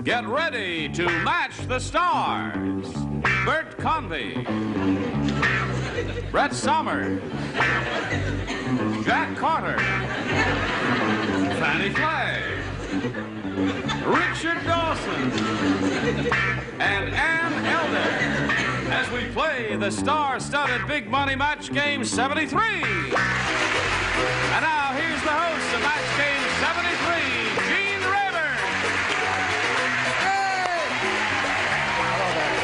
Get ready to match the stars. Bert Convy, Brett Somers, Jack Carter, Fannie Flagg, Richard Dawson, and Ann Elder as we play the star-studded Big Money Match Game 73. And now here's the host of Match Game 73, Gene Rayburn. Hey! Hello there.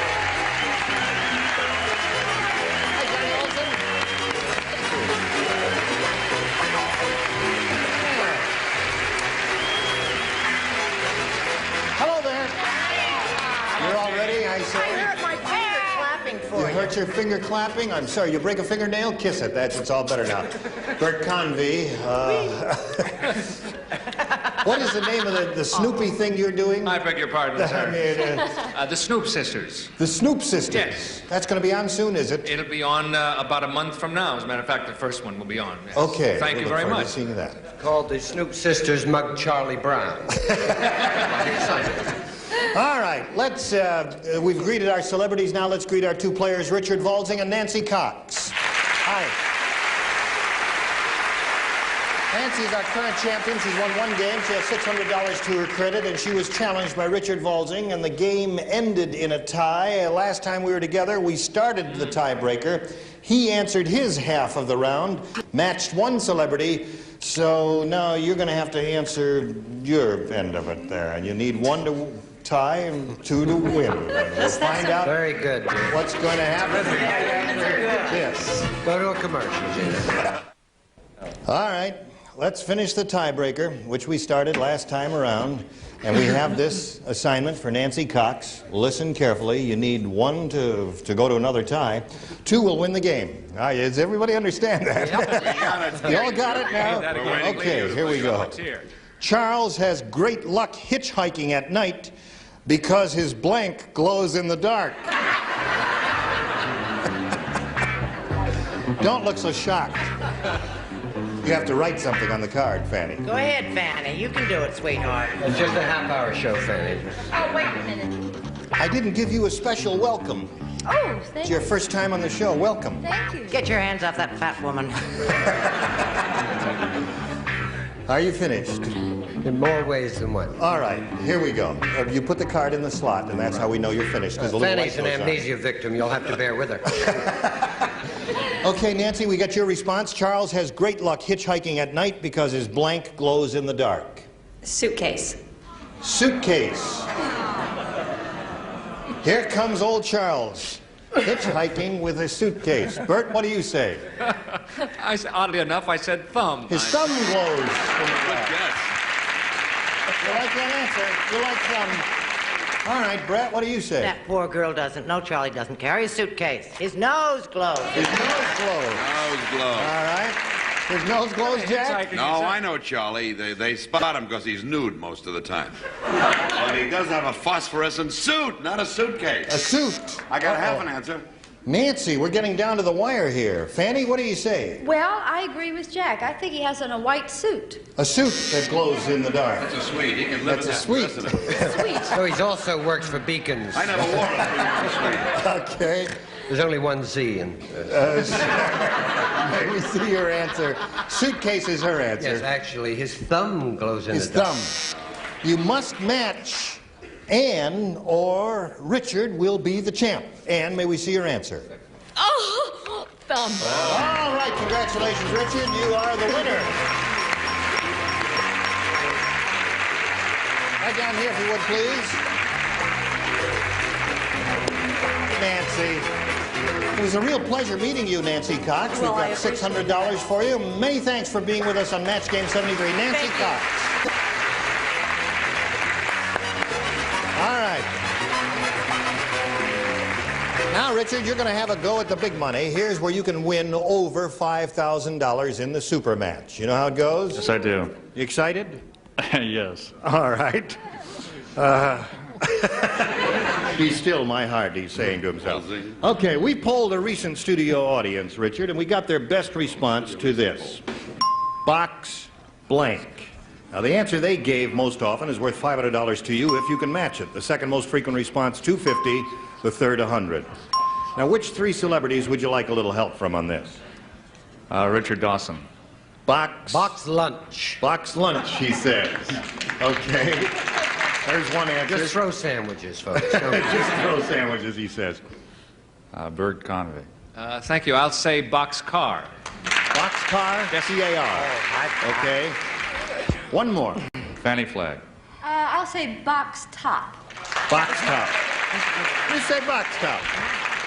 Hi, Johnny Olson. Hello there. You're all ready? I hurt my finger clapping for you. You hurt your finger clapping? I'm sorry. You break a fingernail? Kiss it. It's all better now. Bert Convy. What is the name of the Snoopy thing you're doing? I beg your pardon, sir. The Snoop Sisters. The Snoop Sisters? Yes. That's going to be on soon, is it? It'll be on about a month from now. As a matter of fact, the first one will be on. Yes. Okay. Thank you very Look forward much. to seeing that. Called the Snoop Sisters Mug Charlie Brown. All right, we've greeted our celebrities. Now let's greet our two players, Richard Valsing and Nancy Cox. Hi. Nancy is our current champion. She's won one game. She has $600 to her credit, and she was challenged by Richard Valsing, and the game ended in a tie. Last time we were together, we started the tiebreaker. He answered his half of the round, matched one celebrity, so now you're going to have to answer your end of it there, and you need one to tie and two to win. We'll find out Very good, Jim. what's going to happen. Yes. Go to a commercial, Jim. All right, let's finish the tiebreaker, which we started last time around. And we have this assignment for Nancy Cox. Listen carefully. You need one to go to another tie. Two will win the game. Does everybody understand that? You all got it now? Okay, here we go. Charles has great luck hitchhiking at night because his blank glows in the dark. Don't look so shocked. You have to write something on the card, Fannie. Go ahead, Fannie. You can do it, sweetheart. It's just a half-hour show, Fanny. Oh, wait a minute. I didn't give you a special welcome. Oh, It's thank your you. first time on the show. Welcome. Thank you. Get your hands off that fat woman. Are you finished? In more ways than one. All right, here we go. You put the card in the slot, and that's how we know you're finished. Because the little Fanny's light an goes on. amnesia victim. You'll have to bear with her. Okay, Nancy, we got your response. Charles has great luck hitchhiking at night because his blank glows in the dark. Suitcase. Suitcase. Here comes old Charles, hitchhiking with a suitcase. Bert, what do you say? Oddly enough, I said thumb. His thumb glows in the Good dark. guess. You like that answer? You like thumb. All right, Brett, what do you say? That poor girl doesn't know Charlie doesn't carry a suitcase. His nose glows. His nose glows. Nose glow. All right. His nose glows, Jack? No, I know Charlie. They spot him because he's nude most of the time. But he does have a phosphorescent suit, not a suitcase. A suit. I got half Uh-oh. an answer. Nancy, we're getting down to the wire here. Fanny, what do you say? Well, I agree with Jack. I think he has on a white suit. A suit that glows in the dark. That's a suite. He can live That's in a that suite. for the rest of it. Sweet. So he's also works for Beacons. I never wore it. Okay. There's only one Z in... Let me see your answer. Suitcase is her answer. Yes, actually, his thumb glows in His the dark. thumb. You must match Ann or Richard will be the champ. Ann, may we see your answer? Oh, thumb. All right, congratulations, Richard. You are the winner. Right down here, if you would, please. Nancy. It was a real pleasure meeting you, Nancy Cox. Well, We've got $600 for you. Many thanks for being with us on Match Game 73. Nancy Cox. All right. Now, Richard, you're going to have a go at the big money. Here's where you can win over $5,000 in the super match. You know how it goes? Yes, I do. You excited? Yes. All right. Be still, my heart, he's saying to himself. Okay, we polled a recent studio audience, Richard, and we got their best response to this. Box blank. Now, the answer they gave most often is worth $500 to you if you can match it. The second most frequent response, $250. The third, $100. Now, which three celebrities would you like a little help from on this? Richard Dawson. Box lunch. Box lunch, he says. Okay. There's one answer. Just throw sandwiches, folks. Just throw sandwiches, he says. Bert Convy. Thank you. I'll say box car. Box car, C-A-R. Okay. One more. Fannie Flagg. I'll say box top. Box top. You say box top.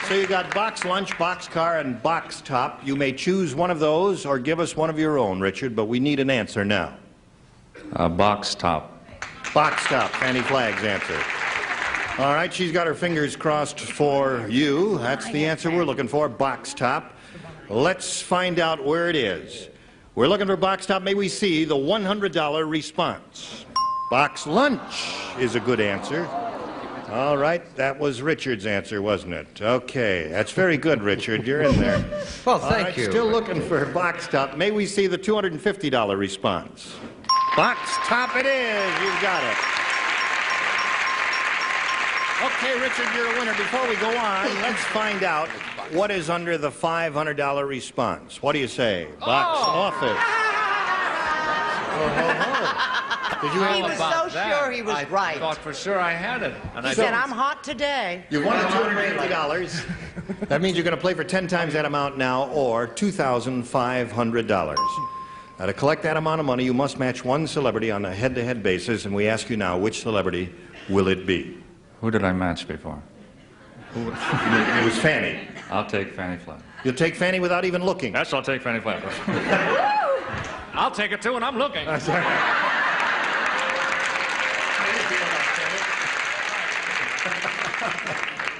So you got box lunch, box car, and box top. You may choose one of those or give us one of your own, Richard, but we need an answer now. Box top. Box top, Fannie Flagg's answer. All right, she's got her fingers crossed for you. That's the answer we're looking for, box top. Let's find out where it is. We're looking for box top. May we see the $100 response? Box lunch is a good answer. All right, that was Richard's answer, wasn't it? Okay, that's very good, Richard. You're in there. Well, thank you. Still looking for box top. May we see the $250 response? Box top it is. You've got it. Okay, Richard, you're a winner. Before we go on, let's find out what is under the $500 response. What do you say? Box office. Did you He was so sure he was right. I thought for sure I had it. And He said, I'm hot today. You won $250. That means you're going to play for 10 times that amount now, or $2,500. Now, to collect that amount of money, you must match one celebrity on a head-to-head basis, and we ask you now, which celebrity will it be? Who did I match before? It was Fannie. I'll take Fannie Flagg. You'll take Fannie without even looking. Yes, I'll take Fannie Flagg. I'll take it too, and I'm looking.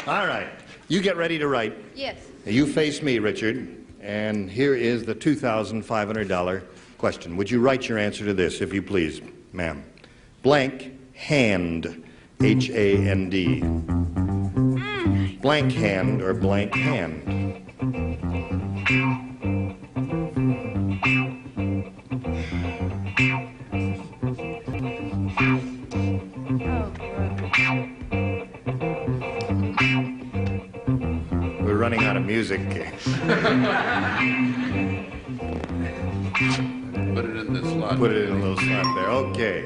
All right. You get ready to write. Yes. You face me, Richard, and here is the $2,500 question. Would you write your answer to this, if you please, ma'am? Blank hand, H-A-N-D. Blank hand or blank hand? We're running out of music. Put it in this slot. Put it in a little slot there. Okay.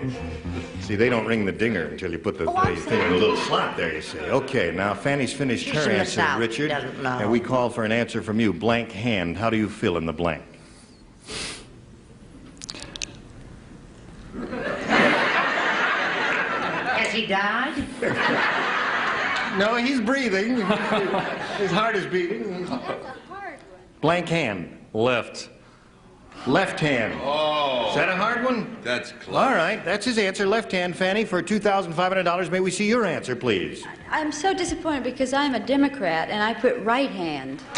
See, they don't ring the dinger until you put the thing in a little slot there, you see. Okay, now Fannie's finished her answer, Richard, and we call for an answer from you. Blank hand. How do you fill in the blank? Has he died? No, he's breathing. His heart is beating. That's a hard one. Blank hand. Left. Left hand. Oh. Is that a hard one? That's close. All right, that's his answer. Left hand, Fannie, for $2,500. May we see your answer, please? I'm so disappointed because I'm a Democrat and I put right hand. Right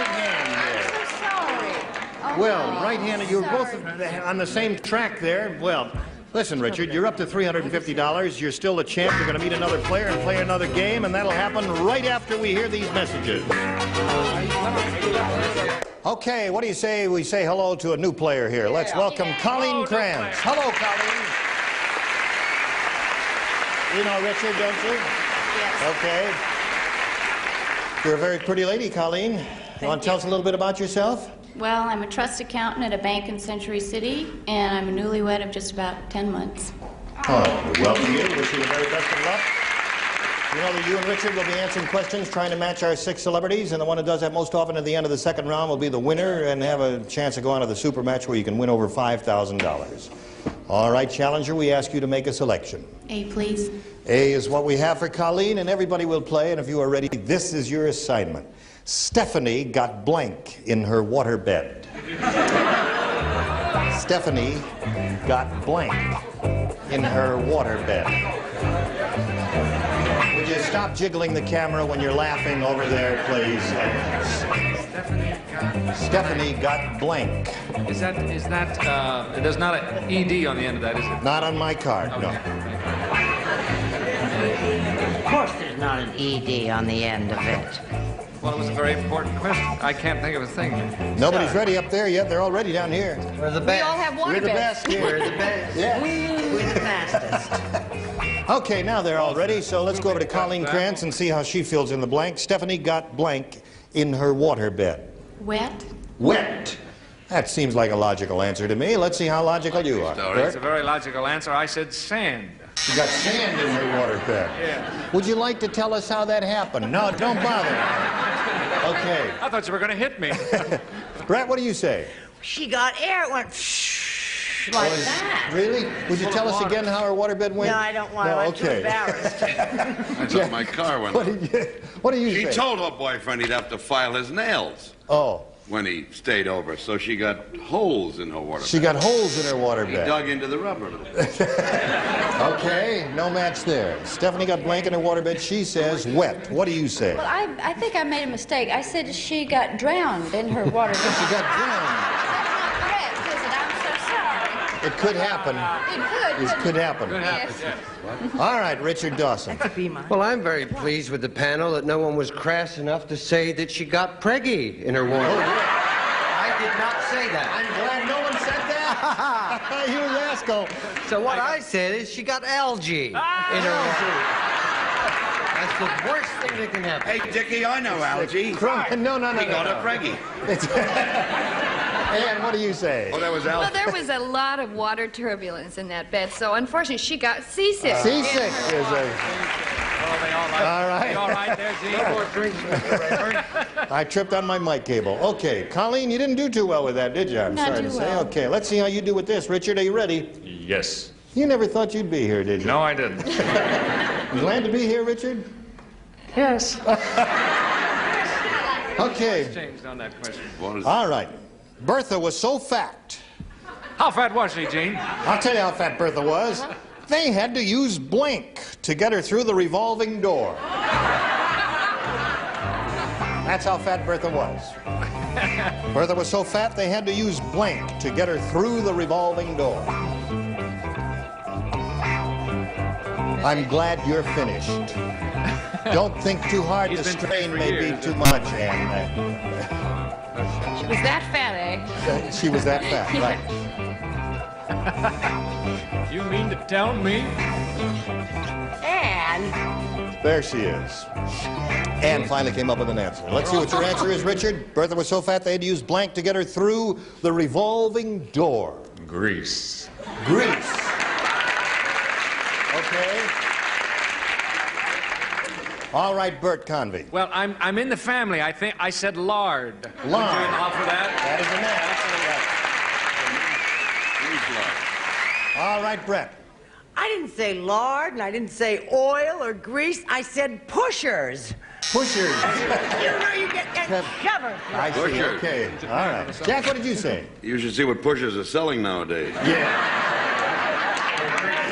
hand there. I'm so sorry. Oh, Well, honey, right-handed, you're both sorry. on the same track there. Well, listen, Richard, you're up to $350. You're still the champ. You're going to meet another player and play another game, and that'll happen right after we hear these messages. Okay, what do you say we say hello to a new player here? Let's welcome Colleen Krantz. Hello, Colleen. You know Richard, don't you? Yes. Okay. You're a very pretty lady, Colleen. You want to tell us a little bit about yourself? Well, I'm a trust accountant at a bank in Century City, and I'm a newlywed of just about 10 months. Oh, we welcome you. Wish you the very best of luck. You know that you and Richard will be answering questions trying to match our 6 celebrities, and the one who does that most often at the end of the second round will be the winner and have a chance to go on to the super match where you can win over $5,000. All right, challenger, we ask you to make a selection. A, please. A is what we have for Colleen, and everybody will play, and if you are ready, this is your assignment. Stephanie got blank in her waterbed. Stephanie got blank in her waterbed. Would you stop jiggling the camera when you're laughing over there, please? Stephanie got blank. Is that, there's not an ED on the end of that, is it? Not on my card, no. Of course there's not an ED on the end of it. Well, it was a very important question. I can't think of a thing. Nobody's ready up there yet. They're all ready down here. We're the We best. all have water We're the beds. best here. We're the best. Yeah. We're the fastest. Okay, now they're all ready, so let's go over to Colleen Krantz and see how she fills in the blank. Stephanie got blank in her waterbed. Wet? Wet. That seems like a logical answer to me. Let's see how logical you are. It's a very logical answer. I said sand. She got sand in her waterbed. Yeah. Would you like to tell us how that happened? No, don't bother. Okay. I thought you were going to hit me. Brett, what do you say? She got air. It went like that. Really? Would you tell us again how her waterbed went? No, I don't want to. No, I'm too okay. embarrassed. I thought my car went What off. do you She say? told her boyfriend he'd have to file his nails Oh, when he stayed over, so she got holes in her water. she got holes in her He waterbed. dug into the rubber a little bit. Okay, no match there. Stephanie got blank in her waterbed. She says wet. What do you say? Well, I think I made a mistake. I said she got drowned in her water bed. She got drowned. That's not correct, is it? I'm so sorry. It could happen. It could. It could happen. Yes. All right, Richard Dawson. Well, I'm very pleased with the panel that no one was crass enough to say that she got preggy in her water. I did not say that. I'm glad no one said that. You rascal. So what I said is she got algae in her water. That's the worst thing that can happen. Hey, Dickie, I know Algie. No. He got a preggy. Ann, what do you say? Oh, that was Well, Algie. there was a lot of water turbulence in that bed, so unfortunately she got seasick. Seasick is a... Oh, they all right. All right. You all right there, Gene? No more drinks, Mr. Rayburn. I tripped on my mic cable. Okay, Colleen, you didn't do too well with that, did you? I'm Not sorry too to say. well. Okay, let's see how you do with this. Richard, are you ready? Yes. You never thought you'd be here, did you? No, I didn't. Glad to be here, Richard? Yes. Okay, Changed on that question. What is all right. Bertha was so fat. How fat was she, Gene? I'll tell you how fat Bertha was. They had to use blank to get her through the revolving door. That's how fat Bertha was. Bertha was so fat they had to use blank to get her through the revolving door. I'm glad you're finished. Don't think too hard. He's The been strain finished for may be years. too much, and She was that fat, eh? she was that fat, right? You mean to tell me? And There she is. Ann finally came up with an answer. Let's see what your answer is, Richard. Bertha was so fat they had to use blank to get her through the revolving door. Grease. Grease. Okay. All right, Bert Convey. Well, I'm in the family. I think I said lard. Would Lard. you offer that? That is an answer. All right, Brett. I didn't say lard, and I didn't say oil or grease. I said pushers. Pushers. You know you get covered. I see. Pushers. Okay. All right. Jack, what did you say? You should see what pushers are selling nowadays. Yeah.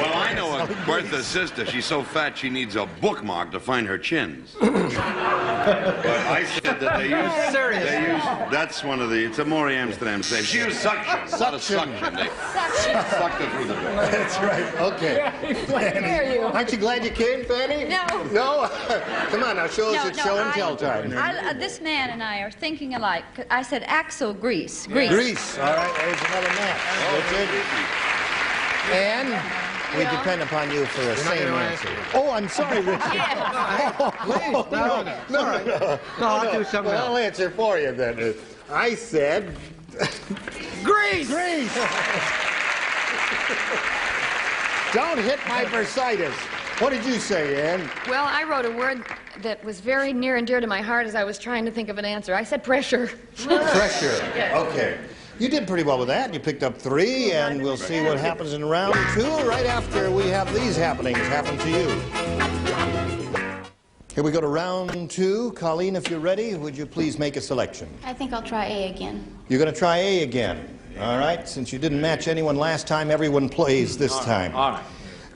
Well, I know a Bertha's sister. She's so fat she needs a bookmark to find her chins. But I said that they use... That's one of the... It's a Maury Amsterdam saying. She used suction. A lot of suction. They sucked her through the door. That's right. Okay. Aren't you glad you came, Fanny? No. No? Come on now, show us it's show and tell time. This man and I are thinking alike. I said axle grease. Grease. Grease. All right, there's another match. Richard. And we depend upon you for a same answer. Oh, I'm sorry, Richard. No, I'll do something well, I'll else. answer for you then. I said... Grease. Grease. Don't hit my bursitis. What did you say, Ann? Well, I wrote a word that was very near and dear to my heart as I was trying to think of an answer. I said pressure. Pressure. Okay. You did pretty well with that. You picked up 3, and we'll see what happens in round 2 right after we have these happenings happen to you. Here we go to round 2. Colleen, if you're ready, would you please make a selection? I think I'll try A again. You're going to try A again. All right? Since you didn't match anyone last time, everyone plays this time. All right.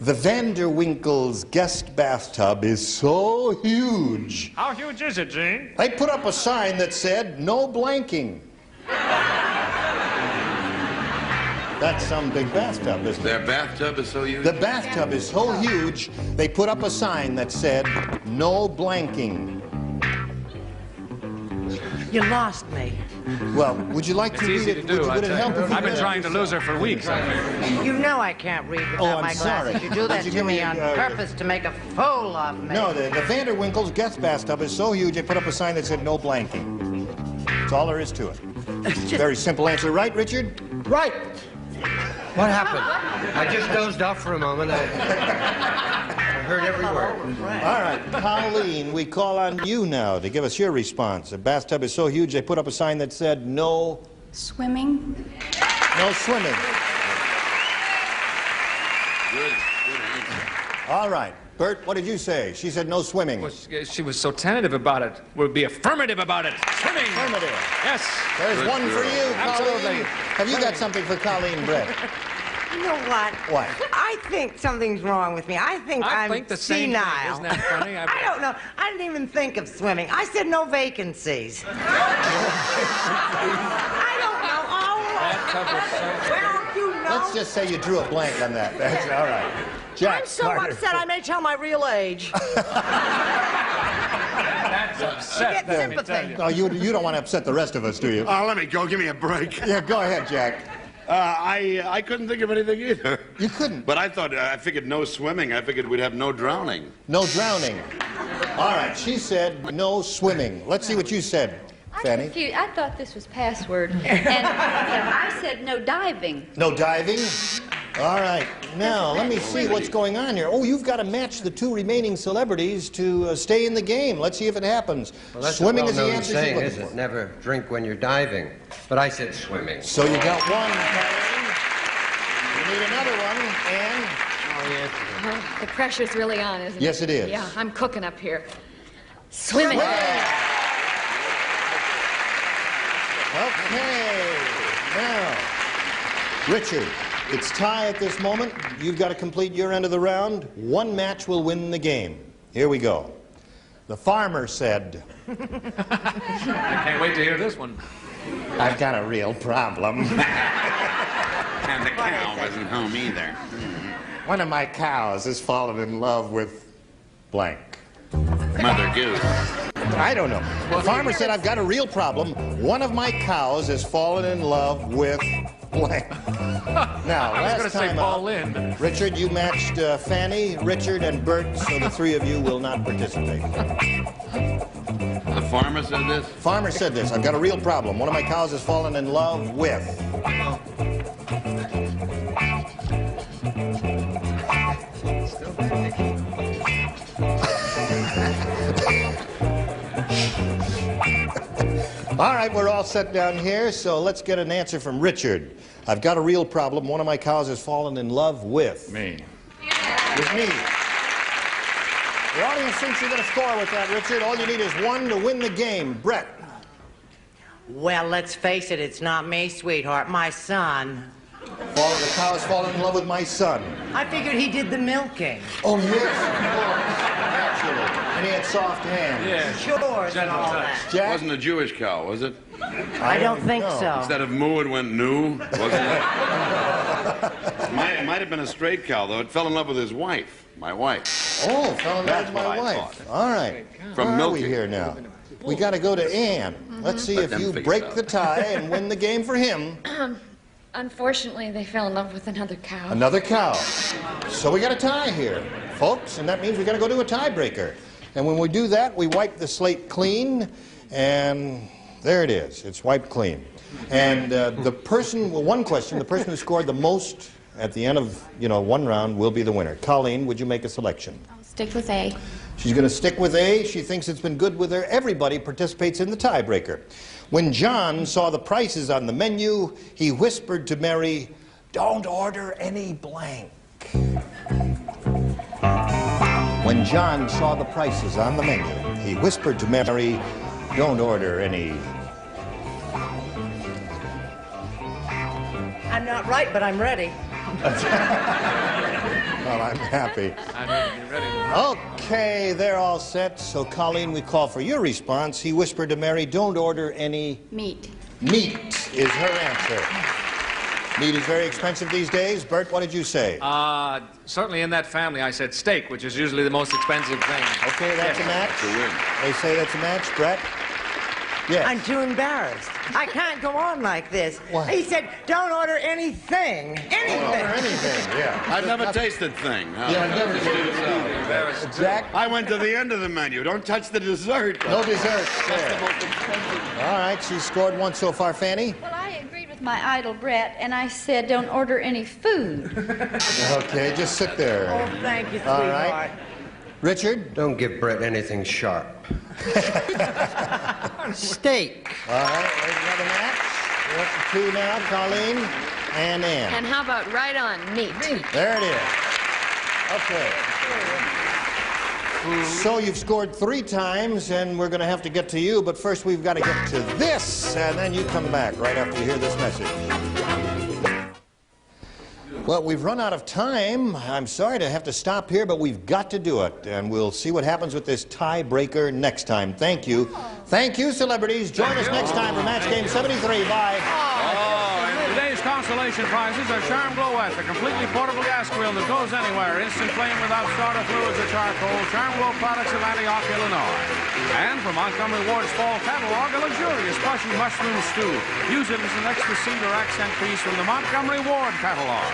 The Vanderwinkles' guest bathtub is so huge. How huge is it, Gene? They put up a sign that said, "No blanking." That's some big bathtub, isn't it? Their bathtub is so huge. The bathtub is so huge, they put up a sign that said, "No blanking." You lost me. Well, would you like It's to read easy it? to do, Would I it tell help you. if you I've been read it trying to lose her for weeks. You know I can't read without Oh, I'm my sorry. glasses. You do that Would you to give me me, on purpose to make a fool of me. No, the Vanderwinkles' guest bathtub is so huge they put up a sign that said no blanking. That's all there is to it. Very simple answer. Right, Richard? Right. What happened? I just dozed off for a moment. I heard every word. All right, Colleen, we call on you now to give us your response. The bathtub is so huge they put up a sign that said no... Swimming. No swimming. Good answer. All right. Bert, what did you say? She said no swimming. Well, she was so tentative about it. Would be affirmative about it. Swimming. Affirmative. Yes. There's Good one for girl. you, Absolutely. Colleen. Have you got something for Colleen, Brett? You know what? What? I think something's wrong with me. I think I'm think the same senile. thing. Isn't that funny? I don't know. I didn't even think of swimming. I said no vacancies. I don't know. Bathtub was so... Well, you know. Let's just say you drew a blank on that. That's all right. Jack I'm so Carter. upset I may tell my real age. That's upset. Get let me tell sympathy. you. Oh, you don't want to upset the rest of us, do you? Oh, let me go. Give me a break. Yeah, go ahead, Jack. I couldn't think of anything either. You couldn't? But I figured no swimming. I figured we'd have no drowning. No drowning. All right, she said no swimming. Let's see what you said, Fannie. Confused. I thought this was password. And I said no diving. No diving? All right. Now, let me see what's going on here. Oh, you've got to match the two remaining celebrities to stay in the game. Let's see if it happens. Well, that's Swimming a is the well-known answer saying, she's isn't looking it? Never drink when you're diving. But I said swimming. So you got one, Colleen. You need another one, Anne. The pressure's really on, isn't it? Yes, it is. Yeah, I'm cooking up here. Swimming. Okay. Now, Richard, it's tie at this moment. You've got to complete your end of the round. One match will win the game. Here we go. The farmer said, I can't wait to hear this one. I've got a real problem. And the cow wasn't home either. One of my cows has fallen in love with blank. Mother Goose. I don't know. The farmer said, I've got a real problem. One of my cows has fallen in love with blank. Now, I was going to last say time Paul out, Lynn. Richard, you matched Fannie, Richard, and Bert, so the three of you will not participate. The farmer said this? Farmer said this, I've got a real problem. One of my cows has fallen in love with. All right, we're all set down here, so let's get an answer from Richard. I've got a real problem. One of my cows has fallen in love with. Me. With me. The audience thinks you're going to score with that, Richard. All you need is one to win the game. Brett. Well, let's face it, it's not me, sweetheart. My son. The cow has fallen in love with my son. I figured he did the milking. Oh, yes. Naturally. And he had soft hands. Yeah. Chores and all touch. that. Jack? Wasn't a Jewish cow, was it? I don't think know. so. Instead of moo, it went new, wasn't it? It might have been a straight cow, though. It fell in love with his wife, my wife. Oh, fell in love That's with my what I wife. thought. All right. From Where are we milking. here now? We got to go to Ann. Let's see Let if them you figure it break out. the tie and win the game for him. Unfortunately, they fell in love with another cow. Another cow. So we got a tie here, folks, and that means we got to go to a tiebreaker. And when we do that, we wipe the slate clean, and there it is. It's wiped clean. And the person, well, one question, the person who scored the most at the end of, one round will be the winner. Colleen, would you make a selection? I'll stick with A. She's going to stick with A. She thinks it's been good with her. Everybody participates in the tiebreaker. When John saw the prices on the menu, he whispered to Mary, "Don't order any blank." When John saw the prices on the menu, he whispered to Mary, "Don't order any." I'm not right, but I'm ready. Well, I'm happy. I'm ready. Okay, they're all set. So, Colleen, we call for your response. He whispered to Mary, "Don't order any Meat. meat," is her answer. Meat is very expensive these days. Bert, what did you say? Certainly in that family, I said steak, which is usually the most expensive thing. Okay, that's a match. To win. They say that's a match. Brett? Yes. I'm too embarrassed. I can't go on like this. Why? He said, don't order anything. Anything. Or anything, yeah. I've never tasted thing. Huh? Yeah, I've never tasted Jack? I went to the end of the menu. Don't touch the dessert. No dessert. All right, she's scored one so far. Fannie? Well, I agreed with my idol, Brett, and I said don't order any food. Okay, just sit there. Oh, thank you, All sweetheart. right. Richard? Don't give Brett anything sharp. Steak. All right, there's another match. We're up to 2 now. Colleen and Ann. And how about right on meat? There it is. Okay. So you've scored 3 times, and we're going to have to get to you, but first we've got to get to this, and then you come back right after you hear this message. Well, we've run out of time. I'm sorry to have to stop here, but we've got to do it, and we'll see what happens with this tiebreaker next time. Thank you. Thank you, celebrities. Join us next time for Match Game 73. Bye. Today's consolation prizes are Charm Glow-Wet, the completely portable gas grill that goes anywhere, instant flame without starter fluids or charcoal, Charm Glow products of Antioch, Illinois. And from Montgomery Ward's fall catalog, a luxurious plushy mushroom stew. Use it as an extra cedar accent piece from the Montgomery Ward catalog.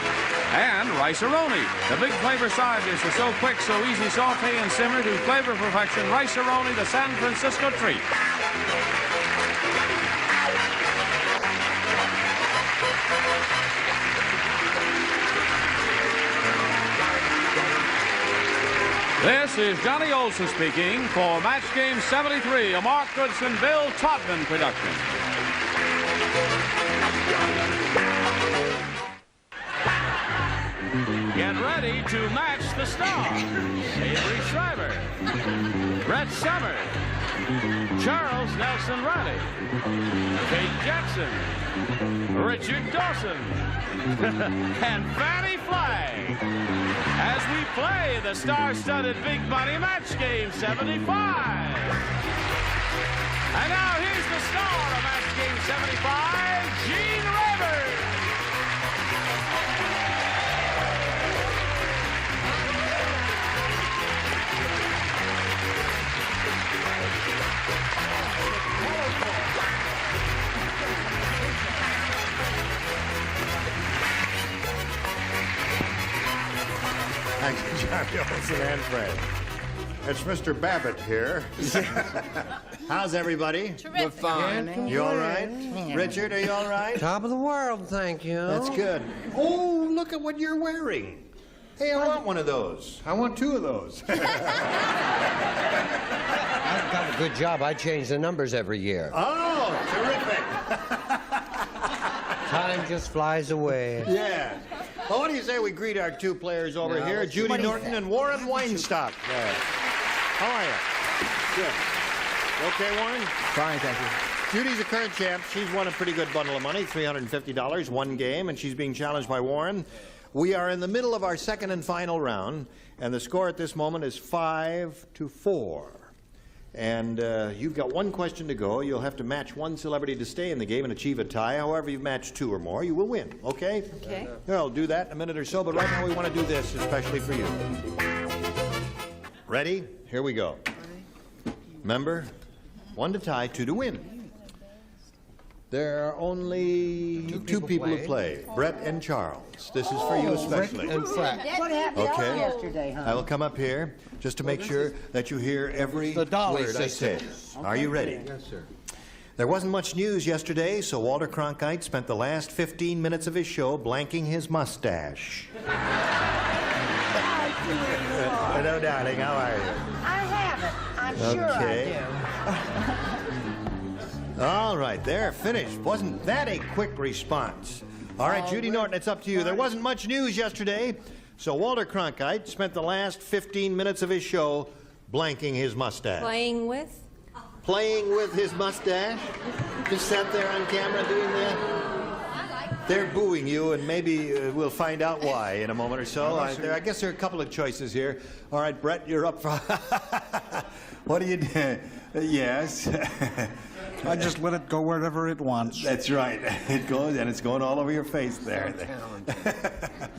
And Rice-A-Roni, the big flavor side dish is so quick, so easy, saute and simmer to flavor perfection. Rice-A-Roni, the San Francisco treat. This is Johnny Olson speaking for Match Game 73, a Mark Goodson, Bill Todman production. Get ready to match the stars. Avery Schreiber, Brett Summers, Charles Nelson Riley, Kate Jackson, Richard Dawson, and Fannie Flagg as we play the star-studded Big Money Match Game 75. And now here's the star of Match Game 75, Gene Rivers. Thanks, Johnny Olson and Fred. It's Mr. Babbitt here. How's everybody? Terrific. Fine. You all right? Richard, are you all right? Top of the world, thank you. That's good. Oh, look at what you're wearing. Hey, I want one of those. I want 2 of those. I've got a good job. I change the numbers every year. Oh, terrific. Time just flies away. Yeah. Well, what do you say we greet our 2 players over here, Judy Norton and Warren Weinstock? How are you? Good. You okay, Warren? Fine, thank you. Judy's a current champ. She's won a pretty good bundle of money, $350, 1 game, and she's being challenged by Warren. We are in the middle of our second and final round, and the score at this moment is 5-4. And you've got 1 question to go. You'll have to match 1 celebrity to stay in the game and achieve a tie. However, you've matched 2 or more, you will win. Okay? Okay. Well, I'll do that in a minute or so, but right now we want to do this especially for you. Ready? Here we go. Remember, 1 to tie, 2 to win. There are only 2 people who play, Brett and Charles. This is for you especially. And Fred. What happened Okay. yesterday, huh? I will come up here just to make sure that you hear every The dolly word I say. system. Are you ready? Yes, sir. There wasn't much news yesterday, so Walter Cronkite spent the last 15 minutes of his show blanking his mustache. Hello, darling. How are you? I haven't. I'm sure Okay. I do. All right, there, finished. Wasn't that a quick response? All right, Judy Norton, it's up to you. There wasn't much news yesterday, so Walter Cronkite spent the last 15 minutes of his show blanking his mustache. Playing with? Playing with his mustache? Just sat there on camera doing that? They're booing you, and maybe we'll find out why in a moment or so. I guess there are a couple of choices here. All right, Brett, you're up for... What do you do? Yes. I just let it go wherever it wants. That's right. It goes, and it's going all over your face there.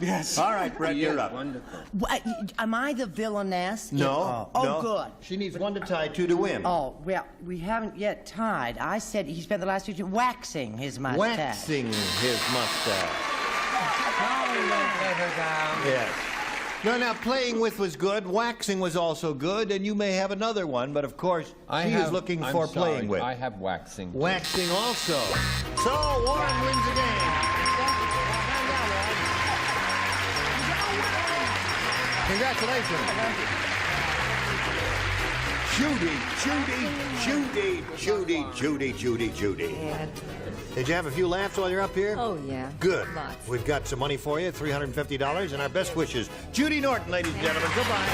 Yes. All right, Brett, you're up. What, am I the villainess? No. Oh, no. good. She needs 1 to tie, 2 to win. Oh, well, we haven't yet tied. I said he spent the last 2 waxing his mustache. Waxing his mustache. Let her down. Yes. Now, playing with was good. Waxing was also good, and you may have another one, but of course, she is looking for playing with. I have waxing. Waxing also. So, Warren wins the game. Congratulations. Judy. Did you have a few laughs while you're up here? Oh, yeah. Good. Lots. We've got some money for you, $350, and our best wishes. Judy Norton, ladies and gentlemen. Goodbye.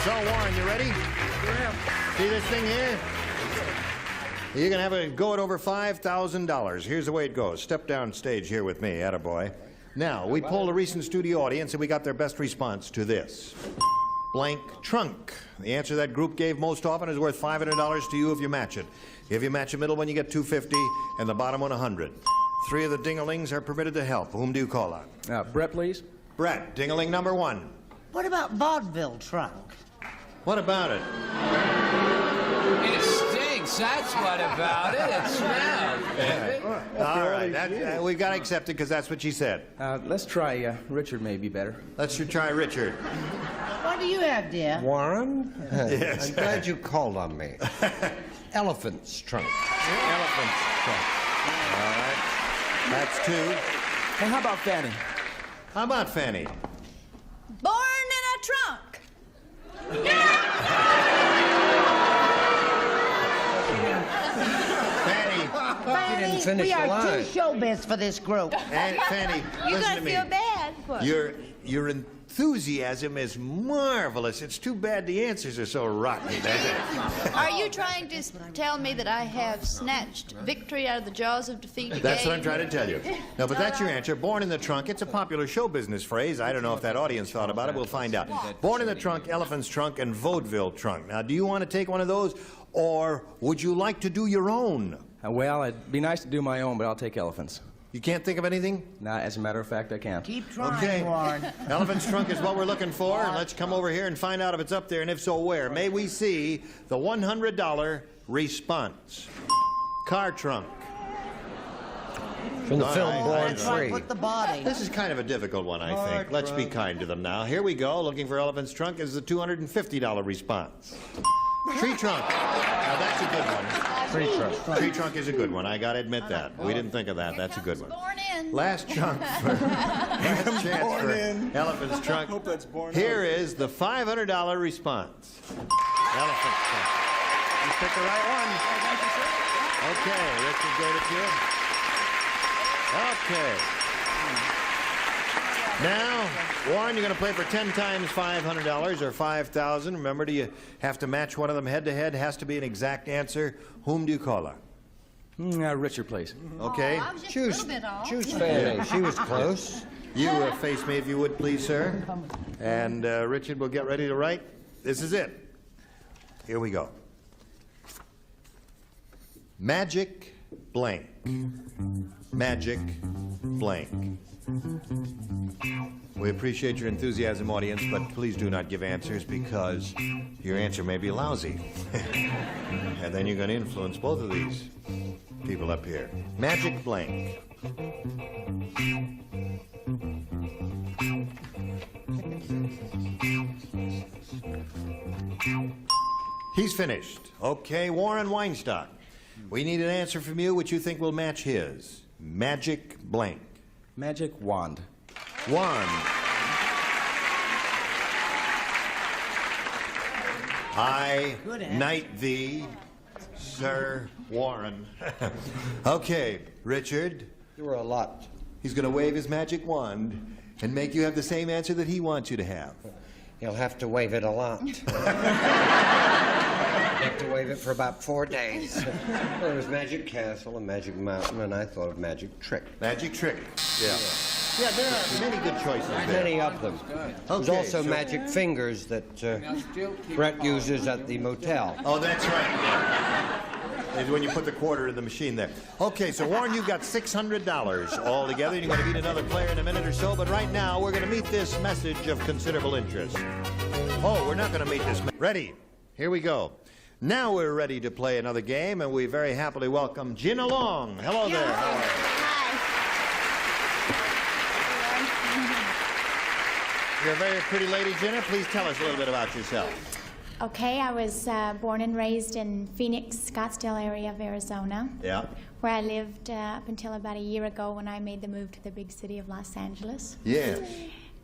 So, Warren, you ready? Yeah. See this thing here? You're going to have a go at over $5,000. Here's the way it goes. Step down stage here with me, attaboy. Now, we polled a recent studio audience, and we got their best response to this. Blank trunk. The answer that group gave most often is worth $500 to you if you match it. If you match the middle one, you get $250, and the bottom one, $100. 3 of the ding-a-lings are permitted to help. Whom do you call on? Brett, please. Brett, ding-a-ling number 1. What about vaudeville trunk? What about it? It stinks. That's what about it. It smells. All right, we've got to accept it because that's what she said. Let's try Richard may be better. Let's try Richard. What do you have, dear? Warren? Yes. I'm glad you called on me. Elephant's trunk. Elephant's trunk. All right. That's 2. Hey, how about Fannie? How about Fannie? Born in a trunk. Fannie. You didn't finish we the are line. too showbiz for this group. And Fannie, You're listen gonna to me. feel bad. What? Your enthusiasm is marvelous. It's too bad the answers are so rotten. Are you trying to tell me that I have snatched victory out of the jaws of defeat again? That's what I'm trying to tell you. No, but that's your answer. Born in the trunk. It's a popular show business phrase. I don't know if that audience thought about it. We'll find out. Born in the trunk, elephant's trunk, and vaudeville trunk. Now, do you want to take one of those, or would you like to do your own? Well, it'd be nice to do my own, but I'll take elephants. You can't think of anything? No, as a matter of fact, I can't. Keep trying, Okay. Warren. Elephant's trunk is what we're looking for, and let's come over here and find out if it's up there, and if so, where. May we see the $100 response? Car trunk. From the All film right, Born that's Free. Put the body. This is kind of a difficult one, I think. Let's be kind to them now. Here we go. Looking for elephant's trunk is the $250 response. Tree trunk. Now, that's a good one. Tree trunk. Tree trunk is a good one. I got to admit that. We didn't think of that. That's a good one. Born in. Last chance for elephant's trunk. Hope that's born Here is the $500 response. Elephant's trunk. You picked the right one. Okay, Richard gave it to you. Okay. Now, Warren, you're going to play for 10 times $500 or $5,000. Remember, do you have to match one of them head-to-head? Has to be an exact answer. Whom do you call on? Richard, please. Okay. Oh, I was just a little bit off. Choose Fannie. She was close. You face me if you would, please, sir. And Richard will get ready to write. This is it. Here we go. Magic blank. Magic blank. We appreciate your enthusiasm, audience, but please do not give answers because your answer may be lousy. And then you're going to influence both of these people up here. Magic blank. He's finished. Okay, Warren Weinstock. We need an answer from you which you think will match his. Magic blank. Magic wand. Wand. I knight thee, Sir Warren. Okay, Richard. There were a lot. He's going to wave his magic wand and make you have the same answer that he wants you to have. You'll have to wave it a lot. You have to wave it for about 4 days. Well, there was Magic Castle and Magic Mountain, and I thought of Magic Trick. Magic trick. Yeah. Yeah, there are many good choices there. Many of them. There's Okay, also so- Magic Fingers that Brett uses at the motel. Oh, that's right. is when you put the quarter in the machine there. Okay, so Warren, you've got $600 all together. You're going to meet another player in a minute or so, but right now we're going to meet this message of considerable interest. Oh, we're not going to meet this. Ready? Here we go. Now we're ready to play another game, and we very happily welcome Gina Long. Hello there. Hi. You're a very pretty lady, Gina. Please tell us a little bit about yourself. Okay, I was born and raised in Phoenix, Scottsdale area of Arizona. Yeah. Where I lived up until about a year ago when I made the move to the big city of Los Angeles. Yes.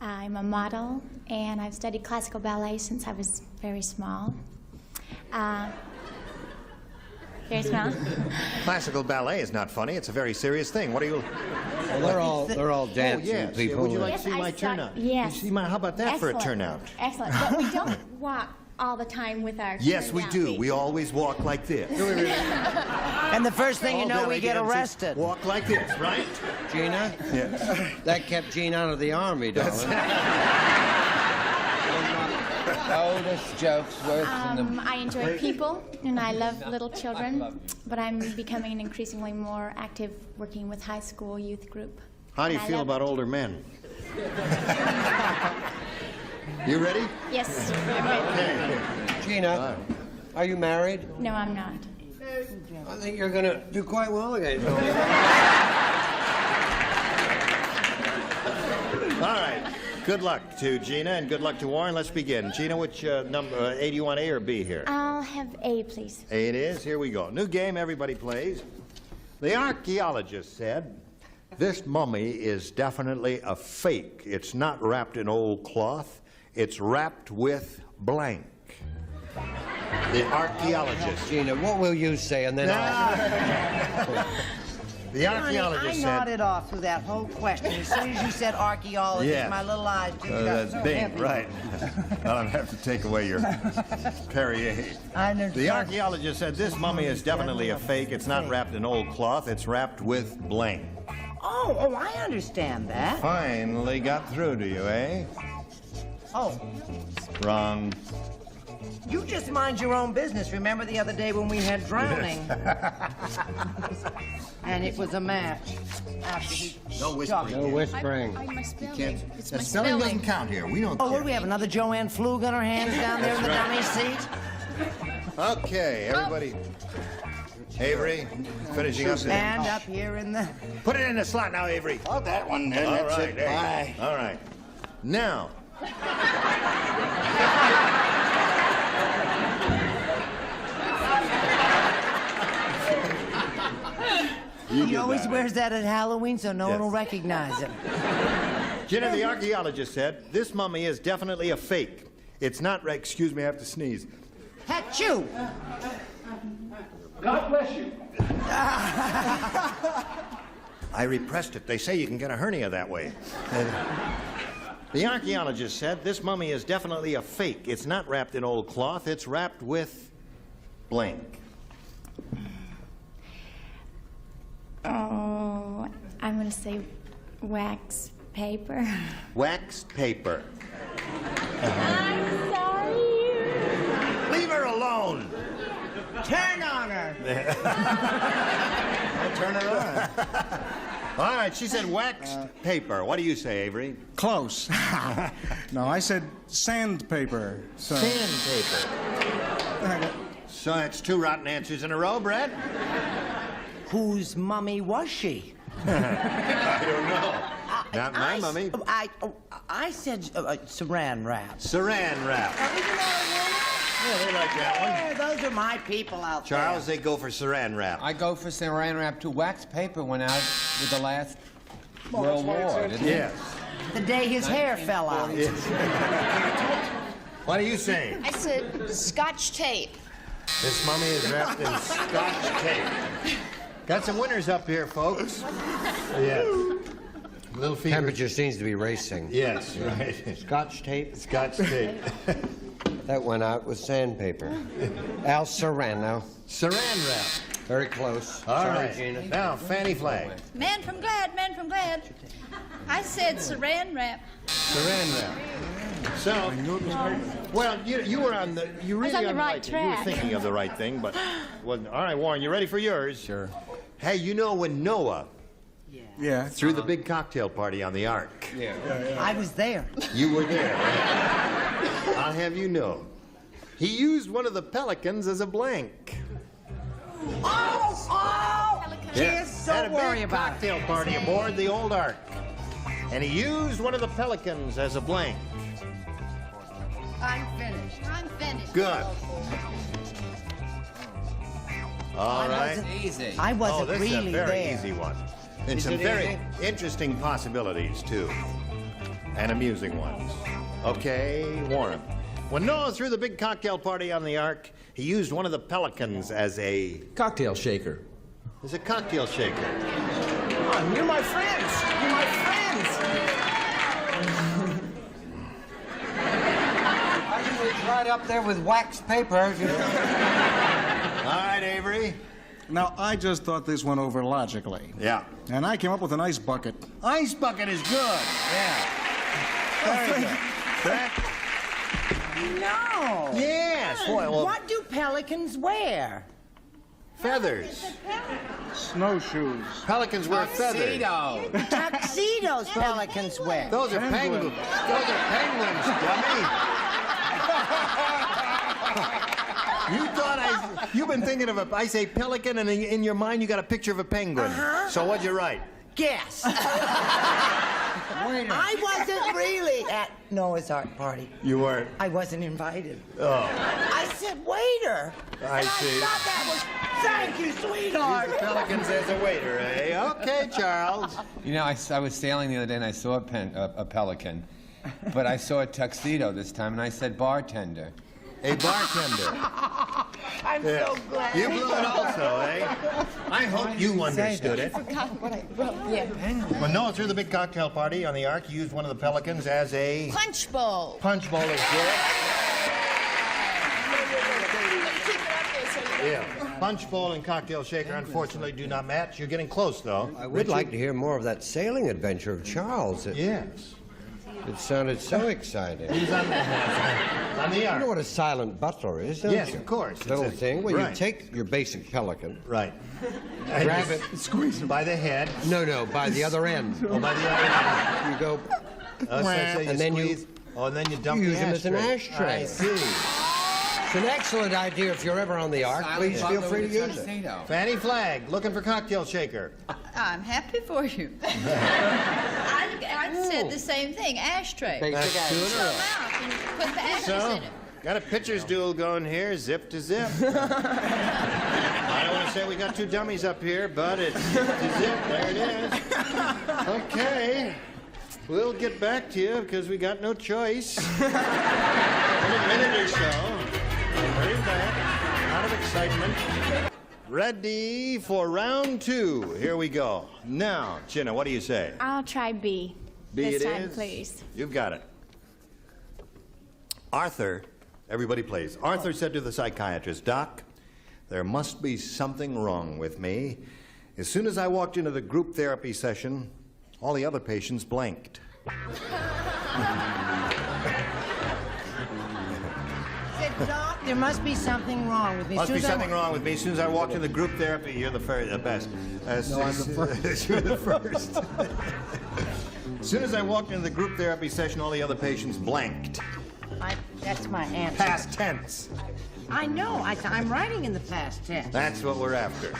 I'm a model, and I've studied classical ballet since I was very small. Very small. Classical ballet is not funny. It's a very serious thing. What are you... Well, they're all dancing yes. people. Would you like to see my turnout? Yes. You see my, how about that for a turnout? Excellent. But we don't walk all the time with our Yes, we turnout do. feet. We always walk like this. And the first thing you know, we get arrested. Walk like this, right? Gina? Yes. That kept Gene out of the army, darling. Oldest jokes worse than the... I enjoy people, and I love little children, but I'm becoming increasingly more active working with high school youth group. How do you feel about older men? You ready? Yes, I'm ready. Gina, are you married? No, I'm not. I think you're going to do quite well again. All right. Good luck to Gina and good luck to Warren. Let's begin. Gina, which number, A, do you want A or B here? I'll have A, please. A it is. Here we go. New game, everybody plays. The archaeologist said, this mummy is definitely a fake. It's not wrapped in old cloth. It's wrapped with blank. The archaeologist. Gina, what will you say? And then The archaeologist Honey, I said... nodded off through that whole question. As soon as you said archaeologist, Yes. my little eyes just got that's so Bing, heavy. right. Well, I'll have to take away your Perrier. The archaeologist said this mummy is definitely a fake. It's not wrapped in old cloth. It's wrapped with blank. Oh, I understand that. Finally got through to you, eh? Oh, Wrong. you just mind your own business. Remember the other day when we had drowning? And it was a match. After he No whispering. no whispering. My spelling. Can't. It's That my spelling spelling. doesn't count here. We don't Oh, care. what do we have? Another Joanne Flug on her hands down there in the dummy seat? Okay, everybody. Avery, finishing up there. Stand up here in the... Put it in the slot now, Avery. Oh, that one. All That's right, it. there you Bye. go. All right. Now. He always wears that at Halloween so no one will Yes. recognize him. Jenna, the archaeologist said, this mummy is definitely a fake. It's not, excuse me, I have to sneeze. Achoo! God bless you. I repressed it. They say you can get a hernia that way. The archaeologist said, this mummy is definitely a fake. It's not wrapped in old cloth. It's wrapped with blank. Oh, I'm going to say wax paper. Wax paper. I'm sorry. Leave her alone. Turn on her! I'll turn her on. All right, she said waxed paper. What do you say, Avery? Close. No, I said sandpaper. So. Sandpaper. So that's two rotten answers in a row, Brett? Whose mummy was she? I don't know. Not my mummy. I said saran wrap. Saran wrap. Yeah, they like that one. Yeah, those are my people out Charles, they go for saran wrap. I go for saran wrap too. Wax paper went out with the last World War, didn't it? Yes. there. The day his hair fell out. What are you saying? I said Scotch tape. This mummy is wrapped in Scotch tape. Got some winners up here, folks. Yes. Little fever. Temperature seems to be racing. Yes, right. Scotch tape? Scotch tape. That went out with sandpaper. Al Serrano. Saran wrap. Very close. All Sorry, right. Gina. Now, Fannie Flagg. Man from Glad, man from Glad. I said saran wrap. Saran wrap. So, well, you were on the, you really on the on right You were track. thinking of the right thing, but wasn't. All right, Warren, you ready for yours? Sure. Hey, you know when Noah Yeah. threw the big cocktail party on the Ark? I was there. You were there. I'll have you know, he used one of the pelicans as a blank. Kids, Had a don't worry big about it. cocktail party aboard the old Ark, and he used one of the pelicans as a blank. I'm finished. I'm finished. Good. All right. Easy. I wasn't this really is a very there. easy one. And Is some it very easy? interesting possibilities, too. And amusing ones. Okay, Warren. When Noah threw the big cocktail party on the Ark, he used one of the pelicans as a Cocktail shaker. cocktail shaker. Come on, you're my friends. You're my friends. It's right up there with wax paper. You know. All right, Avery. Now, I just thought this went over logically. Yeah. And I came up with an ice bucket. Ice bucket is good. Yeah. Very good. That, No. yes. Boy, well, What do pelicans wear? feathers. Snowshoes. Pelicans wear feathers. Tuxedo. Tuxedos pelicans wear. Those are penguins. Those are penguins, dummy. You thought you've been thinking of I say pelican, and in your mind you got a picture of a penguin. So what'd you write? Guess. I wasn't really at Noah's Ark party. You weren't. I wasn't invited. Oh, I said waiter. I see. I thought that was, thank you, sweetheart. Use the pelicans as a waiter, eh? Okay, Charles. You know, I was sailing the other day and I saw a pelican, but I saw a tuxedo this time and I said bartender. A bartender. I'm so glad. You blew it also, eh? I hope you understood it. When Noah threw the big cocktail party on the Ark, he used one of the pelicans as a Punch bowl. punch bowl is good. Yeah. Punch bowl and cocktail shaker, unfortunately, do not match. You're getting close, though. I would like to hear more of that sailing adventure of Charles. Yes. It sounded so exciting. He's on the You know Ark. what a silent butler is, don't Yes, you? of course. Little It's a- thing where right. you take your basic pelican, Right. grab it. Squeeze him by the head. No, by the other end. Oh, by the other end. You go, And then you squeeze. Oh, and then you dump You the use him as an ashtray. I see. It's an excellent idea if you're ever on the Ark. Please feel free to use it. Fannie Flagg, looking for cocktail shaker. I'm happy for you. I said the same thing. Ashtray. Basic That's ashtray. good. Come out and put the ashes So, in it. got a pitcher's duel going here, zip to zip. I don't want to say we got two dummies up here, but it's zip to zip. There it is. Okay. We'll get back to you because we got no choice. In a minute or so. Hurry back. Out of excitement. Ready for round two. Here we go. Now, Chinna, what do you say? I'll try B. B this it time, is? please. You've got it. Arthur, everybody plays. Arthur said to the psychiatrist, "Doc, there must be something wrong with me. As soon as I walked into the group therapy session, all the other patients blanked." Said, Doc, there must be something wrong with me. Must be Susan, something wrong with me. As soon as I walked into the group therapy, you're the best. No, I'm the first. You're the first. As soon as I walked into the group therapy session, all the other patients blanked. that's my answer. Past tense. I know. I'm writing in the past tense. That's what we're after.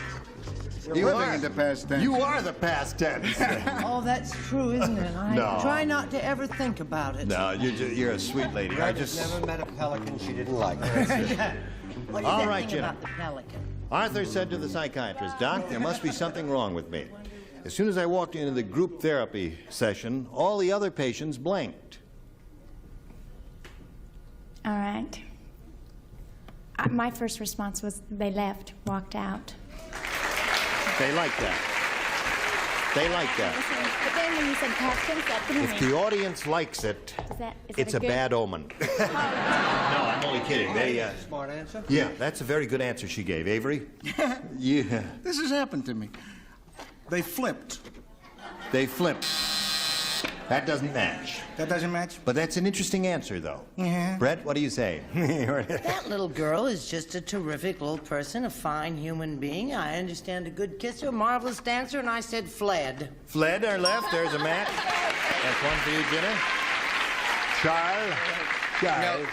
You're living in the past tense. You are the past tense. Oh, that's true, isn't it? I No. try not to ever think about it. No, you're a sweet lady. I I've never met a pelican she didn't like. What is All that right, thing Jenna. about the pelican? Arthur said to the psychiatrist, "Doc, there must be something wrong with me. As soon as I walked into the group therapy session, all the other patients blanked." All right. My first response was they left, walked out. They like that. They like that. But then when you said past tense, that threw If me. the audience likes it, Is it's that a good? bad omen. No, I'm only kidding. Smart answer. Yeah, that's a very good answer she gave. Avery? Yeah. This has happened to me. They flipped. They flipped. That doesn't match. That doesn't match? But that's an interesting answer, though. Yeah. Brett, what do you say? That little girl is just a terrific little person, a fine human being. I understand a good kisser, a marvelous dancer, and I said fled. Fled or left, there's a match. That's one for you, Jenna. Charles. No,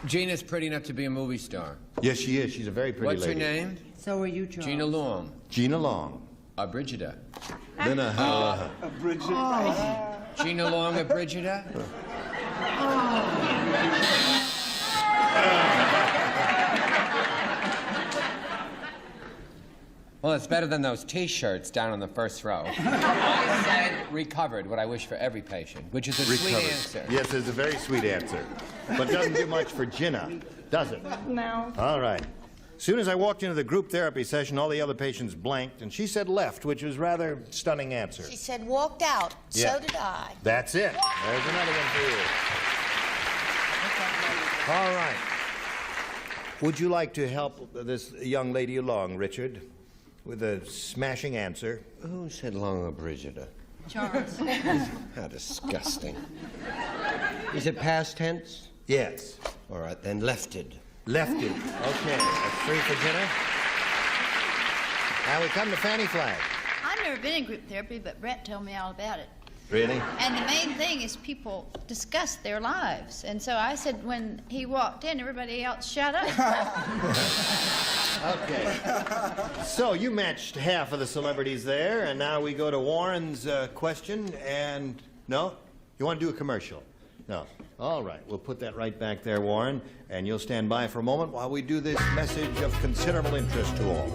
Gina's pretty enough to be a movie star. Yes, she is. She's a very pretty What's lady. her name? So are you, Charles. Gina Long. Gina Long. Brigida. Brigida. Gina Long of Brigida? Well, it's better than those T-shirts down on the first row. I said recovered, what I wish for every patient, which is a sweet answer. Yes, it's a very sweet answer. But doesn't do much for Gina, does it? No. All right. As soon as I walked into the group therapy session, all the other patients blanked, and she said left, which was rather stunning answer. She said walked out. Yeah. So did I. That's it. There's another one for you. All right. Would you like to help this young lady along, Richard, with a smashing answer? Who said Long of Brigida? Charles. How disgusting. Is it past tense? Yes. All right, then lefted. Lefted. Okay, that's 3 for Jenna. Now we come to Fannie Flagg. I've never been in group therapy, but Brett told me all about it. Really? And the main thing is people discuss their lives. And so I said when he walked in, everybody else shut up. Okay. So you matched half of the celebrities there, and now we go to Warren's question. And no? You want to do a commercial? No. All right. We'll put that right back there, Warren, and you'll stand by for a moment while we do this message of considerable interest to all.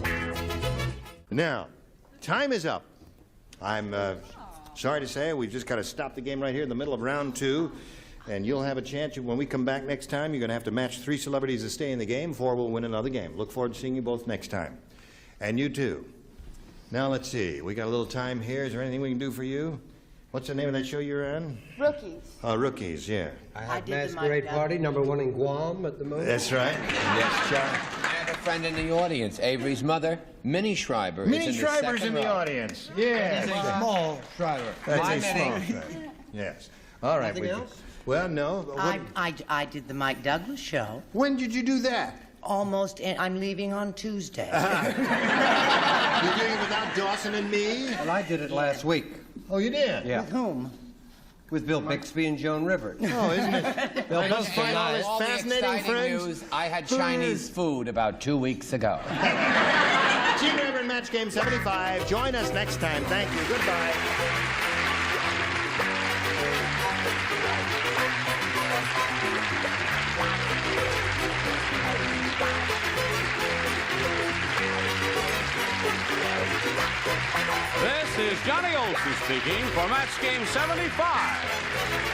Now, time is up. I'm sorry to say we've just got to stop the game right here in the middle of round 2. And you'll have a chance. When we come back next time, you're going to have to match 3 celebrities to stay in the game. 4 will win another game. Look forward to seeing you both next time. And you too. Now, let's see. We got a little time here. Is there anything we can do for you? What's the name of that show you're on? Rookies. Rookies, yeah. I have Masquerade Party, #1 in Guam at the moment. That's right. Yes, Charles. I have a friend in the audience, Avery's mother, Minnie Schreiber. Minnie is Schreiber's in the row. audience. Yeah. Small Schreiber. That's Hi, a small Minnie. Schreiber. Yes. All right. Nothing else? Well, no. I did the Mike Douglas show. When did you do that? Almost. I'm leaving on Tuesday. You're doing it without Dawson and me? Well, I did it last week. Oh, you did? Yeah. With whom? With Bill Bixby and Joan Rivers. Oh, isn't it? I just find all this All the fascinating exciting friends. news, I had Chinese food about 2 weeks ago. Gene Reverend Match Game 75. Join us next time. Thank you. Goodbye. This is Johnny Olson speaking for Match Game 75,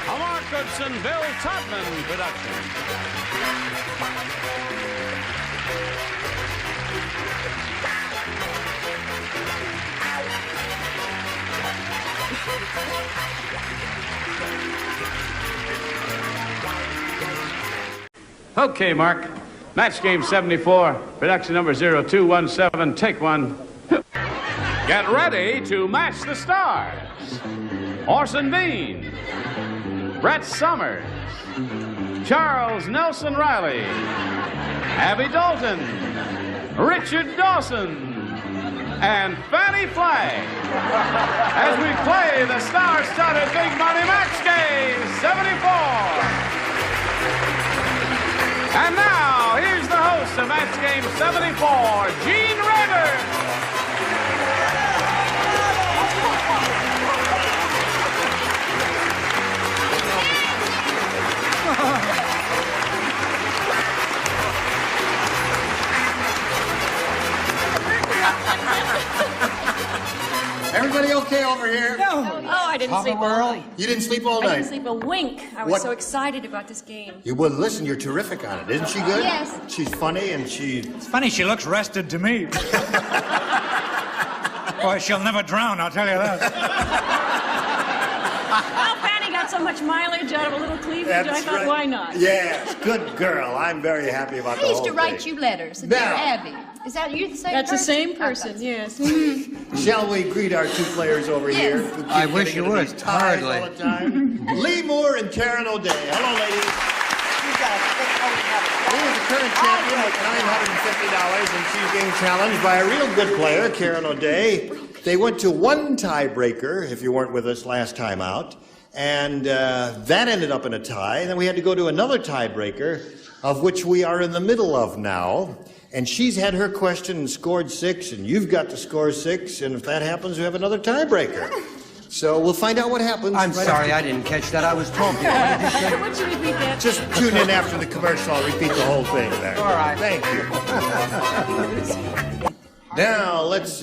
a Mark Goodson, Bill Todman production. Okay, Mark. Match Game 74, production number 0217, take 1. Get ready to match the stars. Orson Bean, Brett Summers, Charles Nelson Riley, Abby Dalton, Richard Dawson, and Fannie Flagg as we play the star-studded Big Money Match Game 74. And now, here's the host of Match Game 74, Gene Rayburn. Everybody okay over here? No. Oh, I didn't sleep all night. You didn't sleep all I night? didn't sleep a wink. I was What? so excited about this game. You wouldn't listen. You're terrific on it. Isn't she good? Yes. She's funny and she... It's funny, she looks rested to me. Boy, she'll never drown, I'll tell you that. Well, Fanny got so much mileage out of a little cleavage, I thought, why not? Yes, good girl. I'm very happy about the I whole used to write thing. you letters, and Now. dear Abby. Is that you the same That's person? the same person, yes. Shall we greet our 2 players over Yes. here? who keep I wish getting you into would. these ties Hardly. all the time? and Karen O'Day. Hello, ladies. He is the current champion with $950, and she's being challenged by a real good player, Karen O'Day. They went to one tiebreaker, if you weren't with us last time out, and that ended up in a tie. And then we had to go to another tiebreaker, of which we are in the middle of now. And she's had her question and scored 6, and you've got to score 6, and if that happens, we have another tiebreaker. So we'll find out what happens. I'm sorry, I didn't catch that. I was talking. Would you repeat that? Just tune in after the commercial. I'll repeat the whole thing there. All right. Thank you. Now, let's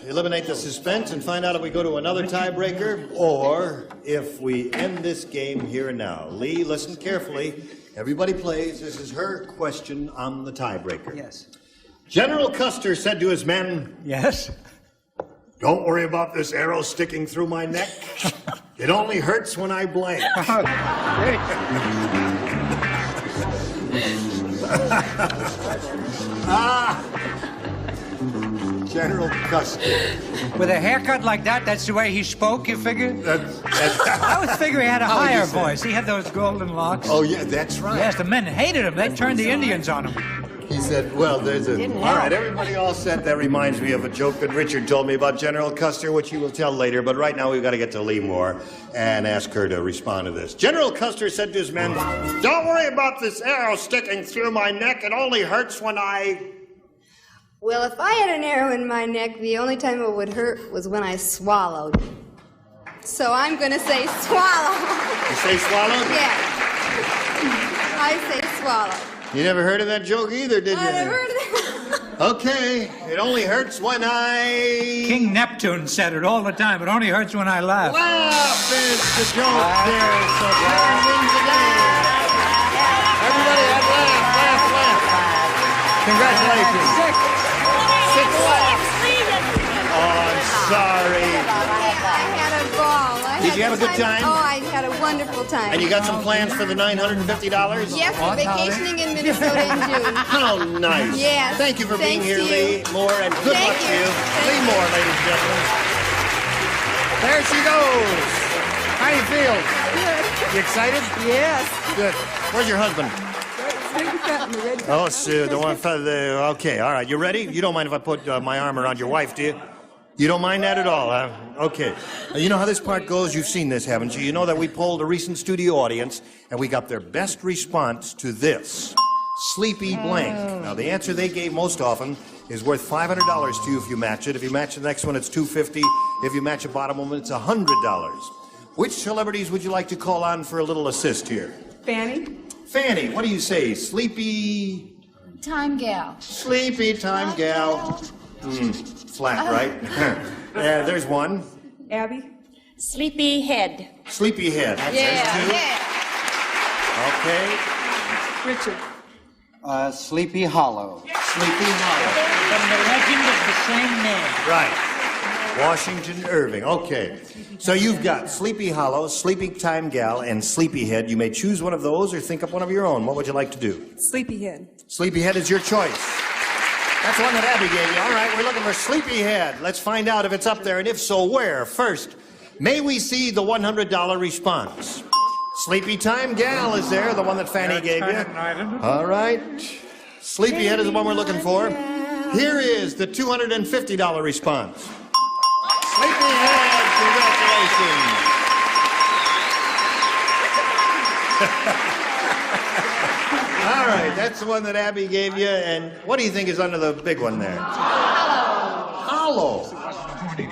eliminate the suspense and find out if we go to another tiebreaker or if we end this game here and now. Lee, listen carefully. Everybody plays. This is her question on the tiebreaker. Yes. General Custer said to his men, Yes? "Don't worry about this arrow sticking through my neck. It only hurts when I blank." General Custer. With a haircut like that, that's the way he spoke, you figure? I was figuring he had a higher voice. He had those golden locks. Oh, yeah, that's right. Yes, the men hated him. They turned the Indians on him. He said, well, there's a... All right, everybody all set. That reminds me of a joke that Richard told me about General Custer, which he will tell later. But right now, we've got to get to Lee Moore and ask her to respond to this. General Custer said to his men, "Don't worry about this arrow sticking through my neck. It only hurts when I..." Well, if I had an arrow in my neck, the only time it would hurt was when I swallowed. So I'm going to say swallow. You say swallowed? Yeah. I say swallow. You never heard of that joke either, did you? I never heard of that. Okay, it only hurts when I... King Neptune said it all the time. It only hurts when I laugh. Laugh is the joke there. So Karen wins the game. Everybody had laugh. Congratulations. Six laughs. Oh, I'm sorry. I had a ball. Did you have a good time? Oh, I had a wonderful time. And you got some plans for the $950? Yes, we're vacationing in Minnesota in June. How nice. Yes. Thank you for being Thanks here, to Lee you. Moore, and good luck to you. Lee Moore, ladies and gentlemen. There she goes. How do you feel? Good. You excited? Yes. Good. Where's your husband? Oh, Sue, the one. Okay, all right. You ready? You don't mind if I put my arm around your wife, do you? You don't mind that at all, huh? Okay. Now, you know how this part goes? You've seen this, haven't you? You know that we polled a recent studio audience, and we got their best response to this. Sleepy blank. Now, the answer they gave most often is worth $500 to you if you match it. If you match the next one, it's $250. If you match a bottom one, it's $100. Which celebrities would you like to call on for a little assist here? Fannie? Fannie, what do you say? Sleepy... Time gal. Sleepy time gal. Flat, right? There's one. Abby? Sleepy head. Sleepy head. Yeah. There's two. Richard? Sleepy Hollow. Sleepy Hollow. From the legend of the same name. Right. Washington Irving. Okay. So you've got Sleepy Hollow, Sleepy Time Gal, and Sleepyhead. You may choose one of those or think up one of your own. What would you like to do? Sleepyhead. Sleepyhead is your choice. That's the one that Abby gave you. All right, we're looking for Sleepyhead. Let's find out if it's up there, and if so, where. First, may we see the $100 response? Sleepy Time Gal is there, the one that Fannie gave you. All right. Sleepyhead is the one we're looking for. Here is the $250 response. Sleepyhead, congratulations. All right, that's the one that Abby gave you. And what do you think is under the big one there? Hollow.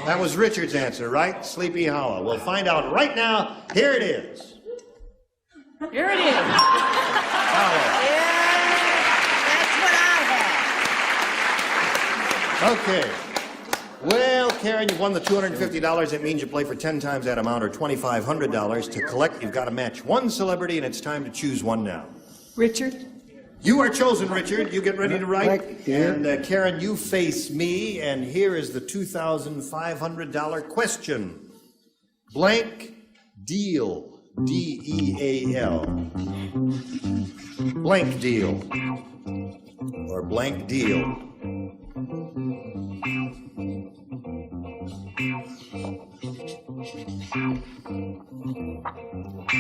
That was Richard's answer, right? Sleepy Hollow. We'll find out right now. Here it is. Here it is. Hollow. That's what I had. Okay. Well, Karen, you've won the $250. That means you play for 10 times that amount, or $2,500. To collect, you've got to match one celebrity, and it's time to choose one now. Richard? You are chosen, Richard. You get ready to write. And Karen, you face me, and here is the $2,500 question. Blank deal. D-E-A-L. Blank deal. Or blank deal.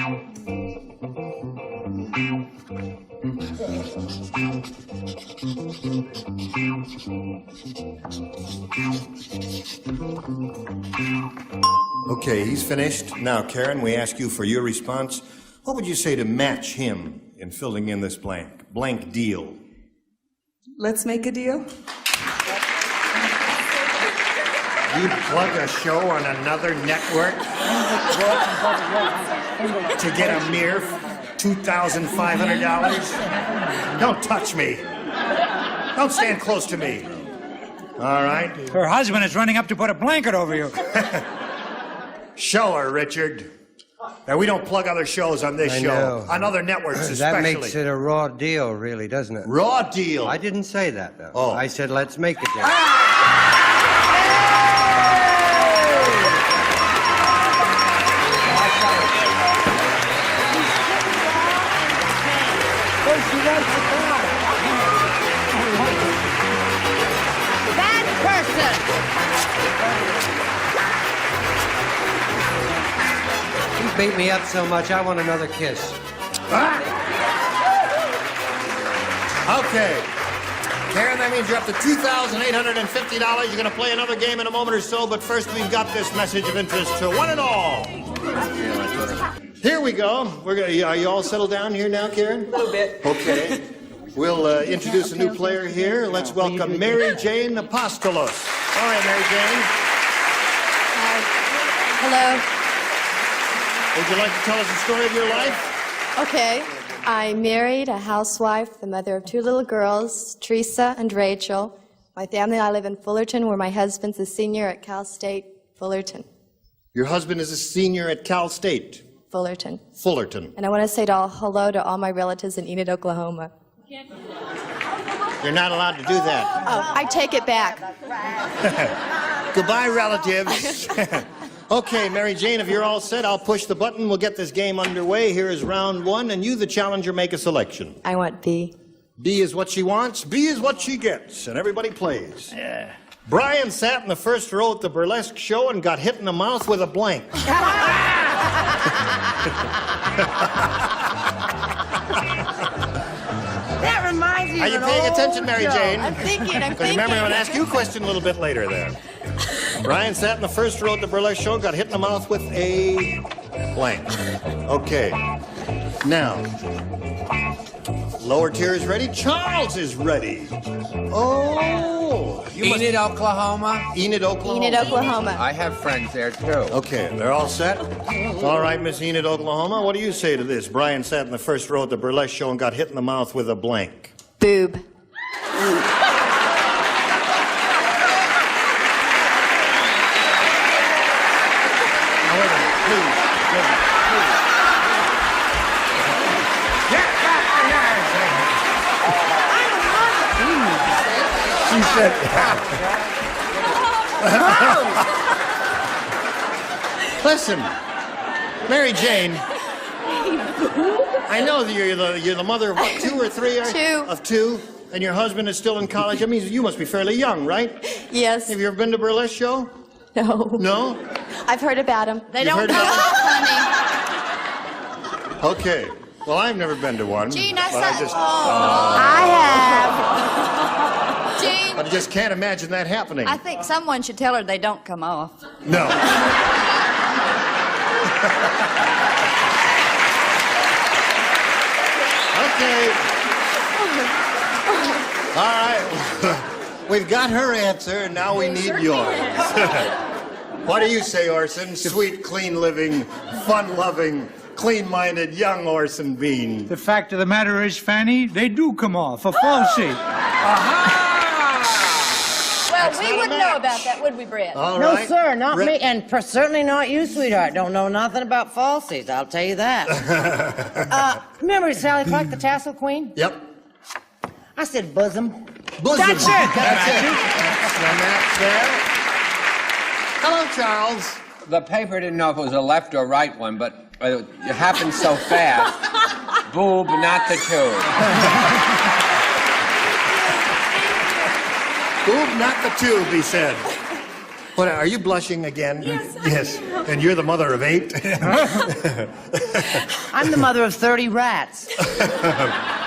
Okay, he's finished. Now, Karen, we ask you for your response. What would you say to match him in filling in this blank? Blank deal. Let's make a deal. You plug a show on another network to get a mere $2,500? Don't touch me. Don't stand close to me. All right? Her husband is running up to put a blanket over you. Show her, Richard. Now, we don't plug other shows on this I show. know. On other networks especially. That makes it a raw deal, really, doesn't it? Raw deal? I didn't say that, though. Oh. I said, let's make a deal. Bad person! You beat me up so much, I want another kiss. Okay. Karen, that means you're up to $2,850. You're going to play another game in a moment or so, but first we've got this message of interest to one and all. Here we go. Are you all settled down here now, Karen? A little bit. Okay. We'll introduce a new player here. Let's welcome Mary Jane Apostolos. All right, Mary Jane. Hello. Would you like to tell us the story of your life? Okay. I married a housewife, the mother of 2 little girls, Teresa and Rachel. My family and I live in Fullerton, where my husband's a senior at Cal State Fullerton. Your husband is a senior at Cal State. Fullerton. Fullerton. And I want to say hello to all my relatives in Enid, Oklahoma. You're not allowed to do that. Oh, I take it back. Goodbye, relatives. Okay, Mary Jane, if you're all set, I'll push the button. We'll get this game underway. Here is round 1, and you, the challenger, make a selection. I want B. B is what she wants, B is what she gets, and everybody plays. Yeah. Brian sat in the first row at the burlesque show and got hit in the mouth with a blank. That reminds me Are of you an paying old attention, Mary show. Jane? I'm thinking. Remember, I'm going to ask you a question a little bit later there. Brian sat in the first row at the burlesque show, got hit in the mouth with a blank. Okay. Now, lower tier is ready. Charles is ready. Oh. Enid, Oklahoma. Enid, Oklahoma. Enid, Oklahoma. I have friends there, too. Okay, they're all set? All right, Miss Enid, Oklahoma, what do you say to this? Brian sat in the first row at the burlesque show and got hit in the mouth with a blank. Boob. She said, listen, Mary Jane, I know that you're the mother of what, 2 or 3? 2. Of 2, and your husband is still in college. That means you must be fairly young, right? Yes. Have you ever been to a burlesque show? No. No? I've heard about him. They don't come off, honey. Okay. Well, I've never been to one. Gene, but I just, I have. Gene, I just can't imagine that happening. I think someone should tell her they don't come off. No. Okay. All right. We've got her answer, and now we need yours. What do you say, Orson? Sweet, clean-living, fun-loving, clean-minded young Orson Bean. The fact of the matter is, Fanny, they do come off. A falsie. Well, we wouldn't know about that, would we, Brett? All No, right. sir, not Brett- me, and certainly not you, sweetheart. Don't know nothing about falsies, I'll tell you that. Remember Sally Clark, the Tassel Queen? Yep. I said bosom. Bosom. That's it. That's it. And that's there. Hello, Charles. The paper didn't know if it was a left or right one, but it happened so fast. Boob, not the tube. Boob, not the tube, he said. What, are you blushing again? Yes. And you're the mother of 8? I'm the mother of 30 rats.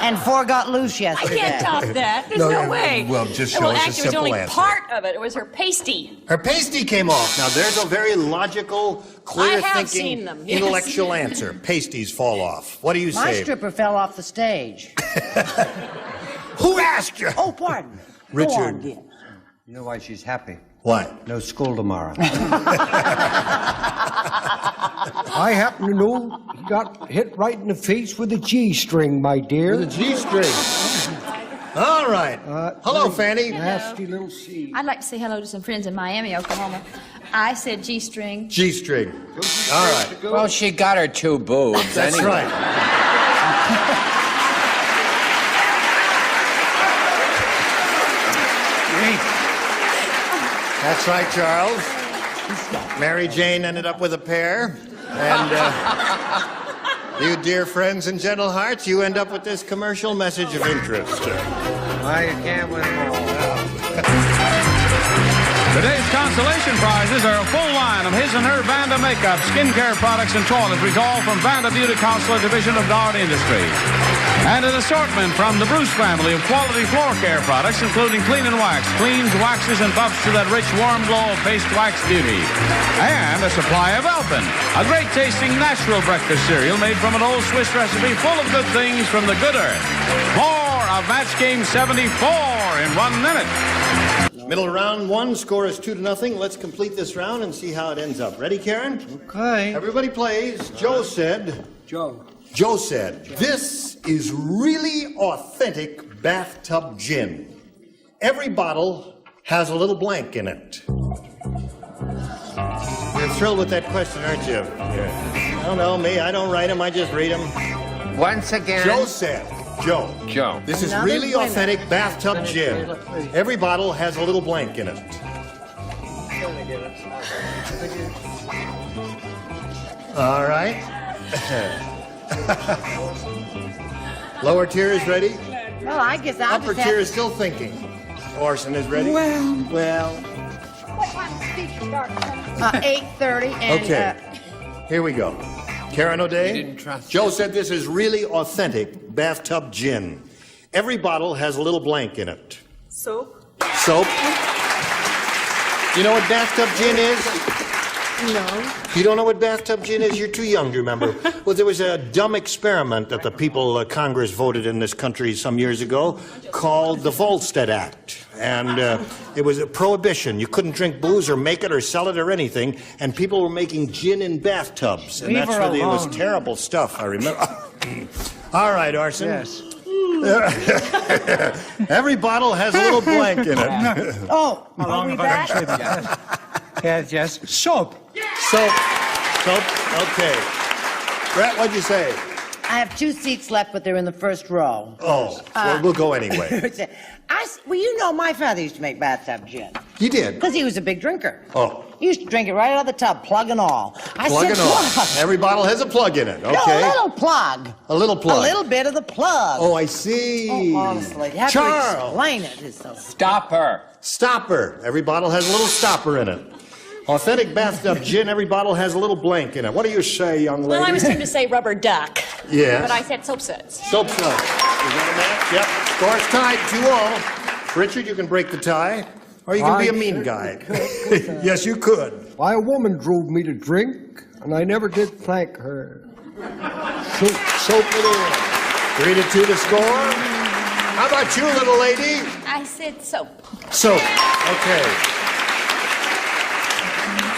And 4 got loose I yesterday. can't top that. There's no way. Well, just show us a actually, it was simple only answer. part of it. It was her pasty. Her pasty came off. Now, there's a very logical, I have clear-thinking, seen them, yes. intellectual answer. Pasties fall off. What do you My say? stripper fell off the stage. Who asked you? Oh, pardon. Richard. Go on, dear. You know why she's happy? What? No school tomorrow. I happen to know he got hit right in the face with a G-string, my dear. With a G-string. All right. Hello, Fannie. Nasty little seed. I'd like to say hello to some friends in Miami, Oklahoma. I said G-string. G-string. All right. Well, she got her 2 boobs. That's anyway. right. That's right, Charles. Mary Jane ended up with a pair. And you dear friends and gentle hearts, you end up with this commercial message of interest. I can't win them all. Today's consolation prizes are a full line of his and her Vanda makeup, skincare products, and toiletries, all from Vanda Beauty Consular Division of Guard Industries. And an assortment from the Bruce family of quality floor care products, including clean and wax, cleans, waxes, and buffs to that rich, warm glow of paste wax beauty. And a supply of Alpen, a great-tasting natural breakfast cereal made from an old Swiss recipe full of good things from the good earth. More of Match Game 74 in 1 minute. Middle of round 1, score is 2-0. Let's complete this round and see how it ends up. Ready, Karen? Okay. Everybody plays. Joe said, this is really authentic bathtub gin. Every bottle has a little blank in it. You're thrilled with that question, aren't you? Yeah. I don't know, me. I don't write them. I just read them. Once again. Joe said, Joe. This is really authentic bathtub gin. Every bottle has a little blank in it. All right. Lower tier is ready. Well, I guess I'll Upper just tier have is still thinking. Orson is ready. Well. What time does speech start? 8:30 and... Okay. Here we go. Karen O'Day. Joe said this is really authentic bathtub gin. Every bottle has a little blank in it. Soap? Soap. You know what bathtub gin is? No. You don't know what bathtub gin is? You're too young to remember. Well, there was a dumb experiment that the people, Congress voted in this country some years ago called the Volstead Act. And it was a prohibition. You couldn't drink booze or make it or sell it or anything. And people were making gin in bathtubs. And Leave that's her really, it was alone. terrible stuff, I remember. All right, Orson. Yes. Every bottle has a little blank in it. Oh, are we back? Yes. Soap. Soap. Okay. Brett, what'd you say? I have 2 seats left, but they're in the first row. Oh, well, we'll go anyway. Well, you know, my father used to make bathtub gin. He did? Because he was a big drinker. Oh. He used to drink it right out of the tub, plug and all. Plug and all. Every bottle has a plug in it, okay? No, a little plug. A little plug. A little bit of the plug. Oh, I see. Oh, honestly, you have Charles. to explain it. It's so... Stopper. Stopper. Every bottle has a little stopper in it. Authentic bathtub gin, every bottle has a little blank in it. What do you say, young lady? Well, I was going to say rubber duck. Yes. But I said soap suds. Soap suds. Is that a match? Yep. Score's tied 2-all. Richard, you can break the tie, or you can be a mean guy. Yes, you could. Why, a woman drove me to drink, and I never did thank her. Soap it in. 3-2 to score. How about you, little lady? I said soap. Soap. Okay.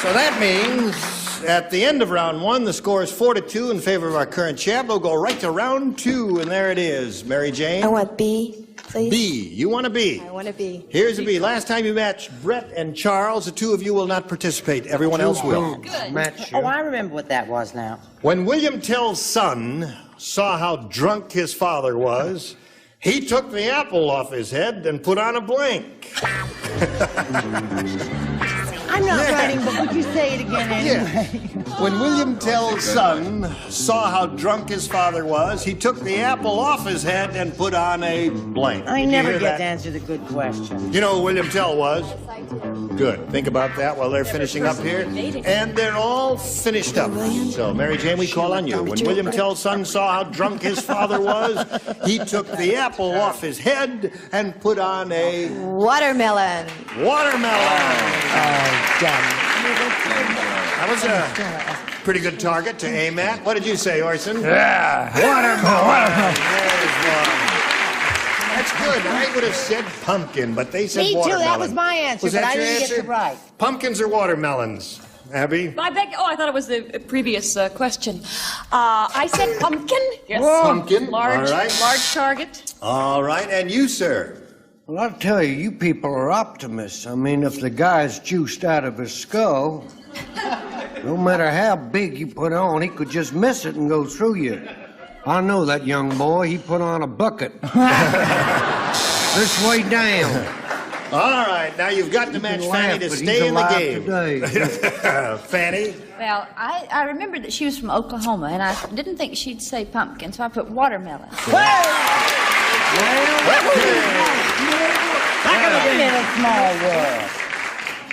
So that means at the end of round 1, the score is 4-2 in favor of our current champ. We'll go right to round 2, and there it is. Mary Jane? I want B, please. B. You want a B? I want a B. Here's a B. Last time you matched Brett and Charles, the 2 of you will not participate. Everyone else will. Match Oh, I remember what that was now. When William Tell's son saw how drunk his father was, he took the apple off his head and put on a blank. I I'm not writing, but would you say it again anyway? When William Tell's son saw how drunk his father was, he took the apple off his head and put on a blank. I Did you never hear get that? to answer the good question. You know who William Tell was? Good. Think about that while they're finishing up here. And they're all finished up. So, Mary Jane, we call on you. When William Tell's son saw how drunk his father was, he took the apple off his head and put on a... Watermelon. Watermelon. Done. That was a pretty good target to aim at. What did you say, Orson? Yeah. Watermelon. There's one. That's good. I would have said pumpkin, but they said Me too, watermelon. that was my answer, Was but that I your didn't answer? get it right. Pumpkins or watermelons? Abby? I beg. Oh, I thought it was the previous question. I said pumpkin. Yes. Pumpkin. Large, All right. large target. All right, and you, sir? Well, I'll tell you, you people are optimists. I mean, if the guy's juiced out of his skull, no matter how big you put on, he could just miss it and go through you. I know that young boy. He put on a bucket. This way down. All right, now you've got to match Fanny to stay in the game. Fanny? Well, I remembered that she was from Oklahoma, and I didn't think she'd say pumpkin, so I put watermelon. Small world.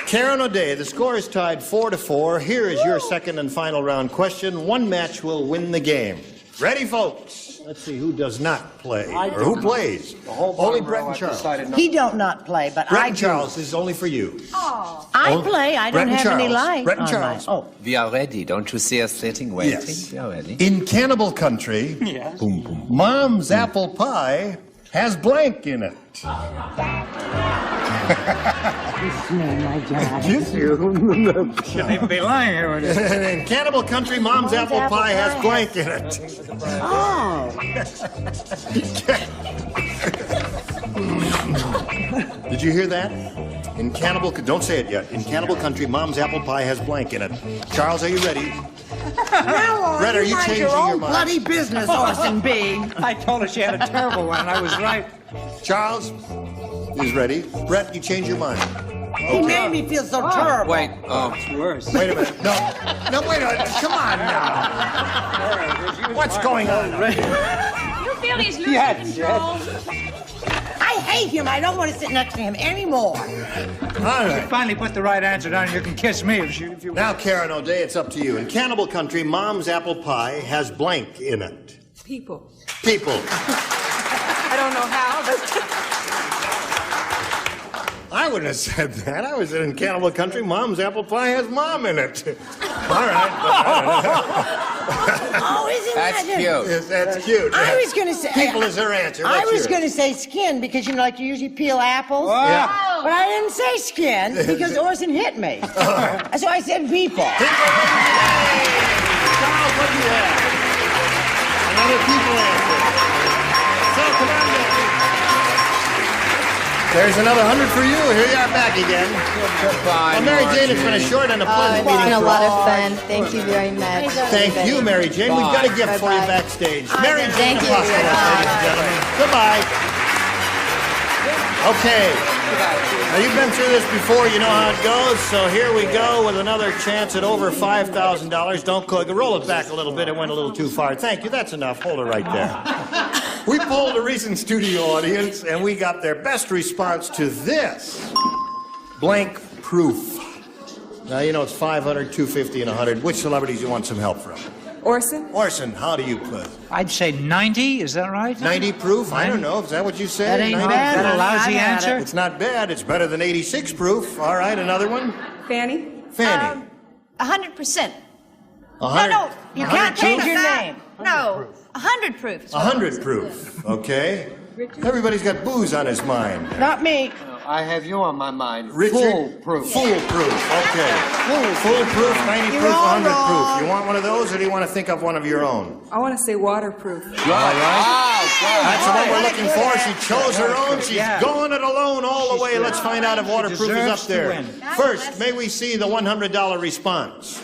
Karen O'Day, the score is tied 4-4. Here is your second and final round question. One match will win the game. Ready, folks? Let's see who does not play, or who plays. Only Brett and Charles. He don't not play, but Brett I and do. Charles, this is only for you. Oh. I play. I don't Brett and have any Charles. light. Brett and on Charles. my- Oh. We are ready. Don't you see us sitting waiting? Yes. We are ready. In Cannibal Country, boom, boom, Mom's apple pie has blank in it. Kiss me, my God. Kiss you? Shouldn't even be lying here. Would it? In Cannibal Country, Mom's apple pie has blank in it. Oh. Did you hear that? In Cannibal, don't say it yet. In Cannibal Country, Mom's apple pie has blank in it. Charles, are you ready? Now, Brett, are you mind changing your own your mind? bloody business, Orson B. I told her she had a terrible one, and I was right. Charles is ready. Brett, you change your mind. He made me feel so terrible. Wait. It's worse. Wait a minute. No, wait a minute. Come on now. What's going on? You feel he's losing control? I hate him. I don't want to sit next to him anymore. All right. Finally put the right answer down. You can kiss me if you. Now, Karen O'Day, it's up to you. In Cannibal Country, Mom's apple pie has blank in it. People. People. I don't know how, but I wouldn't have said that. I was in Cannibal Country, Mom's apple pie has mom in it. All right. Oh, isn't That's that cute. Yes, that's cute. I was going to say... People is her answer. I What's was yours? going to say skin because, you know, like you usually peel apples. Yeah. But I didn't say skin because Orson hit me. So I said people. Charles, what do you have? Another people answer. So, come on, Nicky. There's another 100 for you. Here you are back again. Goodbye. Well, Mary Jane, it's been a short and a pleasant It's meeting been a for lot all. of fun. Thank you very much. Thank you, Mary Jane. We've got a gift for you Bye-bye. backstage. Mary Jane Thank you. Apostol, ladies and gentlemen. Goodbye. Okay. Now, you've been through this before. You know how it goes. So here we go with another chance at over $5,000. Don't roll it back a little bit. It went a little too far. Thank you. That's enough. Hold it right there. We polled a recent studio audience, and we got their best response to this. Blank proof. Now, you know it's 500, 250, and 100. Which celebrities you want some help from? Orson? Orson, how do you put? I'd say 90. Is that right? 90 proof? I don't know. Is that what you said? That ain't 90? bad. Is that a lousy I've had answer? It's not bad. It's better than 86 proof. All right, another one? Fanny? Fanny. 100%. 100. No, you can't proof? change your name. No, 100 proof. 100 proof. Okay. Everybody's got booze on his mind. Not me. I have you on my mind. Richard? Foolproof. Foolproof. Okay. Foolproof, 90 You're proof, all 100 wrong. proof. You want one of those, or do you want to think of one of your own? I want to say waterproof. All right. That's what we're looking for. She chose her own. She's going it alone all the way. Let's find out if waterproof is up deserves to there. win. First, may we see the $100 response.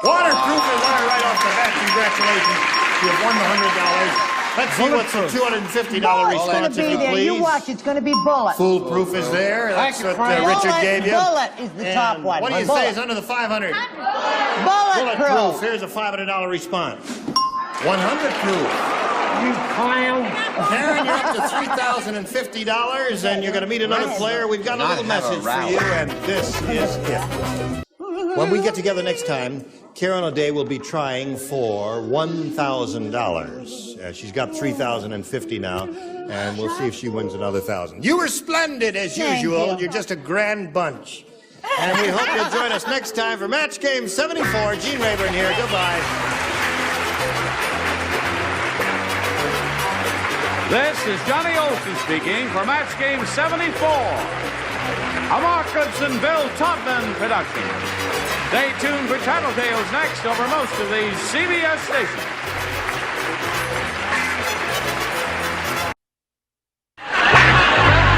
Waterproof is on right off the bat. Congratulations. You have won the $100. Let's see what's the $250 response, if you there. You please. watch. It's going to be Bullet. Foolproof is there. That's what Richard gave you. Bullet is the top one. What do you say is under the 500? Bulletproof. Here's a $500 response. 100 proof. You clown. Karen, you're up to $3,050, and you're going to meet another player. We've got a little message for you, and this is it. When we get together next time, Karen O'Day will be trying for $1,000. She's got $3,050 now, and we'll see if she wins another $1,000. You were splendid, as usual. You're just a grand bunch. And we hope you'll join us next time for Match Game 74. Gene Rayburn here. Goodbye. This is Johnny Olson speaking for Match Game 74. A Mark Goodson, Bill Todman production. Stay tuned for Tattletales next over most of these CBS stations.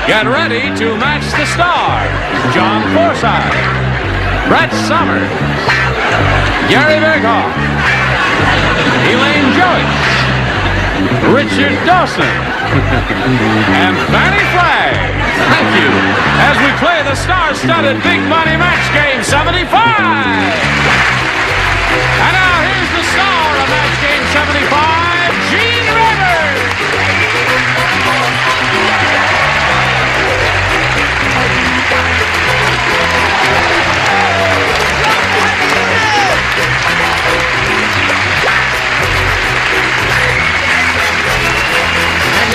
Get ready to match the stars. John Forsythe, Brett Summers, Gary Berghoff, Elaine Joyce, Richard Dawson, and Fannie Flagg. Thank you. As we play the star-studded Big Money Match Game 75. And now here's the star of Match Game 75, Gene Rayburn.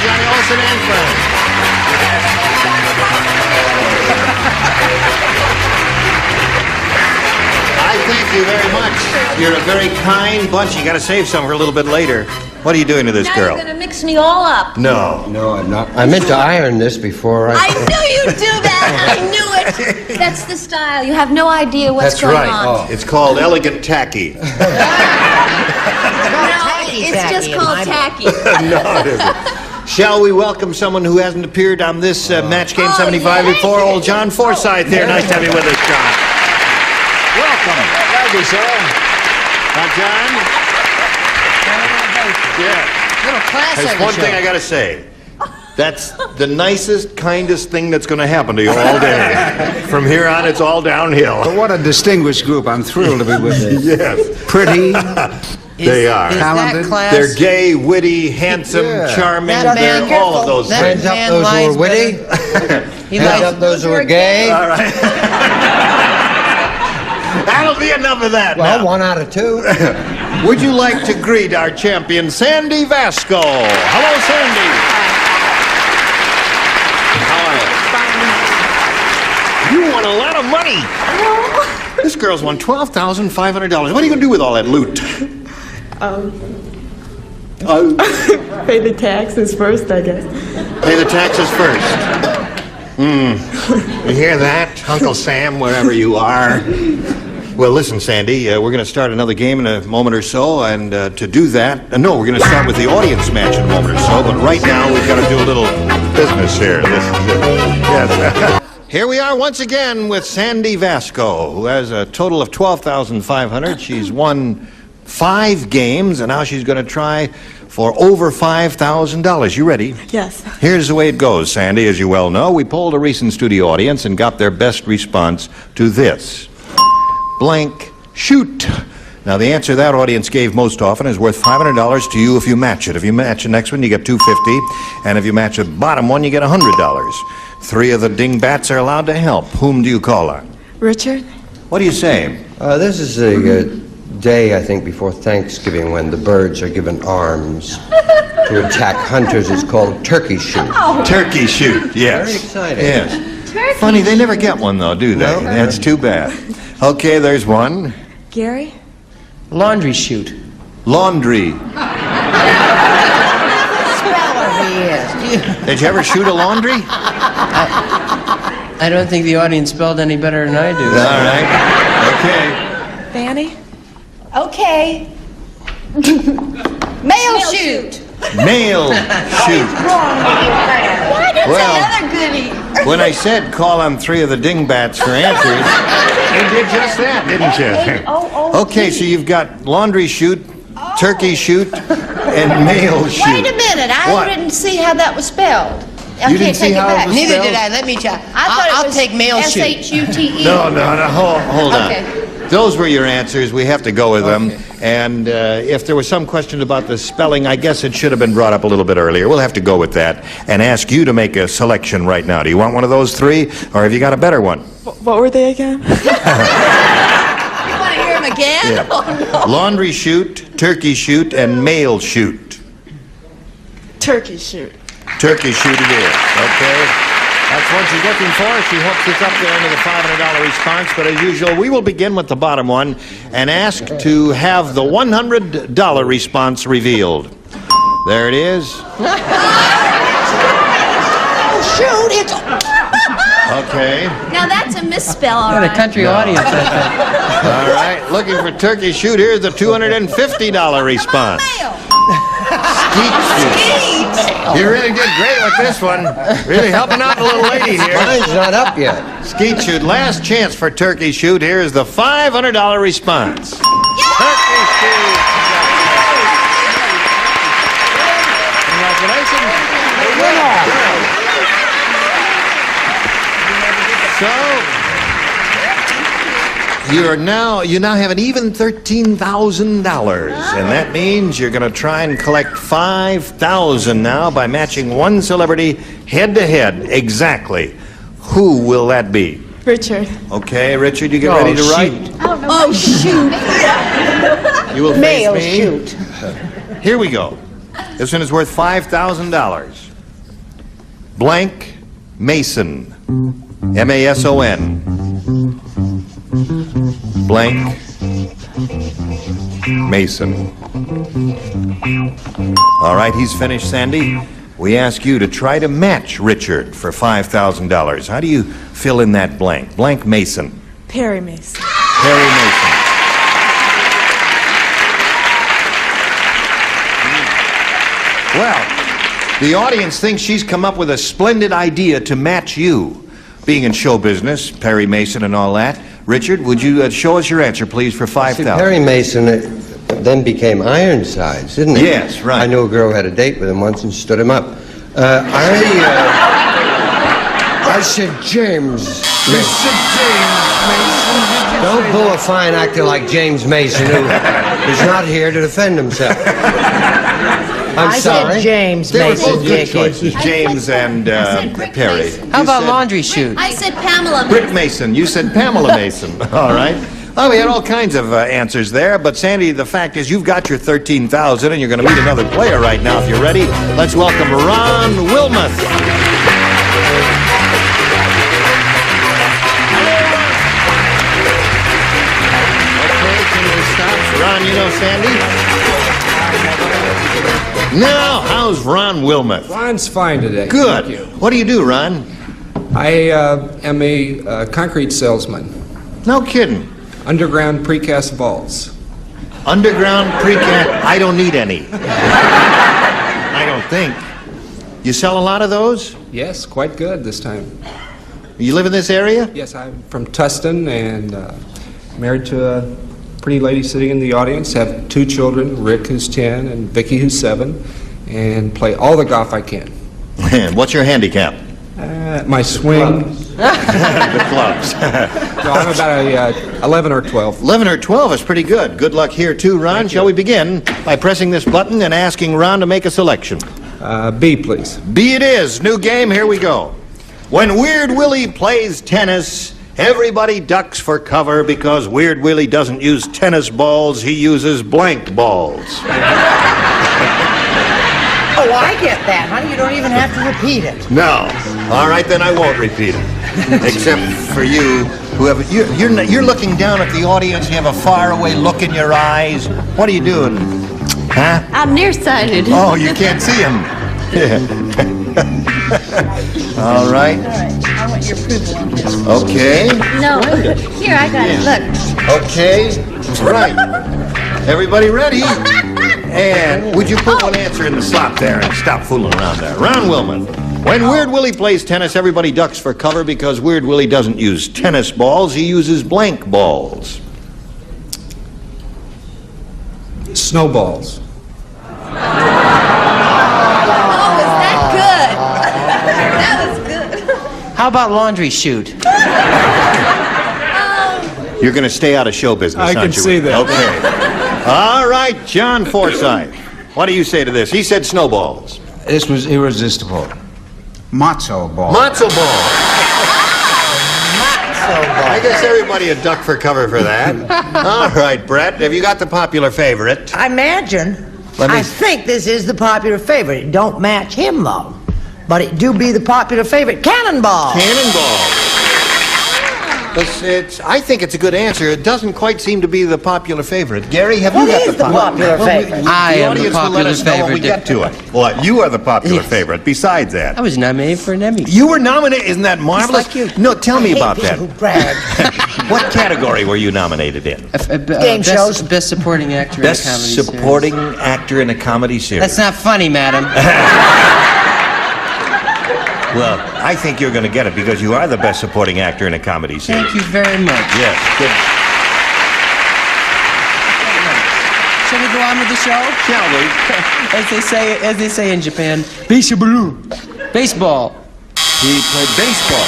Johnny Olson and friends. I thank you very much. You're a very kind bunch. You got to save some for a little bit later. What are you doing to this girl? You're going to mix me all up. No. No, I'm not. I meant to iron this before I knew you'd do that. I knew it. That's the style. You have no idea what's going on. Oh. It's called elegant tacky. No, it's just called tacky. No, it isn't. Shall we welcome someone who hasn't appeared on this Match Game 75 before? Old John Forsythe here. Nice to have you with us, John. Welcome. Thank you, sir. Now, John. Yeah. Little class There's one thing I got to say. That's the nicest, kindest thing that's going to happen to you all day. From here on, it's all downhill. But what a distinguished group. I'm thrilled to be with you. Yes. Pretty. They are. Talented. They're gay, witty, handsome, charming. They're all of those things. Hands up those who are witty. Hands up those who are gay. All right. That'll be enough of that. Well, now. 1 out of 2. Would you like to greet our champion, Sandy Vasco? Hello, Sandy. How are you? You won a lot of money. No. This girl's won $12,500. What are you going to do with all that loot? Pay the taxes first, I guess. Pay the taxes first. You hear that, Uncle Sam, wherever you are? Well, listen, Sandy, we're going to start another game in a moment or so, and to do that, no, we're going to start with the audience match in a moment or so, but right now we've got to do a little business here. This is it. Yes. Here we are once again with Sandy Vasco, who has a total of $12,500. She's won 5 games, and now she's going to try for over $5,000. You ready? Yes. Here's the way it goes, Sandy. As you well know, we polled a recent studio audience and got their best response to this. Blank shoot. Now, the answer that audience gave most often is worth $500 to you if you match it. If you match the next one, you get $250, and if you match the bottom one, you get $100. 3 of the dingbats are allowed to help. Whom do you call on? Richard? What do you say? This is a day, I think, before Thanksgiving when the birds are given arms to attack hunters. It's called turkey shoot. Oh. Turkey shoot, yes. Very exciting. Yes. Turkey. Funny, they never get one, though, do they? No. That's too bad. Okay, there's one. Gary? Laundry shoot. Laundry. Speller he is. Did you ever shoot a laundry? I don't think the audience spelled any better than I do. All right. Okay. Fannie? Okay. Mail shoot. Mail shoot. What? It's Well, another goodie. When I said call on 3 of the dingbats for answers, you did just that, didn't you? Oh, Okay, so you've got laundry shoot, turkey shoot, and mail shoot. Wait a minute. I didn't see how that was spelled. I You can't didn't see take it how it back. was Neither spelled? did I. Let me try. I thought it I'll was take mail shoot. S-H-U-T-E. No, hold on. Okay. Those were your answers. We have to go with them. And if there was some question about the spelling, I guess it should have been brought up a little bit earlier. We'll have to go with that and ask you to make a selection right now. Do you want one of those three, or have you got a better one? What were they again? You want to hear him again? Yeah. Oh, no. Laundry shoot, turkey shoot, and mail shoot. Turkey shoot. Turkey shoot it is, okay? That's what she's looking for. She hopes it's up there into the $500 response, but as usual, we will begin with the bottom one and ask to have the $100 response revealed. There it is. Oh, shoot, it's... Okay. Now that's a misspell, all What a right. country audience, I think. All right, looking for turkey shoot. Here's the $250 response. Skeet shoot. You really did great with this one. Really helping out the little lady here. Mine's not up yet. Skeet shoot. Last chance for turkey shoot. Here's the $500 response. Turkey shoot. Congratulations. So you now have an even $13,000, and that means you're going to try and collect $5,000 now by matching one celebrity head to head exactly. Who will that be? Richard. Okay, Richard, you get ready to write. Oh, shoot. You will face Mail me. shoot. Here we go. This one is worth $5,000. Blank Mason. M-A-S-O-N. Blank Mason. All right, he's finished, Sandy. We ask you to try to match Richard for $5,000. How do you fill in that blank? Blank Mason. Perry Mason. Perry Mason. Well, the audience thinks she's come up with a splendid idea to match you. Being in show business, Perry Mason and all that. Richard, would you show us your answer, please, for $5,000? Perry Mason then became Ironsides, didn't he? Yes, right. I knew a girl who had a date with him once and stood him up. I said James. You said James Mason. Don't pull a fine actor like James Mason who is not here to defend himself. I'm sorry. I said James They were Mason. both good choices, James and Perry. How about laundry shoot? I said Pamela. Brick Mason. You said Pamela Mason. All right. Oh, we had all kinds of answers there, but Sandy, the fact is you've got your $13,000 and you're going to meet another player right now if you're ready. Let's welcome Ron Wilmuth. Okay, can you stop? Ron, you know Sandy? Now, how's Ron Wilmuth? Ron's fine today. Good. Thank you. What do you do, Ron? I am a concrete salesman. No kidding. Underground precast vaults. Underground precast. I don't need any. I don't think. You sell a lot of those? Yes, quite good this time. You live in this area? Yes, I'm from Tustin and married to a pretty lady sitting in the audience. Have 2 children, Rick who's 10 and Vicky who's 7, and play all the golf I can. What's your handicap? My swing. The clubs. No, I'm about a 11 or 12. 11 or 12 is pretty good. Good luck here too, Ron. Shall we begin by pressing this button and asking Ron to make a selection? B, please. B it is. New game. Here we go. When Weird Willie plays tennis, everybody ducks for cover because Weird Willie doesn't use tennis balls. He uses blank balls. Oh, I get that, honey. You don't even have to repeat it. No. All right, then I won't repeat it. Except for you, who have you're looking down at the audience. You have a faraway look in your eyes. What are you doing? Huh? I'm nearsighted. Oh, you can't see him. All right. All right. I want your approval on this. Okay. No. Here, I got it. Look. Okay. Right. Everybody ready? And would you put one answer in the slot there and stop fooling around there? Ron Wilmuth. When Weird Willie plays tennis, everybody ducks for cover because Weird Willie doesn't use tennis balls. He uses blank balls. Snowballs. How about laundry chute? You're going to stay out of show business, I aren't can you? see that. Okay. All right, John Forsythe. What do you say to this? He said snowballs. This was irresistible. Matzo ball. Matzo ball. I guess everybody would duck for cover for that. All right, Brett, have you got the popular favorite? I imagine. I think this is the popular favorite. It don't match him, though. But it do be the popular favorite. Cannonball. Cannonball. I think it's a good answer. It doesn't quite seem to be the popular favorite. Gary, have you got the popular favorite? I am the audience will let popular us know when we favorite. get to it. Well, you are the popular favorite. Besides that, I was nominated for an Emmy. you were nominated. Isn't that marvelous? like you. No, tell me about People that. who brag. What category were you nominated in? Game shows. Best supporting actor in a comedy Best series. supporting actor in a comedy series. That's not funny, madam. Well, I think you're going to get it because you are the best supporting actor in a comedy series. Thank you very much. Yes, good. Shall we go on with the show? Shall we? As they say in Japan, baseball. He played baseball.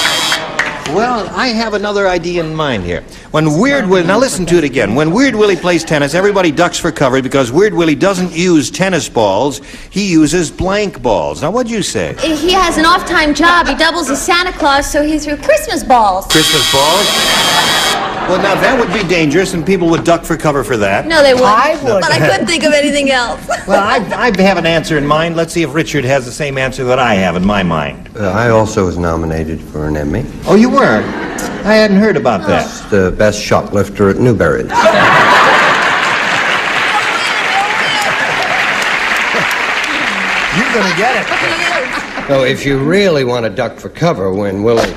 Well, I have another idea in mind here. When Weird Willie, now listen to it again. When Weird Willie plays tennis, everybody ducks for cover because Weird Willie doesn't use tennis balls. He uses blank balls. Now, what'd you say? He has an off-time job. He doubles as Santa Claus, so he threw Christmas balls. Christmas balls? Well, now that would be dangerous, and people would duck for cover for that. No, they wouldn't. I would. But I couldn't think of anything else. Well, I have an answer in mind. Let's see if Richard has the same answer that I have in my mind. I also was nominated for an Emmy. Oh, you were? I hadn't heard about that. It's the best shoplifter at Newberry's. You're going to get it. So if you really want to duck for cover when Willie...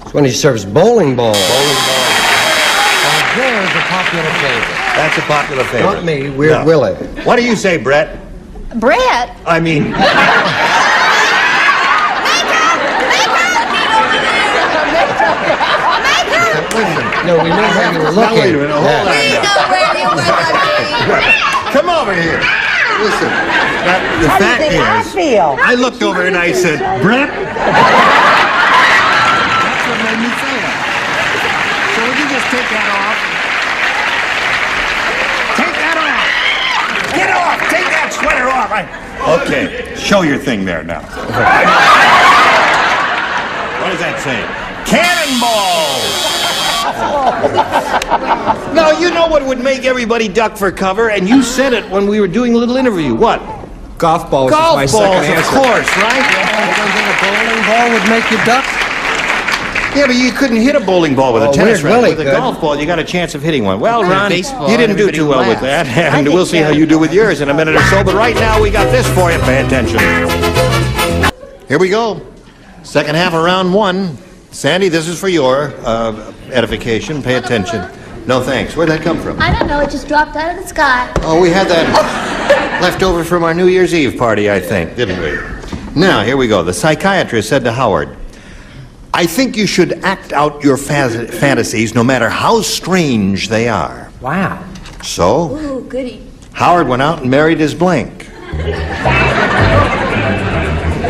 It's when he serves bowling balls. Bowling balls. Now there's a popular favorite. That's a popular favorite. Not me, Weird Willie. What do you say, Brett? Brett? I mean... No, we know where you were Now, looking. wait a minute, hold on. We know where you were looking. Come over here. Listen, the How do you fact think I is, feel? I looked over and I said, Brett? That's what made me say that. So would you just take that off? Take that off! Get off! Take that sweater off! Okay, show your thing there now. What does that say? Cannonball! Now, you know what would make everybody duck for cover, and you said it when we were doing a little interview. What? Golf balls Golf is my balls, second of answer. course, right? You don't think a bowling ball would make you duck? Yeah, but you couldn't hit a bowling ball with a Oh, tennis Weird racket. Willie With a could. golf ball, you got a chance of hitting one. Well, Ron, baseball, you didn't do everybody too well with laughed. that, and we'll see how you do with yours in a minute or so. But right now, we got this for you. Pay attention. Here we go. Second half of round one. Sandy, this is for your edification. Pay attention. No thanks. Where'd that come from? I don't know. It just dropped out of the sky. Oh, we had that left over from our New Year's Eve party, I think, didn't we? Now, here we go. The psychiatrist said to Howard, I think you should act out your fantasies no matter how strange they are. Wow. So, Ooh, goody. Howard went out and married his blank.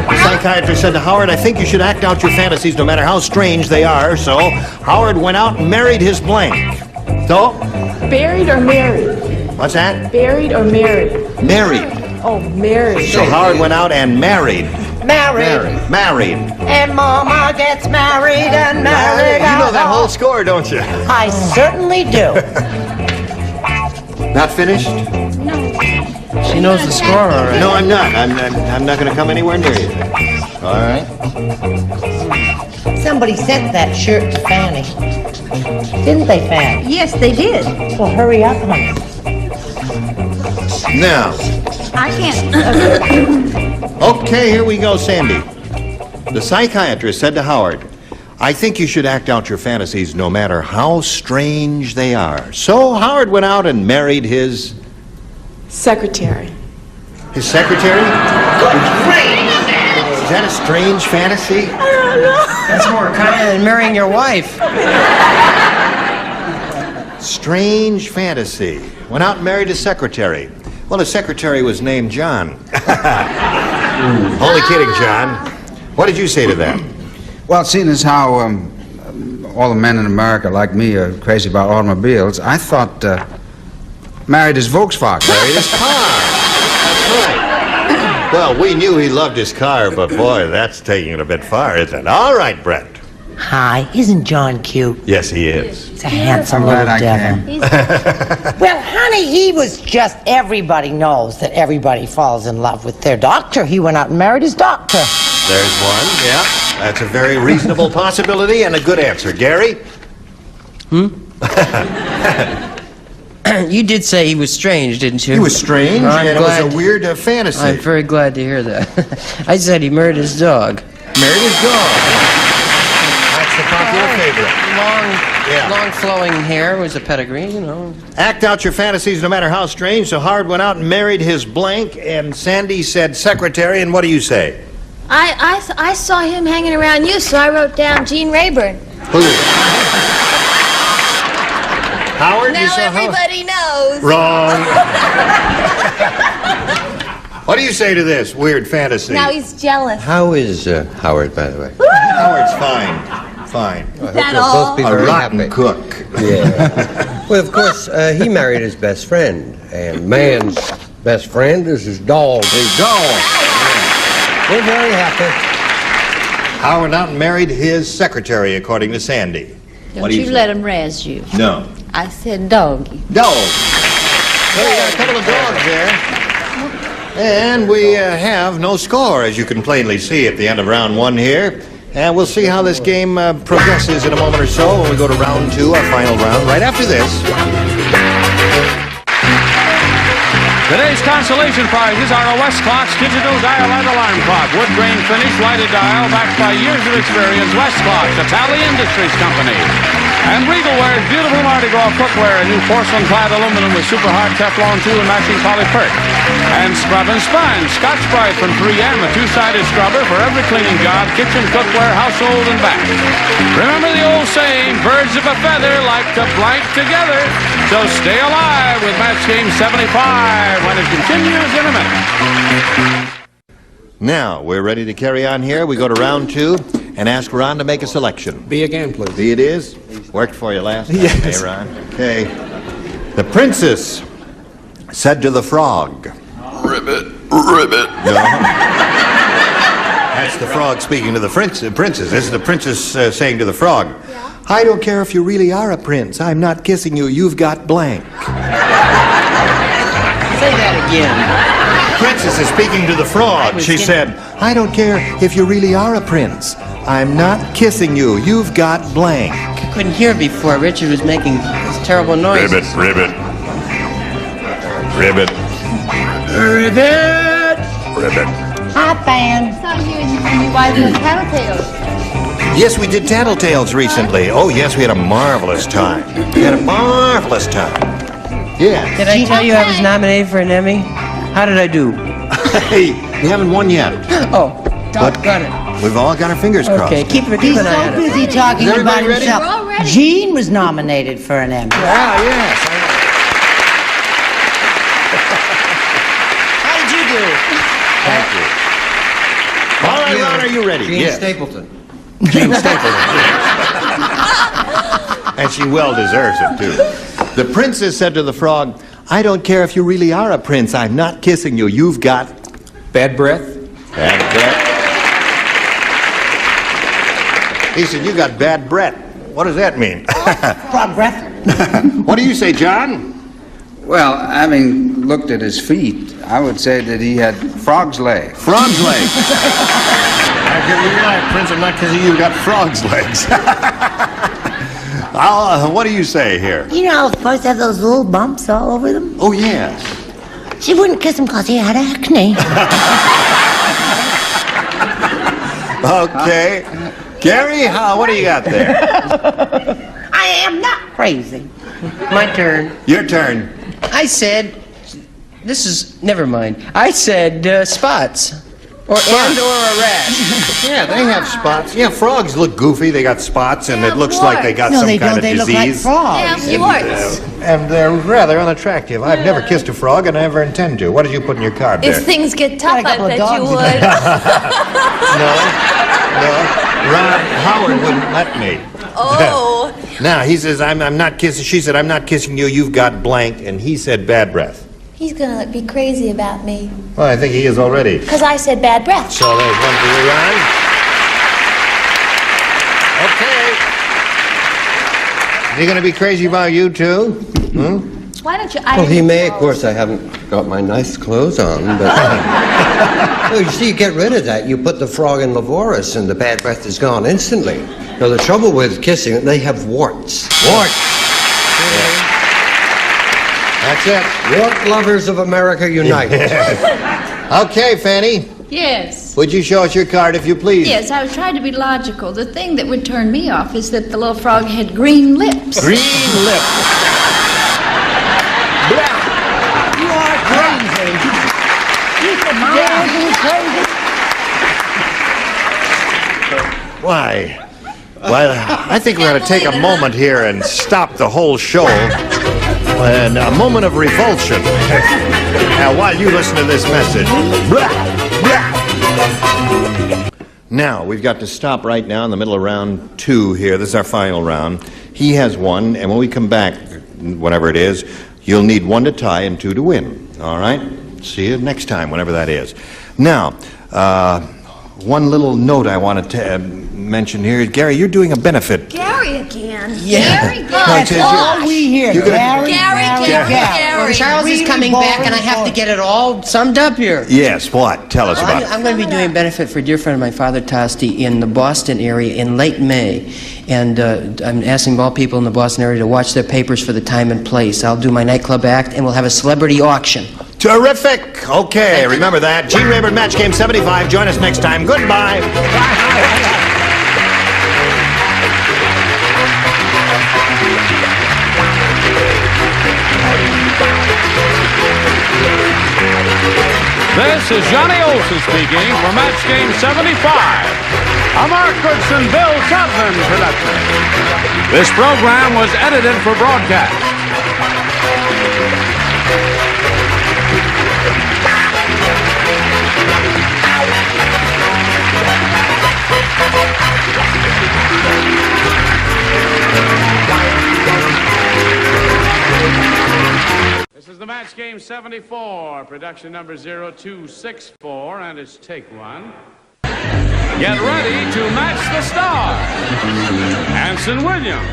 The psychiatrist said to Howard, I think you should act out your fantasies no matter how strange they are. So, Howard went out and married his blank. So, Buried or married? what's that? Buried or married? Married. Oh, married. So Howard went out and married. Married. And Mama gets married and married. You know that whole score, don't you? I certainly do. Not finished? She knows the score already. No, I'm not. I'm not going to come anywhere near you. All right. Somebody sent that shirt to Fannie. Didn't they, Fannie? Yes, they did. Well, hurry up, honey. Now, I can't. okay, here we go, Sandy. The psychiatrist said to Howard, I think you should act out your fantasies no matter how strange they are. So Howard went out and married his... Secretary. His secretary? Is that a strange fantasy? That's more common than marrying your wife. Strange fantasy. Went out and married his secretary. Well, his secretary was named John. Only kidding, John. What did you say to that? Well, seeing as how all the men in America, like me, are crazy about automobiles, I thought married his Volkswagen. Married his car. That's right. Well, we knew he loved his car, but boy, that's taking it a bit far, isn't it? All right, Brett. Hi, isn't John cute? Yes, he is. He's a handsome little devil. Well, honey, he was just, everybody knows that everybody falls in love with their doctor. He went out and married his doctor. There's one, yeah. That's a very reasonable possibility and a good answer. Gary? You did say he was strange, didn't you? He was strange, I'm and glad. it was a weird fantasy. I'm very glad to hear that. I said he married his dog. Married his dog. That's the popular favorite. Long flowing hair was a pedigree, you know. Act out your fantasies no matter how strange. So Howard went out and married his blank, and Sandy said secretary, and what do you say? I saw him hanging around you, so I wrote down Gene Rayburn. Who? Howard, you Now saw everybody knows. Wrong. What do you say to this weird fantasy? Now he's jealous. How is Howard, by the way? Howard's fine. Fine. I hope you'll both be very happy. Cook. Yeah. Well, of course, he married his best friend, and man's best friend is his dog. His dog. Yeah. We're very happy. Howard out and married his secretary, according to Sandy. Don't you let him razz you. No. I said doggy. Dog. So you got a couple of dogs there. And we have no score, as you can plainly see at the end of round one here. And we'll see how this game progresses in a moment or so when we go to round two, our final round, right after this. Today's consolation prizes are a Westclock's digital dial-light alarm clock, wood grain finish, lighted dial, backed by years of experience. Westclock's, Italian Industries Company. And Regalware's beautiful Mardi Gras cookware, a new porcelain-clad aluminum with super hard Teflon 2 and matching poly perk. And Scrub and Spine, Scotch-Brite from 3M, a two-sided scrubber for every cleaning job, kitchen, cookware, household, and bath. Remember the old saying, birds of a feather like to blank together. So stay alive with Match Game 75 when it continues in a minute. Now, we're ready to carry on here. We go to round two and ask Ron to make a selection. B again, please. B it is. Worked for you last time, Yes. Hey, Ron? Okay. The princess said to the frog. Ribbit, ribbit. No. That's the frog speaking to the princess. This is the princess saying to the frog, I don't care if you really are a prince. I'm not kissing you. You've got blank. Say that again. The princess is speaking to the frog. She said, I don't care if you really are a prince. I'm not kissing you. You've got blank. Couldn't hear before. Richard was making this terrible noise. Ribbit, ribbit. Ribbit. Ribbit. Ribbit. Hi, Fan. I saw you and your wife in Tattletales. Yes, we did Tattletales recently. Oh, yes, we had a marvelous time. We had a marvelous time. Yeah. Did I tell you I was nominated for an Emmy? How did I do? Hey, we haven't won yet. Oh, doggone it. We've all got our fingers crossed. Okay, keep an He's eye so on it. busy talking Is about everybody ready? himself. We're all ready. Gene was nominated for an Emmy. Ah, yes. How did you do? Thank you. All right, Ron, are you ready? Gene Yes. Stapleton. Gene Stapleton. And she well deserves it, too. The princess said to the frog, I don't care if you really are a prince. I'm not kissing you. You've got Bad breath. bad breath. He said, you got bad breath. What does that mean? Frog breath. What do you say, John? Well, having looked at his feet, I would say that he had frog's legs. Frog's legs. I give you right, Prince. I'm not kissing you. You've got frog's legs. What do you say here? You know, first have those little bumps all over them. Oh, yes. She wouldn't kiss him because he had acne. Okay. Gary, what do you got there? I am not crazy. My turn. Your turn. I said, never mind. I said spots. Or a rash. Yeah, they have spots. Yeah, frogs look goofy. They got spots, and it looks like they got No, some they kind don't. of They disease. look like frogs. And they're rather unattractive. I've never kissed a frog, and I never intend to. What did you put in your card there? If things get tough, I bet you would. No. Ron Howard wouldn't let me. Oh. Now, he says, I'm not kissing. She said, I'm not kissing you. You've got blank. And he said, bad breath. He's gonna be crazy about me. Well, I think he is already. Because I said bad breath. So there's one for you, Ron. Okay. Is he going to be crazy about you, too? Hmm? Why don't you... Well, he may. Of course, I haven't got my nice clothes on, but... Well, you see, you get rid of that. You put the frog in Levoris, and the bad breath is gone instantly. Now, the trouble with kissing, they have warts. Warts. That's it. Wart lovers of America unite. Okay, Fanny. Yes. Would you show us your card, if you please? Yes, I was trying to be logical. The thing that would turn me off is that the little frog had green lips. Green lips. You are crazy. You crazy. Why? Well, I think we ought to take a moment here and stop the whole show. And a moment of revulsion. Now, while you listen to this message. Now, we've got to stop right now in the middle of round 2 here. This is our final round. He has 1, and when we come back, whatever it is, you'll need 1 to tie and 2 to win. All right? See you next time, whenever that is. Now, one little note I wanted to mention here. Gary, you're doing a benefit. Gary again. Yeah. Gary, That's all we hear. Gary. Gary. Charles is coming back, and I have to get it all summed up here. Yes, what? Tell us about it. I'm going to be doing a benefit for a dear friend of my, Father Tosti, in the Boston area in late May. And I'm asking all people in the Boston area to watch their papers for the time and place. I'll do my nightclub act, and we'll have a celebrity auction. Terrific. Okay, remember that. Gene Rayburn, Match Game 75. Join us next time. Goodbye. This is Johnny Olson speaking for Match Game 75, a Mark Goodson, Bill Todman production. This program was edited for broadcast. This is the Match Game 74, production number 0264, and it's take 1. Get ready to match the stars. Anson Williams,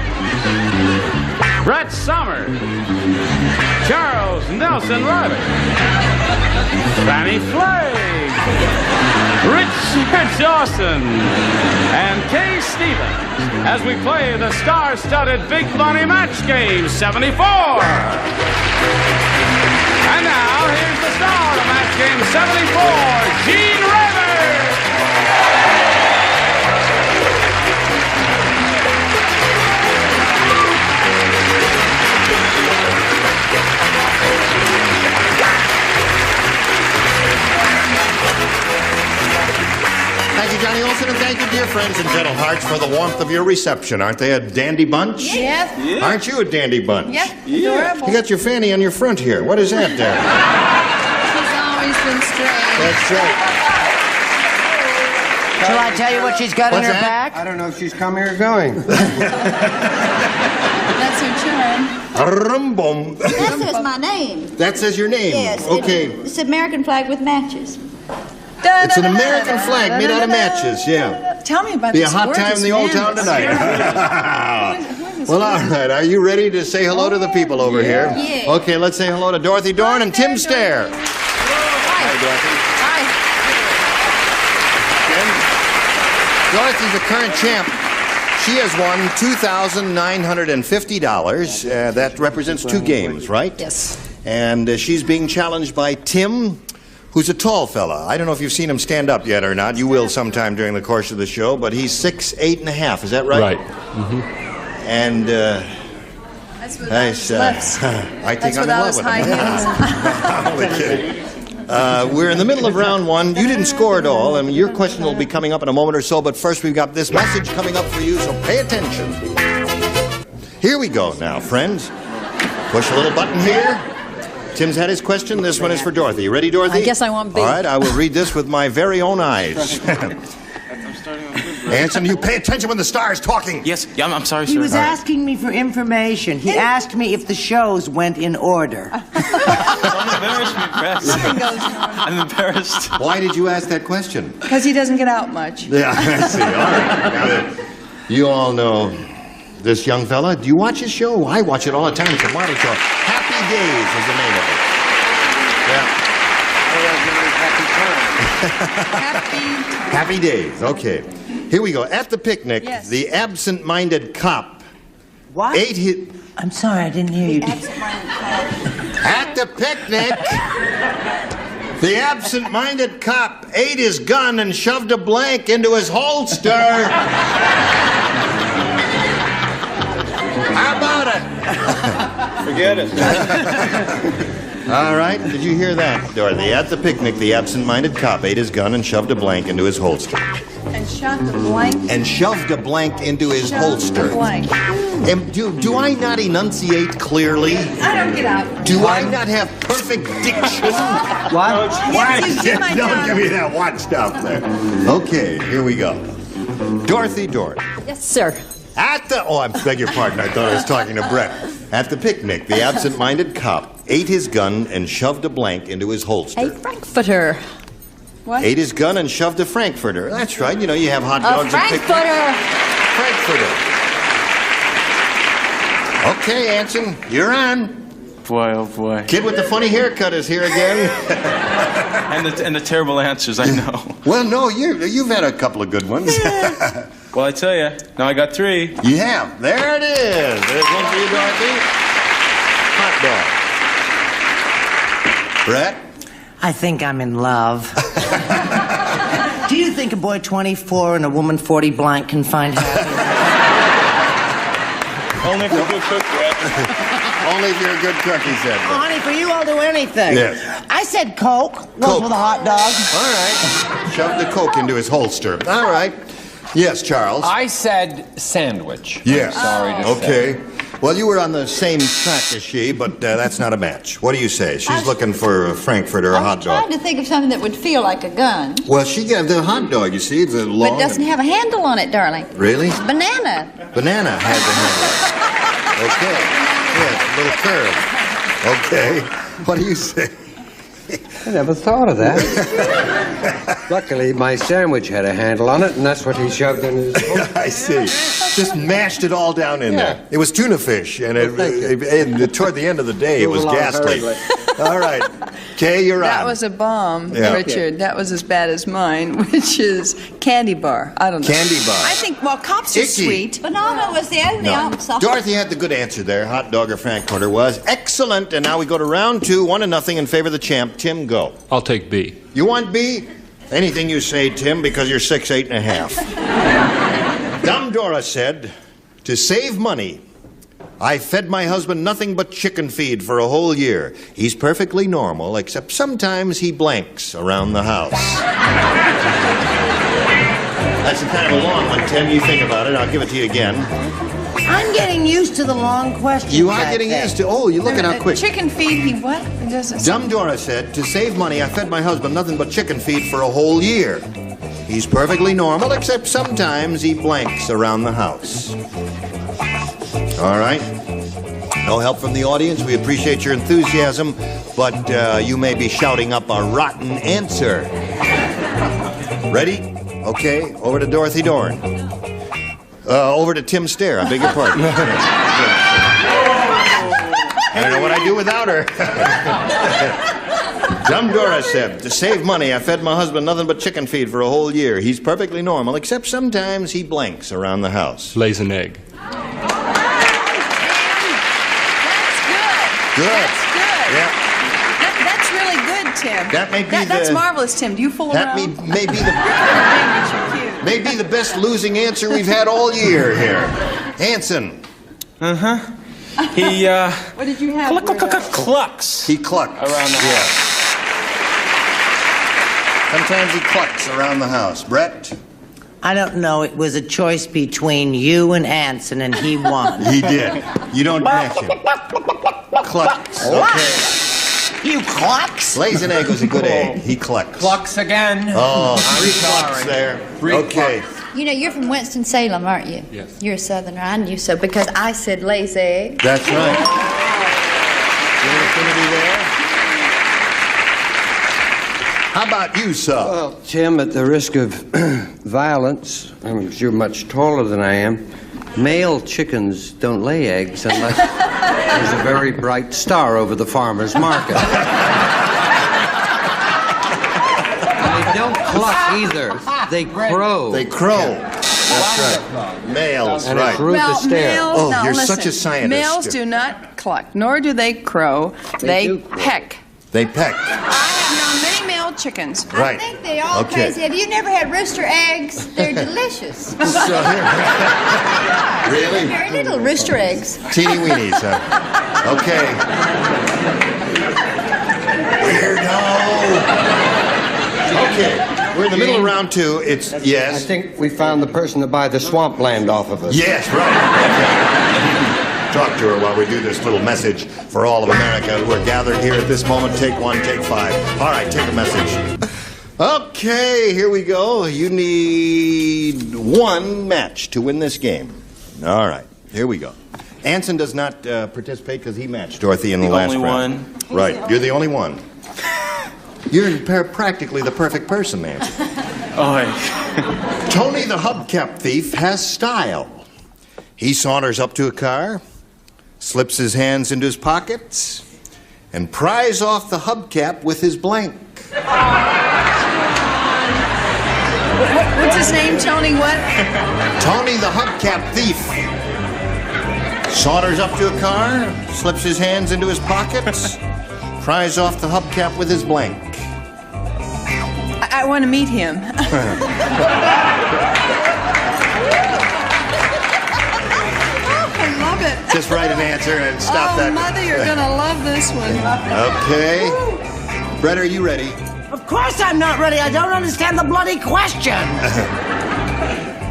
Brett Summers, Charles Nelson Riley, Fannie Flagg, Richard Dawson, and Kay Stevens as we play the star-studded Big Money Match Game 74. And now, here's the star of Match Game 74, Gene Rayburn. Thank you, Johnny Olson, and thank you, dear friends and gentle hearts, for the warmth of your reception. Aren't they a dandy bunch? Yes. Yeah. Aren't you a dandy bunch? Yes. Adorable. You got your Fanny on your front here. What is that there? She's always been straight. That's right. Shall I tell you what she's got in her back? I don't know if she's coming or going. That's her charm. Rumbum. That says my name. That says your name? Yes. Okay. It's American flag with matches. It's an American flag made out of matches, yeah. Tell me about Be a this hot word time in the old town tonight. Well, all right. Are you ready to say hello to the people over here? Yeah. Okay, let's say hello to Dorothy Dorn and Tim Stair. Hi, Dorothy. Hi. Dorothy's the current champ. She has won $2,950. That represents 2 games, right? Yes. And she's being challenged by Tim, who's a tall fella. I don't know if you've seen him stand up yet or not. You will sometime during the course of the show, but he's 6'8½". Is that right? Right. Mm-hmm. And That's without his lips. I think That's I'm in without love his with high him. I'm only kidding. We're in the middle of round 1. You didn't score at all, and your question will be coming up in a moment or so, but first we've got this message coming up for you, so pay attention. Here we go now, friends. Push a little button here. Tim's had his question. This one is for Dorothy. You ready, Dorothy? I guess I want big. All right, I will read this with my very own eyes. Anson, you pay attention when the star is talking. Yes, yeah, I'm sorry, sir. He was asking me for information. He asked me if the shows went in order. I'm embarrassed, Press. Nothing goes on. I'm embarrassed. Why did you ask that question? Because he doesn't get out much. Yeah, I see. All right. Now that you all know this young fella, do you watch his show? I watch it all the time. It's a Marty show. Happy Days is the name of it. Yeah. Happy Days. Okay. Here we go. At the picnic, the absent-minded cop ate his... I'm sorry, I didn't hear you. At the picnic, the absent-minded cop ate his gun and shoved a blank into his holster. How about it? Forget it. All right, did you hear that, Dorothy? At the picnic, the absent-minded cop ate his gun and shoved a blank into his holster. And shot the blank. And shoved a blank into his holster. Blank. Do I not enunciate clearly? I don't get out. Do I not have perfect diction? What? Yes, you do, my Don't darling. give me that what stuff there. Okay, here we go. Dorothy Dorn. Yes, sir. At the... Oh, I beg your pardon. I thought I was talking to Brett. At the picnic, the absent-minded cop ate his gun and shoved a blank into his holster. A Frankfurter. What? Ate his gun and shoved a Frankfurter. That's right. You know, you have hot dogs at picnic. Frankfurter. Okay, Anson, you're on. Boy, oh boy. Kid with the funny haircut is here again. and the terrible answers, I know. Well, no, you've had a couple of good ones. Well, I tell you, now I got 3. You have. There it is. There's one for you, Dorothy. Hot dog. Brett? I think I'm in love. Do you think a boy 24 and a woman 40 blank can find happiness? Only if you're a good cook, Brett. Only if you're a good cook, he said. Oh, honey, for you, I'll do anything. Yes. I said Coke. Goes with a hot dog. All right. Shoved the Coke into his holster. All right. Yes, Charles. I said sandwich. Yes. Sorry to Okay. say. Well, you were on the same track as she, but that's not a match. What do you say? She's looking for a Frankfurter or a hot Trying dog. to think of something that would feel like a gun. Well, she got the hot dog, you see, the long... But it doesn't have a handle on it, darling. Really? Banana. Banana has the handle. Okay. Yeah, a little curve. Okay. What do you say? I never thought of that. Luckily, my sandwich had a handle on it, and that's what he shoved in his mouth. I see. Just mashed it all down in there. It was tuna fish, and toward the end of the day, it was ghastly. All right. Kay, you're That on. was a bomb, Yeah. Richard. That was as bad as mine, which is candy bar. I don't know. Candy bar. I think, well, cops are Icky. sweet. Banana was the only answer. Dorothy had the good answer there. Hot dog or Frankfurter was excellent. And now we go to round 2, 1-0 in favor of the champ. Tim, go. I'll take B. You want B? Anything you say, Tim, because you're 6'8 and a half. Dumb Dora said, to save money, I fed my husband nothing but chicken feed for a whole year. He's perfectly normal, except sometimes he blanks around the house. That's a kind of a long one, Tim. You think about it. I'll give it to you again. I'm getting used to the long questions. You are getting used to... Oh, you're looking out quick. Chicken feed, he what? It doesn't. Dumb Dora said, to save money, I fed my husband nothing but chicken feed for a whole year. He's perfectly normal, except sometimes he blanks around the house. All right. No help from the audience. We appreciate your enthusiasm, but you may be shouting up a rotten answer. Ready? Okay, over to Dorothy Dorn. Over to Tim Stair. I beg your pardon. I don't know what I'd do without her. Dumb Dora said, to save money, I fed my husband nothing but chicken feed for a whole year. He's perfectly normal, except sometimes he blanks around the house. Lays an egg. Good. That's good. Yeah. That's really good, Tim. That may be That's the- marvelous, Tim. Do you fool That around? may be the best losing answer we've had all year here. Anson. Uh-huh. He, What did you have? clucks. He clucks. Around the house. Sometimes he clucks around the house. Brett? I don't know. It was a choice between you and Anson, and he won. He did. You don't match him. Clucks. Okay. You clucks? Lays an egg was a good egg. He clucks. Clucks again. Oh, 3 clucks there. Okay. You know, you're from Winston-Salem, aren't you? Yes. You're a Southerner. I knew so because I said lays egg. That's right. Good affinity there. How about you, sir? Well, Tim, at the risk of violence, you're much taller than I am. Male chickens don't lay eggs unless there's a very bright star over the farmer's market. And they don't cluck either. They crow. They crow. That's right. Males, And right. it's rude to stare. Males, Oh, no, you're listen, such a scientist. Males do not cluck, nor do they crow. They do crow. peck. They peck. I have known many male chickens. Right. I think they all Okay. crazy. Have you never had rooster eggs? They're delicious. So really? Very little rooster eggs. Teeny weenies, huh? Okay. Weirdo. Okay. We're in the middle of round 2. It's, yes. I think we found the person to buy the swampland off of us. Yes, right. Okay. Talk to her while we do this little message for all of America who are gathered here at this moment. Take 1, take 5. All right, take a message. Okay, here we go. You need 1 match to win this game. All right, here we go. Anson does not participate because he matched Dorothy in the last only round. one. Right, you're the only one. You're practically the perfect person, Anson. Oh, Tony the hubcap thief has style. He saunters up to a car, slips his hands into his pockets, and pries off the hubcap with his blank. What's his name, Tony? What? Tony the hubcap thief saunters up to a car, slips his hands into his pockets, pries off the hubcap with his blank. I want to meet him. I love it. Just write an answer and stop that. Mother, you're going to love this one. Okay. Brett, are you ready? Of course I'm not ready. I don't understand the bloody question.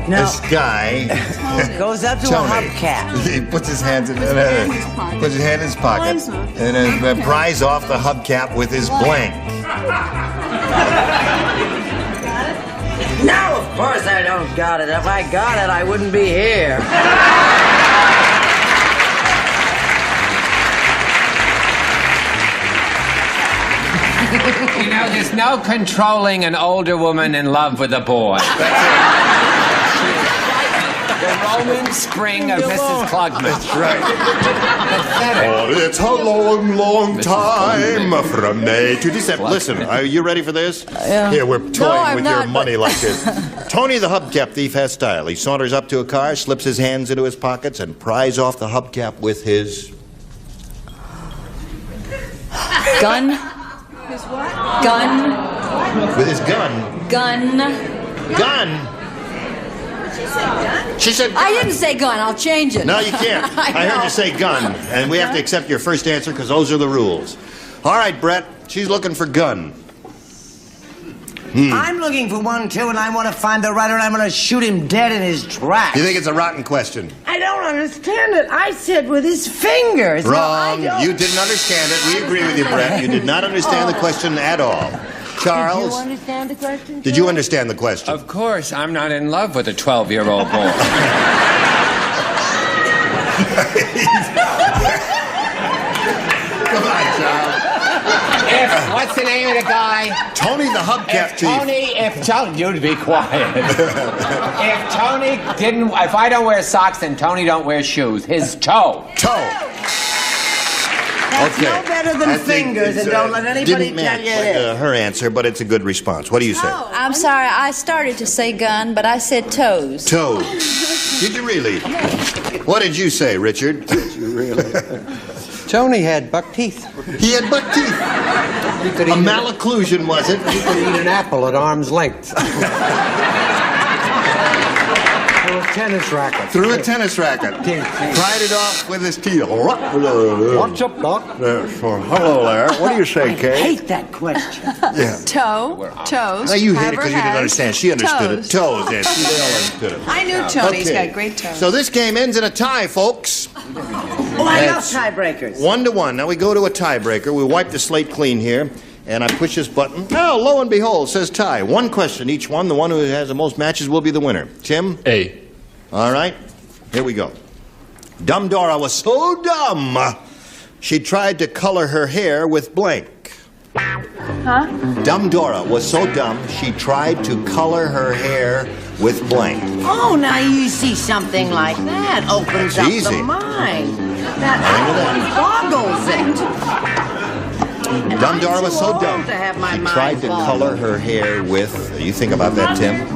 This guy goes up to Tony. a hubcap. He puts his hands in puts his hand in his pocket and then pries off the hubcap with his blank. No, of course I don't got it. If I got it, I wouldn't be here. You know, there's no controlling an older woman in love with a boy. The Roman spring of Mrs. Klugman. That's right. Pathetic. Oh, it's a long, long time from May to December. Listen, are you ready for this? Yeah. Here, we're toying I'm with not, your money like this. Tony the hubcap thief has style. He saunters up to a car, slips his hands into his pockets, and pries off the hubcap with his... Gun. His what? Gun. With his gun. Gun. Gun? She said gun. I didn't say gun. I'll change it. No, you can't. I heard you say gun, and we have to accept your first answer because those are the rules. All right, Brett, she's looking for gun. I'm looking for one, too, and I want to find the writer, and I'm going to shoot him dead in his tracks. You think it's a rotten question? I don't understand it. I said with his fingers. Wrong. No, You didn't understand it. We agree with you, Brett. You did not understand the question at all. Charles, Did you understand the question? did you understand the question? Of course, I'm not in love with a 12-year-old boy. Come on, Charles. What's the name of the guy? Tony the hubcap thief. If Tony, you'd be quiet. If I don't wear socks, then Tony don't wear shoes. His toe. That's Okay. no better than I think fingers, it's, and don't let anybody didn't tell match you it is. her answer, but it's a good response. What do you say? I'm sorry, I started to say gun, but I said toes. Toes. Did you really? What did you say, Richard? Did you really? Tony had buck teeth. He had buck teeth. A malocclusion, was it? He could eat an apple at arm's length. Through a tennis racket. Through a tennis racket. Pried it off with his teeth. What's up, Doc? Hello there. What do you say, I Kay? hate that question. Yeah. Toes. Now, you hate it Have because her you didn't has understand. She understood it. toes. Toes, yeah. They all understood it. I knew Tony's Okay. got great toes. So this game ends in a tie, folks. Oh, Oh, I love tiebreakers. 1-1. Now we go to a tiebreaker. We wipe the slate clean here, and I push this button. Oh, lo and behold, it says tie. One question each one. The one who has the most matches will be the winner. Tim? A. All right. Here we go. Dumb Dora was so dumb, she tried to color her hair with blank. Huh? Dumb Dora was so dumb, she tried to color her hair with blank. Oh, now you see something like that opens up easy. the mind. That boggles it. Dumb Dora was so dumb, to have my she mind tried to boggled. color her hair with... You think about that, Tim?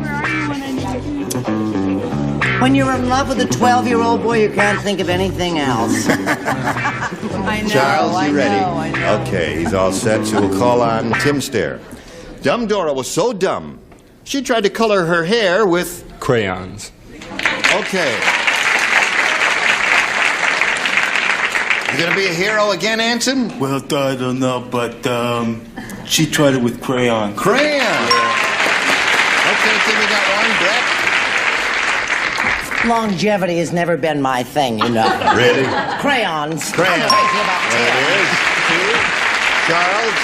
When you're in love with a 12-year-old boy, you can't think of anything else. I know. Charles, you ready? I know. Okay, he's all set, so we'll call on Tim Stair. Dumb Dora was so dumb, she tried to color her hair with... crayons. Okay. You gonna be a hero again, Anson? Well, I don't know, but she tried it with crayon. Crayon? Yeah. Okay, Tim, you got one. Brett? Longevity has never been my thing, you know. Really? Crayons. Crayons. I'm crazy about There it is. Charles?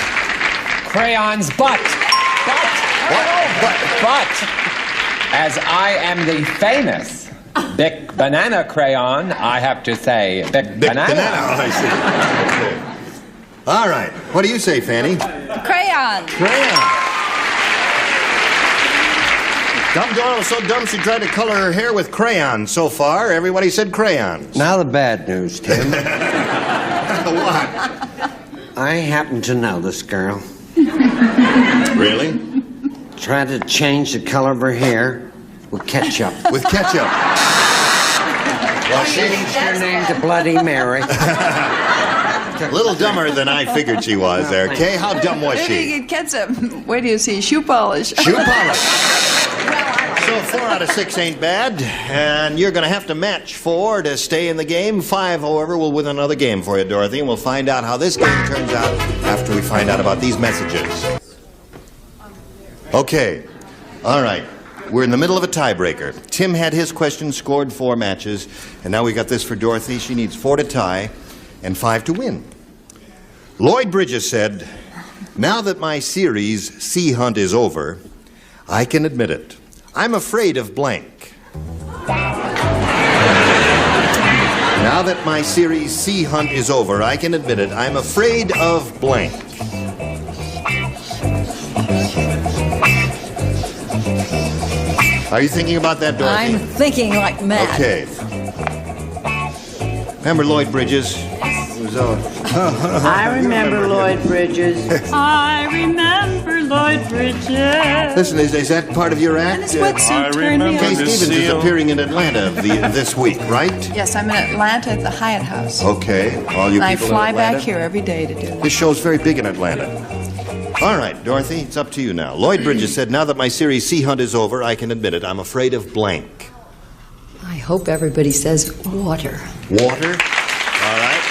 Crayons, but. But, as I am the famous Bic Banana Crayon, I have to say Bic Banana. Oh, I see. Okay. All right. What do you say, Fannie? Crayon. Crayon. Dumb Dora was so dumb she tried to color her hair with crayons. So far, everybody said crayons. Now the bad news, Tim. What? I happen to know this girl. Really? Tried to change the color of her hair with ketchup. With ketchup? Well, she changed her name to Bloody Mary. A little dumber than I figured she was there. Kay, how dumb was Maybe she? you get ketchup. Wait till you see shoe polish. Shoe polish. So 4 out of 6 ain't bad, and you're going to have to match 4 to stay in the game. 5, however, will win another game for you, Dorothy, and we'll find out how this game turns out after we find out about these messages. Okay. All right. We're in the middle of a tiebreaker. Tim had his question, scored 4 matches, and now we got this for Dorothy. She needs 4 to tie and 5 to win. Lloyd Bridges said, "Now that my series Sea Hunt is over, I can admit it. I'm afraid of blank." Now that my series Sea Hunt is over, I can admit it. I'm afraid of blank. Are you thinking about that, Dorothy? I'm thinking like mad. Okay. Remember Lloyd Bridges? It was, I remember Lloyd Bridges. I remember Lloyd Bridges. Listen, is that part of your act? And his wetsuit turned me Kay on. Stevens is appearing in Atlanta this week, right? Yes, I'm in Atlanta at the Hyatt House. Okay. All you And I people fly in Atlanta? back here every day to do it. This show's very big in Atlanta. All right, Dorothy, it's up to you now. Lloyd Bridges said, "Now that my series Sea Hunt is over, I can admit it. I'm afraid of blank." I hope everybody says water. Water? All right.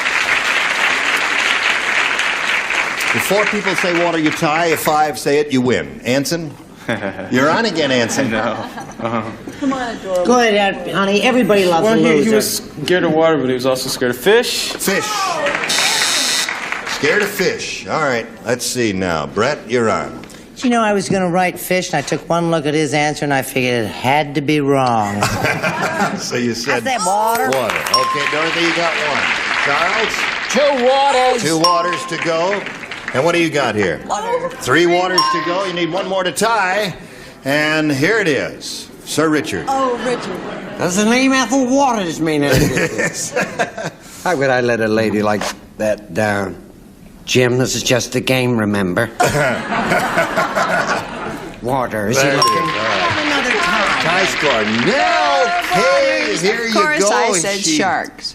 If 4 people say water, you tie. If 5 say it, you win. Anson? You're on again, Anson. Come on, Adora. Go ahead, honey. Everybody loves a loser. He was scared of water, but he was also scared of fish. Fish. Scared of fish. All right, let's see now. Brett, you're on. You know, I was going to write fish, and I took one look at his answer, and I figured it had to be wrong. So you said... I said water. Water. Okay, Dorothy, you got 1. Charles? 2 waters. 2 waters to go. And what do you got here? Water. 3 waters to go. You need 1 more to tie. And here it is. Sir Richard. Oh, Richard. Does the name Ethel Waters mean anything? How could I let a lady like that down? Jim, this is just a game, remember? Water, is he There it is. looking? All right. Another time. Tie score. No! Okay, here you go. Of course, I said She- sharks.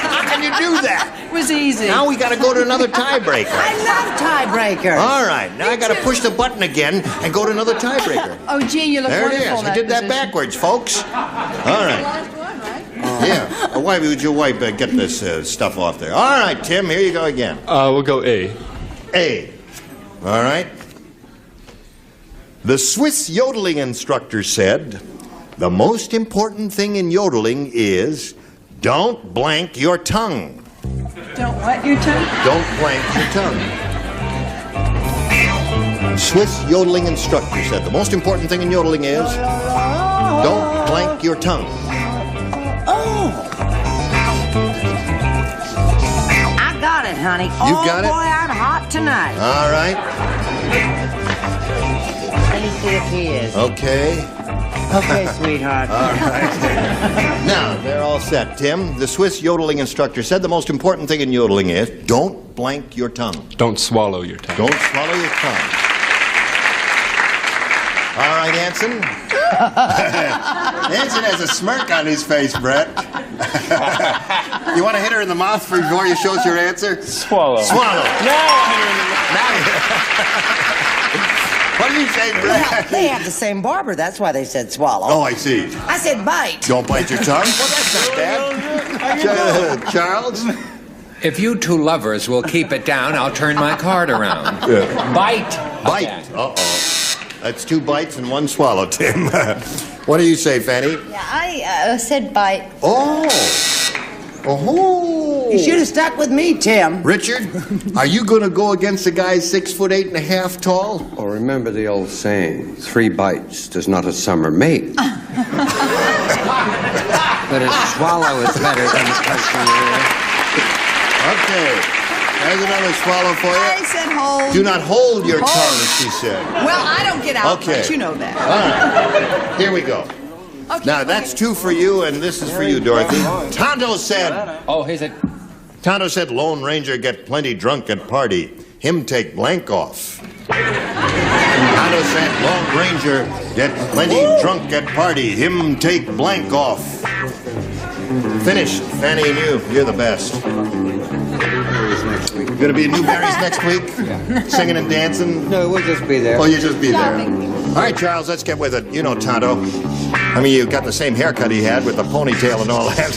How can you do that? It was easy. Now we got to go to another tiebreaker. I love tiebreakers. All right, now I got to push the button again and go to another tiebreaker. Oh, Gene, you look There it wonderful is. in I did that position. backwards, folks. All right. Yeah. Why would your wife get this stuff off there? All right, Tim, here you go again. We'll go A. A. All right. The Swiss yodeling instructor said, the most important thing in yodeling is don't blank your tongue. Don't what your tongue? Don't blank your tongue. Swiss yodeling instructor said the most important thing in yodeling is don't blank your tongue. Oh. I got it, honey. You got it? Oh, boy, I'm hot tonight. All right. Let me see if he is. Okay. Okay, sweetheart. All right. Now, they're all set, Tim. The Swiss yodeling instructor said the most important thing in yodeling is don't blank your tongue. Don't swallow your tongue. Don't swallow your tongue. All right, Anson. Anson has a smirk on his face, Brett. You want to hit her in the mouth before you show us your answer? Swallow. Swallow. No, I'll hit her in the What did you say, Brett? Well, they have the same barber. That's why they said swallow. Oh, I see. I said bite. Don't bite your tongue? Well, that's not bad. Charles? If you two lovers will keep it down, I'll turn my card around. Yeah. Bite. Bite. Again. Uh-oh. That's 2 bites and 1 swallow, Tim. What do you say, Fanny? Yeah, I said bite. Oh. Oh. You should have stuck with me, Tim. Richard, are you going to go against a guy 6'8.5" tall? Oh, remember the old saying, 3 bites does not a summer make. But a swallow is better than a person. Okay. There's another swallow for you. I said hold. Do not hold your tongue, she said. Well, I don't get out Okay. much, you know that. All right. Here we go. Okay, Now, that's 2 for you, and this is for you, Dorothy. Tonto said... Oh, here's it. Tonto said, Lone Ranger get plenty drunk at party. Him take blank off. Tonto said, Lone Ranger get plenty drunk at party. Him take blank off. Finished. Fanny and you, you're the best. Gonna be at Newberry's next week? Singing and dancing? No, we'll just be there. Oh, you'll just be there. All right, Charles, let's get with it. You know Tonto. I mean, you got the same haircut he had with the ponytail and all that.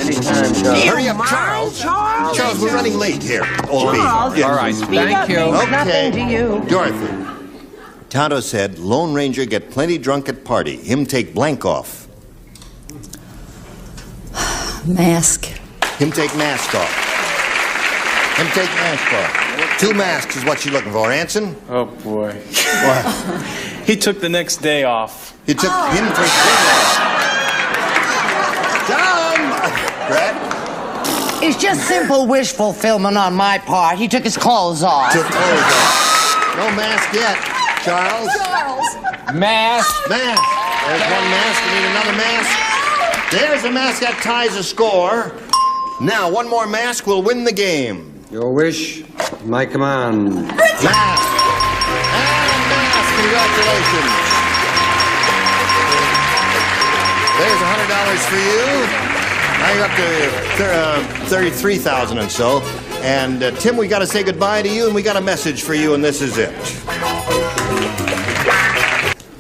Anytime, Charles. Hurry up, Charles. Charles, we're running late here. Old B. All right, thank you. Nothing to you. Dorothy. Tonto said, Lone Ranger get plenty drunk at party. Him take blank off. Mask. Him take mask off. Him take mask off. 2 masks is what you're looking for. Anson? Oh, boy. What? He took the next day off. He took him take day off. Tom! Brett? It's just simple wish fulfillment on my part. He took his clothes off. Took clothes off. No mask yet. Charles? Mask. Mask. There's 1 mask. You need another mask? There's a mask that ties a score. Now, 1 more mask will win the game. Your wish, my command. Mask. And mask. Congratulations. There's $100 for you. Now you're up to 33,000 and so. And Tim, we got to say goodbye to you, and we got a message for you, and this is it.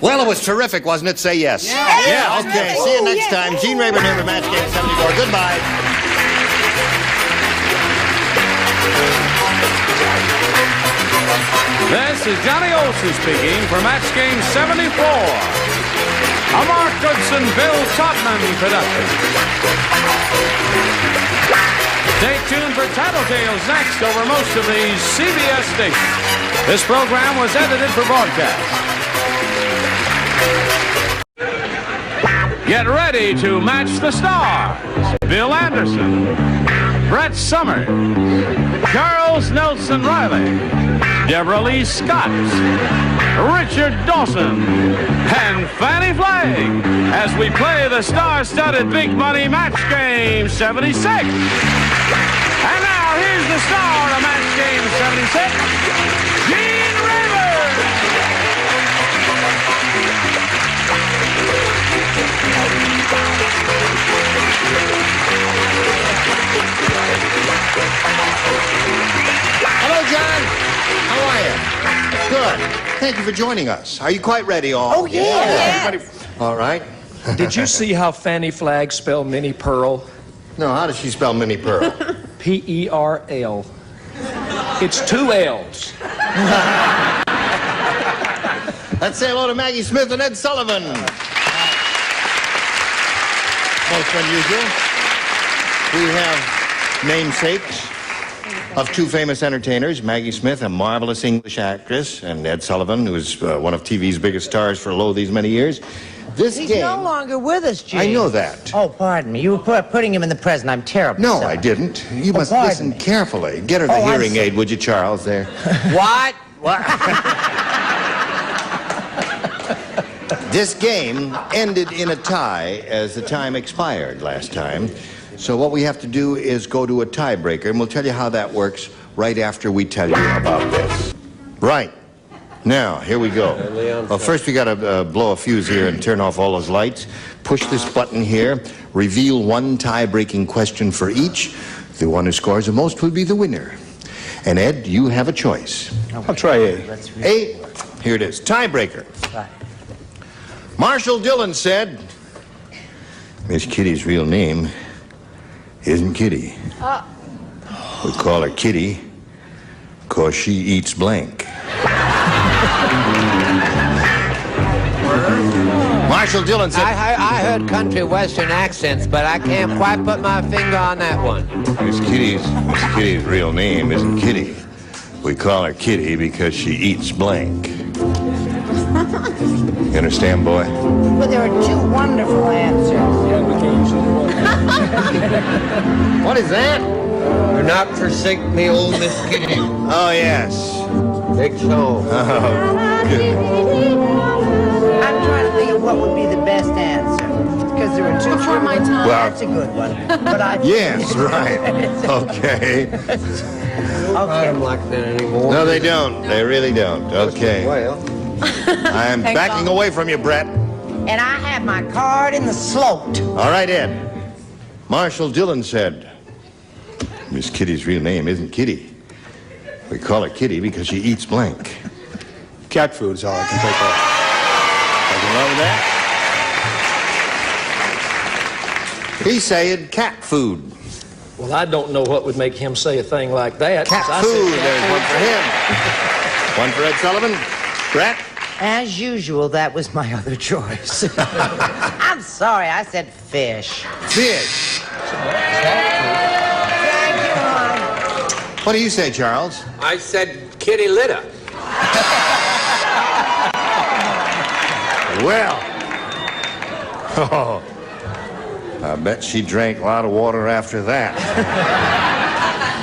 Well, it was terrific, wasn't it? Say yes. Yeah, okay. See you next time. Gene Rayburn here for Match Game 74. Goodbye. This is Johnny Olson speaking for Match Game 74. A Mark Goodson, Bill Todman production. Stay tuned for Tattletales next over most of these CBS stations. This program was edited for broadcast. Get ready to match the stars. Bill Anderson, Brett Summers, Charles Nelson Riley, Deborah Lee Scott, Richard Dawson, and Fannie Flagg as we play the star-studded Big Money Match Game 76. And now here's the star of Match Game 76, Gene Rayburn. Hello, John. How are you? Good. Thank you for joining us. Are you quite ready, all? Oh, yeah. Everybody... All right. Did you see how Fannie Flagg spelled Minnie Pearl? No, how does she spell Minnie Pearl? P-E-R-L. It's 2 L's. Let's say hello to Maggie Smith and Ed Sullivan. Most unusual. We have namesakes of 2 famous entertainers, Maggie Smith, a marvelous English actress, and Ed Sullivan, who is one of TV's biggest stars for these many years. He's no longer with us, Gene. I know that. Oh, pardon me. You were putting him in the present. I'm terrible. No, sorry. I didn't. You must listen carefully. Get her the hearing aid, would you, Charles, there? What? What? This game ended in a tie as the time expired last time. So what we have to do is go to a tiebreaker, and we'll tell you how that works right after we tell you about this. Right. Now, here we go. Well, first we got to blow a fuse here and turn off all those lights. Push this button here. Reveal one tie-breaking question for each. The one who scores the most will be the winner. And Ed, you have a choice. I'll try A. A. Here it is. Tiebreaker. Marshall Dillon said, Miss Kitty's real name isn't Kitty. We call her Kitty because she eats blank. Marshall Dillon said... I heard country western accents, but I can't quite put my finger on that one. Miss Kitty's real name isn't Kitty. We call her Kitty because she eats blank. You understand, boy? Well, there are 2 wonderful answers. Yeah, we can't use either one. What is that? Do not forsake me, old Miss Kitty. Oh, yes. Big song. Oh, good. I'm trying to think of what would be the best answer. Because there are 2 Before my time. Well, that's a good one. But I... Yes, right. Okay. I don't like that anymore. No, they don't. They really don't. Okay. Well, I'm backing away from you, Brett. And I have my card in the slot. All right, Ed. Marshall Dillon said, Miss Kitty's real name isn't Kitty. We call her Kitty because she eats blank. Cat food is all I can take off. Nothing wrong with that? He said cat food. Well, I don't know what would make him say a thing like that. Cat food. There's one for him. One for Ed Sullivan. Brett? As usual, that was my other choice. I'm sorry, I said fish. Fish. Thank you, Hon. What do you say, Charles? I said kitty litter. Well. Oh. I bet she drank a lot of water after that.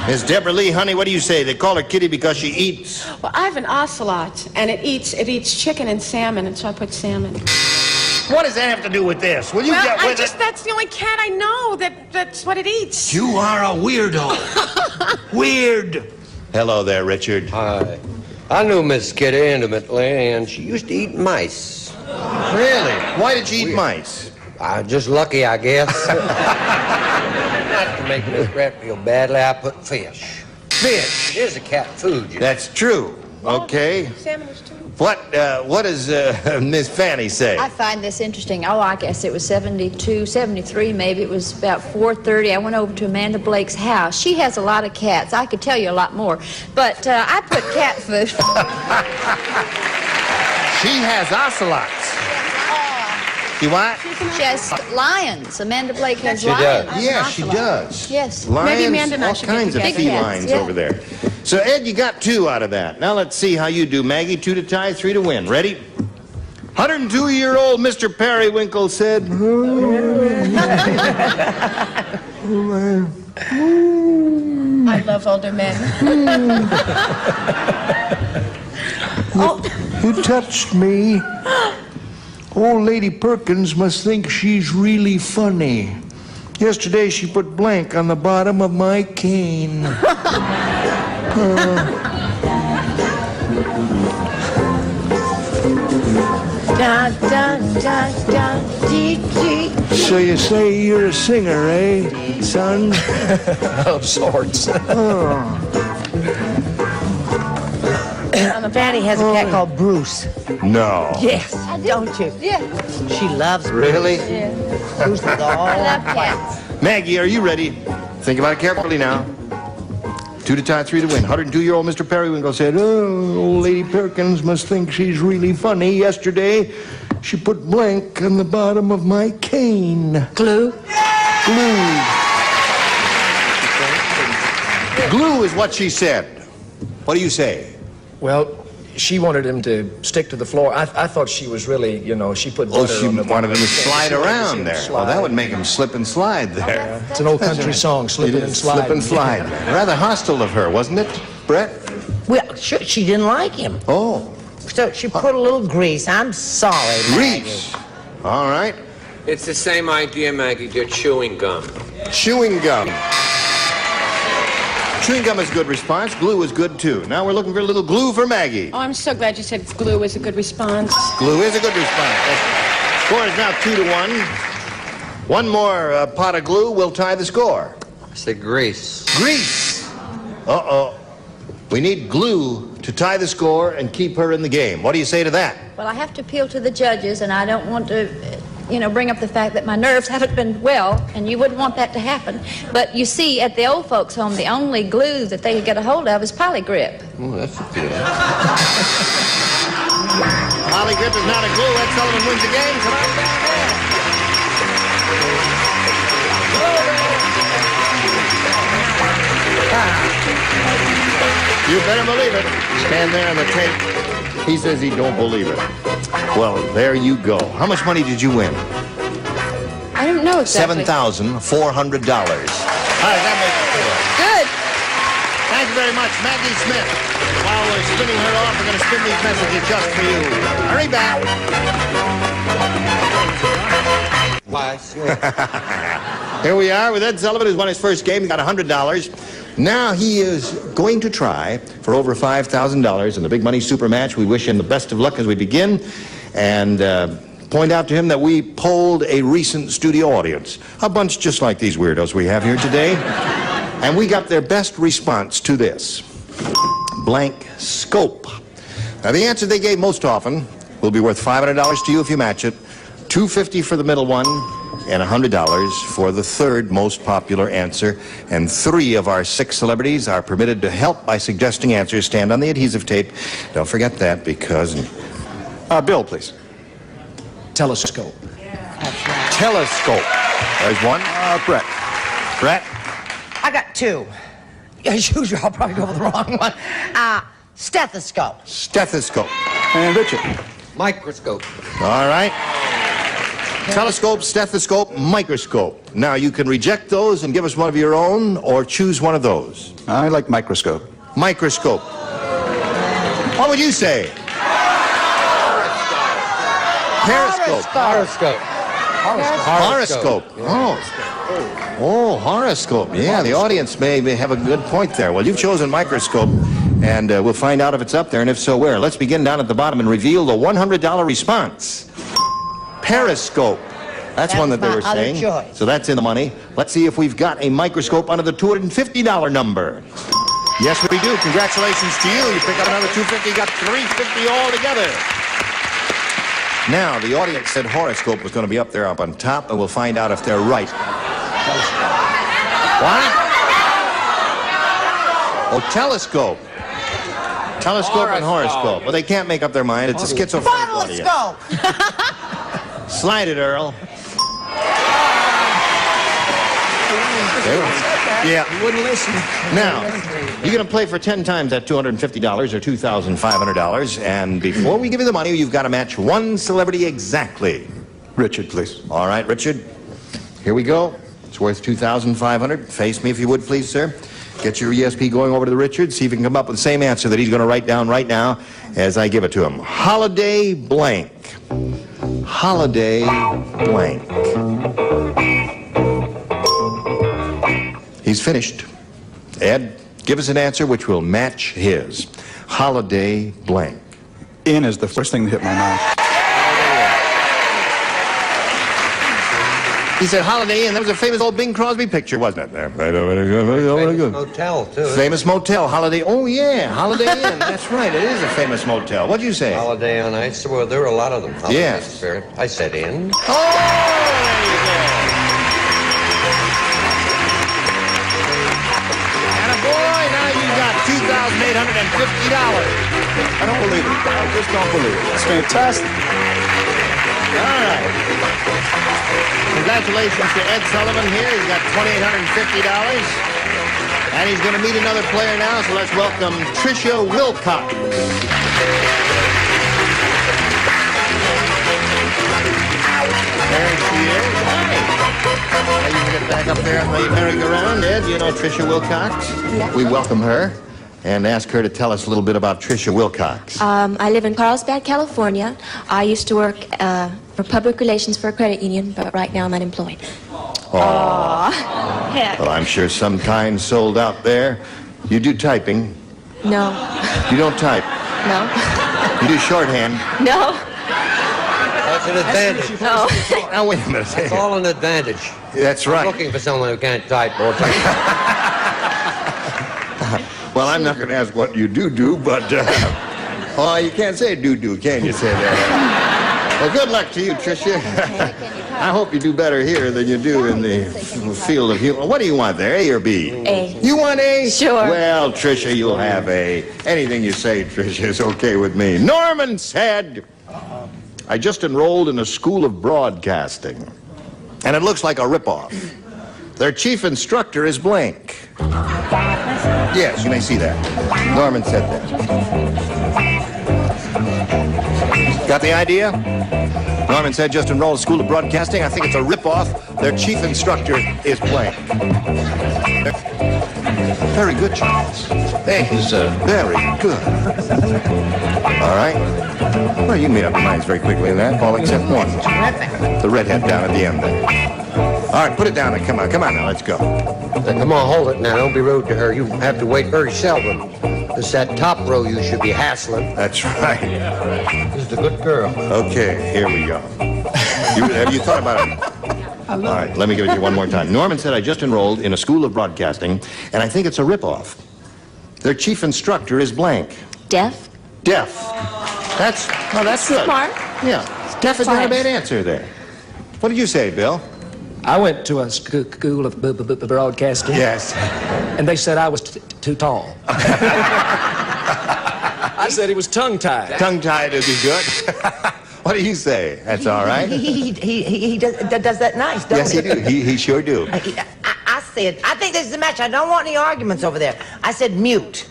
Miss Deborah Lee, honey, what do you say? They call her Kitty because she eats. Well, I have an ocelot, and it eats chicken and salmon, and so I put salmon. What does that have to do with this? Will you get with it? That's the only cat I know that's what it eats. You are a weirdo. Weird. Hello there, Richard. Hi. I knew Miss Kitty intimately, and she used to eat mice. Really? Why did she eat mice? Just lucky, I guess. Not to make Miss Brett feel badly, I put fish. Fish? It is a cat food, you know. That's true. Okay. Salmon is too. What does Miss Fannie say? I find this interesting. Oh, I guess it was 72, 73 maybe. It was about 4:30. I went over to Amanda Blake's house. She has a lot of cats. I could tell you a lot more. But I put cat food. She has ocelots. You what? She has lions. Amanda Blake has She lions. does. Yeah, she does. Yes. Lions, Maybe Amanda and I all should get kinds of together. felines Yeah. over there. So, Ed, you got 2 out of that. Now let's see how you do, Maggie. 2 to tie, 3 to win. Ready? 102-year-old Mr. Periwinkle said... I love older men. You touched me. Old Lady Perkins must think she's really funny. Yesterday she put blank on the bottom of my cane. Da, da, da, da, dee, dee. So you say you're a singer, eh, son? Of sorts. Fannie has a cat called Bruce. No. Yes, don't you? Yeah. She loves Really? Yeah. Bruce with all I love cats. Maggie, are you ready? Think about it carefully now. 2 to tie, 3 to win. 102-year-old Mr. Periwinkle said, "Oh, old Lady Perkins must think she's really funny. Yesterday, she put blank on the bottom of my cane." Glue? Glue. Glue is what she said. What do you say? Well, she wanted him to stick to the floor. I thought she was really, you know, she put butter She on the wanted him to bottom. slide She wanted to see around him there. slide. Well, that would make him slip and slide there. It's an old country song, Slippin' and Slidin'. Slip and slide. Rather hostile of her, wasn't it, Brett? Well, she didn't like him. Oh. So she put a little grease. I'm sorry, Maggie. Grease. All right. It's the same idea, Maggie. They're chewing gum. Chewing gum. Chewing gum is a good response. Glue is good, too. Now we're looking for a little glue for Maggie. Oh, I'm so glad you said glue is a good response. Glue is a good response. Score is now 2 to 1. One more pot of glue will tie the score. I say grease. Grease. Uh-oh. We need glue to tie the score and keep her in the game. What do you say to that? Well, I have to appeal to the judges, and I don't want to, bring up the fact that my nerves haven't been well, and you wouldn't want that to happen. But you see, at the old folks' home, the only glue that they could get a hold of is Polygrip. Oh, that's a deal. Polygrip is not a glue. Ed Sullivan wins the game. Come on down there. You better believe it. Stand there on the tape. He says he don't believe it. Well, there you go. How much money did you win? I don't know exactly. $7,400. How does that make you feel? Good. Thank you very much, Maggie Smith. While we're spinning her off, we're going to spin these messages just for you. Hurry back. Here we are with Ed Sullivan, who's won his first game. He got $100. Now he is going to try for over $5,000 in the Big Money Super Match. We wish him the best of luck as we begin, and point out to him that we polled a recent studio audience, a bunch just like these weirdos we have here today, and we got their best response to this. Blank scope. Now the answer they gave most often will be worth $500 to you if you match it, $250 for the middle one, and $100 for the third most popular answer. And 3 of our 6 celebrities are permitted to help by suggesting answers. Stand on the adhesive tape. Don't forget that because... Bill, please. Telescope. Telescope. There's one. Brett. Brett? I got 2. As usual, I'll probably go with the wrong one. Stethoscope. Stethoscope. And Richard. Microscope. All right. Telescope, stethoscope, microscope. Now, you can reject those and give us one of your own, or choose one of those. I like microscope. Microscope. What would you say? Periscope. Horoscope. Horoscope. Oh, horoscope. Yeah, the audience may have a good point there. Well, you've chosen microscope, and we'll find out if it's up there, and if so, where. Let's begin down at the bottom and reveal the $100 response. Periscope. That's one that they were saying. Choice. So that's in the money. Let's see if we've got a microscope under the $250 number. Yes, we do. Congratulations to you. You pick up another $250, got $350 all together. Now, the audience said horoscope was going to be up there up on top, and we'll find out if they're right. What? Oh, telescope. Telescope and horoscope. Well, they can't make up their mind. It's a schizophrenic audience. Slide it, Earl. Yeah. He wouldn't listen. Now, you're going to play for 10 times that $250 or $2,500, and before we give you the money, you've got to match one celebrity exactly. Richard, please. All right, Richard. Here we go. It's worth $2,500. Face me if you would, please, sir. Get your ESP going over to the Richard. See if you can come up with the same answer that he's going to write down right now as I give it to him. Holiday blank. Holiday blank. He's finished. Ed, give us an answer which will match his. Holiday blank. In is the first thing that hit my mind. He said Holiday Inn. That was a famous old Bing Crosby picture, wasn't it? Famous motel, too. Famous motel, Holiday. Oh, yeah, Holiday Inn. That's right. It is a famous motel. What'd you say? Holiday on Ice. Well, there were a lot of them. Holiday Yes. Spirit. I said Inn. Oh, there you go. And a boy, now you got $2,850. I don't believe it. I just don't believe it. It's fantastic. All right. Congratulations to Ed Sullivan here. He's got $2,850. And he's going to meet another player now, so let's welcome Tricia Wilcox. There she is. Hi. You can get back up there on the merry-go-round, Ed. You know Tricia Wilcox? Yeah. We welcome her and ask her to tell us a little bit about Tricia Wilcox. I live in Carlsbad, California. I used to work for public relations for a credit union, but right now I'm unemployed. Aww. Heck. Well, I'm sure some kind sold out there. You do typing. No. You don't type. No. You do shorthand. No. That's an advantage. No. Now, wait a minute. It's all an advantage. That's right. I'm looking for someone who can't type or type. Well, I'm not going to ask what you do, but... oh, you can't say do, can you say that? Well, good luck to you, Tricia. I hope you do better here than you do in the field of humor. What do you want there, A or B? A. You want A? Sure. Well, Tricia, you'll have A. Anything you say, Tricia, is okay with me. Norman said, I just enrolled in a school of broadcasting, and it looks like a ripoff. Their chief instructor is blank. Yes, you may see that. Norman said that. Got the idea? Norman said just enrolled in a school of broadcasting. I think it's a ripoff. Their chief instructor is blank. Very good, Charles. That is very good. All right. Well, you made up your minds very quickly in that, all except one. The redhead down at the end there. All right, put it down and come on now, let's go. Come on, hold it now. Don't be rude to her. You have to wait very seldom. It's that top row you should be hassling. That's right. This is a good girl. Okay, here we go. Have you thought about it? All right, let me give it to you one more time. Norman said I just enrolled in a school of broadcasting, and I think it's a ripoff. Their chief instructor is blank. Deaf? Deaf. That's good. Smart. Yeah. Deaf is not a bad answer there. What did you say, Bill? I went to a school of broadcasting. Yes. And they said I was too tall. I said he was tongue-tied. Tongue-tied would be good. What do you say? That's all right. He does that nice, don't Yes, he do. He sure do. I said, I think this is a match. I don't want any arguments over there. I said mute.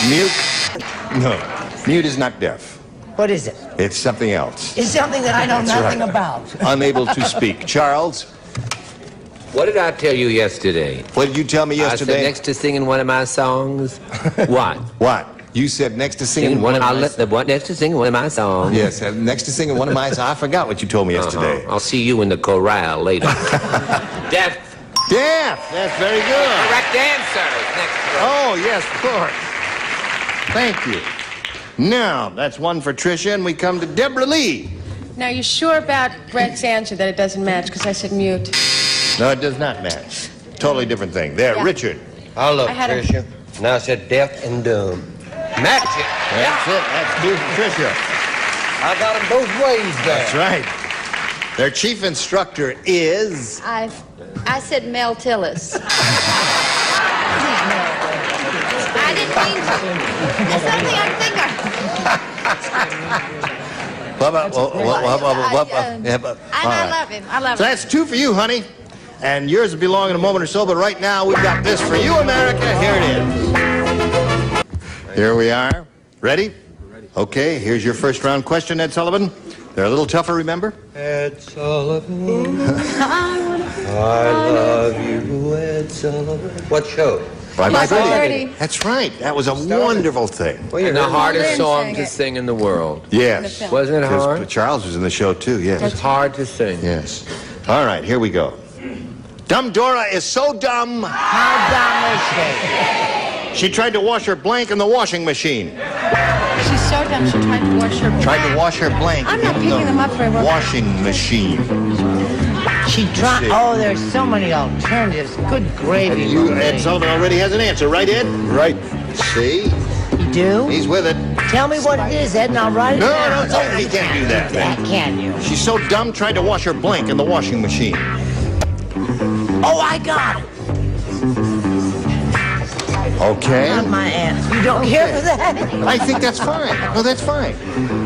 Mute? No. Mute is not deaf. What is it? It's something else. It's something that I know That's nothing right. about. Unable to speak. Charles? What did I tell you yesterday? What did you tell me yesterday? I said next to singing one of my songs. What? What? You said next to singing one of my songs. Next to singing one of my songs. Yes, next to singing one of my songs. I forgot what you told me yesterday. I'll see you in the corral later. Deaf. Deaf. That's very good. Correct answer. Next. Oh, yes, of course. Thank you. Now, that's one for Tricia, and we come to Deborah Lee. Now, you sure about Greg's answer that it doesn't match? Because I said mute. No, it does not match. Totally different thing. There, Yeah. Richard. I love I had a- Tricia. Now I said deaf and dumb. Match it. That's it. That's two for Tricia. I got them both ways there. That's right. Their chief instructor is... I said Mel Tillis. I didn't mean to. It's something I'm thinking. I love him. I love So him. that's two for you, honey. And yours will belong in a moment or so, but right now we've got this for you, America. Here it is. Here we are. Ready? Okay, here's your first round question, Ed Sullivan. They're a little tougher, remember? Ed Sullivan. I love you, Ed Sullivan. What show? Bye-bye Birdie. Birdie. That's right. That was a wonderful thing. Well, you're And the hardest Lynn song sang to it. sing in the world. Yes. Wasn't it hard? Charles was in the show, too, yes. It's hard to sing. Yes. All right, here we go. Dumb Dora is so dumb. How dumb is She tried to wash her blank in the washing machine. She's so dumb, she tried to wash her Tried to wash her blank I'm not in picking them up very the well. washing machine. she? She tried. see. Oh, there's so many alternatives. Good gravy. And you, Marie. Ed Sullivan already has an answer, right, Ed? Right. See? You do? He's with it. Tell me what it is, Ed, and I'll write it No, down. no, he can't do that, Yeah, man. can you? She's so dumb, tried to wash her blank in the washing machine. Oh, I got it. Okay. Not my answer. You don't care for that? I think that's fine. No, that's fine.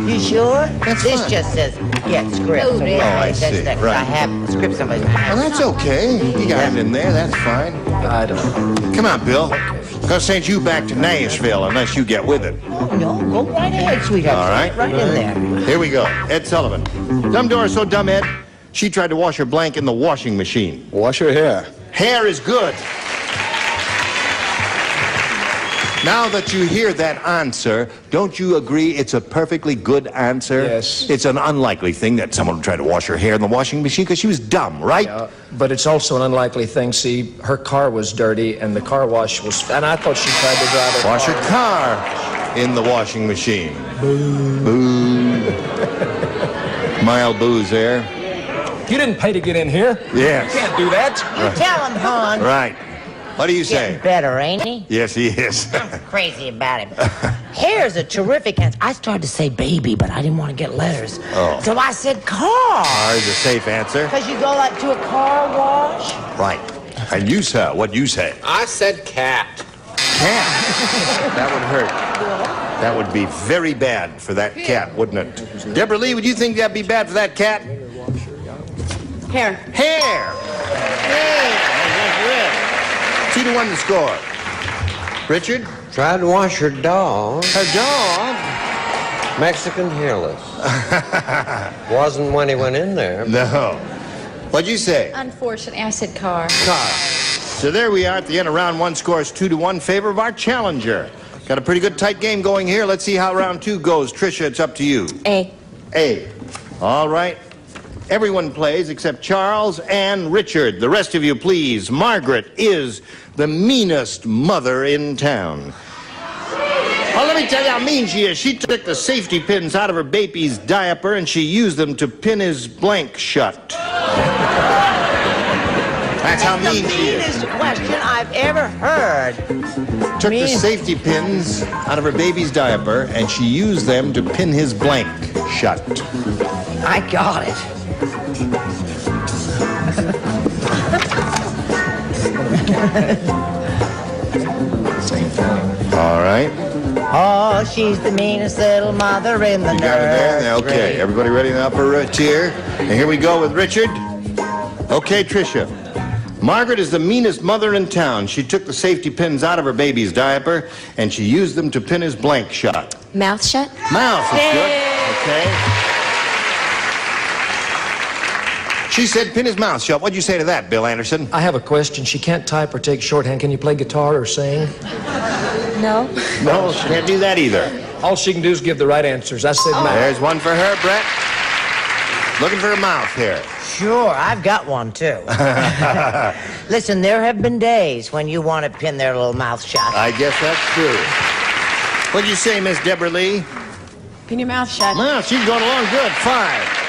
You sure? That's this fine. just says get script. So Oh, I see. That's Right. I have scripts on my Well, that's okay. You got it in there. That's fine. I don't know. Come on, Bill. Gonna send you back to Nashville unless you get with it. No, go right ahead, sweetheart. All right. Right in there. Here we go. Ed Sullivan. Dumb door so dumb, Ed. She tried to wash her blank in the washing machine. Wash your hair. Hair is good. Now that you hear that answer, don't you agree it's a perfectly good answer? Yes. It's an unlikely thing that someone would try to wash her hair in the washing machine because she was dumb, right? Yeah, but it's also an unlikely thing. See, her car was dirty, and the car wash was... And I thought she tried to drive her Wash her car in the washing machine. Boo. Boo. Mild booze there. You didn't pay to get in here. Yes. You can't do that. You tell him, hon. Right. What do you say? Getting better, ain't he? Yes, he is. I'm crazy about him. Hair's a terrific answer. I started to say baby, but I didn't want to get letters. Oh. So I said car. Car is a safe answer. Because you go like to a car wash. Right. And you, sir, what'd you say? I said cat. Cat. That would hurt. That would be very bad for that cat, wouldn't it? Deborah Lee, would you think that'd be bad for that cat? Hair. Hair. Hair. 2-1 the score. Richard? Tried to wash her dog. Her dog? Mexican hairless. Wasn't when he went in there. No. What'd you say? Unfortunately, I said car. Car. So there we are at the end of round one. Scores 2-1 in favor of our challenger. Got a pretty good tight game going here. Let's see how round two goes. Tricia, it's up to you. A. A. All right. Everyone plays except Charles and Richard. The rest of you, please. Margaret is the meanest mother in town. Well, let me tell you how mean she is. She took the safety pins out of her baby's diaper and she used them to pin his blank shut. That's how mean she is. That's the meanest question I've ever heard. Took the safety pins out of her baby's diaper and she used them to pin his blank shut. I got it. Same thing. All right. Oh, she's the meanest little mother in the You got it there? Okay. Everybody ready in the upper tier? And here we go with Richard. Okay, Tricia. Margaret is the meanest mother in town. She took the safety pins out of her baby's diaper and she used them to pin his blank shut. Mouth shut. Mouth is good. Okay. She said pin his mouth shut. What'd you say to that, Bill Anderson? I have a question. She can't type or take shorthand. Can you play guitar or sing? No. No, she can't do that either. All she can do is give the right answers. I said mouth. There's one for her, Brett. Looking for a mouth here. Sure, I've got one too. Listen, there have been days when you want to pin their little mouth shut. I guess that's true. What'd you say, Miss Deborah Lee? Pin your mouth shut. Well, she's going along good. 5.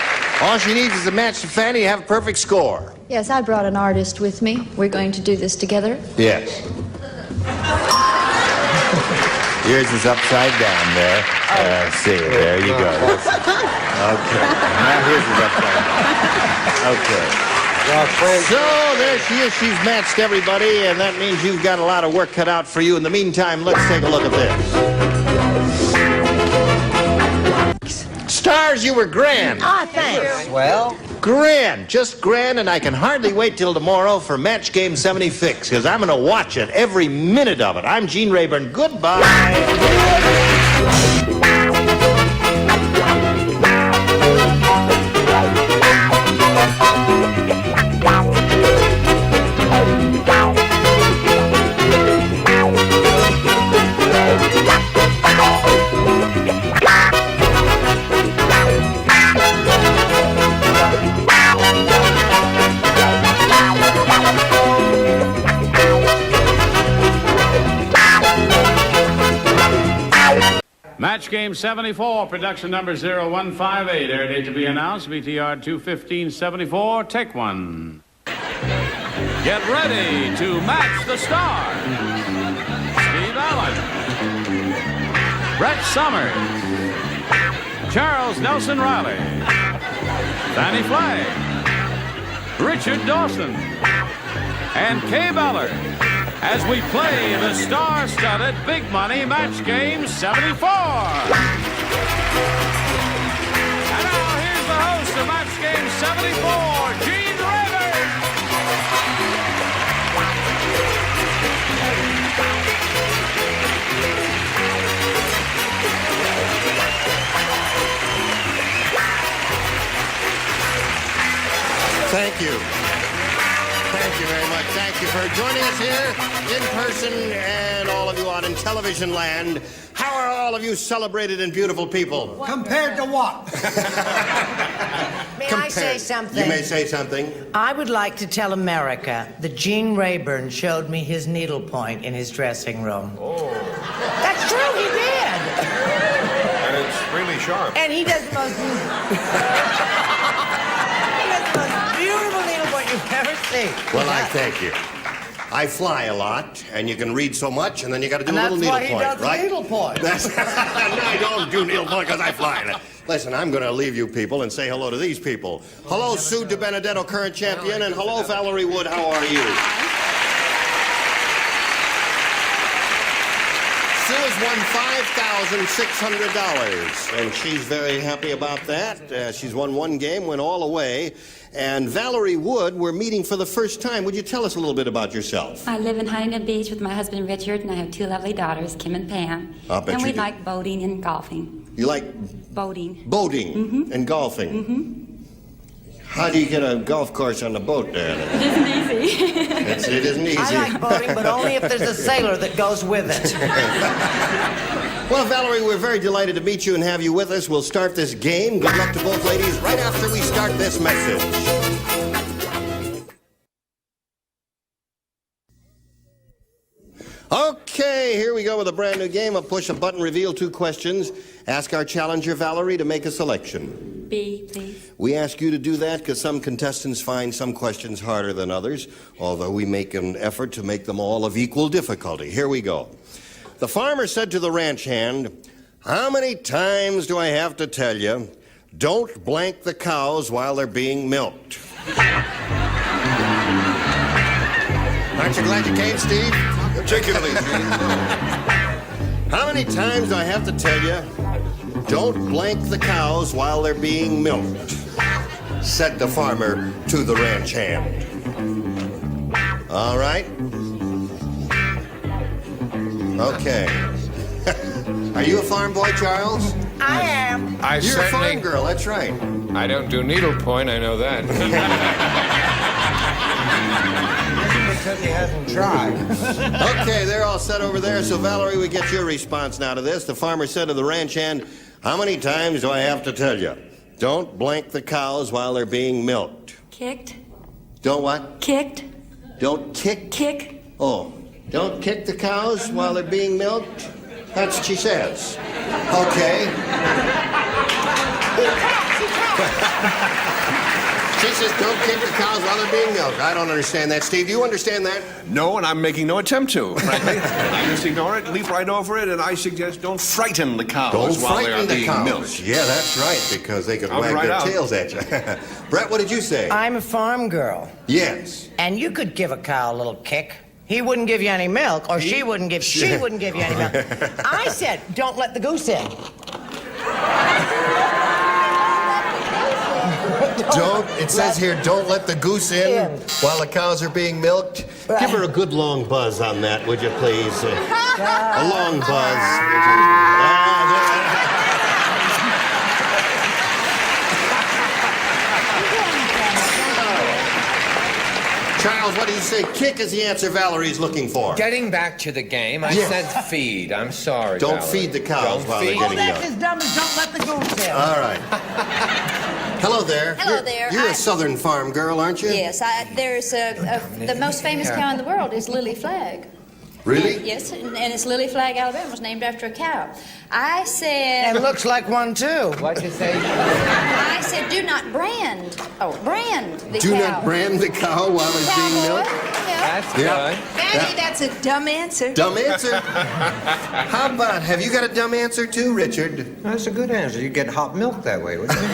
All she needs is a match to Fannie to have a perfect score. Yes, I brought an artist with me. We're going to do this together. Yes. Yours is upside down there. See, there you go. Okay. Now here's is upside down. Okay. So there she is. She's matched everybody, and that means you've got a lot of work cut out for you. In the meantime, let's take a look at this. Stars, you were grand. Ah, thanks. Well, Grand, just grand, and I can hardly wait till tomorrow for Match Game 76, because I'm going to watch it, every minute of it. I'm Gene Rayburn. Goodbye. Match Game 74, production number 0158, air date to be announced, VTR 21574, take one. Get ready to match the stars. Steve Allen, Brett Summers, Charles Nelson Riley, Fannie Flagg, Richard Dawson, and Kay Ballard. as we play the star-studded Big Money Match Game 74. And now here's the host of Match Game 74, Gene Rayburn. Thank you. Thank you very much. Thank you for joining us here in person and all of you out in television land. How are all of you celebrated and beautiful people? Compared to what? May I say something? You may say something. I would like to tell America that Gene Rayburn showed me his needlepoint in his dressing room. Oh. That's true, he did. And it's really sharp. And he does the most beautiful needlepoint you've ever seen. Well, I thank you. I fly a lot, and you can read so much, and then you got to do a little needlepoint, right? Needlepoint. No, I don't do needlepoint because I fly. Listen, I'm going to leave you people and say hello to these people. Hello, Sue DiBenedetto, current champion, and hello, Valerie Wood. How are you? Sue has won $5,600, and she's very happy about that. She's won one game, went all the way. And Valerie Wood, we're meeting for the first time. Would you tell us a little bit about yourself? I live in Huntington Beach with my husband Richard, and I have two lovely daughters, Kim and Pam. And we like boating and golfing. You like boating? Boating and golfing. How do you get a golf course on the boat there? It isn't easy. It isn't easy. I like boating, but only if there's a sailor that goes with it. Well, Valerie, we're very delighted to meet you and have you with us. We'll start this game. Good luck to both ladies right after we start this message. Okay, here we go with a brand new game. A push a button, reveal two questions. Ask our challenger, Valerie, to make a selection. B, please. We ask you to do that because some contestants find some questions harder than others, although we make an effort to make them all of equal difficulty. Here we go. The farmer said to the ranch hand, "How many times do I have to tell you, don't blank the cows while they're being milked?" Aren't you glad you came, Steve? Particularly, Steve. How many times do I have to tell you, don't blank the cows while they're being milked? Said the farmer to the ranch hand. All right. Okay. Are you a farm boy, Charles? I am. You're a farm girl, that's right. I don't do needlepoint, I know that. Because he hasn't tried. Okay, they're all set over there. So, Valerie, we get your response now to this. The farmer said to the ranch hand, "How many times do I have to tell you? Don't blank the cows while they're being milked." Kicked? Don't what? Kicked? Don't kick? Kick? Oh, don't kick the cows while they're being milked? That's what she says. Okay. She says, don't kick the cows while they're being milked. I don't understand that. Steve, do you understand that? No, and I'm making no attempt to, frankly. I just ignore it, leap right over it, and I suggest don't frighten the cows while they are being milked. Yeah, that's right, because they could wag their tails at you. Brett, what did you say? I'm a farm girl. Yes. And you could give a cow a little kick. He wouldn't give you any milk, or she wouldn't give you any milk. I said, don't let the goose in. It says here, don't let the goose in while the cows are being milked. Right. Give her a good long buzz on that, would you please? A long buzz. Charles, what do you say? Kick is the answer Valerie's looking for. Getting back to the game, I said feed. I'm sorry, Don't Valerie. feed the cows while they're Oh, getting that's milked. as dumb as don't let the goose in. All right. Hello there. Hello there. You're a southern farm girl, aren't you? Yes, there's the most famous cow in the world is Lily Flagg. Really? Yes, and it's Lily Flagg, Alabama. It was named after a cow. I said... And looks like one, too. What'd you say? I said, do not brand the cow. Do not brand the cow while it's being milked? That's good. Fannie, that's a dumb answer. Dumb answer? How about, have you got a dumb answer too, Richard? That's a good answer. You get hot milk that way, wouldn't you?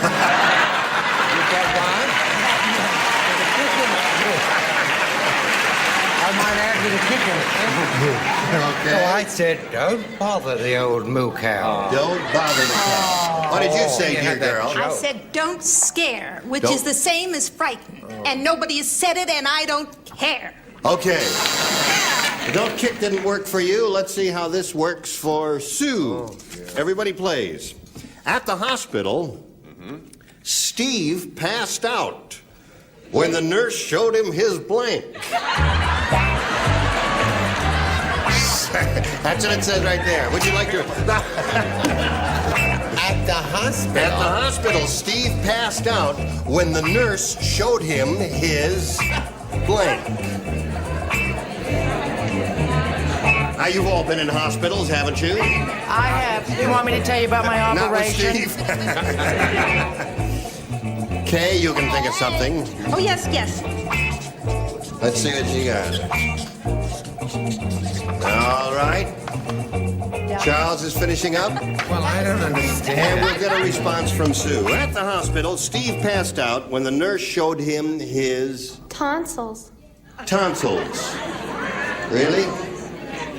I might add to the kitchen. So I said, don't bother the old moo cow. Don't bother the cow. What did you say, dear girl? I said, don't scare, which Don't- is the same as frighten. And nobody has said it, and I don't care. Okay. The don't kick didn't work for you. Let's see how this works for Sue. Everybody plays. At the hospital, Steve passed out when the nurse showed him his blank. That's what it says right there. Would you like to... At the hospital? At the hospital, Steve passed out when the nurse showed him his blank. Now, you've all been in hospitals, haven't you? I have. Do you want me to tell you about my Not with operation? Steve. Kay, you can think of something. Oh, yes, yes. Let's see what you got. All right. Charles is finishing up. Well, I don't understand. And we'll get a response from Sue. At the hospital, Steve passed out when the nurse showed him his Tonsils. tonsils. Really?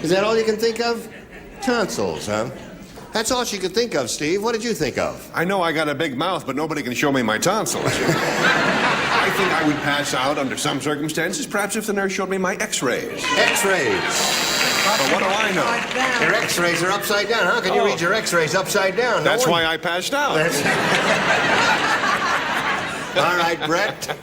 Is that all you can think of? Tonsils, huh? That's all she could think of, Steve. What did you think of? I know I got a big mouth, but nobody can show me my tonsils. I think I would pass out under some circumstances, perhaps if the nurse showed me my x-rays. X-rays. But what do I know? Your x-rays are upside down. How can you read your x-rays upside down? That's why I passed out. All right, Brett.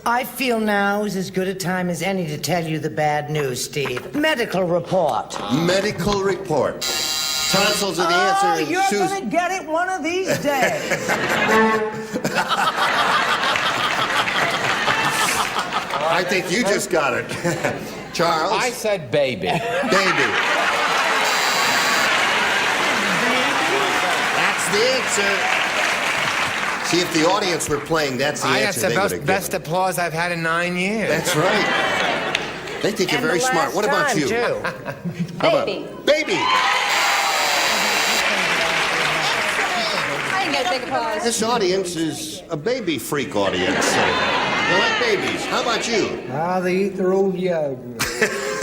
I feel now is as good a time as any to tell you the bad news, Steve. Medical report. Medical report. Tonsils are the answer. Oh, you're going to get it one of these days. I think you just got it. Charles? I said baby. Baby. That's the answer. See, if the audience were playing, that's the answer they would have best given. applause I've had in 9 years. That's right. They think you're very smart. What about you? Baby. Baby. I didn't get a big applause. This audience is a baby freak audience. They like babies. How about you? Ah, they eat their old young.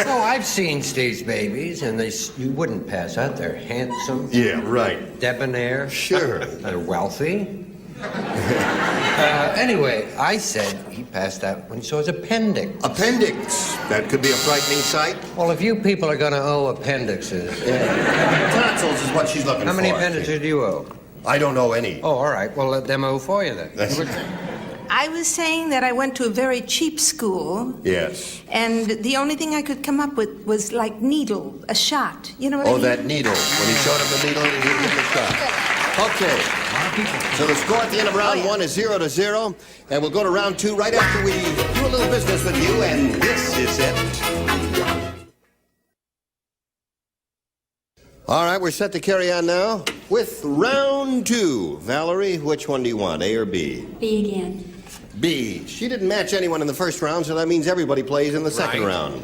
Oh, I've seen Steve's babies, and you wouldn't pass out. They're handsome. Yeah, right. Debonair. Sure. They're wealthy. Anyway, I said he passed out when he saw his appendix. Appendix. That could be a frightening sight. Well, if you people are going to owe appendixes... Tonsils is what she's looking for. How many appendixes do you owe? I don't know any. Oh, all right. Well, let them owe for you, then. I was saying that I went to a very cheap school, Yes. and the only thing I could come up with was like needle, a shot. You know what I Oh, mean? that needle. When he showed him the needle, he hit the shot. Okay. So the score at the end of round one is 0-0, and we'll go to round two right after we do a little business with you, and this is it. All right, we're set to carry on now with round two. Valerie, which one do you want, A or B? B again. B. She didn't match anyone in the first round, so that means everybody plays in the second round.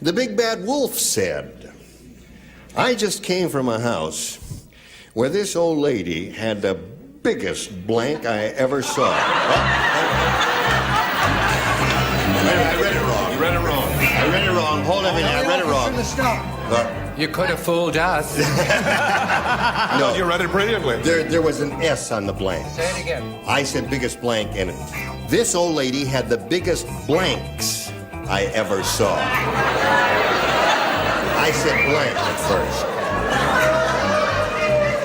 The Big Bad Wolf said, I just came from a house where this old lady had the biggest blank I ever saw. I read it wrong. You read it wrong. I read it wrong. Hold everything. I read it wrong. You could have fooled us. No, you read it brilliantly. There was an S on the blank. Say it again. I said biggest blank, and this old lady had the biggest blanks I ever saw. I said blank at first.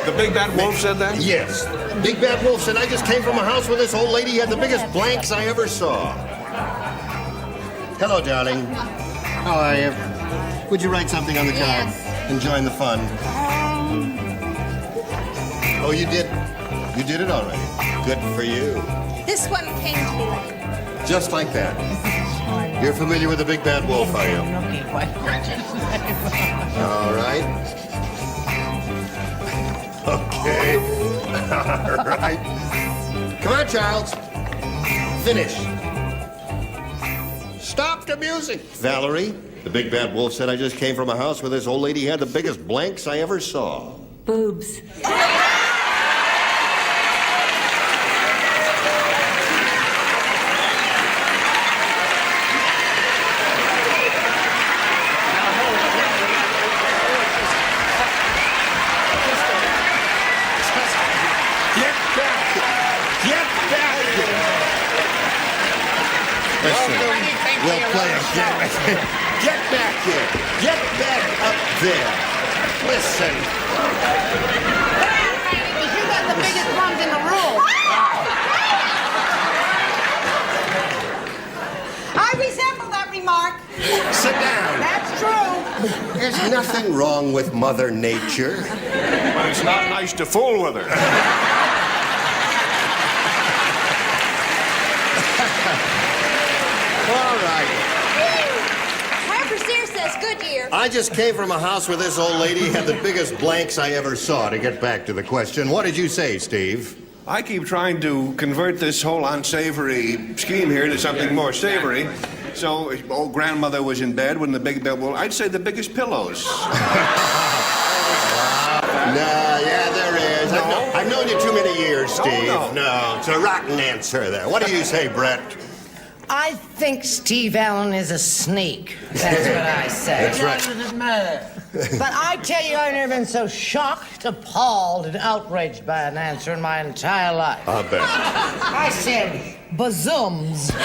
The Big Bad Wolf said that? Yes. Big Bad Wolf said, I just came from a house where this old lady had the biggest blanks I ever saw. Hello, darling. How are you? Would you write something on the card? Enjoying the fun. Oh, you did? You did it already. Good for you. This one came to me like... Just like that. You're familiar with the Big Bad Wolf, are you? All right. Okay. All right. Come on, Charles. Finish. Stop the music. Valerie, the Big Bad Wolf said, I just came from a house where this old lady had the biggest blanks I ever saw. Boobs. We'll play a game. Get back here. Get back up there. Listen. You got the biggest ones in the room. I resemble that remark. Sit down. That's true. There's nothing wrong with Mother Nature. But it's not nice to fool with her. All right. Harper Sears says Goodyear. I just came from a house where this old lady had the biggest blanks I ever saw. To get back to the question, what did you say, Steve? I keep trying to convert this whole unsavory scheme here to something more savory. So, old grandmother was in bed when the big bed, well, I'd say the biggest pillows. Yeah, there is. No. I've known you too many years, Steve. No. It's a rotten answer there. What do you say, Brett? I think Steve Allen is a snake. That's what I say. That's right. Does it matter? But I tell you, I've never been so shocked, appalled, and outraged by an answer in my entire life. I bet. I said, bazooms. Put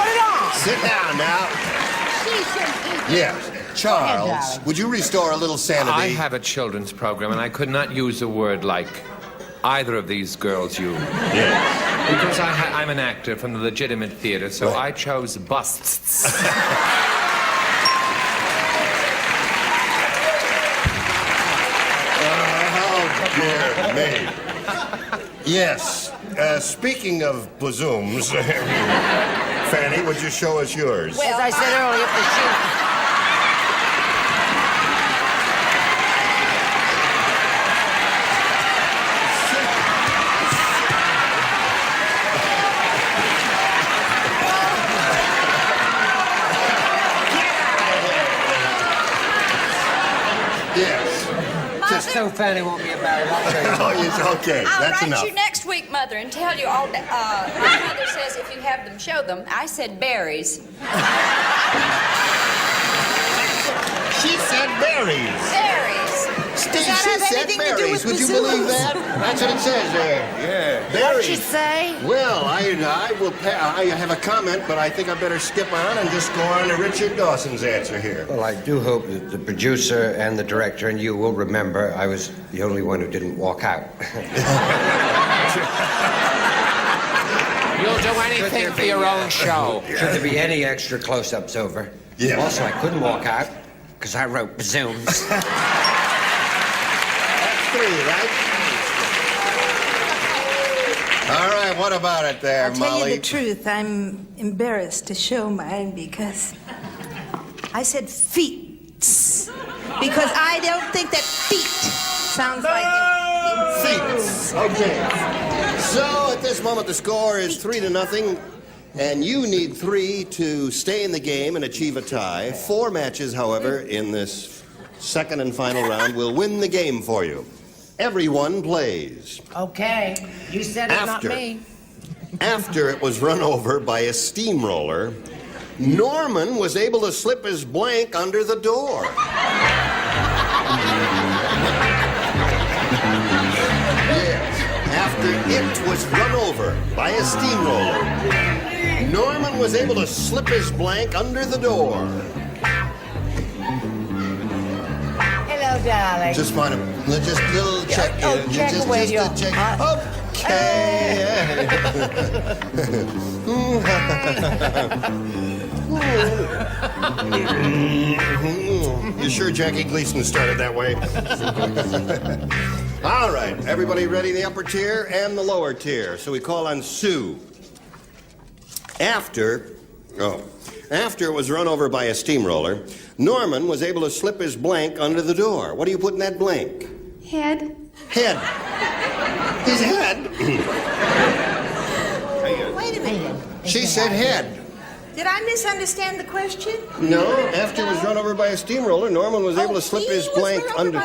it on. Sit down now. Yes. Charles, would you restore a little sanity? I have a children's program, and I could not use a word like either of these girls use. Yes. Because I'm an actor from the legitimate theater, so I chose busts. Oh, dear me. Yes. Speaking of bazooms, Fannie, would you show us yours? Well, as I said earlier, if the shoe... Just so Fannie won't be embarrassed. Oh, yes, okay. I'll That's write enough. you next week, Mother, and tell you all that. My mother says if you have them, show them. I said berries. She said berries. Berries. Steve, that she have said anything to do berries. with Would you bazooms? believe that? That's what it says there. Yeah. Berries. What'd she say? Well, I will. I have a comment, but I think I better skip on and just go on to Richard Dawson's answer here. Well, I do hope that the producer and the director and you will remember I was the only one who didn't walk out. You'll do anything for your own show. Should there be any extra close-ups over? Yeah. Also, I couldn't walk out because I wrote bazooms. That's 3, right? All right, what about it there, I'll Molly? tell you the truth. I'm embarrassed to show mine because I said feet. Because I don't think that feet sounds like Feet. Okay. So at this moment, the score is 3-0, and you need 3 to stay in the game and achieve a tie. 4 matches, however, in this second and final round will win the game for you. Everyone plays. Okay. You said it, not me. After it was run over by a steamroller, Norman was able to slip his blank under the door. Yes, after it was run over by a steamroller, Norman was able to slip his blank under the door. Hello, darling. Just want to, just a little check Oh, here. check just away just your a check. heart. You sure Jackie Gleason started that way? All right, everybody ready? The upper tier and the lower tier. So we call on Sue. After it was run over by a steamroller, Norman was able to slip his blank under the door. What do you put in that blank? Head. Head. His head? Wait a minute. She said head. Did I misunderstand the question? No, after it was run over by a steamroller, Norman was able to slip his blank under.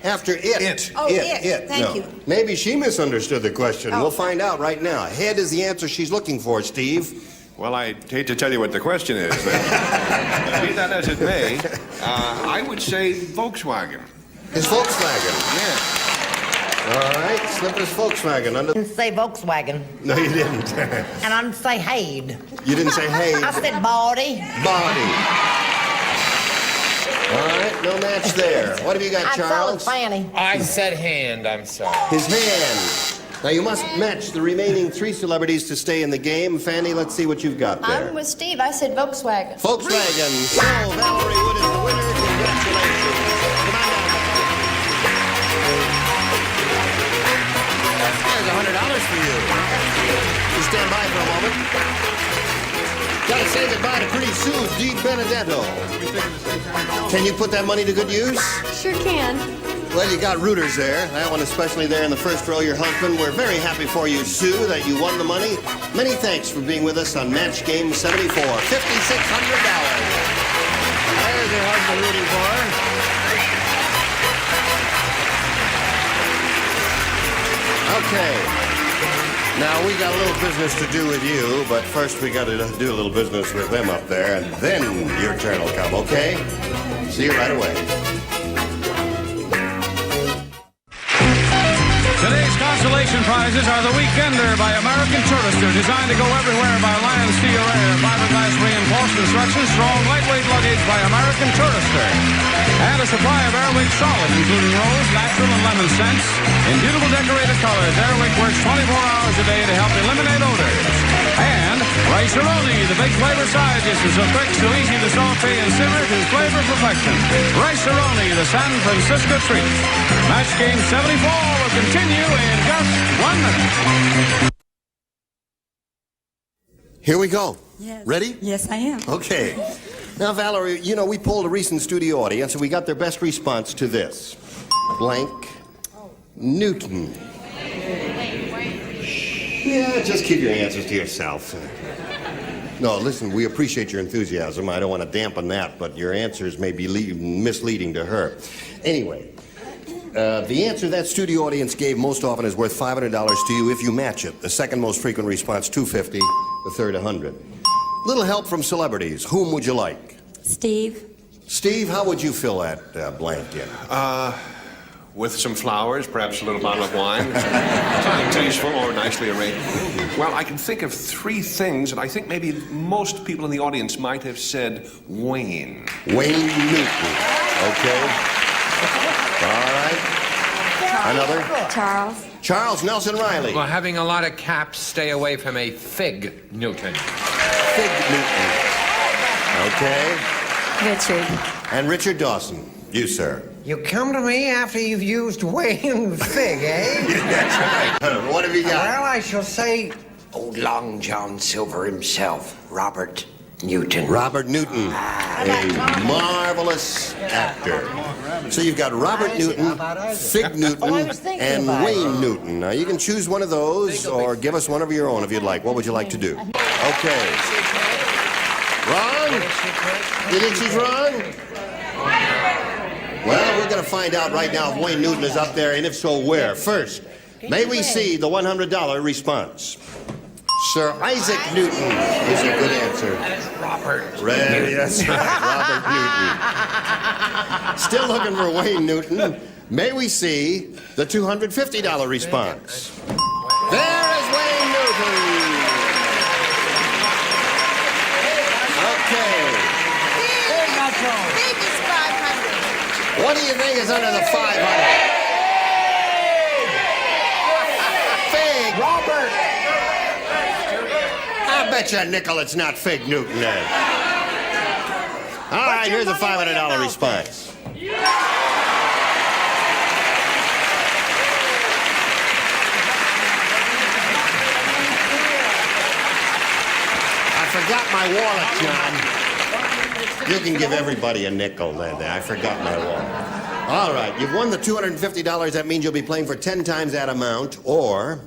After it. Oh, it. Thank you. Maybe she misunderstood the question. We'll find out right now. Head is the answer she's looking for, Steve. Well, I hate to tell you what the question is. Be that as it may, I would say Volkswagen. His Volkswagen? Yeah. All right, Slippers Volkswagen. I didn't say Volkswagen. No, you didn't. And I didn't say Haid. You didn't say Haid. I said Baldy. Body. All right, no match there. What have you got, Charles? Fannie. I said hand, I'm sorry. His hand. Now, you must match the remaining 3 celebrities to stay in the game. Fannie, let's see what you've got there. I'm with Steve. I said Volkswagen. Volkswagen. So, Valerie Wood is the winner. Congratulations. Come on down. There's $100 for you. You stand by for a moment. Gotta say goodbye to Pretty Sue Di Benedetto. Can you put that money to good use? Sure can. Well, you got rooters there. That one especially there in the first row, your husband. We're very happy for you, Sue, that you won the money. Many thanks for being with us on Match Game 74. $5,600. There's your husband rooting for her. Okay. Now, we got a little business to do with you, but first we got to do a little business with them up there, and then your turn will come, okay? See you right away. Today's consolation prizes are the Weekender by American Tourister, designed to go everywhere by Lion Steel Air, fiberglass reinforced instructions, strong, lightweight luggage by American Tourister. And a supply of Airwick Solid, including rose, natural, and lemon scents. In beautiful decorated colors, Airwick works 24 hours a day to help eliminate odors. And Rice-A-Roni, the big flavor side dish is so quick, so easy to saute and simmer to flavor perfection. Rice-A-Roni, the San Francisco treat. Match Game 74 will continue in just 1 minute. Here we go. Yes. Ready? Yes, I am. Okay. Now, Valerie, you know, we polled a recent studio audience, and we got their best response to this. Blank Newton. Yeah, just keep your answers to yourself. No, listen, we appreciate your enthusiasm. I don't want to dampen that, but your answers may be misleading to her. Anyway, the answer that studio audience gave most often is worth $500 to you if you match it. The second most frequent response, $250. The third, $100. Little help from celebrities. Whom would you like? Steve. Steve, how would you fill that blank in? With some flowers, perhaps a little bottle of wine. Something tasteful or nicely arranged. Well, I can think of 3 things, and I think maybe most people in the audience might have said Wayne. Wayne Newton. Okay. All right. Another? Charles. Charles Nelson Riley. Well, having a lot of caps, stay away from a Fig Newton. Fig Newton. Okay. Richard. And Richard Dawson. You, sir. You come to me after you've used Wayne Fig, eh? That's right. What have you got? Well, I shall say old Long John Silver himself, Robert Newton. Robert Newton, a marvelous actor. So you've got Robert Newton, Fig Newton, and Wayne Newton. Now, you can choose one of those or give us one of your own if you'd like. What would you like to do? Okay. Wrong? You think she's wrong? Well, we're going to find out right now if Wayne Newton is up there, and if so, where. First, may we see the $100 response? Sir Isaac Newton is a good answer. That's Robert. That's right, Robert Newton. Still looking for Wayne Newton. May we see the $250 response? There is Wayne Newton. Okay. Biggest 500. What do you think is under the 500? Fig. Robert. I bet you a nickel it's not Fig Newton then. All right, here's a $500 response. I forgot my wallet, John. You can give everybody a nickel then. I forgot my wallet. All right, you've won the $250. That means you'll be playing for 10 times that amount, or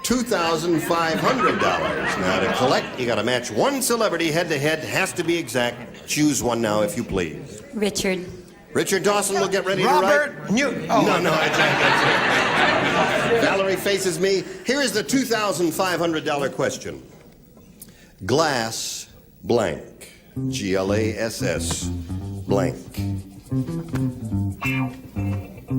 $2,500. Now, to collect, you got to match one celebrity head-to-head. Has to be exact. Choose one now, if you please. Richard. Richard Dawson will get ready to write. Robert Newton. Oh. No, that's it. Valerie faces me. Here is the $2,500 question. Glass blank. Glass blank. All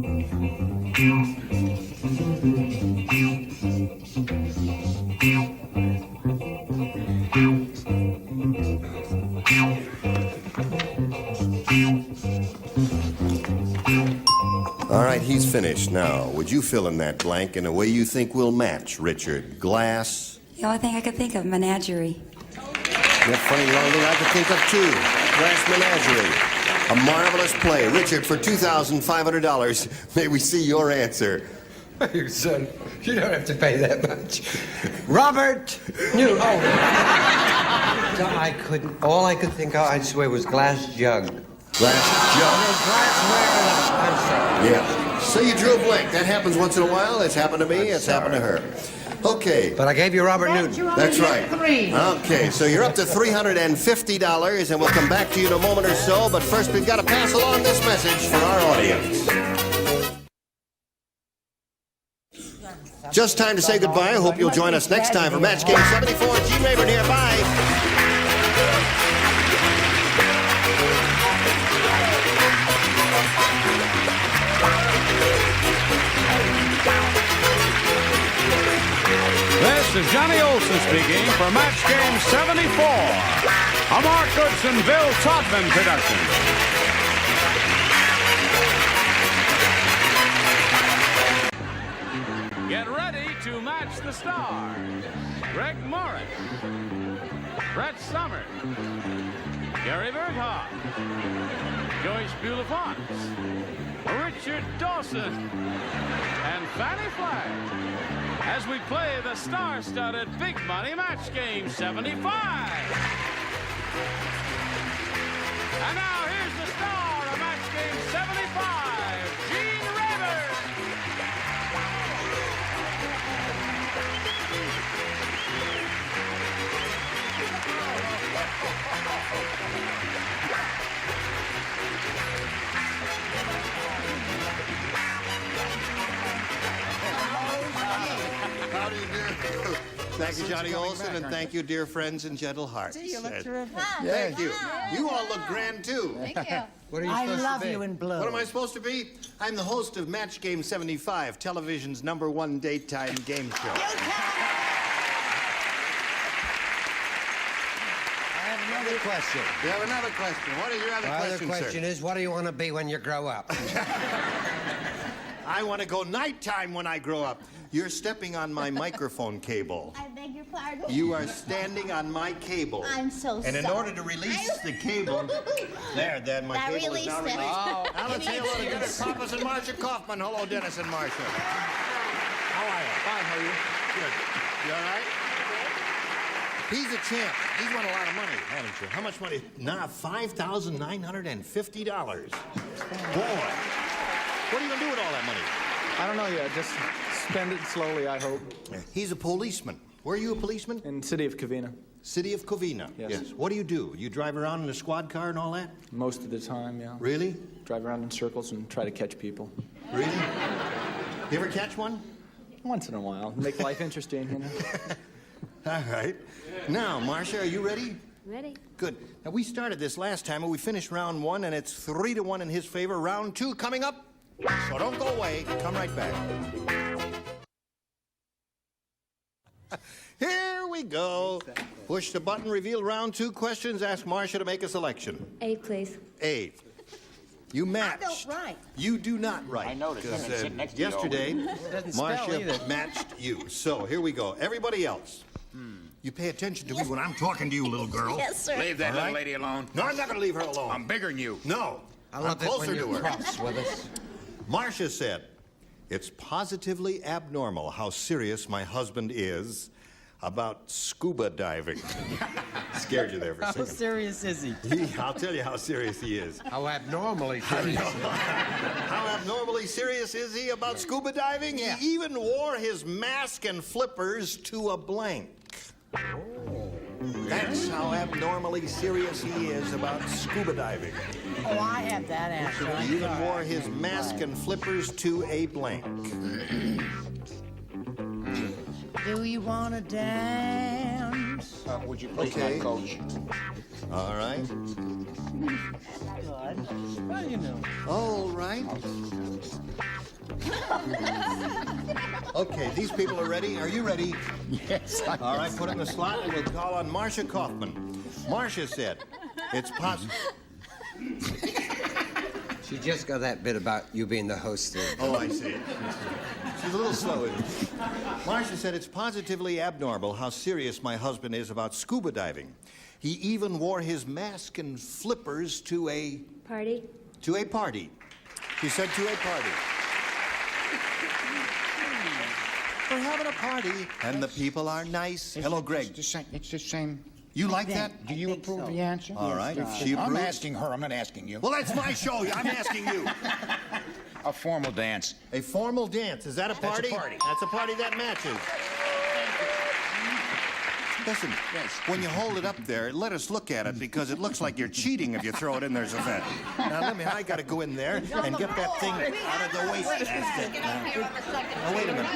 right, he's finished. Now, would you fill in that blank in a way you think will match, Richard? Glass? The only thing I could think of, menagerie. That funny long thing I could think of, too. Glass Menagerie. A marvelous play. Richard, for $2,500, may we see your answer? You son, you don't have to pay that much. Robert! You, oh. I couldn't, all I could think of, I swear, was glass jug. Glass jug? Glassware, I'm sorry. Yeah. So you drew a blank. That happens once in a while. It's happened to me. It's happened to her. Okay. But I gave you Robert Newton. That's right. Okay, so you're up to $350, and we'll come back to you in a moment or so. But first, we've got to pass along this message for our audience. Just time to say goodbye. I hope you'll join us next time for Match Game 74. Gene Rayburn here. Bye. This is Johnny Olson speaking for Match Game 74, a Mark Goodson, Bill Todman production. Get ready to match the stars. Greg Morris, Brett Summers, Gary Berghoff, Joyce Bulefonte, Richard Dawson, and Fannie Flagg as we play the star-studded Big Money Match Game 75. And now here's the star of Match Game 75, Gene Rayburn. How do you do? Thank you, Johnny Olson, and thank you, dear friends and gentle hearts. You look terrific. Thank you. You all look grand, too. Thank you. What are you I supposed love to be? you in blue. What am I supposed to be? I'm the host of Match Game 75, television's #1 daytime game show. Another question. You have another question. What is your other question, The question sir? is, what do you want to be when you grow up? I want to go nighttime when I grow up. You're stepping on my microphone cable. I beg your pardon? You are standing on my cable. I'm so sorry. And in order to release the cable, there, my That cable is now released it. released. Oh. Now let's say hello to Dennis Pappas and Marcia Kaufman. Hello, Dennis and Marcia. How are you? Fine, how are you? Good. You all right? He's a champ. He's won a lot of money, haven't you? How much money? Nah, $5,950. Boy. What are you going to do with all that money? I don't know yet. Just spend it slowly, I hope. He's a policeman. Where are you a policeman? In the city of Covina. City of Covina? Yes. What do? You drive around in a squad car and all that? Most of the time, yeah. Really? Drive around in circles and try to catch people. Really? You ever catch one? Once in a while. Make life interesting, you know. All right. Now, Marcia, are you ready? Ready? Good. Now, we started this last time, and we finished round 1, and it's 3-1 in his favor. Round 2 coming up. So don't go away. Come right back. Here we go. Push the button, reveal round 2 questions. Ask Marcia to make a selection. A, please. A. You matched. I don't write. You do not write. I noticed. Because Sitting next to you yesterday, Doesn't spell Marcia either. matched you. So here we go. Everybody else, you pay attention to me when I'm talking to you, little girl. Yes, sir. Leave that All little right? lady alone. No, I'm not going to leave her alone. I'm bigger than you. No, I I'm love it closer when to you her. cross with us. Marcia said, "It's positively abnormal how serious my husband is about scuba diving." Scared you there for a second. serious is he? I'll tell you how serious he is. How abnormally serious. How abnormally serious is he about scuba diving? Yeah. He even wore his mask and flippers to a blank. That's how abnormally serious he is about scuba diving. Oh, I have that answer. He even wore his mask and flippers to a blank. Do you want to dance? Would you please, Okay. Coach? All right. Well, you know. All right. Okay, these people are ready. Are you ready? Yes. All right, put it in the slot, and we'll call on Marcia Kaufman. Marcia said, it's possible. She just got that bit about you being the host there. Oh, I see. She's a little slow, isn't she? Marcia said, it's positively abnormal how serious my husband is about scuba diving. He even wore his mask and flippers to a... Party? To a party. She said to a party. We're having a party, and the people are nice. Hello, Greg. It's the same. You like that? Do you approve the answer? All right. If she I'm approves. asking her. I'm not asking you. Well, that's my show. I'm asking you. A formal dance. A formal dance. Is that a party? That's a party. That's a party that matches. Listen, when you hold it up there, let us look at it because it looks like you're cheating if you throw it in there so fast. Now, I got to go in there and get that thing out of the wastebasket. Now, wait a minute.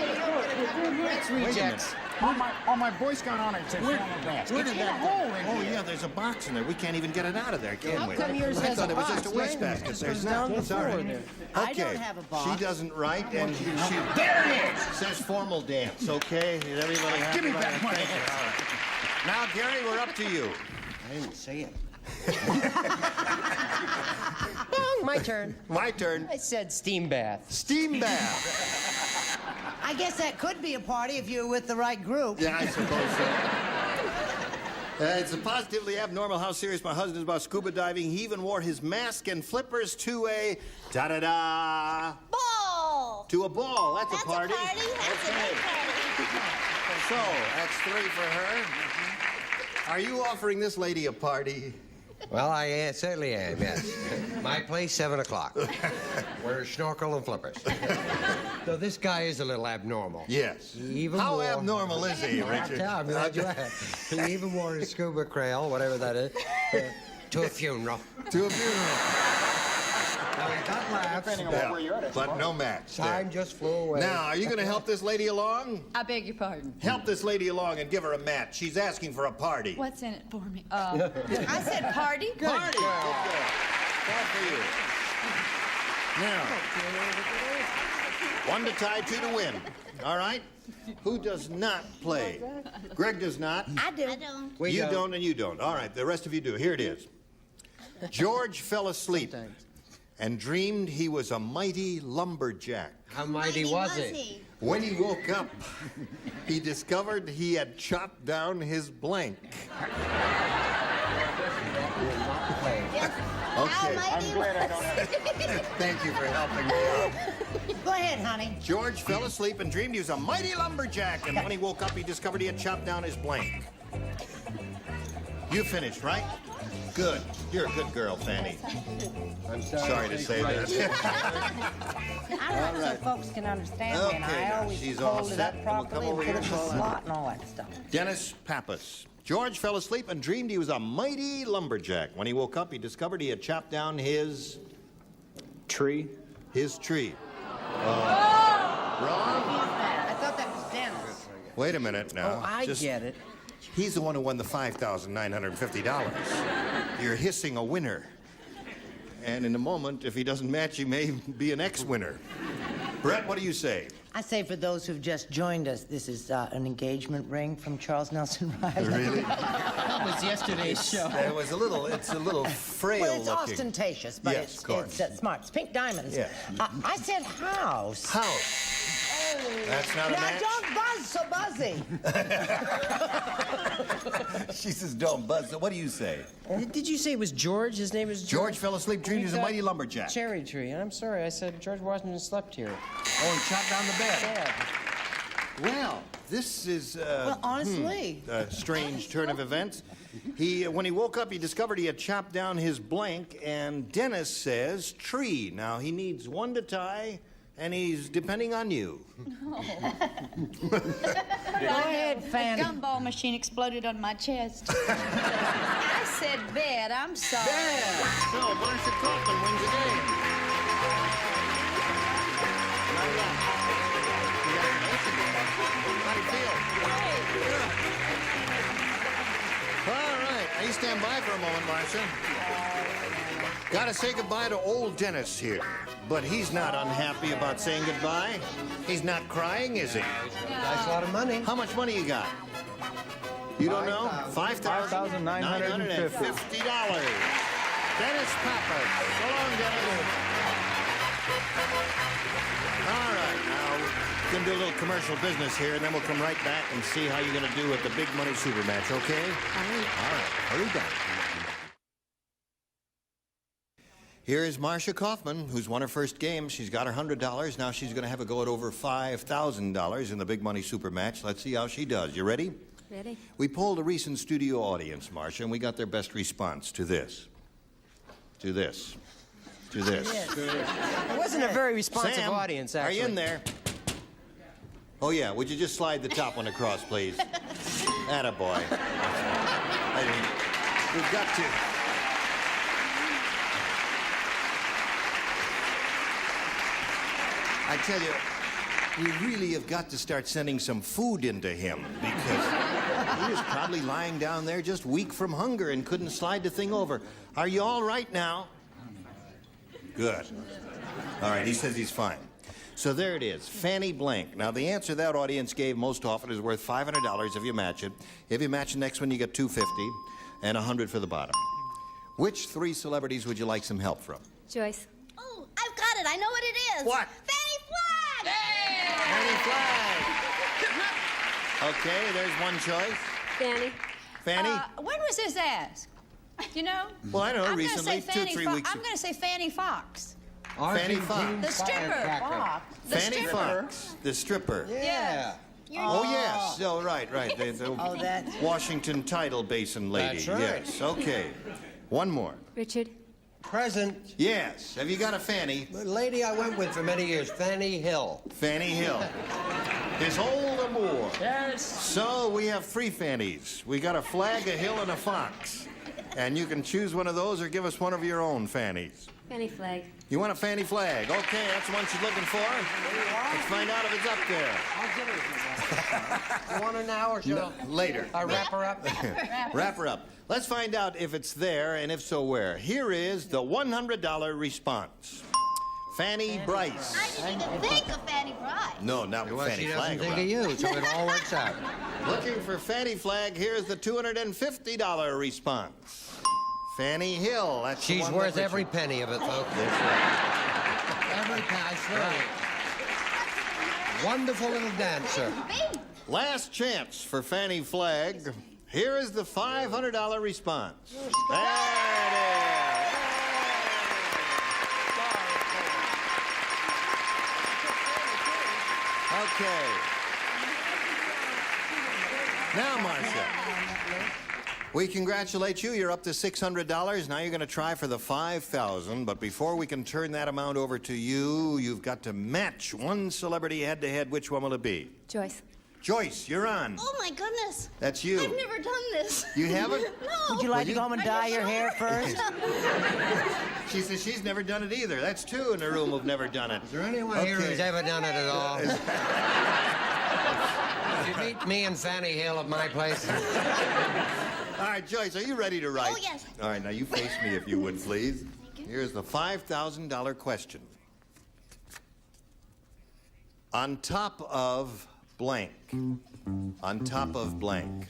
It's rejects. On my Boy Scout honor, it says formal dance. Where did that go? Oh, yeah, there's a box in there. We can't even get it out of there, can we? How come yours I has thought a it was box? just a wastebasket. There's not. It's all right. Okay. I don't have a box. She doesn't write, and she There it is! says formal dance. Okay, is everybody happy? Give me about back that? my Thank you. All right. Now, Gary, we're up to you. I didn't say it. My turn. My turn. I said steam bath. Steam bath. I guess that could be a party if you were with the right group. Yeah, I suppose so. It's positively abnormal how serious my husband is about scuba diving. He even wore his mask and flippers to a da-da-da. Ball. To a ball. That's a party. That's a big party. So, that's 3 for her. Are you offering this lady a party? Well, I certainly am, yes. My place, 7 o'clock. Wear a snorkel and flippers. So this guy is a little abnormal. Yes. He even How wore... abnormal is he, Richard? I'm glad you asked. He even wore his scuba crail, whatever that is, to a funeral. To a funeral. Now, he got laughs. Depending on where you're at. But no match. Time just flew away. Now, are you going to help this lady along? I beg your pardon. Help this lady along and give her a match. She's asking for a party. What's in it for me? I said party. Good. Party. Good girl. Good for you. Now, 1 to tie, 2 to win. All right? Who does not play? Greg does not. I do. I don't. You don't and you don't. All right, the rest of you do. Here it is. George fell asleep and dreamed he was a mighty lumberjack. How mighty was he? When he woke up, he discovered he had chopped down his blank. Okay. I'm glad I don't have... Thank you for helping me out. Go ahead, honey. George fell asleep and dreamed he was a mighty lumberjack, and when he woke up, he discovered he had chopped down his blank. You finished, right? Good. You're a good girl, Fannie. I'm Sorry to say that. I like so folks can understand me, and Okay, I now, always she's all hold it set, up and we'll come properly over and here put it in and the call slot and all that stuff. Dennis Pappas. George fell asleep and dreamed he was a mighty lumberjack. When he woke up, he discovered he had chopped down his... Tree. His tree. Wrong? I thought that was Dennis. Wait a minute now. Oh, I get it. He's the one who won the $5,950. You're hissing a winner. And in a moment, if he doesn't match, he may be an ex-winner. Brett, what do you say? I say for those who've just joined us, this is an engagement ring from Charles Nelson Riley. Really? That was yesterday's show. It's a little frail Well, it's looking. ostentatious, but Yes, of course. it's smart. It's pink diamonds. Yeah. I said house. House. That's not a Now, match? don't buzz so buzzy. She says don't buzz. So what do you say? Did you say it was George? His name is George fell asleep, dreamed he was a mighty lumberjack. Cherry tree. I'm sorry, I said George Washington slept here. Oh, he chopped down the bed. Well, this is honestly, a strange turn of events. When he woke up, he discovered he had chopped down his blank, and Dennis says tree. Now he needs 1 to tie, and he's depending on you. Go ahead, Fannie. A gumball machine exploded on my chest. I said bed. I'm sorry. Bad. So Marcia Kaufman wins the game. How do you feel? Good. All right. Now you stand by for a moment, Marcia. Gotta say goodbye to old Dennis here. But he's not unhappy about saying goodbye. He's not crying, is he? Nice lot of money. How much money you got? You don't know? $5,950. Dennis Pappas. So long, Dennis. All right, now we're going to do a little commercial business here, and then we'll come right back and see how you're going to do at the Big Money Super Match, okay? All right, hurry back. Here is Marcia Kaufman, who's won her first game. She's got her $100. Now she's going to have a go at over $5,000 in the Big Money Super Match. Let's see how she does. You ready? Ready? We polled a recent studio audience, Marcia, and we got their best response to this. To this. To this. It wasn't a very responsive Sam, audience, actually. Are you in there? Oh, yeah. Would you just slide the top one across, please? Attaboy. We've got to. I tell you, we really have got to start sending some food into him because he was probably lying down there just weak from hunger and couldn't slide the thing over. Are you all right now? Good. All right, he says he's fine. So there it is, Fannie Blank. Now, the answer that audience gave most often is worth $500 if you match it. If you match the next one, you get $250 and $100 for the bottom. Which three celebrities would you like some help from? Joyce. Oh, I've got it. I know what it is. What? Fannie Flagg! Fannie Flagg. Okay, there's one choice. Fannie. Fannie? When was this asked? Do you know? Well, I don't know, I'm recently, gonna say 2-3 weeks I'm going to say Fannie Fox. Fannie Fox. The stripper. The Fannie stripper. Fox, the stripper. Yeah. Oh, yes. Oh, right. The that's... Washington Tidal Basin lady. That's right. Yes, okay. One more. Richard. Present. Yes. Have you got a Fannie? The lady I went with for many years, Fannie Hill. Fannie Hill. His old amour. Yes. So we have three Fannies. We got a Flag, a Hill, and a Fox. And you can choose one of those or give us one of your own Fannies. Fannie Flagg. You want a Fannie Flagg? Okay, that's the one she's looking for. Let's find out if it's up there. You want it now or should No, later. I wrap her up? Wrap her up. Let's find out if it's there, and if so, where. Here is the $100 response. Fannie Bryce. I didn't even think of Fannie Bryce. No, not Well, Fannie she Flagg. doesn't think of you, so it all works out. Looking for Fannie Flagg, here's the $250 response. Fannie Hill, that's the She's one worth that every penny of it, folks. Every penny, I swear. Wonderful little dancer. Last chance for Fannie Flagg. Here is the $500 response. There it is. Okay. Now, Marcia, we congratulate you. You're up to $600. Now you're going to try for the $5,000. But before we can turn that amount over to you, you've got to match one celebrity head-to-head. Which one will it be? Joyce. Joyce, you're on. Oh, my goodness. That's you. I've never done this. You haven't? No. Would you like to go home and dye your hair first? She says she's never done it either. That's two in the room who've never done it. Is there anyone here who's ever done it at all? Did you meet me and Fannie Hill at my place? All right, Joyce, are you ready to write? Oh, yes. All right, now you face me if you would, please. Here's the $5,000 question. On top of blank. On top of blank.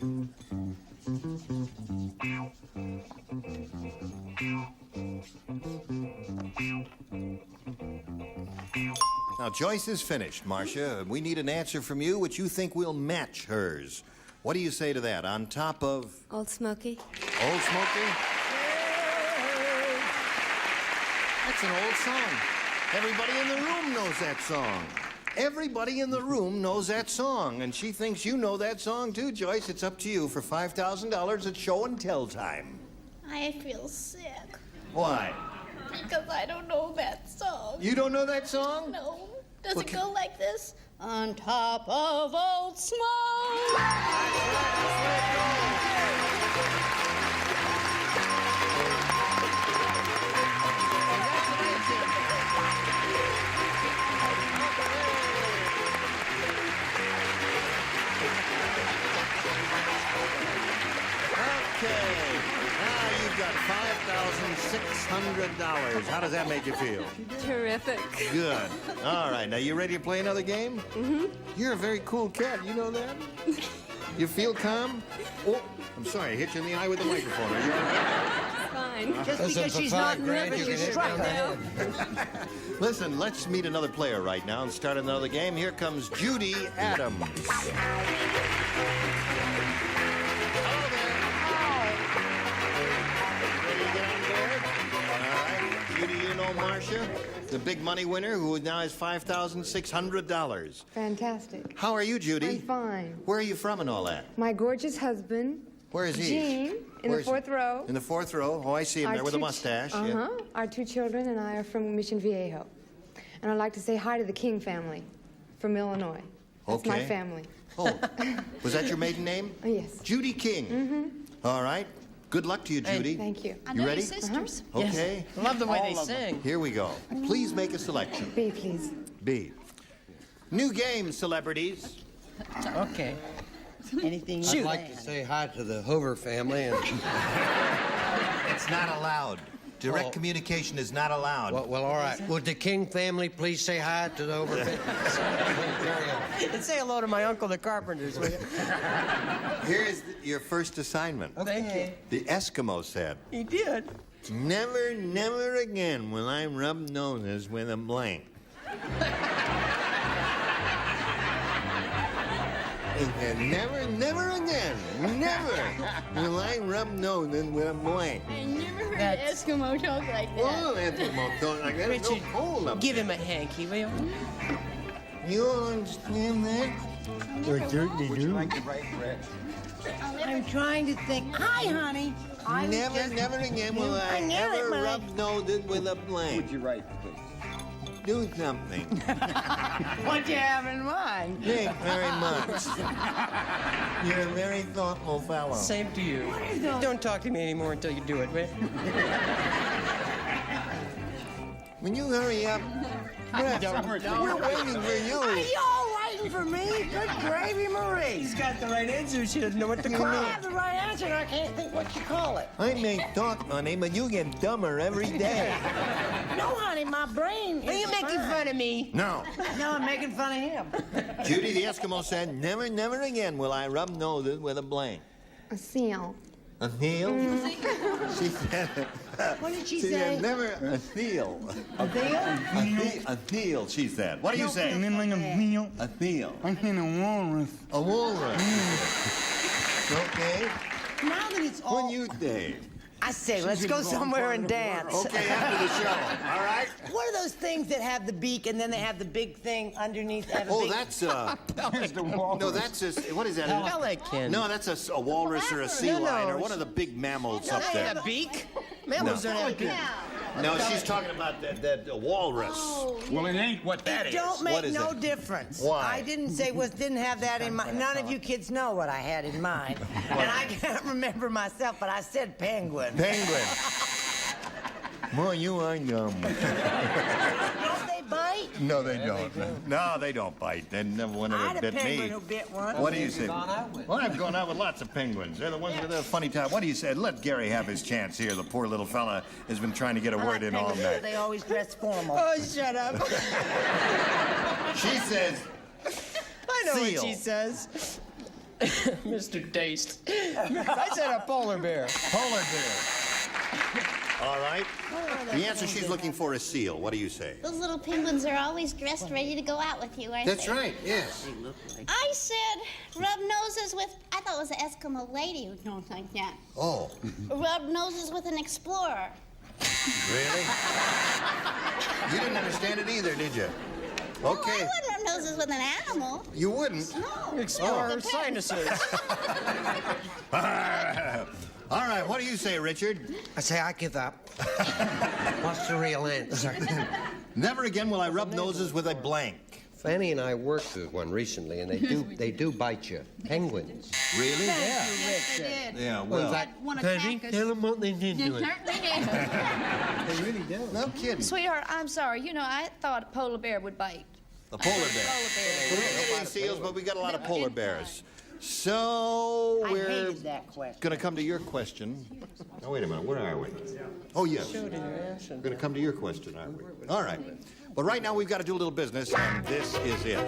Now, Joyce is finished, Marcia. We need an answer from you which you think will match hers. What do you say to that? On top of... Old Smoky. Old Smoky? That's an old song. Everybody in the room knows that song. Everybody in the room knows that song, and she thinks you know that song too, Joyce. It's up to you for $5,000 at show and tell time. I feel sick Why? because I don't know that song. You don't know that song? No. Does Well, it go like this? On top of Old Smoke. Okay. Now You've got $5,600. How does that make you feel? Terrific. Good. All right, now you ready to play another game? Mm-hmm. You're a very cool cat, you know that? You feel calm? Oh, I'm sorry, I hit you in the eye with the microphone. Are you all right? Fine. Just because she's not nervous, you struck her. Listen, let's meet another player right now and start another game. Here comes Judy Adams. Hello there. Ready to get on board? All right. Judy, you know Marcia, the big money winner who now has $5,600. Fantastic. How are you, Judy? I'm fine. Where are you from and all that? My gorgeous husband. Where is he? Gene, in the fourth row. In the fourth row. Oh, I see him there with a mustache. Yeah. Our two children and I are from Mission Viejo. And I'd like to say hi to the King family from Illinois. That's my family. Oh, was that your maiden name? Oh, yes. Judy King. Mm-hmm. All right. Good luck to you, Judy. Thank you. You ready? Sisters. Okay. Yes. Love the way they sing. Here we go. Please make a selection. B, please. B. New game, celebrities. Okay. Anything I'd like to say hi to the Hoover family. And It's not allowed. Direct communication is not allowed. well, all right. Would the King family please say hi to the Hoover family? And say hello to my uncle, the Carpenters, will you? Here is your first assignment. Thank you. The Eskimo said, He did. "Never, never again will I rub noses with a blank." He said, "Never, never again, never will I rub noses with a blank." I never heard an Eskimo talk like that. Oh, Eskimo talk like that. It's so Richard, cold up give him a hanky, will you? You understand that? I certainly do. I'm trying to think. Hi, honey. Never, never again will I ever rub noses with a blank. Would you write, please? Do something. What do you have in mind? Thank you very much. You're a very thoughtful fellow. Same to you. Don't talk to me anymore until you do it, will you? When you hurry up, Brett, we're waiting for you. Are you all waiting for me? Good gravy, Marie. He's got the right answer. She doesn't know what to call I it. have the right answer, and I can't think what you call it. I may talk, honey, but you get dumber every day. No, honey, my brain Are you making fun of me? No. No, I'm making fun of him. Judy the Eskimo said, "Never, never again will I rub noses with a blank." A seal. A heel? She said, What did she she say? said, never a seal. A deal? A heel, she said. What do you say? And then like a meal. A heel. I'm in a walrus. A walrus. Okay. Now that it's all... What do you say? I say, let's go somewhere and dance. Okay, after the show. All right? What are those things that have the beak and then they have the big thing underneath? Oh, that's no, that's a, what is that? Pelican. No, that's a walrus or a sea lion or one of the big mammals up They there. have a beak. Mammals don't have beak. No, she's talking about that walrus. Well, it ain't what that is. Don't What make is no it? difference. Why? I didn't say didn't have that in mind. None of you kids know what I had in mind. And I can't remember myself, but I said penguin. Penguin. Boy, you are dumb. Don't they bite? No, they don't. No, they don't bite. They never one I ever had a bit penguin me. who bit one. What do you say? Well, I've gone out with lots of penguins. They're the ones with a funny time. What do you say? Let Gary have his chance here. The poor little fella has been trying to get a word in all Penguins, night. they always dress formal. Oh, shut up. She says, I know seal. what she says. Mr. Taste. I said a polar bear. Polar bear. All right. The answer she's looking for is seal. What do you say? Those little penguins are always dressed ready to go out with you, aren't That's they? right, yes. I said rub noses with, I thought it was an Eskimo lady who don't like that. Oh, Rub noses with an explorer. really? You didn't understand it either, did you? No, Okay. I wouldn't rub noses with an animal. You wouldn't? No. Explorer Depends. sinuses. All right, what do you say, Richard? I say I give up. What's the real answer? Never again will I rub noses with a blank. Fannie and I worked with one recently, and they do bite you. Penguins. Really? Yeah. Yeah, Well, well. that, One Fannie, attack us. tell them what they did to it. They really do. No kidding. Sweetheart, I'm sorry. You know, I thought a polar bear would bite. A polar bear. Polar bear. We don't get any seals, but we got a lot of polar bears. So I we're hated that question. going to come to your question. Oh, wait a minute. Where are we? Oh, yes. We're going to come to your question, aren't we? All right. But right now we've got to do a little business, and this is it.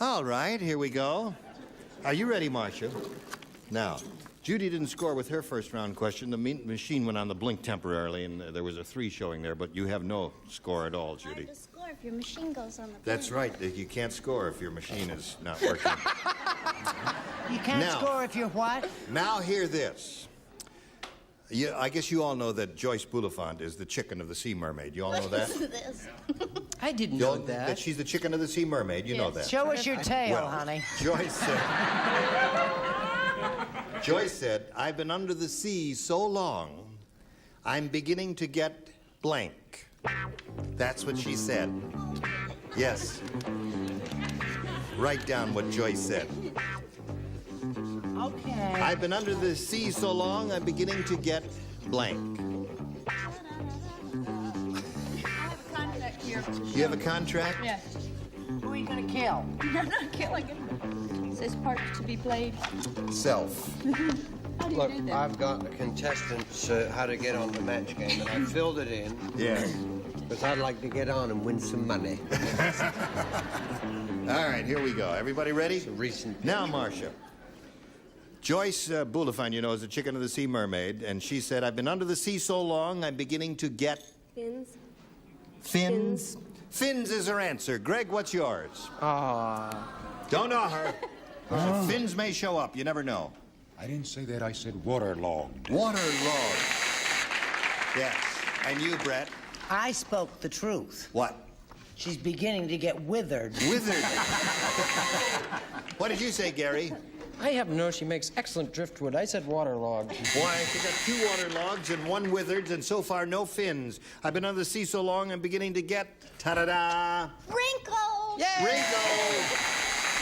All right, here we go. Are you ready, Marcia? Now, Judy didn't score with her first round question. The machine went on the blink temporarily, and there was a 3 showing there, but you have no score at all, Judy. Hard to score if your machine goes on the That's right. You can't score if your machine is not working. You can't Now- score if you're what? Now hear this. I guess you all know that Joyce Bulifant is the chicken of the sea mermaid. You all know that? This. I didn't You all- That she's the chicken of the sea mermaid. You know that. Show us your tail, Well, honey. Joyce said, I've been under the sea so long, I'm beginning to get blank. That's what she said. Yes. Write down what Joyce said. Okay. I've been under the sea so long, I'm beginning to get blank. Contract here. You have a contract? Yes. Who are you going to kill? I'm not killing him. It says part to be played. Self. How do you Look, do that? I've got the contestants how to get on the match game, and I filled it in. Yeah. Because I'd like to get on and win some money. All right, here we go. Everybody ready? Now, Marcia. Joyce Bulifant, you know, is the chicken of the sea mermaid, and she said, I've been under the sea so long, I'm beginning to get... Fins. Fins? Fins is her answer. Greg, what's yours? Don't know her. Fins may show up. You never know. I didn't say that. I said waterlogged. Waterlogged. Yes. And you, Brett? I spoke the truth. What? She's beginning to get withered. Withered. What did you say, Gary? I happen to know she makes excellent driftwood. I said waterlogged. Why, she got 2 waterlogs and 1 withered, and so far no fins. I've been under the sea so long, I'm beginning to get, ta-da-da, Wrinkle. Yay! Wrinkle.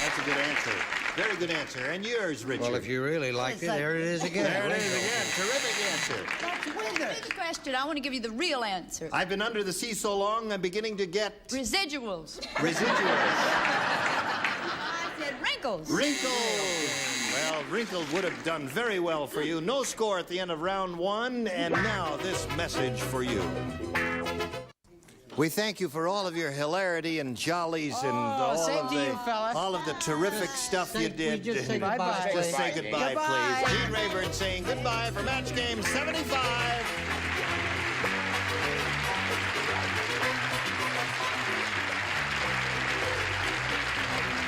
That's a good answer. Very good answer. And yours, Richard? Well, if you really liked it, there it is again. There it is again. Terrific answer. That's withered. Good question. I want to give you the real answer. I've been under the sea so long, I'm beginning to get... Residuals. Residuals. I said wrinkles. Wrinkles. Well, wrinkles would have done very well for you. No score at the end of round 1, and now this message for you. We thank you for all of your hilarity and jollies and all of the terrific stuff you did. Just say goodbye. Just say goodbye, please. Gene Rayburn saying goodbye for Match Game 75.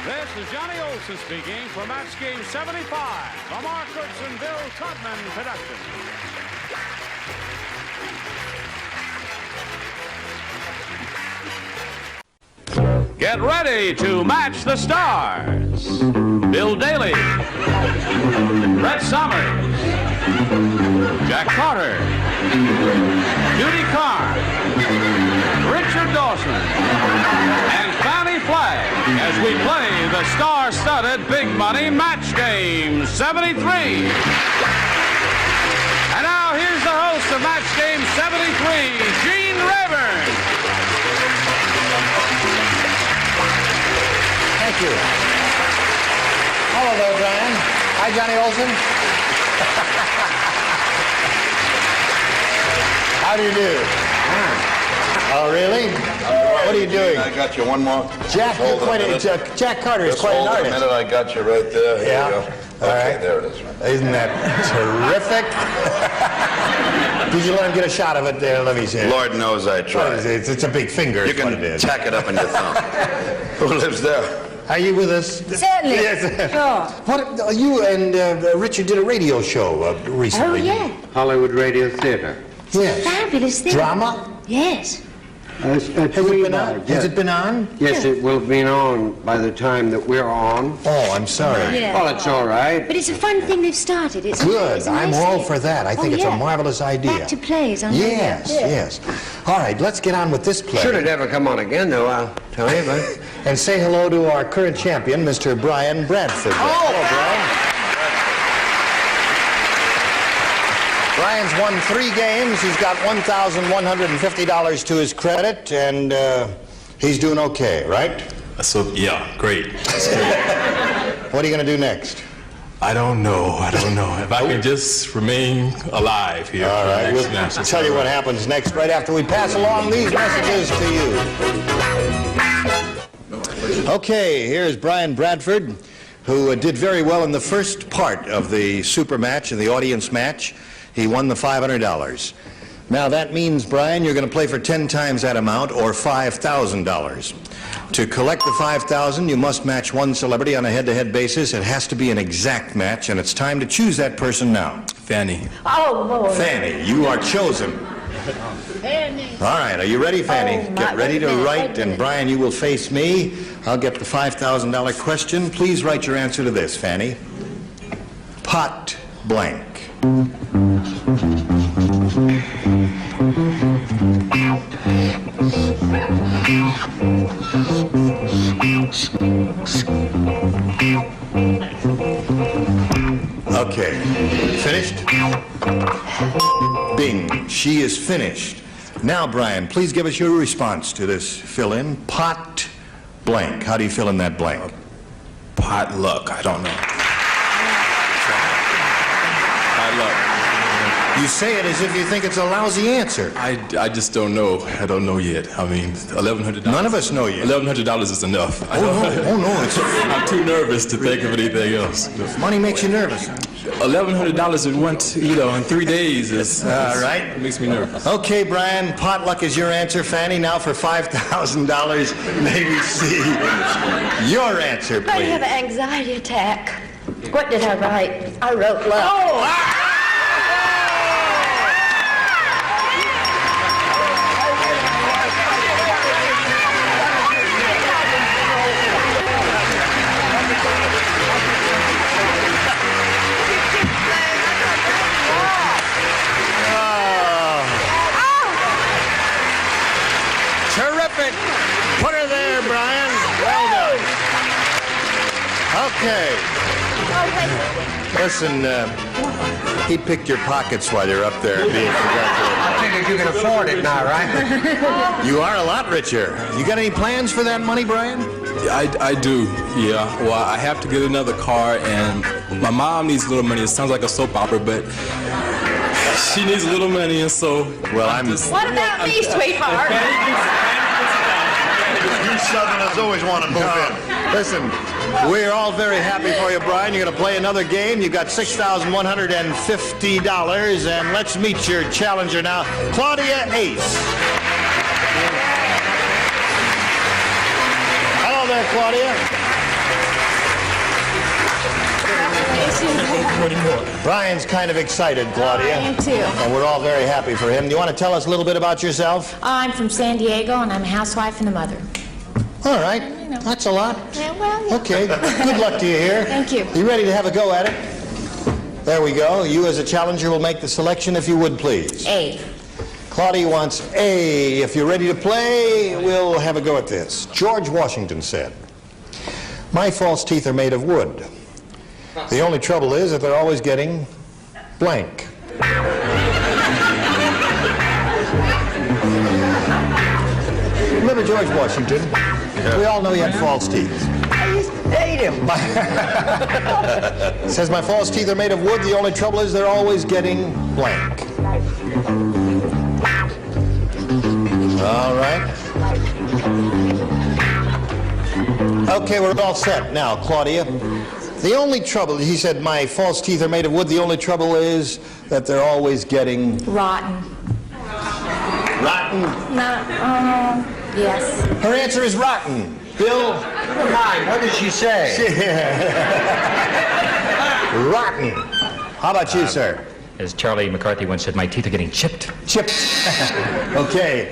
This is Johnny Olson speaking for Match Game 75, a Mark Kurtz and Bill Todman production. Get ready to match the stars. Bill Daly, Brett Somers, Jack Carter, Judy Carr, Richard Dawson, and Fannie Flagg as we play the star-studded Big Money Match Game 73. And now here's the host of Match Game 73, Gene Rayburn. Thank you. Hello there, Brian. Hi, Johnny Olson. How do you do? Oh, really? What are you doing? I got you one more. Jack, you're quite Jack Carter is Just quite an hold it a artist. minute, I got you right there. Here Yeah. you go. All Okay, right. there it is. Isn't that terrific? Did you let him get a shot of it there? Let me see. Lord knows I tried. It's a big finger. You is what can it is. tack it up in your thumb. Who lives there? Are you with us? Certainly. Yes. Sure. What, you and Richard did a radio show recently. Oh, yeah. Hollywood Radio Theater. Yes. Fabulous thing. Drama? Yes. Has it been on? Has it been on? Yes, it will be on by the time that we're on. Oh, I'm sorry. Yeah. Well, it's all right. But it's a fun thing they've started. It's Good. it's I'm nice all thing. for that. I think it's a yeah. marvelous idea. Back to plays on Yes, radio. yes. All right, let's get on with this play. Should it ever come on again, though, I'll tell you. But And say hello to our current champion, Mr. Brian Bradford. Hello, Brian. Brian's won 3 games. He's got $1,150 to his credit, and he's doing okay, right? So, yeah, great. That's great. What are you going to do next? I don't know. If I can just remain alive here. All right, we'll tell you what happens next right after we pass along these messages to you. Okay, here's Brian Bradford, who did very well in the first part of the super match and the audience match. He won the $500. Now that means, Brian, you're going to play for 10 times that amount, or $5,000. To collect the $5,000, you must match one celebrity on a head-to-head basis. It has to be an exact match, and it's time to choose that person now. Fannie. Oh, Lord. Fannie, you are chosen. Fannie. All right, are you ready, Fannie? Get ready to write, and Brian, you will face me. I'll get the $5,000 question. Please write your answer to this, Fannie. Pot blank. Okay, finished? Bing, she is finished. Now, Brian, please give us your response to this fill-in. Pot blank. How do you fill in that blank? Potluck. I don't know. Potluck. You say it as if you think it's a lousy answer. I just don't know. I don't know yet. I mean, $1,100. None of us know yet. $1,100 is enough. Oh no. I'm too nervous to think of anything else. Money makes you nervous. $1,100 in one, in 3 days is all right. It makes me nervous. Okay, Brian, potluck is your answer. Fannie, now for $5,000, may we see your answer, please. I have an anxiety attack. What did I write? I wrote love. Oh! Terrific. Put her there, Brian. Well done. Okay. Listen, he picked your pockets while you're up there being congratulated. I figured you can afford it now, right? You are a lot richer. You got any plans for that money, Brian? I do, yeah. Well, I have to get another car, and my mom needs a little money. It sounds like a soap opera, but she needs a little money, and so... Well, I'm... What about me, sweetheart? You Southerners always want to move in. Listen, we're all very happy for you, Brian. You're going to play another game. You got $6,150, and let's meet your challenger now, Claudia Ace. Hello there, Claudia. Brian's kind of excited, Claudia. I am too. And we're all very happy for him. Do you want to tell us a little bit about yourself? I'm from San Diego, and I'm a housewife and a mother. All right. That's a lot. Yeah, well, yeah. Okay. Good luck to you here. Thank you. You ready to have a go at it? There we go. You as a challenger will make the selection if you would, please. A. Claudia wants A. If you're ready to play, we'll have a go at this. George Washington said, "My false teeth are made of wood. The only trouble is that they're always getting blank." Remember George Washington? Yeah. We all know he had false teeth. I used to date him. Says, "My false teeth are made of wood. The only trouble is they're always getting blank." All right. Okay, we're all set now, Claudia. The only trouble, he said, "My false teeth are made of wood. The only trouble is that they're always getting..." Rotten. Rotten? Yes. Her answer is rotten. Bill? Hi, what did she say? Rotten. How about you, sir? As Charlie McCarthy once said, my teeth are getting chipped. Chipped. Okay.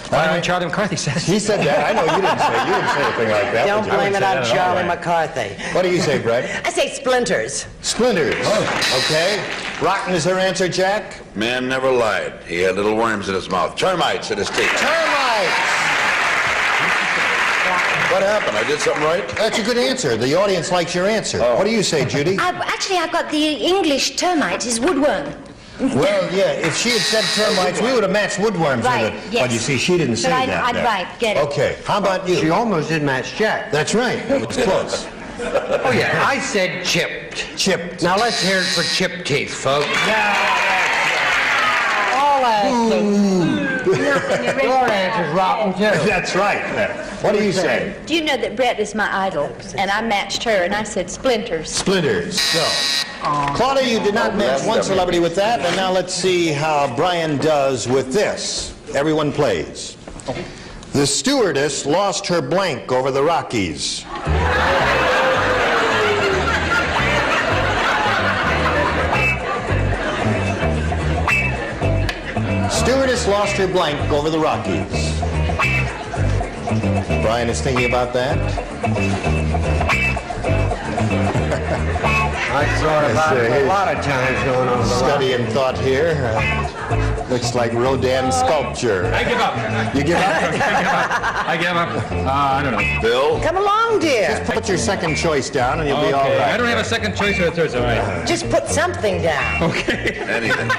What Charlie McCarthy says. He said that. I know you didn't say anything like that. Don't blame it on Charlie McCarthy. What do you say, Brett? I say splinters. Splinters. Oh. Okay. Rotten is her answer, Jack? Man never lied. He had little worms in his mouth. Termites in his teeth. Termites! What happened? I did something right? That's a good answer. The audience likes your answer. Oh. What do you say, Judy? Actually, I've got the English termite is woodworm. Well, yeah, if she had said termites, we would have matched woodworms right, with it. Yes. But you see, she didn't say that. I'd right, get it. Okay, how about you? She almost did match Jack. That's right. It was close. Oh, yeah, I said chipped. Chipped. Now let's hear it for chip teeth, folks. All Your answer's rotten, too. That's right. What do you say? Do you know that Brett is my idol? And I matched her, and I said splinters. Splinters. So, Claudia, you did not match one celebrity with that, and now let's see how Brian does with this. Everyone plays. The stewardess lost her blank over the Rockies. Stewardess lost her blank over the Rockies. Brian is thinking about that. I thought about it a lot of times going on. Study and thought here. Looks like Rodin sculpture. I give up. You give up? I give up. I don't know. Bill? Come along, dear. Just put your second choice down and you'll be all right. I don't have a second choice or a third, all right. Just put something down. Okay. Anything.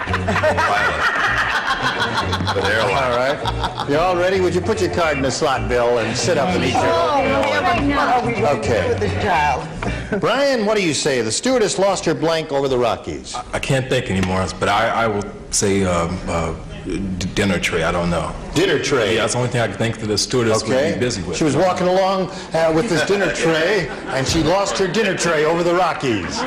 But airline. All right. You all ready? Would you put your card in the slot, Bill, and sit up and eat your Okay. With the child. Brian, what do you say? The stewardess lost her blank over the Rockies. I can't think anymore, but I will say dinner tray. I don't know. Dinner tray? Yeah, that's the only thing I can think that the stewardess would be busy with. She was walking along with this dinner tray, and she lost her dinner tray over the Rockies.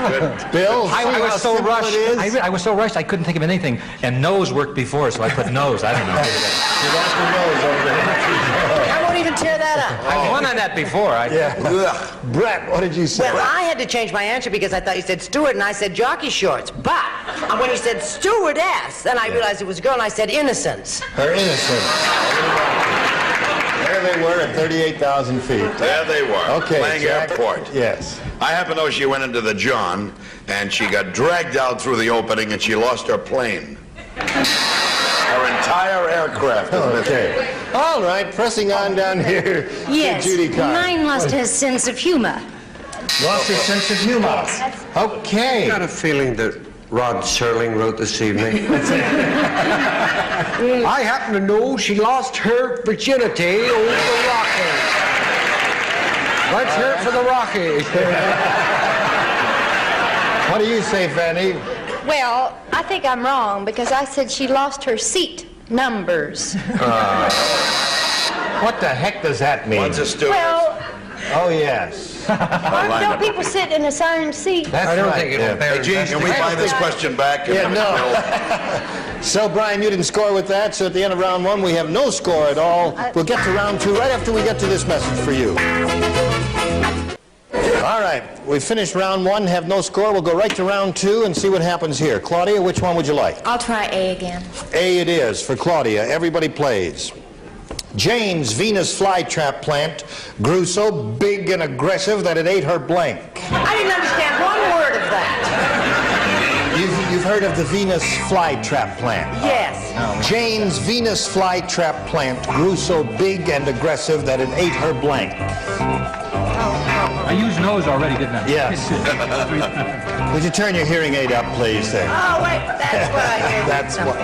Bill, I was so rushed. I was so rushed I couldn't think of anything. And nose worked before, so I put nose. I don't know. She lost her nose over the I won't even tear that up. I won on that before. Brett, what did you say? Well, I had to change my answer because I thought you said steward and I said jockey shorts. But when you said stewardess, then I realized it was a girl and I said innocence. Her innocence. There they were at 38,000 feet. There they were. Okay, playing Jack. airport. Yes. I happen to know she went into the John, and she got dragged out through the opening, and she lost her plane. Her entire aircraft is missing. Okay. All right, pressing on down here Yes, to Judy Carr. mine lost her sense of humor. Lost her sense of humor. Okay. I got a feeling that Rod Serling wrote this evening. I happen to know she lost her virginity over the Rockies. Let's hear it for the Rockies. What do you say, Fannie? Well, I think I'm wrong because I said she lost her seat numbers. What the heck does that mean? What's a stewardess? Well, Oh, yes. don't people sit in assigned seats? That's right. Hey, Gene, can we buy this question back? Yeah, no. So, Brian, you didn't score with that, so at the end of round one, we have no score at all. We'll get to round two right after we get to this message for you. All right, we've finished round one, have no score. We'll go right to round two and see what happens here. Claudia, which one would you like? I'll try A again. A it is for Claudia. Everybody plays. Jane's Venus flytrap plant grew so big and aggressive that it ate her blank. I didn't understand one word of that. You've heard of the Venus flytrap plant? Yes. Jane's Venus flytrap plant grew so big and aggressive that it ate her blank. I used nose already, didn't I? Yes. Would you turn your hearing aid up, please, there? Oh, wait, that's what I hear. That's what.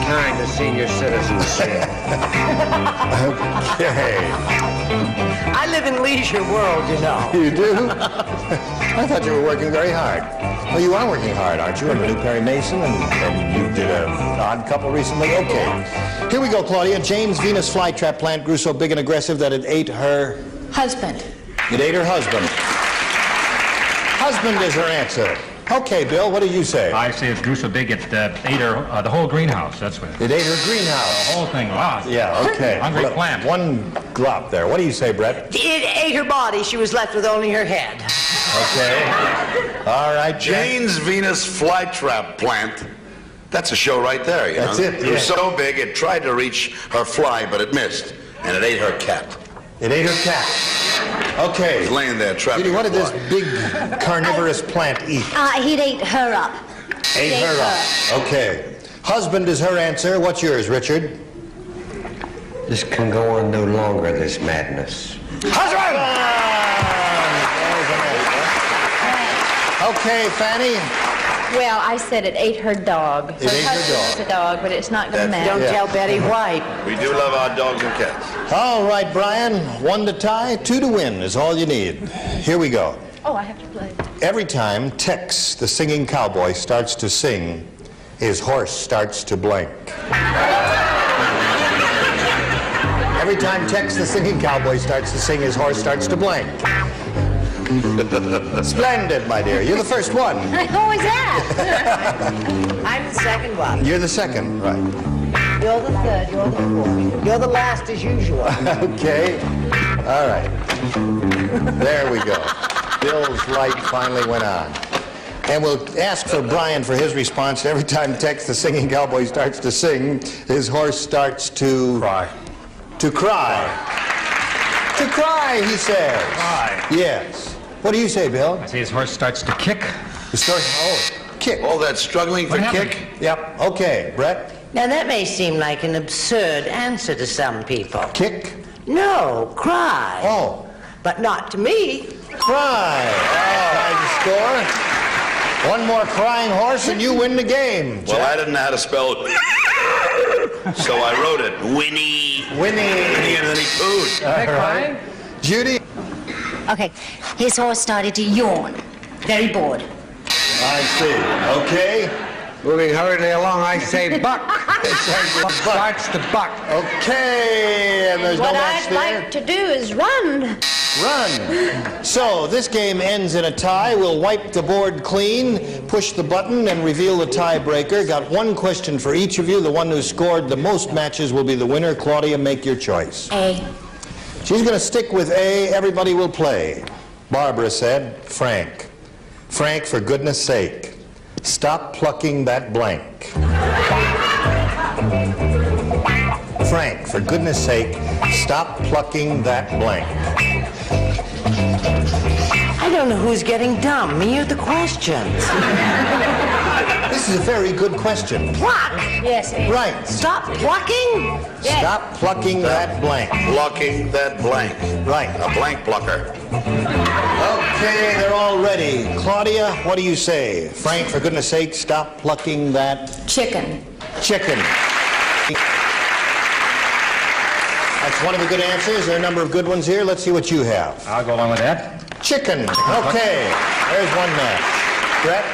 Kind of senior citizen shit. Okay. I live in leisure world, you know. You do? I thought you were working very hard. Well, you are working hard, aren't you? Under New Perry Mason, and you did an odd couple recently. Okay. Here we go, Claudia. Jane's Venus flytrap plant grew so big and aggressive that it ate her... Husband. It ate her husband. Husband is her answer. Okay, Bill, what do you say? I say it grew so big it ate her, the whole greenhouse, that's what It ate her greenhouse. The whole thing, wow. Yeah, okay. Hungry Well, plant. One glop there. What do you say, Brett? It ate her body. She was left with only her head. Okay. All right, Jane's Venus flytrap plant. That's a show right there, you know. That's it, It was yeah. so big, it tried to reach her fly, but it missed. And it ate her cat. It ate her cat. Okay. It was laying there trapped. Judy, what did this big carnivorous plant eat? He'd ate her up. Ate her up. Okay. Husband is her answer. What's yours, Richard? This can go on no longer, this madness. Husband! Okay, Fannie. Well, I said it ate her dog. It ate her dog. It's a dog, but it's not going to matter. Don't tell Betty White. We do love our dogs and cats. All right, Brian. 1 to tie, 2 to win is all you need. Here we go. Oh, I have to play. Every time Tex, the singing cowboy, starts to sing, his horse starts to blank. Every time Tex, the singing cowboy, starts to sing, his horse starts to blank. Splendid, my dear. You're the first one. Who is that? I'm the second one. You're the second, right. You're the third, you're the fourth. You're the last as usual. Okay. All right. There we go. Bill's light finally went on. And we'll ask for Brian for his response. Every time Tex, the singing cowboy, starts to sing, his horse starts to... Cry. To cry. To cry, he says. Cry. Yes. What do you say, Bill? I say his horse starts to kick. Kick. Oh, that's struggling for kick? Yep. Okay. Brett? Now, that may seem like an absurd answer to some people. Kick? No, cry. Oh. But not to me. Cry. Oh, score. One more crying horse and you win the game. Well, I didn't know how to spell it. So I wrote it. Winnie. Winnie. And then he pooed. All right. Judy? Okay, his horse started to yawn. Very bored. I see. Okay. Moving hurriedly along, I say buck. Starts to buck. Okay, and there's no match What I'd like to do is run. Run. So this game ends in a tie. We'll wipe the board clean, push the button, and reveal the tiebreaker. Got one question for each of you. The one who scored the most matches will be the winner. Claudia, make your choice. A. She's going to stick with A. Everybody will play. Barbara said, Frank. Frank, for goodness sake, stop plucking that blank. Frank, for goodness sake, stop plucking that blank. I don't know who's getting dumb, me or the questions. This is a very good question. Pluck? Yes. Right. Stop plucking? Yes. Stop plucking that blank. Plucking that blank. Right. A blank plucker. Okay, they're all ready. Claudia, what do you say? Frank, for goodness sake, stop plucking that... Chicken. Chicken. That's one of the good answers. There are a number of good ones here. Let's see what you have. I'll go along with that. Chicken. Okay. There's one match. Brett?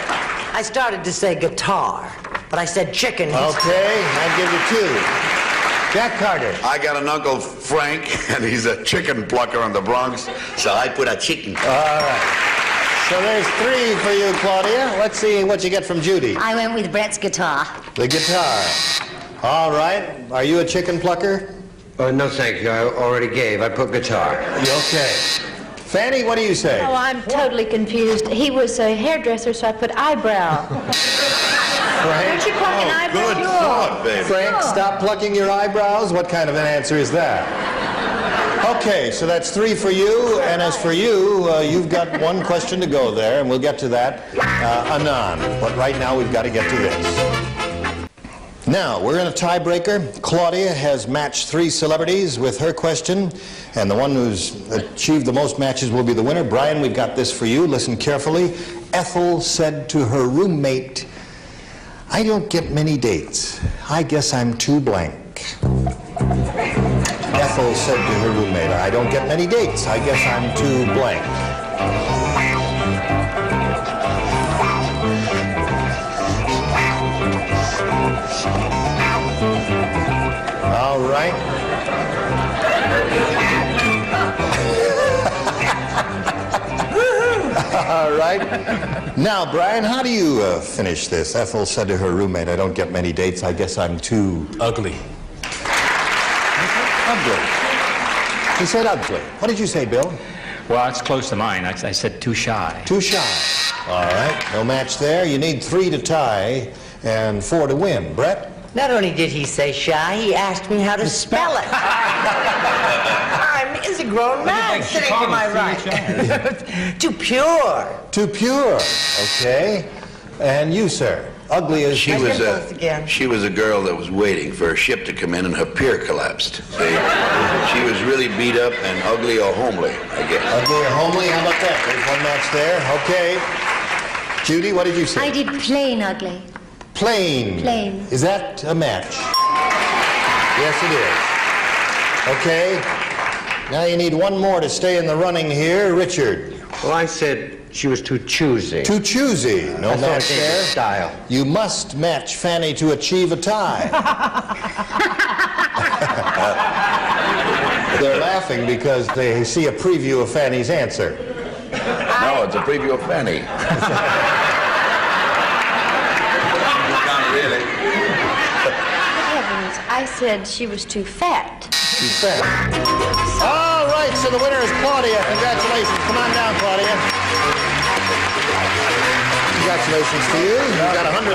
I started to say guitar, but I said chicken. Okay, I'll give you 2. Jack Carter. I got an Uncle Frank, and he's a chicken plucker in the Bronx, so I put a chicken. All right. So there's 3 for you, Claudia. Let's see what you get from Judy. I went with Brett's guitar. The guitar. All right. Are you a chicken plucker? No, thank you. I already gave. I put guitar. Okay. Fanny, what do you say? Oh, I'm totally confused. He was a hairdresser, so I put eyebrow. Frank? Don't you pluck an eyebrow? Good thought, baby. Frank, stop plucking your eyebrows? What kind of an answer is that? Okay, so that's 3 for you, and as for you, you've got one question to go there, and we'll get to that anon. But right now, we've got to get to this. Now, we're in a tiebreaker. Claudia has matched 3 celebrities with her question, and the one who's achieved the most matches will be the winner. Brian, we've got this for you. Listen carefully. Ethel said to her roommate, I don't get many dates. I guess I'm too blank. Ethel said to her roommate, I don't get many dates. I guess I'm too blank. All right. All right. Now, Brian, how do you finish this? Ethel said to her roommate, I don't get many dates. I guess I'm too... Ugly. Ugly. She said ugly. What did you say, Bill? Well, it's close to mine. I said too shy. Too shy. All right. No match there. You need 3 to tie and 4 to win. Brett? Not only did he say shy, he asked me how to spell it. He's a grown man sitting to my right. Too pure. Too pure. Okay. And you, sir? Ugly as... She was a girl that was waiting for a ship to come in and her pier collapsed. She was really beat up and ugly or homely, I guess. Ugly or homely? How about that? There's one match there. Okay. Judy, what did you say? I did plain ugly. Plain. Plain. Is that a match? Yes, it is. Okay. Now you need one more to stay in the running here. Richard. Well, I said she was too choosy. Too choosy. No match there. Style. You must match Fannie to achieve a tie. They're laughing because they see a preview of Fannie's answer. No, it's a preview of Fannie. Not really. Heavens, I said she was too fat. Too fat. All right, so the winner is Claudia. Congratulations. Come on down, Claudia. Congratulations to you. You got $100.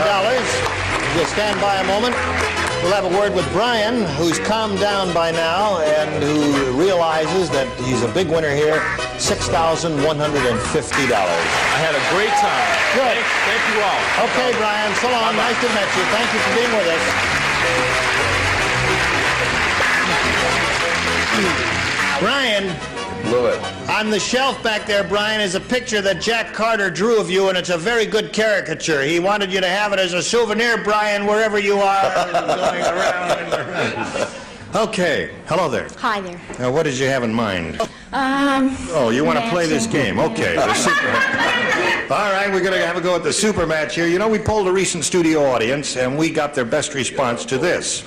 You'll stand by a moment. We'll have a word with Brian, who's calmed down by now and who realizes that he's a big winner here. $6,150. I had a great time. Good. Thank you all. Okay, Brian. So long. Bye-bye. Nice to meet you. Thank you for being with us. Brian. Blew it. On the shelf back there, Brian, is a picture that Jack Carter drew of you, and it's a very good caricature. He wanted you to have it as a souvenir, Brian, wherever you are. Going around and around. Okay. Hello there. Hi there. Now, what did you have in mind? Oh, you want to play this game? Okay. The super. All right, we're going to have a go at the super match here. You know, we polled a recent studio audience, and we got their best response to this.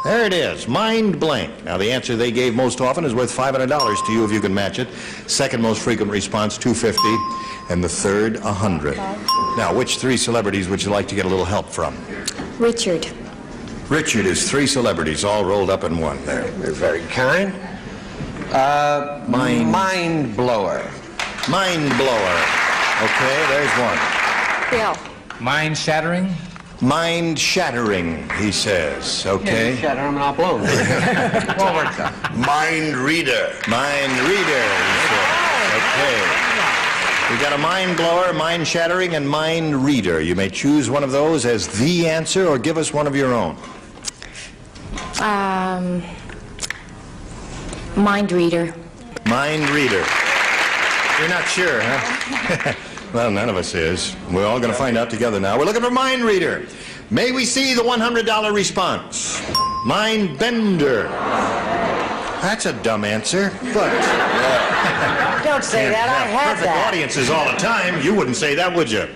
There it is, mind blank. Now, the answer they gave most often is worth $500 to you if you can match it. Second most frequent response, $250, and the third, $100. Now, which three celebrities would you like to get a little help from? Richard. Richard is three celebrities all rolled up in one there. You're very kind. Mind blower. Mind blower. Okay, there's one. Bill. Mind shattering? Mind shattering, he says. Okay. Yeah, shatter them and I'll blow them. Well worked out. Mind reader. Mind reader, he says. Okay. We got a mind blower, mind shattering, and mind reader. You may choose one of those as the answer or give us one of your own. Mind reader. Mind reader. You're not sure, huh? Well, none of us is. We're all going to find out together now. We're looking for mind reader. May we see the $100 response? Mind bender. That's a dumb answer, but... Don't say that. I had perfect that. audiences all the time. You wouldn't say that, would you?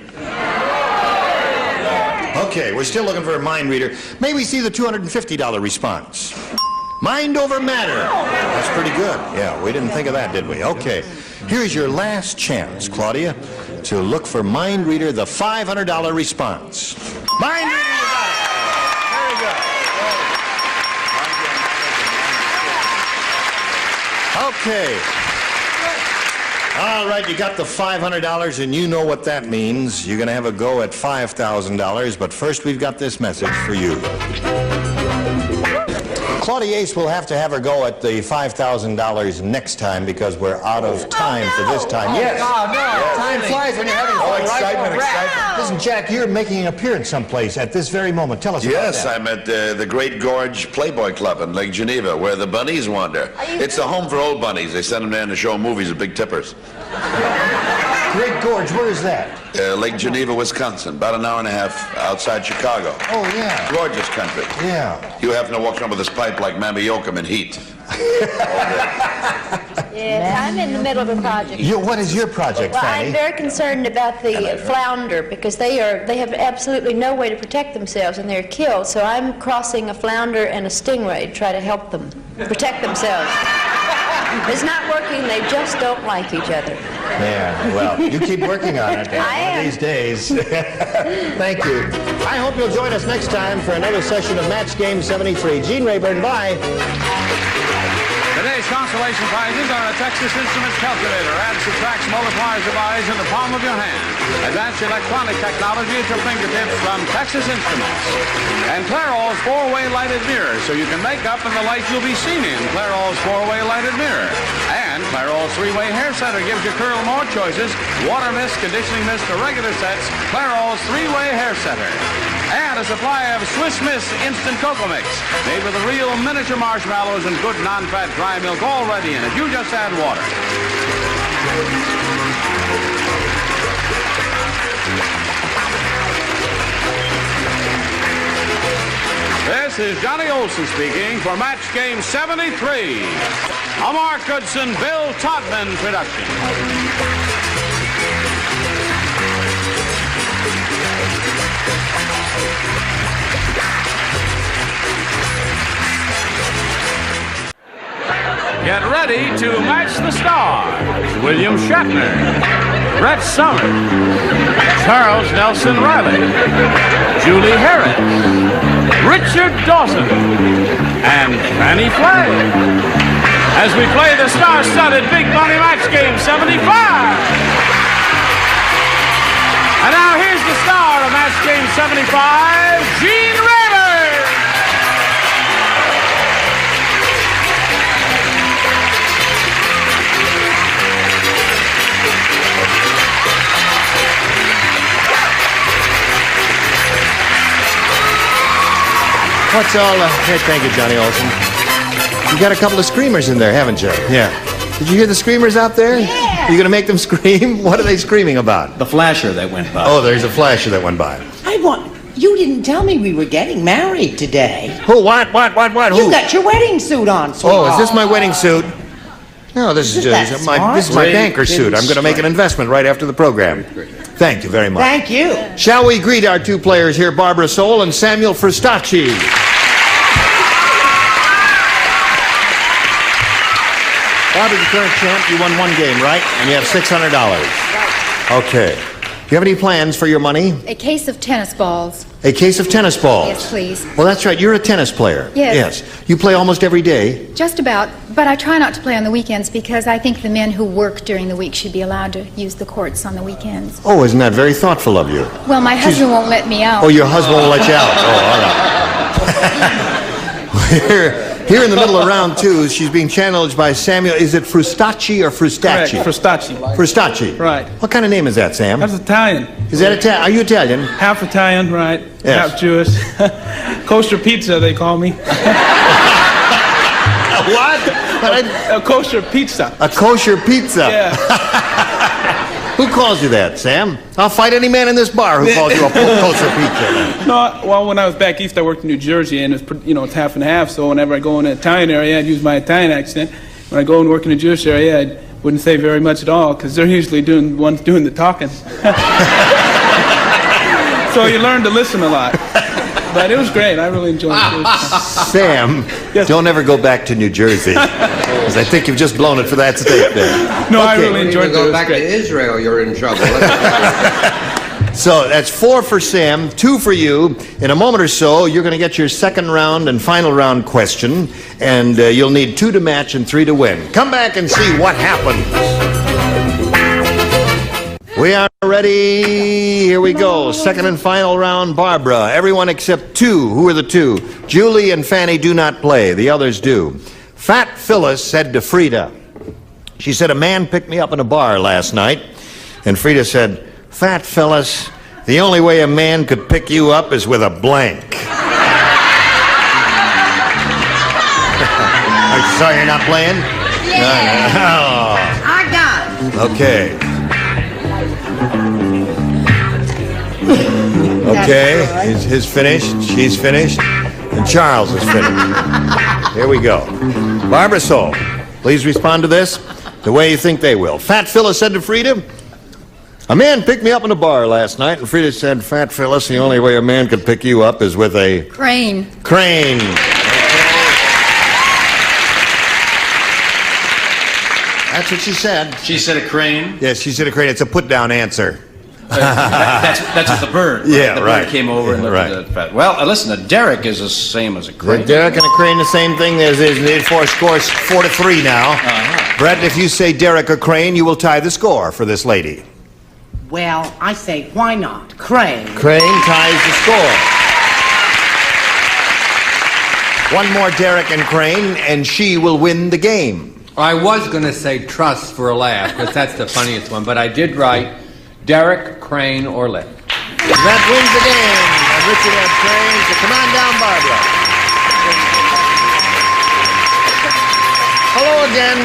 Okay, we're still looking for a mind reader. May we see the $250 response? Mind over matter. That's pretty good. Yeah, we didn't think of that, did we? Okay. Here's your last chance, Claudia, to look for mind reader, the $500 response. Mind reader, you got it. Very good. Okay. All right, you got the $500, and you know what that means. You're going to have a go at $5,000, but first we've got this message for you. Claudia Ace will have to have her go at the $5,000 next time because we're out of time for this time. Yes. Oh, no. Yes. Time flies when you're having fun. Excitement. Listen, Jack, you're making an appearance someplace at this very moment. Tell us about that. Yes, I'm at the Great Gorge Playboy Club in Lake Geneva, where the bunnies wander. It's a home for old bunnies. They send them down to show movies at Big Tippers. Great Gorge, where is that? Lake Geneva, Wisconsin, about an hour and a half outside Chicago. Oh, yeah. Gorgeous country. Yeah. You happen to walk around with this pipe like Mammy Yoakum in Heat. Yes, I'm in the middle of a project. What is your project, Well, Fannie? I'm very concerned about the flounder because they have absolutely no way to protect themselves and they're killed. So I'm crossing a flounder and a stingray to try to help them protect themselves. It's not working. They just don't like each other. Yeah, well, you keep working on it. I am. One of these days. Thank you. I hope you'll join us next time for another session of Match Game 73. Gene Rayburn, bye. Today's consolation prizes are a Texas Instruments calculator. Adds, subtracts, multiplies, divides in the palm of your hand. Advanced electronic technology at your fingertips from Texas Instruments. And Clairol's four-way lighted mirror, so you can make up in the light you'll be seen in. Clairol's four-way lighted mirror. And Clairol's three-way hair setter gives you curl more choices. Water mist, conditioning mist, or regular sets. Clairol's three-way hair setter. And a supply of Swiss Miss Instant Cocoa Mix, made with the real miniature marshmallows and good non-fat dry milk already in it. You just add water. This is Johnny Olson speaking for Match Game 73, a Mark Goodson, Bill Todman production. Get ready to match the stars. William Shatner, Brett Summers, Charles Nelson Riley, Julie Harris, Richard Dawson, and Fannie Flagg. As we play the star-studded Big Money Match Game 75. And now here's the star of Match Game 75, Gene Raymer. What's all, hey, thank you, Johnny Olson. You got a couple of screamers in there, haven't you? Yeah. Did you hear the screamers out there? Yeah. Are you going to make them scream? What are they screaming about? The flasher that went by. Oh, there's a flasher that went by. You didn't tell me we were getting married today. Who, what? Who? You got your wedding suit on, sweetheart. Oh, is this my wedding suit? No, this is my banker suit. I'm going to make an investment right after the program. Thank you very much. Thank you. Shall we greet our two players here, Barbara Soule and Samuel Fristacci? Barbara, the current champ, you won one game, right? And you have $600. Right. Okay. Do you have any plans for your money? A case of tennis balls. A case of tennis balls? Yes, please. Well, that's right. You're a tennis player. Yes. You play almost every day? Just about, but I try not to play on the weekends because I think the men who work during the week should be allowed to use the courts on the weekends. Oh, isn't that very thoughtful of you? Well, my husband won't let me out. Oh, your husband won't let you out. Oh, all right. Here in the middle of round two, she's being challenged by Samuel. Is it Fristacci or Fristacci? Correct, Fristacci. Fristacci. Right. What kind of name is that, Sam? That's Italian. Is that Italian? Are you Italian? Half Italian, right. Yes. Half Jewish. Kosher pizza, they call me. What? A kosher pizza. A kosher pizza? Yeah. Who calls you that, Sam? I'll fight any man in this bar who calls you a kosher pizza. No, well, when I was back east, I worked in New Jersey, and it's half and half. So whenever I go in the Italian area, I'd use my Italian accent. When I go and work in the Jewish area, I wouldn't say very much at all because they're usually the ones doing the talking. So you learn to listen a lot. But it was great. I really enjoyed it. Sam, yes. Don't ever go back to New Jersey. Because I think you've just blown it for that state there. No, okay. I really enjoyed it. Go back to Israel, you're in trouble. So that's 4 for Sam, 2 for you. In a moment or so, you're going to get your second round and final round question. And you'll need 2 to match and 3 to win. Come back and see what happens. We are ready. Here we go. Second and final round, Barbara. Everyone except 2. Who are the 2? Julie and Fannie do not play. The others do. Fat Phyllis said to Frida, she said, a man picked me up in a bar last night. And Frida said, Fat Phyllis, the only way a man could pick you up is with a blank. Are you sorry you're not playing? Yeah. Oh. I got it. Okay. Okay, his finished, she's finished, and Charles is finished. Here we go. Barbara Soule, please respond to this the way you think they will. Fat Phyllis said to Frida, a man picked me up in a bar last night, and Frida said, Fat Phyllis, the only way a man could pick you up is with a... Crane. Crane. That's what she said. She said a crane? Yes, she said a crane. It's a put-down answer. That's just the bird. Right? Yeah, the right. bird came over and looked at the... Well, listen, a derrick is the same as a crane. A derrick and a crane, the same thing. There's need for scores 4-3 now. Brett, if you say derrick or crane, you will tie the score for this lady. Well, I say, why not? Crane. Crane ties the score. One more derrick and crane, and she will win the game. I was going to say truss for a laugh, because that's the funniest one, but I did write derrick, crane, or lift. That wins the game. And Richard had cranes. So come on down, Barbara. Hello again.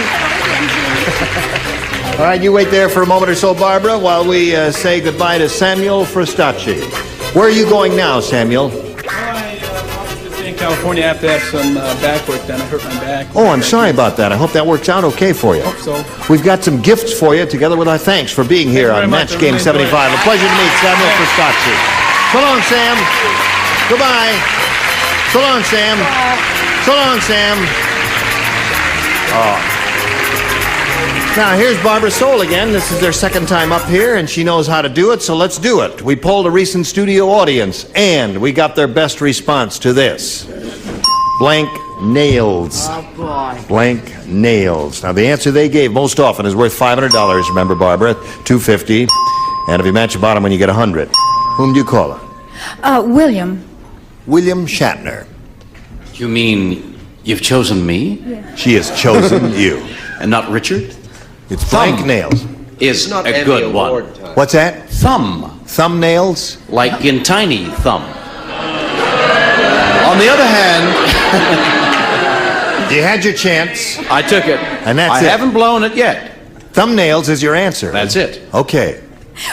All right, you wait there for a moment or so, Barbara, while we say goodbye to Samuel Fristacci. Where are you going now, Samuel? I was just in California, I have to have some back work done. I hurt my back. Oh, I'm sorry about that. I hope that works out okay for you. Hope so. We've got some gifts for you, together with our thanks for being here on Match Game 75. A pleasure to meet Samuel Frascacci. So long, Sam. Goodbye. So long, Sam. So long, Sam. Oh. Now, here's Barbara Soule again. This is their second time up here, and she knows how to do it, so let's do it. We polled a recent studio audience, and we got their best response to this. Blank nails. Oh, boy. Blank nails. Now, the answer they gave most often is worth $500. Remember, Barbara? $250. And if you match the bottom one, you get $100. Whom do you call her? William. William Shatner. You mean you've chosen me? Yeah. She has chosen you. And not Richard? It's blank nails. Is Not a Emmy good Award one. time. What's that? Thumb. Thumbnails? Like in Tiny Thumb. On the other hand, You had your chance. I took it. And that's I it. haven't blown it yet. Thumbnails is your answer. That's it. Okay.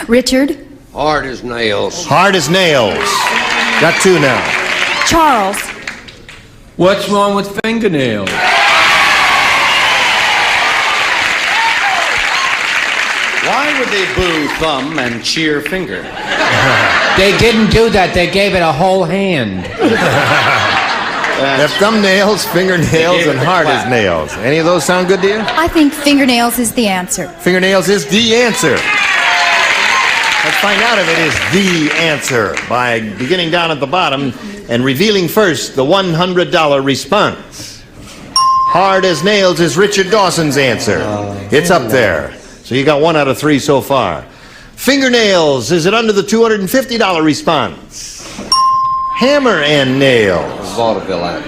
Richard. Hard as nails. Hard as nails. Got two now. Charles. What's wrong with fingernails? Why would they boo Thumb and cheer Finger? They didn't do that. They gave it a whole hand. They have thumbnails, fingernails, and hard as nails. Any of those sound good to you? I think fingernails is the answer. Fingernails is the answer. Let's find out if it is the answer by beginning down at the bottom and revealing first the $100 response. Hard as nails is Richard Dawson's answer. It's up there. So you got 1 out of 3 so far. Fingernails, is it under the $250 response? Hammer and nails. Vaudeville act.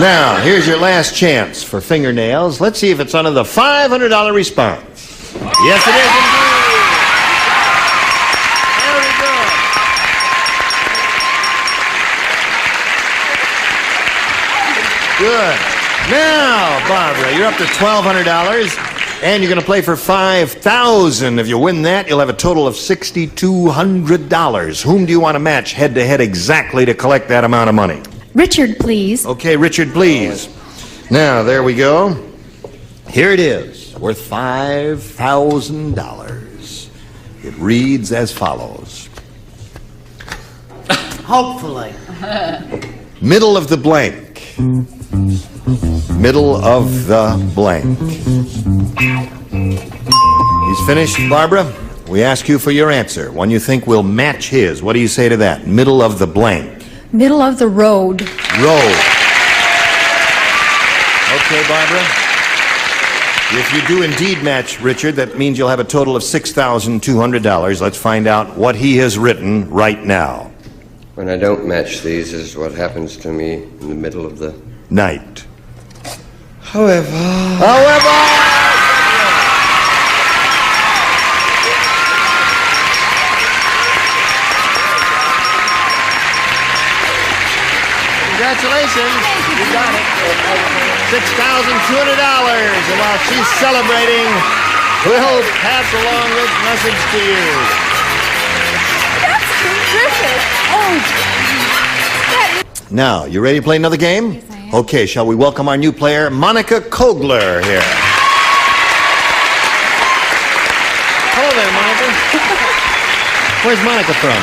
Now, here's your last chance for fingernails. Let's see if it's under the $500 response. Yes, it is indeed. Very good. Good. Now, Barbara, you're up to $1,200. And you're going to play for $5,000. If you win that, you'll have a total of $6,200. Whom do you want to match head-to-head exactly to collect that amount of money? Richard, please. Okay, Richard, please. Now, there we go. Here it is, worth $5,000. It reads as follows. Hopefully. Middle of the blank. Middle of the blank. He's finished, Barbara. We ask you for your answer. One you think will match his. What do you say to that? Middle of the blank. Middle of the road. Road. Okay, Barbara. If you do indeed match Richard, that means you'll have a total of $6,200. Let's find out what he has written right now. When I don't match these is what happens to me in the middle of the night. However. Congratulations. You got it. $6,200. And while she's celebrating, we'll pass along this message to you. That's terrific. Oh, Now, you ready to play another game? Yes, I am. Okay, shall we welcome our new player, Monica Kogler, here. Hello there, Monica. Where's Monica from?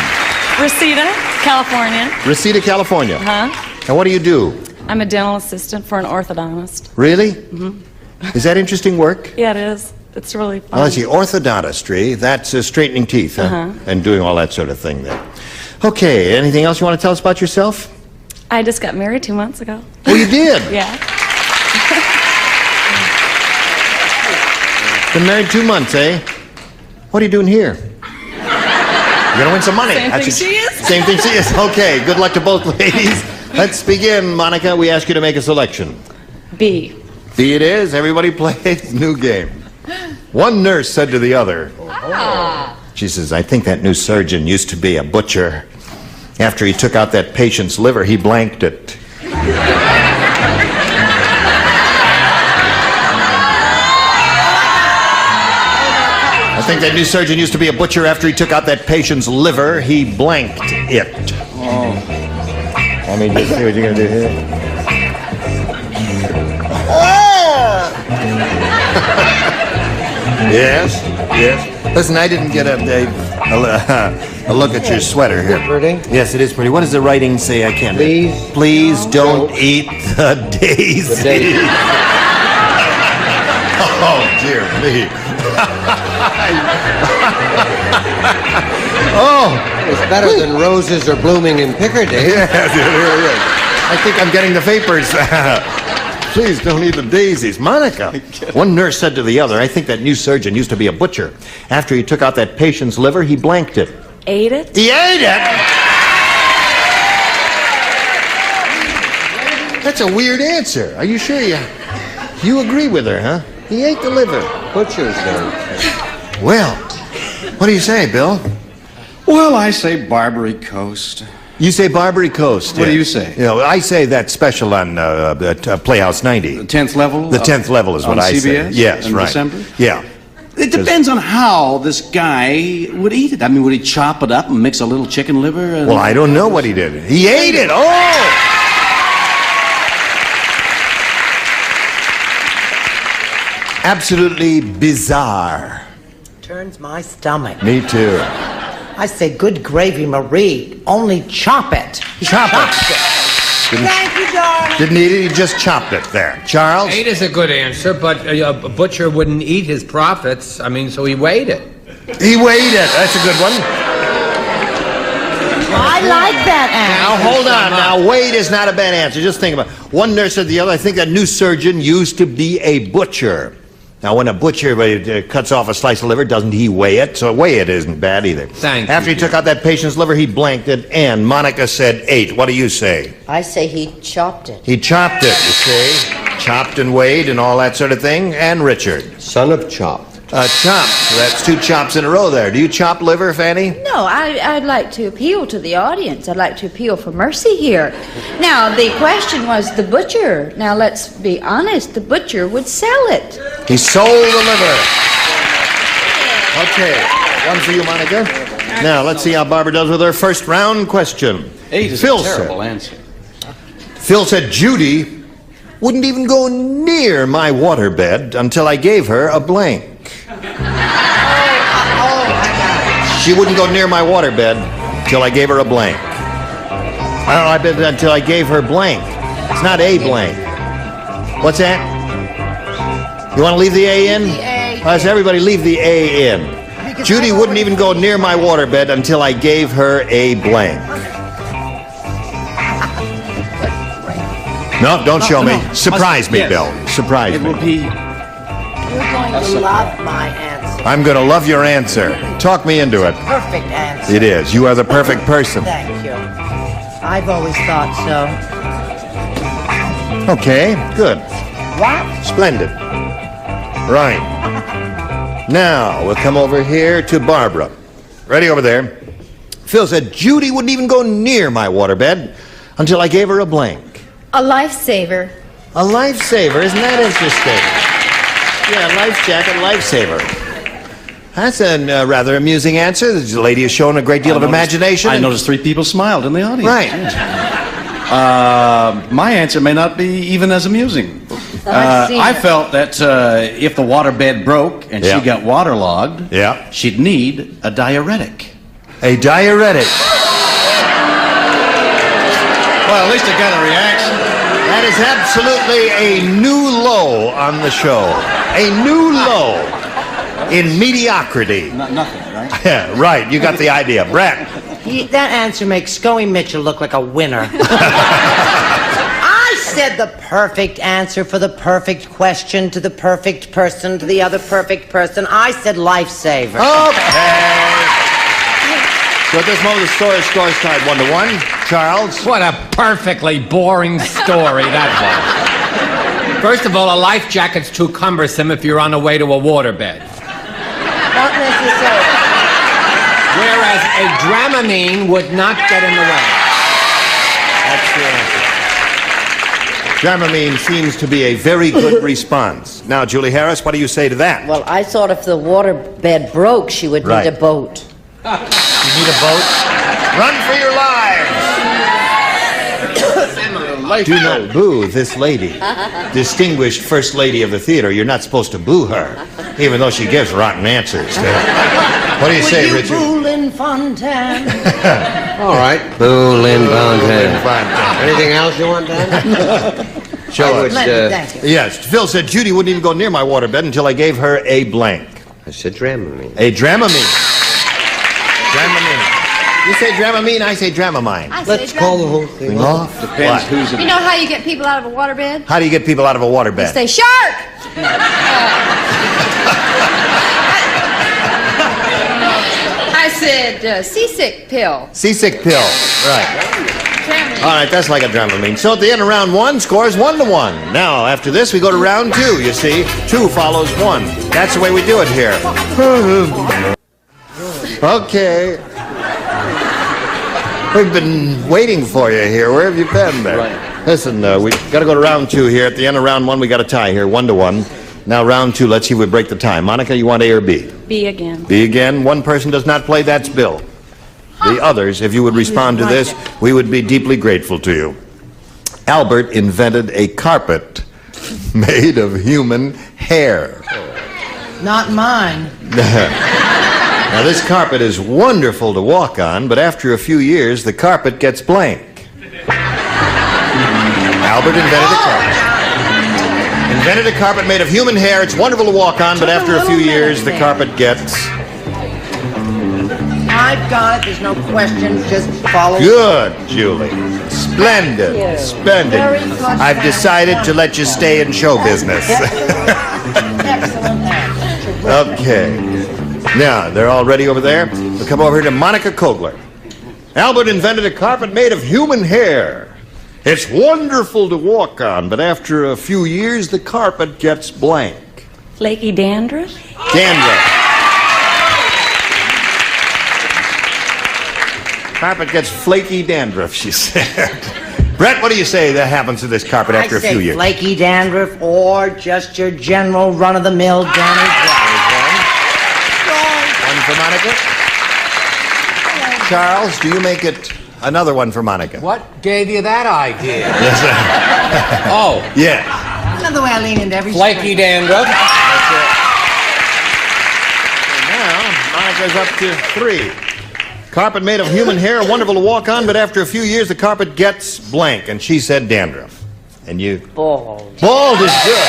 Reseda, California. Reseda, California. Huh? And what do you do? I'm a dental assistant for an orthodontist. Really? Mm-hmm. Is that interesting work? Yeah, it is. It's really fun. Well, let's see, orthodontistry, that's straightening teeth, huh? Uh-huh. And doing all that sort of thing there. Okay, anything else you want to tell us about yourself? I just got married 2 months ago. Oh, you did? Yeah. Been married 2 months, eh? What are you doing here? You're going to win some money. Same thing she is. Same thing she is. Okay, good luck to both ladies. Let's begin, Monica. We ask you to make a selection. B. B it is. Everybody plays. New game. One nurse said to the other, she says, I think that new surgeon used to be a butcher. After he took out that patient's liver, he blanked it. I think that new surgeon used to be a butcher. After he took out that patient's liver, he blanked it. Let me just see what you're going to do here. Yes, yes. Listen, I didn't get a look at your sweater here. Pretty? Yes, it is pretty. What does the writing say? I can't read. Please don't eat the daisies. Oh, dear me. Oh. It's better than roses are blooming in Piccadilly. Yes, it really is. I think I'm getting the vapors. Please don't eat the daisies. Monica, one nurse said to the other, I think that new surgeon used to be a butcher. After he took out that patient's liver, he blanked it. Ate it? He ate it? That's a weird answer. Are you sure you agree with her, huh? He ate the liver. Butchers don't. Well, what do you say, Bill? Well, I say Barbary Coast. You say Barbary Coast. What do you say? You know, I say that special on Playhouse 90. The 10th level? The 10th level is what I say. CBS? Yes, in right. December? Yeah. It depends on how this guy would eat it. I mean, would he chop it up and mix a little chicken liver? And... Well, I don't know what he did. He ate it. Oh! Absolutely bizarre. Turns my stomach. Me too. I say, good gravy, Marie. Only chop it. Chop it. Thank you, darling. Didn't eat it, he just chopped it there. Charles? Ate is a good answer, but a butcher wouldn't eat his profits. I mean, so he weighed it. He weighed it. That's a good one. I like that answer. Now, hold on. Now, weighed is not a bad answer. Just think about it. One nurse said the other, I think that new surgeon used to be a butcher. Now, when a butcher cuts off a slice of liver, doesn't he weigh it? So weigh it isn't bad either. Thank After you, he took out that patient's liver, he blanked it, and Monica said 8. What do you say? I say he chopped it. He chopped it, you see? Chopped and weighed and all that sort of thing. And Richard? Son of chopped. Chopped. So that's 2 chops in a row there. Do you chop liver, Fanny? No, I'd like to appeal to the audience. I'd like to appeal for mercy here. Now, the question was the butcher. Now, let's be honest. The butcher would sell it. He sold the liver. Okay. One for you, Monica. Now, let's see how Barbara does with her first round question. 8 is Phil a terrible said, answer. Phil said Judy wouldn't even go near my waterbed until I gave her a blank. She wouldn't go near my waterbed until I gave her a blank. I bet until I gave her blank. It's not a blank. What's that? You want to leave the A in? So everybody leave the A in. Judy wouldn't even go near my waterbed until I gave her a blank. No, don't show me. Surprise me, Bill. Surprise me. You're going to love my answer. I'm going to love your answer. Talk me into it. Perfect answer. It is. You are the perfect person. Thank you. I've always thought so. Okay, good. What? Splendid. Right. Now, we'll come over here to Barbara. Ready over there. Phil said Judy wouldn't even go near my waterbed until I gave her a blank. A lifesaver. A lifesaver, isn't that interesting? Yeah, life jacket, lifesaver. That's a rather amusing answer. The lady has shown a great deal of imagination. I noticed 3 people smiled in the audience. Right. My answer may not be even as amusing. I felt that if the waterbed broke and she got waterlogged, she'd need a diuretic. A diuretic. Well, at least I got a reaction. That is absolutely a new low on the show. A new low in mediocrity. Nothing, right? Yeah, right. You got the idea. Brett. That answer makes Scully Mitchell look like a winner. I said the perfect answer for the perfect question to the perfect person to the other perfect person. I said lifesaver. Okay. So at this moment, the score is tied 1-1. Charles? What a perfectly boring story that was. First of all, a life jacket's too cumbersome if you're on the way to a waterbed. Not necessarily. Whereas a Dramamine would not get in the way. That's the answer. Dramamine seems to be a very good response. Now, Julie Harris, what do you say to that? Well, I thought if the waterbed broke, she would need a boat. You need a boat? Run for your lives! Do not boo this lady. Distinguished First Lady of the theater. You're not supposed to boo her, even though she gives rotten answers. What do you say, Richard? Boo Lynn Fontaine. All right, boo Lynn Fontaine. Anything else you want, Dan? Show us. Thank you. Yes, Phil said Judy wouldn't even go near my waterbed until I gave her a blank. I said Dramamine. A Dramamine. Dramamine. You say Dramamine, I say Dramamine. Let's call the whole thing off. Depends who's in You know how you get people out of a waterbed? How do you get people out of a waterbed? Say shark! I said seasick pill. Seasick pill. Right. All right, that's like a Dramamine. So at the end of round 1, scores 1-1. Now, after this, we go to round 2, you see. 2 follows 1. That's the way we do it here. Okay. We've been waiting for you here. Where have you been there? Right. Listen, we got to go to round 2 here. At the end of round 1, we got a tie here, 1-1. Now, round 2, let's see if we break the tie. Monica, you want A or B? B again. B again. One person does not play, that's Bill. The others, if you would respond to this, we would be deeply grateful to you. Albert invented a carpet made of human hair. Not mine. Now, this carpet is wonderful to walk on, but after a few years, the carpet gets blank. Albert invented a carpet. Invented a carpet made of human hair. It's wonderful to walk on, but after a few years, the carpet gets... I've got it. There's no question. Just follow. Good, Julie. Splendid. Splendid. I've decided to let you stay in show business. Excellent answer. Okay. Now, they're all ready over there. We'll come over here to Monica Kogler. Albert invented a carpet made of human hair. It's wonderful to walk on, but after a few years, the carpet gets blank. Flaky dandruff? Dandruff. Carpet gets flaky dandruff, she said. Brett, what do you say that happens to this carpet after a few years? Flaky dandruff or just your general run-of-the-mill damage. One for Monica. Charles, do you make it another one for Monica? What gave you that idea? Yes, sir. Oh. Yeah. Another way I lean into every Flaky dandruff. That's it. And now, Monica's up to 3. Carpet made of human hair, wonderful to walk on, but after a few years, the carpet gets blank. And she said dandruff. And you? Bald. Bald is good.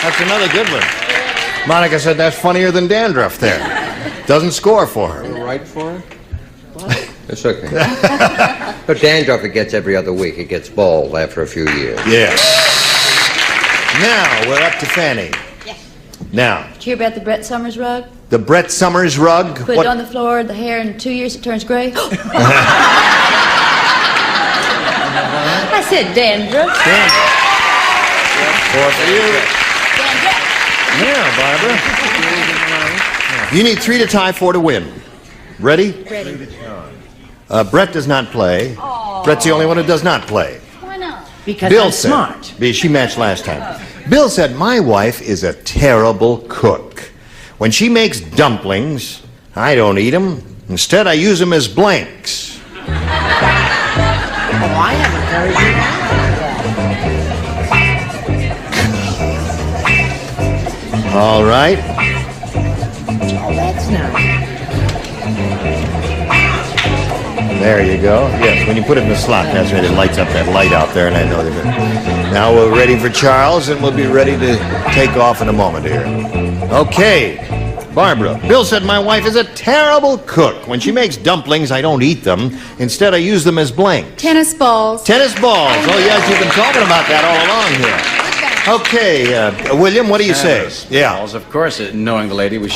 That's another good one. Monica said that's funnier than dandruff there. Doesn't score for her. Right for her? What? It's okay. But dandruff, it gets every other week. It gets bald after a few years. Yeah. Now, we're up to Fannie. Yes. Now. Did you hear about the Brett Summers rug? The Brett Summers rug? Put it on the floor, the hair, in 2 years it turns gray. I said dandruff. Dandruff. Four for you. Yeah, Barbara. You need 3 to tie, 4 to win. Ready? Ready. Brett does not play. Aww. Brett's the only one who does not play. Why not? Because Bill I'm said, smart. She matched last time. Bill said, my wife is a terrible cook. When she makes dumplings, I don't eat them. Instead, I use them as blanks. Oh, I have a very good answer. All right. Oh, that's nice. There you go. Yes, when you put it in the slot, that's right. It lights up that light out there, and I know that. Now we're ready for Charles, and we'll be ready to take off in a moment here. Okay. Barbara, Bill said my wife is a terrible cook. When she makes dumplings, I don't eat them. Instead, I use them as blanks. Tennis balls. Tennis balls. Oh, yes, you've been talking about that all along here. Okay, William, what do you say? Yeah. Balls, of course, knowing the lady, I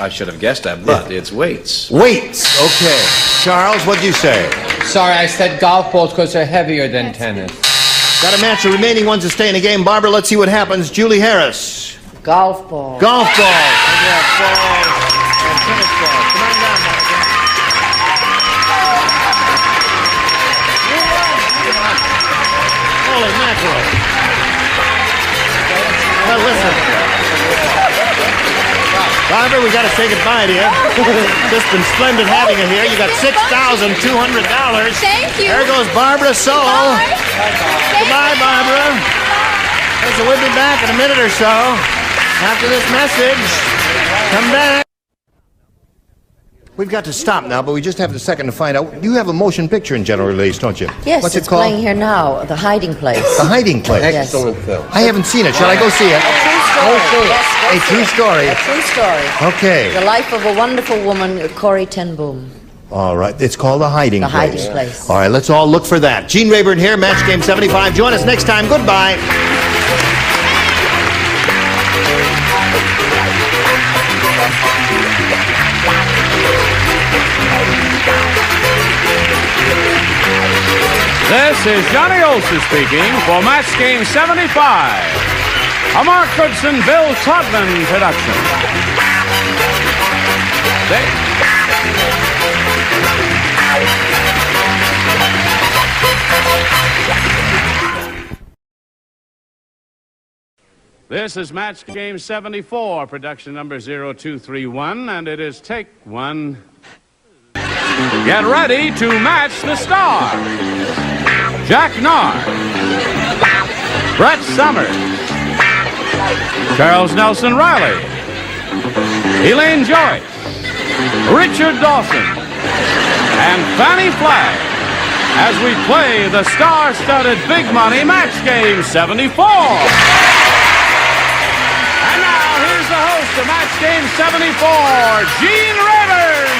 should have guessed that, but it's weights. Weights. Okay. Charles, what do you say? Sorry, I said golf balls because they're heavier than tennis. Got to match the remaining ones to stay in the game. Barbara, let's see what happens. Julie Harris. Golf ball. Golf balls. Yeah, balls and tennis balls. Come on down, Monica. Holy mackerel. Well, listen. Barbara, we got to say goodbye to you. Just been splendid having you here. You got $6,200. Thank you. There goes Barbara Soul. Goodbye, Barbara. So we'll be back in a minute or so after this message. Come back. We've got to stop now, but we just have a second to find out. You have a motion picture in general release, don't you? Yes, What's it's it called? playing here now, The Hiding Place. The Hiding Place. Yes. Excellent film. I haven't seen it. Shall I go see it? Go see it. A true story. A true story. Okay. The life of a wonderful woman, Corrie ten Boom. All right. It's called The Hiding Place. The Hiding Place. All right, let's all look for that. Gene Rayburn here, Match Game 75. Join us next time. Goodbye. This is Johnny Olson speaking for Match Game 75, a Mark Goodson, Bill Todman production. This is Match Game 74, production number 0231, and it is take one. Get ready to match the stars. Jack Narr, Brett Summers, Charles Nelson Riley, Elaine Joyce, Richard Dawson, and Fannie Flagg as we play the star-studded Big Money Match Game 74. And now here's the host of Match Game 74, Gene Rayburn.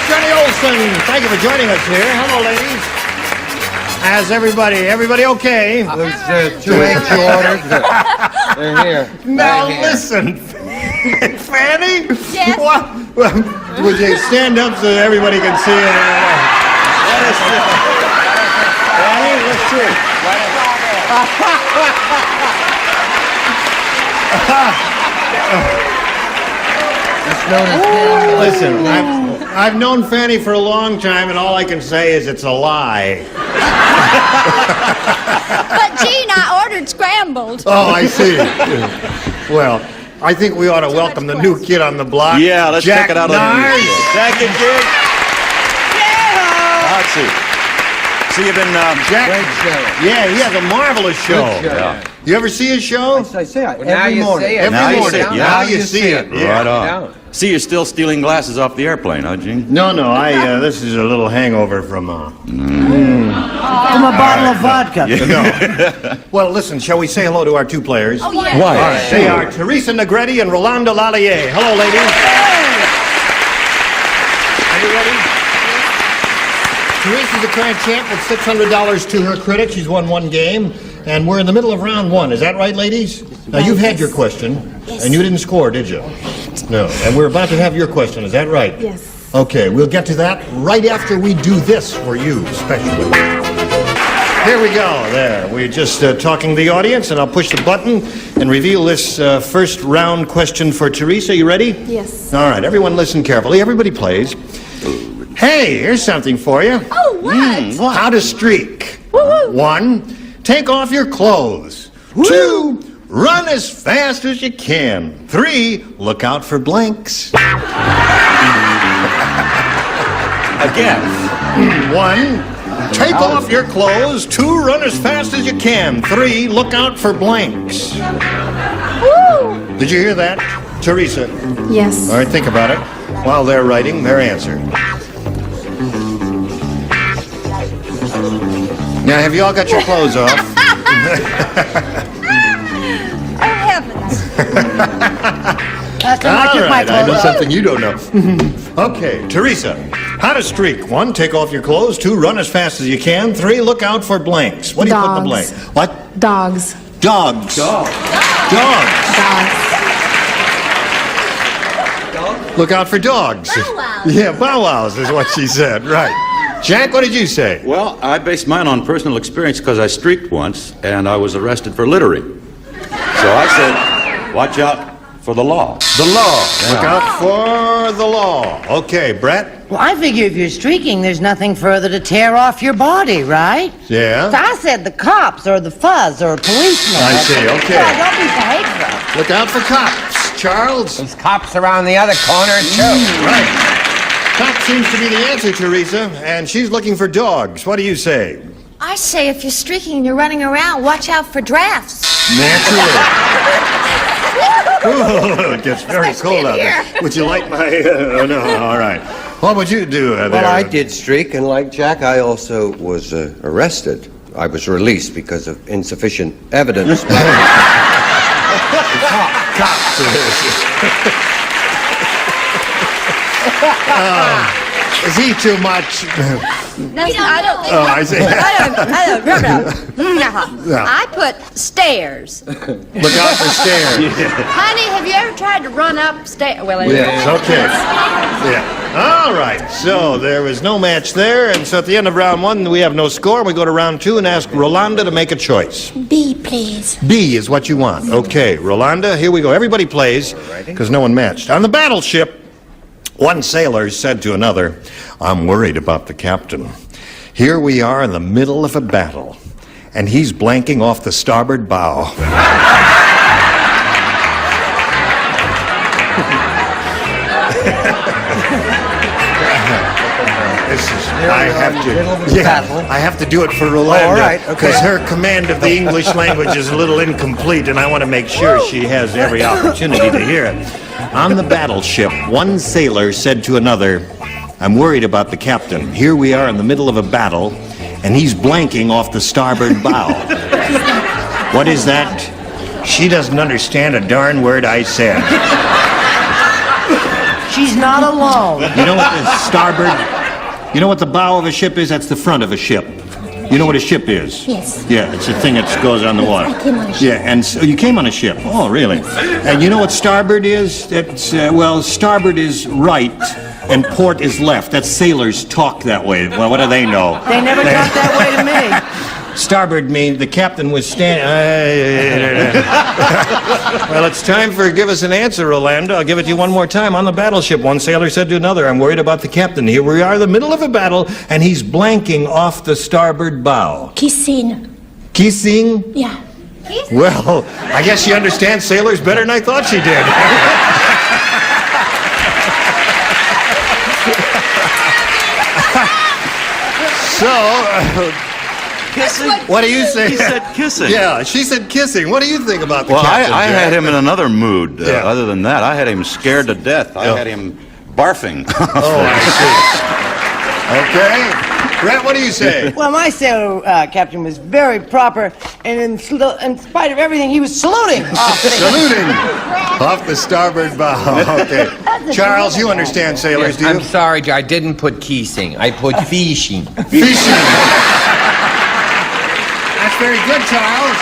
Johnny Olson, thank you for joining us here. Hello, ladies. How's everybody okay? There's 2 eggs you ordered. They're here. Now They're here. listen, Fanny. Yes? What? Well, would you stand up so everybody can see it? Let us see. Fanny, let's see. Listen, I've known Fanny for a long time, and all I can say is it's a lie. But, Gene, I ordered scrambled. Oh, I see. Well, I think we ought to welcome the new kid on the block. Yeah, let's Jack check it out. Narr. Thank you, kid. Yeah. Let's see. So you've been Jack. Great show. Yeah, he has a marvelous show. Yeah. You ever see his show? I say it. now Every you morning. see it. Every Now you morning. see it. Now you see it. Yeah. Right on. See, you're still stealing glasses off the airplane, huh, Gene? No, this is a little hangover from From a bottle of vodka. No. Well, listen, shall we say hello to our 2 players? Oh, yeah. Why? All right, they are Teresa Negretti and Rolanda Lallier. Hello, ladies. Are you ready? Teresa's the current champ with $600 to her credit. She's won 1 game, and we're in the middle of round 1. Is that right, ladies? Now, you've had your question, and you didn't score, did you? No. And we're about to have your question. Is that right? Yes. Okay, we'll get to that right after we do this for you, especially. Here we go. There. We're just talking to the audience, and I'll push the button and reveal this first round question for Teresa. You ready? Yes. All right, everyone listen carefully. Everybody plays. Hey, here's something for you. Oh, what? How to streak. 1, take off your clothes. 2, run as fast as you can. 3, look out for blanks. Again. 1, take off your clothes. 2, run as fast as you can. 3, look out for blanks. Woo! Did you hear that, Teresa? Yes. All right, think about it while they're writing their answer. Now, have you all got your clothes off? Oh, heavens. Last time I All took my right, I know clothes off. something you don't know. Okay, Teresa, how to streak. 1, take off your clothes. 2, run as fast as you can. 3, look out for blanks. What do you put in the blank? Dogs. What? Dogs. Dogs. Dogs. Look out for dogs. Bow wow. Yeah, bow wows is what she said. Right. Jack, what did you say? Well, I based mine on personal experience because I streaked once and I was arrested for littering. So I said, watch out for the law. The law. Look out for the law. Okay, Brett? Well, I figure if you're streaking, there's nothing further to tear off your body, right? Yeah? So I said the cops or the fuzz or a policeman. I see, okay. Well, don't be so hateful. Look out for cops, Charles. There's cops around the other corner, too. Right. Cop seems to be the answer, Teresa, and she's looking for dogs. What do you say? I say if you're streaking and you're running around, watch out for drafts. Naturally. Ooh, it gets very cold out there. Would you like my... oh, no, all right. What would you do there? Well, I did streak, and like Jack, I also was arrested. I was released because of insufficient evidence. Cops. Is he too much? I don't think. Oh, I see. I put stairs. Look out for stairs. Honey, have you ever tried to run up stairs? Well, Yes, okay. Yeah. All right, so there was no match there, and so at the end of round one, we have no score, and we go to round two and ask Rolanda to make a choice. B, please. B is what you want. Okay, Rolanda, here we go. Everybody plays, because no one matched. On the battleship, one sailor said to another, "I'm worried about the captain. Here we are in the middle of a battle, and he's blanking off the starboard bow." I have to do it for Rolanda, because her command of the English language is a little incomplete, and I want to make sure she has every opportunity to hear it. On the battleship, one sailor said to another, "I'm worried about the captain. Here we are in the middle of a battle, and he's blanking off the starboard bow." What is that? She doesn't understand a darn word I said. She's not alone. You know what the starboard... You know what the bow of a ship is? That's the front of a ship. You know what a ship is? Yes. Yeah, it's a thing that goes on the water. I came on a ship. Yeah, and so you came on a ship. Oh, really? And you know what starboard is? It's, well, starboard is right and port is left. That's sailors talk that way. Well, what do they know? They never talk that way to me. Starboard means the captain was standing... Well, it's time for give us an answer, Rolanda. I'll give it to you one more time. On the battleship, one sailor said to another, "I'm worried about the captain. Here we are in the middle of a battle, and he's blanking off the starboard bow." Kissing. Kissing? Yeah. Well, I guess she understands sailors better than I thought she did. So... Kissing? What do you say? He said kissing. Yeah, she said kissing. What do you think about the Well, captain, I Jack? had him in another mood. Yeah. Other than that, I had him scared to death. I had him barfing. Oh, I see. Okay. Brett, what do you say? Well, my sailor captain was very proper, and in spite of everything, he was saluting. Saluting off the starboard bow. Okay. Charles, you understand sailors, do you? I'm sorry, I didn't put kissing. I put fishing. Fishing. That's very good, Charles.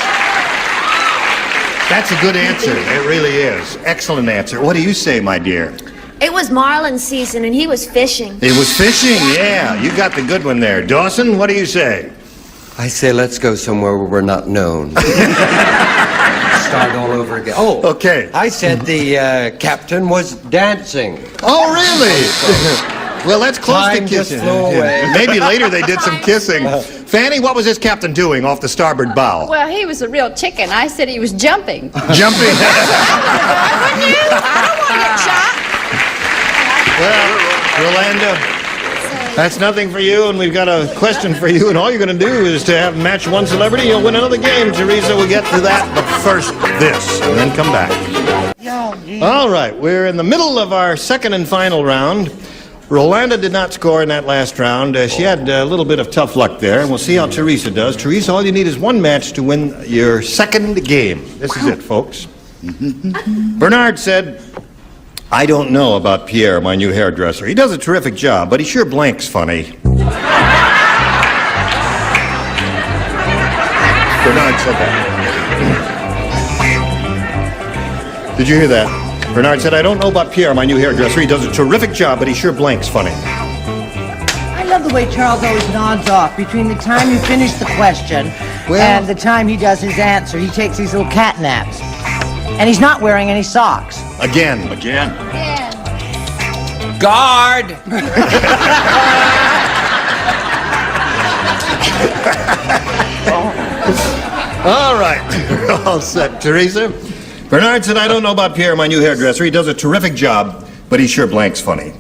That's a good answer. It really is. Excellent answer. What do you say, my dear? It was marlin season, and he was fishing. It was fishing, yeah. You got the good one there. Dawson, what do you say? I say let's go somewhere where we're not known. Start all over again. Oh, okay. I said the captain was dancing. Oh, really? Well, that's close Time to just kissing. flew away. Maybe later they did some kissing. Fanny, what was this captain doing off the starboard bow? Well, he was a real chicken. I said he was jumping. Jumping. Wouldn't you? I don't want to get shot. Well, Rolanda, that's nothing for you, and we've got a question for you, and all you're going to do is to have match one celebrity. You'll win another game. Teresa will get to that, but first this, and then come back. All right, we're in the middle of our second and final round. Rolanda did not score in that last round. She had a little bit of tough luck there, and we'll see how Teresa does. Teresa, all you need is one match to win your second game. This is it, folks. Bernard said, "I don't know about Pierre, my new hairdresser. He does a terrific job, but he sure blanks funny." Bernard said that. Did you hear that? Bernard said, "I don't know about Pierre, my new hairdresser. He does a terrific job, but he sure blanks funny." I love the way Charles always nods off between the time you finish the question and the time he does his answer. He takes these little cat naps. And he's not wearing any socks. Again. Again. Guard! All right. We're all set. Teresa? Bernard said, I don't know about Pierre, my new hairdresser. He does a terrific job, but he sure blanks funny.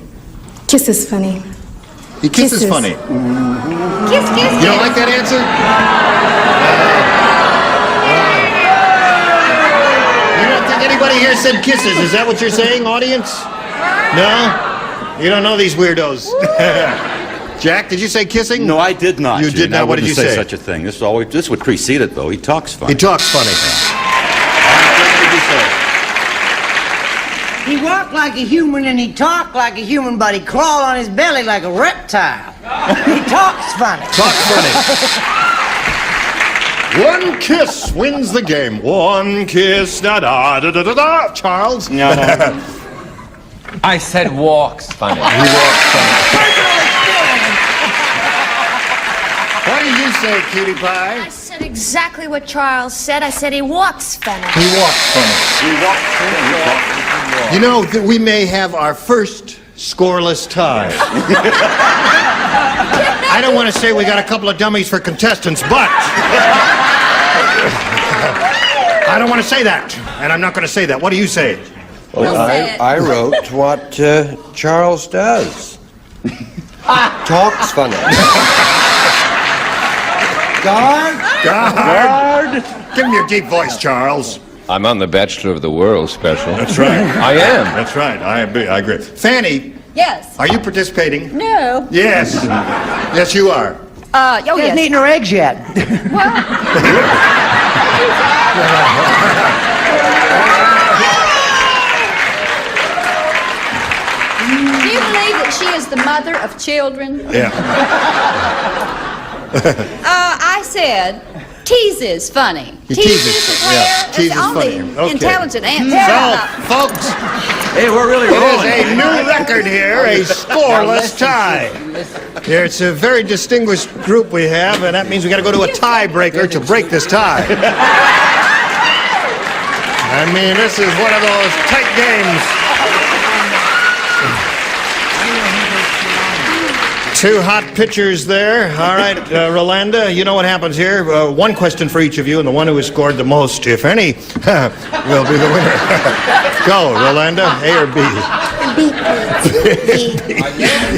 Kiss is funny. He kisses funny. Kiss, kiss, You don't like that answer? You don't think anybody here said kisses? Is that what you're saying, audience? No? You don't know these weirdos. Jack, did you say kissing? No, I did not. You did Gene. I not. What did you wouldn't say? Such a thing. This would precede it, though. He talks funny. He talks funny. What did you say? He walked like a human and he talked like a human, but he crawled on his belly like a reptile. He talks funny. Talks funny. One kiss wins the game. One kiss, da-da-da-da-da-da. Charles? No. I said walks funny. He walks funny. What do you say, cutie pie? I said exactly what Charles said. I said he walks funny. He walks funny. He walks funny. You know, we may have our first scoreless tie. I don't want to say we got a couple of dummies for contestants, but I don't want to say that, and I'm not going to say that. What do you say? Well, I wrote what Charles does. Talks funny. Guard! Give him your deep voice, Charles. I'm on the Bachelor of the World special. That's right. I am. That's right. I agree. Fanny, Yes. are you participating? No. Yes. Yes, you are. Oh, She hasn't yes. eaten her eggs yet. Do you believe that she is the mother of children? Yeah. I said, teases funny. He teases, Claire, yeah. that's Teases the only funny. Okay. intelligent answer. So, folks, Hey, we're really it is rolling. a new record here, a scoreless tie. Here, it's a very distinguished group we have, and that means we got to go to a tiebreaker to break this tie. I mean, this is one of those tight games. Two hot pitchers there. All right, Rolanda, you know what happens here. One question for each of you, and the one who has scored the most, if any, will be the winner. Go, Rolanda, A or B? B.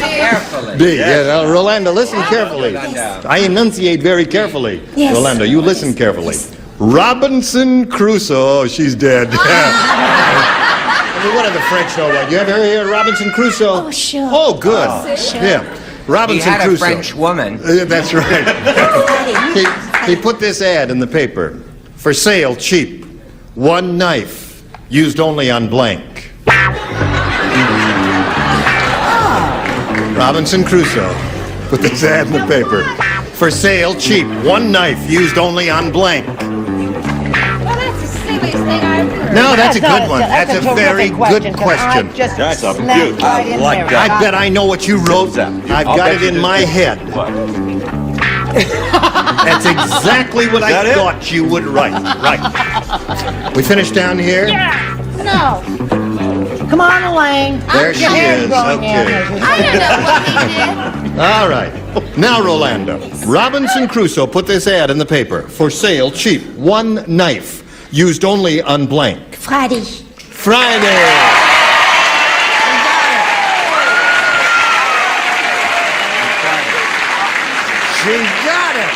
Carefully. B. Yeah, now, Rolanda, listen carefully. I enunciate very carefully. Yes. Rolanda, you listen carefully. Robinson Crusoe. Oh, she's dead. I mean, what do the French know about? You ever hear of Robinson Crusoe? Oh, sure. Oh, good. Sure. Yeah. Robinson He had Crusoe. a French woman. That's right. he put this ad in the paper. For sale, cheap. One knife, used only on blank. Robinson Crusoe put this ad in the paper. For sale, cheap. One knife, used only on blank. Well, that's the silliest thing I've heard. No, that's a good one. That's a very good question. That's a snapped beaut. right in I like there. I bet I know what you wrote. I've got it in my head. That's exactly what I thought you would write. Right. We finished down here? No. Come on, Elaine. There she is. Okay. I don't know what he did. All right. Now, Rolanda. Robinson Crusoe put this ad in the paper. For sale, cheap. One knife. Used only on blank. Friday. Friday. She got it.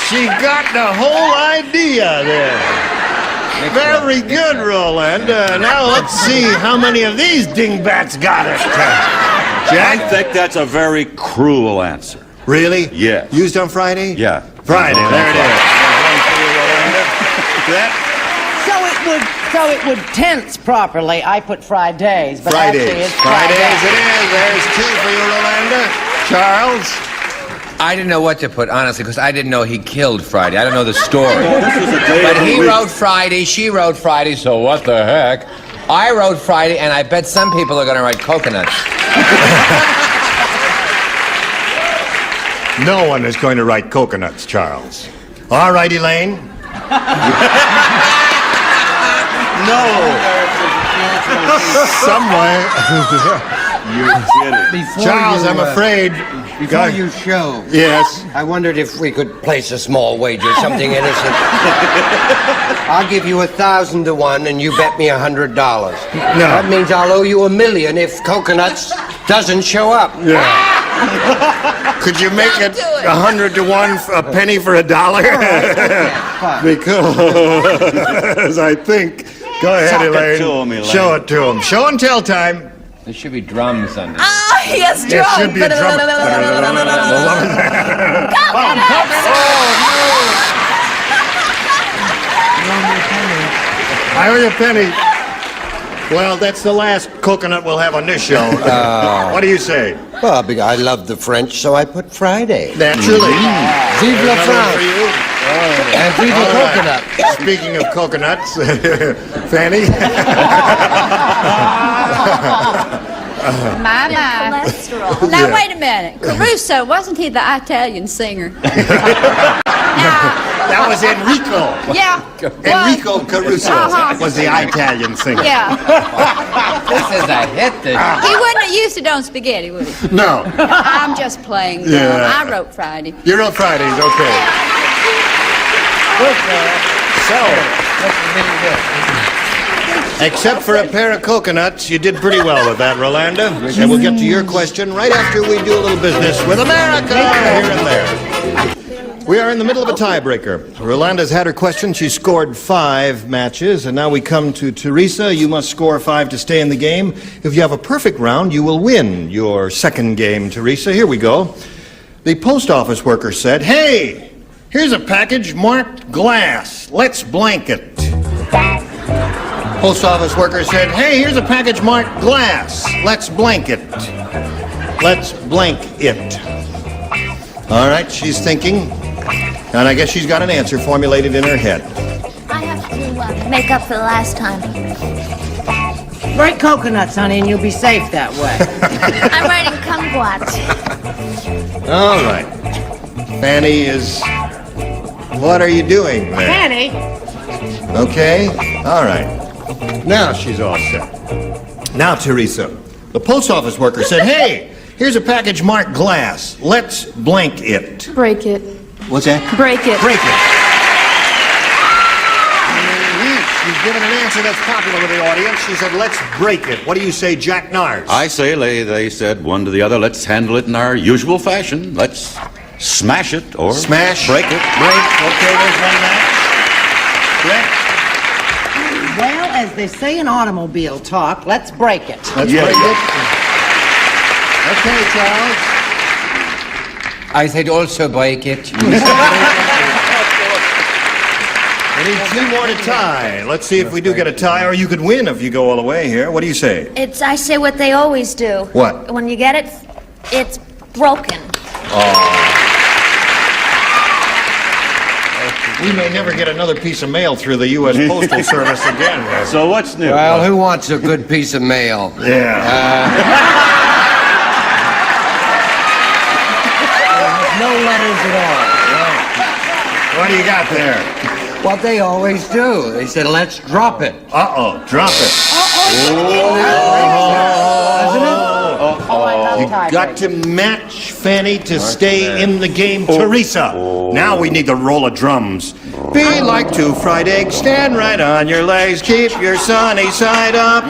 She got the whole idea there. Very good, Rolanda. Now let's see how many of these dingbats got it. I think that's a very cruel answer. Really? Yeah. Used on Friday? Yeah. Friday, there it is. So it would tense properly. I put Fridays, but actually Fridays. it's Fridays Fridays. it is. There's two for you, Rolanda. Charles? I didn't know what to put, honestly, because I didn't know he killed Friday. I don't know the story. This was a day But of the he week. wrote Friday, she wrote Friday, so what the heck? I wrote Friday, and I bet some people are going to write coconuts. No one is going to write coconuts, Charles. All right, Elaine. No. Some way. You're kidding. Charles, I'm afraid. Before you show, yes, I wondered if we could place a small wager, something innocent. I'll give you 1,000 to 1, and you bet me $100. No. That means I'll owe you $1 million if Coconuts doesn't show up. Yeah. Could you make it 100 to 1, a penny for $1? Because I think. Go ahead, Elaine. Show it to him. Show and tell time. There should be drums on it. Oh, yes, There should be a drum. I owe you a penny. Well, that's the last coconut we'll have on this show. What do you say? Well, I love the French, so I put Friday. Naturally. Vive la France. And vive the coconut. Speaking of coconuts, Fanny. My. Now, wait a minute. Caruso, wasn't he the Italian singer? That was Enrico. Yeah. Enrico Caruso was the Italian singer. Yeah. This is a hit. He wouldn't have used it on spaghetti, would he? No. I'm just playing. Yeah. I wrote Friday. You wrote Fridays, okay. Except for a pair of coconuts, you did pretty well with that, Rolanda. And we'll get to your question right after we do a little business with America here and there. We are in the middle of a tiebreaker. Rolanda's had her question. She scored 5 matches, and now we come to Teresa. You must score 5 to stay in the game. If you have a perfect round, you will win your second game, Teresa. Here we go. The post office worker said, "Hey, here's a package marked glass. Let's blank it." Post office worker said, "Hey, here's a package marked glass. Let's blank it. Let's blank it." All right, she's thinking. And I guess she's got an answer formulated in her head. I have to make up for the last time. Break coconuts, honey, and you'll be safe that way. I'm writing kumquats. All right. Fanny is... What are you doing there? Fanny? Okay. All right. Now she's all set. Now, Teresa, the post office worker said, "Hey, here's a package marked glass. Let's blank it." Break it. What's that? Break it. Break it. She's given an answer that's popular with the audience. She said, "Let's break it." What do you say, Jack Nars? I say they said one to the other, let's handle it in our usual fashion. Let's smash it or smash, break it. Break. Okay, there's one match. Break. Well, as they say in automobile talk, let's break it. Let's break it. Okay, Charles. I said also break it. We need 2 more to tie. Let's see if we do get a tie, or you could win if you go all the way here. What do you say? I say what they always do. What? When you get it, it's broken. We may never get another piece of mail through the U.S. Postal Service again. So what's new? Well, who wants a good piece of mail? Yeah. No letters at all. What do you got there? What they always do. They said, "Let's drop it." Uh-oh, drop it. You got to match Fanny to stay in the game. Teresa, now we need to roll of drums. Be like 2 fried eggs, stand right on your legs, keep your sunny side up.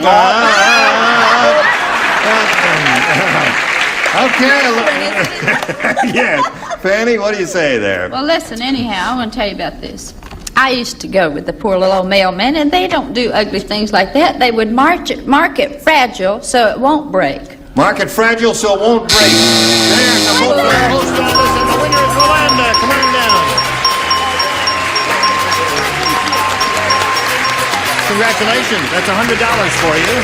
Okay. Yes. Fanny, what do you say there? Well, listen, anyhow, I want to tell you about this. I used to go with the poor little old mailman, and they don't do ugly things like that. They would mark it fragile so it won't break. Mark it fragile so it won't break. There's a vote for the post office, and the winner is Rolanda. Come on down. Congratulations. That's $100 for you.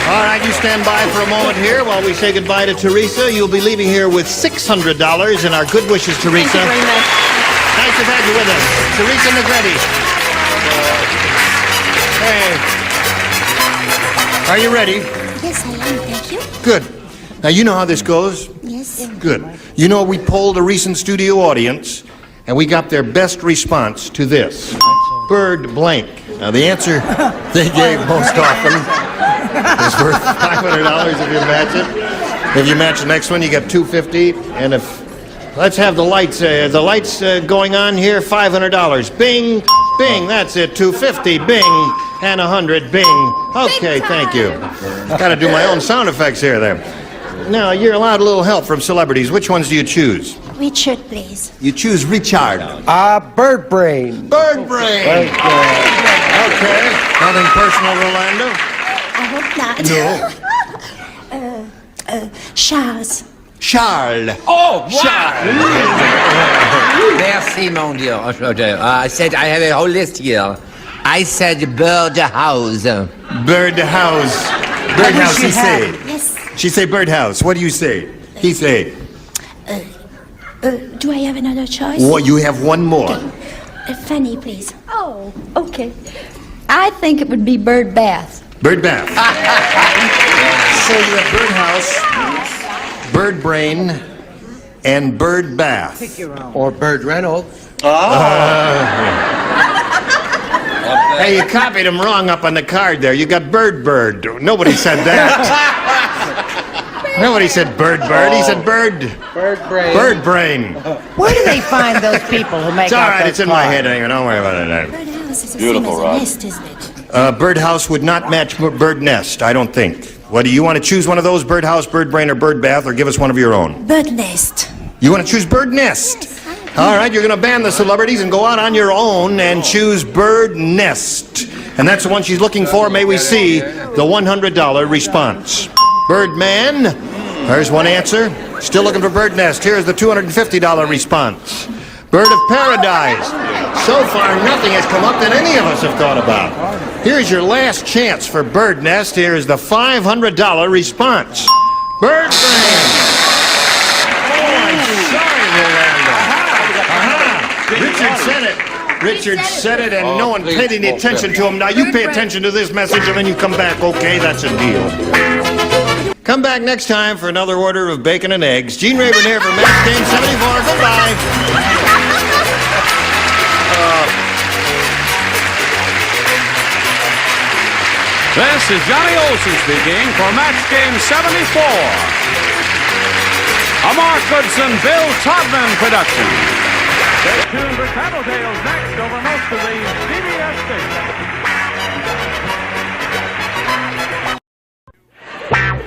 All right, you stand by for a moment here while we say goodbye to Teresa. You'll be leaving here with $600 and our good wishes, Teresa. Thank you very much. Nice to have you with us. Teresa Negretti. Hey. Are you ready? Yes, I am. Thank you. Good. Now, you know how this goes? Yes. Good. You know, we polled a recent studio audience, and we got their best response to this. Bird blank. Now, the answer they gave most often is worth $500 if you match it. If you match the next one, you get $250. And if, let's have the lights going on here, $500. Bing, bing, that's it, $250, bing, and $100, bing. Okay, thank you. Got to do my own sound effects here then. Now, you're allowed a little help from celebrities. Which ones do you choose? Richard, please. You choose Richard. Bird Brain. Bird Brain. Okay. Nothing personal, Rolando? I hope not. Charles. Charles. Oh, Charles! Merci, mon Dieu. I said I have a whole list here. I said birdhouse. Birdhouse. Birdhouse, he say. Yes. She say birdhouse. What do you say? He say. Do I have another choice? Well, you have one more. Fanny, please. Oh, okay. I think it would be bird bath. Bird bath. So you have birdhouse, bird brain, and bird bath. Or Bird Reynolds. Hey, you copied him wrong up on the card there. You got bird. Nobody said that. Nobody said bird. He said bird. Bird Brain. Bird brain. Where do they find those people who make It's all up right. those It's in my cards? head anyway. Don't worry about it. Birdhouse is the Beautiful, same as Rod. a nest, isn't it? Birdhouse would not match bird nest, I don't think. What do you want to choose one of those? Birdhouse, bird brain, or bird bath, or give us one of your own? Bird nest. You want to choose bird nest? All right, you're going to ban the celebrities and go out on your own and choose bird nest. And that's the one she's looking for. May we see the $100 response. Birdman, there's one answer. Still looking for bird nest. Here's the $250 response. Bird of paradise. So far, nothing has come up that any of us have thought about. Here's your last chance for bird nest. Here's the $500 response. Bird brain. Oh, I'm sorry, Rolando. Richard said it. Richard said it, and no one paid any attention to him. Now you pay attention to this message, and then you come back. Okay, that's a deal. Come back next time for another order of bacon and eggs. Gene Rayburn here for Match Game 74. Goodbye. This is Johnny Olson speaking for Match Game 74. A Mark Goodson, Bill Todman production. Stay tuned for Tattletales next over most of the CBS stations.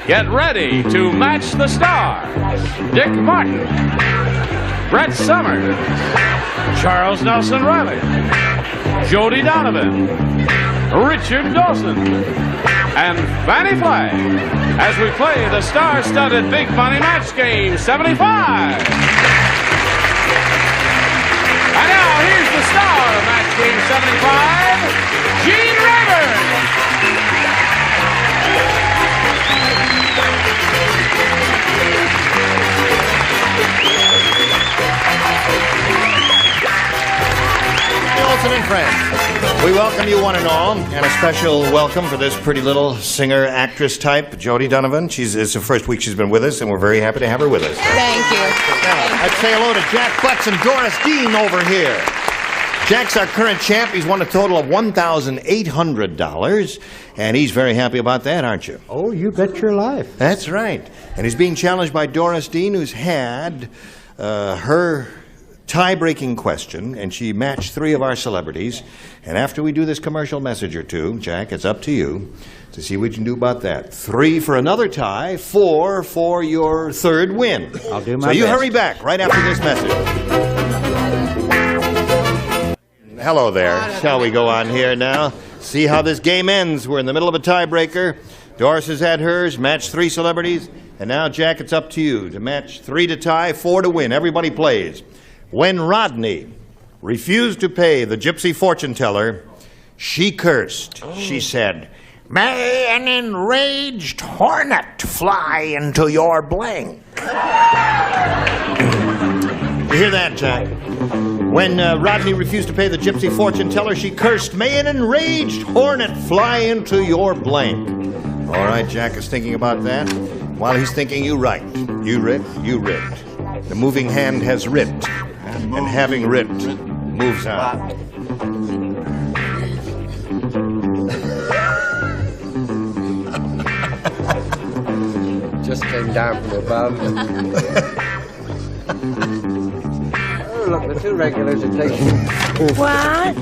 Get ready to match the stars. Dick Martin, Brett Summers, Charles Nelson Riley, Jody Donovan, Richard Dawson, and Fannie Flagg as we play the star-studded Big Money Match Game 75. And now here's the star of Match Game 75, Gene Rayburn. Olson and friends, we welcome you one and all, and a special welcome for this pretty little singer, actress type, Jody Donovan. It's the first week she's been with us, and we're very happy to have her with us. Thank you. Let's say hello to Jack Butts and Doris Dean over here. Jack's our current champ. He's won a total of $1,800, and he's very happy about that, aren't you? Oh, you bet your life. That's right. And he's being challenged by Doris Dean, who's had her tie-breaking question, and she matched 3 of our celebrities. And after we do this commercial message or two, Jack, it's up to you to see what you can do about that. 3 for another tie, 4 for your 3rd win. I'll do my So you best. hurry back right after this message. Hello there. Shall we go on here now? See how this game ends. We're in the middle of a tiebreaker. Doris has had hers, matched 3 celebrities. And now, Jack, it's up to you to match 3 to tie, 4 to win. Everybody plays. When Rodney refused to pay the gypsy fortune teller, she cursed. She said, "May an enraged hornet fly into your blank." You hear that, Jack? When Rodney refused to pay the gypsy fortune teller, she cursed, "May an enraged hornet fly into your blank." All right, Jack is thinking about that. While he's thinking, you write. You writ, you writ. The moving hand has writ, and having writ, moves on. just came down from above. Oh, look, the two regulars are taking... What?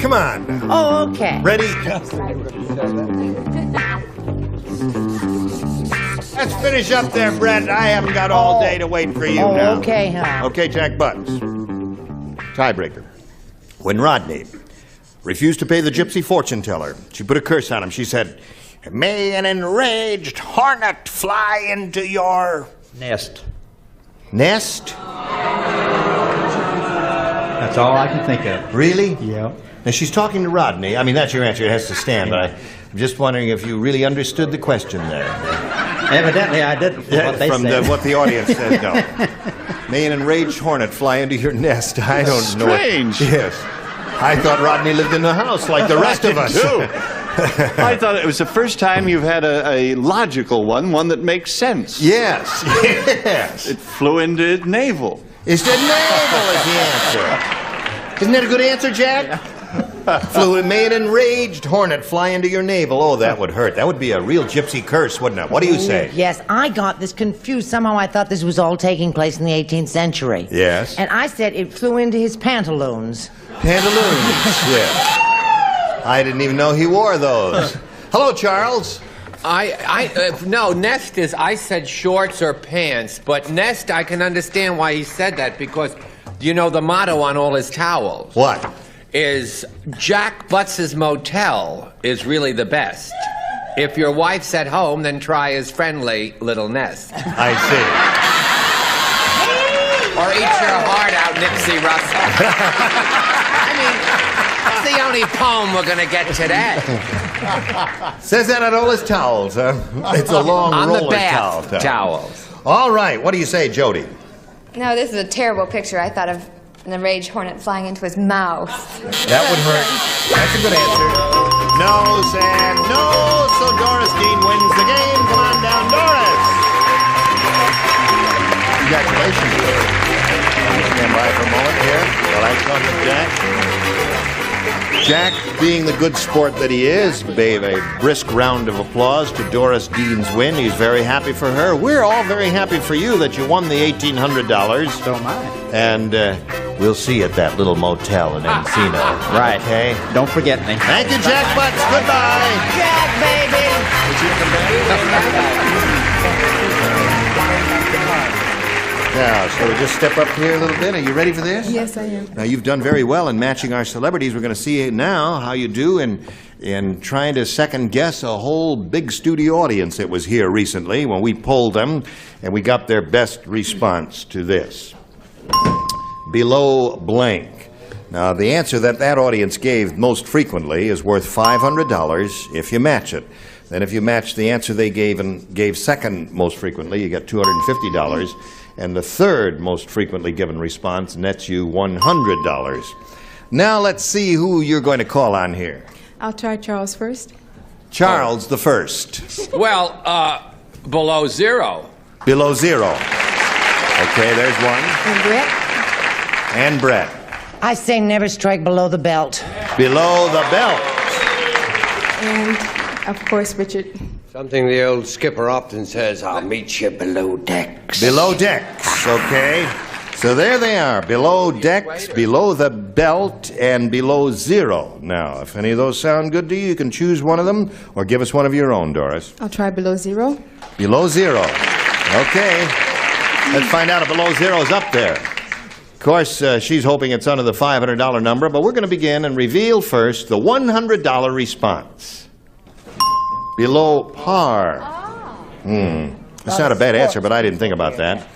Come on. Oh, okay. Ready? Let's finish up there, Brett. I haven't got all day to wait for you now. Okay, huh? Okay, Jack Butts. Tiebreaker. When Rodney refused to pay the gypsy fortune teller, she put a curse on him. She said, "May an enraged hornet fly into your... Nest. Nest?" That's all I can think of. Really? Yeah. Now, she's talking to Rodney. I mean, that's your answer. It has to stand, but I'm just wondering if you really understood the question there. Evidently, I didn't. From what the audience said, no. May an enraged hornet fly into your nest. I don't know. Strange. Yes. I thought Rodney lived in the house like the rest of us. Too. I thought it was the first time you've had a logical one that makes sense. Yes. Yes. It flew into navel. It's the navel is the answer. Isn't that a good answer, Jack? May an enraged hornet fly into your navel. Oh, that would hurt. That would be a real gypsy curse, wouldn't it? What do you say? Yes, I got this confused. Somehow I thought this was all taking place in the 18th century. Yes. And I said it flew into his pantaloons. Pantaloons, yes. I didn't even know he wore those. Hello, Charles. No, nest is, I said shorts or pants, but nest, I can understand why he said that, because you know the motto on all his towels. What? Is Jack Butts' motel is really the best. If your wife's at home, then try his friendly little nest. I see. Or eat your heart out, Nipsey Russell. I mean, that's the only poem we're gonna get today. Says that on all his towels, huh? It's a long on roller the bath towel. towels. All right, what do you say, Jody? No, this is a terrible picture. I thought of an enraged hornet flying into his mouth. That would hurt. That's a good answer. Nose and nose, so Doris Dean wins the game. Come on down, Doris. Congratulations. Stand by for a moment here while I talk to Jack. Jack, being the good sport that he is, gave a brisk round of applause to Doris Dean's win. He's very happy for her. We're all very happy for you that you won the $1,800. Don't mind. And we'll see you at that little motel in Encino. Right. Okay? Don't forget me. Thank you, Jack Butts. Goodbye. Jack, baby! Now, shall we just step up here a little bit? Are you ready for this? Yes, I am. Now, you've done very well in matching our celebrities. We're going to see now how you do in trying to second-guess a whole big studio audience that was here recently when we polled them, and we got their best response to this. Below blank. Now, the answer that audience gave most frequently is worth $500 if you match it. Then if you match the answer they gave second most frequently, you get $250. And the third most frequently given response nets you $100. Now let's see who you're going to call on here. I'll try Charles first. Charles the first. Well, below zero. Below zero. Okay, there's one. And Brett? And Brett. I say never strike below the belt. Below the belt. And, of course, Richard. Something the old skipper often says, I'll meet you below decks. Below decks, okay. So there they are, below decks, below the belt, and below zero. Now, if any of those sound good to you, you can choose one of them, or give us one of your own, Doris. I'll try below zero. Below zero. Okay. Let's find out if below zero is up there. Of course, she's hoping it's under the $500 number, but we're going to begin and reveal first the $100 response. Below par. That's not a bad answer, but I didn't think about that.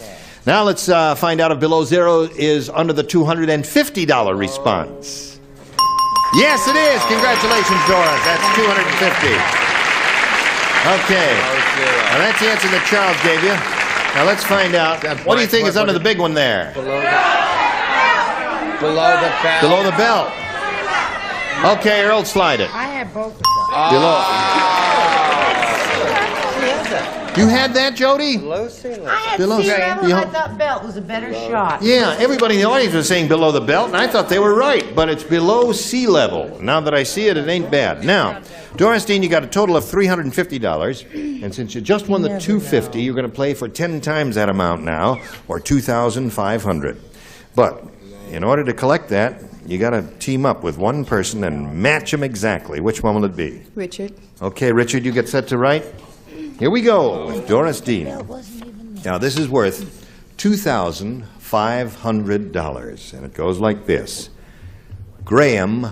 Now let's find out if below zero is under the $250 response. Yes, it is. Congratulations, Doris. That's $250. Okay. Now that's the answer that Charles gave you. Now let's find out. What do you think is under the big one there? Below the belt. Below the belt. Okay, Earl, slide it. I have both of them. Below. You had that, Jody? Below sea level. I had Below sea sea- level, you- I thought belt was a better shot. Yeah, everybody in the audience was saying below the belt, and I thought they were right, but it's below sea level. Now that I see it, it ain't bad. Now, Doris Dean, you got a total of $350, and since you just won the $250, you're going to play for 10 times that amount now, or $2,500. But in order to collect that, you got to team up with one person and match them exactly. Which one will it be? Richard. Okay, Richard, you get set to write. Here we go with Doris Dean. Now, this is worth $2,500, and it goes like this. Graham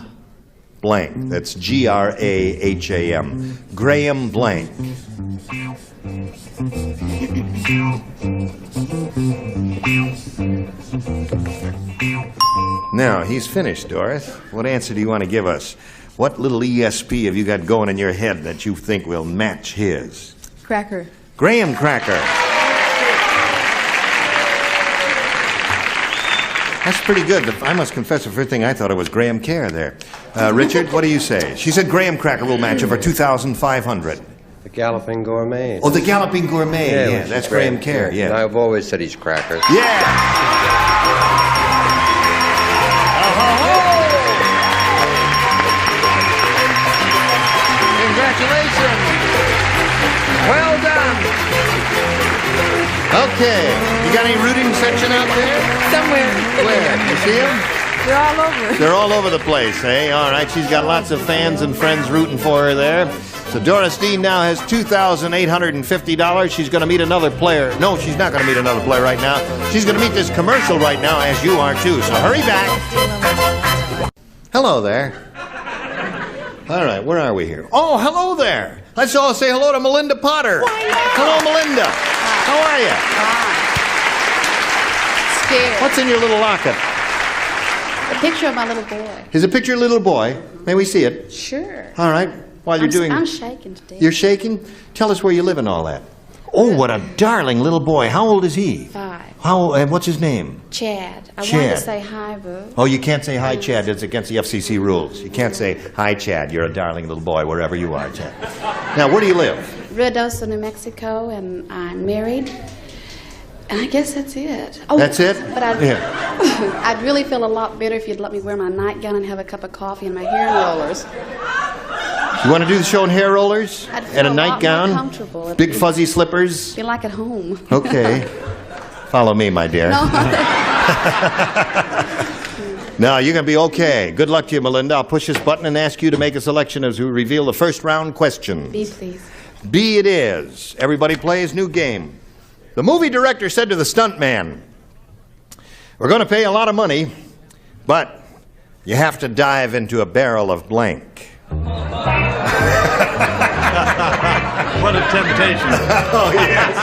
blank. That's Graham. Graham blank. Now, he's finished, Doris. What answer do you want to give us? What little ESP have you got going in your head that you think will match his? Cracker. Graham cracker. That's pretty good. I must confess, the first thing I thought it was Graham Care there. Richard, what do you say? She said Graham cracker will match it for $2,500. The Galloping Gourmet. Oh, the Galloping Gourmet. Yeah, which that's is Graham Care. And Yeah. I've always said he's crackers. Yeah. Congratulations. Well done. Okay. You got any rooting section out there? Somewhere. Where? You see them? They're all over. They're all over the place, eh? All right, she's got lots of fans and friends rooting for her there. So Doris Dean now has $2,850. She's going to meet another player. No, she's not going to meet another player right now. She's going to meet this commercial right now, as you are too. So hurry back. Hello there. All right, where are we here? Oh, hello there. Let's all say hello to Melinda Potter. Hello, Melinda. How are you? Scared. What's in your little locket? A picture of my little boy. Is a picture of a little boy. May we see it? Sure. All right. While you're doing... I'm shaking today. You're shaking? Tell us where you live and all that. Oh, what a darling little boy. How old is he? 5. What's his name? Chad. I wanted Chad. to say hi, boo. Oh, you can't say hi, Chad. It's against the FCC rules. You can't say, hi, Chad. You're a darling little boy, wherever you are, Chad. Now, where do you live? Ruidoso, New Mexico, and I'm married. And I guess that's it. Oh, That's it? But I'd, Yeah. I'd really feel a lot better if you'd let me wear my nightgown and have a cup of coffee and my hair rollers. You want to do the show in hair rollers? I'd feel And a a lot more nightgown? comfortable. Big fuzzy slippers? Feel like at home. Okay. Follow me, my dear. No. No, you're going to be okay. Good luck to you, Melinda. I'll push this button and ask you to make a selection as we reveal the first round questions. B, please. B it is. Everybody plays new game. The movie director said to the stuntman, we're going to pay a lot of money, but you have to dive into a barrel of blank. What a temptation. Oh, yes.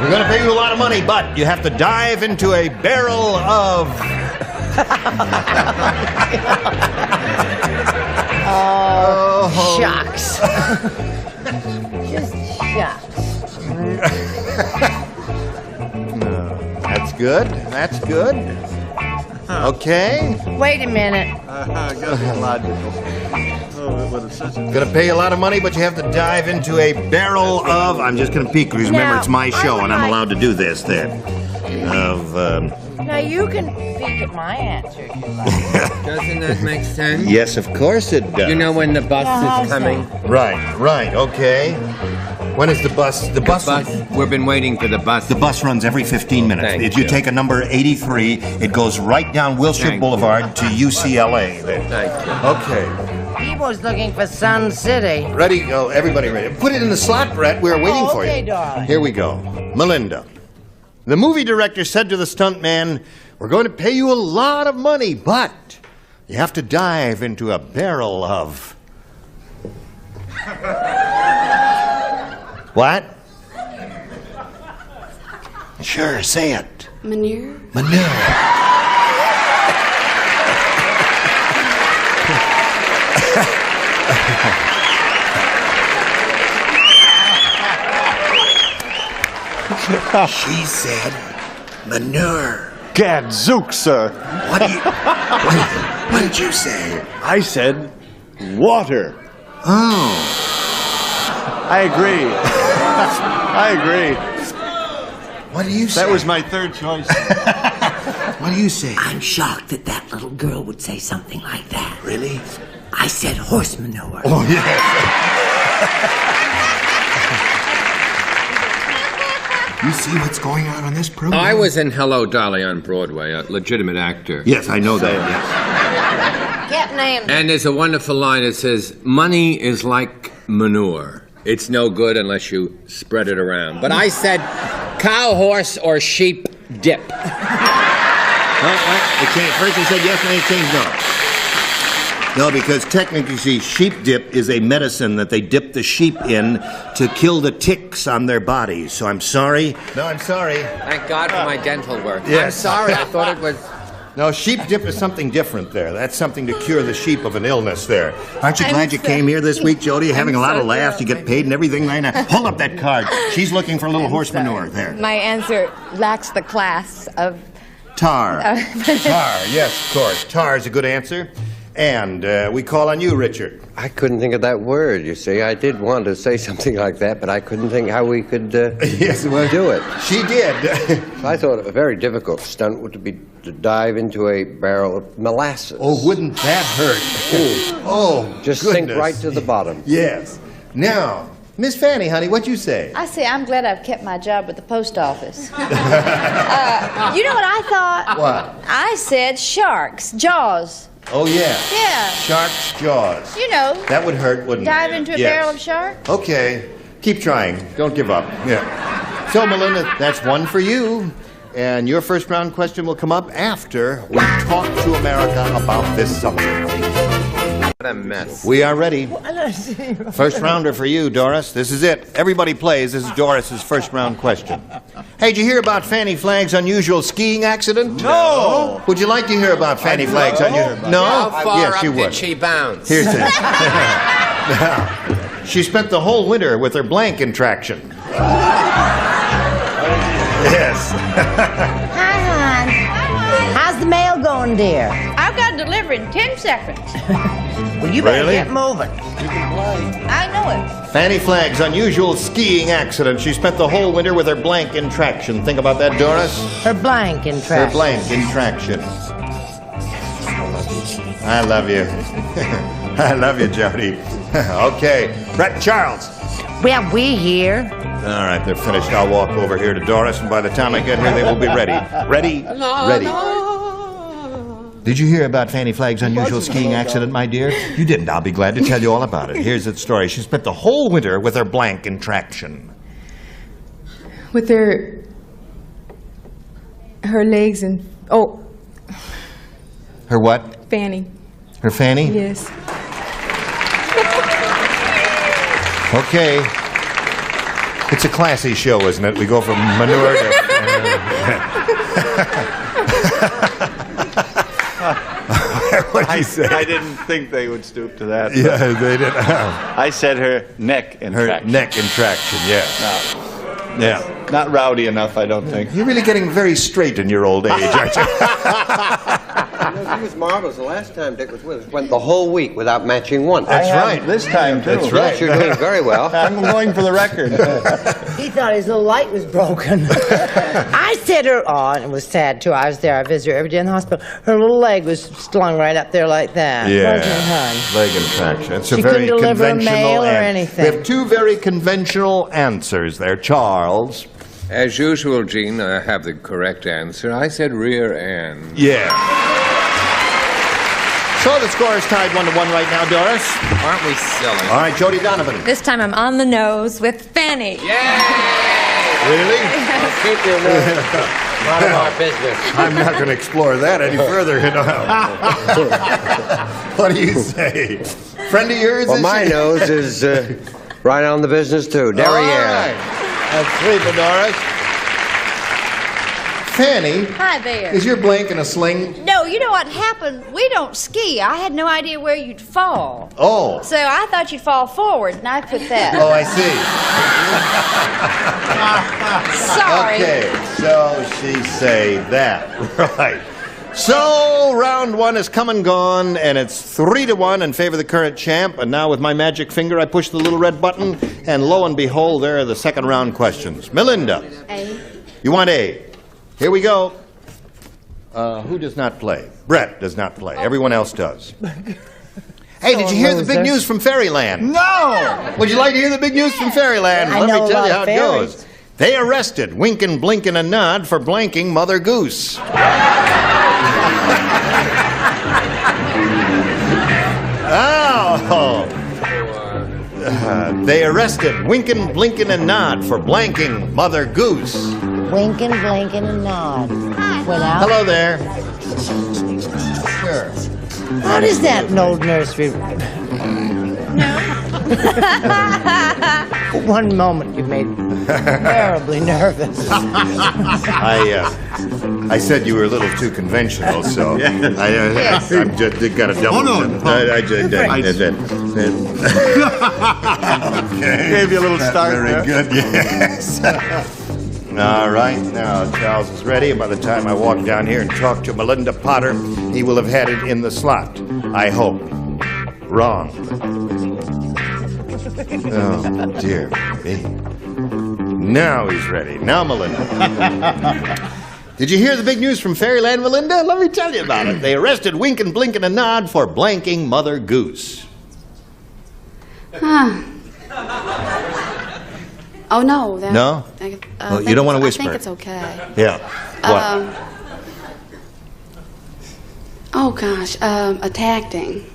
We're going to pay you a lot of money, but you have to dive into a barrel of... Oh, shucks. Just shucks. That's good. That's good. Okay. Wait a minute. Gonna pay a lot of money, but you have to dive into a barrel of... I'm just gonna peek, because remember, Now, it's my I show, would and I'm like- allowed to do this there. Of... Now you can peek at my answer. Doesn't that make sense? Yes, of course it does. You know when the bus is coming? Right, okay. When is the bus? The bus. We've been waiting for the bus. The bus runs every 15 minutes. Thank If you you. take a number 83, it goes right down Wilshire Thank Boulevard to UCLA. There. Thank you. Okay. He was looking for Sun City. Ready? Oh, everybody ready. Put it in the slot, Brett. We're waiting for you. Okay, darling. Here we go. Melinda. The movie director said to the stuntman, we're going to pay you a lot of money, but you have to dive into a barrel of... What? Sure, say it. Manure? Manure. She said manure. Gadzook, sir. What did you say? I said water. Oh. I agree. I agree. What do you say? That was my third choice. What do you say? I'm shocked that that little girl would say something like that. Really? I said horse manure. Oh, yes. You see what's going on this program? I was in Hello, Dolly on Broadway, a legitimate actor. Yes, I know that, yes. Captain Anderson. And there's a wonderful line that says, money is like manure. It's no good unless you spread it around. But I said cow, horse, or sheep dip. First he said yes, and then he changed no. No, because technically, see, sheep dip is a medicine that they dip the sheep in to kill the ticks on their bodies. So I'm sorry. No, I'm sorry. Thank God for my dental work. Yes. I'm sorry, I thought it was... No, sheep dip is something different there. That's something to cure the sheep of an illness there. Aren't you glad you came here this week, Jody? You're having a lot of laughs. You get paid and everything right now. Hold up that card. She's looking for a little horse manure there. My answer lacks the class of... Tar. Tar, yes, of course. Tar is a good answer. And we call on you, Richard. I couldn't think of that word, you see. I did want to say something like that, but I couldn't think how we could yes, well, do it. She did. I thought a very difficult stunt would be to dive into a barrel of molasses. Oh, wouldn't that hurt? Oh, just goodness. sink right to the bottom. Yes. Now, Miss Fannie, honey, what'd you say? I say I'm glad I've kept my job with the post office. You know what I thought? What? I said sharks, jaws. Oh, yeah. Yeah. Shark's jaws. You know. That would hurt, wouldn't it? Dive into a barrel of shark? Okay. Keep trying. Don't give up. Yeah. So, Melinda, that's one for you. And your first round question will come up after we talk to America about this subject. What a mess. We are ready. First rounder for you, Doris. This is it. Everybody plays. This is Doris's first round question. Hey, did you hear about Fannie Flagg's unusual skiing accident? No. Would you like to hear about Fannie Flagg's unusual? No? How far yes, up you would. did she bounce? Here's it. Now, she spent the whole winter with her blank contraction. Yes. Hi, hon. How's the mail going, dear? I've got delivery in 10 seconds. Well, you better Really? get moving. I know it. Fannie Flagg's unusual skiing accident. She spent the whole winter with her blank contraction. Think about that, Doris. Her blank contraction. Her blank contraction. I love you. I love you, Jody. Okay. Brett Charles. Well, we're here. All right, they're finished. I'll walk over here to Doris, and by the time I get here, they will be ready. Ready? Ready. Did you hear about Fannie Flagg's unusual skiing accident, my dear? You didn't. I'll be glad to tell you all about it. Here's the story. She spent the whole winter with her blank contraction. With her legs and... Oh, Her what? Fanny. Her fanny? Yes. Okay. It's a classy show, isn't it? We go from manure to... What did you say? I didn't think they would stoop to that. Yeah, they did. I said her neck Her contraction. neck contraction, yes. Yeah. Not rowdy enough, I don't think. You're really getting very straight in your old age, aren't you? She was marvelous. The last time Dick was with us, went the whole week without matching one. That's right. This time, too. That's right. Yes, you're doing very well. I'm going for the record. He thought his little light was broken. I said her, oh, and it was sad too. I was there. I visited her every day in the hospital. Her little leg was slung right up there like that. Yeah. Wasn't it, hon? Leg contraction. It's She a very couldn't deliver conventional mail or an- anything. We have two very conventional answers there. Charles. As usual, Gene, I have the correct answer. I said rear end. Yeah. So the score is tied 1-1 right now, Doris. Aren't we silly? All right, Jody Donovan. This time I'm on the nose with Fanny. Really? Keep your nose out of our business. I'm not going to explore that any further. You know. What do you say? Friend of yours? Well, is my she? nose is right on the business, too. All Derriere. right. That's three for Doris. Fanny, Hi there. is your blank in a sling? No, you know what happened? We don't ski. I had no idea where you'd fall. Oh. So I thought you'd fall forward, and I put that. Oh, I see. Sorry. Okay, so she say that. Right. So, round one is come and gone, and it's 3-1 in favor of the current champ. And now with my magic finger, I push the little red button, and lo and behold, there are the second round questions. Melinda. A. You want A? Here we go. Who does not play? Brett does not play. Everyone else does. Hey, did you hear the big news from Fairyland? No! Would you like to hear the big news from Fairyland? I Let know me a tell lot you of how it fairies. goes. They arrested Wink and Blink and a Nod for blanking Mother Goose. Oh! They arrested Wink and Blink and a Nod for blanking Mother Goose. Winking, blinking, and nod. Went out. Hello there. Sure. What is that, an old nursery? For one moment, you made me terribly nervous. I said you were a little too conventional, so Yes. I just got a double. I just okay. Gave you a little start Very there. good. Yes. All right, now Charles is ready. And by the time I walk down here and talk to Melinda Potter, he will have had it in the slot. I hope. Wrong. Oh, dear me. Now he's ready. Now, Melinda. Did you hear the big news from Fairyland, Melinda? Let me tell you about it. They arrested Wink and Blink and a Nod for blanking Mother Goose. Huh. Oh, no. No? Well, you don't want to whisper. I think it's okay. Yeah. What? Oh, gosh. Attacking.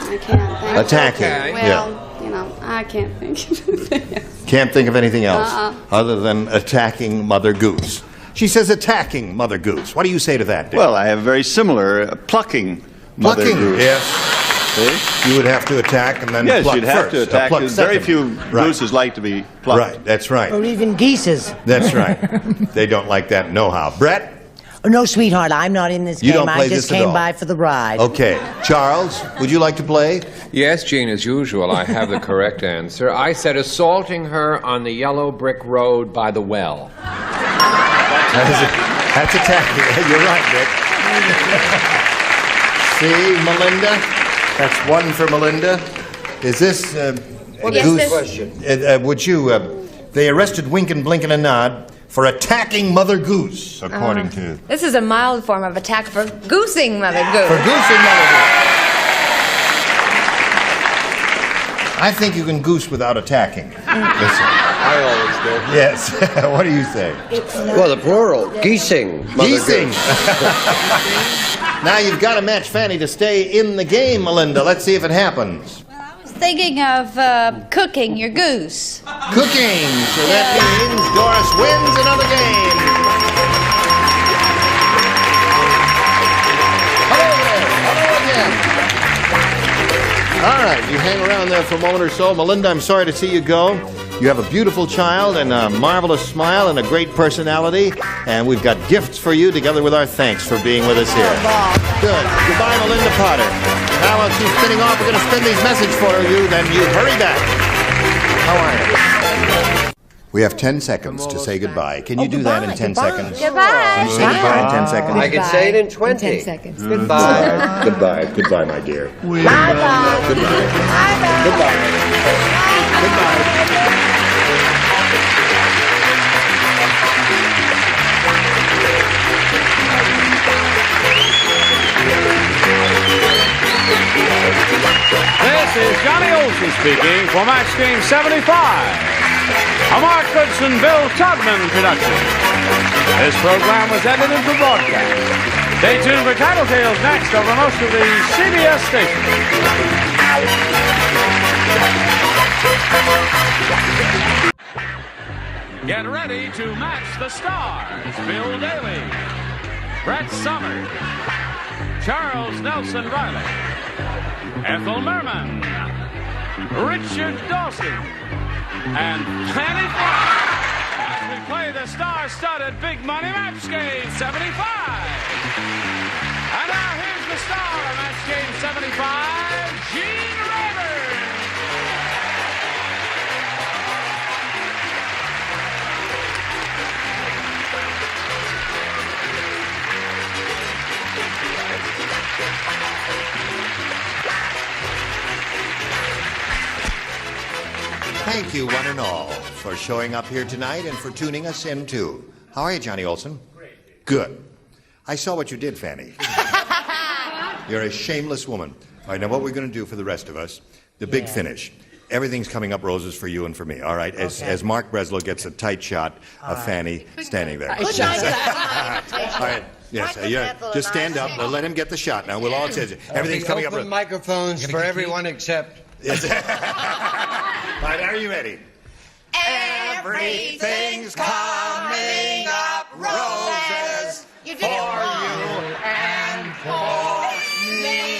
I can't think. Attacking. Okay. Yeah. Well, you know, I can't think of anything. Can't think of anything else other than attacking Mother Goose. She says attacking Mother Goose. What do you say to that, Dick? Well, I have very similar plucking Mother Plucking, Goose. yes. You would have to attack and then Yes, pluck you'd have first. to attack. Pluck Very second. few Right. gooses like to be plucked. Right, that's right. Or even geeses. That's right. They don't like that know-how. Brett? Oh, no, sweetheart, I'm not in this You game. don't play I just this at came all. by for the ride. Okay. Charles, would you like to play? Yes, Gene, as usual, I have the correct answer. I said assaulting her on the yellow brick road by the well. That's attacking. You're right, Dick. See, Melinda? That's one for Melinda. Is this What is Goose? this question? Would you? They arrested Wink and Blink and a Nod for attacking Mother Goose, according to. This is a mild form of attack for goosing Mother Goose. For goosing Mother Goose. I think you can goose without attacking. Listen. I always do. Yes. What do you say? Well, the plural, geesing. Mother Geesing. Goose. Now you've got to match Fannie to stay in the game, Melinda. Let's see if it happens. Thinking of cooking your goose. Cooking. So that means Doris wins another game. Hello there. Hello again. All right, you hang around there for a moment or so. Melinda, I'm sorry to see you go. You have a beautiful child and a marvelous smile and a great personality. And we've got gifts for you together with our thanks for being with us here. Good. Goodbye, Melinda Potter. Now, while she's spinning off, we're going to spin these messages for you. Then you hurry back. How are you? We have 10 seconds to say goodbye. Can you do that in 10 seconds? Goodbye. Can you say goodbye in 10 seconds? I could say it in 20. 10 seconds. Goodbye. Goodbye. Goodbye, my dear. Bye-bye. Goodbye. Goodbye. Goodbye. This is Johnny Olson speaking for Match Game 75. A Mark Goodson, Bill Todman production. This program was edited for broadcast. Stay tuned for Title Tales next over most of the CBS stations. Get ready to match the stars. Bill Daly, Brett Summers, Charles Nelson Riley, Ethel Merman, Richard Dawson, and Fannie Flagg as we play the star-studded Big Money Match Game 75. And now here's the star of Match Game 75, Gene Rayburn. thank you one and all for showing up here tonight and for tuning us in too. How are you, Johnny Olson? Great. Good. I saw what you did, Fannie. You're a shameless woman. All right, now what we're going to do for the rest of us, the big finish. Everything's coming up roses for you and for me, all right? As Mark Breslow gets a tight shot of Fannie standing there. Good night. All right. Yes, just stand up. We'll let him get the shot now. We'll all say everything's coming up. Open microphones for everyone except... Yes. All right, are you ready? Everything's coming up roses for you and for me.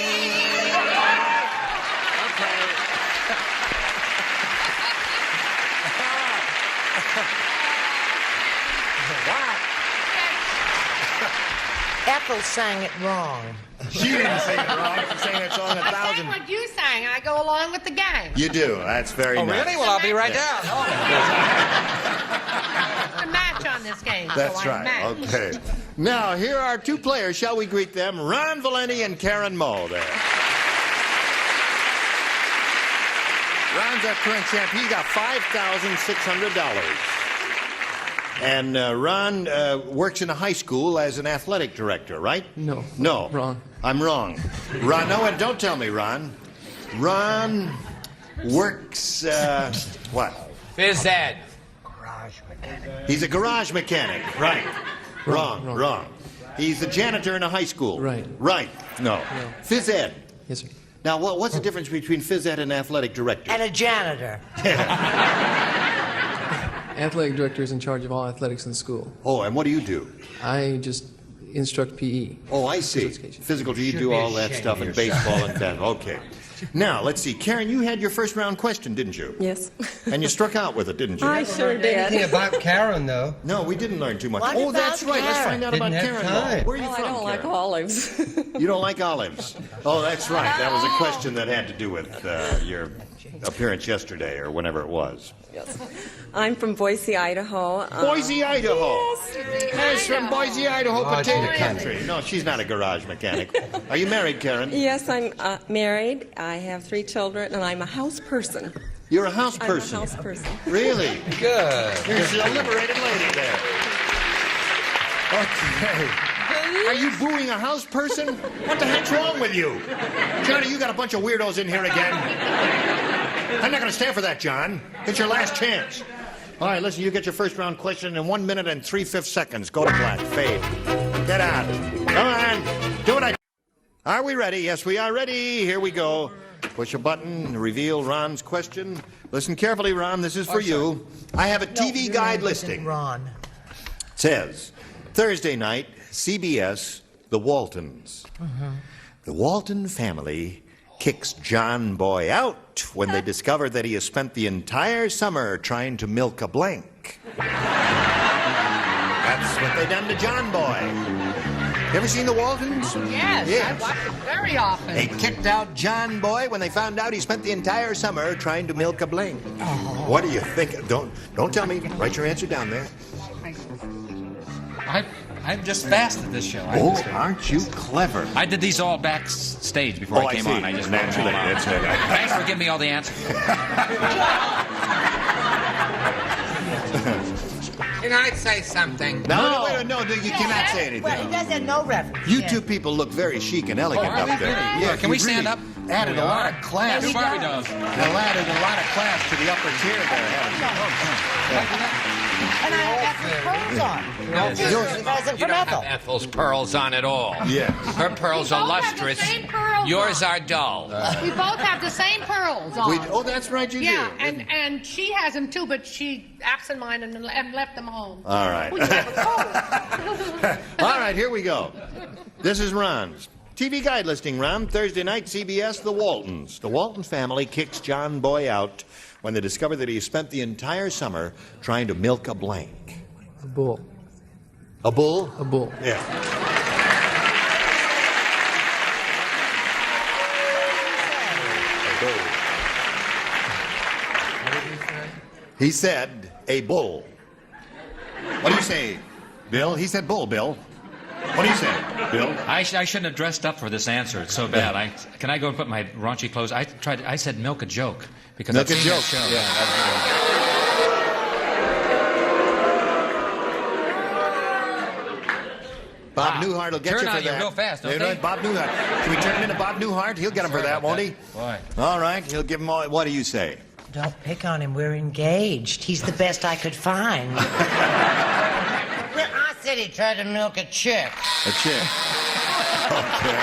Ethel sang it wrong. She didn't sing it wrong. She sang that song 1,000. I sang what you sang, and I go along with the gang. You do. That's very nice. Oh, really? Well, I'll be right down. A match on this game. That's right. Okay. Now, here are two players. Shall we greet them? Ron Valenti and Karen Moe there. Ron's our current champion. He got $5,600. And Ron works in a high school as an athletic director, right? No. No. Wrong. I'm wrong. Ron, no, and don't tell me, Ron. Ron works, what? Phys ed. He's a garage mechanic. Right. Wrong. He's a janitor in a high school. Right. Right. No. Phys ed. Yes, sir. Now, what's the difference between phys ed and athletic director? And a janitor. Athletic director is in charge of all athletics in the school. Oh, and what do you do? I just instruct PE. Oh, I see. Physical, you do all that stuff in baseball and that. Okay. Now, let's see. Karen, you had your first round question, didn't you? Yes. And you struck out with it, didn't you? I sure did. Anything about Karen, though? No, we didn't learn too much. What Oh, about that's right. Let's find out about Didn't Karen. have time. Where are you Well, from, I don't like Karen? olives. You don't like olives? Oh, that's right. That was a question that had to do with your appearance yesterday or whenever it was. Yes. I'm from Boise, Idaho. Boise, Idaho. Yes. Yes, from Boise, Idaho, Oh, potato gee. country. No, she's not a garage mechanic. Are you married, Karen? Yes, I'm married. I have 3 children, and I'm a house person. You're a house person? I'm a house person. Really? Good. You're a liberated lady there. Okay. Are you booing a house person? What the heck's wrong with you? Johnny, you got a bunch of weirdos in here again. I'm not going to stand for that, John. It's your last chance. All right, listen, you get your first round question in 1 minute and 3/5 seconds. Go to black. Fade. Get out. Come on. Do what I... Are we ready? Yes, we are ready. Here we go. Push a button, reveal Ron's question. Listen carefully, Ron. This is for you. I have a TV guide listing. Ron. It says, Thursday night, CBS, The Waltons. The Walton family kicks John Boy out when they discover that he has spent the entire summer trying to milk a blank. That's what they done to John Boy. You ever seen The Waltons? Yes, I watch it very often. They kicked out John Boy when they found out he spent the entire summer trying to milk a blank. What do you think? Don't tell me. Write your answer down there. I'm just fast at this show. Aren't you clever? I did these all backstage before I came on. I just naturally. That's it. Thanks for giving me all the answers. Can I say something? No, you cannot say anything. Well, he does have no reference. You two people look very chic and elegant are up we there. really? Yeah, can we stand up? Added a lot of class. Do Barbie dolls. Added a lot of class to the upper tier there. And I have Ethel's pearls on. No, Yours is from you don't Ethel. have Ethel's pearls on at all. Yes. Her pearls are both have the lustrous. same pearls Yours on. are dull. We both have the same pearls on. Oh, that's right, you Yeah, do. and she has them too, but she absent mine and left them home. All right. We have a cold. All right, here we go. This is Ron's. TV guide listing, Ron. Thursday night, CBS, The Waltons. The Walton family kicks John Boy out when they discover that he spent the entire summer trying to milk a blank. A bull. A bull? A bull. Yeah. He said a bull. What do you say, Bill? He said bull, Bill. What do you say, Bill? I shouldn't have dressed up for this answer. It's so bad. Can I go and put my raunchy clothes? I said milk a joke because Milk I've a seen joke. that show. Yeah. Bob Newhart will get Turn you for on you that. real fast, don't They're they? right, Bob Newhart. Can we turn him into Bob Newhart? He'll get him for that, won't he? Why? All right, he'll give him all. What do you say? Don't pick on him. We're engaged. He's the best I could find. Well, I said he tried to milk a chick. A chick. Okay.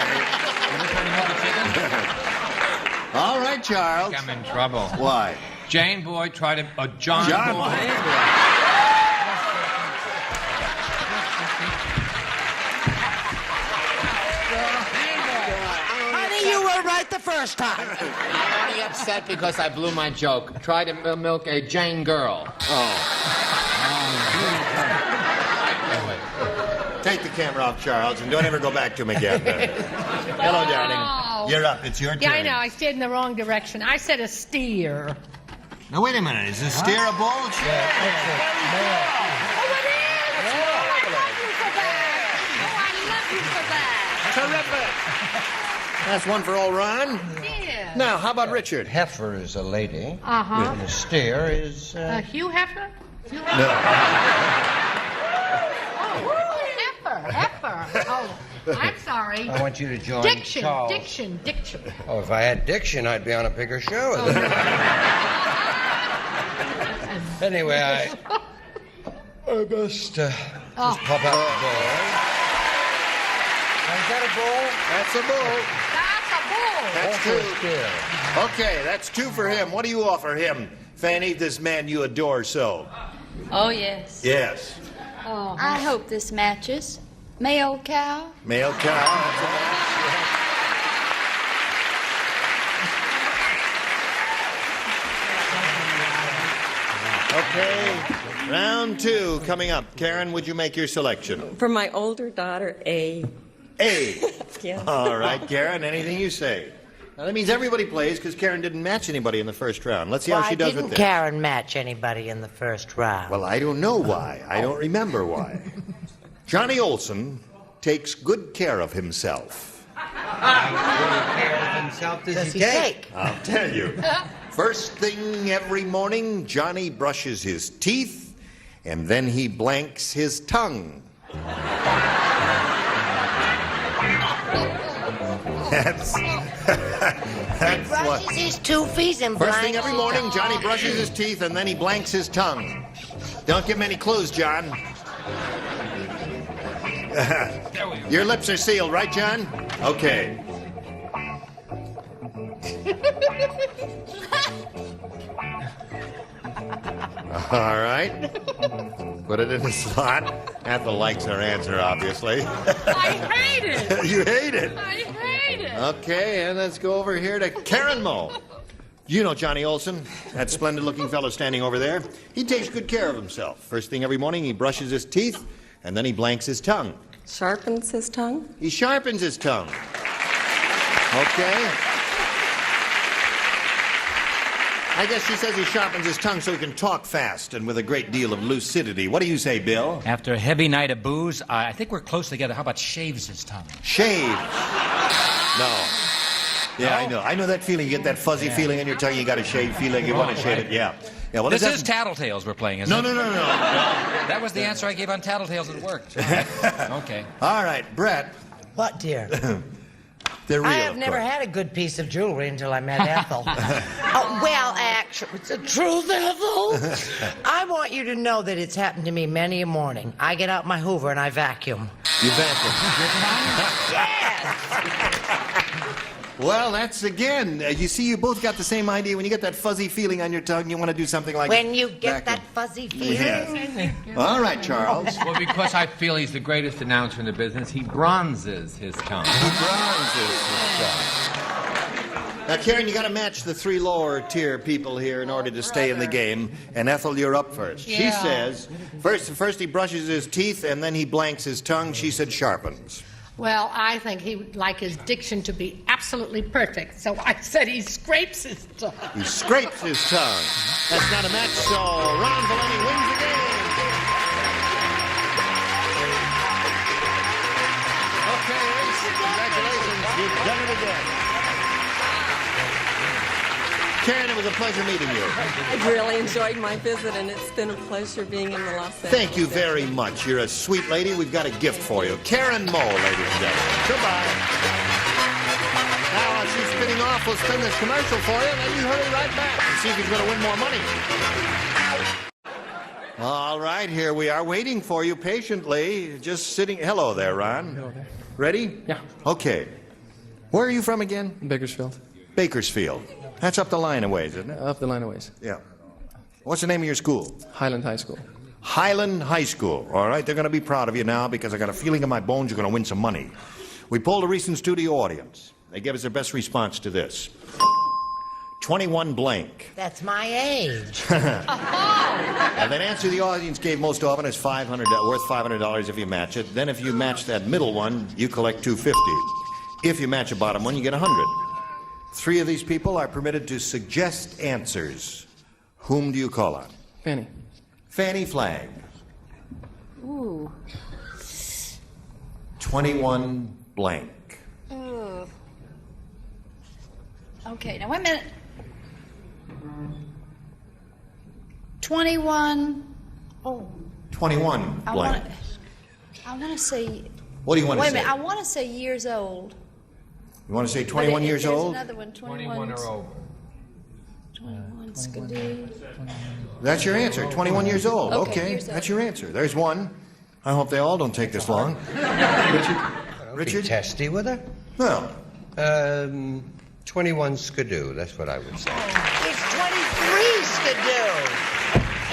All right, Charles. I'm in trouble. Why? Jane Boy tried to... John Boy. Honey, you were right the first time. I'm only upset because I blew my joke. Try to milk a Jane girl. Take the camera off, Charles, and don't ever go back to him again. Hello, darling. You're up. It's your turn. Yeah, I know. I stayed in the wrong direction. I said a steer. Now, wait a minute. Is a steer a bull? Oh, it is? Oh, I love you for that. Terrific. That's one for old Ron. Yeah. Now, how about Richard? Heifer is a lady. Uh-huh. And a steer is... Hugh Hefner? Hugh Hefner? No. Heifer. Oh, I'm sorry. I want you to join Diction. Charles. Diction. Oh, if I had diction, I'd be on a bigger show. Anyway, I best just pop out the ball. Is that a ball? That's a bull. That's two. Okay, that's two for him. What do you offer him, Fannie, this man you adore so? Oh, yes. Yes. Oh, I hope this matches. Male cow. Male cow. That's a match. Okay, round two coming up. Karen, would you make your selection? For my older daughter, A. A. Yeah. All right, Karen, anything you say. Now, that means everybody plays because Karen didn't match anybody in the first round. Let's see how she does with this. Karen match anybody in the first round? Well, I don't know why. I don't remember why. Johnny Olson takes good care of himself. How good care of himself does he take? I'll tell you. First thing every morning, Johnny brushes his teeth, and then he blanks his tongue. That's brushes his toofies and First thing blanks every his morning, tongue. Johnny brushes his teeth, and then he blanks his tongue. Don't give him any clues, John. Your lips are sealed, right, John? Okay. All right. Put it in the slot. Ethel likes her answer, obviously. I hate it. You hate it. I hate it. Okay, and let's go over here to Karen Moe. You know Johnny Olson, that splendid-looking fellow standing over there. He takes good care of himself. First thing every morning, he brushes his teeth, and then he blanks his tongue. Sharpens his tongue? He sharpens his tongue. Okay. I guess she says he sharpens his tongue so he can talk fast and with a great deal of lucidity. What do you say, Bill? After a heavy night of booze, I think we're close together. How about shaves his tongue? Shaves. No. Yeah, No? I know that feeling. You get that fuzzy feeling in your tongue. You got a shave feeling. You want to shave it. Yeah. Yeah. Well, This it is Tattletales we're playing, isn't No, it? no. That was the answer I gave on Tattletales. It worked. Okay. All right, Brett. What, dear? They're real. I have of never course. had a good piece of jewelry until I met Ethel. Oh, well, actually, it's the truth, Ethel. I want you to know that it's happened to me many a morning. I get out my Hoover and I vacuum. You vacuum. Yes! Well, that's again. You see, you both got the same idea. When you get that fuzzy feeling on your tongue, you want to do something like When you get vacuum. that fuzzy feeling. Yes. All right, Charles. Well, because I feel he's the greatest announcer in the business, he bronzes his tongue. He bronzes his tongue. Now, Karen, you got to match the three lower tier people here in order to stay in the game. And Ethel, you're up first. Yeah. She says first he brushes his teeth and then he blanks his tongue. She said sharpens. Well, I think he would like his diction to be absolutely perfect, so I said he scrapes his tongue. He scrapes his tongue. That's not a match, so Ron Valenti wins the game. again. Karen, it was a pleasure meeting you. I've really enjoyed my visit, and it's been a pleasure being in the Los Angeles. Thank you very much. You're a sweet lady. We've got a gift for you. Karen Moe, ladies and gentlemen. Goodbye. Now, while she's spinning off, we'll spin this commercial for you, and then you hurry right back and see if he's going to win more money. All right, here we are waiting for you patiently. Just sitting. Hello there, Ron. Hello there. Ready? Yeah. Okay. Where are you from again? Bakersfield. Bakersfield. That's up the line a ways, isn't it? Up the line a ways. Yeah. What's the name of your school? Highland High School. Highland High School. All right, they're going to be proud of you now because I got a feeling in my bones you're going to win some money. We polled a recent studio audience. They gave us their best response to this. 21 blank. That's my age. And that answer the audience gave most often is worth $500 if you match it. Then if you match that middle one, you collect $250. If you match a bottom one, you get $100. 3 of these people are permitted to suggest answers. Whom do you call on? Fannie. Fannie Flagg. Ooh. 21 blank. Ooh. Okay, now wait a minute. 21. Oh. 21 blank. I want to say. What do you want to say? Wait a minute. I want to say years old. You want to say 21 years old? There's another one. 21 or over. 21 Skidoo. That's your answer. 21 years old. Okay, Okay, that's your answer. There's one. I hope they all don't take this long. Richard? Be testy with her? Well. 21 Skidoo, that's what I would say. It's 23 Skidoo.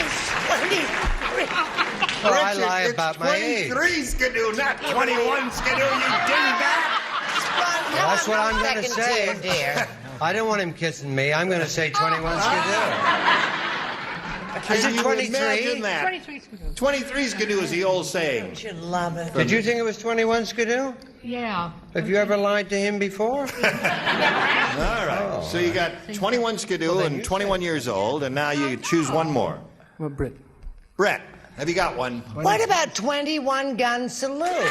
It's 23. Well, I lie about my age. 23 Skidoo, not 21 Skidoo, you dingbat. Well, that's what I'm going to say. Tune, dear. I don't want him kissing me. I'm going to say 21 Skidoo. Is it 23? Imagine that. 23 Skidoo. 23 Skidoo is the old saying. Don't you love it? Did you think it was 21 Skidoo? Yeah. Have you ever lied to him before? All right. So you got 21 Skidoo and 21 years old, and now you choose one more. Well, Britt. Brett, have you got one? What about 21 Gun Salute?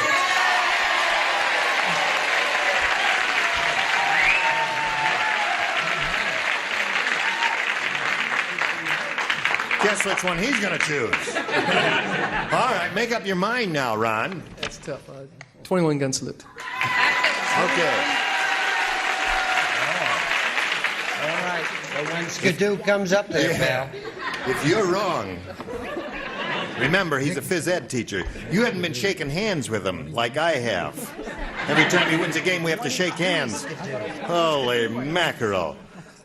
Guess which one he's going to choose. All right, make up your mind now, Ron. That's tough. 21 Gun Salute. Okay. All right. So when Skidoo comes up there, pal. If you're wrong, remember, he's a phys ed teacher. You haven't been shaking hands with him like I have. Every time he wins a game, we have to shake hands. Holy mackerel.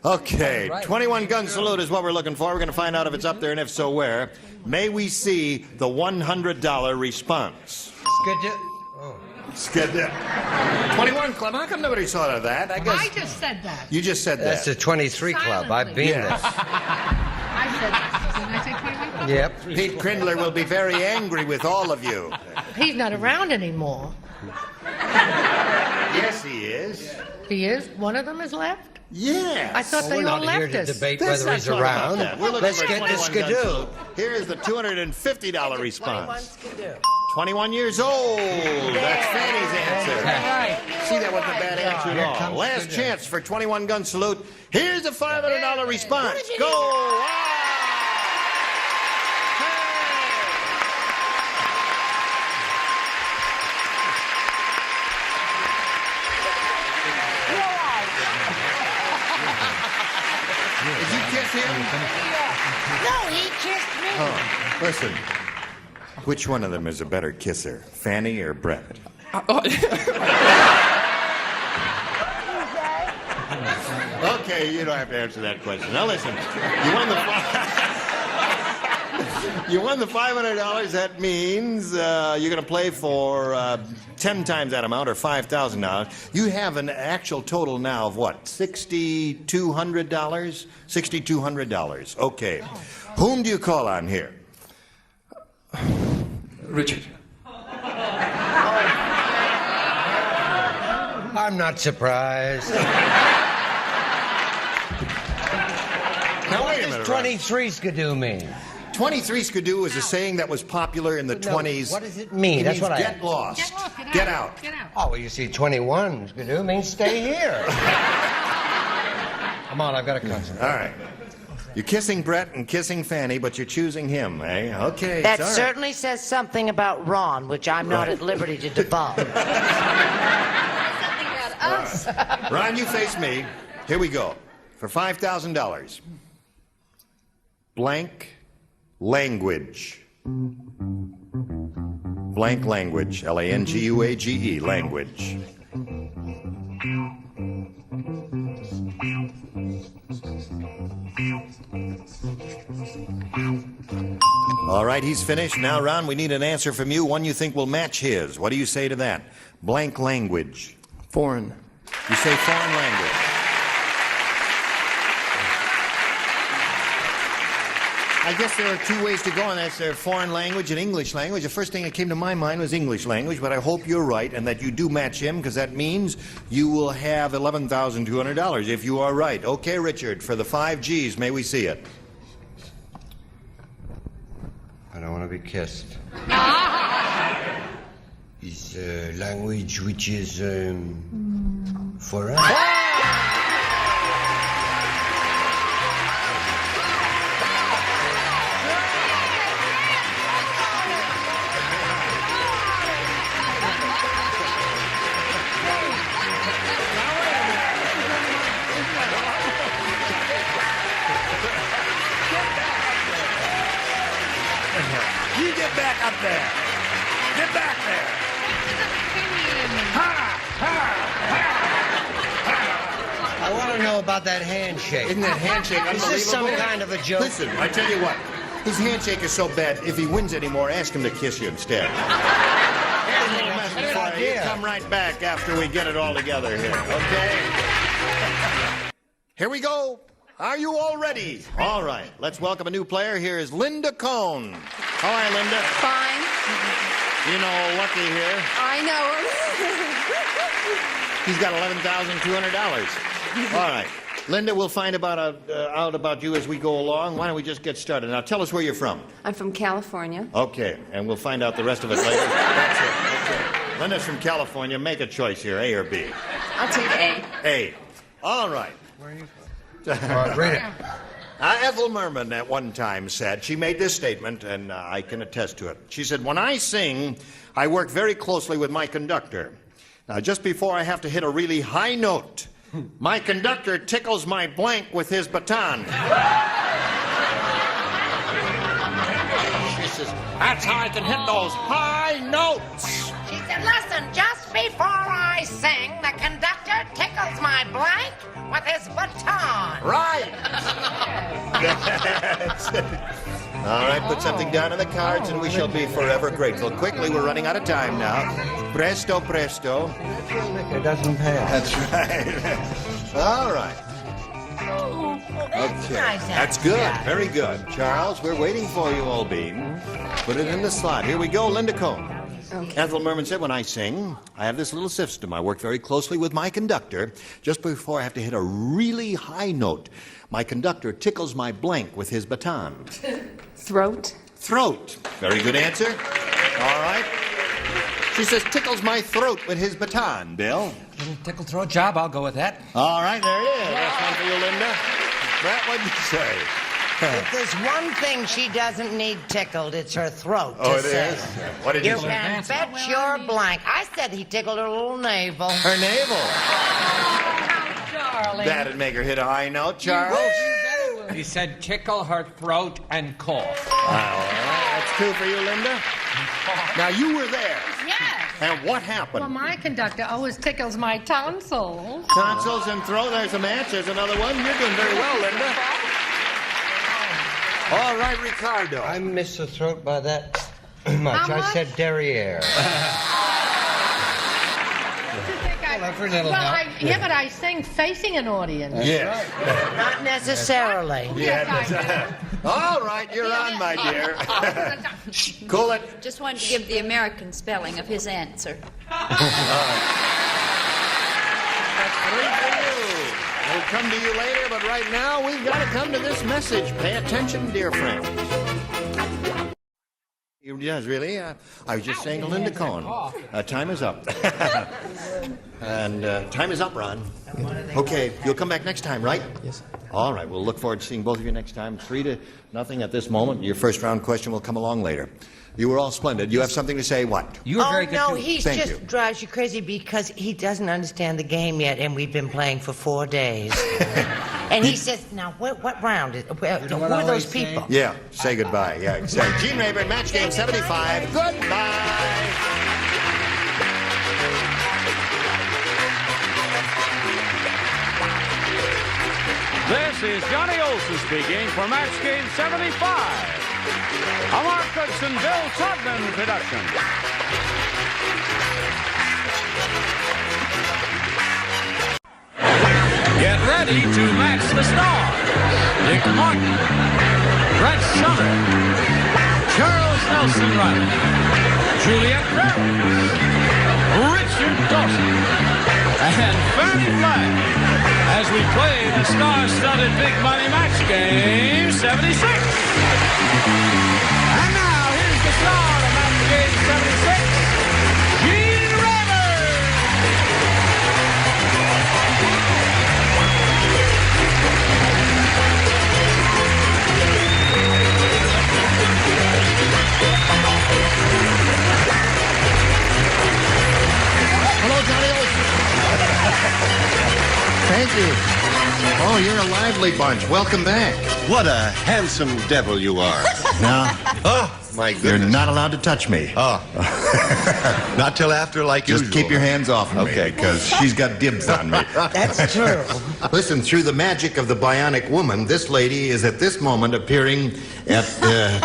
Okay, 21 Gun Salute is what we're looking for. We're going to find out if it's up there, and if so, where. May we see the $100 response? Skidoo. Skidoo. 21 Club. How come nobody thought of that? I guess I just said that. you just said that. That's the 23 Club. I've been there. I said that. Didn't I say 21? Yep. Pete Crindler will be very angry with all of you. He's not around anymore. Yes, he is. He is? One of them is left? Yeah. I thought they we're all not here left to us. debate That's whether he's not around. about that. We're looking Let's for get the 21 Gun Skidoo. Salute. Here is the $250 response. Skidoo. 21 years old. That's Fannie's answer. See, that wasn't a bad answer at all. Last chance for 21 Gun Salute. Here's a $500 response. Go! Did you kiss him? No, he kissed me. Oh, listen. Which one of them is a better kisser, Fannie or Brett? Okay, you don't have to answer that question. Now listen, you won the $500. That means you're going to play for 10 times that amount, or $5,000. You have an actual total now of what? $6,200? $6,200. Okay. Whom do you call on here? Richard. I'm not surprised. Now wait a What minute. does 23 Skidoo mean? 23 skidoo is a saying that was popular in the 20s. What does it mean? That's what I get lost. Get out. Oh, well, you see, 21 skidoo means stay here. Come on, I've got to concentrate. All right. You're kissing Brett and kissing Fannie, but you're choosing him, eh? Okay. That it's all right. certainly says something about Ron, which I'm not at liberty to divulge. Us. Ron, you face me. Here we go. For $5,000. Blank language. Blank language. Language. Language. All right, he's finished. Now, Ron, we need an answer from you, one you think will match his. What do you say to that? Blank language. Foreign. You say foreign language. I guess there are two ways to go on that. There's foreign language and English language. The first thing that came to my mind was English language, but I hope you're right and that you do match him, because that means you will have $11,200 if you are right. Okay, Richard, for the 5 G's, may we see it? I don't want to be kissed. It's a language which is foreign. You get back up there. Get back there. I want to know about that handshake. Isn't that handshake unbelievable? Is this some kind of a joke? Listen, I tell you what. His handshake is so bad, if he wins anymore, ask him to kiss you instead. Here's a little message for you. You come right back after we get it all together here, okay? Here we go. Are you all ready? All right. Let's welcome a new player. Here is Linda Cohn. How are you, Linda? Fine. You know Lucky here. I know him. He's got $11,200. All right. Linda, we'll find out about you as we go along. Why don't we just get started? Now, tell us where you're from. I'm from California. Okay, and we'll find out the rest of it later. That's it. Linda's from California. Make a choice here, A or B. I'll take A. A. All right. Where are you from? Read it. Ethel Merman at one time said, she made this statement, and I can attest to it. She said, when I sing, I work very closely with my conductor. Now, just before I have to hit a really high note, my conductor tickles my blank with his baton. She says, that's how I can hit those high notes. She said, listen, just before I sing, the conductor tickles my blank with his baton. Right. All right, put something down on the cards and we shall be forever grateful. Quickly, we're running out of time now. Presto, presto. It doesn't pay off. That's right. All right. Okay. That's good. Very good. Charles, we're waiting for you, old bean. Put it in the slot. Here we go, Linda Cohn. Okay. Ethel Merman said, when I sing, I have this little system. I work very closely with my conductor. Just before I have to hit a really high note, my conductor tickles my blank with his baton. Throat. Throat. Very good answer. All right. She says, tickles my throat with his baton. Bill? Little tickle throat job, I'll go with that. All right, there it is. That's one for you, Linda. Brett, what'd you say? If there's one thing she doesn't need tickled, it's her throat. Oh, it say. is? What did you say? You can bet your blank. I said he tickled her little navel. Her navel. Darling. That'd make her hit a high note, Charles. He said tickle her throat and cough. All right, that's two for you, Linda. Now, you were there. Yes. And what happened? Well, my conductor always tickles my tonsils. Tonsils and throat. There's a match. There's another one. You're doing very well, Linda. All right, Ricardo. I missed the throat by that much. I said derriere. Every little help. But I sing facing an audience. Yes. Not necessarily. Yes, All right, you're on, my dear. Cool it. Just wanted to give the American spelling of his answer. That's three for you. We'll come to you later, but right now we've got to come to this message. Pay attention, dear friends. yes, really? I was just saying to Linda Cohn. Time is up. And time is up, Ron. Okay, you'll come back next time, right? Yes. All right, we'll look forward to seeing both of you next time. 3-0 at this moment. Your first round question will come along later. You were all splendid. You have something to say? What? You were very good. No, he Thank just you. drives you crazy because he doesn't understand the game yet, and we've been playing for 4 days. And he says, "Now, what round is? Who are those people?" Yeah, say goodbye. Yeah, exactly. Gene Rayburn, match game 75. Goodbye. This is Johnny Olson speaking for Match Game 75. A Mark Goodson, Bill Todman production. Get ready to match the stars. Dick Martin, Brett Summer, Charles Nelson Riley, Juliet Ferris, Richard Dawson, and Fannie Flagg as we play the star-studded big money match game 76. And now here's the star of match game 76, Gene Rayburn. Hello, Johnny Olson. Thank you. Oh, you're a lively bunch. Welcome back. What a handsome devil you are. Now, oh, my goodness. You're not allowed to touch me. Oh. Not till after, like Just usual. keep your hands off of me, because she's got dibs on me. That's true. Listen, through the magic of the bionic woman, this lady is at this moment appearing at the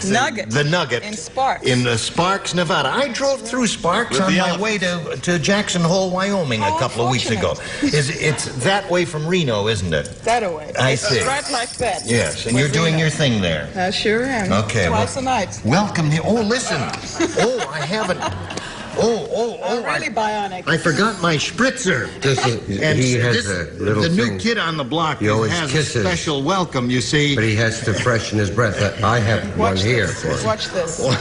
Nugget. The Nugget. In Sparks. In Sparks, Nevada. I drove through Sparks on my way to Jackson Hole, Wyoming a couple of weeks ago. It's that way from Reno, isn't it? That away. I see. Right like that. Yes, and you're doing your thing there. I sure am. Okay. Twice a night. Welcome here. Oh, listen. Oh, I haven't. I'm really bionic. I forgot my spritzer. And he has a little the thing. new kid on the block He always has kisses. a special welcome, you see. But he has to freshen his breath. I have one here for him. Watch this. No,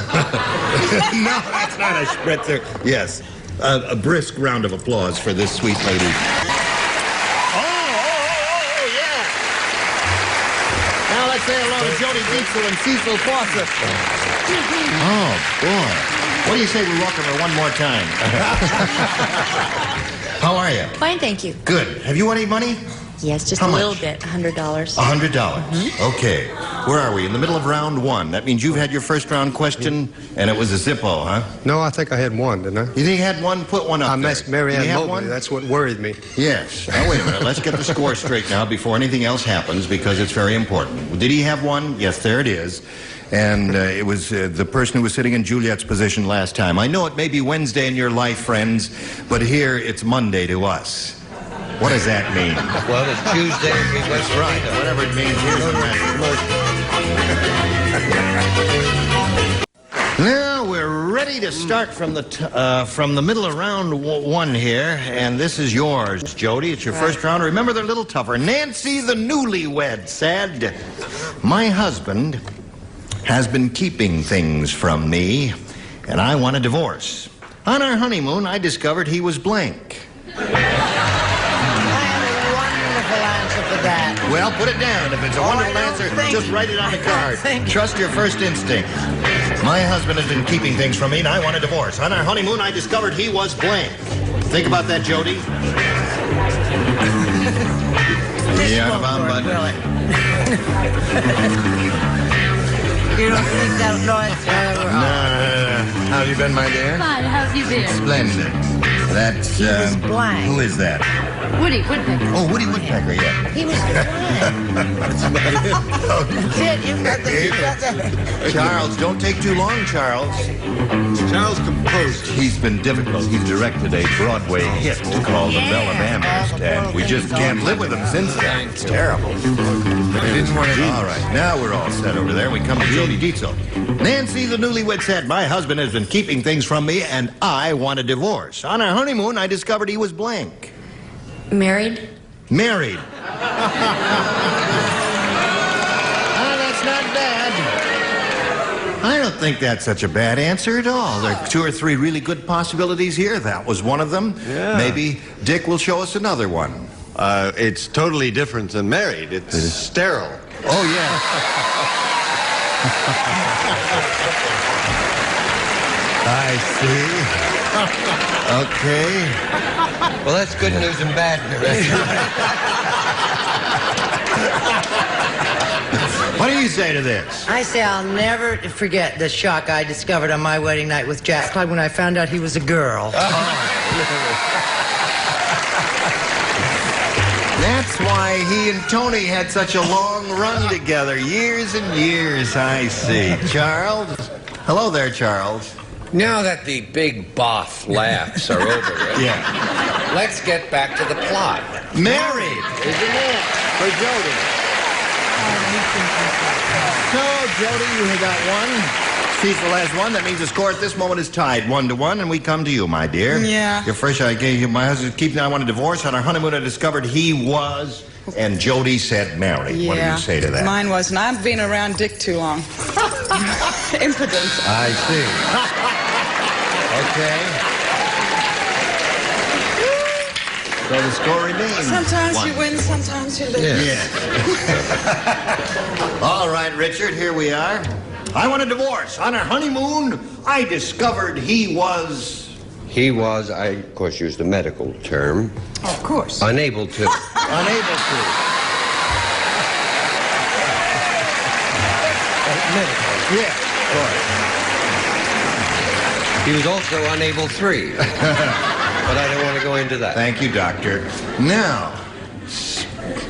that's not a spritzer. Yes. A brisk round of applause for this sweet lady. Yeah. Now let's say hello to Jody Dietzel and Cecil Fawcett. Oh, boy. What do you say we welcome her one more time? How are you? Fine, thank you. Good. Have you won any money? Yes, just How a little much? bit, $100. $100. Okay. Where are we? In the middle of round 1. That means you've had your first round question, and it was a Zippo, huh? No, I think I had one, didn't I? You think you had one? Put one up I there. missed Mary Did you Ann have Mobley. one? That's what worried me. Yes. Now, wait a minute. Let's get the score straight now before anything else happens, because it's very important. Did he have one? Yes, there it is. And it was the person who was sitting in Juliet's position last time. I know it may be Wednesday in your life, friends, but here it's Monday to us. What does that mean? Well, it's Tuesday. That's right. Whatever it means, here's the message. Now we're ready to start from the middle of round 1 here, and this is yours, Jody. It's your first round. Remember, they're a little tougher. Nancy, the newlywed, said, "My husband has been keeping things from me, and I want a divorce. On our honeymoon, I discovered he was blank." That. Well, put it down. If it's a wonderful answer, just write it on the card. Trust your first instinct. My husband has been keeping things from me, and I want a divorce. On our honeymoon, I discovered he was blank. Think about that, Jody. You don't think that noise? No. How have you been, my dear? Fine, how have you been? Splendid. That's, who is that? Woody Woodpecker. Oh, Woody Woodpecker, yeah. He was That's about it. you got the Charles, don't take too long, Charles. Charles composed. He's been difficult. He's directed a Broadway hit called The Belle of Amherst, and we just can't live with him since then. It's terrible. All right, now we're all set over there. We come to Jody Dietzel. Nancy, the newlywed, said, "My husband has been keeping things from me, and I want a divorce. On our honeymoon, I discovered he was blank." Married? Married. That's not bad. I think that's such a bad answer at all. There are 2 or 3 really good possibilities here. That was one of them. Yeah. Maybe Dick will show us another one. It's totally different than married. It's sterile. Oh, yeah. I see. Okay. Well, that's good news and bad news. What do you say to this? I say I'll never forget the shock I discovered on my wedding night with Jack Clyde when I found out he was a girl. That's why he and Tony had such a long run together. Years and years, I see. Charles? Hello there, Charles. Now that the big boff laughs are over with, Yeah. let's get back to the plot. Married, isn't it? For Jody. So, Jody, you have got one. Cecil has one. That means the score at this moment is tied 1-1, and we come to you, my dear. Yeah. Your first, I gave you my husband, Keith and I want a divorce. On our honeymoon, I discovered he was, and Jody said married. Yeah. What do you say to that? Mine wasn't. I've been around Dick too long. Impudent. I see. Okay. So the score remains. Sometimes 1. you win, sometimes you lose. Yeah. All right, Richard, here we are. I want a divorce. On our honeymoon, I discovered he was... He was, I, of course, used a medical term. Of course. Unable to. Unable to. Yeah, of course. He was also unable 3. But I don't want to go into that. Thank you, doctor. Now,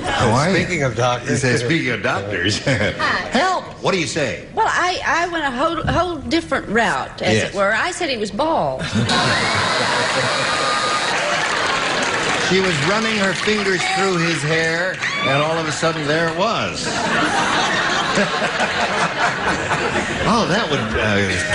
how are you? Speaking of doctors. Speaking of doctors. Help! What do you say? Well, I went a whole different route, as Yes. it were. I said he was bald. She was running her fingers through his hair, and all of a sudden, there it was. Oh, that would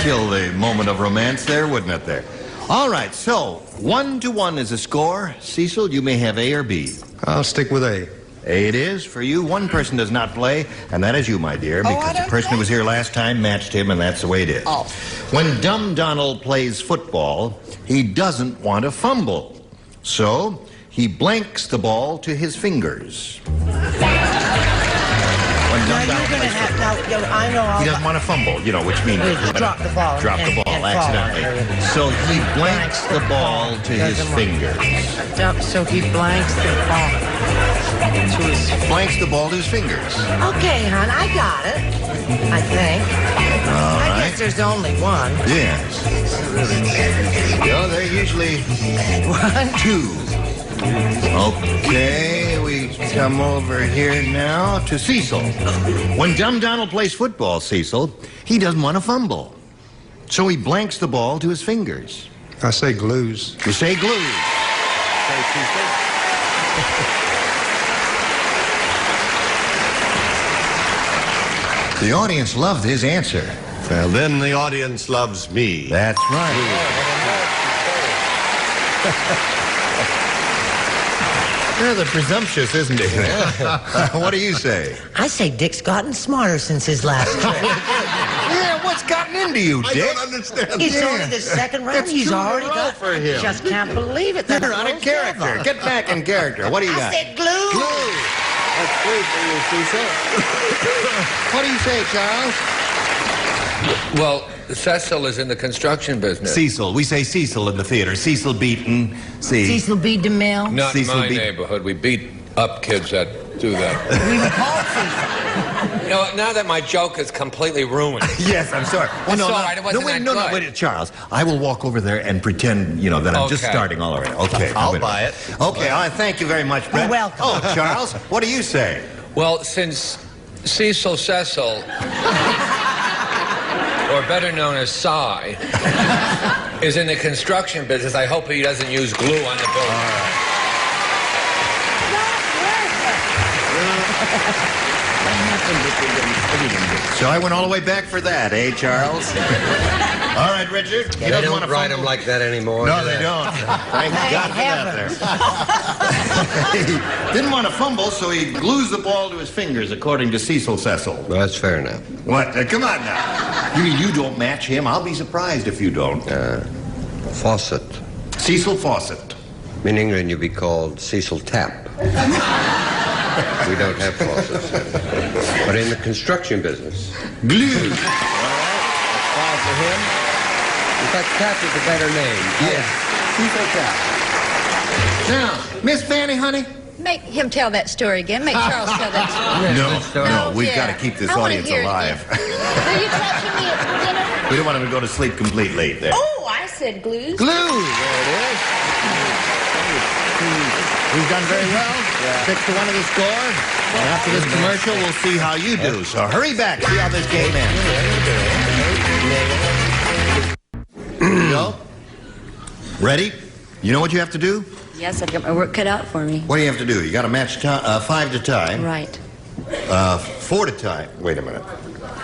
kill the moment of romance there, wouldn't it, there? All right, so 1-1 is a score. Cecil, you may have A or B. I'll stick with A. A it is. For you, one person does not play, and that is you, my dear, because the person who was here last time matched him, and that's the way it is. Oh. When Dumb Donald plays football, he doesn't want to fumble. So he blanks the ball to his fingers. When Dumb Donald plays football, I know he doesn't want to fumble, which means drop the ball. Drop the ball accidentally. So he blanks the ball to his fingers. So he blanks the ball. Blanks the ball to his fingers. Okay, hon, I got it. I think. I guess there's only one. Yes. They're usually 2. Okay, we come over here now to Cecil. When Dumb Donald plays football, Cecil, he doesn't want to fumble. So he blanks the ball to his fingers. I say glues. You say glues. Say Cecil. The audience loved his answer. Well, then the audience loves me. That's right. Rather presumptuous, isn't he? What do you say? I say Dick's gotten smarter since his last trip. Yeah, what's gotten into you, Dick? I don't understand. It's only the second round. It's He's 2 in a already row got for him. Just can't believe it. You're on a character. Get back in character. What do you got? I said glue. Glue. That's 3 for you, Cecil. What do you say, Charles? Well, Cecil is in the construction business. Cecil. We say Cecil in the theater. Cecil Beaton. Cecil B. DeMille. Not in Cecil my beat- neighborhood. We beat up kids that do that. We were called Cecil. Now that my joke is completely ruined. Yes, I'm sorry. It's all right, it wasn't that good. Wait, Charles. I will walk over there and pretend, that I'm just Okay. starting all over. Okay. I'll buy it. Okay, thank you very much, Brett. You're welcome. Oh, Charles, what do you say? Well, since Cecil, or better known as Cy, is in the construction business, I hope he doesn't use glue on the building. So I went all the way back for that, eh, Charles? All right, Richard. They don't write them like that anymore. No, do they don't. Thank God for that there. He didn't want to fumble, so he glues the ball to his fingers, according to Cecil Cecil. Well, that's fair enough. What? Come on now. You mean you don't match him? I'll be surprised if you don't. Faucet. Cecil Fawcett. In England, you'd be called Cecil Tap. We don't have faucets. But in the construction business. Glue. All right, that's fine for him. In fact, Tap is a better name. Yes. Cecil Tap. Now, Miss Fannie, honey. Make him tell that story again. Make Charles tell that story. No, we've dear. got to keep this I wanna audience hear it alive. Are you touching me at dinner? We don't want him to go to sleep completely there. Oh, I said glues. Glue! There it is. We've done very well. 6-1 of the score. And after this commercial, we'll see how you do. So hurry back. See how this game ends. Here we go. Ready? You know what you have to do? Yes, I've got my work cut out for me. What do you have to do? You got to match 5 to tie. Right. 4 to tie. Wait a minute.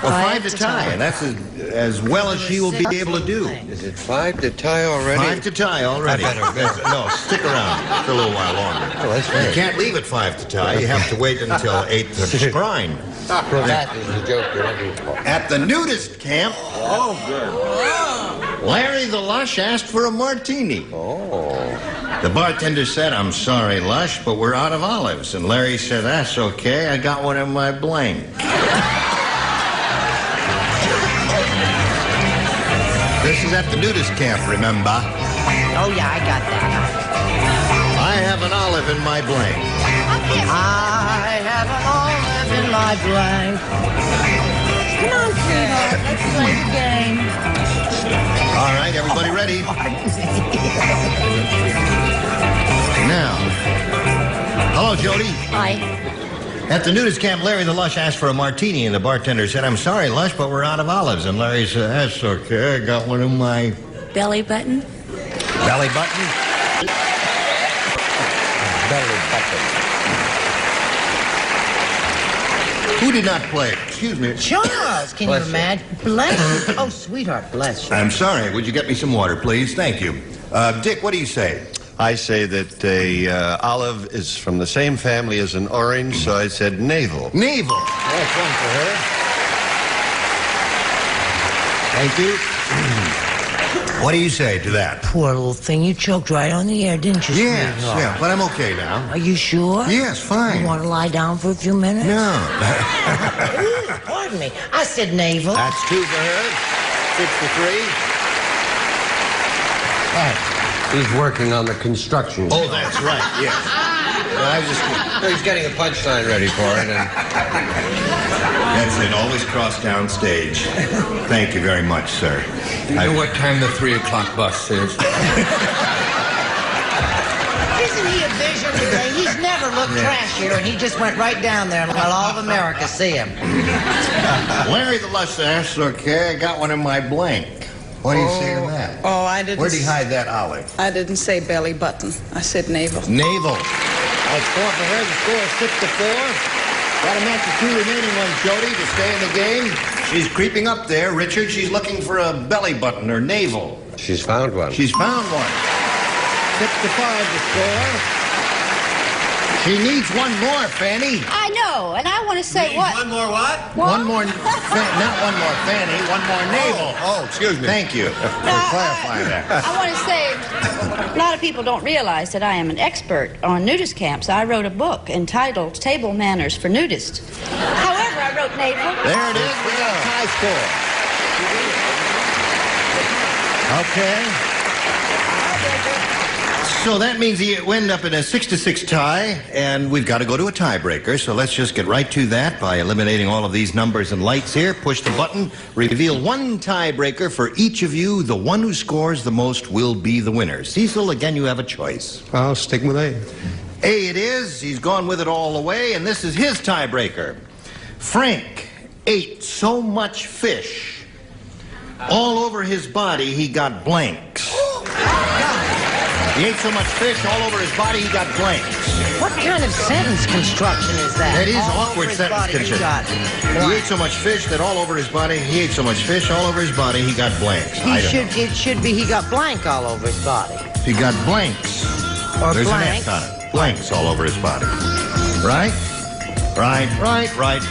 Well, 5 to tie, and that's as well as she will be able to do. Is it 5 to tie already? 5 to tie already. No, stick around for a little while longer. Oh, that's right. You can't leave at 5 to tie. You have to wait until 8 to scrine. That is the joke you're looking for. At the nudist camp, Larry the Lush asked for a martini. The bartender said, "I'm sorry, Lush, but we're out of olives." And Larry said, "That's okay. I got one in my blank." This is at the nudist camp, remember? Oh, yeah, I got that. I have an olive in my blank. I have an olive in my blank. Come on, sweetheart, let's play the game. All right, everybody ready? Now, hello, Jody. Hi. At the nudist camp, Larry the Lush asked for a martini, and the bartender said, "I'm sorry, Lush, but we're out of olives." And Larry said, "That's okay. I got one in my Belly button? belly button." Belly button. Who did not play? Excuse me. Charles, can you imagine? Bless you. Oh, sweetheart, bless you. I'm sorry. Would you get me some water, please? Thank you. Dick, what do you say? I say that a olive is from the same family as an orange, so I said navel. Navel. That's one for her. Thank you. What do you say to that? Poor little thing, you choked right on the air, didn't you, Yes, sweetheart? yeah, but I'm okay now. Are you sure? Yes, fine. You want to lie down for a few minutes? No. Ooh, pardon me. I said navel. That's 2 for her. 6 to 3. He's working on the construction. Oh, that's right, yes. He's getting a punchline ready for it. And... That's it. Always cross down stage. Thank you very much, sir. You know what time the 3 o'clock bus is? Isn't he a vision today? He's never looked trashier, and he just went right down there and let all of America see him. Larry the Lush asked, "Okay, I got one in my blank." What do you say to that? Oh, I didn't. Where'd he hide that olive? I didn't say belly button. I said navel. Navel. That's 4 for her. The score is 6 to 4. Got to match the 2 remaining ones, Jody, to stay in the game. She's creeping up there. Richard, she's looking for a belly button or navel. She's found one. She's found one. 6 to 5 the score. She needs one more, Fannie. I know, and I want to say what? One more what? One more, not one more Fannie, one more navel. Oh, excuse me. Thank you for clarifying that. I want to say, a lot of people don't realize that I am an expert on nudist camps. I wrote a book entitled Table Manners for Nudists. However, I wrote navel. There it is. We got a tie score. Okay. So that means you end up in a 6 to 6 tie, and we've got to go to a tiebreaker. So let's just get right to that by eliminating all of these numbers and lights here. Push the button, reveal one tiebreaker for each of you. The one who scores the most will be the winner. Cecil, again, you have a choice. I'll stick with A. A it is. He's gone with it all the way, and this is his tiebreaker. Frank ate so much fish, all over his body he got blanks. He ate so much fish all over his body, he got blanks. What kind of sentence construction is that? That is All awkward over his sentence body, he construction. got He ate so much fish that all over his body, he ate so much fish all over his body, he got blanks. It should be he got blank all over his body. He got blanks. Or There's blanks. an X on it. Blanks all over his body. Right? Right.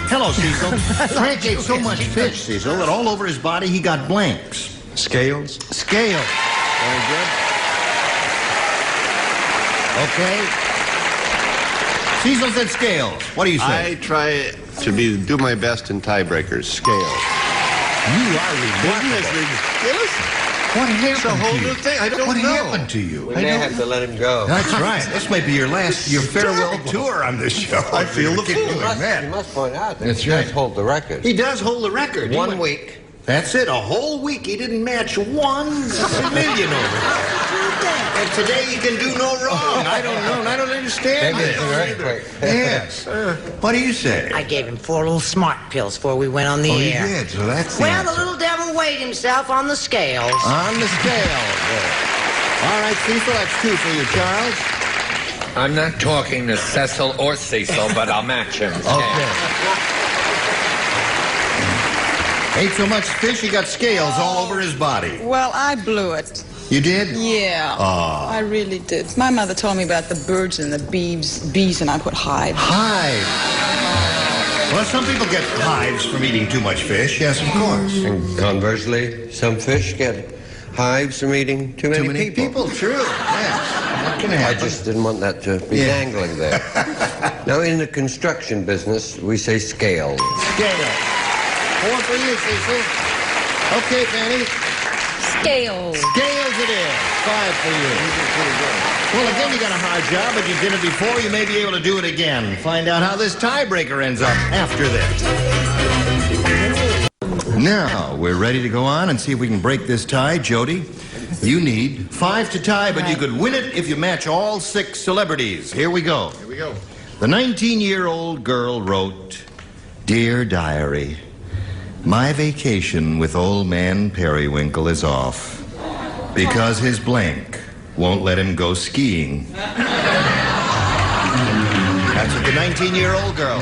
Hello, Cecil. Frank ate so much fish, Cecil, that all over his body he got blanks. Scales? Scales. Very good. Okay. Cecil said scales. What do you say? I try to do my best in tiebreakers. Scales. You are ridiculous. Ridiculous? What happened It's a whole to you? new thing. I don't What know. happened to you? We may have to let him go. That's right. This might be your farewell tour on this show. I feel the fool. You must point out that That's he does right. hold the record. He does hold the record. 1 week. That's it. A whole week he didn't match 1 million over there. And today he can do no wrong. I don't know. I don't understand Maybe this. it's an earthquake. Yes. What do you say? I gave him 4 little smart pills before we went on the air. You did, so that's the Well, the answer. little devil weighed himself on the scales. On the scale. All right, Cecil, that's 2 for you, Charles. I'm not talking to Cecil or Cecil, but I'll match him. Okay. Ate so much fish, he got scales all over his body. Well, I blew it. You did? Yeah. Oh. I really did. My mother told me about the birds and the bees, and I put hive. Hive. Well, some people get hives from eating too much fish. Yes, of course. And conversely, some fish get hives from eating too many people. True. Yes. That can I happen. just didn't want that to be dangling there. Now, in the construction business, we say scales. Scale. 4 for you, Cecil. Okay, Fanny. Scales. Scales it is. 5 for you. Well, again, you got a hard job, but you did it before. You may be able to do it again. Find out how this tiebreaker ends up after this. Now, we're ready to go on and see if we can break this tie. Jody, you need 5 to tie, but you could win it if you match all 6 celebrities. Here we go. Here we go. The 19-year-old girl wrote, "Dear Diary, my vacation with old man Periwinkle is off because his blank won't let him go skiing." That's what the 19-year-old girl.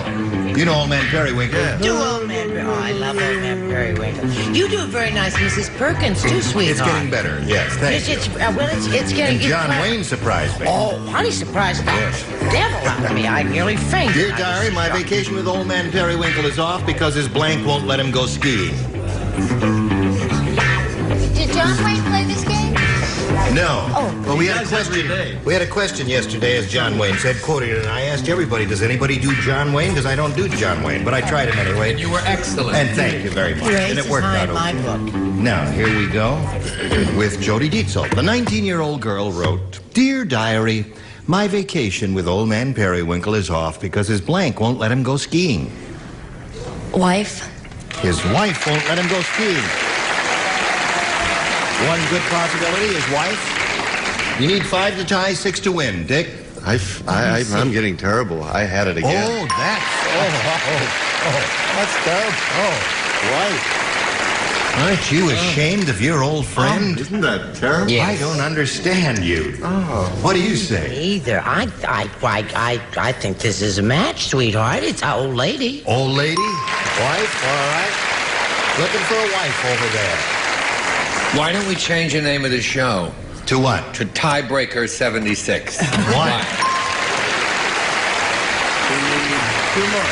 You know old man Periwinkle. Yeah. Do old man Periwinkle. Oh, I love old man Periwinkle. You do a very nice Mrs. Perkins, too, sweetheart. It's getting better, yes, thank you. It's getting... And John Wayne surprised me. Oh, honey, surprised the devil out of me. I nearly fainted. Dear Diary, my vacation with old man Periwinkle is off because his blank won't let him go skiing. Did John Wayne play this game? No. Oh. Well, we had a question. We had a question yesterday, as John Wayne said, quoting it, and I asked everybody, does anybody do John Wayne? Because I don't do John Wayne, but I tried him anyway. And you were excellent. And thank you very much. And it worked out my okay. book. Now, here we go with Jody Dietzel. The 19-year-old girl wrote, "Dear Diary, my vacation with old man Periwinkle is off because his blank won't let him go skiing." Wife. His wife won't let him go skiing. One good possibility, his wife. You need 5 to tie, 6 to win. Dick? I'm getting terrible. I had it again. Oh, that's terrible. Wife. Aren't you ashamed of your old friend? Isn't that terrible? Yes. I don't understand you. Oh. What do you say? Either. I think this is a match, sweetheart. It's an old lady. Old lady? Wife? All right. Looking for a wife over there. Why don't we change the name of the show? To what? To Tiebreaker 76. Why? We need 2 more.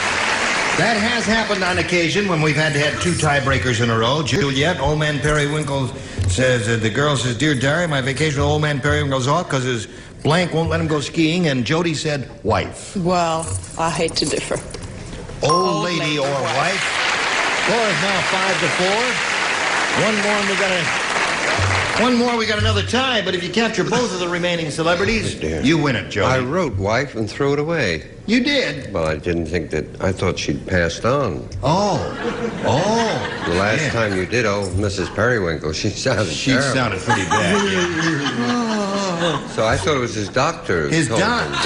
That has happened on occasion when we've had to have 2 tiebreakers in a row. Juliet, old man Periwinkle says, the girl says, "Dear Diary, my vacation with old man Periwinkle's off because his blank won't let him go skiing." And Jody said, "Wife." Well, I hate to differ. Old lady or wife. Score is now 5 to 4. One more, we got another tie, but if you capture both of the remaining celebrities, you win it, Jody. I wrote wife and threw it away. You did? Well, I didn't think that... I thought she'd passed on. Oh. The last time you did, Mrs. Periwinkle, she sounded terrible. Sounded pretty bad, So I thought it was his doctor. His doc. Aha.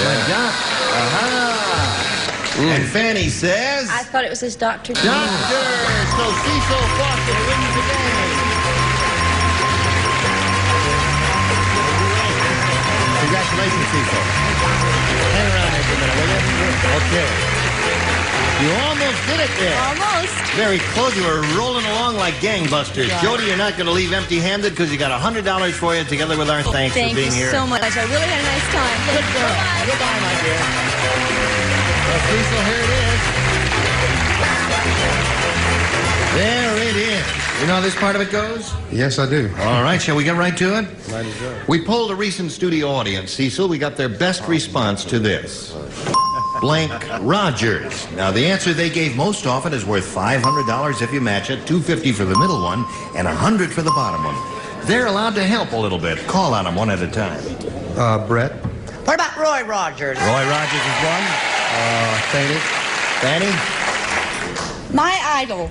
And Fanny says... I thought it was his doctor. Doctor! So Cecil Foster wins the game. Congratulations, Cecil. Hang around there for a minute, will you? Okay. You almost did it there. Almost. Very close. You were rolling along like gangbusters. Yeah. Jody, you're not going to leave empty-handed because you got $100 for you together with our thanks for being here. Thank you so much. I really had a nice time. Good girl. Goodbye, my dear. Well, Cecil, here it is. There it is. You know how this part of it goes? Yes, I do. All right, shall we get right to it? Might as well. We polled a recent studio audience, Cecil. We got their best response to this. Blank Rogers. Now, the answer they gave most often is worth $500 if you match it, $250 for the middle one, and $100 for the bottom one. They're allowed to help a little bit. Call on them one at a time. Brett. What about Roy Rogers? Roy Rogers is one. Fannie. Fannie? My idol,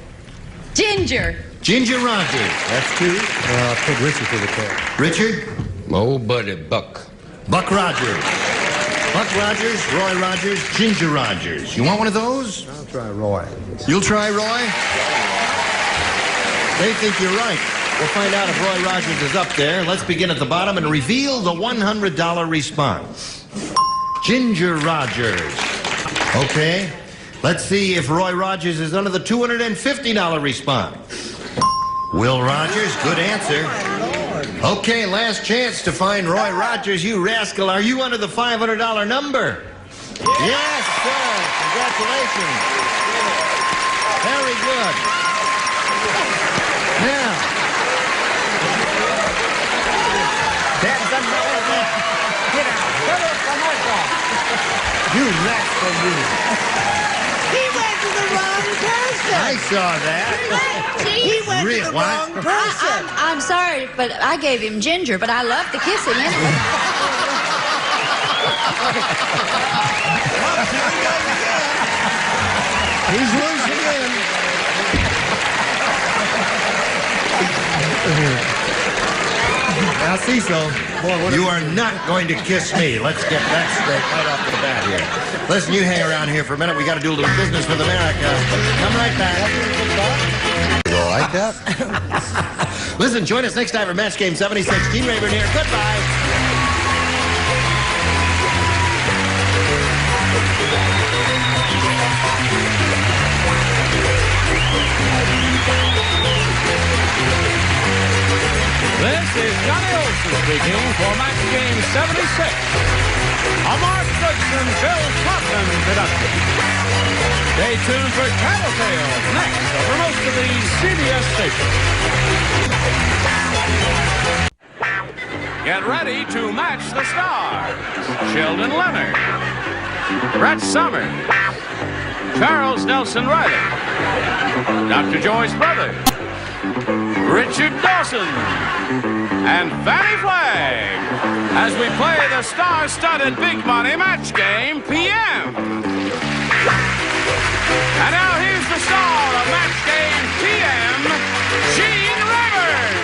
Ginger. Ginger Rogers. That's two. Put Richard to the call. Richard? Oh, buddy, Buck. Buck Rogers. Buck Rogers, Roy Rogers, Ginger Rogers. You want one of those? I'll try Roy. You'll try Roy? They think you're right. We'll find out if Roy Rogers is up there. Let's begin at the bottom and reveal the $100 response. Ginger Rogers. Okay. Let's see if Roy Rogers is under the $250 response. Will Rogers, good answer. Okay, last chance to find Roy Rogers, you rascal. Are you under the $500 number? Yes, sir. Congratulations. Very good. Now, that's another one. Get out. You rascal, you. He went to the wrong person. I saw that. He went to the What? wrong person. I'm sorry, but I gave him Ginger, but I love to kiss him anyway. He's loose again. Now, Cecil, you are not going to kiss me. Let's get that straight right off the bat here. Listen, you hang around here for a minute. We got to do a little business with America. Come right back. You like that? Listen, join us next time for Match Game 76. Gene Rayburn here. Goodbye. This is Johnny Olson speaking for Match Game 76. A Mark Goodson, Bill Todman production. Stay tuned for Tattletales next over most of these CBS stations. Get ready to match the stars. Sheldon Leonard, Brett Summers, Charles Nelson Riley, Dr. Joyce Brothers, Richard Dawson, and Fannie Flagg as we play the star-studded Big Money Match Game PM. And now here's the star of Match Game PM, Gene Rayburn.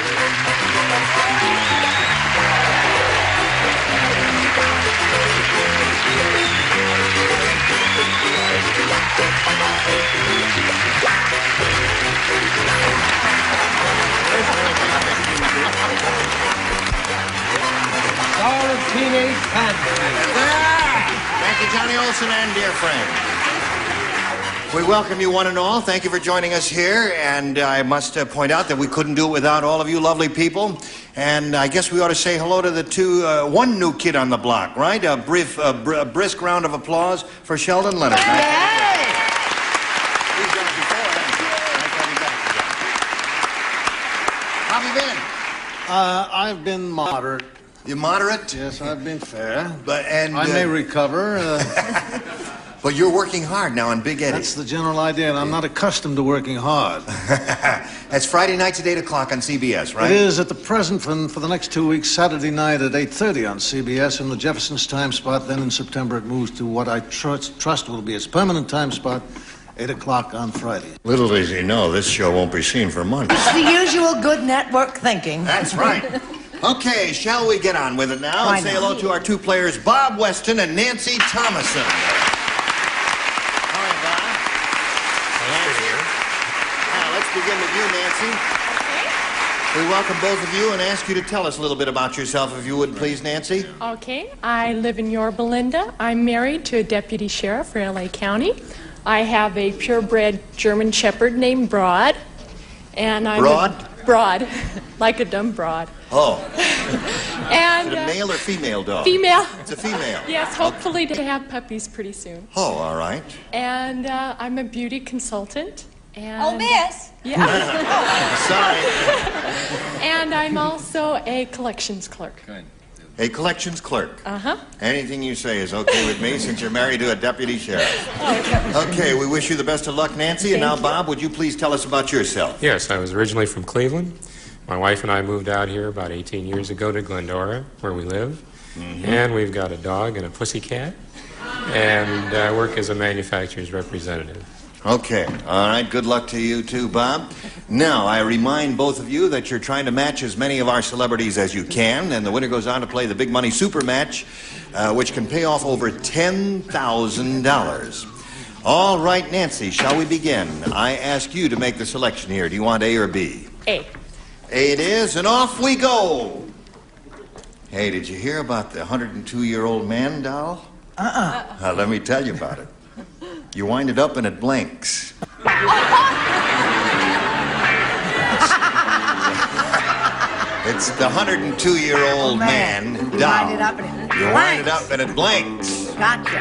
All of teenage fantasy. Thank you, Johnny Olson and dear friend. We welcome you one and all. Thank you for joining us here. And I must point out that we couldn't do it without all of you lovely people. And I guess we ought to say hello to the one new kid on the block, right? A brisk round of applause for Sheldon Leonard. How have you been? I've been moderate. You moderate? Yes, I've been fair. I may recover. But you're working hard now on Big Eddie. That's the general idea, and I'm not accustomed to working hard. That's Friday nights at 8 o'clock on CBS, right? It is at the present for the next 2 weeks, Saturday night at 8:30 on CBS in the Jefferson's time slot. Then in September it moves to what I trust will be its permanent time spot, 8 o'clock on Friday. Little does he know, this show won't be seen for months. It's the usual good network thinking. That's right. Okay, shall we get on with it now and say hello to our two players, Bob Weston and Nancy Thomason. All right, Bob. Nancy. Now, let's begin with you, Nancy. Okay. We welcome both of you and ask you to tell us a little bit about yourself, if you would, please, Nancy. Okay. I live in Yorba Linda. I'm married to a deputy sheriff for L.A. County. I have a purebred German Shepherd named Broad. And I'm Broad, like a dumb broad. Oh. And Is it a male or female dog? Female. It's a female. Yes, hopefully to have puppies pretty soon. Oh, all right. And I'm a beauty consultant. And, Oh, miss. Yeah. Sorry. And I'm also a collections clerk. A collections clerk. Uh-huh. Anything you say is okay with me since you're married to a deputy sheriff. Okay, we wish you the best of luck, Nancy. And now, Bob, would you please tell us about yourself? Yes, I was originally from Cleveland. My wife and I moved out here about 18 years ago to Glendora, where we live. And we've got a dog and a pussycat. And I work as a manufacturer's representative. Okay. All right. Good luck to you, too, Bob. Now, I remind both of you that you're trying to match as many of our celebrities as you can, and the winner goes on to play the Big Money Super Match, which can pay off over $10,000. All right, Nancy, shall we begin? I ask you to make the selection here. Do you want A or B? A. A it is, and off we go. Hey, did you hear about the 102-year-old man doll? Let me tell you about it. You wind it up and it blinks. It's the 102-year-old man doll. You wind it up and it blinks. Gotcha.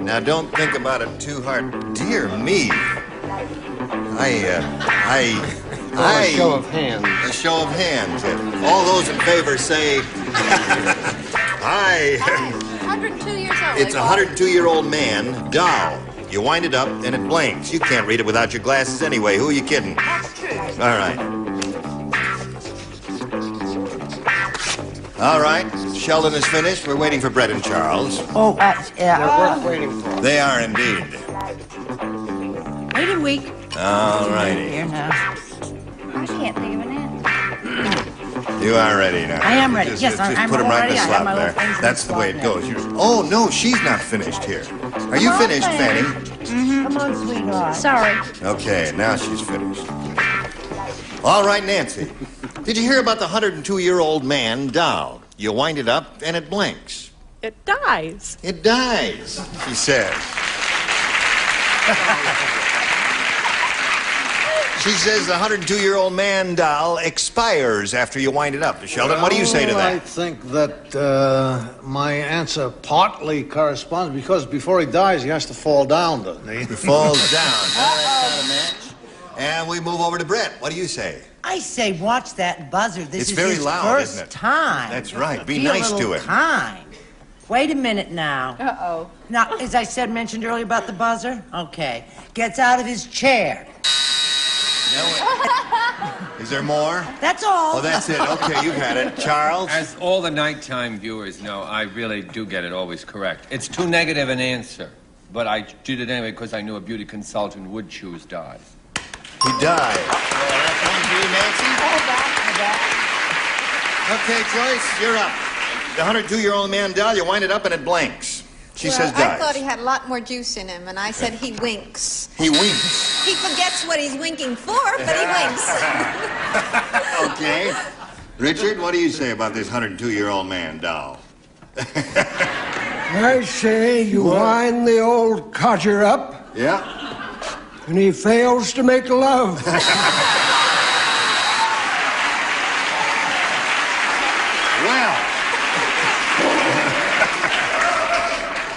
Now, don't think about it too hard. Dear me. A show of hands. A show of hands. All those in favor say, aye. 102 years old. It's a 102-year-old man doll. You wind it up and it blinks. You can't read it without your glasses anyway. Who are you kidding? That's true. All right. All right. Sheldon is finished. We're waiting for Brett and Charles. Oh, yeah. They're worth waiting for. They are indeed. Waiting week. All righty. Here now. I can't think of an answer. You are ready now. I am ready. Just, Yes, just I'm put them right in ready. the I have slot my little there. things in That's the the way it slot goes. Oh, no, she's not finished here. Are you finished, Fanny? Come on, sweetheart. Sorry. Okay, now she's finished. All right, Nancy. Did you hear about the 102-year-old man doll? You wind it up and it blinks. It dies. It dies, she says. She says the 102-year-old man doll expires after you wind it up. Sheldon, what do you say to I that? think that my answer partly corresponds because before he dies, he has to fall down, doesn't he? He falls down. That's not a match. And we move over to Brett. What do you say? I say watch that buzzer. This It's is very his loud, first isn't it? time. That's right. Be a nice little to him. kind. Wait a minute now. Uh-oh. Now, as I mentioned earlier about the buzzer, okay. Gets out of his chair. Is there more? That's all. Oh, that's it. Okay, you've had it. Charles? As all the nighttime viewers know, I really do get it always correct. It's too negative an answer, but I did it anyway because I knew a beauty consultant would choose dies. He died. Well, that's one for you, Nancy. Okay, Joyce, you're up. The 102-year-old man doll, you wind it up and it blinks. She says I dies. thought he had a lot more juice in him, and I said he winks. He winks. He forgets what he's winking for, but he winks. Okay. Richard, what do you say about this 102-year-old man doll? I say you wind the old codger up, Yeah? and he fails to make love. Well.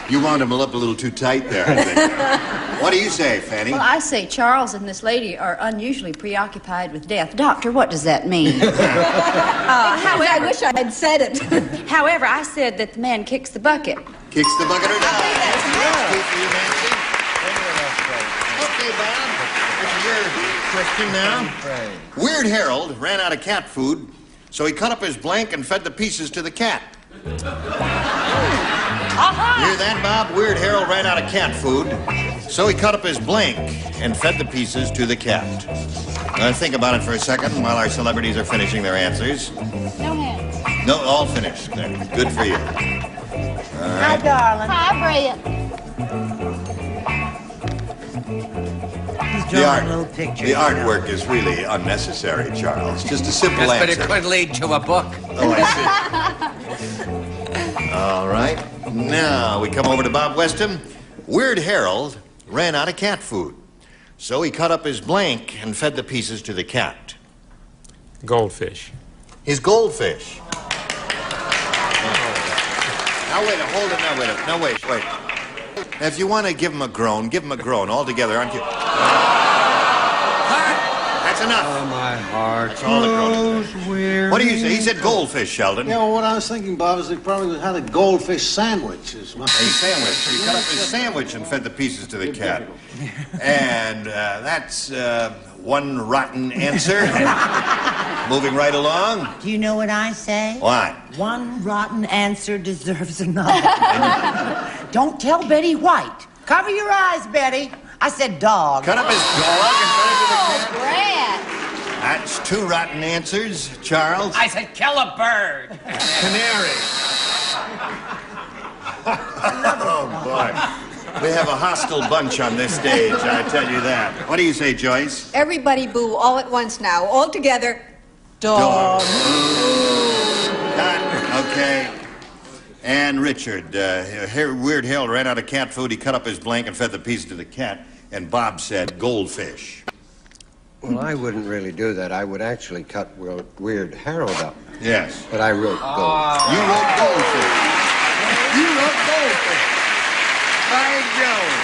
You wound him up a little too tight there, I think. What do you say, Fanny? Well, I say Charles and this lady are unusually preoccupied with death. Doctor, what does that mean? However, I wish I had said it. However, I said that the man kicks the bucket. Kicks the bucket or dies. That's two for you, Nancy. Okay, Bob. This is your question now. Weird Harold ran out of cat food, so he cut up his blank and fed the pieces to the cat. You hear that, Bob? Weird Harold ran out of cat food, so he cut up his blank and fed the pieces to the cat. Now, think about it for a second while our celebrities are finishing their answers. No hands. No, all finished. Good for you. All Hi, right. darling. Hi, Brett. He's The, drawing a little picture. the artwork is really unnecessary, Charles. Just a simple Yes, but answer. it could lead to a book. Oh, I see. All right. Now we come over to Bob Weston. Weird Harold ran out of cat food, so he cut up his blank and fed the pieces to the cat. Goldfish. His goldfish. Now wait, hold it. Now wait. Now wait. Now, if you want to give him a groan, give him a groan all together, aren't you? That's enough. Oh, my heart. That's all the grown-ups say. What do you say? He said goldfish, Sheldon. Yeah, well, what I was thinking, Bob, is they probably had a goldfish sandwich. A sandwich. He cut up his sandwich and fed the pieces to the cat. And that's one rotten answer. Moving right along. Do you know what I say? What? One rotten answer deserves another. Don't tell Betty White. Cover your eyes, Betty. I said dog. Cut up his dog and fed it to the cat. Brad. That's two rotten answers. Charles? I said kill a bird. Canary. Oh, boy. We have a hostile bunch on this stage, I tell you that. What do you say, Joyce? Everybody boo all at once now. All together. Dog. Okay. And Richard, Weird Hill ran out of cat food. He cut up his blanket and fed the pieces to the cat. And Bob said goldfish. Well, I wouldn't really do that. I would actually cut Weird Harold up. Yes. But I wrote goldfish. You wrote goldfish. You wrote goldfish. By Jove.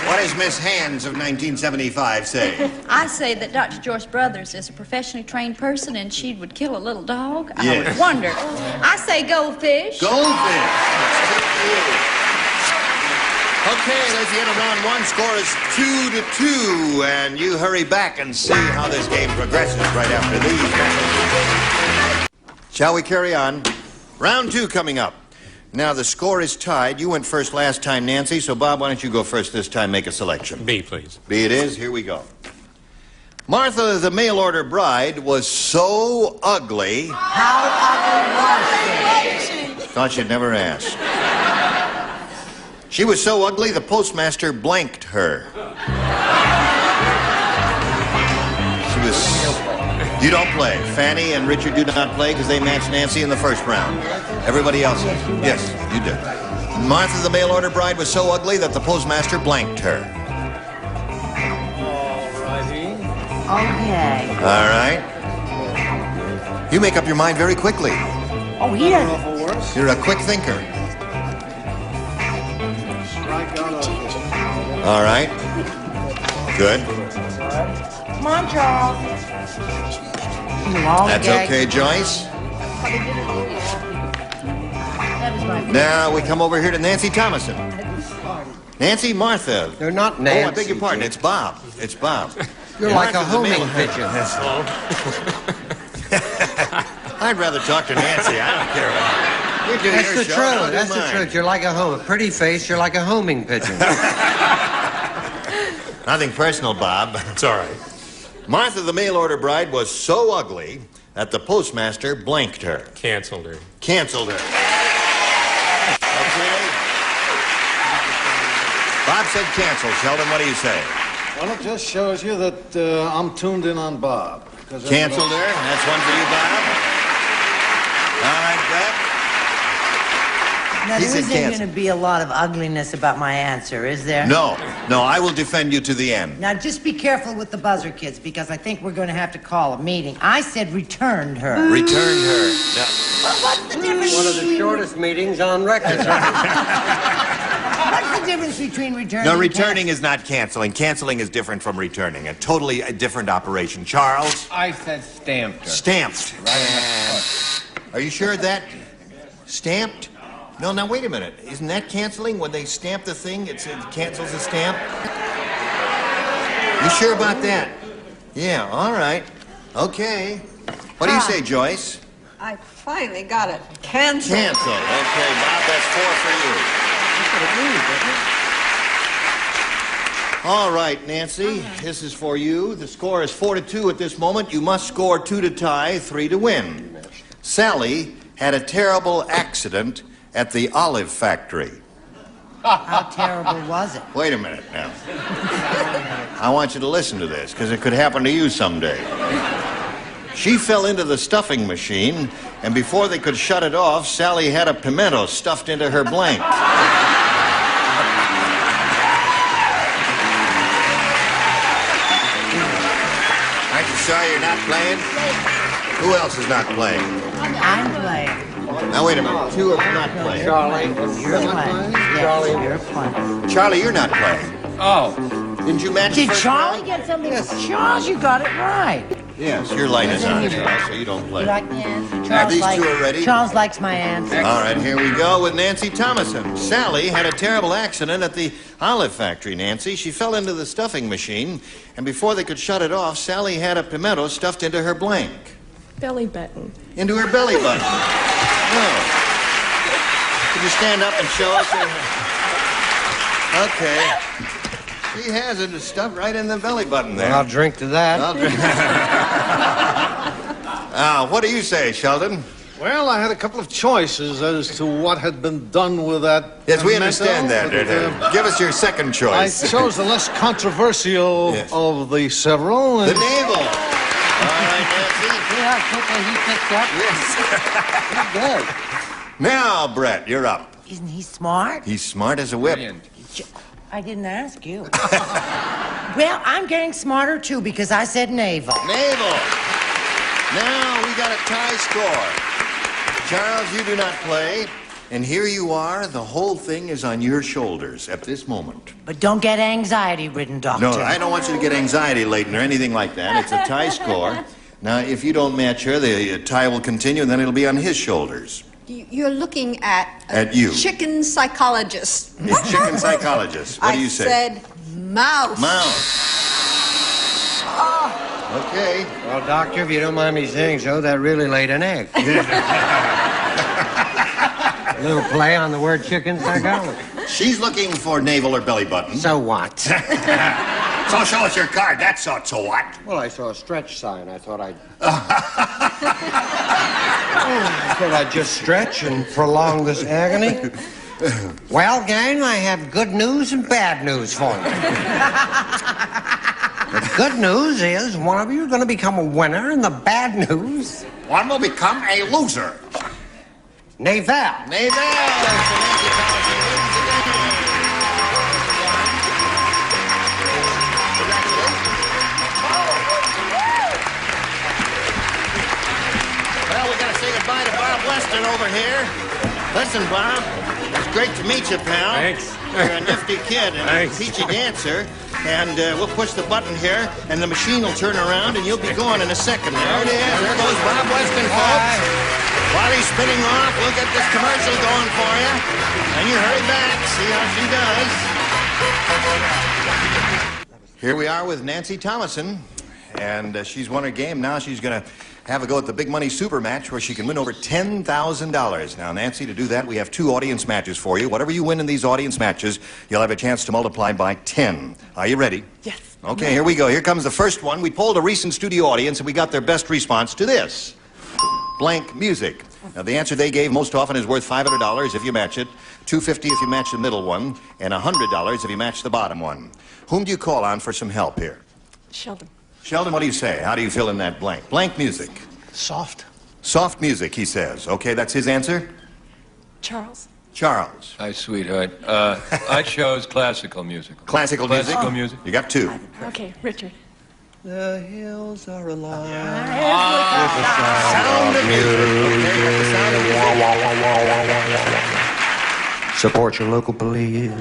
What does Miss Hands of 1975 say? I say that Dr. Joyce Brothers is a professionally trained person and she would kill a little dog. I Yes. would wonder. I say goldfish. Goldfish. Okay, there's the end of round one. Score is 2-2, and you hurry back and see how this game progresses right after these messages. Shall we carry on? Round two coming up. Now, the score is tied. You went first last time, Nancy, so Bob, why don't you go first this time, make a selection. B, please. B it is. Here we go. Martha, the mail-order bride, was so ugly... How ugly was she? Thought you'd never ask. She was so ugly, the postmaster blanked her. She was... You don't play. Fannie and Richard do not play because they matched Nancy in the first round. Everybody else is. Yes, you did. Martha, the mail-order bride, was so ugly that the postmaster blanked her. Okay. All right. You make up your mind very quickly. Oh, he doesn't. You're a quick thinker. All right. Good. Come on, Charles. That's okay, Joyce. Now we come over here to Nancy Thomason. Nancy, Martha. They're not Nancy. Oh, I beg your pardon. It's Bob. It's Bob. You're like a homing pigeon. I'd rather talk to Nancy. I don't care about it. You do That's your the show, I'll truth. do That's the mine. truth. You're like a pretty face. You're like a homing pigeon. Nothing personal, Bob. It's all right. Martha, the mail-order bride, was so ugly that the postmaster blanked her. Canceled her. Canceled her. Okay. Bob said cancel. Sheldon, what do you say? Well, it just shows you that I'm tuned in on Bob. Canceled her. That's one for you, Bob. All right, Brett. Now, He there said isn't cancel. going to be a lot of ugliness about my answer, is there? No, I will defend you to the end. Now, just be careful with the buzzer, kids, because I think we're going to have to call a meeting. I said returned her. Returned her. Yeah. Well, what's the difference? One of the shortest meetings on record. What's the difference between returning No, and returning is not canceling. Canceling is different from returning. A totally different operation. Charles? I said stamped her. Stamped. And are you sure that stamped? No, now wait a minute. Isn't that canceling? When they stamp the thing, it cancels the stamp? You sure about that? Yeah, all right. Okay. What do you say, Joyce? I finally got it. Cancel. Cancel. Okay, Bob, that's 4 for you. All right, Nancy, this is for you. The score is 4-2 at this moment. You must score 2 to tie, 3 to win. Sally had a terrible accident at the olive factory. How terrible was it? Wait a minute now. I want you to listen to this, because it could happen to you someday. She fell into the stuffing machine, and before they could shut it off, Sally had a pimento stuffed into her blank. Aren't you sorry you're not playing? Who else is not playing? I'm playing. Now, wait a minute. 2 are not playing. Charlie. You're playing. Yes, you're playing. Charlie, you're not playing. Oh. Didn't you match Did the first Charlie round? get something? Charles, you got it right. Yes, your light is on, Charles, so you don't play. You like the answer? Now, these two are ready. Charles likes my answer. All right, here we go with Nancy Thomason. Sally had a terrible accident at the olive factory, Nancy. She fell into the stuffing machine, and before they could shut it off, Sally had a pimento stuffed into her blank. Belly button. Into her belly button. Oh. Could you stand up and show us? Okay. She has it stuffed right in the belly button there. Well, I'll drink to that. I'll drink. What do you say, Sheldon? Well, I had a couple of choices as to what had been done with that. Yes, we pimento, understand that. but, Give us your second choice. I chose the less controversial of the several. The navel. All right, Nancy. See how quickly he picked up? Yes. Good. Now, Brett, you're up. Isn't he smart? He's smart as a whip. I didn't ask you. Well, I'm getting smarter, too, because I said navel. Navel. Now we got a tie score. Charles, you do not play. And here you are. The whole thing is on your shoulders at this moment. But don't get anxiety-ridden, Doctor. No, I don't want you to get anxiety-laden or anything like that. It's a tie score. Now, if you don't match her, the tie will continue, and then it'll be on his shoulders. You're looking at you. Chicken psychologist. Yes, chicken psychologist. What do you say? I said mouse. Mouse. Okay. Well, Doctor, if you don't mind me saying so, that really laid an egg. A little play on the word chicken psychology. She's looking for navel or belly button. So what? So show us your card. That's not so what. Well, I saw a stretch sign. I thought I'd just stretch and prolong this agony. Well, gang, I have good news and bad news for you. The good news is one of you is going to become a winner, and the bad news... One will become a loser. Navel. Well, we got to say goodbye to Bob Weston over here. Listen, Bob, it's great to meet you, pal. Thanks. You're a nifty kid and a peachy dancer. And we'll push the button here, and the machine will turn around, and you'll be going in a second. There it is. There goes Bob Weston, folks. While he's spinning off, we'll get this commercial going for you. And you hurry back. See how she does. Here we are with Nancy Thomason. And she's won her game. Now she's going to have a go at the big money super match where she can win over $10,000. Now, Nancy, to do that, we have 2 audience matches for you. Whatever you win in these audience matches, you'll have a chance to multiply by 10. Are you ready? Yes. Okay, here we go. Here comes the first one. We polled a recent studio audience, and we got their best response to this. Blank music. Now, the answer they gave most often is worth $500 if you match it, $250 if you match the middle one, and $100 if you match the bottom one. Whom do you call on for some help here? Sheldon. Sheldon, what do you say? How do you fill in that blank? Blank music. Soft. Soft music, he says. Okay, that's his answer? Charles. Charles. Hi, sweetheart. I chose classical music. Classical music? Classical music. You got 2. Okay, Richard. The hills are alive. Sound of music. Support your local police.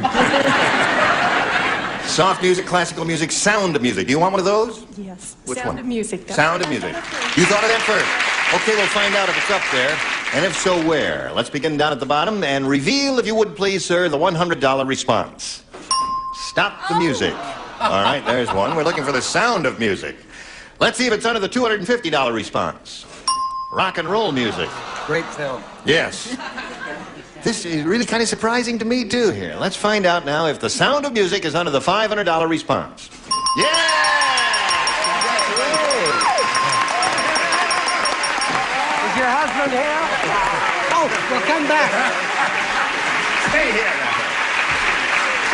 Soft music, classical music, sound of music. Do you want one of those? Yes. Which Sound one? of music. Sound of music. You thought of that first. Okay, we'll find out if it's up there, and if so, where. Let's begin down at the bottom and reveal, if you would please, sir, the $100 response. Stop the music. All right, there's one. We're looking for the sound of music. Let's see if it's under the $250 response. Rock and roll music. Great film. Yes. This is really kind of surprising to me, too, here. Let's find out now if the sound of music is under the $500 response. Yeah! Is your husband here? Oh, well, come back. Stay here now.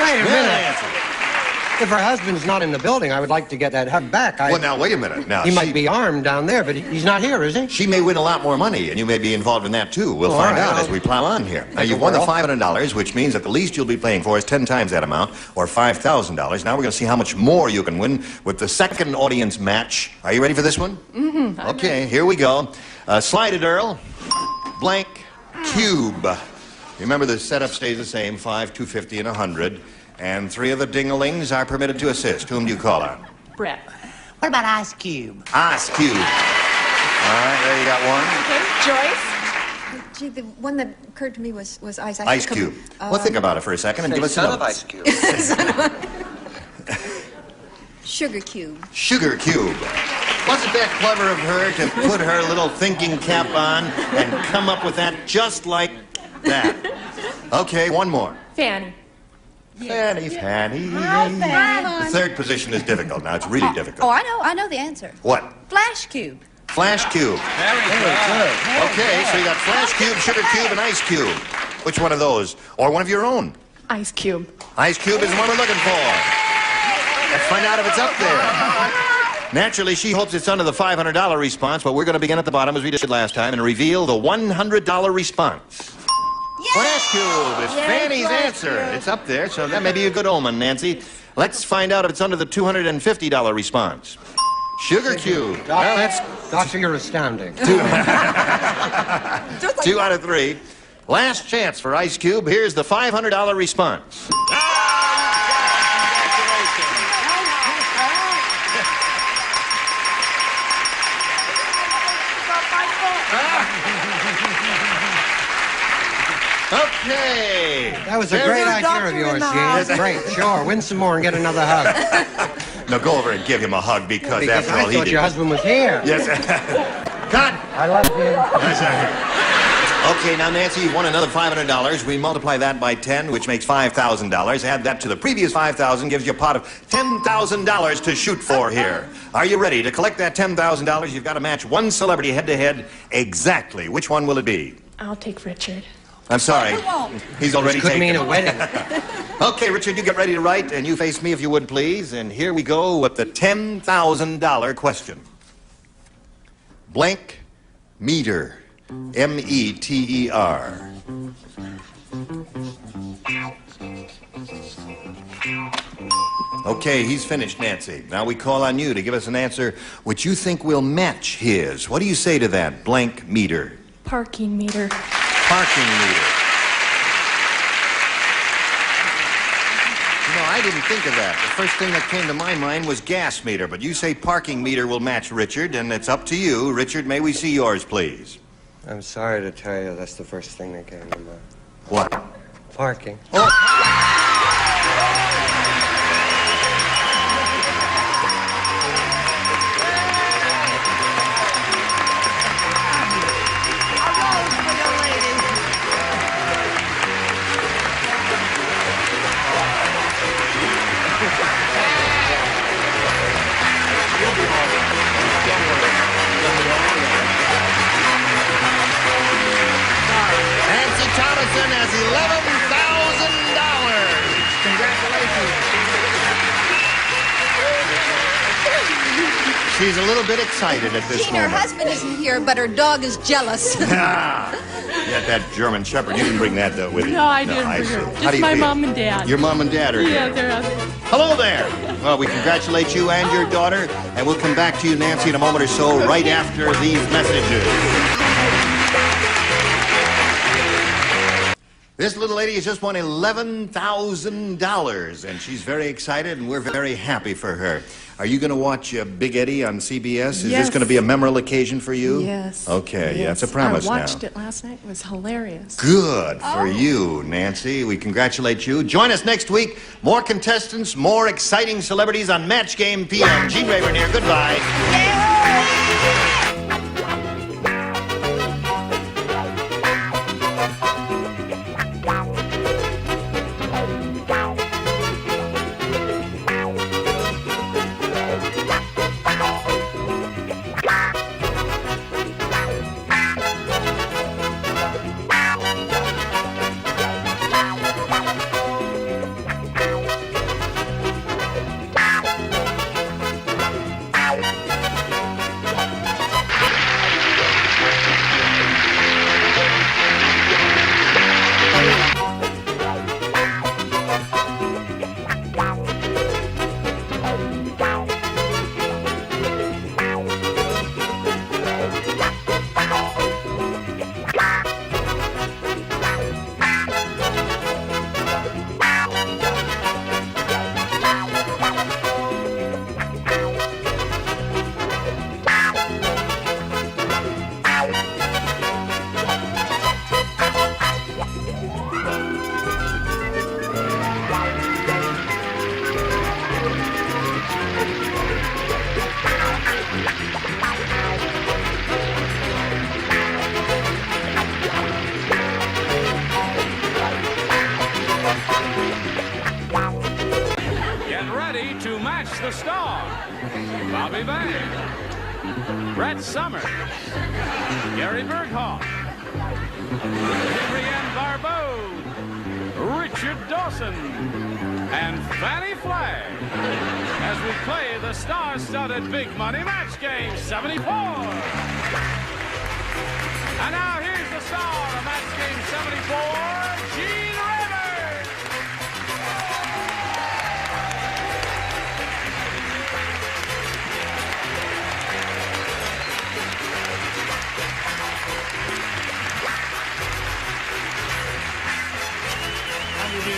Wait a minute. If her husband's not in the building, I would like to get that hug back. Well, now, wait a minute. Now, he might be armed down there, but he's not here, is he? She may win a lot more money, and you may be involved in that, too. We'll find out as we plow on here. Now, you've won the $500, which means that the least you'll be playing for is 10 times that amount, or $5,000. Now we're going to see how much more you can win with the second audience match. Are you ready for this one? Mm-hmm. Okay, here we go. Slide it, Earl. Blank cube. Remember, the setup stays the same, 5, 250, and 100. And 3 of the dinglings are permitted to assist. Whom do you call on? Brett. What about Ice Cube? Ice Cube. All right, there you got one. Okay, Joyce. Gee, the one that occurred to me was Ice. I Ice should Cube. come- Well, think about it for a second and give us Son a of Ice Cube. Sugar Cube. Sugar Cube. Wasn't that clever of her to put her little thinking cap on and come up with that just like that? Okay, one more. Fannie. Fannie. The third position is difficult. Now, it's really Oh, difficult. I know the answer. What? Flash Cube. Flash Cube. Very good. Okay, so you got Flash Cube, Sugar Cube, and Ice Cube. Which one of those? Or one of your own? Ice Cube. Ice Cube is the one we're looking for. Let's find out if it's up there. Naturally, she hopes it's under the $500 response, but we're going to begin at the bottom as we did last time and reveal the $100 response. Flash Cube is Fannie's answer. It's up there, so that may be a good omen, Nancy. Let's find out if it's under the $250 response. Sugar Cube. Well, that's Doctor, you're astounding. 2 out of 3. Last chance for Ice Cube. Here's the $500 response. Okay. That was a great idea of yours, Gene. Great, sure. Win some more and get another hug. Now go over and give him a hug because after all I he thought did. your husband was here. Yes. Cut. I love you. Okay, now Nancy, you've won another $500. We multiply that by 10, which makes $5,000. Add that to the previous $5,000, gives you a pot of $10,000 to shoot for here. Are you ready to collect that $10,000? You've got to match one celebrity head-to-head exactly. Which one will it be? I'll take Richard. I'm sorry. He's already Could taken. mean a wedding. Okay, Richard, you get ready to write, and you face me if you would, please. And here we go with the $10,000 question. Blank meter. M-E-T-E-R. Okay, he's finished, Nancy. Now we call on you to give us an answer which you think will match his. What do you say to that? Blank meter. Parking meter. Parking meter. You know, I didn't think of that. The first thing that came to my mind was gas meter, but you say parking meter will match Richard, and it's up to you. Richard, may we see yours, please? I'm sorry to tell you, that's the first thing that came to mind. What? Parking. Oh. Nancy Thomason has $11,000. Congratulations. She's a little bit excited at this Gene, her moment. husband isn't here, but her dog is jealous. Yeah, that German Shepherd. You didn't bring that with you. No, I didn't bring see. her. How do Just you my feel? mom and dad. Your mom and dad are Yeah, here. they're out there. Hello there. Well, we congratulate you and your daughter, and we'll come back to you, Nancy, in a moment or so, right after these messages. This little lady has just won $11,000, and she's very excited, and we're very happy for her. Are you going to watch Big Eddie on CBS? Is this going to be a memorable occasion for you? Yes. Okay, Yes. that's a promise now. I watched it last night. It was hilarious. Good for you, Nancy. We congratulate you. Join us next week. More contestants, more exciting celebrities on Match Game PM. Gene Rayburn here. Goodbye. the Star, Bobby Van, Brett Summers, Gary Berghoff, Henry Ann Barbeau, Richard Dawson, and Fannie Flagg as we play the star-studded Big Money Match Game 74. And now here's the star of Match Game 74, Gene Rivers. How do you do?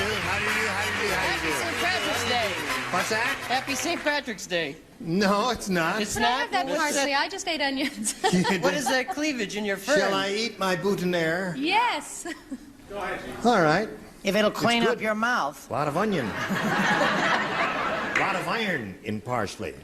Happy St. Patrick's Day. What's that? Happy St. Patrick's Day. No, it's not. It's Can I not? have that What's parsley? I just ate onions. What is that cleavage in your fur? Shall I eat my boutonniere? Yes. All right. If it'll clean It's up good. your mouth. A lot of onion. A lot of iron in parsley.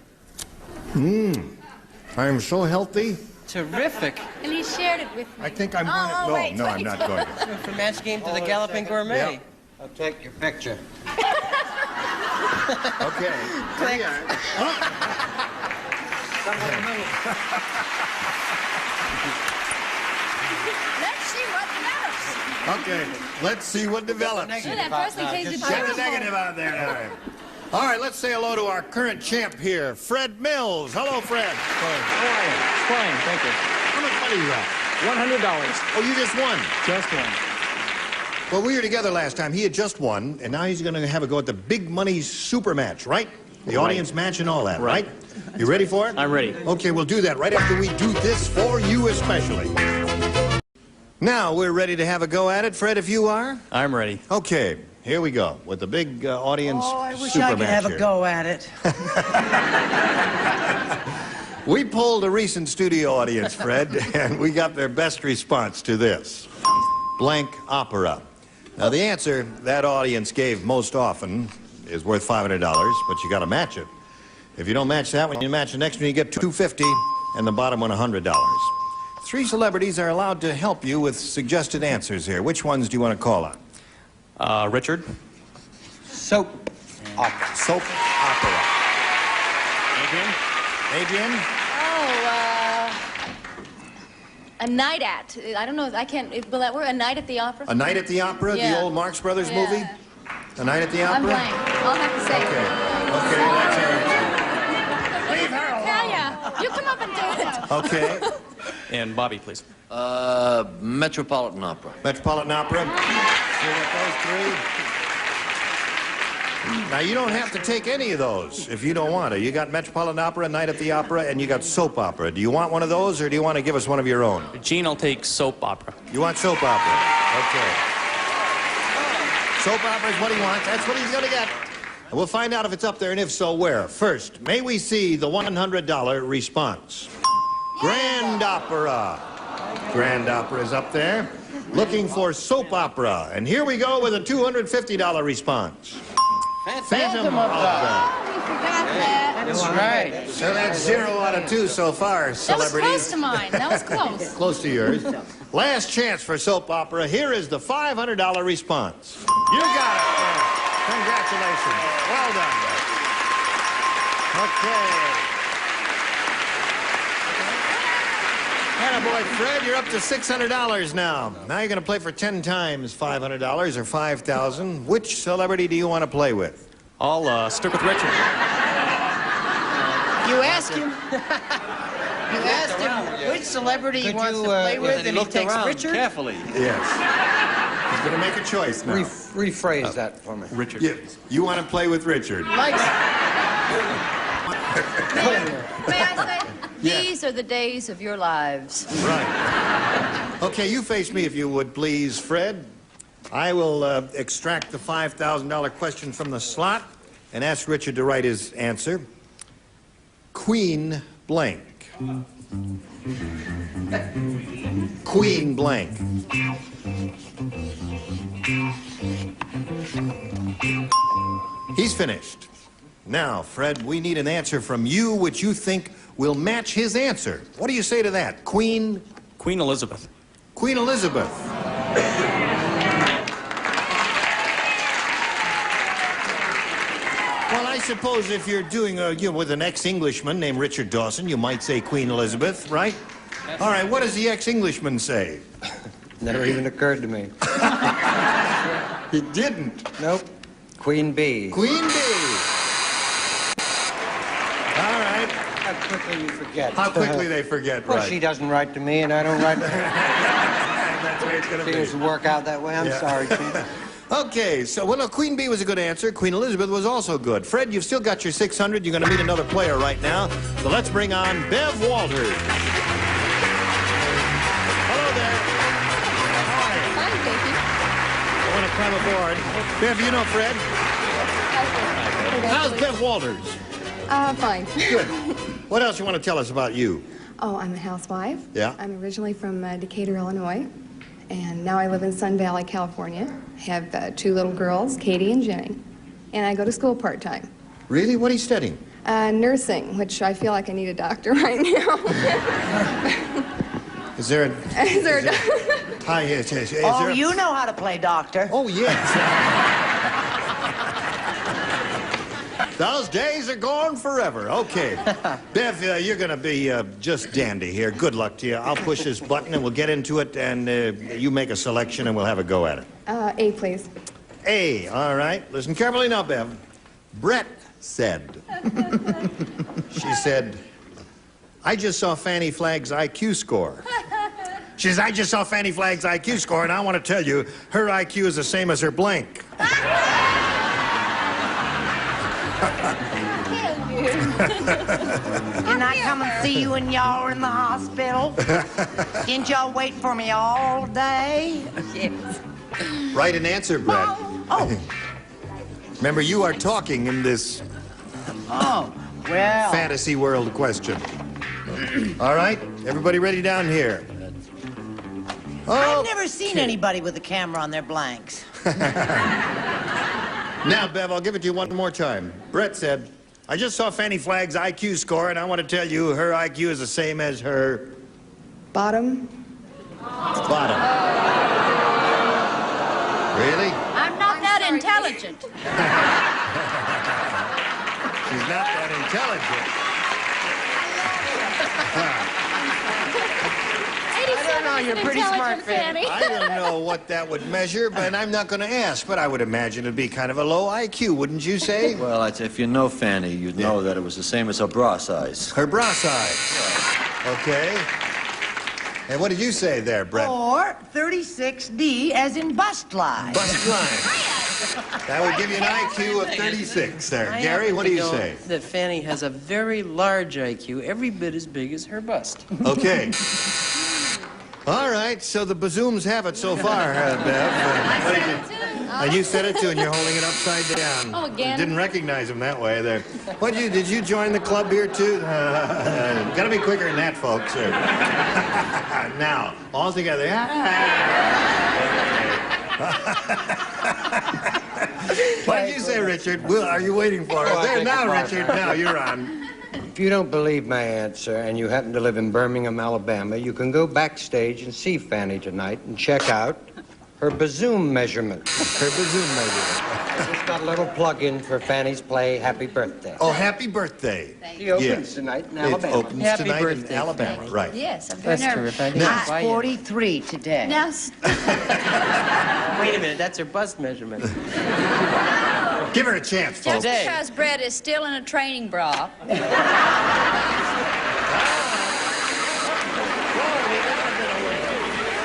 I'm so healthy. Terrific. And he shared it with me. I think I'm going to... Oh, wait, no, I'm wait. not going to. From Match Game to the Galloping Gourmet. Yep. I'll take your picture. Okay. Here we are. Let's see what develops. Okay, let's see what develops. Ooh, that parsley tasted Get the beautiful. negative out there. All right. All right, let's say hello to our current champ here, Fred Mills. Hello, Fred. Fine, thank you. How much money you got? $100. Oh, you just won. Just one. Well, we were together last time. He had just won, and now he's going to have a go at the Big Money Super Match, right? The audience match and all that, right? You ready for it? I'm ready. Okay, we'll do that right after we do this for you especially. Now we're ready to have a go at it. Fred, if you are? I'm ready. Okay, here we go with the big audience Oh, I wish super I could match have here. a go at it. We polled a recent studio audience, Fred, and we got their best response to this. Blank opera. Now, the answer that audience gave most often is worth $500, but you got to match it. If you don't match that one, you match the next one, you get $250, and the bottom one, $100. 3 celebrities are allowed to help you with suggested answers here. Which ones do you want to call on? Richard. Soap opera. Soap opera. Adrian? A night at. I don't know. I can't. Will that work? A night at the opera? A Night at the Opera, Yeah. the old Marx Brothers Yeah. movie? A Night at the Opera? I'm blank. I'll have to say. Okay, that's Leave her alone. Yeah. You come up and do it. it. Okay. And Bobby, please. Metropolitan Opera. Metropolitan Opera. You got those 3. Now, you don't have to take any of those if you don't want to. You got Metropolitan Opera, Night at the Opera, and you got soap opera. Do you want one of those, or do you want to give us one of your own? Gene, I'll take soap opera. You want soap opera? Okay. Soap opera is what he wants. That's what he's going to get. And we'll find out if it's up there, and if so, where. First, may we see the $100 response? Grand Opera. Grand Opera is up there. Looking for soap opera. And here we go with a $250 response. Phantom Opera. We forgot that. That's right. So that's 0 out of 2 so far, That was celebrities. close to mine. That was close. Close to yours. Last chance for soap opera. Here is the $500 response. You got it, Fred. Congratulations. Well done. Okay. Attaboy, Fred, you're up to $600 now. Now you're going to play for 10 times $500 or $5,000. Which celebrity do you want to play with? I'll stick with Richard. You asked him. You asked him which celebrity he wants to play with, and he takes Richard. Carefully. Yes. He's going to make a choice now. Rephrase that for me. Richard. You want to play with Richard? Likes May I say? These are the days of your lives. Right. Okay, you face me if you would, please, Fred. I will extract the $5,000 question from the slot and ask Richard to write his answer. Queen blank. Queen blank. He's finished. Now, Fred, we need an answer from you which you think will match his answer. What do you say to that? Queen? Queen Elizabeth. Queen Elizabeth. Well, I suppose if you're doing with an ex-Englishman named Richard Dawson, you might say Queen Elizabeth, right? All right, what does the ex-Englishman say? Never even occurred to me. It didn't? Nope. Queen Bee. Queen Bee. All right. How quickly you forget. How quickly they forget, Well, right. she doesn't write to me, and I don't write to her. That's the way it's going to be. Seems to work out that way. I'm sorry, Chief. Okay, so, well, no, Queen Bee was a good answer. Queen Elizabeth was also good. Fred, you've still got your 600. You're going to meet another player right now. So let's bring on Bev Walters. Hello there. How are you? Fine, thank you. I want to climb aboard. Bev, you know Fred? How's Bev Walters? Fine. Good. What else you want to tell us about you? Oh, I'm a housewife. Yeah? I'm originally from Decatur, Illinois, and now I live in Sun Valley, California. I have 2 little girls, Katie and Jenny, and I go to school part-time. Really? What are you studying? Nursing, which I feel like I need a doctor right now. Is there a... Is there a Hi, yes. Is Oh, there a... you know how to play doctor. Oh, yes. Those days are gone forever. Okay. Bev, you're going to be just dandy here. Good luck to you. I'll push this button and we'll get into it, and you make a selection and we'll have a go at it. A, please. A, all right. Listen carefully now, Bev. Brett said. She said, I just saw Fannie Flagg's IQ score. She says, I just saw Fannie Flagg's IQ score, and I want to tell you, her IQ is the same as her blank. Can I come and see you when y'all are in the hospital? Didn't y'all wait for me all day? Yes. Write an answer, Brett. Oh. Remember, you are talking in this Oh, well. fantasy world question. All right, everybody ready down here? I've never seen anybody with a camera on their blanks. Now, Bev, I'll give it to you one more time. Brett said, I just saw Fannie Flagg's IQ score, and I want to tell you her IQ is the same as her... Bottom. Bottom. Really? I'm not that intelligent. She's not that intelligent. I don't know, you're pretty smart, Fanny. I don't know what that would measure, but I'm not going to ask. But I would imagine it'd be kind of a low IQ, wouldn't you say? Well, if you know Fanny, you'd know that it was the same as her bra size. Her bra size. Okay. And what did you say there, Brett? Or 36D, as in bust line. Bust line. That would give you an IQ of 36 there. Gary, what do you say? That Fanny has a very large IQ, every bit as big as her bust. Okay. All right, so the bazooms have it so far, Bev. And you said it too, and you're holding it upside down. Oh, again? Didn't recognize him that way there. Did you join the club here too? Gotta be quicker than that, folks. Now, all together. What did you say, Richard? Are you waiting for it? There now, Richard. Now you're on. If you don't believe my answer and you happen to live in Birmingham, Alabama, you can go backstage and see Fanny tonight and check out her bazoom measurement. Her bazoom measurement. I just got a little plug-in for Fanny's play, Happy Birthday. Oh, happy birthday. She opens tonight in Alabama. It opens Happy tonight birthday, in Alabama, Fanny. right. Yes, I'm very That's nervous. terrific. I'm 43 today. Now, Wait a minute, that's her bust measurement. Give her a chance, folks. just because Brett is still in a training bra.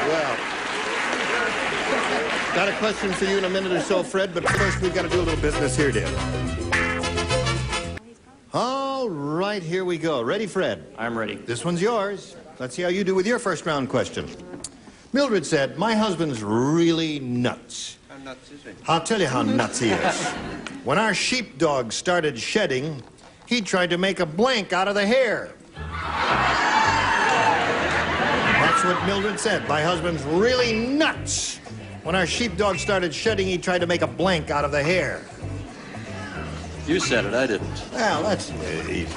Well, got a question for you in a minute or so, Fred, but first we've got to do a little business here, dear. All right, here we go. Ready, Fred? I'm ready. This one's yours. Let's see how you do with your first round question. Mildred said, my husband's really nuts. How nuts is it? I'll tell you how nuts he is. When our sheepdog started shedding, he tried to make a blank out of the hair. That's what Mildred said. My husband's really nuts. When our sheepdog started shedding, he tried to make a blank out of the hair. You said it, I didn't. Well, that's easy.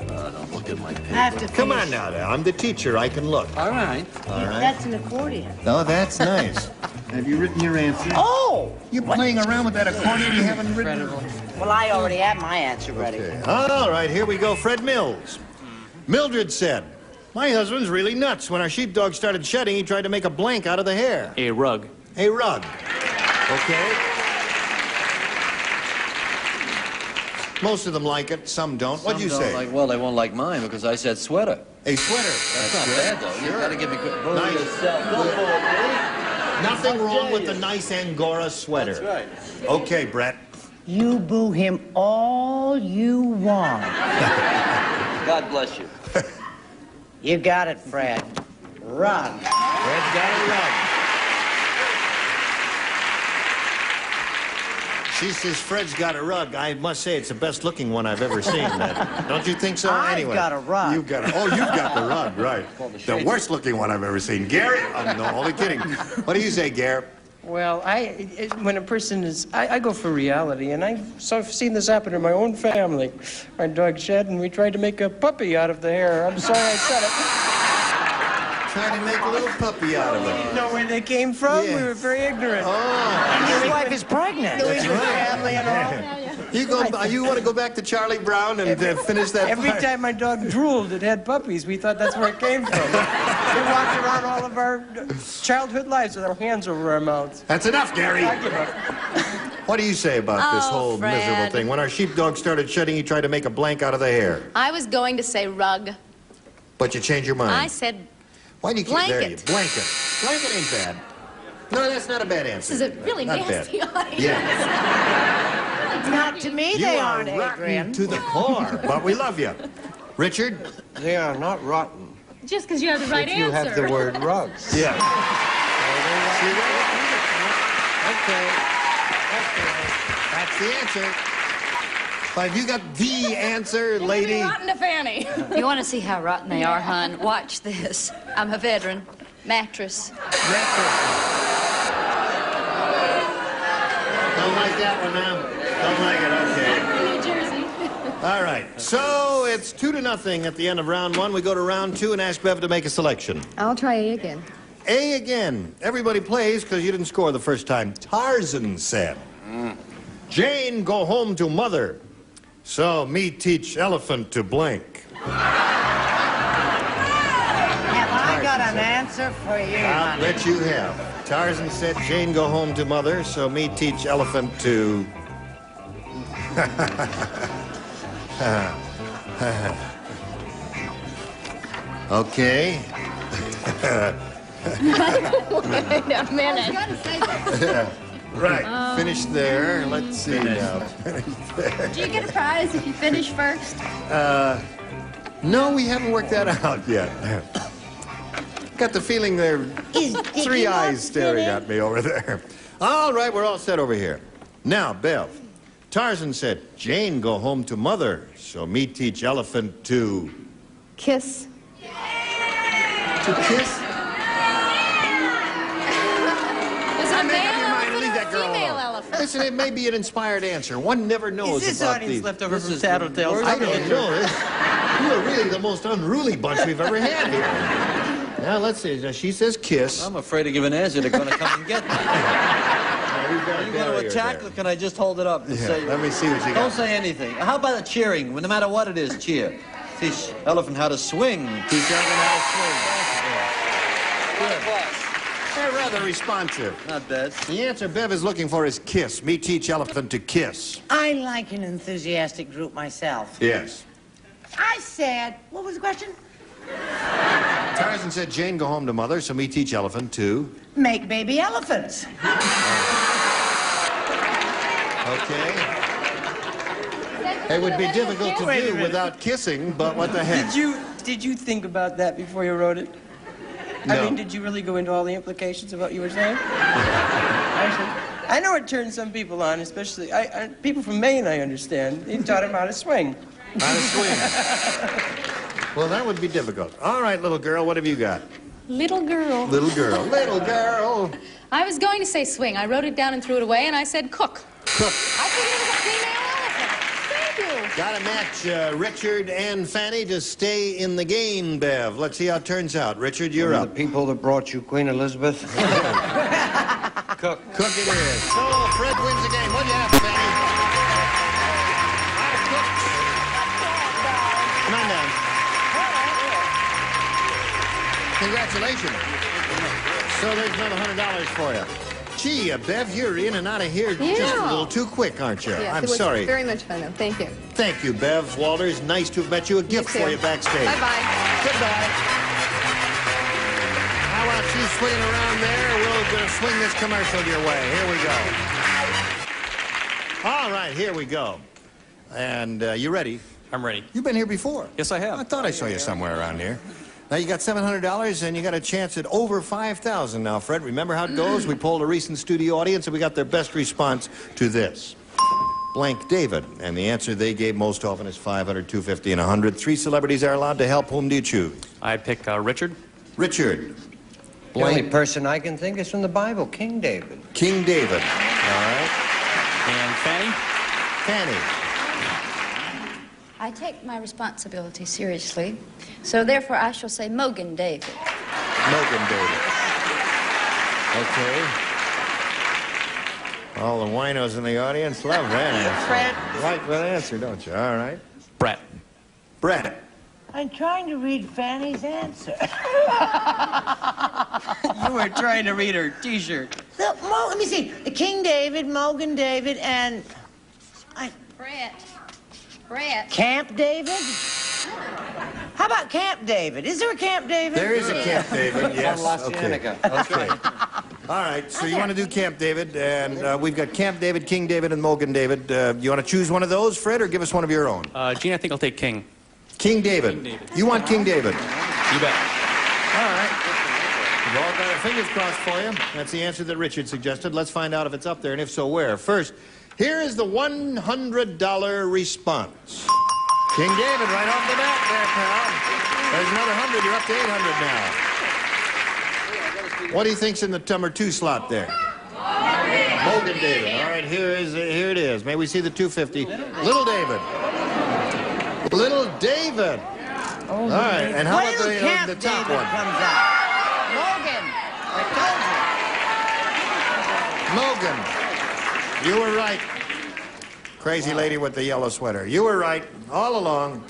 Don't look at my paper. I have to Come on finish. now. I'm the teacher. I can look. All right. All right. That's an accordion. Oh, that's nice. Have you written your answer? Oh! You playing around with that accordion you haven't written? Well, I already have my answer ready. Okay. All right, here we go. Fred Mills. Mildred said, my husband's really nuts. When our sheepdog started shedding, he tried to make a blank out of the hair. A rug. A rug. Okay. Most of them like it, some don't. What'd you say? Well, they won't like mine because I said sweater. A sweater. That's not bad, though. Sure. You gotta give me good. Nice. Go for it, please. Nothing wrong with the nice Angora sweater. That's right. Okay, Brett. You boo him all you want. God bless you. You got it, Fred. Rug. Fred's got a rug. She says Fred's got a rug. I must say it's the best looking one I've ever seen. Don't you think so? I've Anyway, got a rug. You've got you've got the rug, right. The worst looking one I've ever seen. Gary? No, only kidding. What do you say, Gary? Well, when a person is, I go for reality, and I've seen this happen in my own family. Our dog shed, and we tried to make a puppy out of the hair. I'm sorry I said it. Trying to make a little puppy out of it. We didn't know where they came from. Yeah. We were very ignorant. Oh. And his wife is pregnant. That's family and all. You want to go back to Charlie Brown and finish that Every part? time my dog drooled, it had puppies. We thought that's where it came from. We walked around all of our childhood lives with our hands over our mouths. That's enough, Gary. I give up. What do you say about this whole Fred. miserable thing? When our sheepdog started shedding, he tried to make a blank out of the hair. I was going to say rug. But you changed your mind. I said Why do you keep there? blanket. Blanket. Blanket ain't bad. No, that's not a bad answer. This is a really Not nasty bad. audience. Yeah. Not to me, You they are aren't, rotten Adrian. to the core, but we love you. Richard? They are not rotten. Just because you have the right If you answer. have the word rugs. Yeah. Okay. That's the answer. But have you got the answer, lady? Rotten to Fannie. You want to see how rotten they are, hon? Watch this. I'm a veteran. Mattress. Don't like that one now. Don't like it, okay. New Jersey. All right, so it's 2-0 at the end of round one. We go to round two and ask Bev to make a selection. I'll try A again. A again. Everybody plays because you didn't score the first time. Tarzan said, Jane, go home to mother. So me teach elephant to blank. Have I got an answer for you, I'll honey? bet you have. Tarzan said, Jane, go home to mother. So me teach elephant to... Okay. Wait a minute. Right. Finish there. Let's see now. Do you get a prize if you finish first? No, we haven't worked that out yet. Got the feeling there are three eyes staring at me over there. All right, we're all set over here. Now, Bev, Tarzan said, Jane, go home to mother. So me teach elephant to... Kiss. To kiss? Is it a male elephant Leave or that a girl female alone. elephant? Listen, it may be an inspired answer. One never knows Is this about audience these. left over from Tattletales? I don't know. You are really the most unruly bunch we've ever had here. Now, let's see. Now, she says kiss. I'm afraid to give an answer. They're going to come and get me. Are you going to attack, or can I just hold it up and say... Let me see what you got. Don't say anything. How about the cheering? No matter what it is, cheer. Teach elephant how to swing. Teach elephant how to swing. They're rather responsive. Not bad. The answer Bev is looking for is kiss. Me teach elephant to kiss. I like an enthusiastic group myself. Yes. I said, what was the question? Tarzan said, Jane, go home to mother, so me teach elephant to... Make baby elephants. Okay. It would be difficult to do without kissing, but what the heck? Did you think about that before you wrote it? No. I mean, did you really go into all the implications of what you were saying? I know it turns some people on, especially people from Maine, I understand. You taught them how to swing. How to swing. Well, that would be difficult. All right, little girl, what have you got? Little girl. Little girl. Little girl. I was going to say swing. I wrote it down and threw it away, and I said cook. Cook. I figured it was a female elephant. Thank you. Got to match Richard and Fannie to stay in the game, Bev. Let's see how it turns out. Richard, you're up. The people that brought you Queen Elizabeth. Cook. Cook it is. So, Fred wins the game. What do you have, Fanny? Come on down. Congratulations. So there's another $100 for you. Gee, Bev, you're in and out of here just a little too quick, aren't you? Yes, I'm it was sorry. very much fun, though. Thank you. Thank you, Bev. Walters, nice to have met you. A gift for you backstage. Bye-bye. Goodbye. How about you swinging around there? We'll swing this commercial your way. Here we go. All right, here we go. And you ready? I'm ready. You've been here before. Yes, I have. I thought I saw you somewhere around here. Now, you got $700, and you got a chance at over $5,000 now, Fred. Remember how it goes? We polled a recent studio audience, and we got their best response to this. Blank David. And the answer they gave most often is 500, 250, and 100. 3 celebrities are allowed to help. Whom do you choose? I pick Richard. Richard. The only person I can think is from the Bible, King David. King David. All right. And Fanny? Fanny. I take my responsibility seriously, so therefore I shall say Mogan David. Mogan David. Okay. All the winos in the audience love that answer. Fred. Like that answer, don't you? All right. Brett. Brett. I'm trying to read Fanny's answer. You were trying to read her T-shirt. Look, let me see. King David, Mogan David, and... Brett. Camp David? How about Camp David? Is there a Camp David? There is a Camp David, yes. Okay. Okay. All right, so you want to do Camp David, and we've got Camp David, King David, and Mogan David. You want to choose one of those, Fred, or give us one of your own? Gene, I think I'll take King. King David. King David. You want King David? You bet. All right. We've all got our fingers crossed for you. That's the answer that Richard suggested. Let's find out if it's up there, and if so, where. First, here is the $100 response. King David, right off the bat there, pal. There's another 100. You're up to 800 now. What do you think's in the number 2 slot there? Mogan David. All right, here it is. May we see the 250? Little David. Little David. All right, and how about the top one? Comes out. Mogan. I Mogan. You were right. Crazy lady with the yellow sweater. You were right all along.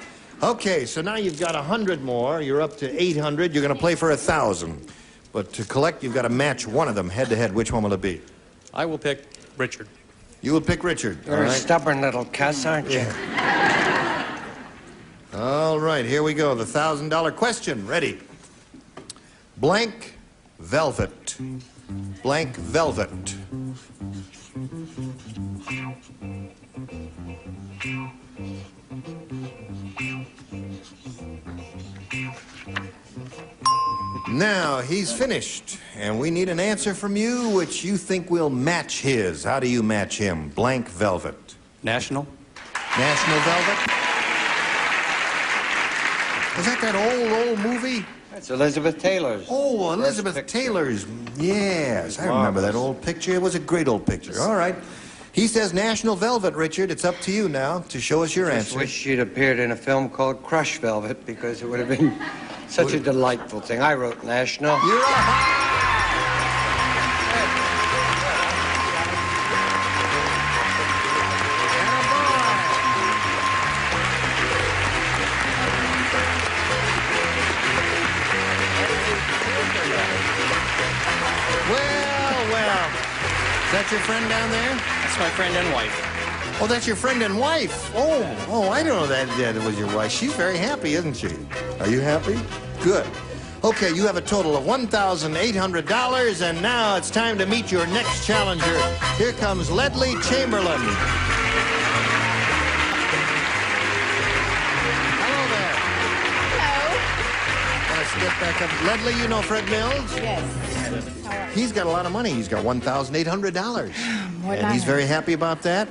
Okay, so now you've got 100 more. You're up to 800. You're going to play for 1,000. But to collect, you've got to match one of them head-to-head. Which one will it be? I will pick Richard. You will pick Richard. You're a stubborn little cuss, aren't you? Yeah. All right, here we go. The $1,000 question. Ready? Blank velvet. Blank velvet. Now, he's finished, and we need an answer from you which you think will match his. How do you match him? Blank velvet. National. National Velvet? Was that old movie? That's Elizabeth Taylor's. Oh, Elizabeth Taylor's. Yes, I remember that old picture. It was a great old picture. All right. He says National Velvet, Richard. It's up to you now to show us your I answer. wish she'd appeared in a film called Crush Velvet, because it would have been such a delightful thing. I wrote National. You're up. Well. Is that your friend down there? That's my friend and wife. Oh, that's your friend and wife. Oh, I don't know that was your wife. She's very happy, isn't she? Are you happy? Good. Okay, you have a total of $1,800, and now it's time to meet your next challenger. Here comes Ledley Chamberlain. Hello there. Hello. Want to step back up? Ledley, you know Fred Mills? Yes. He's got a lot of money. He's got $1,800. And he's very happy about that.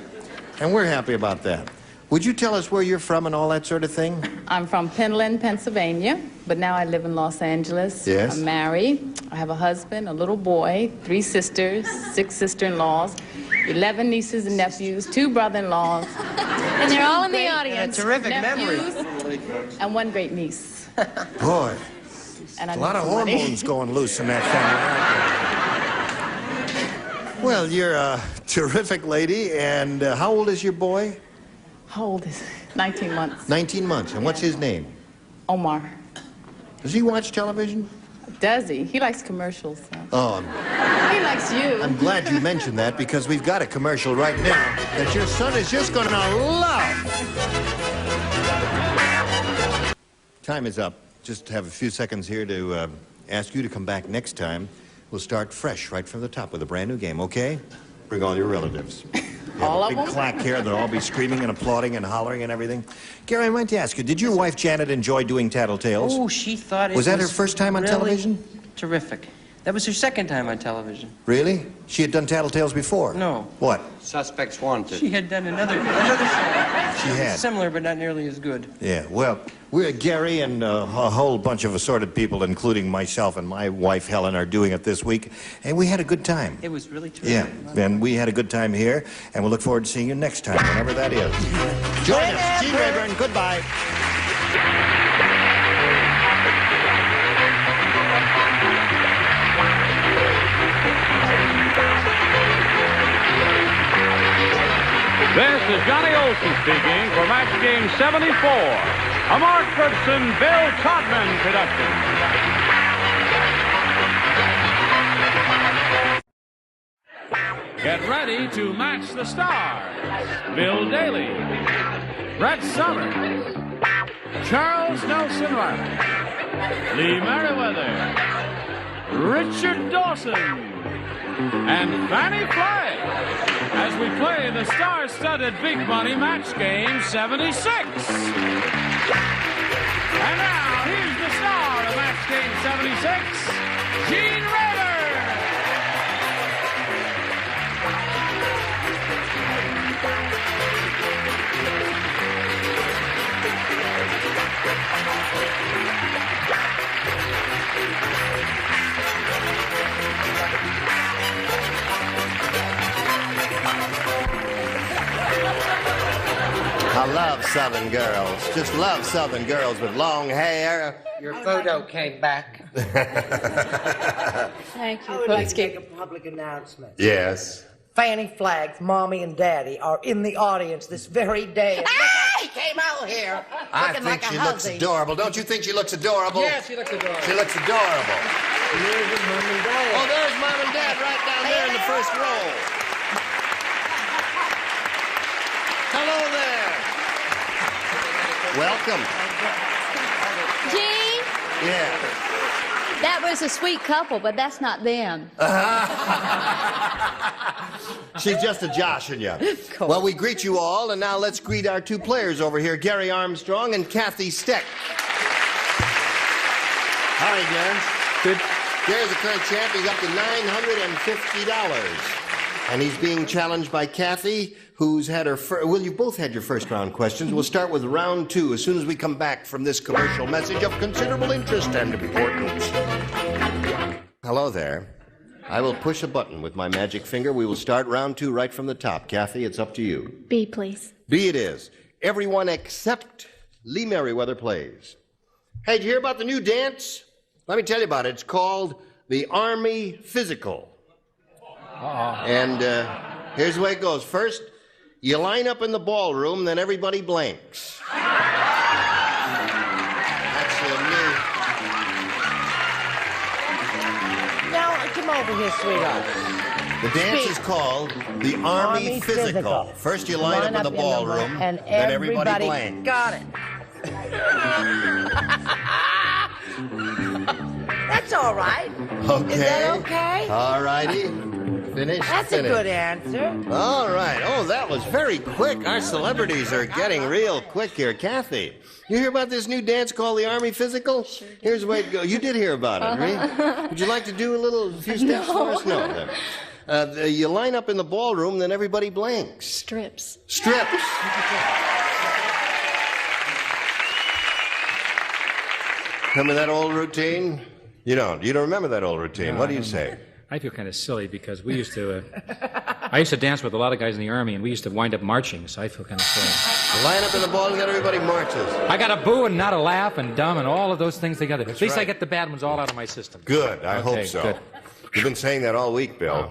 And we're happy about that. Would you tell us where you're from and all that sort of thing? I'm from Penland, Pennsylvania, but now I live in Los Angeles. Yes. I'm married. I have a husband, a little boy, 3 sisters, 6 sister-in-laws, 11 nieces and nephews, 2 brother-in-laws. And they're all in the audience. A terrific memory. And 1 great niece. Boy, And a lot of hormones going loose in that family. Well, you're a terrific lady, and how old is your boy? How old is he? 19 months. 19 months, and what's his name? Omar. Does he watch television? Does he? He likes commercials. So. Oh, He likes you. I'm glad you mentioned that, because we've got a commercial right now that your son is just going to love. Time is up. Just have a few seconds here to ask you to come back next time. We'll start fresh right from the top with a brand new game, okay? Bring all your relatives. All of big them? clack here. They'll all be screaming and applauding and hollering and everything. Gary, I wanted to ask you, did your wife Janet enjoy doing Tattletales? Oh, she thought it was... Was that her first time on really television? Terrific. That was her second time on television. Really? She had done Tattletales before? No. What? Suspects Wanted. She had done another show. She had. Similar, but not nearly as good. Yeah, well, we're Gary and a whole bunch of assorted people, including myself and my wife Helen, are doing it this week, and we had a good time. It was really terrific. Yeah, and we had a good time here, and we'll look forward to seeing you next time, whenever that is. Join us, Gene Rayburn. Goodbye. This is Johnny Olson speaking for Match Game 74, a Mark Goodson, Bill Todman production. Get ready to match the stars. Bill Daly, Brett Summers, Charles Nelson Riley, Lee Merriweather, Richard Dawson, and Fannie Flagg as we play the star-studded Big Money Match Game 76. And now, here's the star of Match Game 76, Gene Rayburn. I love Southern girls. Just love Southern girls with long hair. Your photo came back. Thank you. I would like to make a public announcement. Yes. Fannie Flagg's mommy and daddy are in the audience this very day. And look how she came out here I looking think like she a looks hussy. adorable. Don't you think she looks adorable? Yes, she looks adorable. She looks adorable. Here's your mom and dad. Oh, there's Mom and Dad right down there in the first row. Hello there. Welcome. Gene, Yeah. that was a sweet couple, but that's not them. She's just a joshing you. Well, we greet you all, and now let's greet our two players over here, Gary Armstrong and Kathy Steck. Howdy, Gary. Good. Gary's the current champ. He's up to $950. And he's being challenged by Kathy, who's had her well, you've both had your first round questions. We'll start with round two as soon as we come back from this commercial message of considerable interest and importance. Hello there. I will push a button with my magic finger. We will start round two right from the top. Kathy, it's up to you. B, please. B it is. Everyone except Lee Merriweather plays. Hey, did you hear about the new dance? Let me tell you about it. It's called the Army Physical. And here's the way it goes. First, you line up in the ballroom, then everybody blanks. That's new. Now, come over here, sweetheart. The dance is called the Army Physical. First, you line up in the ballroom, and then everybody blanks. Got it. That's all right. Okay. Is that okay? All righty. Finish. That's finish. a good answer. All right. Oh, that was very quick. Our celebrities are getting real quick here. Kathy, you hear about this new dance called the Army Physical? Sure did. Here's the way it goes. You did hear about it, right? Would you like to do a few steps for us? No. You line up in the ballroom, then everybody blanks. Strips. Strips. Remember that old routine? You don't. You don't remember that old routine. No, What do you say? I feel kind of silly because we used to. I used to dance with a lot of guys in the Army, and we used to wind up marching, so I feel kind of silly. Line up in the ball and then everybody marches. I got a boo and not a laugh and dumb and all of those things together. At least right. I get the bad ones all out of my system. Good. I hope so. Good. You've been saying that all week, Bill.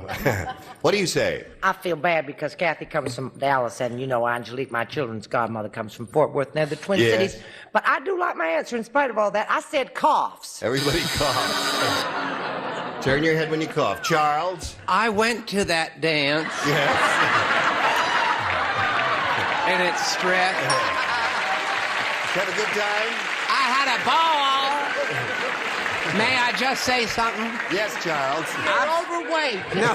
What do you say? I feel bad because Kathy comes from Dallas, and you know Angelique, my children's godmother, comes from Fort Worth, and they're the Twin Yes. Cities. But I do like my answer in spite of all that. I said coughs. Everybody coughs. Turn your head when you cough. Charles? I went to that dance. Yes. And it stretched. Have a good time? I had a ball. May I just say something? Yes, Charles. I'm overweight. No.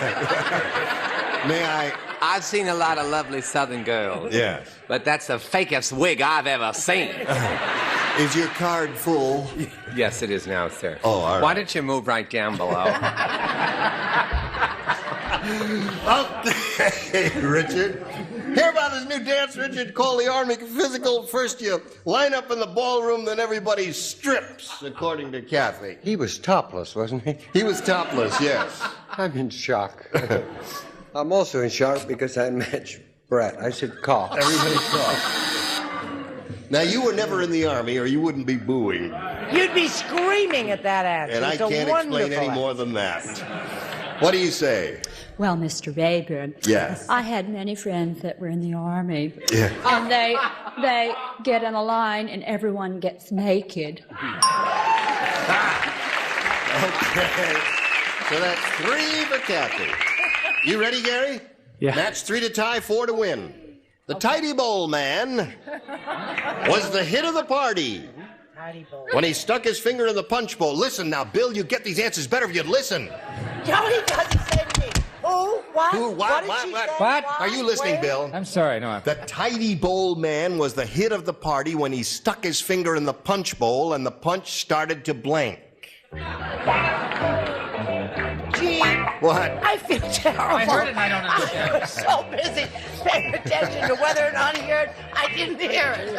May I? I've seen a lot of lovely Southern girls. Yes. But that's the fakest wig I've ever seen. Is your card full? Yes, it is now, sir. Oh, all right. Why don't you move right down below? Okay, Richard. Hear about this new dance, Richard? Called the Army Physical. First you line up in the ballroom, then everybody strips, according to Kathy. He was topless, wasn't he? He was topless, yes. I'm in shock. I'm also in shock because I matched Brett. I said cough. Everybody coughed. Now, you were never in the Army, or you wouldn't be booing. You'd be screaming at that answer. And I It's a can't explain any wonderful more than that. What do you say? Well, Mr. Rayburn, Yes. I had many friends that were in the Army. Yeah. And they get in a line and everyone gets naked. Okay. So that's 3 for Kathy. You ready, Gary? Yeah. Match 3 to tie, 4 to win. The Tidy Bowl Man was the hit of the party when he stuck his finger in the punch bowl. Listen now, Bill, you get these answers better if you'd listen. No, he doesn't say to me. Who? What? Who? What? Did she say? What? Are you listening, Where? Bill? I'm sorry, no. The Tidy Bowl Man was the hit of the party when he stuck his finger in the punch bowl and the punch started to blank. Gee, What? I feel terrible. I heard it and I don't understand. I was so busy paying attention to whether or not he heard, I didn't hear it.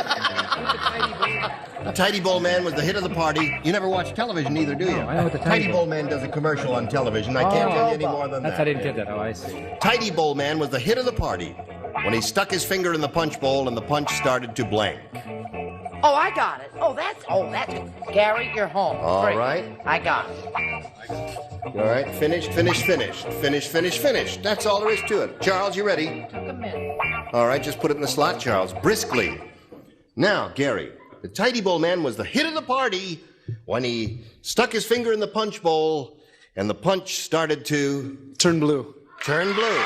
The Tidy Bowl Man was the hit of the party. You never watch television either, do you? No, I know what the Tidy Bowl Man does a commercial on television. I can't tell you any more than That's that. I didn't get that. Oh, I see. Tidy Bowl Man was the hit of the party when he stuck his finger in the punch bowl and the punch started to blank. Oh, I got it. That's Gary, you're home. All Great. right. I got it. All right, finished. That's all there is to it. Charles, you ready? Took a minute. All right, just put it in the slot, Charles, briskly. Now, Gary, the Tidy Bowl Man was the hit of the party when he stuck his finger in the punch bowl and the punch started to... Turn blue. Turn blue.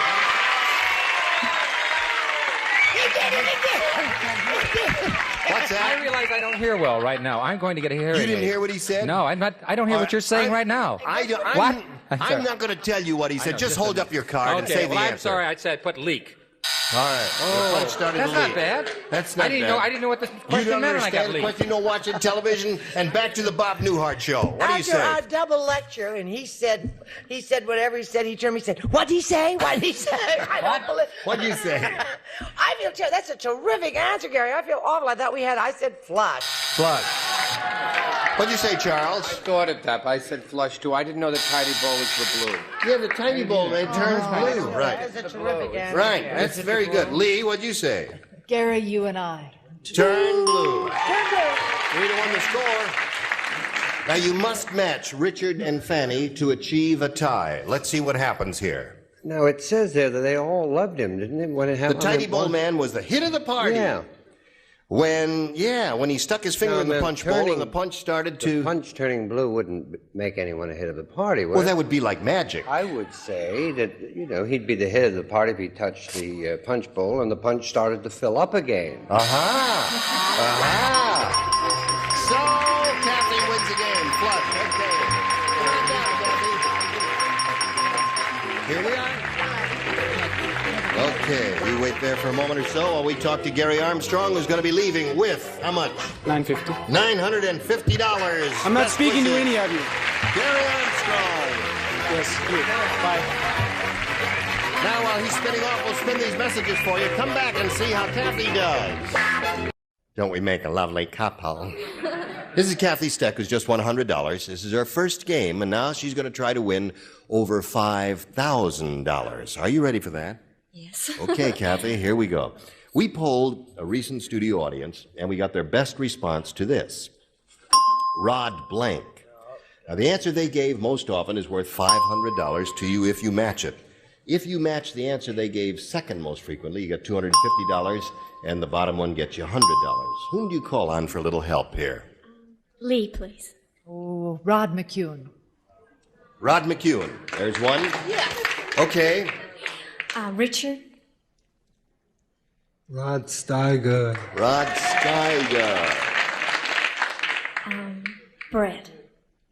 He did it again. What's that? I realize I don't hear well right now. I'm going to get a hearing You didn't aid. hear what he said? No, I'm not. I don't hear what you're saying right now. What? I'm not going to tell you what he said. Just hold up your card and say the answer. I'm sorry. I said put leak. All right. The punch started That's to not leak. bad. That's not bad. I didn't know what the You question don't meant when I got understand the leaked. question. You know watching television. And back to the Bob Newhart show. What do you After say? our double lecture, and he said whatever he said, he turned to me and said, what'd he say? What'd he say? I don't believe. What'd you say? I feel terrible. That's a terrific answer, Gary. I feel awful. I thought I said flush. Flush. What'd you say, Charles? I thought it up. I said flush too. I didn't know the Tidy Bowl was the blue. Yeah, the Tidy Bowl Man turns blue. Right. That's a terrific answer. Right. Gary. That's very good. Lee, what'd you say? Gary, you and I. Turn blue. 3-1 the score. Now you must match Richard and Fannie to achieve a tie. Let's see what happens here. Now, it says there that they all loved him, didn't it? When it The happened. Tidy Bowl Man was the hit of the party. Yeah. When he stuck his finger in the punch bowl and the punch started to... The punch turning blue wouldn't make anyone a hit of the party, would Well, it? that would be like magic. I would say that, he'd be the hit of the party if he touched the punch bowl and the punch started to fill up again. Aha! So, Kathy wins the game. Flush. Okay. Come on down, Kathy. Here we are. Okay, you wait there for a moment or so while we talk to Gary Armstrong, who's going to be leaving with how much? $950. $950. I'm not Best speaking to wishes. any of you. Gary Armstrong. Yes, good. Bye. Now, while he's spinning off, we'll spin these messages for you. Come back and see how Kathy does. Don't we make a lovely couple? This is Kathy Steck, who's just won $100. This is her first game, and now she's going to try to win over $5,000. Are you ready for that? Yes. Okay, Kathy, here we go. We polled a recent studio audience, and we got their best response to this. Rod blank. Now, the answer they gave most often is worth $500 to you if you match it. If you match the answer they gave second most frequently, you get $250, and the bottom one gets you $100. Whom do you call on for a little help here? Lee, please. Oh, Rod McEwen. Rod McEwen. There's one. Yeah. Okay. Richard. Rod Steiger. Rod Steiger. Brett.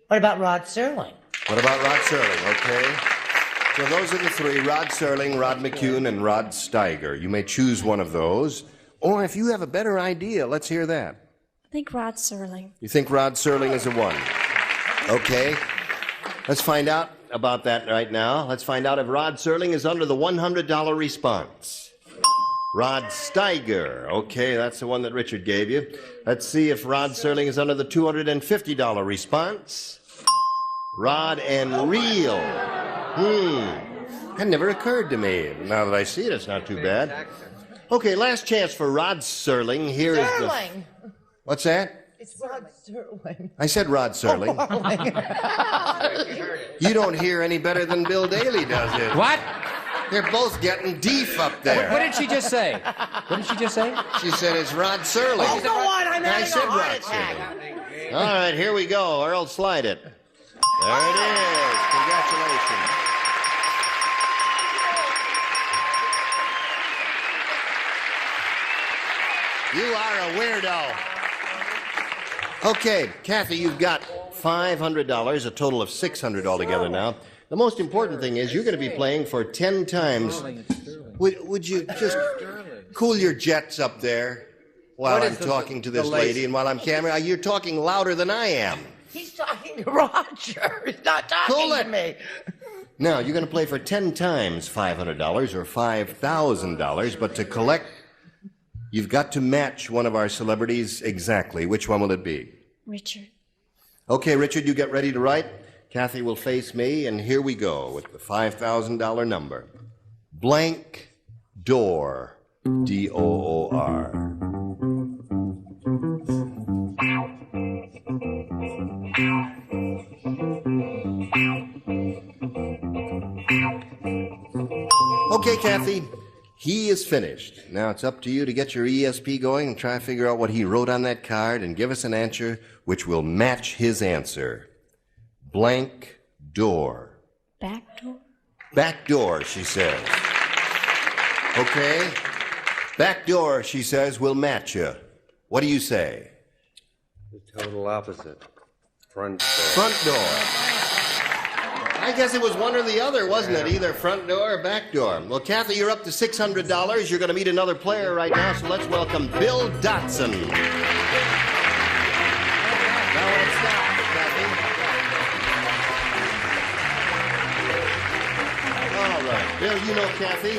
What about Rod Serling? What about Rod Serling? Okay. So those are the three, Rod Serling, Rod McEwen, and Rod Steiger. You may choose one of those. Or if you have a better idea, let's hear that. I think Rod Serling. You think Rod Serling is a one? Okay. Let's find out about that right now. Let's find out if Rod Serling is under the $100 response. Rod Steiger. Okay, that's the one that Richard gave you. Let's see if Rod Serling is under the $250 response. Rod and Reel. That never occurred to me. Now that I see it, it's not too bad. Okay, last chance for Rod Serling. Here is the... Serling. What's that? It's Rod Serling. I said Rod Serling. You don't hear any better than Bill Daly does it. What? They're both getting deef up there. What did she just say? What did she just say? She said it's Rod Serling. Oh, go on, I'm having said a heart Rod attack. Serling. All right, here we go. Earl, slide it. There it is. Congratulations. You are a weirdo. Okay, Kathy, you've got $500, a total of $600 altogether now. The most important thing is you're going to be playing for 10 times. Would you just cool your jets up there while I'm talking to this lady and while I'm camera? You're talking louder than I am. He's talking to Roger. He's not talking to me. Now, you're going to play for 10 times $500 or $5,000, but to collect, you've got to match one of our celebrities exactly. Which one will it be? Richard. Okay, Richard, you get ready to write. Kathy will face me, and here we go with the $5,000 number. Blank door, D-O-O-R. Okay, Kathy, he is finished. Now it's up to you to get your ESP going and try to figure out what he wrote on that card and give us an answer which will match his answer. Blank door. Back door? Back door, she says. Okay. Back door, she says, will match you. What do you say? The total opposite. Front door. Front door. I guess it was one or the other, wasn't it? Either front door or back door. Well, Kathy, you're up to $600. You're going to meet another player right now, so let's welcome Bill Dotson. Now let's stop, Kathy. All right. Bill, you know Kathy.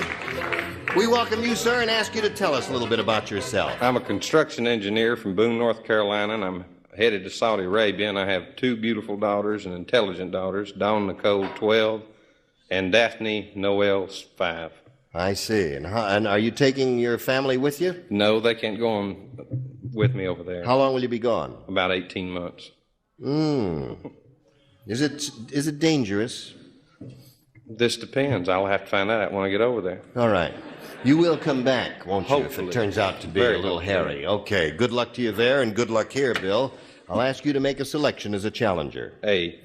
We welcome you, sir, and ask you to tell us a little bit about yourself. I'm a construction engineer from Boone, North Carolina, and I'm headed to Saudi Arabia, and I have two beautiful daughters and intelligent daughters, Dawn Nicole, 12, and Daphne Noel, 5. I see. And are you taking your family with you? No, they can't go on with me over there. How long will you be gone? About 18 months. Is it dangerous? This depends. I'll have to find out when I get over there. All right. You will come back, won't you, Hopefully. if it turns out to be a little hairy. Okay, good luck to you there, and good luck here, Bill. I'll ask you to make a selection as a challenger. A.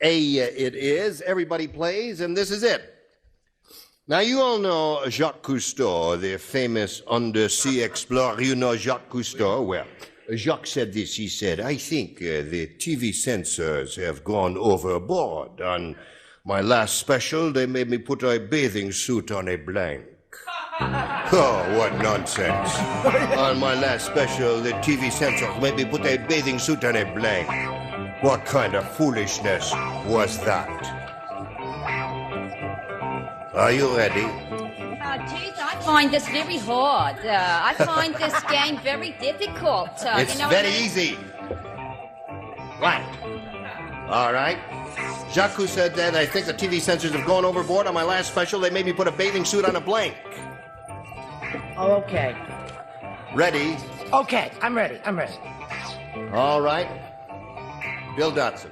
A it is. Everybody plays, and this is it. Now, you all know Jacques Cousteau, the famous undersea explorer. You know Jacques Cousteau? Well, Jacques said this. He said, I think the TV censors have gone overboard. On my last special, they made me put a bathing suit on a blank. Oh, what nonsense. On my last special, the TV censors made me put a bathing suit on a blank. What kind of foolishness was that? Are you ready? Geez, I find this very hard. I find this game very difficult. It's very easy. Right. All right. Jacques who said that I think the TV censors have gone overboard. On my last special, they made me put a bathing suit on a blank. Oh, okay. Ready? Okay, I'm ready. All right. Bill Dotson.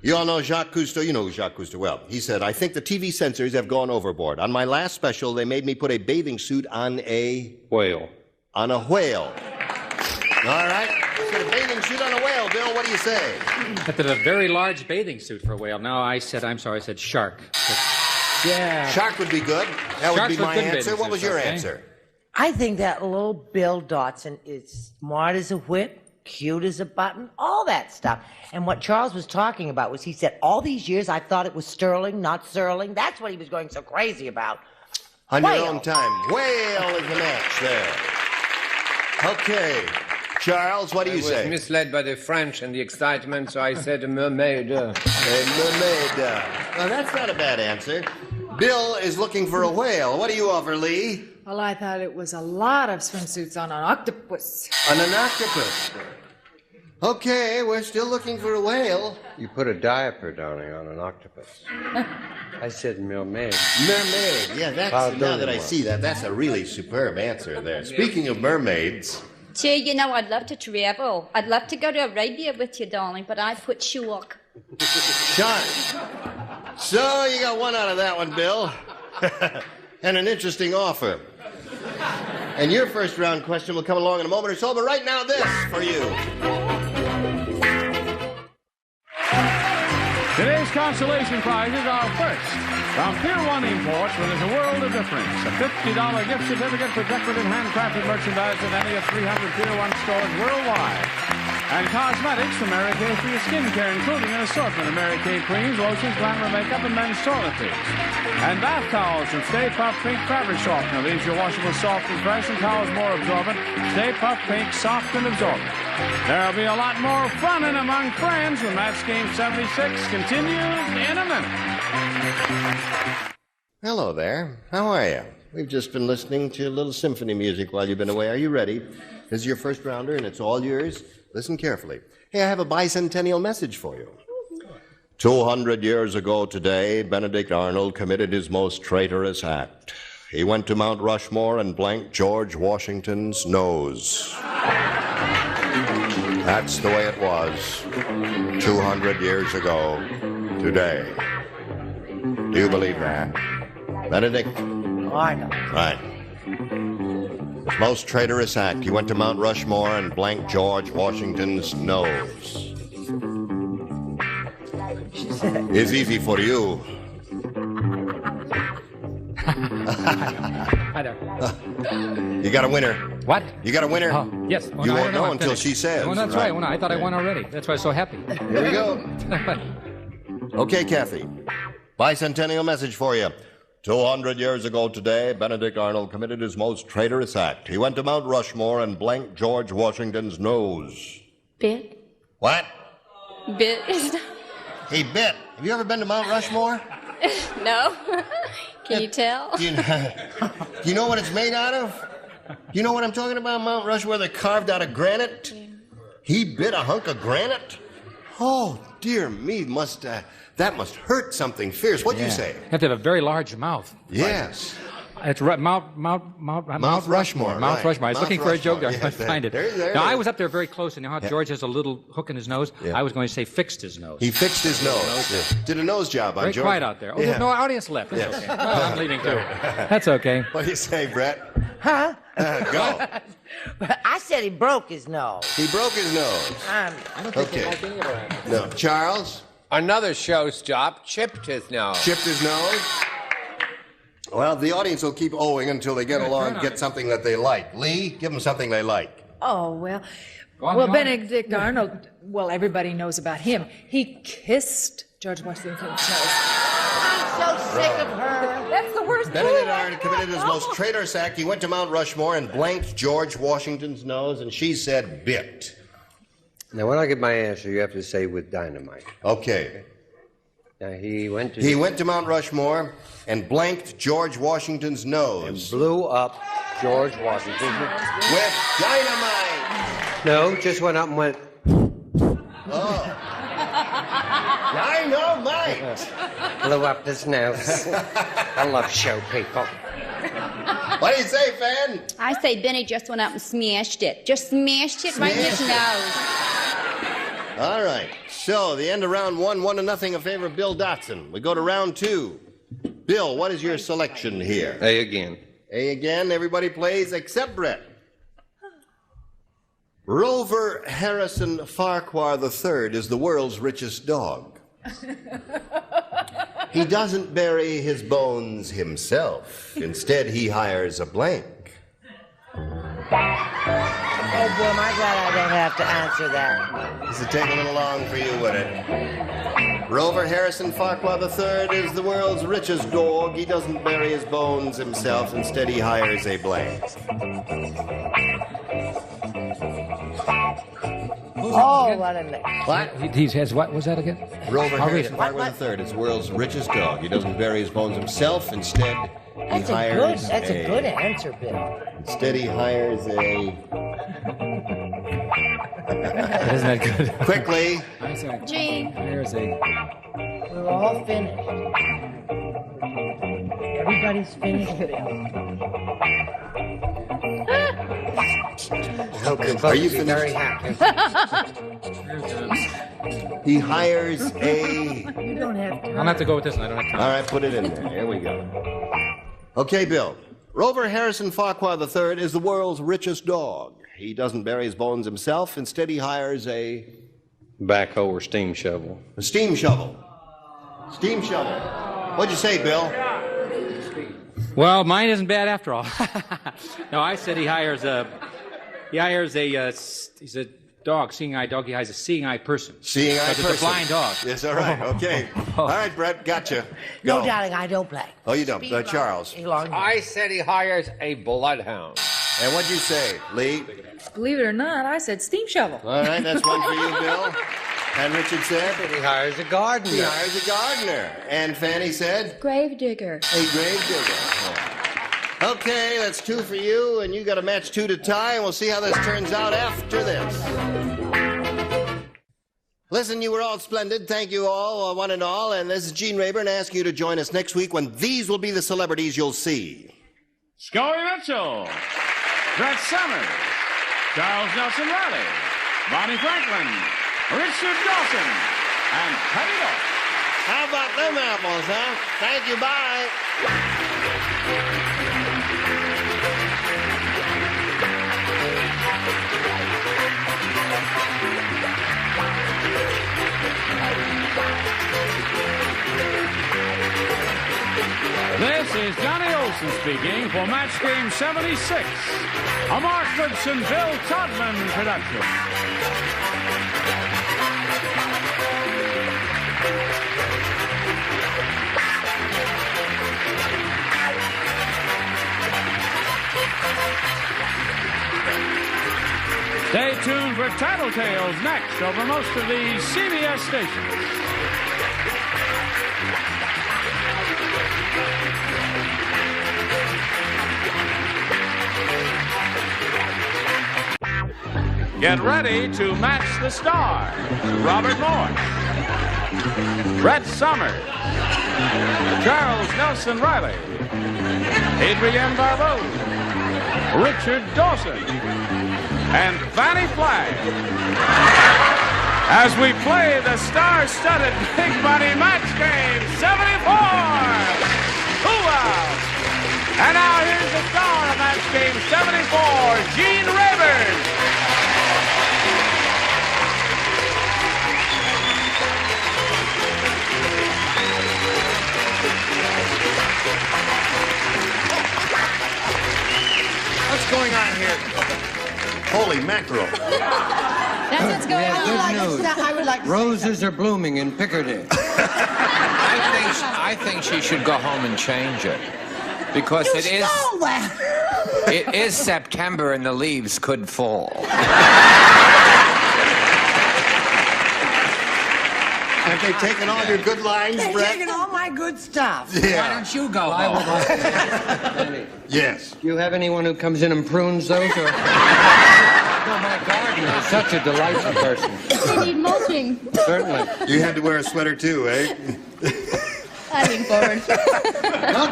You all know Jacques Cousteau? You know Jacques Cousteau well. He said, I think the TV censors have gone overboard. On my last special, they made me put a bathing suit on a... Whale. On a whale. All right. Put a bathing suit on a whale. Bill, what do you say? That did a very large bathing suit for a whale. No, I'm sorry, I said shark. Yeah. Shark would be good. That would be my good answer. bathing What was suits, your okay? answer? I think that little Bill Dotson is smart as a whip, cute as a button, all that stuff. And what Charles was talking about was he said, all these years I thought it was Sterling, not Serling. That's what he was going so crazy about. On Whale. your own time. Whale is the match there. Okay. Charles, what do you say? I was misled by the French and the excitement, so I said a mermaid. A mermaid. Well, that's not a bad answer. Bill is looking for a whale. What do you offer, Lee? Well, I thought it was a lot of swimsuits on an octopus. On an octopus. Okay, we're still looking for a whale. You put a diaper, darling, on an octopus. I said mermaid. Mermaid. Yeah, that's, Pardon now that I moi. see that, that's a really superb answer there. Speaking of mermaids, Gee, you know, I'd love to travel. I'd love to go to Arabia with you, darling, but I put shock. Sean. So you got one out of that one, Bill. And an interesting offer. And your first round question will come along in a moment or so, but right now this for you. Today's consolation prizes are first from Pier 1 Imports, where there's a world of difference. A $50 gift certificate for decorative handcrafted merchandise at any of 300 Pier 1 stores worldwide. And cosmetics from Mary Kay for your skincare, including an assortment of Mary Kay creams, lotions, glamour makeup, and men's toiletries. And bath towels from Stay Puft Pink Fabric Softener leaves your washable soft and fresh and towels more absorbent. Stay Puft Pink Soft and Absorbent. There'll be a lot more fun in Among Friends when Match Game 76 continues in a minute. Hello there. How are you? We've just been listening to a little symphony music while you've been away. Are you ready? This is your first rounder, and it's all yours. Listen carefully. Hey, I have a bicentennial message for you. 200 years ago today, Benedict Arnold committed his most traitorous act. He went to Mount Rushmore and blanked George Washington's nose. That's the way it was 200 years ago today. Do you believe that? Benedict? Oh, I know. Right. His most traitorous act. He went to Mount Rushmore and blanked George Washington's nose. It's easy for you. Hi there. You got a winner. What? You got a winner? Oh, yes. Well, You no, I won't don't know I'm until finished. she says. Well, that's right. Well, no, I thought I won already. That's why I'm so happy. Here we go. Okay, Kathy. Bicentennial message for you. 200 years ago today, Benedict Arnold committed his most traitorous act. He went to Mount Rushmore and blanked George Washington's nose. Bit? What? Bit is... He bit. Have you ever been to Mount Rushmore? No. Can you tell? Do you know what it's made out of? Do you know what I'm talking about, Mount Rushmore? They're carved out of granite? Yeah. He bit a hunk of granite? Oh, dear me, that must hurt something fierce. What'd you say? You have to have a very large mouth. Yes. It's right, Mount Rushmore. Mount right. Rushmore. I was looking for a joke there. I Yes, couldn't find it. there Now, it I is. was up there very close, and you know how George has a little hook in his nose? Yeah. I was going to say fixed his nose. He fixed his nose. Yeah. Did a nose job on Very George. quiet out there. Oh, Yeah. there's no audience left. That's Yes. okay. Well, I'm leaving, too. That's okay. What do you say, Brett? Huh? Go. I said he broke his nose. He broke his nose. I don't think Okay. you like any of that. No. Charles? Another showstop chipped his nose. Chipped his nose? Well, the audience will keep owing until they get along and get something that they like. Lee, give them something they like. Oh, well. on, Well, go on. Benedict Arnold, well, everybody knows about him. He kissed George Washington's nose. I'm so sick of her. That's the worst Benedict part. Arnold committed his most traitorous act. He went to Mount Rushmore and blanked George Washington's nose, and she said bit. Now, when I give my answer, you have to say with dynamite. Okay. Now, he went to Mount Rushmore and blanked George Washington's nose. and blew up George Washington. With dynamite! No, just went up and went, Oh. Dynamite! blew up his nose. I love show people. What do you say, Fan? I say Benny just went out and smashed it. Just smashed it right in his nose. All right. So, the end of round 1, 1-0 in favor of Bill Dotson. We go to round 2. Bill, what is your selection here? A again. A again. Everybody plays except Brett. Rover Harrison Farquhar III is the world's richest dog. He doesn't bury his bones himself. Instead, he hires a blank. Oh, boy, am I glad I don't have to answer that. This will take a little long for you, would it? Rover Harrison Farquhar III is the world's richest dog. He doesn't bury his bones himself. Instead, he hires a blank. Oh, what a mess. What? He has what was that again? Rover I'll read Harrison it. Farquhar III is the world's richest dog. He doesn't bury his bones himself. Instead, he hires That's a good answer, Bill. Instead, he hires a... Isn't that good? Quickly. I'm sorry. Gene. There's a... We're all finished. Everybody's finished, Bill. Okay, are you finished? Very happy. He hires a... You don't have time. I'm gonna have to go with this one. I don't have time. All right, put it in there. Here we go. Okay, Bill. Rover Harrison Farquhar III is the world's richest dog. He doesn't bury his bones himself. Instead, he hires a... Backhoe or steam shovel. A steam shovel. Steam shovel. What'd you say, Bill? Well, mine isn't bad after all. No, I said he hires a he's a dog, seeing eye dog. He hires a seeing eye person. Seeing eye person. It's a blind dog. Yes, all right. Okay. All right, Brett, gotcha. Go. No, darling, I don't play. Oh, you don't. Charles. I said he hires a bloodhound. And what'd you say, Lee? Believe it or not, I said steam shovel. All right, that's one for you, Bill. And Richard said? He hires a gardener. He hires a gardener. And Fannie said? Gravedigger. A gravedigger. Okay, that's 2 for you, and you got a match 2 to tie, and we'll see how this turns out after this. Listen, you were all splendid. Thank you all, one and all. And this is Gene Rayburn asking you to join us next week when these will be the celebrities you'll see. Scully Mitchell, Brett Summers, Charles Nelson Riley, Bonnie Franklin, Richard Dawson, and Patty Dawson. How about them apples, huh? Thank you, bye. This is Johnny Olson speaking for Match Game 76, a Mark Goodson, Bill Todman production. Stay tuned for Tattletales next over most of the CBS stations. Get ready to match the stars. Robert Morse, Brett Summers, Charles Nelson Riley, Adrienne Barbeau, Richard Dawson, and Fannie Flagg. As we play the star-studded Big Money Match Game 74. Hoo-ah! And now here's the star of Match Game 74, Gene Rayburn. What's going on here? Holy mackerel. That's what's going on. Good news. I would like to Roses are blooming in Piccadilly. I think she should go home and change it. Because You stole that. it is September and the leaves could fall. Have they taken all your good lines, They're Brett? taking all my good stuff. Yeah. Why don't you go home? Yes. Do you have anyone who comes in and prunes those? Or... No, my gardener is such a delightful person. They need mulching. Certainly. You had to wear a sweater too, eh? I lean forward.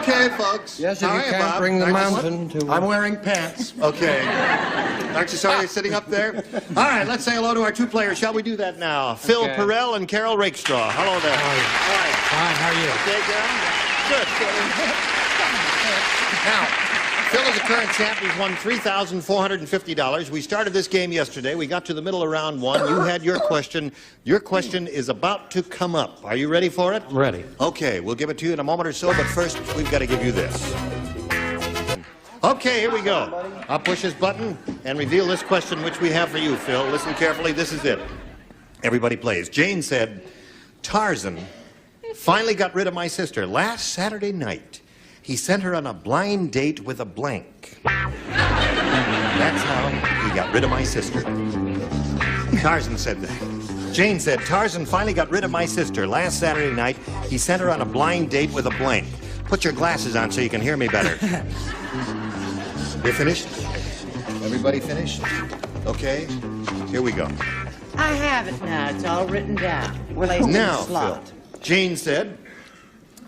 Okay, folks. Yes, if All you right, can't Bob. bring the Aren't you- mountain to... I'm wearing pants. Okay. Aren't you sorry you're sitting up there? All right, let's say hello to our two players. Shall we do that now? Phil Okay. Perrell and Carol Rakestraw. Hello there. How are you? All right. Fine, how are you? Okay, Carol? Good. Now, Phil is a current champ. He's won $3,450. We started this game yesterday. We got to the middle of round one. You had your question. Your question is about to come up. Are you ready for it? I'm ready. Okay, we'll give it to you in a moment or so, but first we've got to give you this. Okay, here we go. I'll push this button and reveal this question which we have for you, Phil. Listen carefully. This is it. Everybody plays. Jane said, Tarzan finally got rid of my sister last Saturday night. He sent her on a blind date with a blank. That's how he got rid of my sister. Tarzan said that. Jane said, Tarzan finally got rid of my sister last Saturday night. He sent her on a blind date with a blank. Put your glasses on so you can hear me better. You're finished? Everybody finished? Okay, here we go. I have it now. It's all written down. Placed in the Now, slot. Phil, Jane said,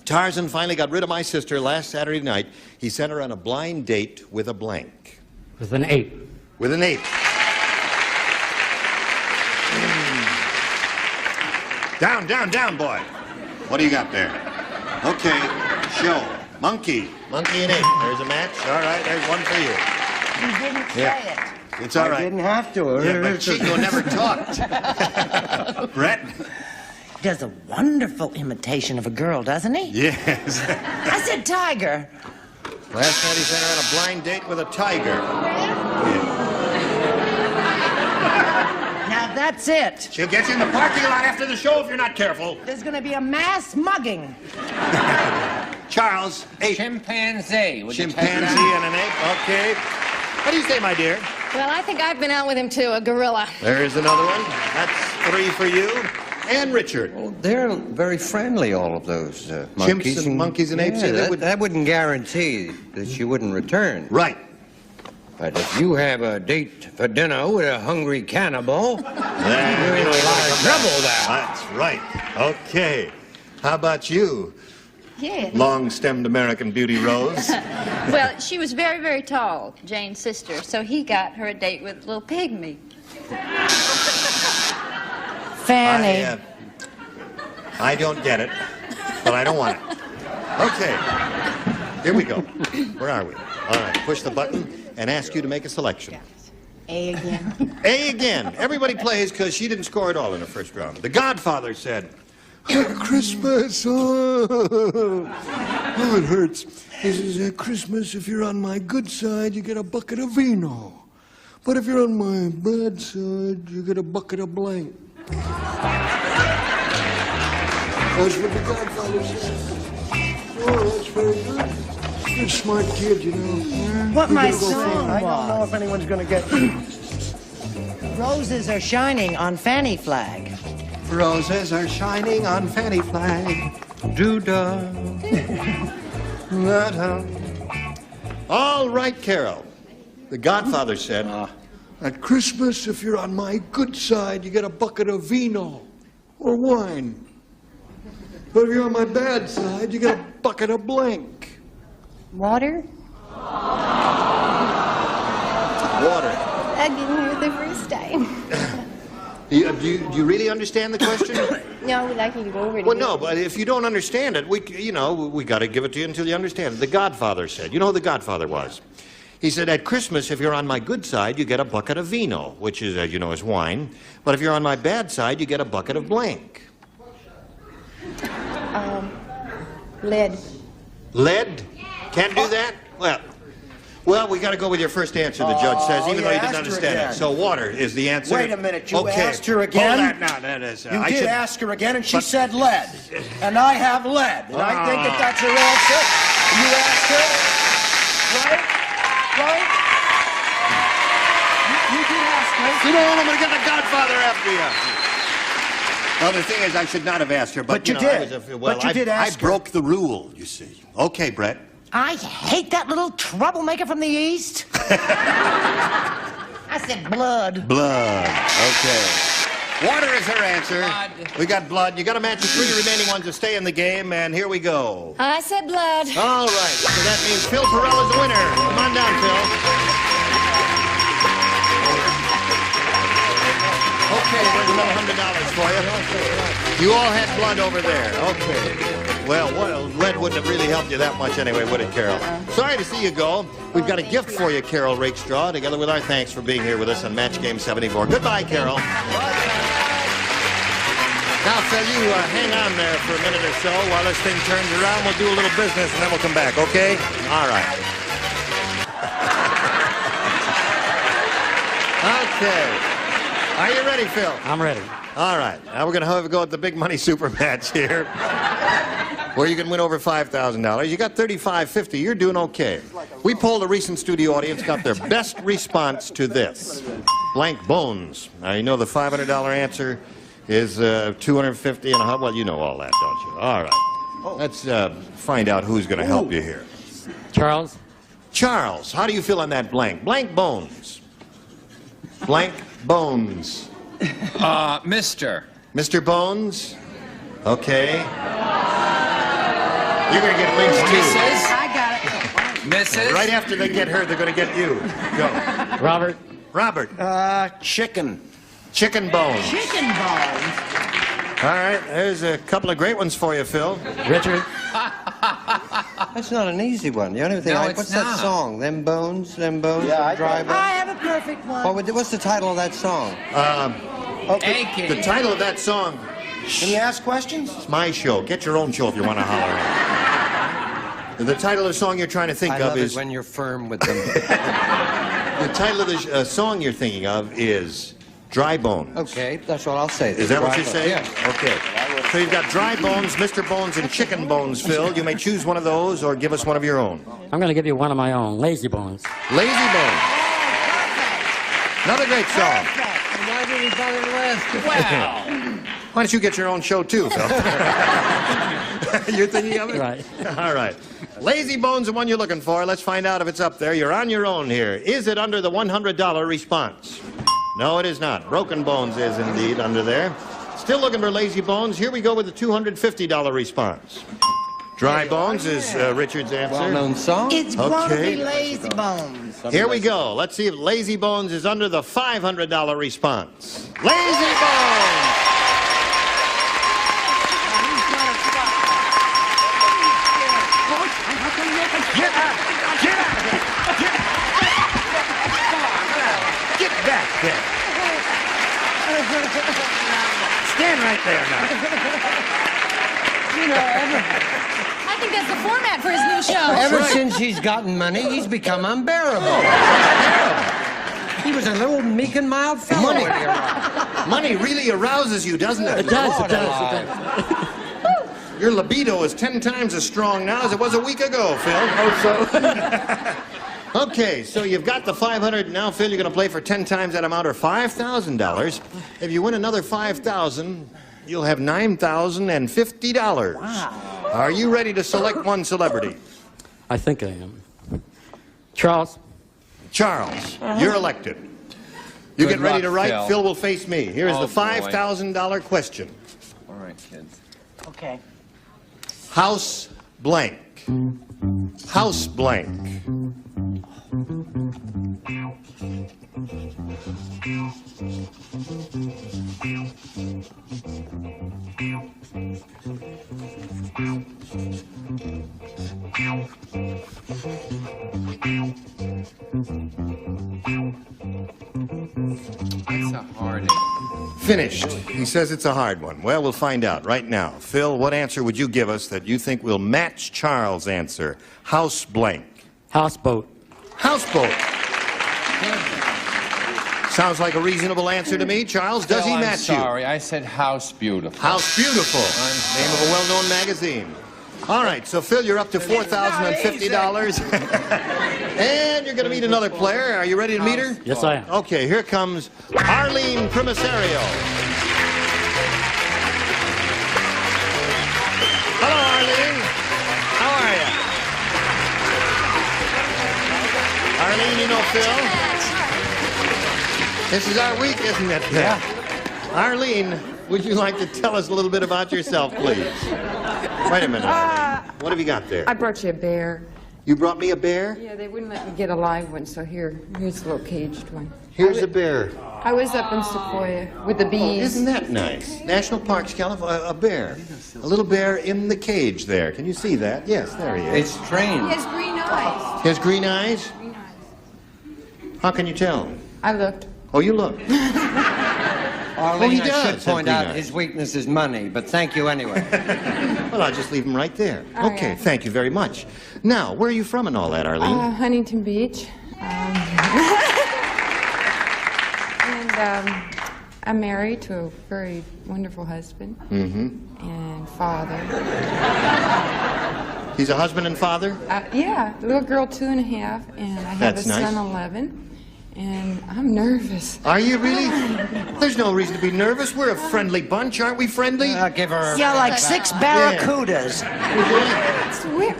Tarzan finally got rid of my sister last Saturday night. He sent her on a blind date with a blank. With an 8. With an 8. Down, down, down, boy. What do you got there? Okay, show. Monkey. Monkey and 8. There's a match. All right, there's one for you. You didn't say it. It's all right. I didn't have to. Yeah, but Chico never talked. Brett? Does a wonderful imitation of a girl, doesn't he? Yes. I said tiger. Last night he sent her on a blind date with a tiger. Now that's it. She'll get you in the parking lot after the show if you're not careful. There's going to be a mass mugging. Charles, 8. Chimpanzee. Would you take Chimpanzee that? and an 8. Okay. What do you say, my dear? Well, I think I've been out with him too, a gorilla. There's another one. That's 3 for you. And Richard. Well, they're very friendly, all of those monkeys. Chimps and monkeys and apes. Yeah, They would... that wouldn't guarantee that she wouldn't return. Right. But if you have a date for dinner with a hungry cannibal, you're in a lot of trouble there. That's right. Okay. How about you, Yeah. long-stemmed American beauty Rose? Well, she was very, very tall, Jane's sister, so he got her a date with little Pygmy. Fannie. I don't get it, but I don't want it. Okay. Here we go. Where are we? All right. Push the button and ask you to make a selection. A again. A again. Everybody plays because she didn't score at all in the first round. The Godfather said, Christmas. Oh, it hurts. This is Christmas. If you're on my good side, you get a bucket of vino. But if you're on my bad side, you get a bucket of blank. That's what the Godfather said. Oh, that's very good. You're a smart kid, you know. What my song I don't know was. if anyone's going to get... Roses are shining on Fannie Flagg. Roses are shining on Fannie Flagg. Doo-dah. All right, Carol. The Godfather said, at Christmas, if you're on my good side, you get a bucket of vino or wine. But if you're on my bad side, you get a bucket of blank. Water? Water. I didn't hear the first time. Do you really understand the question? No, we'd like you to go over it Well, again. no, but if you don't understand it, we got to give it to you until you understand it. The Godfather said, you know who the Godfather was? He said, at Christmas, if you're on my good side, you get a bucket of vino, which is, as you know, is wine. But if you're on my bad side, you get a bucket of blank. Lead. Lead? Can't do that? Well, we got to go with your first answer, the judge says, even though you didn't understand it. So water is the answer. Wait a minute, you okay. asked her again? Hold that now. That is, You I did should... ask her again, and she said lead. And I have lead. And I think that that's her answer. You asked her, right? Right? You did ask her. Sit down, I'm going to get the Godfather after you. Well, the thing is, I should not have asked her, but you know, did. I did ask her. I broke the rule, you see. Okay, Brett. I hate that little troublemaker from the East. I said blood. Blood. Okay. Water is her answer. Blood. We got blood. You got to match the 3 remaining ones to stay in the game, and here we go. I said blood. All right, so that means Phil Perrell is the winner. Come on down, Phil. Okay, there's another $100 for you. You all had blood over there. Okay. Well, lead wouldn't have really helped you that much anyway, would it, Carol? Sorry to see you go. We've got a gift for you, Carol Rakestraw, together with our thanks for being here with us on Match Game 74. Goodbye, Carol. Now, Phil, you hang on there for a minute or so while this thing turns around. We'll do a little business, and then we'll come back, okay? All right. Okay. Are you ready, Phil? I'm ready. All right. Now we're going to have a go at the big money super match here, where you can win over $5,000. You got $35.50. You're doing okay. We polled a recent studio audience, got their best response to this. Blank bones. Now, you know the $500 answer is $250 and a half. Well, you know all that, don't you? All right. Let's find out who's going to help you here. Charles? Charles, how do you feel on that blank? Blank bones. Blank bones. Mr. Mr. Bones? Okay. You're going to get lynched too. Mrs. I got it. Mrs. Right after they get her, they're going to get you. Go. Robert? Robert. Chicken. Chicken bones. Chicken bones. All right, there's a couple of great ones for you, Phil. Richard? That's not an easy one. The only thing, No, it's what's not. that song? Them bones, dry bones. I have a perfect one. What's the title of that song? Aching. The title of that song, Can you ask questions? it's my show. Get your own show if you want to holler at it. The title of the song you're trying to think I of love is... it when you're firm with them. The title of the song you're thinking of is Dry Bones. Okay, that's what I'll say. Is that what you're saying? Yes. Okay. So you've got Dry Bones, Mr. Bones, and Chicken Bones, Phil. You may choose one of those or give us one of your own. I'm going to give you one of my own, Lazy Bones. Lazy Bones. Another great song. Why did he bother to ask? Wow. Why don't you get your own show too, Phil? You're thinking of it? Right. All right. Lazy Bones, the one you're looking for. Let's find out if it's up there. You're on your own here. Is it under the $100 response? No, it is not. Broken Bones is indeed under there. Still looking for Lazy Bones. Here we go with the $250 response. Dry Bones is Richard's answer. Well-known song. It's going to be Lazy Bones. Here we go. Let's see if Lazy Bones is under the $500 response. Lazy Bones! Get back there. Stand right there now. You know, I think that's the format for his new show. ever since he's gotten money, he's become unbearable. He was a little meek and mild fellow when he arrived. Money really arouses you, doesn't it? It does, it does, it does. Your libido is 10 times as strong now as it was a week ago, Phil. Okay, so you've got the 500 now, Phil. You're going to play for 10 times that amount, or $5,000. If you win another 5,000, you'll have $9,050. Wow! Are you ready to select one celebrity? I think I am. Charles? Charles, you're elected. You Good get ready luck, to write. Phil. Phil will face me. Here is Oh, the $5,000 question. All right, kids. Okay. House blank. House blank. That's a hard Finished. He says it's a hard one. Well, we'll find out right now. Phil, what answer would you give us that you think will match Charles' answer? House blank. Houseboat. Houseboat. Sounds like a reasonable answer to me. Charles, does he Phil, I'm match you? sorry, I said House Beautiful. House Beautiful. Name of a well-known magazine. All right, so Phil, you're up to $4,050. And you're going to meet another player. Are you ready to meet her? Yes, I am. Okay, here comes Arlene Primaserio. Hello, Arlene. How are you? Arlene, you know Phil? This is our week, isn't it? Yeah. Arlene, would you like to tell us a little bit about yourself, please? Wait a minute, Arlene. What have you got there? I brought you a bear. You brought me a bear? Yeah, they wouldn't let me get a live one, so here's a little caged one. Here's a bear. I was up in Sequoia with the bees. Oh, isn't that nice? National Parks, California, a bear. A little bear in the cage there. Can you see that? Yes, there he is. It's trained. He has green eyes. He has green eyes? Green eyes. How can you tell? I looked. Oh, you looked. Arlene, he I does should point have out green eyes. his weakness is money, but thank you anyway. Well, I'll just leave him right there. Oh, Okay, yeah. thank you very much. Now, where are you from and all that, Arlene? Huntington Beach. And I'm married to a very wonderful husband and father. He's a husband and father? Yeah, little girl 2.5, and I have That's a son nice. 11, and I'm nervous. Are you really? There's no reason to be nervous. We're a friendly bunch, aren't we friendly? Give her. Yeah, like 6 barracudas. It's weird.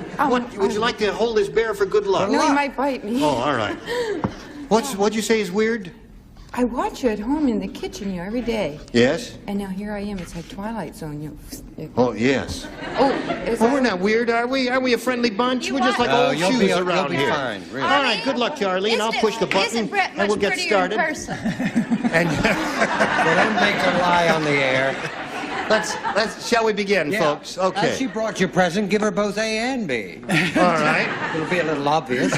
Would you like to hold this bear for good luck? No, he might bite me. Oh, all right. What'd you say is weird? I watch you at home in the kitchen, every day. Yes? And now here I am. It's like Twilight Zone. Oh, yes. Oh, Well, we're not weird, are we? Are we a friendly bunch? We're just like old you'll shoes be around you'll be here. fine, really. All right, good luck to you, Arlene. I'll push the button and we'll get started. And Well, don't make her lie on the air. shall we begin, folks? Okay. As she brought you a present, give her both A and B. All right. It'll be a little obvious.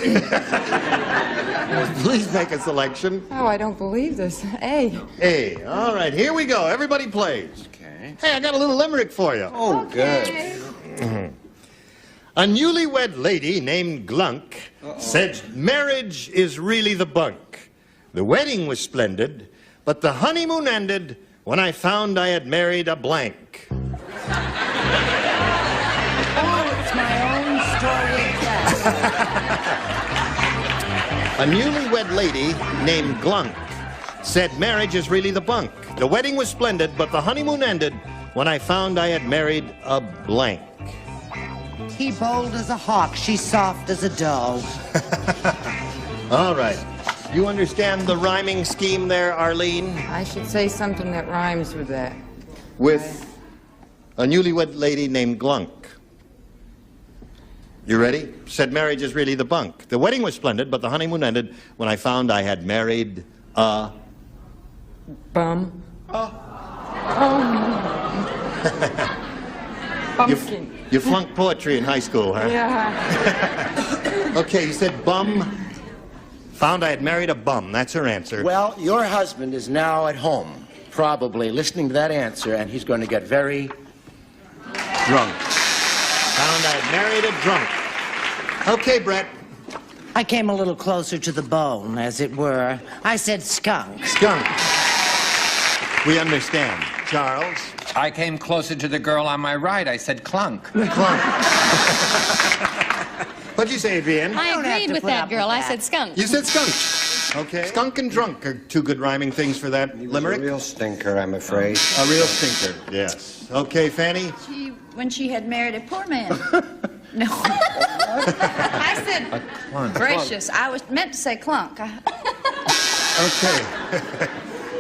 Please make a selection. Oh, I don't believe this. Hey. A. All right, here we go. Everybody plays. Okay. Hey, I got a little limerick for you. Oh, good. A newlywed lady named Glunk said marriage is really the bunk. The wedding was splendid, but the honeymoon ended when I found I had married a blank. Oh, it's my own story A newlywed lady named Glunk said marriage is really the bunk. The wedding was splendid, but the honeymoon ended when I found I had married a blank. He bold as a hawk, she's soft as a doe. All right. You understand the rhyming scheme there, Arlene? I should say something that rhymes with that. With a newlywed lady named Glunk. You ready? Said marriage is really the bunk. The wedding was splendid, but the honeymoon ended when I found I had married a... Bum. Pumpkin. You flunked poetry in high school, huh? Yeah. Okay, you said bum. Found I had married a bum. That's her answer. Well, your husband is now at home, probably listening to that answer, and he's going to get very drunk. Found I had married a drunk. Okay, Brett. I came a little closer to the bone, as it were. I said skunk. Skunk. We understand. Charles? I came closer to the girl on my right. I said clunk. Clunk. What'd you say, Adrienne? I agreed with that girl. I said skunk. You said skunk. Okay. Skunk and drunk are two good rhyming things for that limerick. A real stinker, I'm afraid. A real stinker, yes. Okay, Fanny? When she had married a poor man. No. I said, gracious, I was meant to say clunk. Okay.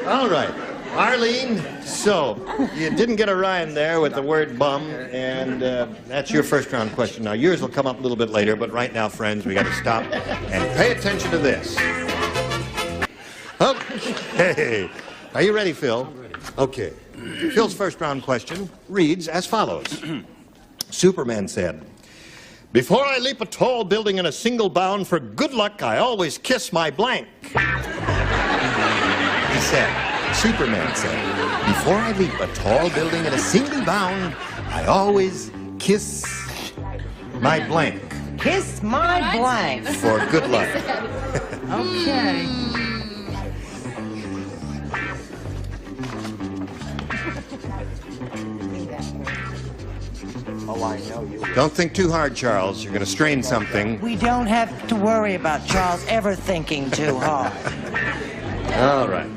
All right. Arlene, so you didn't get a rhyme there with the word bum, and that's your first round question. Now, yours will come up a little bit later, but right now, friends, we got to stop and pay attention to this. Okay. Are you ready, Phil? Okay. Phil's first round question reads as follows. Superman said, "Before I leap a tall building in a single bound, for good luck, I always kiss my blank." He said, Superman said, "Before I leap a tall building in a single bound, I always kiss my blank." Kiss my blank. For good luck. Okay. Oh, I know you. Don't think too hard, Charles. You're going to strain something. We don't have to worry about Charles ever thinking too hard. All right.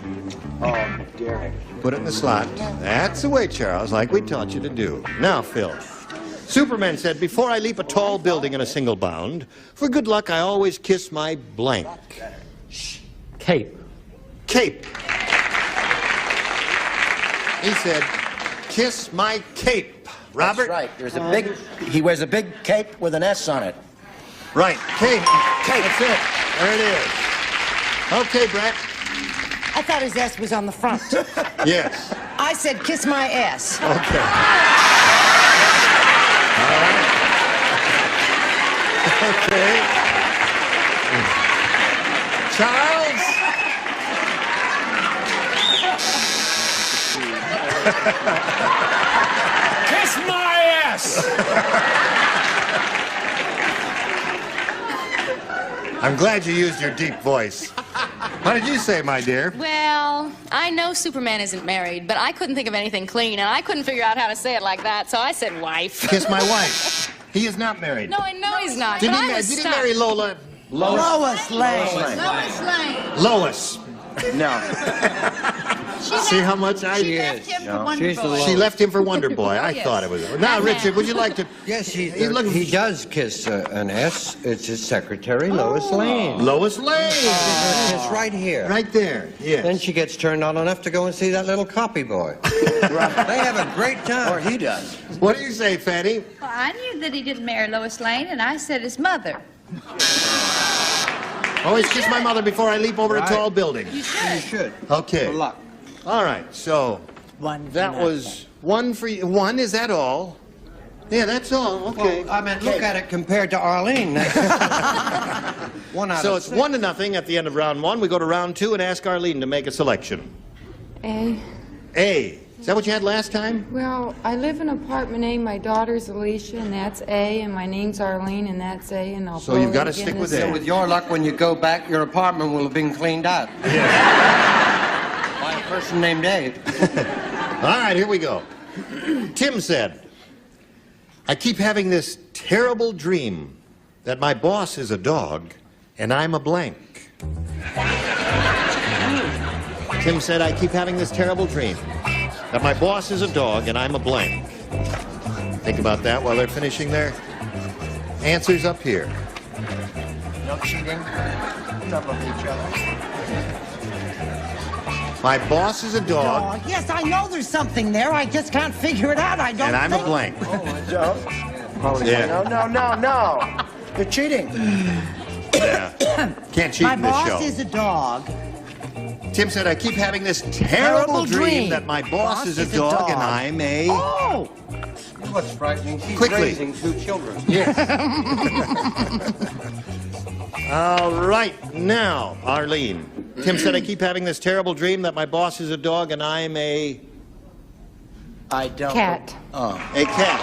Oh, dear. Put it in the slot. That's the way, Charles, like we taught you to do. Now, Phil. Superman said, "Before I leap a tall building in a single bound, for good luck, I always kiss my blank." Cape. Cape. He said, kiss my cape. Robert? That's right. He wears a big cape with an S on it. Right. Cape. That's it. There it is. Okay, Brett. I thought his S was on the front. Yes. I said, kiss my ass. Okay. All right. Okay. Charles? Kiss my ass! I'm glad you used your deep voice. What did you say, my dear? Well, I know Superman isn't married, but I couldn't think of anything clean, and I couldn't figure out how to say it like that, so I said wife. Kiss my wife. He is not married. No, I know he's not. Did but he, I was did he stuck. marry Lola? Lois Lane. Lois Lane. Lois. No. See how much I... She is. She left him for Wonder Boy. I thought it was... Now, Richard, would you like to... Yes, he does kiss an S. It's his secretary, Lois Lane. Lois Lane! It's right here. Right there, yes. Then she gets turned on enough to go and see that little copy boy. They have a great time. Or he does. What do you say, Fanny? Well, I knew that he didn't marry Lois Lane, and I said his mother. Always kiss my mother before I leap over a tall building. You should. You should. Okay. Good luck. All right, so... That was one for you. One, is that all? Yeah, that's all. Okay. Well, I mean, look at it compared to Arlene. One out So of it's 6. 1-0 at the end of round 1. We go to round 2 and ask Arlene to make a selection. A. A. Is that what you had last time? Well, I live in apartment A. My daughter's Alicia, and that's A. And my name's Arlene, and that's A. And I'll So you've got to stick with A. So with your luck, when you go back, your apartment will have been cleaned out. Yeah. By a person named A. All right, here we go. Tim said, I keep having this terrible dream that my boss is a dog and I'm a blank. Tim said, I keep having this terrible dream that my boss is a dog and I'm a blank. Think about that while they're finishing their answers up here. No cheating. Double each other. My boss is a dog. Yes, I know there's something there. I just can't figure it out. I don't And I'm a blank. Joe? Yeah. No. You're cheating. Yeah. Can't cheat My in this boss show. is a dog. Tim said, I keep having this terrible dream that my boss is a dog and I'm a... Oh! What's frightening? She's Quickly. raising 2 children. Yes. All right, now, Arlene. Tim said, I keep having this terrible dream that my boss is a dog and I'm a... I don't... Cat. Oh. A cat.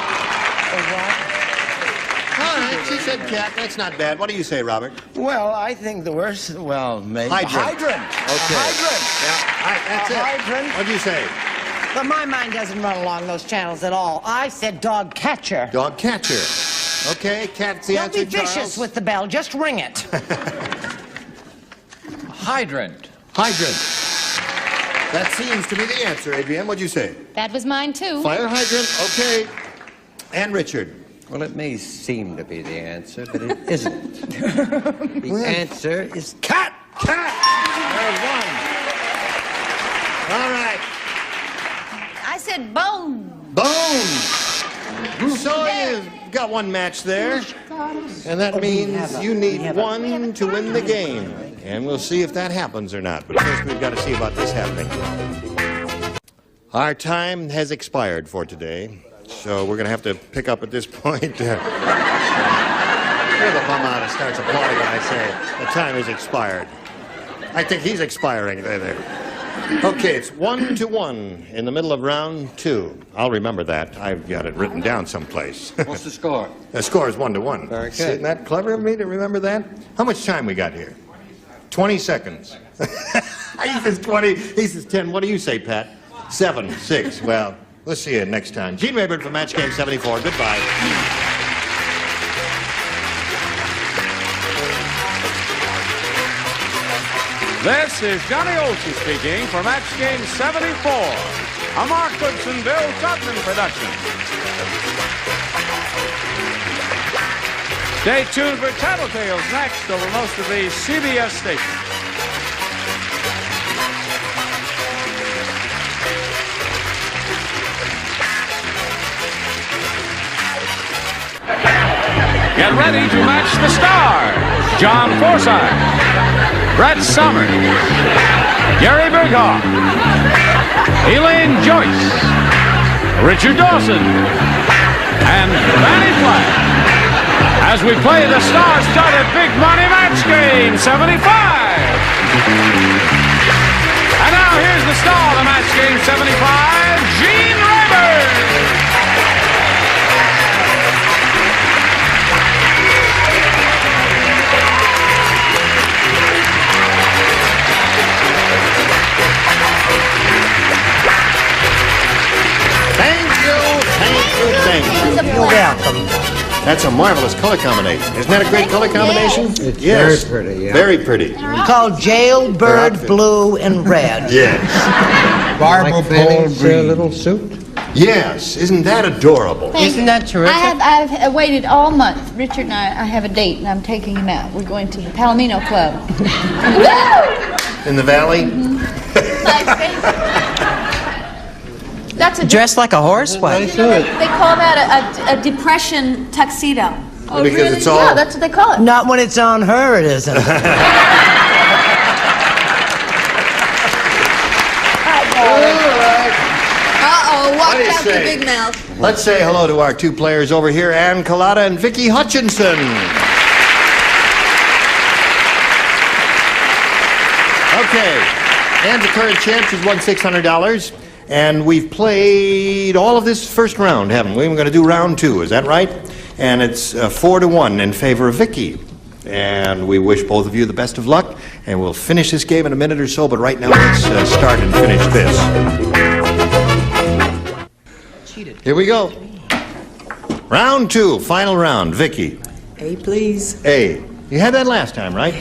All right, she said cat. That's not bad. What do you say, Robert? Well, I think the worst... Well, maybe... Hydrant. Hydrant. Okay. Hydrant. Yeah, that's it. Hydrant. What'd you say? But my mind doesn't run along those channels at all. I said dog catcher. Dog catcher. Okay, cat's the Don't answer, be vicious Charles. with the bell. Just ring it. Hydrant. Hydrant. That seems to be the answer, Adrienne. What'd you say? That was mine, too. Fire hydrant. Okay. And Richard. Well, it may seem to be the answer, but it isn't. The answer is cat. Cat. There's one. All right. I said bone. Bone. So you've got one match there. And that means you need one to win the game. And we'll see if that happens or not. But first, we've got to see about this happening. Our time has expired for today. So we're going to have to pick up at this point. You're the bum out and starts applauding when I say the time has expired. I think he's expiring there. Okay, it's 1-1 in the middle of round 2. I'll remember that. I've got it written down someplace. What's the score? The score is 1-1. Very good. Isn't that clever of me to remember that? How much time we got here? 20 seconds. He says 20. He says 10. What do you say, Pat? 7, 6. Well, we'll see you next time. Gene Rayburn from Match Game 74. Goodbye. This is Johnny Olson speaking for Match Game 74, a Mark Goodson, Bill Todman production. Stay tuned for Tattletales next over most of the CBS stations. Get ready to match the stars. John Forsythe, Brett Summers, Gary Berghoff, Elaine Joyce, Richard Dawson, and Fannie Flagg. As we play the star-studded Big Money Match Game 75. And now here's the star of the Match Game 75, Gene Rayburn. Thank you. You're welcome. That's a marvelous color combination. Isn't that a great color combination? It's Yes. very pretty, yeah. Very pretty. Called Jailbird Blue and Red. Yes. Marble Pole Green. Little suit. Yes. Isn't that adorable? Isn't that terrific? I've waited all month. Richard and I have a date, and I'm taking him out. We're going to the Palomino Club. In the valley? That's a Dressed like a horse? What? They call that a depression tuxedo. Oh, because really? It's all... Yeah, that's what they call it. Not when it's on her, it isn't. Uh-oh, watch What out do the you say? big mouth. Let's say hello to our two players over here, Ann Collada and Vicki Hutchinson. Okay. Ann's the current champ. She's won $600. And we've played all of this first round, haven't we? We're going to do round two, is that right? And it's 4-1 in favor of Vicki. And we wish both of you the best of luck. And we'll finish this game in a minute or so, but right now let's start and finish this. Here we go. Round two, final round. Vicki. A, please. A. You had that last time, right?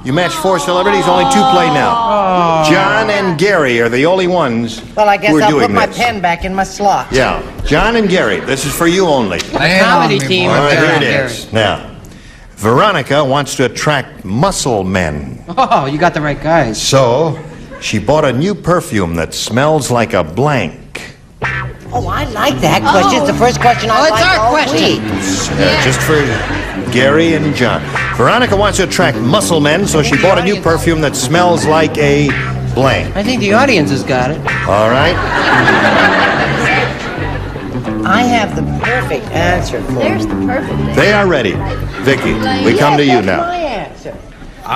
You matched 4 celebrities, only 2 play now. John and Gary are the only ones Well, I guess who are I'll doing put my this. pen back in my slot. Yeah, John and Gary, this is for you only. The comedy team All of right, John here and it Gary. is. Now, Veronica wants to attract muscle men. Oh, you got the right guys. So, she bought a new perfume that smells like a blank. Oh, I like that question. It's the first question I it's like our all question. week. Just for Gary and John. Veronica wants to attract muscle men, so she bought a new perfume that smells like a blank. I think the audience has got it. All right. I have the perfect answer for There's the perfect. They are ready. Vicki, we come to you That's now. my answer.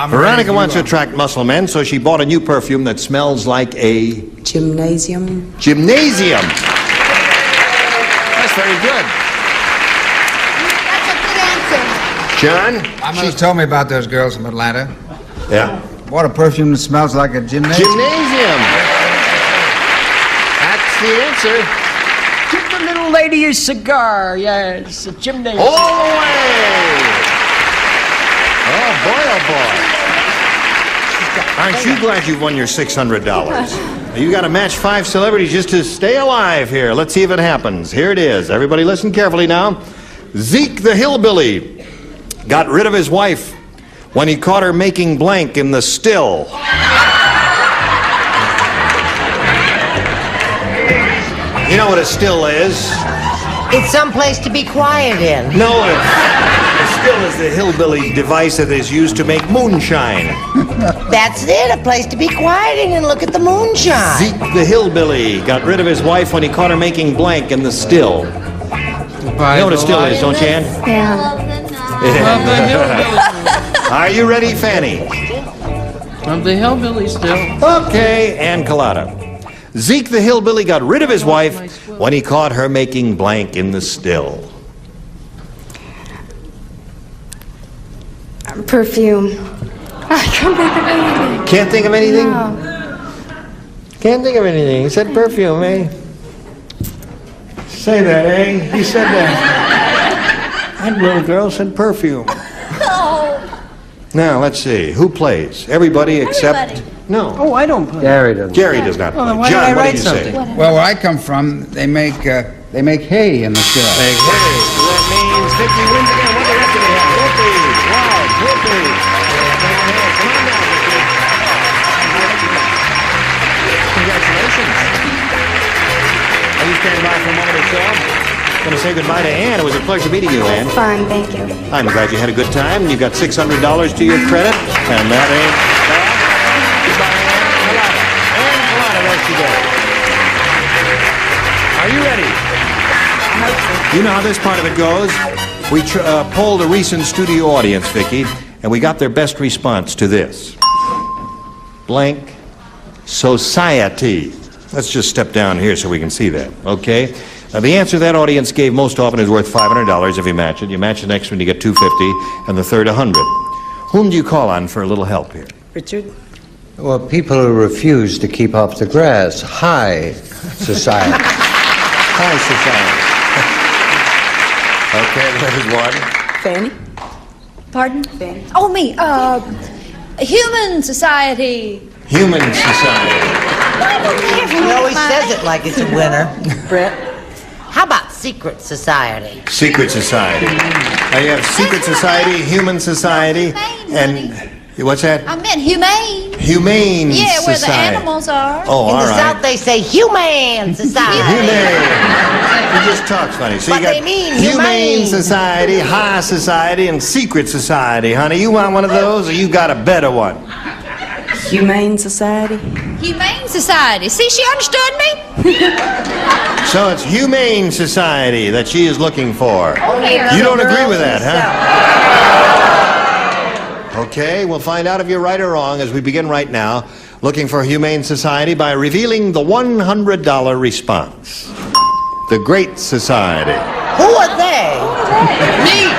Veronica wants to attract muscle men, so she bought a new perfume that smells like a... Gymnasium. Gymnasium. That's very good. That's a good answer. John? My mother told me about those girls from Atlanta. Yeah. Bought a perfume that smells like a gymnasium. Gymnasium. That's the answer. Give the little lady a cigar. Yes, a gymnasium. All the way. Oh, boy, oh, boy. Aren't you glad you've won your $600? You got to match 5 celebrities just to stay alive here. Let's see if it happens. Here it is. Everybody listen carefully now. Zeke the hillbilly got rid of his wife when he caught her making blank in the still. You know what a still is? It's someplace to be quiet in. No, a still is the hillbilly device that is used to make moonshine. That's it, a place to be quiet in and look at the moonshine. Zeke the hillbilly got rid of his wife when he caught her making blank in the still. You know what a still is, don't you, Ann? Yeah. Are you ready, Fannie? Of the hillbilly still. Okay, Ann Collada. Zeke the hillbilly got rid of his wife when he caught her making blank in the still. Perfume. I can't think of anything. Can't think of anything? No. Can't think of anything. He said perfume, eh? Say that, eh? He said that. That little girl said perfume. Now, let's see. Who plays? Everybody except... No. Oh, I don't play. Gary doesn't. Gary does not play. Well, then why John, did I what write do you say? something? Well, where I come from, they make hay in the still. Hey, so that means Vicki wins again. What the rest do we have? Whoopies. Wow, whoopies. Come on down, Vicki. Congratulations. Are you standing by for a moment or so? I'm going to to say goodbye to Ann. It was a pleasure meeting you, Ann. Fun, thank you. I'm glad you had a good time. You got $600 to your credit, and that ain't bad. Goodbye, Ann. Ann Colada, there she goes. Are you ready? I hope so. You know how this part of it goes. We polled a recent studio audience, Vicki, and we got their best response to this. Blank society. Let's just step down here so we can see that, okay? Now, the answer that audience gave most often is worth $500 if you match it. You match the next one, you get $250, and the third, $100. Whom do you call on for a little help here? Richard? Well, people who refuse to keep off the grass. High society. High society. Okay, there's one. Fannie? Pardon? Fannie. Oh, me. Human society. Human society. He always says it like it's a winner. Brett? How about secret society? Secret society. Now you have secret society, human society, and what's that? I meant humane. Humane Yeah, where the society. animals are. Oh, In all the right. South, they say humane society. Humane. He just talks funny. So But you got they mean humane humane. society, high society, and secret society. Honey, you want one of those, or you got a better one? Humane Society? Humane society. See, she understood me. So it's humane society that she is looking for. yeah. You don't agree with that, huh? Okay, we'll find out if you're right or wrong as we begin right now, looking for humane society by revealing the $100 response. The Great Society. Who are they? Me.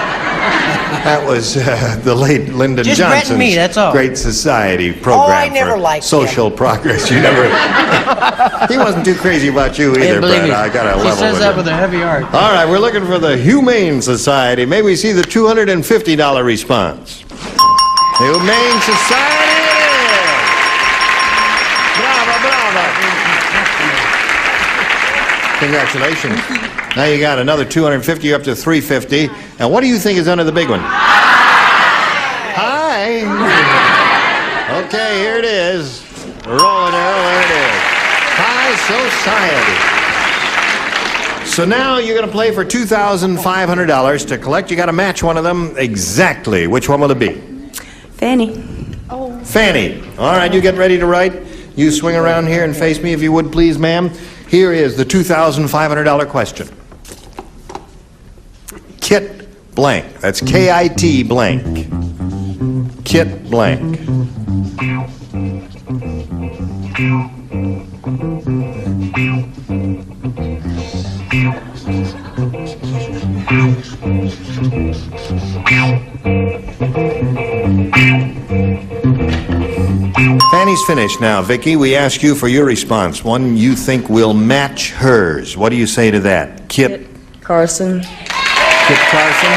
That was the late Lyndon Just Brett and Johnson's me, that's all. Great Society program I never for liked social progress. You never. He wasn't too crazy about you either, believe Brett. me. I got to level He says with that you. with a heavy heart. All right, we're looking for the Humane Society. May we see the $250 response? Humane Society it is. Bravo, bravo. Congratulations. Now you got another $250, you're up to $350. And what do you think is under the big one? Hi. Okay, here it is. Rolling arrow, there it is. High Society. So now you're going to play for $2,500 to collect. You got to match one of them exactly. Which one will it be? Fannie. Fannie. All right, you get ready to write. You swing around here and face me if you would, please, ma'am. Here is the $2,500 question. Kit blank. That's K-I-T blank. Kit blank. Fanny's finished now, Vicki. We ask you for your response. One you think will match hers. What do you say to that? Kit Carson. Kit Carson?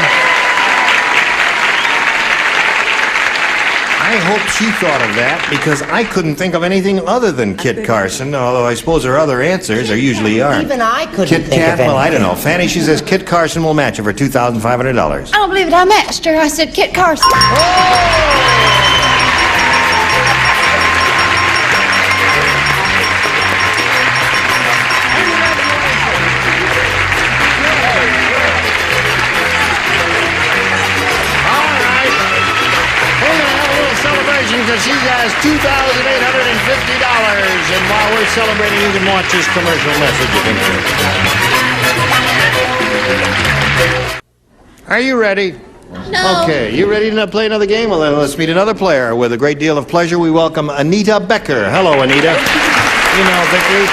I hope she thought of that because I couldn't think of anything other than Kit Carson, although I suppose her other answers are usually are. Even I couldn't Kit think Kat? of anything. Well, I don't know. Fanny, she says Kit Carson will match her for $2,500. I don't believe it. I matched her. I said Kit Carson. Because she has $2,850, and while we're celebrating, you can watch this commercial message. Are you ready? No. Okay, you ready to play another game? Well, then let's meet another player. With a great deal of pleasure, we welcome Anita Becker. Hello, Anita. You know, Vicki.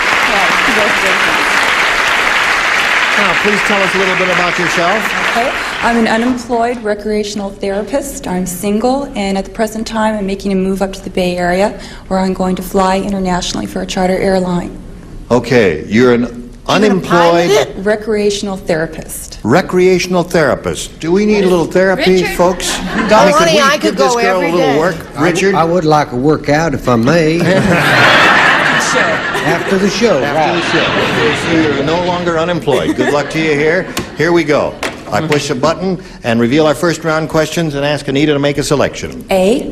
Now, please tell us a little bit about yourself. Okay. I'm an unemployed recreational therapist. I'm single, and at the present time, I'm making a move up to the Bay Area, where I'm going to fly internationally for a charter airline. Okay, you're an unemployed Recreational therapist. recreational therapist. Do we need a little therapy, Richard? folks? Honey, Could we I could give this go girl every a little day. work? Richard? I would like a workout if I may. After the show. After the show. So you're no longer unemployed. Good luck to you here. Here we go. I push a button and reveal our first round questions and ask Anita to make a selection. A.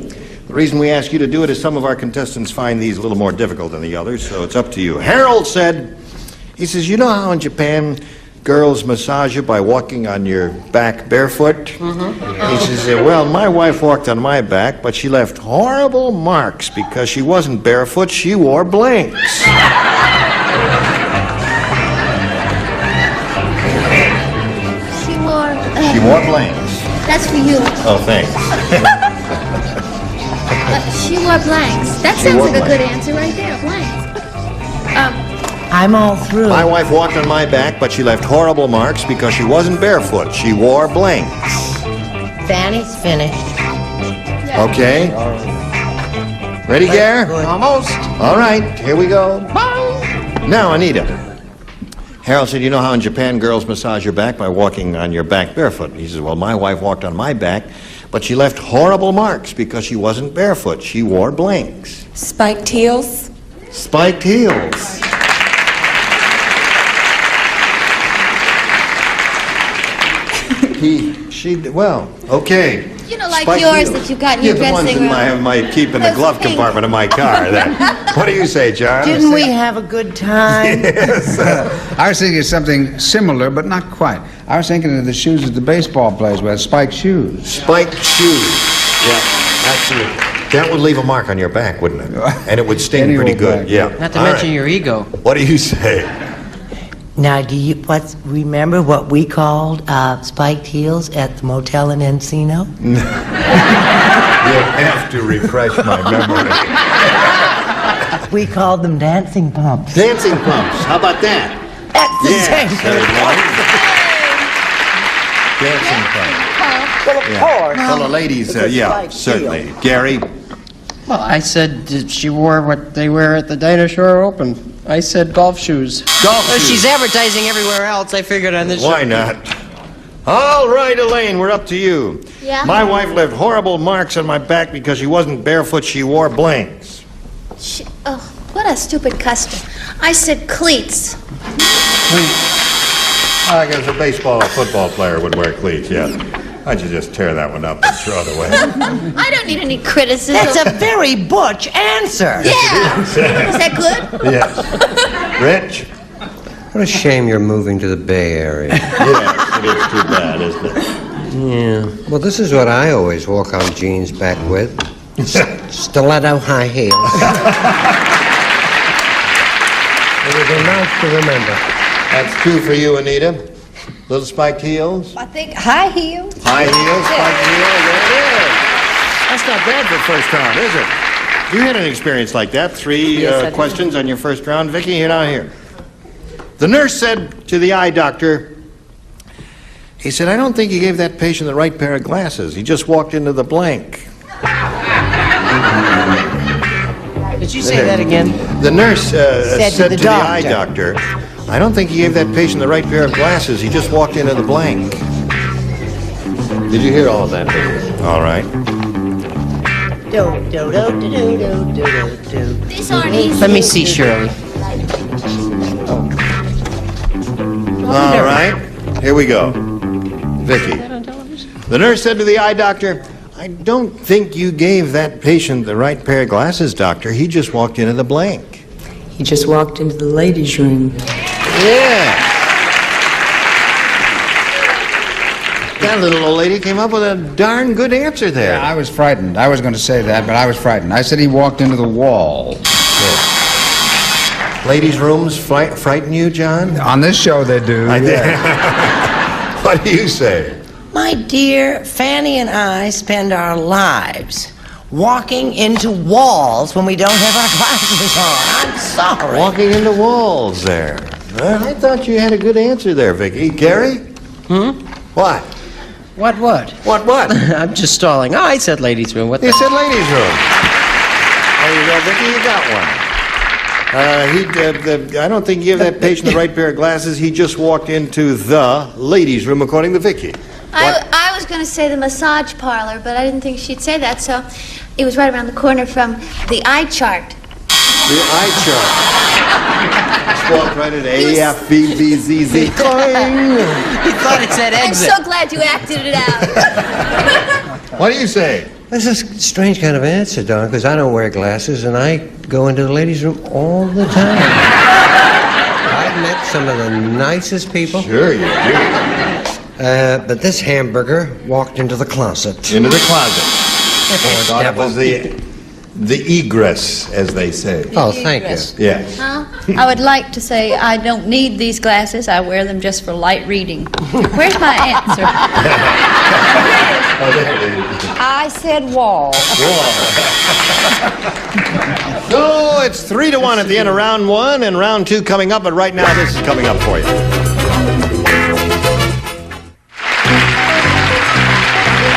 The reason we ask you to do it is some of our contestants find these a little more difficult than the others, so it's up to you. Harold said, he says, you know how in Japan girls massage you by walking on your back barefoot? He says, well, my wife walked on my back, but she left horrible marks because she wasn't barefoot, she wore blinks. She wore blinks. That's for you. Oh, thanks. She wore blanks. That She sounds wore like a good blanks. answer right there, blanks. I'm all through. My wife walked on my back, but she left horrible marks because she wasn't barefoot. She wore blinks. Fanny's finished. Okay. Ready, Gare? Almost. All right, here we go. Now, Anita. Harold said, you know how in Japan girls massage your back by walking on your back barefoot? He says, well, my wife walked on my back, but she left horrible marks because she wasn't barefoot. She wore blinks. Spiked heels. Spiked heels. Well, okay. You know, like Spiked yours heels. that you got in your the ones dressing in room. my keep in the glove compartment of my car. What do you say, John? Didn't we have a good time? I was thinking of something similar, but not quite. I was thinking of the shoes that the baseball players wear, spiked shoes. Spiked shoes. Yeah, absolutely. That would leave a mark on your back, wouldn't it? And it would sting pretty good. Yeah. Not to All mention right. your ego. What do you say? Now, remember what we called spiked heels at the motel in Encino? You have to refresh my memory. We called them dancing pumps. Dancing pumps. How about that? That's the same thing. Dancing pumps. Well, of course. Well, the ladies, yeah, certainly. Gary? Well, I said she wore what they wear at the Dana Shore Open. I said golf shoes. Golf shoes. She's advertising everywhere else. I figured on this. Why not? All right, Elaine, we're up to you. Yeah? My wife left horrible marks on my back because she wasn't barefoot, she wore blinks. Oh, what a stupid custom. I said cleats. I guess a baseball or football player would wear cleats, yeah. Why'd you just tear that one up and throw it away? I don't need any criticism. That's a very butch answer. Yeah. Is that good? Yes. Rich? What a shame you're moving to the Bay Area. Yes, it is too bad, isn't it? Yeah. Well, this is what I always walk on jeans back with. Stiletto high heels. It would be nice to remember. That's two for you, Anita. Little spiked heels. I think high heels. High heels, spiked heels, there it is. That's not bad for first round, is it? You had an experience like that. Three questions on your first round. Vicki, you're not here. The nurse said to the eye doctor, he said, I don't think you gave that patient the right pair of glasses. He just walked into the blank. Did you say that again? The nurse said to the eye doctor. doctor, I don't think you gave that patient the right pair of glasses. He just walked into the blank. Did you hear all of that, Vicki? All right. These aren't easy. Let me see, Shirley. All right, here we go. Vicki. The nurse said to the eye doctor, I don't think you gave that patient the right pair of glasses, doctor. He just walked into the blank. He just walked into the ladies' room. Yeah. That little old lady came up with a darn good answer there. Yeah, I was frightened. I was going to say that, but I was frightened. I said he walked into the wall. Ladies' rooms frighten you, John? On this show, they do. What do you say? My dear, Fanny and I spend our lives walking into walls when we don't have our glasses on. I'm sorry. Walking into walls there. Well, I thought you had a good answer there, Vicki. Gary? What? What? What? I'm just stalling. Oh, I said ladies' room. What You the? said ladies' room. There you go, Vicki. You got one. I don't think he gave that patient the right pair of glasses. He just walked into the ladies' room, according to Vicki. I was going to say the massage parlor, but I didn't think she'd say that, so it was right around the corner from the eye chart. The eye chart. Just walked right at A-F-B-B-Z-Z. He thought it said I'm exit. so glad you acted it out. What do you say? That's a strange kind of answer, Don, because I don't wear glasses, and I go into the ladies' room all the time. met some of the nicest people. Sure you do. But this hamburger walked into the closet. Into the closet. Thought it was the egress, as they say. Oh, thank you. Yes. Huh? I would like to say I don't need these glasses. I wear them just for light reading. Where's my answer? I said wall. So it's 3-1 at the end of round 1, and round 2 coming up, but right now this is coming up for you.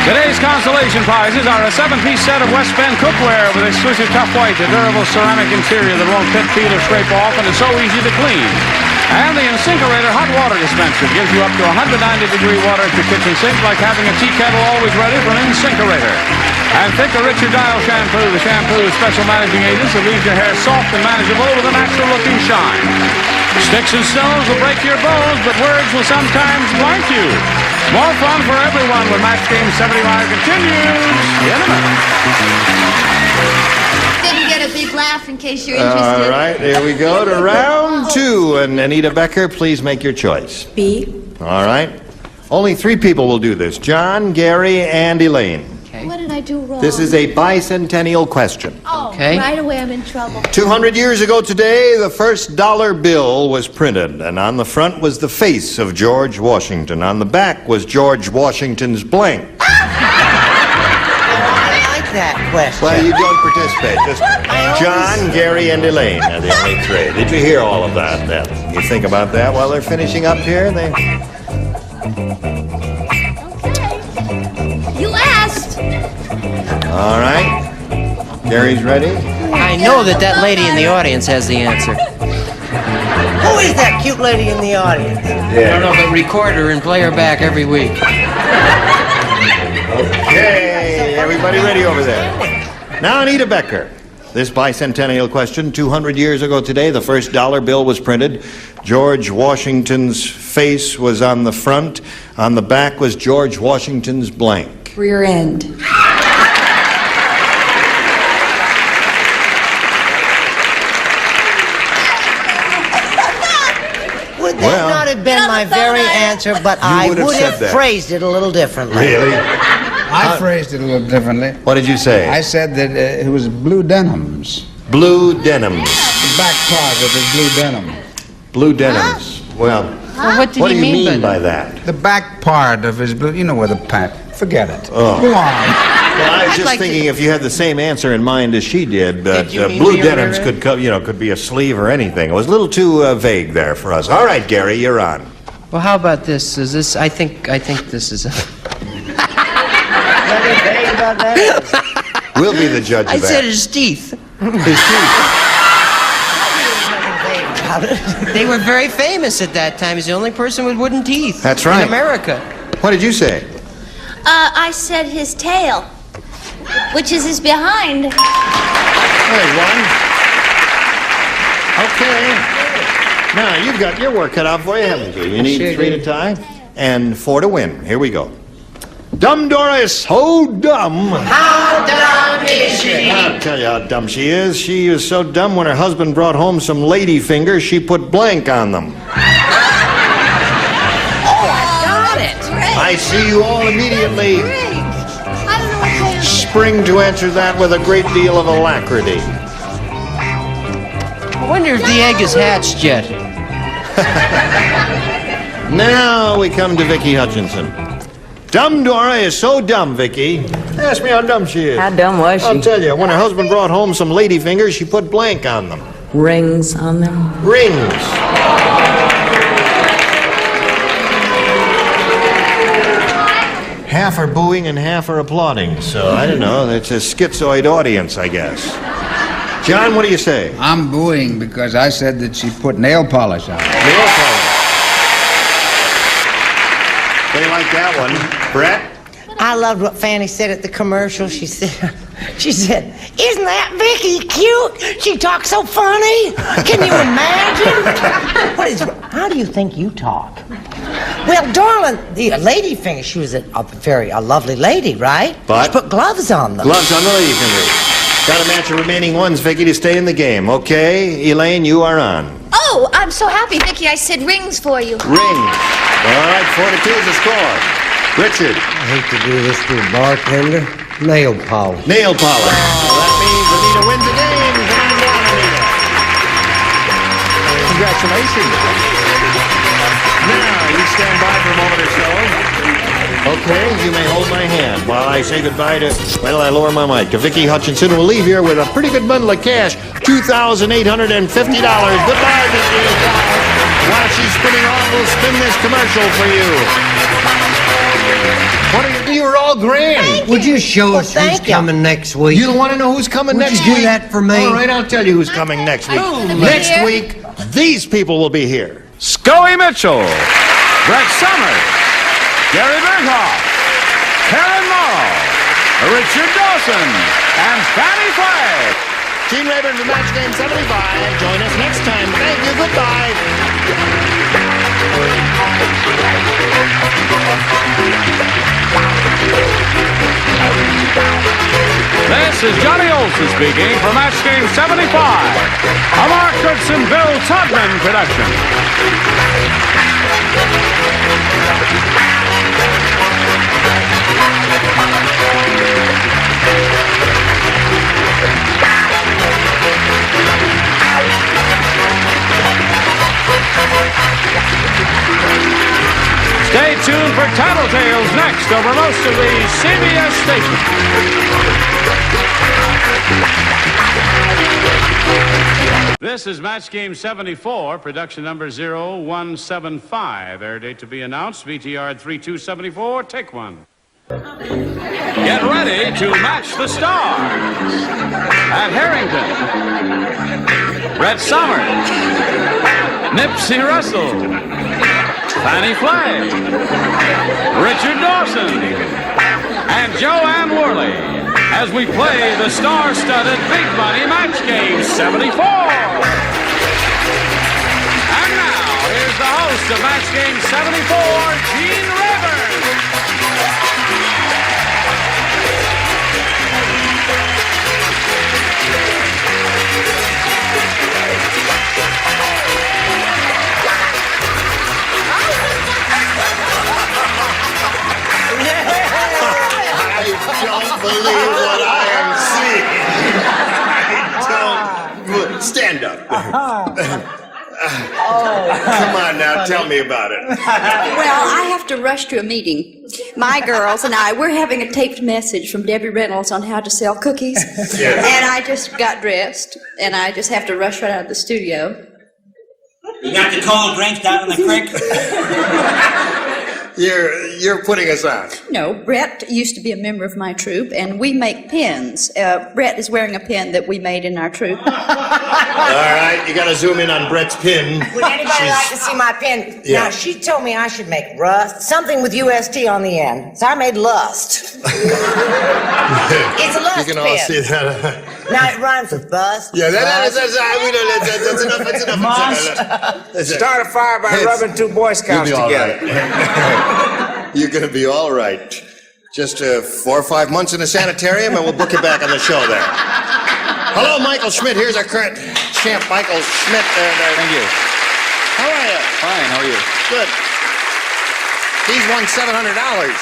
Today's consolation prizes are a 7-piece set of West Bend cookware with exclusive tough white, a durable ceramic interior that won't pit, peel, or scrape off, and is so easy to clean. And the InSinkerator hot water dispenser gives you up to 190-degree water at your kitchen sink, like having a tea kettle always ready from InSinkerator. And thicker, richer dial shampoo, the shampoo with special managing agents that leaves your hair soft and manageable with a natural-looking shine. Sticks and stones will break your bones, but words will sometimes blank you. More fun for everyone when Match Game 75 continues in a minute. Didn't get a big laugh in case you're interested. All right, here we go to round 2. And Anita Becker, please make your choice. B. All right. Only 3 people will do this. John, Gary, and Elaine. What did I do wrong? This is a bicentennial question. Oh, right away I'm in trouble. 200 years ago today, the first dollar bill was printed, and on the front was the face of George Washington. On the back was George Washington's blank. I like that question. Well, you don't participate. Just John, Gary, and Elaine are the only 3. Did you hear all of that then? You think about that while they're finishing up here? You asked. All right. Gary's ready? I know that lady in the audience has the answer. Who is that cute lady in the audience? I don't know, but record her and play her back every week. Okay, everybody ready over there? Now, Anita Becker. This bicentennial question, 200 years ago today, the first dollar bill was printed. George Washington's face was on the front. On the back was George Washington's blank. Rear end. Would that not have been my very answer, but I would have phrased it a little differently. Really? I phrased it a little differently. What did you say? I said that it was blue denims. Blue denims. The back part of his blue denim. Blue denims. Well, what do you mean by that? The back part of his blue, you know where the pant. Forget it. Oh. Go on. Well, I was just thinking if you had the same answer in mind as she did, that blue denims could be a sleeve or anything. It was a little too vague there for us. All right, Gary, you're on. Well, how about this? Is this? I think this is. We'll be the judge of that. I said his teeth. His teeth. They were very famous at that time. He's the only person with wooden teeth. That's right. In America. What did you say? I said his tail, which is his behind. There's one. Okay. Now, you've got your work cut out for you, haven't you? You need 3 to tie and 4 to win. Here we go. Dumb Dora is so dumb. How dumb is she? I'll tell you how dumb she is. She was so dumb when her husband brought home some lady fingers, she put blank on them. I see you all immediately spring to answer that with a great deal of alacrity. I wonder if the egg is hatched yet. Now we come to Vicki Hutchinson. Dumb Dora is so dumb, Vicki. Ask me how dumb she is. How dumb was she? I'll tell you, when her husband brought home some lady fingers, she put blank on them. Rings on them? Rings. Half are booing and half are applauding, so I don't know. It's a schizoid audience, I guess. John, what do you say? I'm booing because I said that she put nail polish on. Nail polish. They like that one. Brett? I loved what Fannie said at the commercial. She said, isn't that Vicky cute? She talks so funny. Can you imagine? How do you think you talk? Well, darling, the lady finger, she was a lovely lady, right? But? She put gloves on them. Gloves on the lady fingers. Got to match the remaining ones, Vicky, to stay in the game. Okay, Elaine, you are on. Oh, Oh, I'm so happy, Vicky. I said rings for you. Rings. All right, 4-2 is the score. Richard. I hate to do this to a bartender. Nail polish. Nail polish. Well, that means Anita wins the game. Come on down, Anita. Congratulations. Now, you stand by for a moment or so. Okay, you may hold my hand while I say goodbye to, well, I lower my mic, to Vicki Hutchinson, who will leave here with a pretty good bundle of cash, $2,850. Goodbye, Vicki. While she's spinning off, we'll spin this commercial for you. What are you? You're all grand. Would you show us who's coming next week? You want to know who's coming next week? Would you do that for me? All right, I'll tell you who's coming next week. Next week, these people will be here. Scoey Mitchell, Brett Summers, Gary Berghoff, Karen Morrow, Richard Dawson, and Fannie Flagg. Gene Rayburn for Match Game 75. Join us next time. Thank you. Goodbye. This is Johnny Olson speaking for Match Game 75, a Mark Goodson, Bill Todman production. Stay tuned for Tattletales next over most of the CBS stations. This is Match Game 74, production number 0175. Air date to be announced, VTR 3274, take one. Get ready to match the stars. At Harrington, Brett Summers, Nipsey Russell, Fannie Flagg, Richard Dawson, and Joanne Worley as we play the star-studded Big Money Match Game 74. And now, here's the host of Match Game 74, Gene Rayburn. I don't believe what I am seeing. I don't. Stand up. Come on now, tell me about it. Well, I have to rush to a meeting. My girls and I, we're having a taped message from Debbie Reynolds on how to sell cookies. Yes. And I just got dressed, and I just have to rush right out of the studio. You got the cold drinks down in the creek? You're putting us on. No, Brett used to be a member of my troupe, and we make pins. Brett is wearing a pin that we made in our troupe. All right, you got to zoom in on Brett's pin. Would anybody like to see my pen? Yeah. Now, she told me I should make rust, something with UST on the end. So I made lust. It's a lust You can all pen. see that. Now it rhymes with bust. Yeah, bust. that's enough. That's enough. Start a fire by It's- rubbing two Boy Scouts You'll be all together. right. You're going to be all right. Just 4 or 5 months in a sanitarium, and we'll book you back on the show there. Hello, Michael Schmidt. Here's our current champ, Michael Schmidt. Thank you. How are you? Fine, how are you? Good. He's won $700.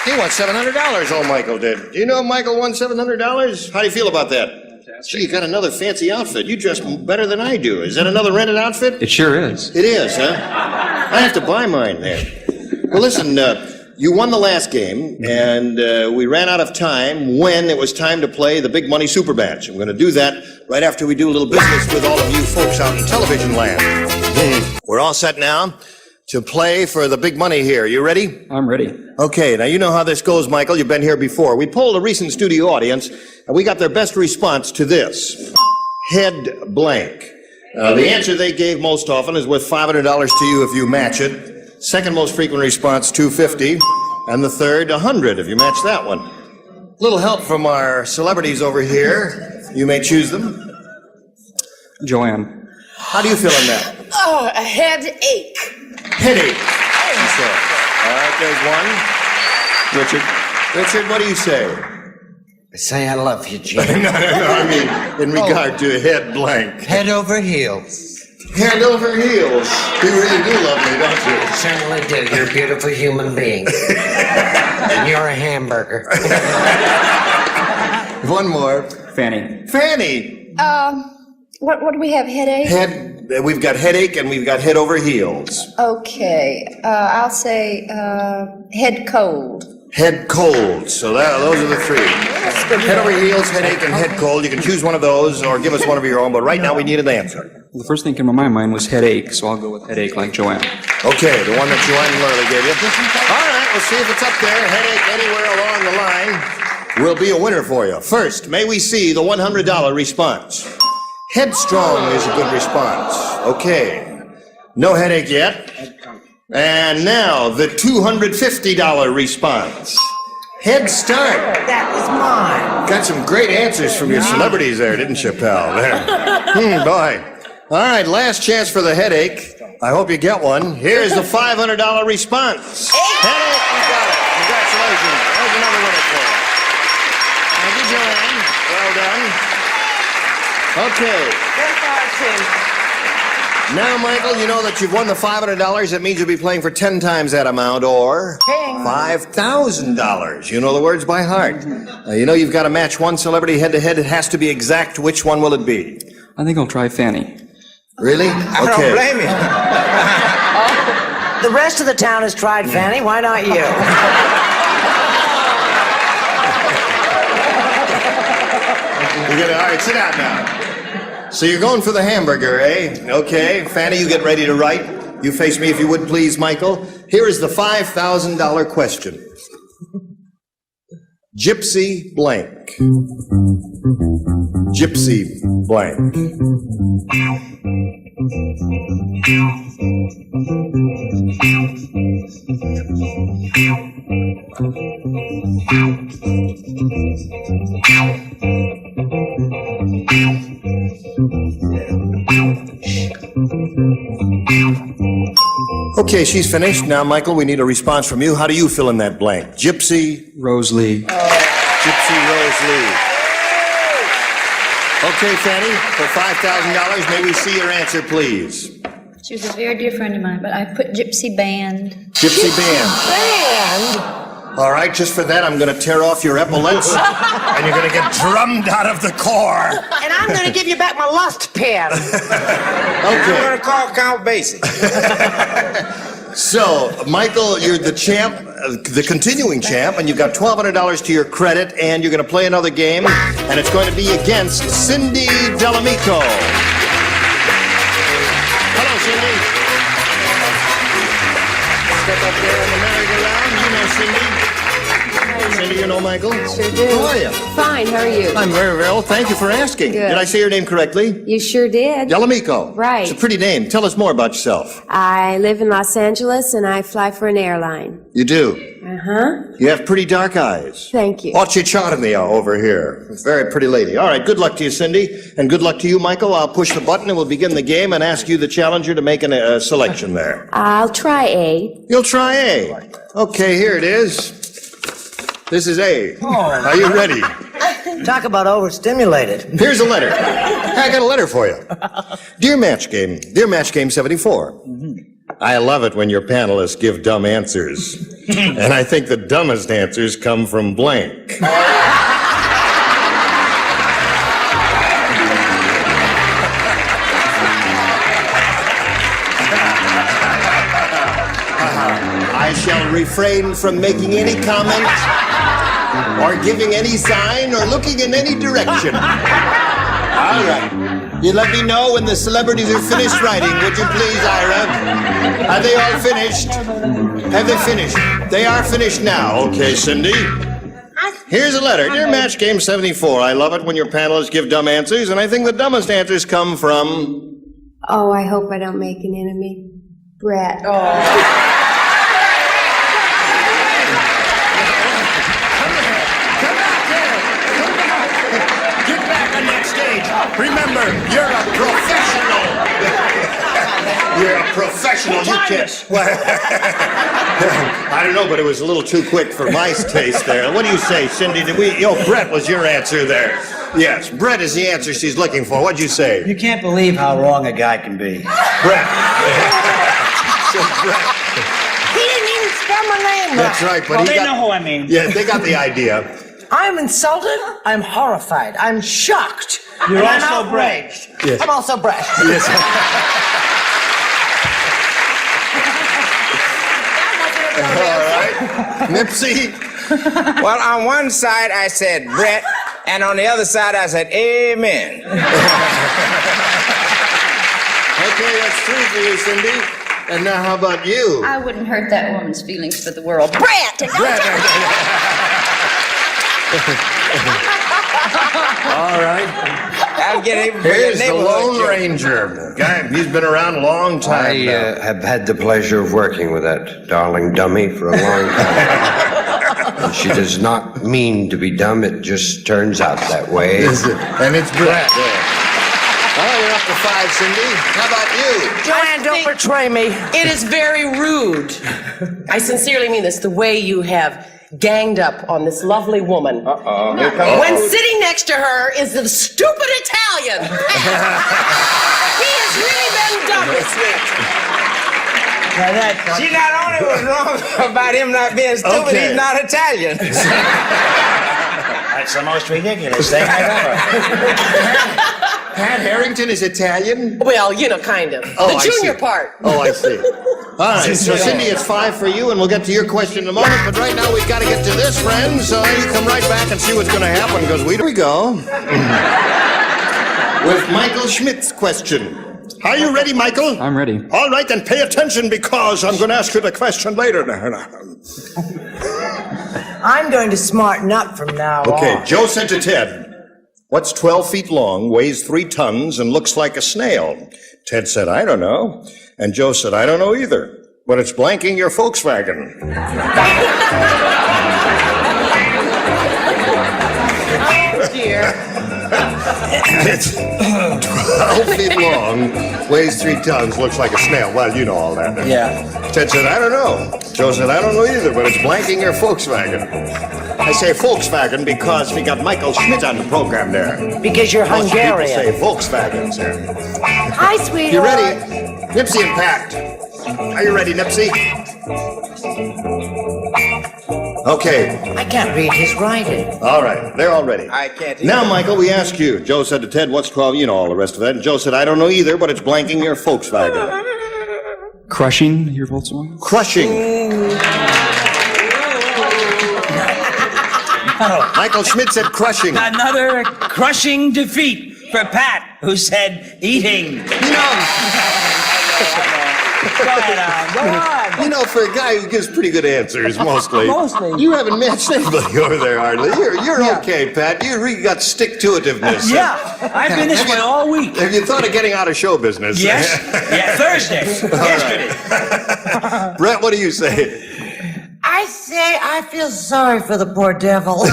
He won $700, old Michael did. Do you know Michael won $700? How do you feel about that? Gee, you got another fancy outfit. You dress better than I do. Is that another rented outfit? It sure is. It is, huh? I have to buy mine there. Well, listen, you won the last game, and we ran out of time when it was time to play the Big Money Super Match. I'm going to do that right after we do a little business with all of you folks out in television land. We're all set now to play for the big money here. You ready? I'm ready. Okay, now you know how this goes, Michael. You've been here before. We polled a recent studio audience, and we got their best response to this. Head blank. The answer they gave most often is worth $500 to you if you match it. Second most frequent response, $250. And the third, $100 if you match that one. Little help from our celebrities over here. You may choose them. Joanne. How do you feel on that? Oh, a headache. Headache. So, all right, there's one. Richard. Richard, what do you say? I say I love you, Gene. No, I mean, in regard to head blank. Head over heels. Head over heels. You really do love me, don't you? I certainly do. You're a beautiful human being. And you're a hamburger. One more. Fanny. Fanny. What do we have, headache? We've got headache and we've got head over heels. Okay, I'll say, head cold. Head cold. So those are the three. Head over heels, headache, and head cold. You can choose one of those or give us one of your own, but right now we need an answer. Well, the first thing came to my mind was headache, so I'll go with headache like Joanne. Okay, the one that Joanne Lurley gave you. All right, we'll see if it's up there. Headache anywhere along the line will be a winner for you. First, may we see the $100 response. Headstrong is a good response. Okay. No headache yet. And now, the $250 response. Head Start. That was mine. Got some great answers from your celebrities there, didn't you, pal? There. Boy. All right, last chance for the headache. I hope you get one. Here's the $500 response. Headache, you got it. Congratulations. There's another winner for you. Thank you, Joanne. Well done. Okay. Now, Michael, you know that you've won the $500. That means you'll be playing for 10 times that amount, or $5,000. You know the words by heart. You know you've got to match one celebrity head-to-head. It has to be exact. Which one will it be? I think I'll try Fanny. Really? I don't blame you. The rest of the town has tried Fanny. Why not you? All right, sit down now. So you're going for the hamburger, eh? Okay. Fanny, you get ready to write. You face me if you would, please, Michael. Here is the $5,000 question. Gypsy blank. Gypsy blank. Okay, she's finished. Now, Michael, we need a response from you. How do you fill in that blank? Gypsy Rose Lee. Gypsy Rose Lee. Okay, Fanny, for $5,000, may we see your answer, please? She was a very dear friend of mine, but I put Gypsy Band. Gypsy Band. All right, just for that, I'm going to tear off your epaulets, and you're going to get drummed out of the car. And I'm going to give you back my lust pen. Okay. I'm going to call Count Basie. So, Michael, you're the champ, the continuing champ, and you've got $1,200 to your credit, and you're going to play another game, and it's going to be against Cindy Delamico. Hello, Cindy. Step up there on the merry-go-round. You know Cindy. Cindy, you know Michael? Sure do. How are you? Fine, how are you? I'm very well. Thank you for asking. Good. Did I say your name correctly? You sure did. Delamico. Right. It's a pretty name. Tell us more about yourself. I live in Los Angeles and I fly for an airline. You do? Uh-huh. You have pretty dark eyes. Thank you. Ochicharnia over here. Very pretty lady. All right, good luck to you, Cindy. And good luck to you, Michael. I'll push the button and we'll begin the game and ask you, the challenger, to make a selection there. I'll try A. You'll try A. Okay, here it is. This is A. Are you ready? Talk about overstimulated. Here's a letter. I got a letter for you. Dear Match Game 74. I love it when your panelists give dumb answers. And I think the dumbest answers come from blank. I shall refrain from making any comment or giving any sign or looking in any direction. All right. You let me know when the celebrities are finished writing, would you please, Ira? Are they all finished? Have they finished? They are finished now. Okay, Cindy. Here's a letter. Dear Match Game 74, I love it when your panelists give dumb answers, and I think the dumbest answers come from... Oh, I hope I don't make an enemy. Brett. Remember, you're a professional. You're a professional. You can't. I don't know, but it was a little too quick for my taste there. What do you say, Cindy? Brett was your answer there. Yes, Brett is the answer she's looking for. What'd you say? You can't believe how wrong a guy can be. Brett. Brett. He didn't even spell my name right. That's right, but Well, they know who I mean. Yeah, they got the idea. I'm insulted. I'm horrified. I'm shocked. You're and I'm also Brett. outraged. Yes. I'm also Brett. Yes. All right. Nipsey. Well, on one side I said Brett, and on the other side I said Amen. Okay, that's 3 for you, Cindy. And now how about you? I wouldn't hurt that woman's feelings for the world. Brett! All right. I'll get him. Here's the Lone Ranger. Guy, he's been around a long time I have had the pleasure of working with that darling dummy for a long time. And she does not mean to be dumb, it just turns out that way. Is it? And it's Brett. All right, you're up to 5, Cindy. How about you? Joanne, don't betray me. It is very rude. I sincerely mean this, the way you have ganged up on this lovely woman. When sitting next to her is the stupid Italian. He has really been dumb this week. She not only was wrong about him not being stupid, he's not Italian. That's the most ridiculous thing I've ever. Pat Harrington is Italian? Well, you know, kind of. Oh, the I junior see. part. Oh, I see. All right, so Cindy, it's 5 for you, and we'll get to your question in a moment. But right now, we've got to get to this, friends. So you come right back and see what's going to happen, because here we go. With Michael Schmidt's question. Are you ready, Michael? I'm ready. All right, then pay attention, because I'm going to ask you the question later. I'm going to smarten up from now Okay, on. Joe said to Ted, what's 12 feet long, weighs 3 tons, and looks like a snail? Ted said, I don't know. And Joe said, I don't know either. But it's blanking your Volkswagen. Oh, dear. It's 12 feet long, weighs 3 tons, looks like a snail. Well, you know all that. Yeah. Ted said, I don't know. Joe said, I don't know either, but it's blanking your Volkswagen. I say Volkswagen because we got Michael Schmidt on the program there. Because you're Most people Hungarian. say Volkswagen, sir. Hi, sweetheart. You ready? Nipsey and Pat. Are you ready, Nipsey? Okay. I can't read his writing. All right. They're all ready. I can't hear. Now, Michael, we ask you. Joe said to Ted, what's 12? You know all the rest of that. And Joe said, I don't know either, but it's blanking your Volkswagen. Crushing your Volkswagen? Crushing. Michael Schmidt said crushing. Another crushing defeat for Pat, who said eating. Go ahead, go on. You know, for a guy who gives pretty good answers, mostly. Mostly. You haven't matched anybody over there, hardly. You're okay, Pat. You really got stick-to-itiveness. Yeah, I've been this way all week. Have you thought of getting out of show business? Yes. Yeah, Thursday. Yesterday. Brett, what do you say? I say I feel sorry for the poor devil.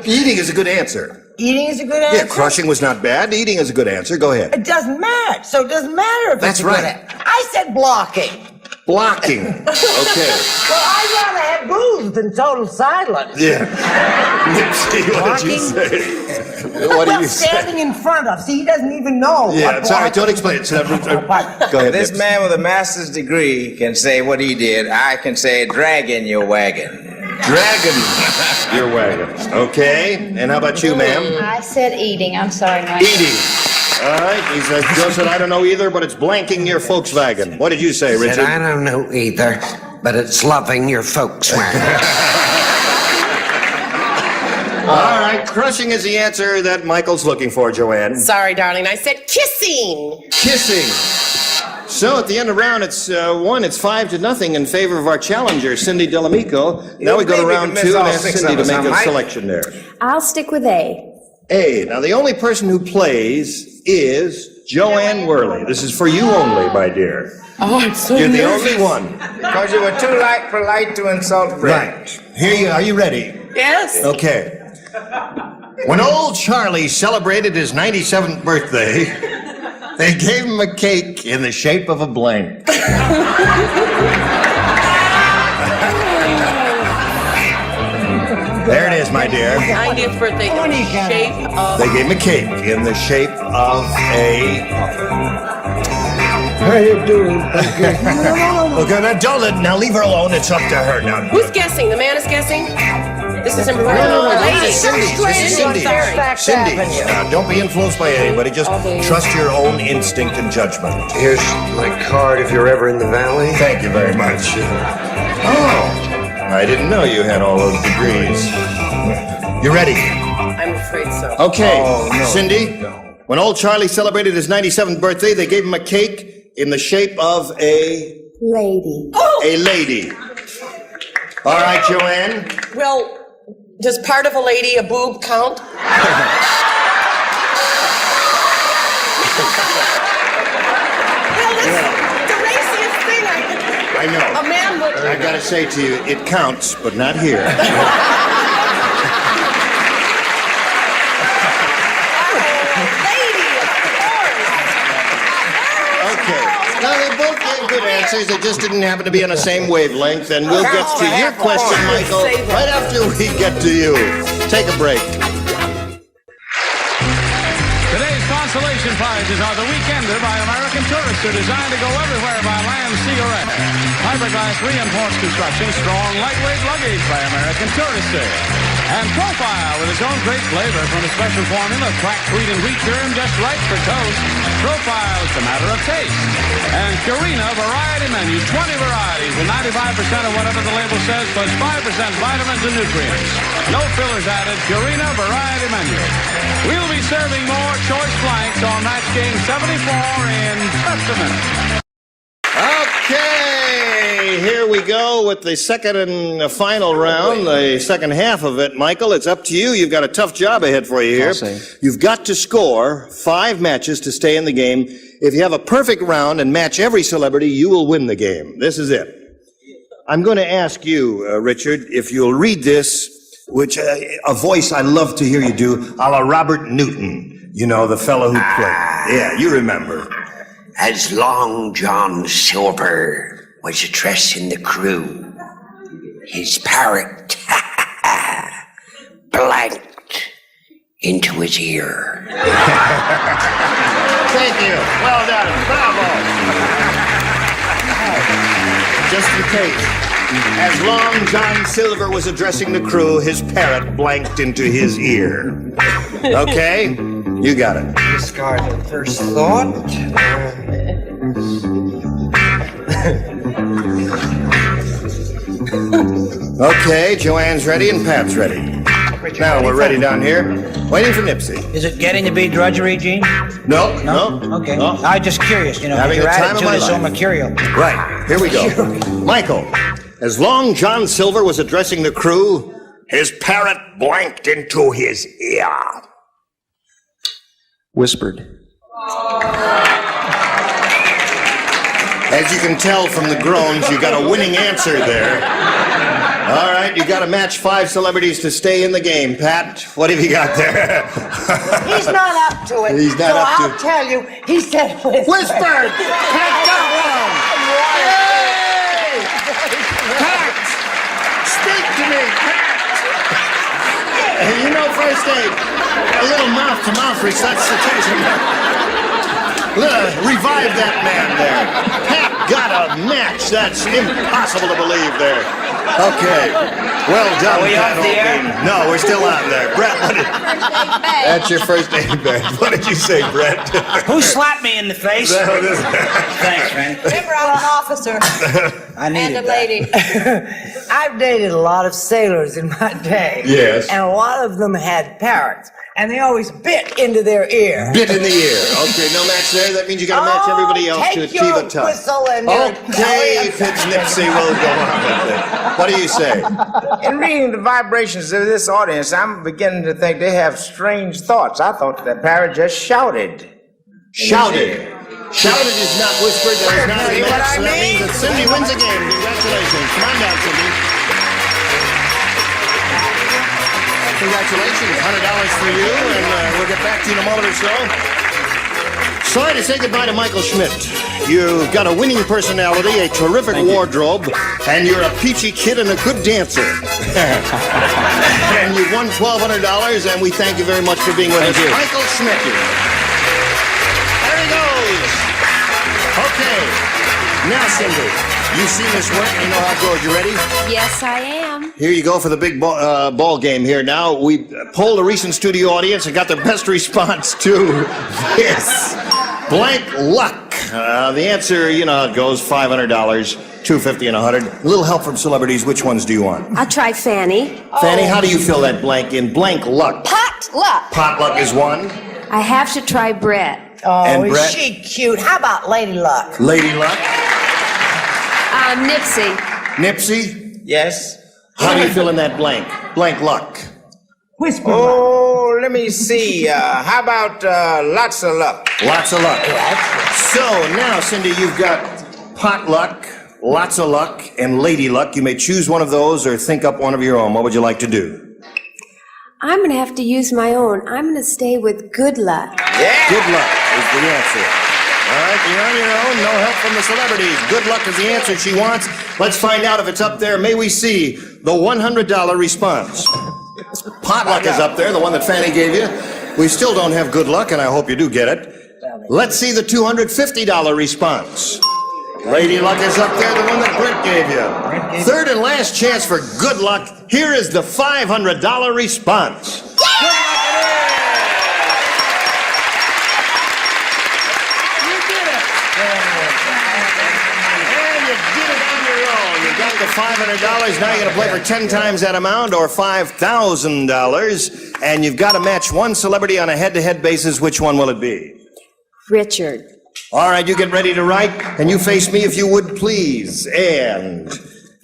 Eating is a good answer. Eating is a good answer? Yeah, crushing was not bad. Eating is a good answer. Go ahead. It doesn't matter. So it doesn't matter if That's it's a good right. answer. I said blocking. Blocking. Okay. Well, I'd rather have booze than total silence. Yeah. Nipsey, what did you say? What do you say? Standing in front of. See, he doesn't even know. Yeah, what it's all right. Don't blocking explain it. is. Go ahead, This Nips. man with a master's degree can say what he did. I can say drag in your wagon. Dragon. Your wagon. Okay. And how about you, ma'am? I said eating. I'm sorry, Mike. Eating. All right. He says, Joe said, I don't know either, but it's blanking your Volkswagen. What did you say, Said, Richard? I don't know either, but it's loving your Volkswagen. All right. Crushing is the answer that Michael's looking for, Joanne. Sorry, darling. I said kissing. Kissing. So at the end of round, it's 5-0 in favor of our challenger, Cindy Delamico. Now we go to round 2 and ask Cindy to make a selection there. I'll stick with A. A. Now the only person who plays is Joanne Worley. This is for you only, my dear. Oh, I'm so You're the nervous. only one. Because you were too polite to insult Brett. Right. Here you are. You ready? Yes. Okay. When old Charlie celebrated his 97th birthday, they gave him a cake in the shape of a blank. There it is, is, my dear? 90th birthday in the shape of... They gave him a cake in the shape of a... How you doing? Okay, now leave her alone. It's up to her now. Who's guessing? The man is guessing? This is important. No, Lady. Cindy. Cindy, don't be influenced by anybody. Just trust your own instinct and judgment. Here's my card if you're ever in the valley. Thank you very much. Oh, I didn't know you had all those degrees. You ready? I'm afraid so. Okay, Cindy. When old Charlie celebrated his 97th birthday, they gave him a cake in the shape of a... Lady. A lady. All right, Joanne. Well, does part of a lady, a boob, count? The raciest thing I know. A man would... I gotta say to you, it counts, but not here. No, they both gave good answers. They just didn't happen to be on the same wavelength. And we'll get to your question, Michael, right after we get to you. Take a break. Today's consolation prizes are The Weekender by American Tourister, designed to go everywhere by land, sea, or air. Fiberglass reinforced construction, strong, lightweight luggage by American Tourister. And Profile with its own great flavor from a special formula, cracked wheat and wheat germ just right for toast. Profile, it's a matter of taste. And Purina Variety Menu, 20 varieties with 95% of whatever the label says, plus 5% vitamins and nutrients. No fillers added, Purina Variety Menu. We'll be serving more choice flanks on Match Game 74 in just a minute. Okay, here we go with the second and final round, the second half of it. Michael, it's up to you. You've got a tough job ahead for you here. You've got to score 5 matches to stay in the game. If you have a perfect round and match every celebrity, you will win the game. This is it. I'm going to ask you, Richard, if you'll read this, which a voice I love to hear you do, a la Robert Newton. You know, the fellow who played. Yeah, you remember. As Long John Silver was addressing the crew, his parrot blanked into his ear. Thank you. Well done. Bravo. Just in case. As Long John Silver was addressing the crew, his parrot blanked into his ear. Okay? You got it. Discard the first thought. Okay, Joanne's ready and Pat's ready. Now we're ready down here. Waiting for Nipsey. Is it getting to be drudgery, Gene? No. Okay. No. I'm just curious, Having your the time of attitude my is so life. mercurial. Right, here we go. Michael, as Long John Silver was addressing the crew, his parrot blanked into his ear. Whispered. As you can tell from the groans, you got a winning answer there. All right, you got to match 5 celebrities to stay in the game. Pat, what have you got there? He's not up to it. He's not so up to I'll it. tell you, he said whispered. Whispered! Pat got one! Yay! Pat! Speak to me, Pat! You know first aid. A little mouth-to-mouth resuscitation. Revive that man there. Pat got a match. That's impossible to believe there. Okay. Well done, Are we Pat. off the air? No, we're still on there. Brett, that's your first aid bag. What did you say, Brett? Who slapped me in the face? Thanks, man. Remember, I'm an officer I and needed a that. lady. I've dated a lot of sailors in my day. Yes. And a lot of them had parrots. And they always bit into their ear. Bit in the ear. Okay, no match there. That means you got to match everybody else to take achieve your a tie. whistle and your Okay, Fitz Nipsey will go on with it. What do you say? In reading the vibrations of this audience, I'm beginning to think they have strange thoughts. I thought that parrot just shouted. Shouted. Shouted is not whispered. That is not a See what match. I So that mean? means that Cindy wins again. Congratulations. Come on down, Cindy. Congratulations. $100 for you, and we'll get back to you in a moment or so. Sorry to say goodbye to Michael Schmidt. You've got a winning personality, a terrific wardrobe, and you're a peachy kid and a good dancer. And you've won $1,200, and we thank you very much for being with us. Michael Schmidt. There he goes. Okay. Now, Cindy, you've seen this work. You know how it goes. You ready? Yes, I am. Here you go for the big ball game here. Now, we polled a recent studio audience and got the best response to this. Blank luck. The answer, you know how it goes, $500, $250 and $100. A little help from celebrities. Which ones do you want? I'll try Fannie. Fannie, how do you fill that blank in? Blank luck. Pot luck. Pot luck is one. I have to try Brett. Oh, And is Brett? she cute? How about Lady Luck? Lady luck. Nipsey. Nipsey? Yes. How do you fill in that blank? Blank luck. Whisper. Oh, let me see. How about lots of luck? Lots of luck. So now, Cindy, you've got pot luck, lots of luck, and lady luck. You may choose one of those or think up one of your own. What would you like to do? I'm going to have to use my own. I'm going to stay with good luck. Yeah. Good luck is the answer. All right, you're on your own. No help from the celebrities. Good luck is the answer she wants. Let's find out if it's up there. May we see the $100 response? Pot luck is up there, the one that Fannie gave you. We still don't have good luck, and I hope you do get it. Let's see the $250 response. Lady luck is up there, the one that Brent gave you. Third and last chance for good luck. Here is the $500 response. Good luck it is! You did it! And you did it on your own. You got the $500. Now you're going to play for 10 times that amount, or $5,000. And you've got to match one celebrity on a head-to-head basis. Which one will it be? Richard. All right, you get ready to write, and you face me if you would, please. And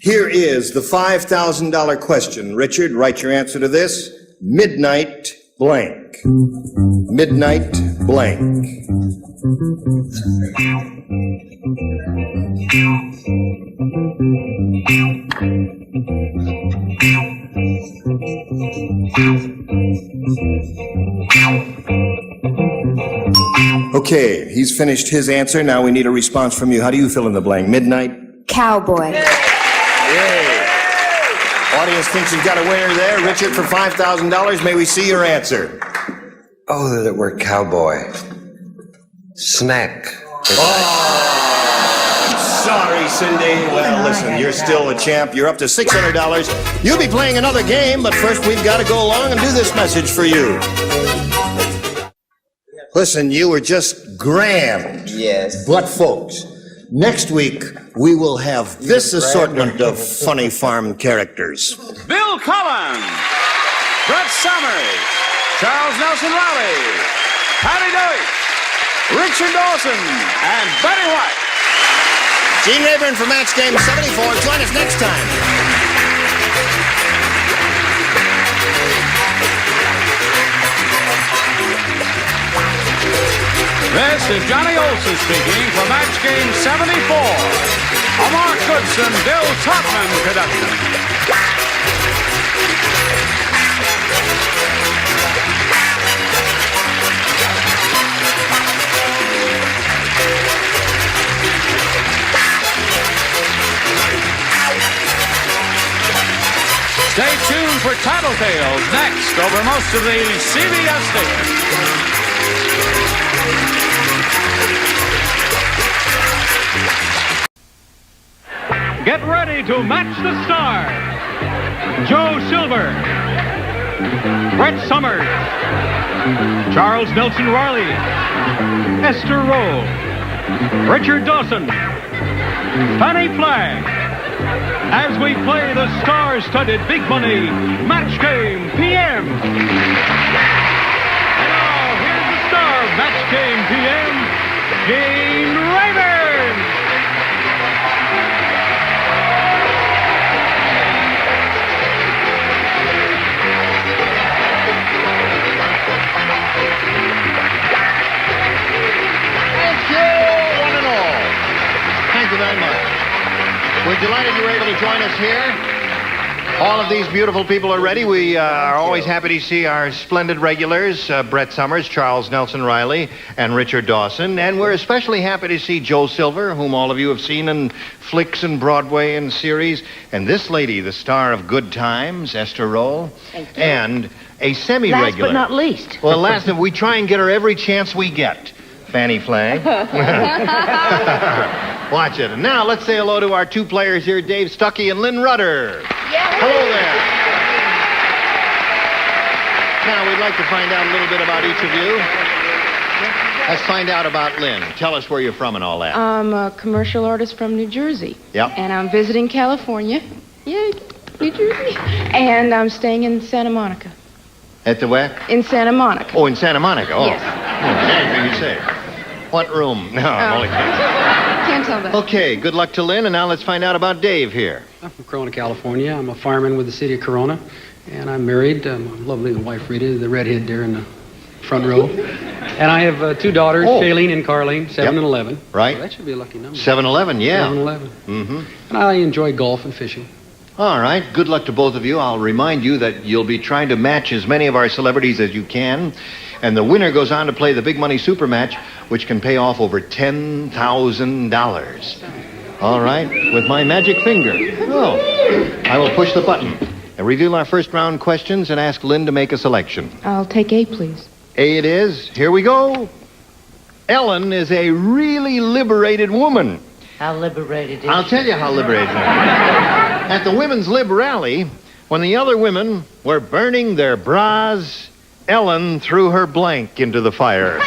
here is the $5,000 question. Richard, write your answer to this. Midnight blank. Midnight blank. Okay, he's finished his answer. Now we need a response from you. How do you fill in the blank? Midnight? Cowboy. Yay. Audience thinks you've got a winner there. Richard, for $5,000, may we see your answer? Oh, that it were cowboy. Snack. Sorry, Cindy. Well, listen, you're still a champ. You're up to $600. You'll be playing another game, but first we've got to go along and do this message for you. Listen, you were just grand. Yes. But, folks, next week we will have this assortment of funny farm characters. Bill Cullen, Brett Summers, Charles Nelson Raleigh, Patty Deutsch, Richard Dawson, and Betty White. Gene Rayburn for Match Game 74. Join us next time. This is Johnny Olson speaking for Match Game 74. A Mark Goodson, Bill Topman production. Stay tuned for Tattletales next over most of the CBS stations. Get ready to match the stars. Joe Silver, Brett Summers, Charles Nelson Raleigh, Esther Rowe, Richard Dawson, Fannie Flagg, as we play the star-studded big money Match Game PM. And now, here's the star of Match Game PM, Gene Rayburn. Thank you, one and all. Thank you very much. We're delighted you were able to join us here. All of these beautiful people are ready. We are always happy to see our splendid regulars, Brett Summers, Charles Nelson Riley, and Richard Dawson. And we're especially happy to see Joe Silver, whom all of you have seen in flicks and Broadway and series. And this lady, the star of Good Times, Esther Roll. And a semi-regular. Last but not least. Well, last, we try and get her every chance we get. Fannie Flagg. Watch it. And now let's say hello to our two players here, Dave Stuckey and Lynn Rudder. Hello there. Now we'd like to find out a little bit about each of you. Let's find out about Lynn. Tell us where you're from and all that. I'm a commercial artist from New Jersey. Yep. And I'm visiting California. Yay, New Jersey. And I'm staying in Santa Monica. At the where? In Santa Monica. Oh, in Santa Monica. Oh. Yes. Anything you say. What room? No, I'm only kidding. Can't tell that. Okay, good luck to Lynn, and now let's find out about Dave here. I'm from Corona, California. I'm a fireman with the city of Corona, and I'm married. My lovely wife, Rita, the redhead there in the front row. And I have two daughters, Shailene and Carlene, 7 and 11. Right. So that should be a lucky number. 7-11, yeah. 7-11. Mm-hmm. And I enjoy golf and fishing. All right, good luck to both of you. I'll remind you that you'll be trying to match as many of our celebrities as you can. And the winner goes on to play the big money super match, which can pay off over $10,000. All right, with my magic finger. Oh, I will push the button and reveal our first round questions and ask Lynn to make a selection. I'll take A, please. A it is. Here we go. Ellen is a really liberated woman. How liberated is I'll tell you how liberated she is. At the Women's Lib Rally, when the other women were burning their bras, Ellen threw her blank into the fire.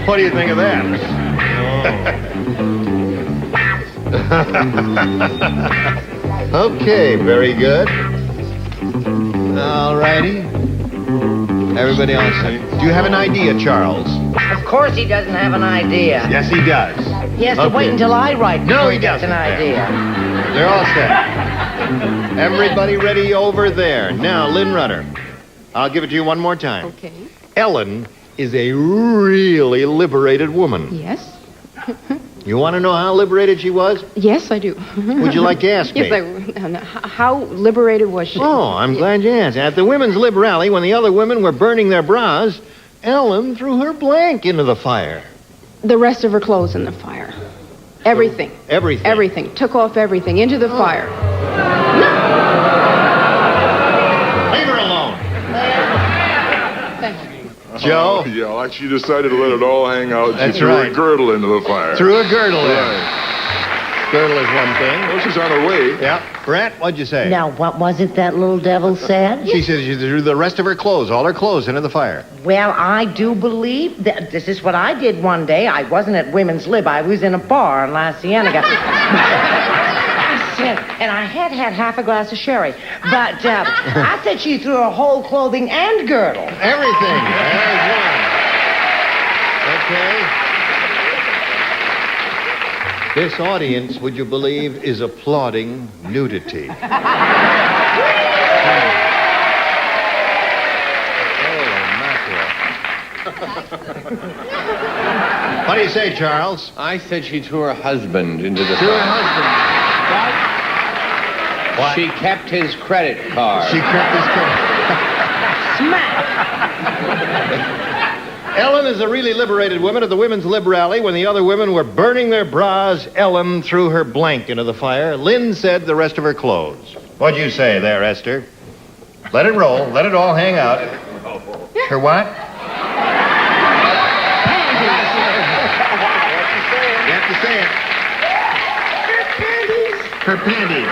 What do you think of that? Okay, very good. All righty. Everybody else, do you have an idea, Charles? Of course he doesn't have an idea. Yes, he does. He has to wait until I write before No, he gets an doesn't. idea. They're all set. Everybody ready over there. Now, Lynn Rudder, I'll give it to you one more time. Okay. Ellen is a really liberated woman. Yes. You want to know how liberated she was? Yes, I do. Would you like to ask me? Yes, I would. How liberated was she? Oh, I'm glad you asked. At the Women's Lib Rally, when the other women were burning their bras, Ellen threw her blank into the fire. The rest of her clothes in the fire. Everything. Everything. Everything. Took off everything into the fire. Leave her alone. Thank you. Joe? Yeah, like she decided to let it all hang out. That's she threw right. a girdle into the fire. Threw a girdle in. Right. Girdle is one thing. Well, she's on her way. Yeah. Brett, what'd you say? Now, what was it that little devil said? She said she threw the rest of her clothes, all her clothes, into the fire. Well, I do believe that this is what I did one day. I wasn't at Women's Lib. I was in a bar in La Cienega. And I had half a glass of sherry. But I said she threw her whole clothing and girdle. Everything. There's one. Okay. This audience, would you believe, is applauding nudity. What do you say, Charles? I said she threw her husband into the Threw her fire. husband. What? She kept his credit card. She kept his credit. Smack! Ellen is a really liberated woman at the Women's Lib Rally. When the other women were burning their bras, Ellen threw her blank into the fire. Lynn said the rest of her clothes. What'd you say there, Esther? Let it roll. Let it all hang out. Her what? You have to say it. Her panties.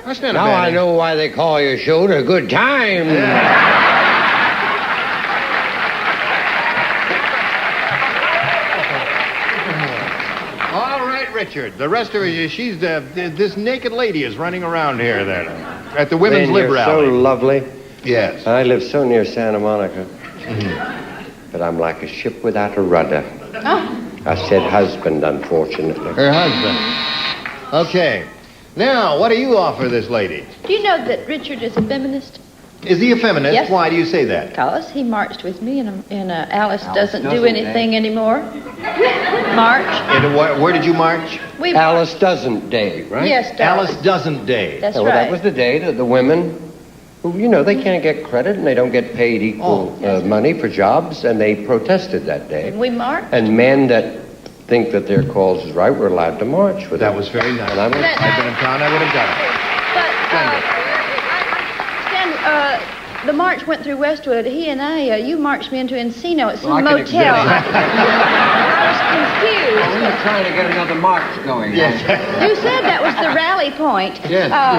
That's not a Now bad I know why they call your show the Good Time. All right, Richard. The rest of her, she's this naked lady is running around here then at the Women's Lynn, Lib you're Rally. so lovely. Yes. I live so near Santa Monica. But I'm like a ship without a rudder. I said husband, unfortunately. Her husband. Okay. Now, what do you offer this lady? Do you know that Richard is a feminist? Is he a feminist? Yes. Why do you say that? Because he marched with me in Alice Doesn't Do Doesn't, Anything Anymore. March. And where did you march? We Alice Doesn't Day, right? Yes, darling. Alice Doesn't Day. That's well, right. that was the day that the women who, they can't get credit and they don't get paid equal money for jobs, and they protested that day. We marched. And men that think that their cause is right were allowed to march with That them. was very nice. And I went, I've been in town, I would have done it. Stan, the march went through Westwood. He and you marched me into Encino. It's Well, in I a can motel. exhibit I was confused. I'm trying to get another march going. Yes. You said that was the rally point. Yes. I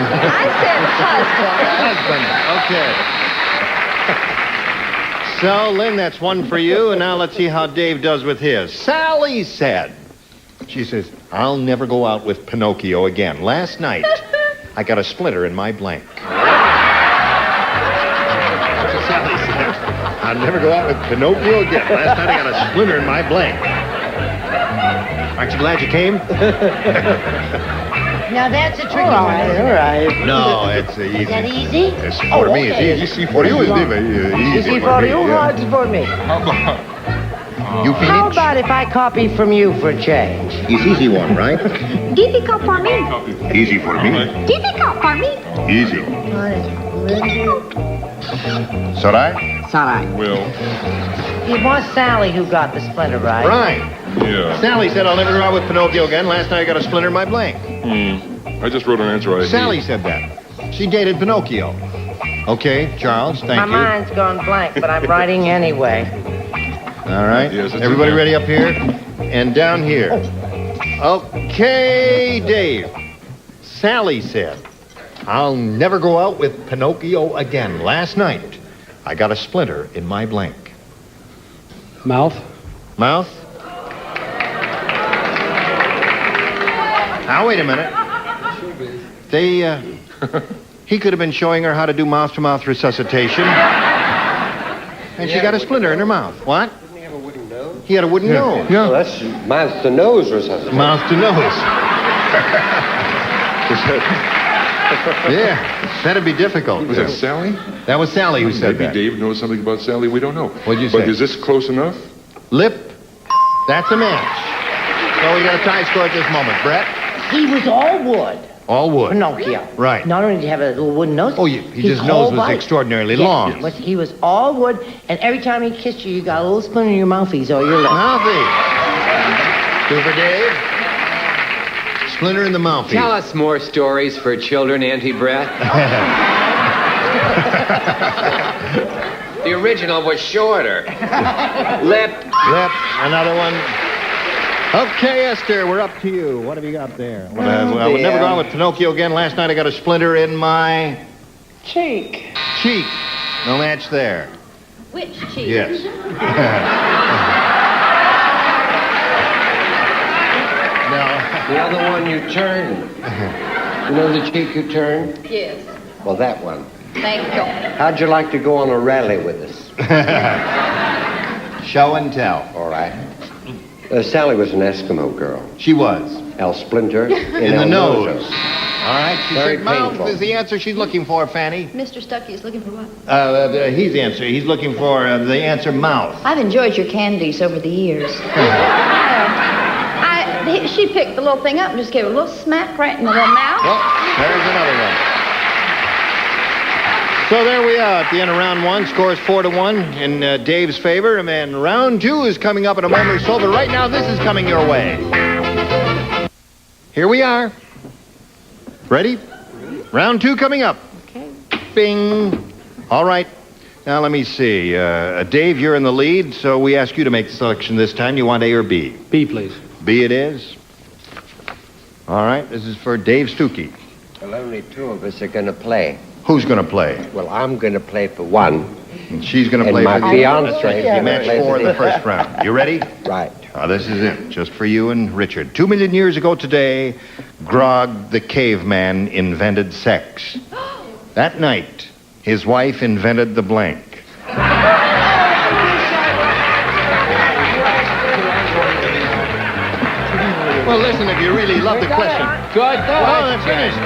said husband. Husband. Okay. So, Lynn, that's one for you, and now let's see how Dave does with his. Sally said, she says, I'll never go out with Pinocchio again. Last night, I got a splinter in my blank. That's what Sally said. I'll never go out with Pinocchio again. Last night, I got a splinter in my blank. Aren't you glad you came? Now that's a tricky one. All right. No, it's easy. Is that easy? It's for me, it's easy. For you, it's Easy for you, hard for me. You finish? How about if I copy from you for a change? It's easy one, right? Difficult for me. Easy for me. Difficult for me. Easy. Sarai? Sorry. Well, It was Sally who got the splinter, right? Right. yeah. Sally said, I'll never go out with Pinocchio again. Last night I got a splinter in my blank. I just wrote an answer I hate. Sally said that. She dated Pinocchio. Okay, Charles, thank My you. mind's gone blank, but I'm writing anyway. All right. Yes, it's Everybody in ready there. up here? And down here. Okay, Dave. Sally said, I'll never go out with Pinocchio again. Last night, I got a splinter in my blank. Mouth. Mouth? Now, wait a minute. He could have been showing her how to do mouth-to-mouth resuscitation. And she got a splinter in her mouth. What? Didn't he have a wooden nose? He had a wooden nose. Well, that's mouth to nose resuscitation. Mouth to nose. Yeah, that'd be difficult. Was that Sally? That was Sally who said Maybe that. Dave knows something about Sally we don't know. What'd you But say? is this close enough? Lip, that's a match. So we got a tie score at this moment. Brett? He was all wood. All wood. Pinocchio. Right. Not only did he have a little wooden nose. Oh, his nose was extraordinarily long. Yes, he was all wood, and every time he kissed you, you got a little splinter in your mouthies or your lip. Mouthy. Two for Dave. Splinter in the mouth. Tell us more stories for children, Auntie Brett. The original was shorter. Lip. Lip. Another one. Okay, Esther, we're up to you. What have you got there? I would never go out with Pinocchio again. Last night I got a splinter in my Cheek. cheek. No match there. Which cheek? Yes. The other one you turn. You know the cheek you turn? Yes. Well, that one. Thank you. How'd you like to go on a rally with us? Show and tell. All right. Sally was an Eskimo girl. She was. El Splinter In the nose. All right, she Very said mouth painful. is the answer she's looking for, Fanny. Mr. Stuckey is looking for what? He's the answer. He's looking for the answer mouth. I've enjoyed your candies over the years. She picked the little thing up and just gave a little smack right in the little mouth. Well, there's another one. So there we are at the end of round one. Scores 4-1 in Dave's favor. And then round two is coming up in a moment or so. But right now, this is coming your way. Here we are. Ready? Round two coming up. Okay. Bing. All right. Now, let me see. Dave, you're in the lead, so we ask you to make the selection this time. You want A or B? B, please. B it is. All right. This is for Dave Stuckey. Well, only two of us are going to play. Who's going to play? Well, I'm going to play for one. And she's going to And play my for fiancée is you. gonna Match play 4 for in the the- first round. You ready? Right. This is it, just for you and Richard. 2 million years ago today, Grog the caveman invented sex. That night, his wife invented the blank. Well, listen, if you really love the question. Good. Oh, they're finished.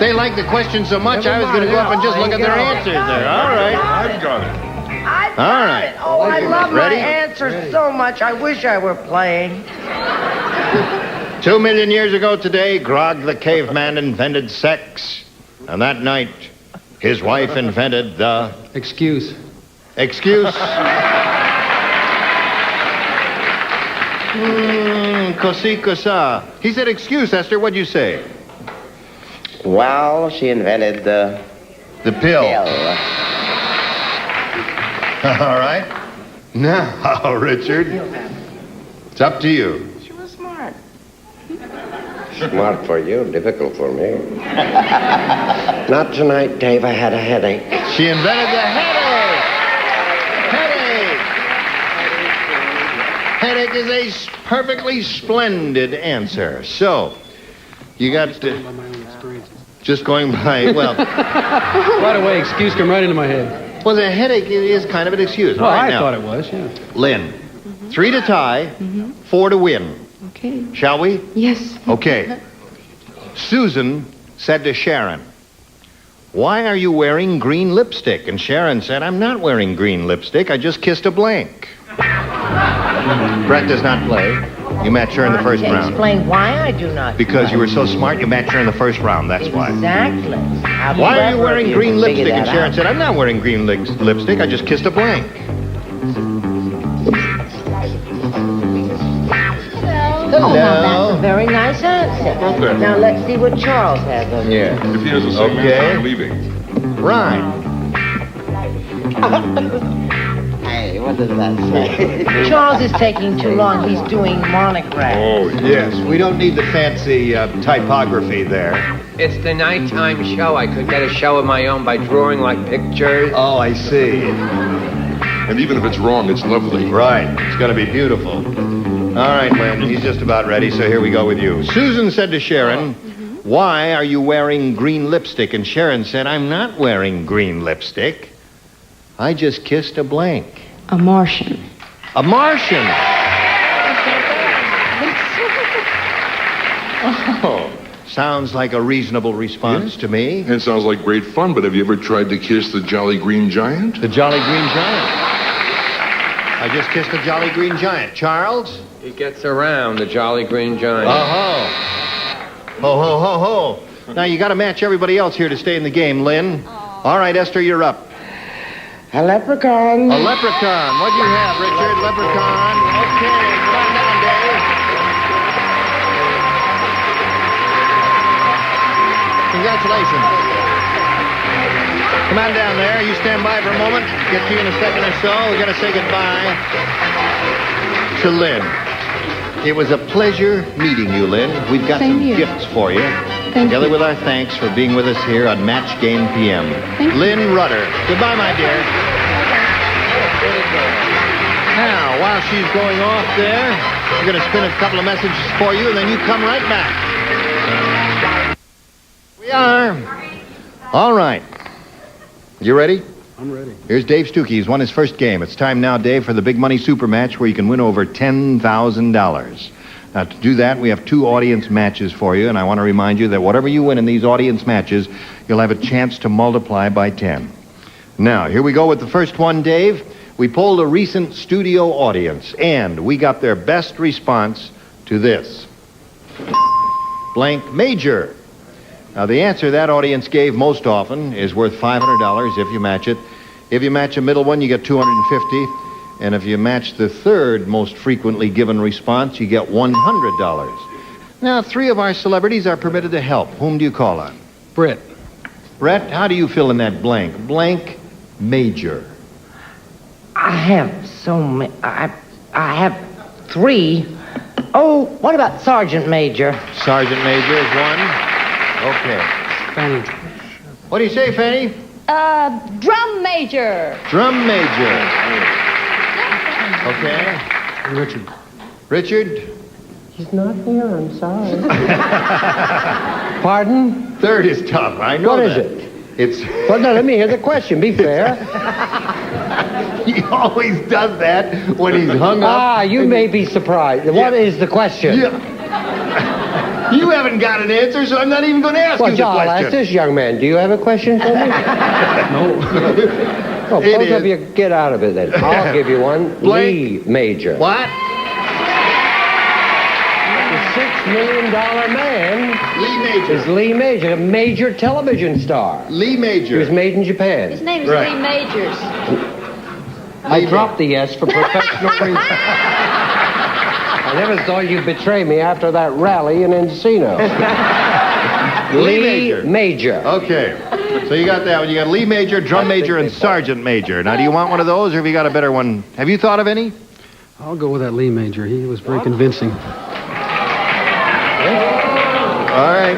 They like the question so much, I was going to go up and just look at their answers there. All right. I've got it. All right. Oh, I love Ready? my answers so much. I wish I were playing. 2 million years ago today, Grog the caveman invented sex. And that night, his wife invented the... Excuse. Excuse? Così cosa. He said excuse, Esther. What'd you say? Well, she invented the pill. All right. Now, Richard, it's up to you. She was smart. Smart for you, difficult for me. Not tonight, Dave. I had a headache. She invented the headache. Headache is a perfectly splendid answer. So, you got to... Just going by, well... Right away, excuse come right into my head. Well, the headache is kind of an excuse. Well, right I now. thought it was, yeah. Lynn, 3 to tie, 4 to win. Okay. Shall we? Yes. Okay. Susan said to Sharon, "Why are you wearing green lipstick?" And Sharon said, "I'm not wearing green lipstick. I just kissed a blank." Brett does not play. You match her in the first round. Explain why I do not. Because you were so smart, you matched her in the first round. That's why. Exactly. Why are you wearing green lipstick? And Sharon said, "I'm not wearing green lipstick. I just kissed a blank." Oh, now that's a very nice answer. Okay. Now let's see what Charles has on Yeah. If he has the same Okay. answer, I'm leaving. Right. Hey, what does that say? Charles is taking too long. He's doing monograph. Oh, yes. We don't need the fancy typography there. It's the nighttime show. I could get a show of my own by drawing like pictures. Oh, I see. And even if it's wrong, it's lovely. Right. It's going to be beautiful. All right, Lynn. He's just about ready, so here we go with you. Susan said to Sharon, "Why are you wearing green lipstick?" And Sharon said, "I'm not wearing green lipstick. I just kissed a blank." A Martian. A Martian. Oh, sounds like a reasonable response to me. It sounds like great fun, but have you ever tried to kiss the Jolly Green Giant? The Jolly Green Giant. I just kissed the Jolly Green Giant. Charles? He gets around, the Jolly Green Giant. Oh-ho. Ho, ho, ho, ho. Now, you got to match everybody else here to stay in the game, Lynn. All right, Esther, you're up. A leprechaun. A leprechaun. What do you have, Richard? Leprechaun. Okay, come on down, Dave. Congratulations. Come on down there. You stand by for a moment. Get to you in a second or so. We've got to say goodbye to Lynn. It was a pleasure meeting you, Lynn. We've got some gifts for you. Together with our thanks for being with us here on Match Game PM. Lynn Rudder. Goodbye, my dear. Now, while she's going off there, we're going to spin a couple of messages for you, and then you come right back. We are. All right. You ready? I'm ready. Here's Dave Stuckey. He's won his first game. It's time now, Dave, for the big money super match where you can win over $10,000. Now, to do that, we have 2 audience matches for you, and I want to remind you that whatever you win in these audience matches, you'll have a chance to multiply by 10. Now, here we go with the first one, Dave. We polled a recent studio audience, and we got their best response to this. Blank major. Now, the answer that audience gave most often is worth $500 if you match it. If you match a middle one, you get $250. And if you match the third most frequently given response, you get $100. Now, 3 of our celebrities are permitted to help. Whom do you call on? Brett. Brett, how do you fill in that blank? Blank major. I have so many. I have 3. Oh, what about Sergeant Major? Sergeant Major is one. Okay. Fannie. What do you say, Fannie? Drum major. Drum major. Okay. Richard. Richard? He's not here, I'm sorry. Pardon? Third is tough. I know What that. is it? It's... Well, no, let me hear the question. Be fair. He always does that when he's hung up. Ah, you may be surprised. What is the question? Yeah. You haven't got an answer, so I'm not even going to ask Well, you the I'll ask question. this young man. Do you have a question for me? No. Well, It both is. of you get out of it then. I'll give you one. Lee Major. What? The $6 million man Lee Major. is Lee Major, a major television star. Lee Major. He was made in Japan. His name is Right. Lee Majors. I dropped the S for professional reasons. I never thought you'd betray me after that rally in Encino. Lee Major. Okay. So you got that one. You got Lee Major, Drum Major, and Sergeant Major. Now, do you want one of those, or have you got a better one? Have you thought of any? I'll go with that Lee Major. He was very convincing. All right.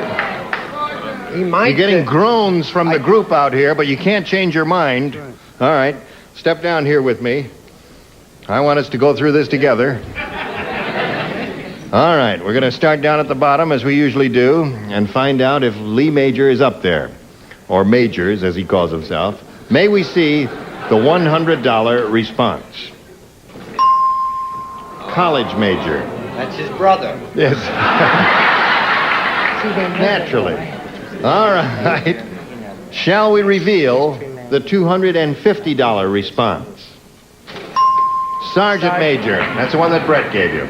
You're getting groans from the group out here, but you can't change your mind. All right. Step down here with me. I want us to go through this together. All right. We're going to start down at the bottom, as we usually do, and find out if Lee Major is up there. Or Majors, as he calls himself. May we see the $100 response? College major. That's his brother. Yes. Naturally. All right. Shall we reveal the $250 response? Sergeant Major. That's the one that Brett gave you.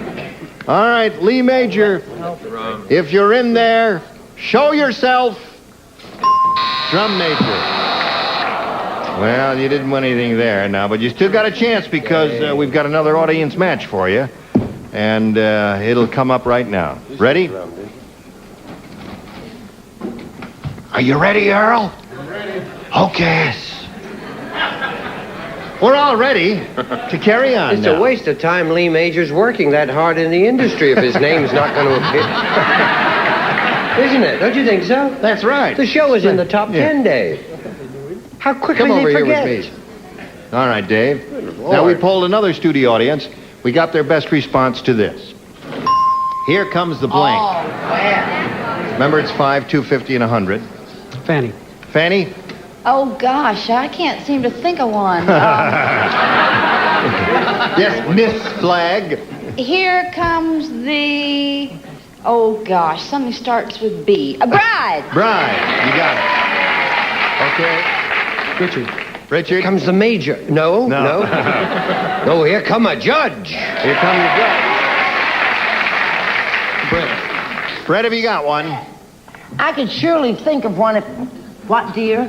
All right, Lee Major. If you're in there, show yourself. Drum Major. Well, you didn't win anything there now, but you still got a chance because we've got another audience match for you. And it'll come up right now. Ready? Are you ready, Earl? I'm ready. Okay. We're all ready to carry on It's now. a waste of time Lee Major's working that hard in the industry if his name's not going to appear. Isn't it? Don't you think so? That's right. The show is in the top 10, Dave. How quickly Come over they here forget. with me. All right, Dave. Now we polled another studio audience. We got their best response to this. Here comes the blank. Oh, well. Remember, it's 5, 250, and 100. Fannie. Fannie? Oh, gosh, I can't seem to think of one. Yes, Miss Flagg. Here comes the... Oh, gosh, something starts with B. A bride. Bride. You got it. Okay. Richard. Richard? Comes the major. No. No, here come a judge. Here comes the judge. Brett. Brett, have you got one? I could surely think of one if... What, dear?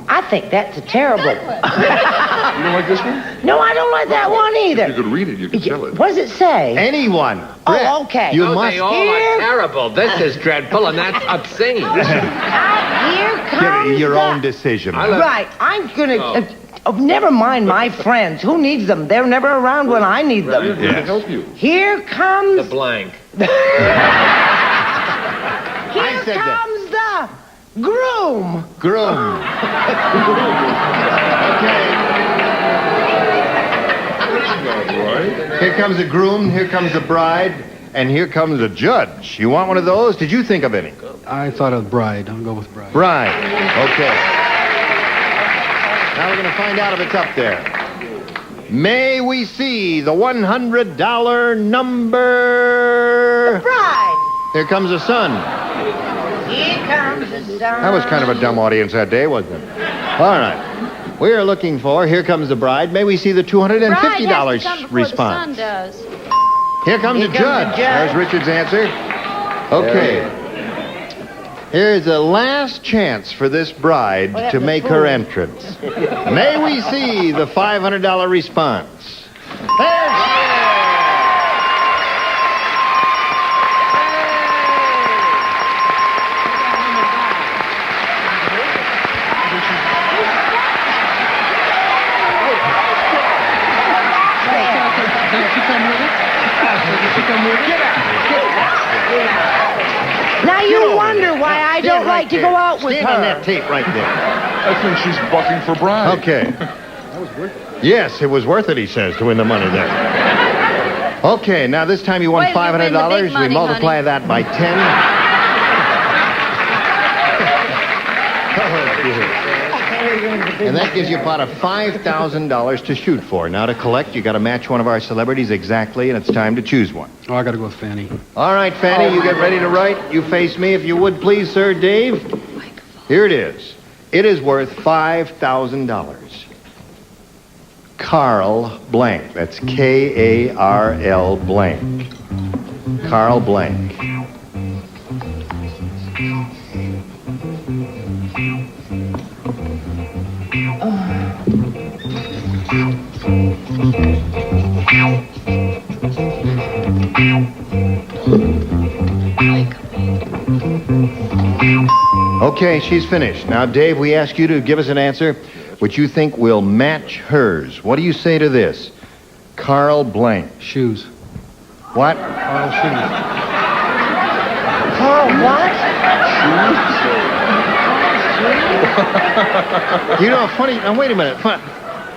I think that's a terrible... You don't like this one? No, I don't like that one either. You could read it. You could tell it. What does it say? Anyone. Brett, Oh, okay. You Oh, must... they all are terrible. This is dreadful, and that's obscene. Here Give comes it your the... own decision. Right, I'm gonna... never mind my friends. Who needs them? They're never around when I need them. We're going to help you. Here comes... The blank. Here said that. comes the groom. Groom. Okay. Here comes the groom, here comes the bride, and here comes the judge. You want one of those? Did you think of any? I thought of bride. I'll go with bride. Bride. Okay. Now we're going to find out if it's up there. May we see the $100 number? Bride. Here comes the sun. Here comes the sun. That was kind of a dumb audience that day, wasn't it? All right. We are looking for, here comes the bride. May we see the $250 Bride has to come before response? the sun does. Here comes the judge. There's Richard's answer. Okay. Here's the last chance for this bride to make her entrance. May we see the $500 response? Now you wonder why I don't like to go out with Stand on that her. tape right there. I think she's bucking for bride. Okay. Yes, it was worth it, he says, to win the money there. Okay, now this time you won Wait, you win the big $500. money, We multiply honey. that by 10. And that gives you about a $5,000 to shoot for. Now to collect, you got to match one of our celebrities exactly, and it's time to choose one. Oh, I got to go with Fannie. All right, Fannie, you get ready to write. You face me, if you would, please, sir. Dave, here it is. It is worth $5,000. Carl Blank. That's K-A-R-L blank. Carl Blank. Okay, she's finished. Now, Dave, we ask you to give us an answer which you think will match hers. What do you say to this? Carl Blank. Shoes. What? Carl shoes. Carl what? You know, funny... Now, wait a minute.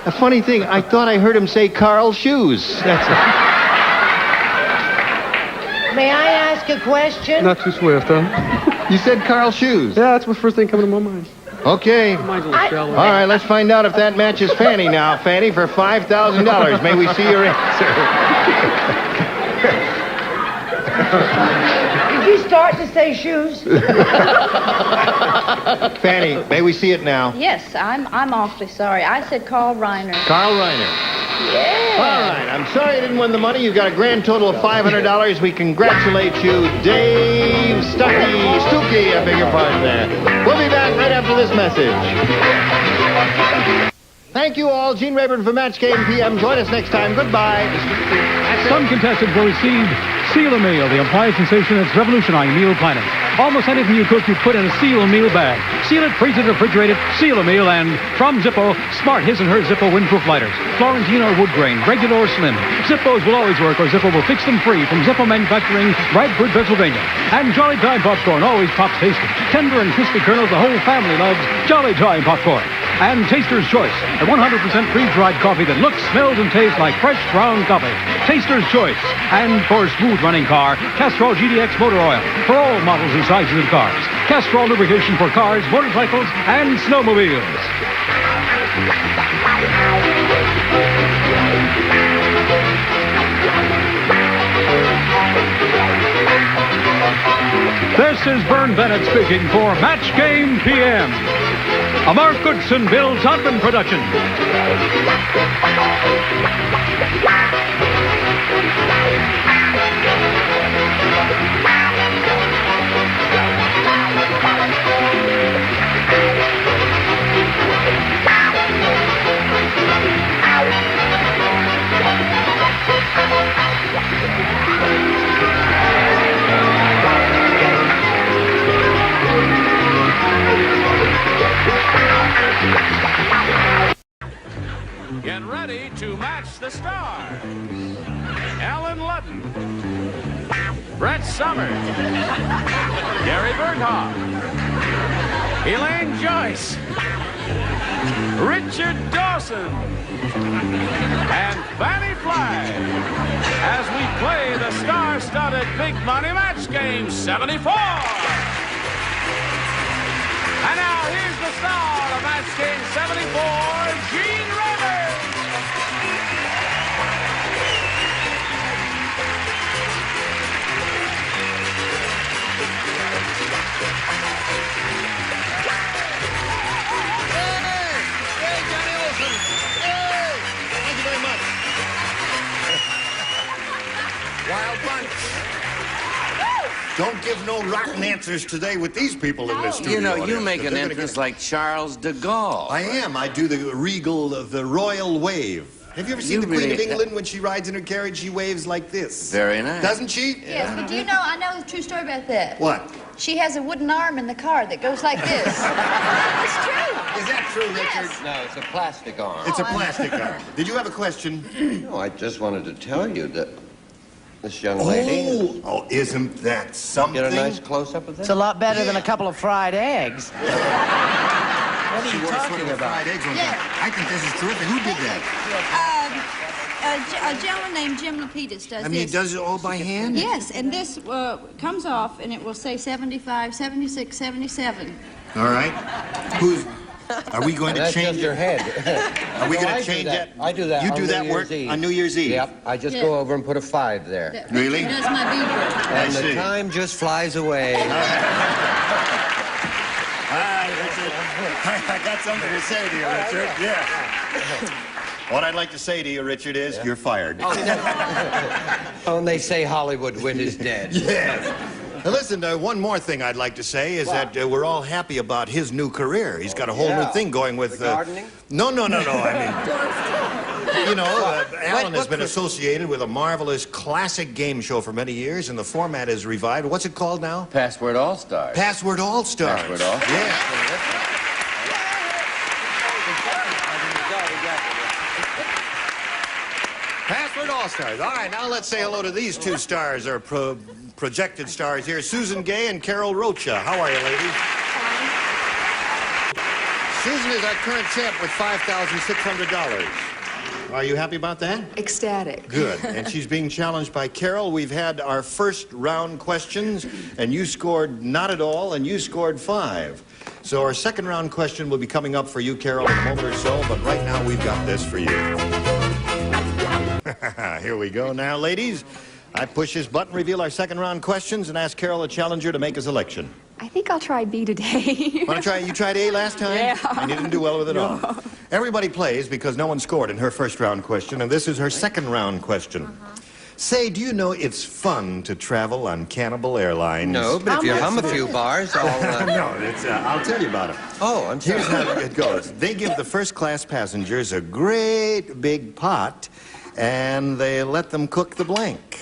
A funny thing, I thought I heard him say Carl Shoes. That's it. May I ask a question? Not too swift, huh? You said Carl Shoes. Yeah, that's the first thing coming to my mind. Okay. Mine's a little shallow. All right, let's find out if that matches Fannie now. Fannie, for $5,000. May we see your answer? Did you start to say shoes? Fannie, may we see it now? Yes, I'm awfully sorry. I said Carl Reiner. Carl Reiner. Yeah. All right, I'm sorry you didn't win the money. You've got a grand total of $500. We congratulate you, Dave Stuckey, I beg your pardon there. We'll be back right after this message. Thank you all. Gene Rayburn for Match Game PM. Join us next time. Goodbye. Some contestants will receive Seal Meal, the appliance sensation that's revolutionizing meal planning. Almost anything you cook, you put in a Seal Meal bag. Seal it, freeze it, refrigerate it, Seal Meal, and from Zippo, smart his and her Zippo windproof lighters. Florentine or wood grain, regular or slim. Zippos will always work, or Zippo will fix them free from Zippo Manufacturing, Bradford, Pennsylvania. And Jolly Time Popcorn always pops tasty. Tender and crispy kernels the whole family loves Jolly Time Popcorn. And Taster's Choice, a 100% freeze-dried coffee that looks, smells, and tastes like fresh ground coffee. Taster's Choice. And for a smooth-running car, Castrol GDX Motor Oil for all models and sizes of cars. Castrol lubrication for cars, motorcycles, and snowmobiles. This is Vern Bennett speaking for Match Game PM. A Mark Goodson, Bill Todman production. Get ready to match the stars. Alan Ludden, Brett Summers, Gary Berghoff, Elaine Joyce, Richard Dawson, and Fannie Flagg as we play the star-studded Big Money Match Game 74. And now here's the star of Match Game 74, Gene Rayburn. Hey, Johnny Olson. Hey, thank you very much. Wild bunch. Don't give no rotten answers today with these people in this studio. You know, you make an entrance like Charles de Gaulle. I am. I do the regal, the royal wave. Have you ever seen the Queen of England when she rides in her carriage? She waves like this. Very nice. Doesn't she? Yes, but do you know, I know a true story about that. What? She has a wooden arm in the car that goes like this. It's true. Is that true, Richard? No, it's a plastic arm. It's a plastic arm. Did you have a question? No, I just wanted to tell you that this young lady... Oh, isn't that something? Get a nice close-up of It's that? a lot better than a couple of fried eggs. What are you talking about? I think this is terrific. Who did that? A gentleman named Jim Lapidus does I mean, this. he does it all by hand? Yes, and this comes off, and it will say 75, 76, 77. All right. Who's... Are we going to That's change just your head. Are we No, going I to change do that? I do that. You on do New that Year's work Eve. on New Year's Eve? Yep. I just go over and put a 5 there. Really? That's my beaver. And I the see. time just flies away. All right, Richard. I got something to say to you, Richard. Yeah. What I'd like to say to you, Richard, is you're fired. Oh, and they say Hollywood wind is dead. Yes. Now, listen, one more thing I'd like to say is that we're all happy about his new career. He's got a whole new thing going with... gardening? No. I mean, you know, Alan has been associated with a marvelous classic game show for many years, and the format is revived. What's it called now? Password All-Stars. Password All-Stars. Password All-Stars. Yeah. Password All-Stars. All right, now let's say hello to these two stars, or projected stars here, Susan Gay and Carol Rocha. How are you, ladies? Susan is our current champ with $5,600. Are you happy about that? Ecstatic. Good. And she's being challenged by Carol. We've had our first round questions, and you scored not at all, and you scored 5. So our second round question will be coming up for you, Carol, in a moment or so, but right now we've got this for you. Here we go now, ladies. I push this button, reveal our second round questions, and ask Carol, the challenger, to make a selection. I think I'll try B today. Want to try? You tried A last time? Yeah. And you didn't do well with it all. Everybody plays because no one scored in her first round question, and this is her second round question. Say, do you know it's fun to travel on Cannibal Airlines? No, but if you hum a few bars, I'll... No, I'll tell you about it. Oh, I'm sorry. Here's how it goes. They give the first-class passengers a great big pot, and they let them cook the blank.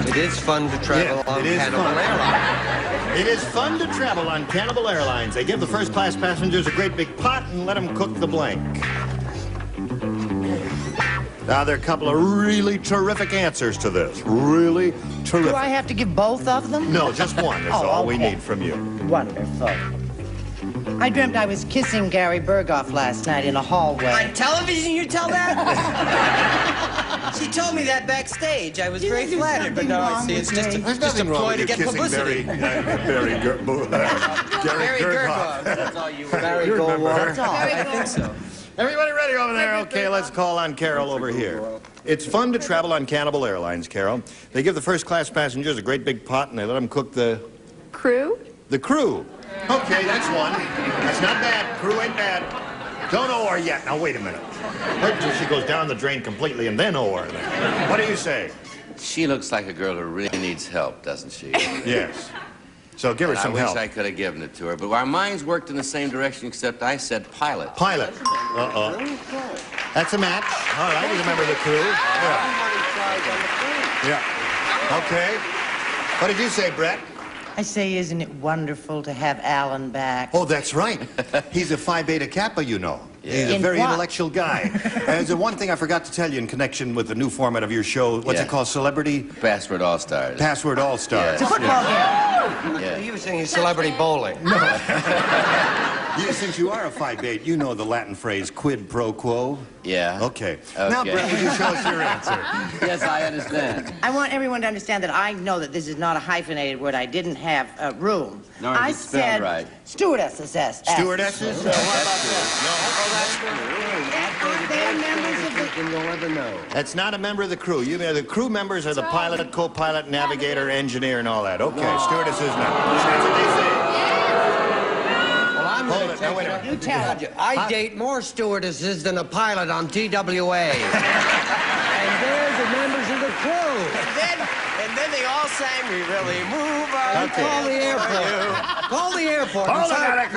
It is fun to travel on Cannibal Airlines. It is fun to travel on Cannibal Airlines. They give the first-class passengers a great big pot and let them cook the blank. Now, there are a couple of really terrific answers to this. Really terrific. Do I have to give both of them? No, just one. That's all we need from you. Wonderful. I dreamt I was kissing Gary Berghoff last night in a hallway. On television, you tell that? She told me that backstage. I was very flattered, but now I see it's just a ploy to get publicity. Gary Gergov. That's all you were. Barry Goldwater. I think so. Everybody ready over there? Okay, let's call on Carol over here. It's fun to travel on Cannibal Airlines, Carol. They give the first-class passengers a great big pot, and they let them cook the... Crew? The crew. Okay, that's one. That's not bad. Crew ain't bad. Don't owe her yet. Now, wait a minute. Wait till she goes down the drain completely, and then owe her. What do you say? She looks like a girl who really needs help, doesn't she? Yes. So give her some help. I wish I could have given it to her, but our minds worked in the same direction, except I said pilot. Pilot. Uh-oh. That's a match. All right, he's a member of the crew. Yeah. Okay. What did you say, Brett? I say, isn't it wonderful to have Alan back? Oh, that's right. He's a Phi Beta Kappa, you know. Yeah. He's a In very what? intellectual guy. There's one thing I forgot to tell you in connection with the new format of your show. What's it called? Celebrity? Password All-Stars. Password All-Stars. Yes. It's a football game. Yeah. You were singing celebrity bowling. No. Since you are a Phi Beta, you know the Latin phrase quid pro quo? Yeah. Okay. Now, Brett, would you show us your answer? Yes, I understand. I want everyone to understand that I know that this is not a hyphenated word. I didn't have room. Nor is I it spelled said right. stewardesses. Stewardesses? They're members of the... You'll never know. That's not a member of the crew. The crew members are the pilot, co-pilot, navigator, engineer, and all that. Okay, stewardesses now. That's what they say. Well, I'm Hold gonna it. Now, wait a minute. You tell it. I date more stewardesses than a pilot on TWA. And there's the members of the crew. And then they all sang, "We really move on." Call the airport. Call the airport. Hold on, I've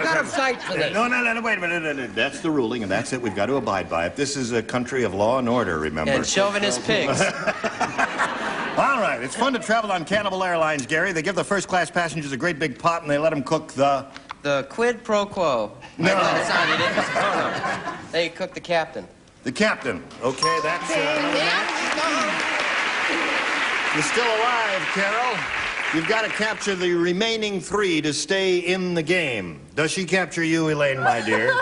got to fight for this. No, wait a minute. That's the ruling, and that's it. We've got to abide by it. This is a country of law and order, remember? And chauvinist pigs. All right, it's fun to travel on Cannibal Airlines, Gary. They give the first-class passengers a great big pot, and they let them cook the... The quid pro quo. No. Sorry, they didn't. Oh, no. They cooked the captain. The captain. Okay, that's... You're still alive, Carol. You've got to capture the remaining 3 to stay in the game. Does she capture you, Elaine, my dear?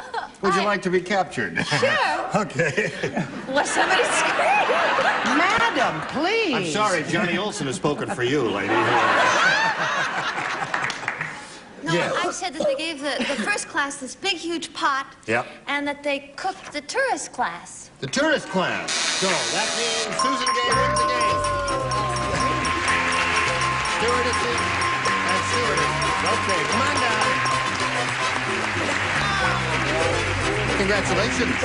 Would you like to be captured? Sure. Okay. Was somebody scream? Madam, please. I'm sorry, Johnny Olson has spoken for you, lady. No, Yes. I said that they gave the first class this big, huge pot. Yep. And that they cooked the tourist class. The tourist class. So that means Susan Gay wins the game. Stewardesses and stewardesses. Okay, come on down. Congratulations.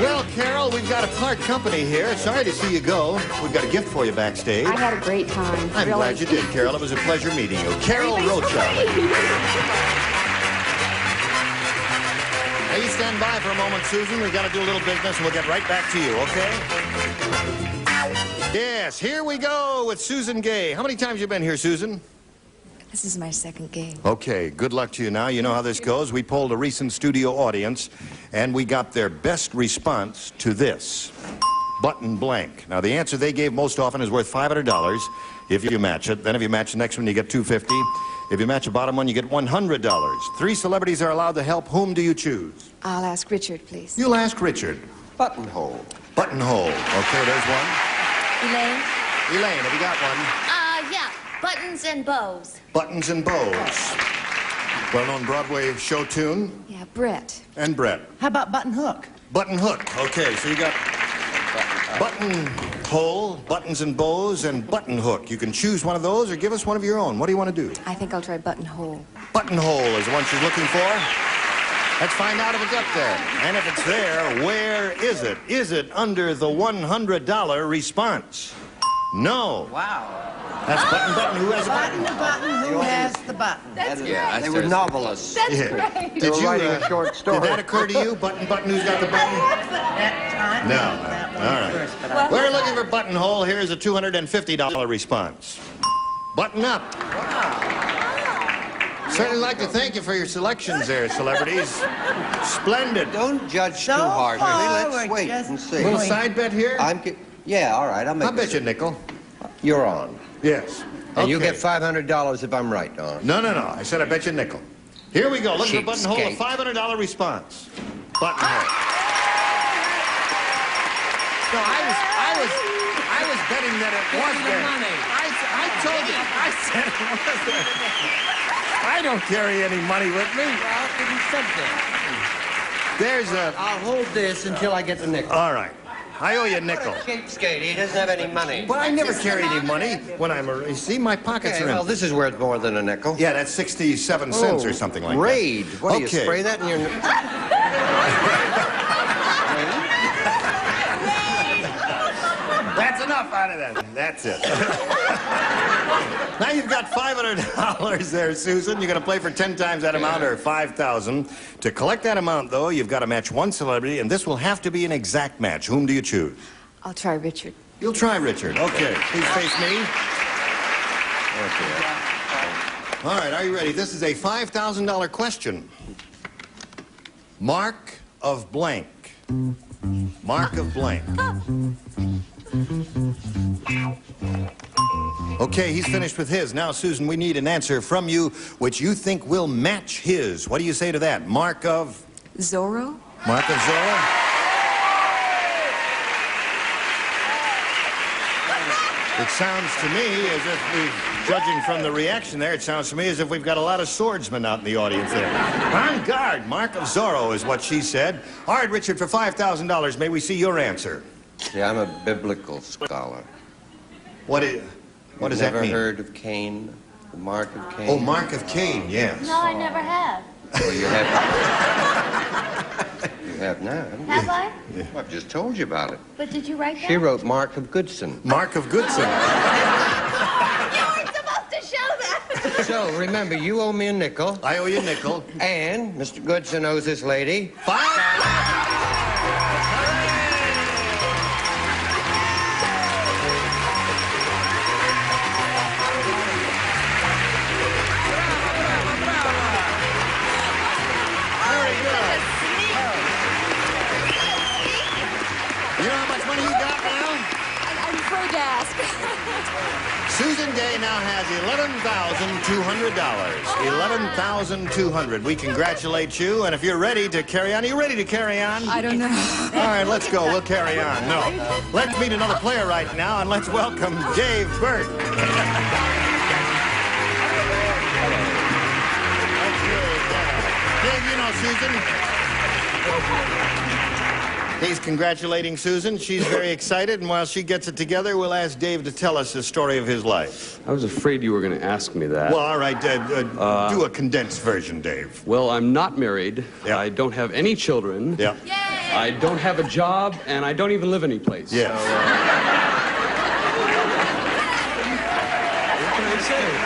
Well, Carol, we've got a part company here. Sorry to see you go. We've got a gift for you backstage. I had a great time. I'm really. glad you did, Carol. It was a pleasure meeting you. Carol Rocha. Now, you stand by for a moment, Susan. We've got to do a little business, and we'll get right back to you, okay? Yes, here we go with Susan Gay. How many times have you been here, Susan? This is my second game. Okay, good luck to you now. You know how this goes. We polled a recent studio audience, and we got their best response to this. Button blank. Now, the answer they gave most often is worth $500 if you match it. Then if you match the next one, you get $250. If you match the bottom one, you get $100. 3 celebrities are allowed to help. Whom do you choose? I'll ask Richard, please. You'll ask Richard. Buttonhole. Buttonhole. Okay, there's one. Elaine? Elaine, have you got one? Yeah. Buttons and bows. Buttons and bows. Well-known Broadway show tune. Yeah, Brett. And Brett. How about button hook? Button hook. Okay, so you got buttonhole, buttons and bows, and button hook. You can choose one of those or give us one of your own. What do you want to do? I think I'll try buttonhole. Buttonhole is the one she's looking for. Let's find out if it's up there. And if it's there, where is it? Is it under the $100 response? No. Wow. That's button. Who has a button? Button, who has the button? That's Yeah, They were novelists. That's Yeah. great. They were writing a short story. Did that occur to you? Button, who's got the button? No. All right. We're looking for buttonhole. Here's a $250 response. Button up. Certainly like to thank you for your selections there, celebrities. Splendid. Don't judge too harshly. Let's wait and see. A little side bet here? Yeah, all right. I'll bet you a nickel. You're on. Yes. And you get $500 if I'm right, Don. No. I said I bet you a nickel. Here we go. Look for buttonhole, a $500 response. Buttonhole. No, I was betting that it was there. I told you. I said it was there. I don't carry any money with me. Well, you said that. There's a... I'll hold this until I get the nickel. All right. I owe you a nickel. What a cheapskate. He doesn't have any money. Well, I never carry any money when I'm... You see, my pockets are Well, empty. this is worth more than a nickel. Yeah, that's 67 cents or something like Raid. that. What do you spray that in your... That's enough out of that. That's it. Now you've got $500 there, Susan. You're going to play for 10 times that amount, or $5,000. To collect that amount, though, you've got to match one celebrity, and this will have to be an exact match. Whom do you choose? I'll try Richard. You'll try Richard. Okay. Please face me. Okay. All right, are you ready? This is a $5,000 question. Mark of blank. Mark of blank. Okay, he's finished with his. Now, Susan, we need an answer from you which you think will match his. What do you say to that? Mark of... Zorro? Mark of Zorro? It sounds to me as if judging from the reaction there, it sounds to me as if we've got a lot of swordsmen out in the audience there. On guard, Mark of Zorro is what she said. All right, Richard, for $5,000, may we see your answer? Yeah, I'm a biblical scholar. What does that mean? Never heard of Cain? The Mark of Cain? Oh, Mark of Cain, yes. No, I never have. Well, you have. You have now, haven't you? Have I? Well, I've just told you about it. But did you write that? She wrote Mark of Goodson. Mark of Goodson. You weren't supposed to show that. So, remember, you owe me a nickel. I owe you a nickel. And Mr. Goodson owes this lady $5,000. Susan Gay now has $11,200. $11,200. We congratulate you, and if you're ready to carry on, are you ready to carry on? I don't know. All right, let's go. We'll carry on. No. Let's meet another player right now, and let's welcome Dave Burt. Susan. He's congratulating Susan. She's very excited, and while she gets it together, we'll ask Dave to tell us the story of his life. I was afraid you were going to ask me that. Well, all right, do a condensed version, Dave. Well, I'm not married. Yeah. I don't have any children. Yeah. I don't have a job, and I don't even live anyplace. Yeah. So, what can I say?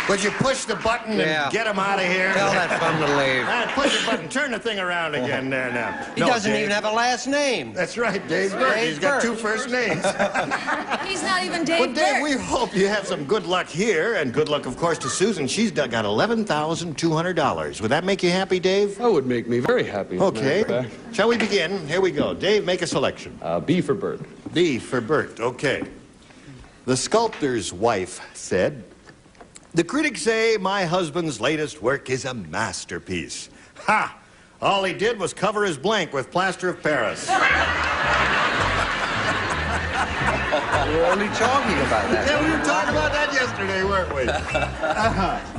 Would you push the button and get him out of here? Tell that bum to leave. Push the button. Turn the thing around again there now. He doesn't even have a last name. That's right, Dave Burt. He's got 2 first names. He's not even Dave Well, Dave, Burt. we hope you have some good luck here, and good luck, of course, to Susan. She's got $11,200. Would that make you happy, Dave? That would make me very happy. as a matter Okay. of fact. Shall we begin? Here we go. Dave, make a selection. B for Bert. B for Bert. Okay. The sculptor's wife said, "The critics say my husband's latest work is a masterpiece. Ha! All he did was cover his blank with plaster of Paris." We were only talking about that. Yeah, we were talking about that yesterday, weren't we?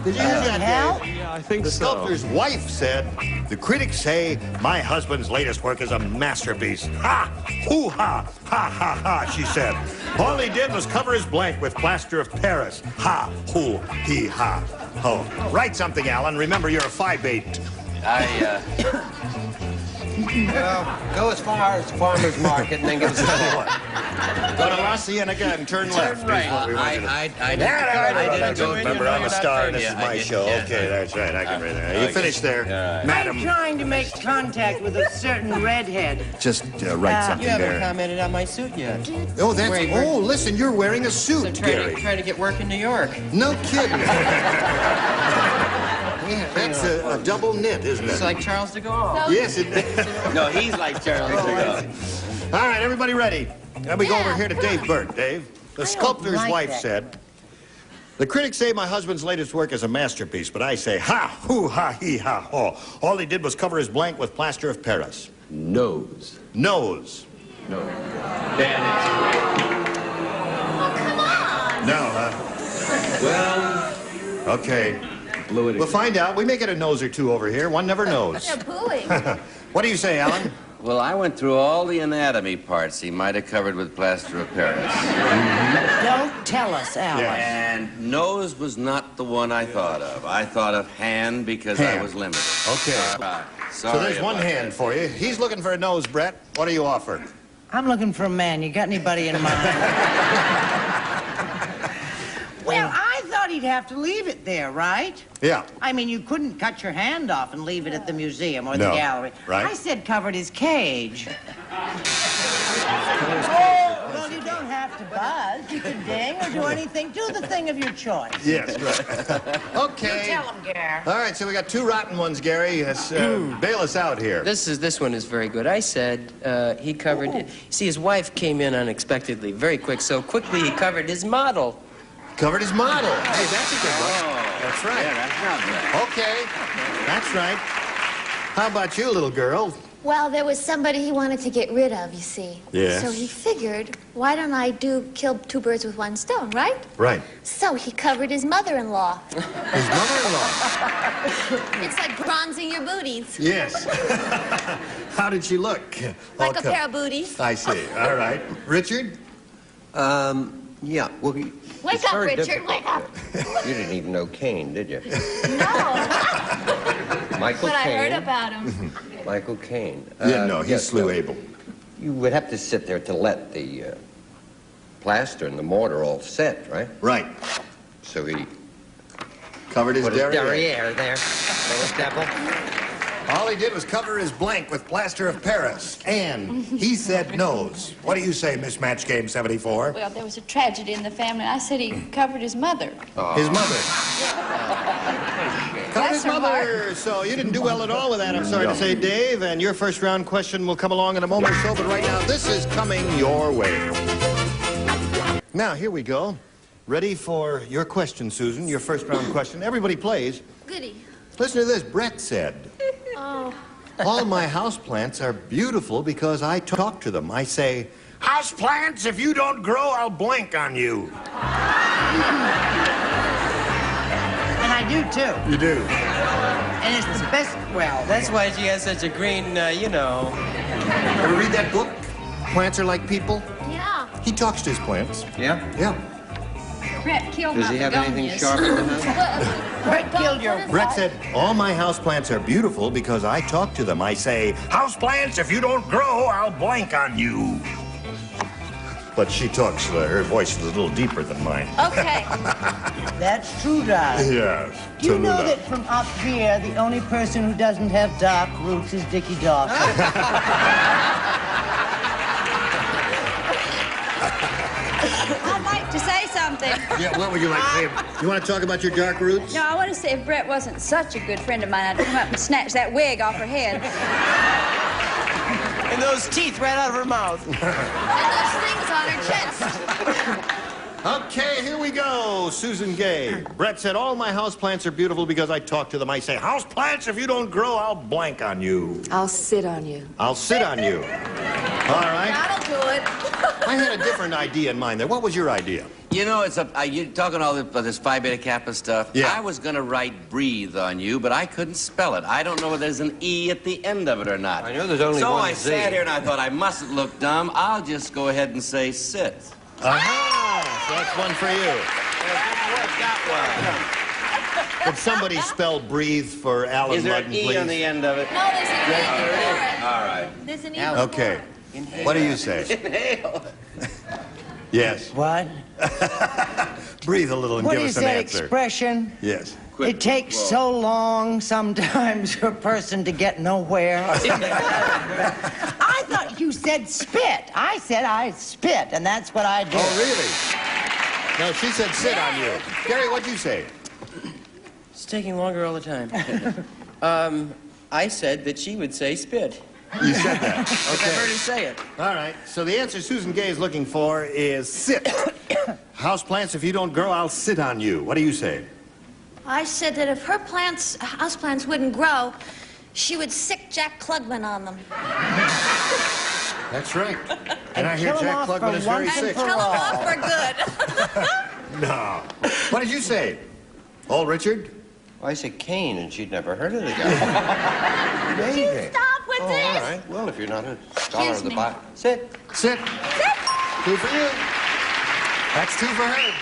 Did you hear that, Dave? Yeah, I think The so. sculptor's wife said, "The critics say my husband's latest work is a masterpiece. Ha! Hoo-ha! Ha, ha, ha," she said. "All he did was cover his blank with plaster of Paris. Ha! Hoo! He! Ha! Ho!" Write something, Alan. Remember, you're a 5'8". Well, go as far as Farmer's Market and then give us a call. Go to La Cienega and turn left. right. Is what we want you to- I That's didn't it. Remember, I'm a star and this is my show. Okay, that's right. I can read that. You finished there, I'm madam. trying to make contact with a certain redhead. Just write something You haven't there. commented on my suit yet. Oh, that's. Oh, listen, you're wearing a suit, Gary. Trying to get work in New York. No kidding. That's a double knit, isn't it? It's like Charles de Gaulle. Yes, it No, he's like Charlie Seagal. All right, everybody ready? Let me go over here to Dave Burt. Dave, the sculptor's wife said, "The critics say my husband's latest work is a masterpiece, but I say, ha, hoo, ha, he, ha, ho. All he did was cover his blank with plaster of Paris." Nose. Nose. No. No, huh? Well, Okay. blew it We'll find out. We may get a nose or two over here. One never knows. What do you say, Alan? Well, I went through all the anatomy parts he might have covered with plaster of Paris. Don't tell us, Alan. And nose was not the one I thought of. I thought of hand because I Hand. was limited. Okay. Sorry So there's one about hand that. for you. He's looking for a nose, Brett. What do you offer? I'm looking for a man. You got anybody in mind? Well, I thought he'd have to leave it there, right? Yeah. I mean, you couldn't cut your hand off and leave it at the museum or No, the gallery. right. I said covered his cage. Well, you don't have to buzz. You can ding or do anything. Do the thing of your choice. Yes, right. Okay. Tell him, Gare. All right, so we got 2 rotten ones, Gary. Yes, bail us out here. This one is very good. I said he covered it. See, his wife came in unexpectedly, very quick. So quickly he covered his model. Covered his model. Hey, that's a good one. That's right. Yeah, that's not bad. Okay. That's right. How about you, little girl? Well, there was somebody he wanted to get rid of, you see. Yes. So he figured, why don't I kill 2 birds with 1 stone, right? Right. So he covered his mother-in-law. His mother-in-law. It's like bronzing your booties. Yes. How did she look? Like a pair of booties. I see. All right. Richard? Yeah, well, Wake it's up, very Richard, difficult. wake up. You didn't even know Caine, did you? No. Michael But I heard Caine. about him. Michael Caine. Yeah, no, he yes, slew no. Abel. You would have to sit there to let the plaster and the mortar all set, right? Right. So he Covered his put his derriere. derriere there. Little devil. All he did was cover his blank with plaster of Paris. And he said nose. What do you say, Miss Match Game 74? Well, there was a tragedy in the family. I said he covered his mother. His mother. Covered his Bless her mother. So you didn't do well at all with that, I'm sorry to say, Dave. And your first round question will come along in a moment or so. But right now, this is coming your way. Now, here we go. Ready for your question, Susan, your first round question. Everybody plays. Goody. Listen to this. Brett said, Oh. all my houseplants are beautiful because I talk to them. I say, houseplants, if you don't grow, I'll blank on you. do, too. You do? And it's the best, well... That's why she has such a green, you know... Ever read that book? Plants Are Like People? Yeah. He talks to his plants. Yeah? Yeah. Brett killed Does my he have anything begonias. sharp in the house? Brett killed your... Brett said, all my houseplants are beautiful because I talk to them. I say, houseplants, if you don't grow, I'll blank on you. But she talks, her voice is a little deeper than mine. Okay. That's true, darling. Yes. Do you know that from up here, the only person who doesn't have dark roots is Dickie Dawson? I'd like to say something. Yeah, what would you like to say? You want to talk about your dark roots? No, I want to say if Brett wasn't such a good friend of mine, I'd come up and snatch that wig off her head. And those teeth right out of her mouth. And those things on her chest. Okay, here we go. Susan Gay. Brett said, all my houseplants are beautiful because I talk to them. I say, houseplants, if you don't grow, I'll blank on you. I'll sit on you. I'll sit on you. All right. That'll do it. I had a different idea in mind there. What was your idea? You know, you're talking all this Phi Beta Kappa stuff. Yeah. I was going to write breathe on you, but I couldn't spell it. I don't know whether there's an E at the end of it or not. I know there's only so one I Z. sat here and I thought I mustn't look dumb. I'll just go ahead and say sit. Aha! So that's one for you. Could somebody spell breathe for Alan Is there Ludden, an E please? on the end of it? No, there's an E before it. All right. There's an E Okay. What do you say? Inhale. Yes. What? Breathe a little and What give is us an that answer. expression? Yes. It takes so long sometimes for a person to get nowhere. I thought you said spit. I said I spit, and that's what I do. Oh, really? No, she said sit on you. Gary, what'd you say? It's taking longer all the time. I said that she would say spit. You said that. I Okay. heard her say it. All right. So the answer Susan Gay is looking for is sit. Houseplants, if you don't grow, I'll sit on you. What do you say? I said that if her houseplants wouldn't grow, she would sick Jack Klugman on them. That's right. And I hear kill 'em Jack off for Klugman is very once and sick. for Kill them all. off for good. No. What did you say? Old Richard? Well, I said Kane, and she'd never heard of the guy. Amazing. Stop with Oh, this. all right. Well, if you're not a scholar of the me. Bible. Sit. Sit. 2 for you. That's 2 for her.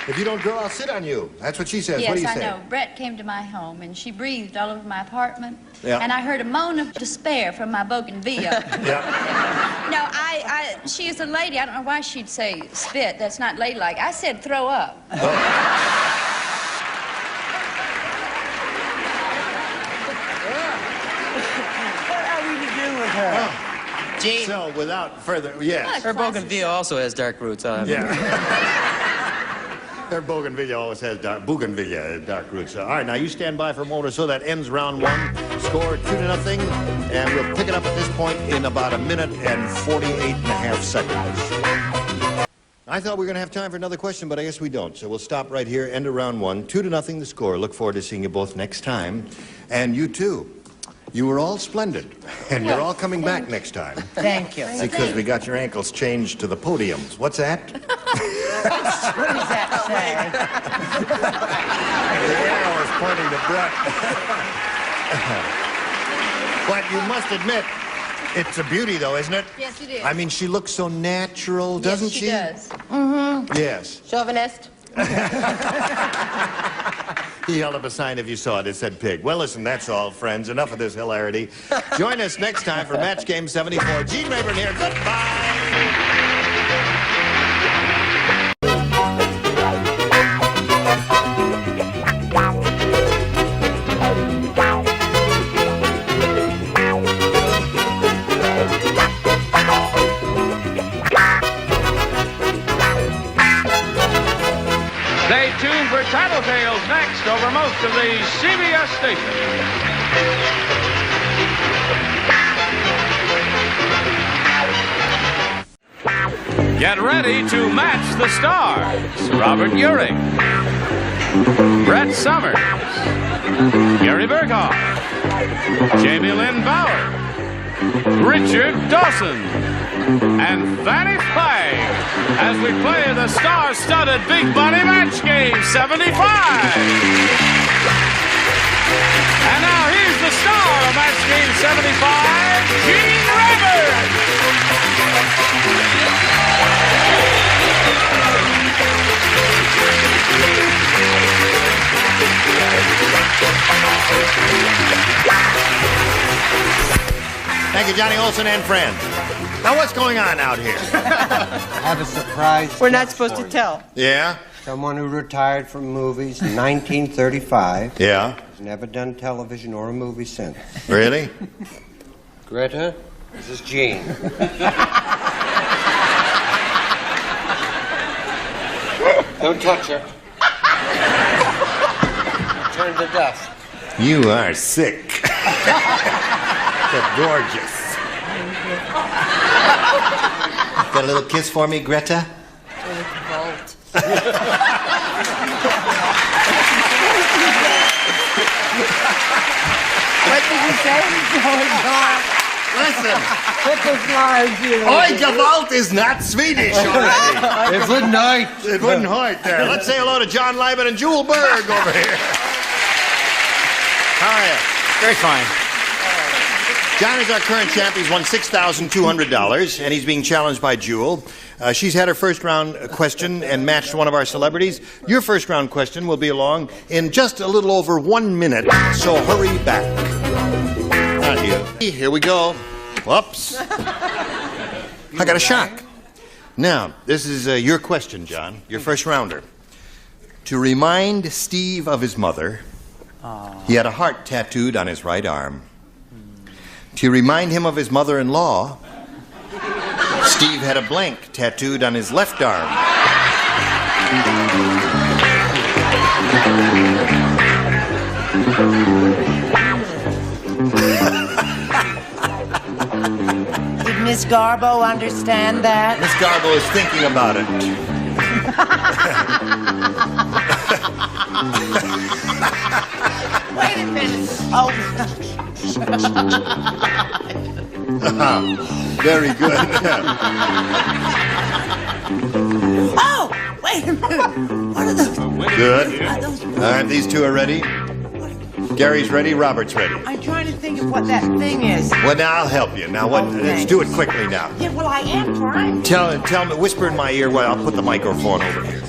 If you don't grow, I'll sit on you. That's what she says. Yes, what do you I say? know. Brett came to my home, and she breathed all over my apartment. Yeah. And I heard a moan of despair from my bougainvillea. Yeah. No, she is a lady. I don't know why she'd say spit. That's not ladylike. I said throw up. What are we to do with her? Gene, So, without further, yes. her bougainvillea also has dark roots. Yeah. Her bougainvillea always has dark roots. All right, now you stand by for a moment or so. That ends round 1. Score 2-0, and we'll pick it up at this point in about 1 minute and 48.5 seconds. I thought we were going to have time for another question, but I guess we don't. So we'll stop right here, end of round 1. 2-0 the score. Look forward to seeing you both next time. And you too. You were all splendid, and you're all coming back next time. Thank you. Because we got your ankles changed to the podiums. What's that? What does that say? The arrow is pointing to Brett. But you must admit, it's a beauty, though, isn't it? Yes, it is. I mean, she looks so natural, doesn't she? Yes, she does. Mm-hmm. Yes. Chauvinist. He held up a sign if you saw it. It said pig. Well, listen, that's all, friends. Enough of this hilarity. Join us next time for Match Game 74. Gene Rayburn here. Goodbye. Stay tuned for Tattletales next over most of the CBS stations. Get ready to match the stars. Robert Urich, Brett Summers, Gary Berghoff, Jamie Lynn Bauer, Richard Dawson, and Fannie Flagg as we play the star-studded Big Money Match Game 75. And now here's the star of Match Game 75, Gene Rivers. Thank you, Johnny Olson and friends. Now, what's going on out here? I have a surprise. We're not supposed to tell. Yeah? Someone who retired from movies in 1935. Yeah? Has never done television or a movie since. Really? Greta, this is Gene. Don't touch her. Turn to dust. You are sick. But gorgeous. Got a little kiss for me, Greta? What did you say? Listen. Oi, Oi, Gewalt is not Swedish already. It wouldn't hurt. It wouldn't hurt there. Let's say hello to John Lyman and Jewel Berg over here. How are you? Very fine. John is our current champ. He's won $6,200, and he's being challenged by Jewel. She's had her first round question and matched one of our celebrities. Your first round question will be along in just a little over 1 minute, so hurry back. Not you. Here we go. Whoops. I got a shock. Now, this is your question, John, your first rounder. To remind Steve of his mother, he had a heart tattooed on his right arm. To remind him of his mother-in-law, Steve had a blank tattooed on his left arm. Did Miss Garbo understand that? Miss Garbo is thinking about it. Wait a minute. Oh. Very good. Oh, wait a minute. What are those? Good. All right, these two are ready. Gary's ready. Robert's ready. I'm trying to think of what that thing is. Well, now I'll help you. Now, what? Let's do it quickly now. Yeah, well, I am trying. Tell me. Whisper in my ear. Well, I'll put the microphone over here.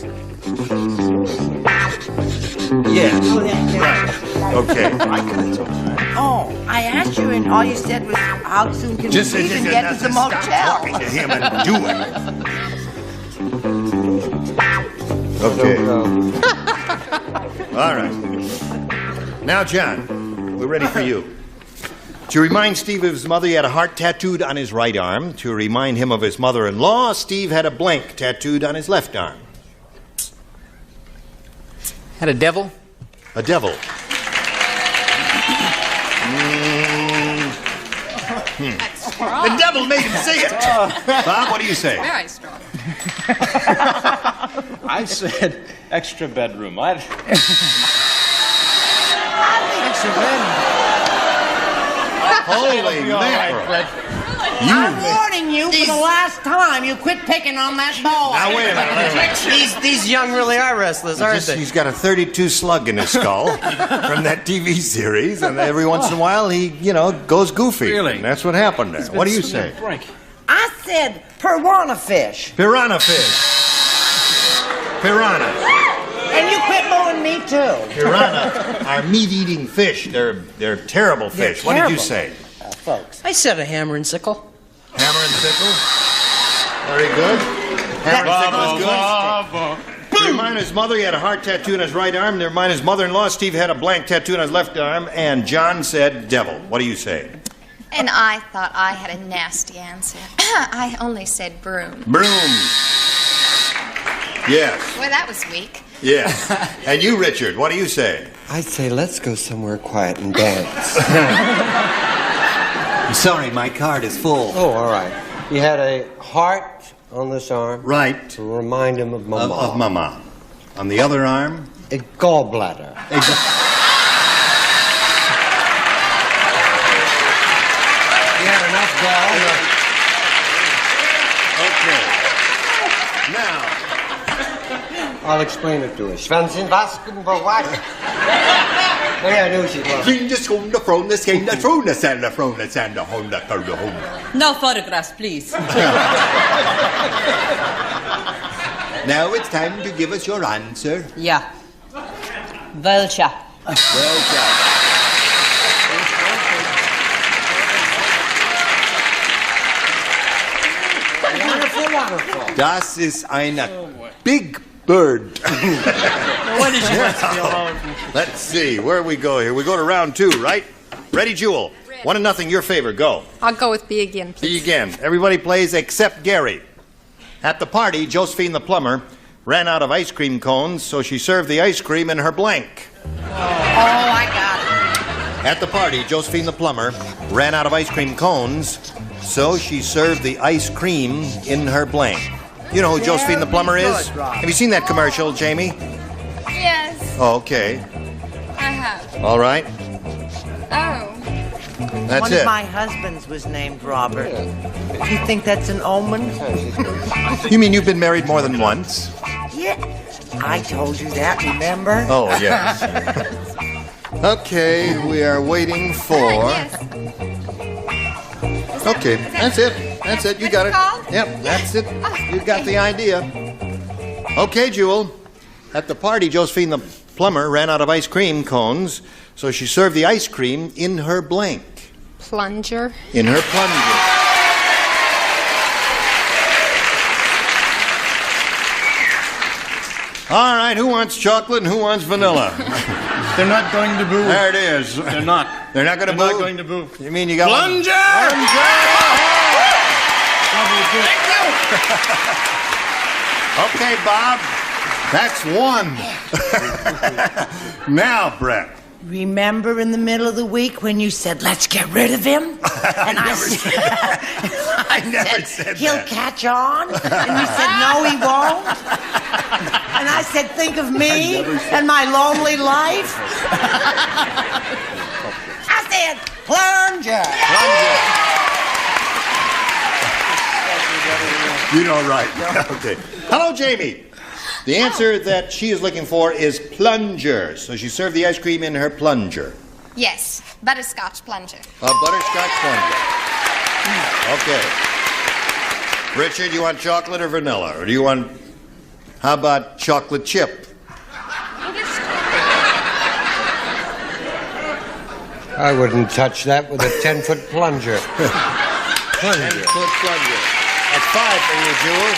Yeah. Right. Okay. Oh, I asked you, and all you said was, how soon can we even get to the motel? Stop talking to him and do it. Okay. All right. Now, John, we're ready for you. To remind Steve of his mother, he had a heart tattooed on his right arm. To remind him of his mother-in-law, Steve had a blank tattooed on his left arm. Had a devil? A devil. The devil made him say it. Bob, what do you say? Very strong. I said extra bedroom. Extra bedroom. Holy mackerel. I'm warning you for the last time. You quit picking on that ball. Now, wait a minute. These young really are restless, aren't they? He's got a 32 slug in his skull from that TV series, and every once in a while he, goes goofy. Really? And that's what happened there. What do you say? I said piranha fish. Piranha fish. Piranha. And you quit booing me, too. Piranha are meat-eating fish. They're terrible fish. What did you say? Folks. I said a hammer and sickle. Hammer and sickle? Very good. Hammer and sickle is good. To remind his mother, he had a heart tattoo on his right arm. To remind his mother-in-law, Steve had a blank tattoo on his left arm. And John said devil. What do you say? And I thought I had a nasty answer. I only said broom. Broom. Yes. Well, that was weak. Yes. And you, Richard, what do you say? I'd say let's go somewhere quiet and dance. I'm sorry, my card is full. Oh, all right. He had a heart on this arm. Right. To remind him of Mama. Of Mama. On the other arm? A gallbladder. He had enough gall. Okay. Now. I'll explain it to her. Schwanzin, was, yeah, I know she's lost. No photographs, please. Now it's time to give us your answer. Yeah. Vulture. Das ist eine big bird. Let's see, where we go here? We go to round 2, right? Ready, Jewel? 1-0, your favor, go. I'll go with B again, please. B again. Everybody plays except Gary. At the party, Josephine the plumber ran out of ice cream cones, so she served the ice cream in her blank. I got it. At the party, Josephine the plumber ran out of ice cream cones, so she served the ice cream in her blank. You know who Josephine the plumber is? Have you seen that commercial, Jamie? Yes, Oh, okay. I have. All right. Oh. That's One it. of my husbands was named Robert. Do you think that's an omen? You mean you've been married more than once? Yeah. I told you that, remember? Oh, yes. Okay, we are waiting for... Okay, that's it. That's it. You got it. Yep, that's it. You got the idea. Okay, Jewel. At the party, Josephine the plumber ran out of ice cream cones, so she served the ice cream in her blank. Plunger. In her plunger. All right, who wants chocolate and who wants vanilla? They're not going to boo. There it is. They're not. They're not going to boo? They're not going to boo. You mean you got Plunger! one? Okay, Bob. That's 1. Now, Brett. Remember in the middle of the week when you said, let's get rid of him? And I said, he'll catch on. And you said, no, he won't. And I said, think of me and my lonely life. I said, plunger. You know, right. Okay. Hello, Jamie. The answer that she is looking for is plunger. So she served the ice cream in her plunger. Yes, butterscotch plunger. A butterscotch plunger. Okay. Richard, you want chocolate or vanilla? Or do you want, how about chocolate chip? I wouldn't touch that with a 10-foot plunger. 10-foot plunger. That's 5 for you, Jewel.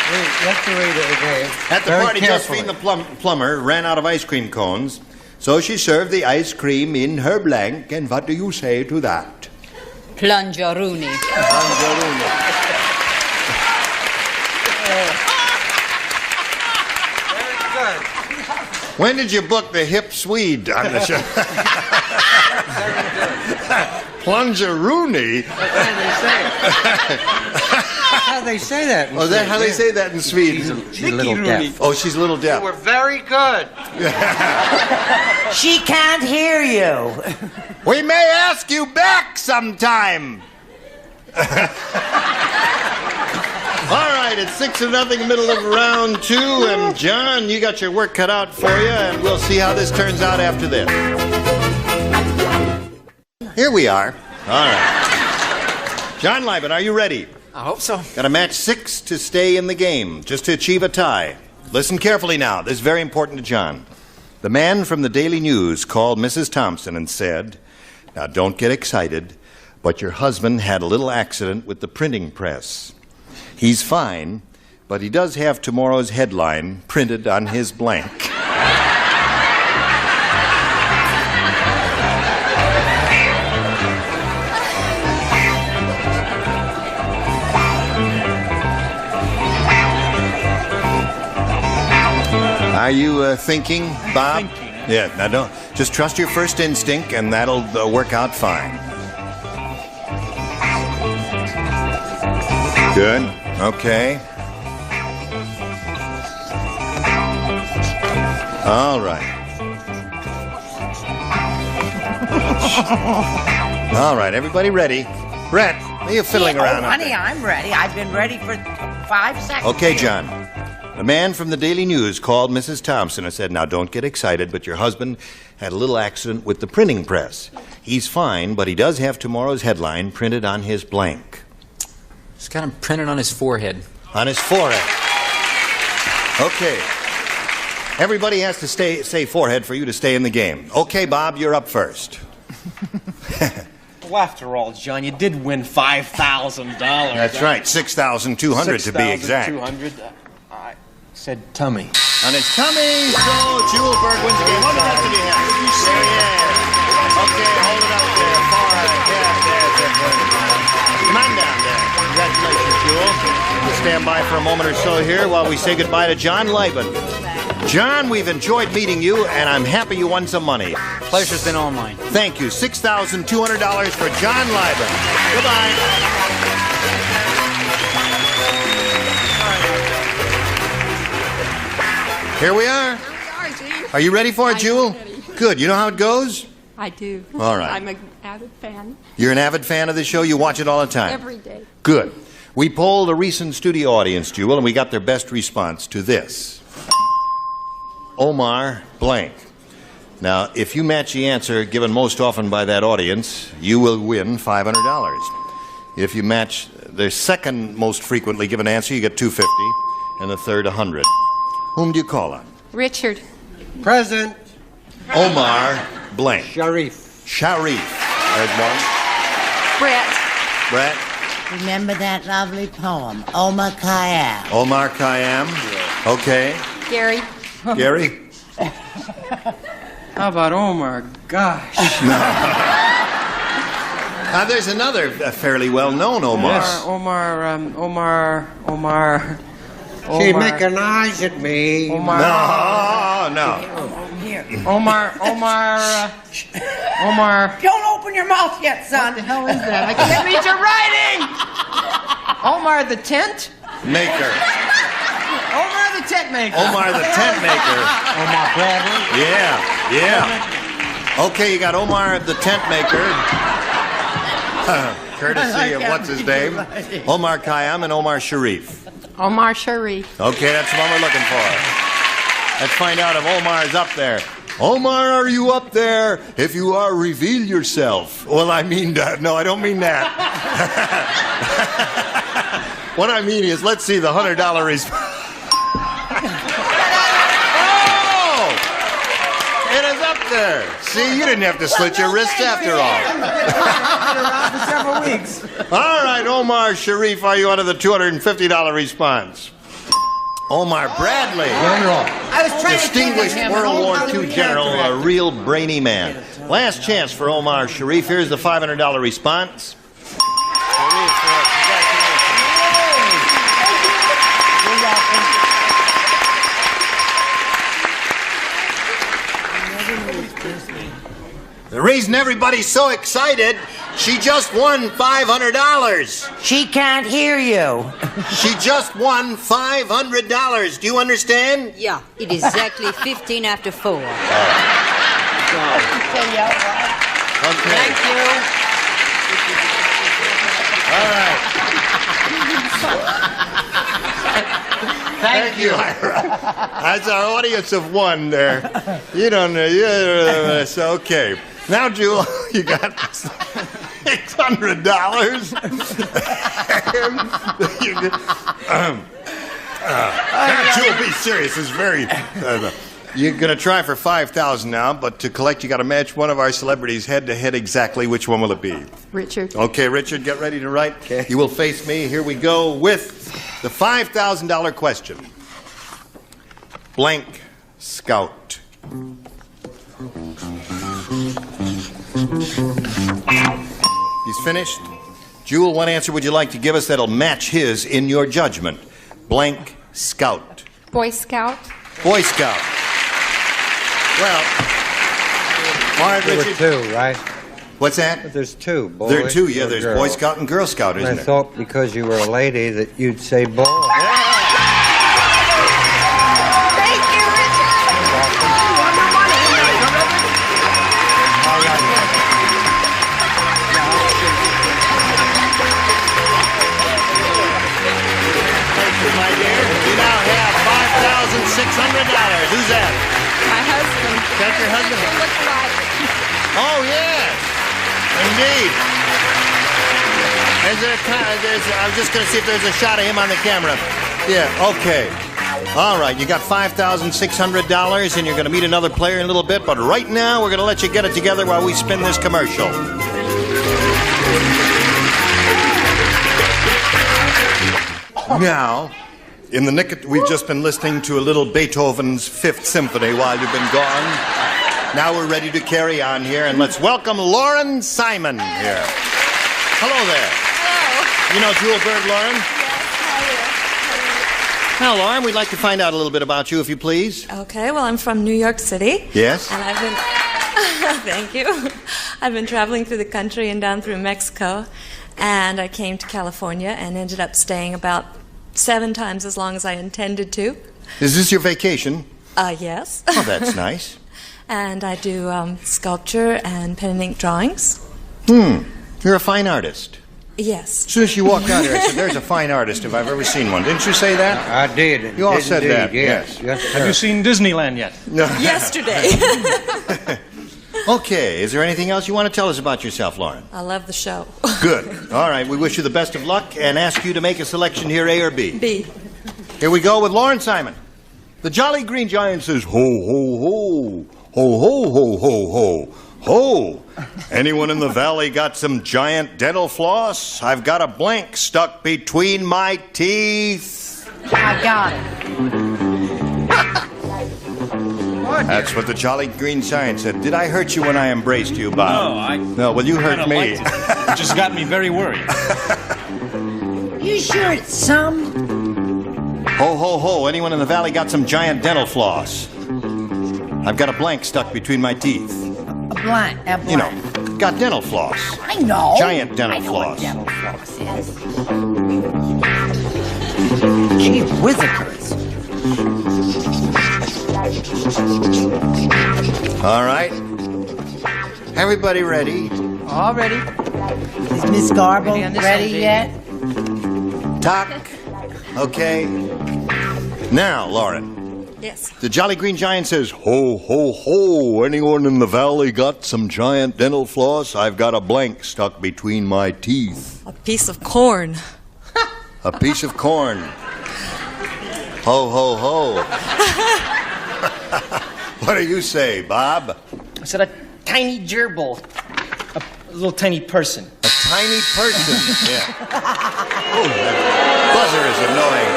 You have to read it again. At the Very party, carefully. Josephine the plumber ran out of ice cream cones, so she served the ice cream in her blank. And what do you say to that? Plungeroonie. When did you book the hip Swede on the show? Plungeroonie? How they say that? Oh, is that how they say that in Sweden? She's a little deaf. Oh, she's a little deaf. You were very good. She can't hear you. We may ask you back sometime. All right, it's 6-0, middle of round 2, and John, you got your work cut out for you, and we'll see how this turns out after this. Here we are. All right. John Lieben, are you ready? I hope so. Got a match 6 to stay in the game, just to achieve a tie. Listen carefully now. This is very important to John. The man from the Daily News called Mrs. Thompson and said, now don't get excited, but your husband had a little accident with the printing press. He's fine, but he does have tomorrow's headline printed on his blank. Are you thinking, Bob? Yeah, now don't. Just trust your first instinct, and that'll work out fine. Good. Okay. All right. All right, everybody ready? Brett, are you fiddling around? Oh, honey, I'm ready. I've been ready for 5 seconds. Okay, John. A man from the Daily News called Mrs. Thompson and said, now don't get excited, but your husband had a little accident with the printing press. He's fine, but he does have tomorrow's headline printed on his blank. It's got him printed on his forehead. On his forehead. Okay. Everybody has to say forehead for you to stay in the game. Okay, Bob, you're up first. Well, after all, John, you did win $5,000. That's right, $6,200 to be exact. $6,200. I said tummy. On his tummy, so Julberg wins the game. What the rest of you have? Okay, hold it up there. Forehead. Come on down there. Congratulations, Jewel. We'll stand by for a moment or so here while we say goodbye to John Liben. John, we've enjoyed meeting you, and I'm happy you won some money. Pleasure's been all mine. Thank you. $6,200 for John Liben. Goodbye. Here we are. Are you ready for it, Jewel? Good. You know how it goes? I do. All right. I'm an avid fan. You're an avid fan of the show? You watch it all the time? Every day. Good. We polled a recent studio audience, Jewel, and we got their best response to this. Omar blank. Now, if you match the answer given most often by that audience, you will win $500. If you match the second most frequently given answer, you get $250, and the third, $100. Whom do you call on? Richard. Present. Omar blank. Sharif. There's one. Brett. Remember that lovely poem, Omar Khayyam? Omar Khayyam. Okay. Gary. Gary? How about Omar? Gosh. Now, there's another fairly well-known Omar. Yes, Omar. She making eyes at me. No. Omar. Don't open your mouth yet, son. What the hell is that? I can't read your writing! Omar the tent? Maker. Omar the tent maker. Omar the tent maker. Omar Bradley. Yeah. Okay, you got Omar the tent maker. Courtesy of what's his name? Omar Khayyam and Omar Sharif. Omar Sharif. Okay, that's the one we're looking for. Let's find out if Omar's up there. Omar, are you up there? If you are, reveal yourself. Well, I mean that. No, I don't mean that. What I mean is, let's see the $100 response. Oh! It is up there. See, you didn't have to slit your wrists after all. Been around for several weeks. All right, Omar Sharif, are you under the $250 response? Omar Bradley. General. Distinguished World War II general, a real brainy man. Last chance for Omar Sharif. Here's the $500 response. The reason everybody's so excited, she just won $500. She can't hear you. She just won $500. Do you understand? Yeah, it is exactly 15 after 4. Okay. Thank you. All right. Thank you, Ira. That's our audience of one there. You don't know. It's okay. Now, Jewel, you got $600. Jewel, be serious. It's very... you're going to try for $5,000 now, but to collect, you got to match one of our celebrities head-to-head exactly. Which one will it be? Richard. Okay, Richard, get ready to write. Okay. You will face me. Here we go with the $5,000 question. Blank Scout. He's finished. Jewel, what answer would you like to give us that'll match his in your judgment? Blank Scout. Boy Scout. Boy Scout. Well, all right, There were Richard. two, right? What's that? But there's two. Boy There are two, yeah. or There's girl. Boy Scout and Girl Scout, And isn't I there? thought because you were a lady that you'd say boy. Thank you, Thank you, my dear. You now have Who's that? My husband. That's your husband? They look alike. Oh, yes. Indeed. I was just going to see if there's a shot of him on the camera. Yeah, okay. All right, you got $5,600, and you're going to meet another player in a little bit, but right now we're going to let you get it together while we spin this commercial. Now, in the we've just been listening to a little Beethoven's Fifth Symphony while you've been gone. Now we're ready to carry on here, and let's welcome Lauren Simon here. Hello there. Hello. You know Jewel Bird, Lauren? Yes, how are you? Now, Lauren, we'd like to find out a little bit about you, if you please. Okay, well, I'm from New York City. Yes? And I've been... Thank you. I've been traveling through the country and down through Mexico, and I came to California and ended up staying about 7 times as long as I intended to. Is this your vacation? Yes. Oh, that's nice. And I do sculpture and pen and ink drawings. You're a fine artist. Yes. As soon as you walked out here, I said, there's a fine artist if I've ever seen one. Didn't you say that? I did. You all said Indeed, that, yes. Have you seen Disneyland yet? No. Yesterday. Okay, is there anything else you want to tell us about yourself, Lauren? I love the show. Good. All right, we wish you the best of luck and ask you to make a selection here, A or B. B. Here we go with Lauren Simon. The Jolly Green Giant says, ho, ho, ho, ho, ho, ho, ho, ho, ho. Anyone in the valley got some giant dental floss? I've got a blank stuck between my teeth. I got it. That's what the Jolly Green Giant said. Did I hurt you when I embraced you, Bob? No, well, you hurt me. It just got me very worried. You sure it's some? Ho, ho, ho. Anyone in the valley got some giant dental floss? I've got a blank stuck between my teeth. A blank. You know, got dental floss. I know. Giant dental floss. I know what dental floss is. Gee whizzikers. All right. Everybody ready? All ready. Is Miss Garbo ready yet? Talk. Okay. Now, Lauren. Yes. The Jolly Green Giant says, ho, ho, ho. Anyone in the valley got some giant dental floss? I've got a blank stuck between my teeth. A piece of corn. A piece of corn. Ho, ho, ho. What do you say, Bob? I said a tiny gerbil. A little tiny person. A tiny person, yeah. Oh, that buzzer is annoying.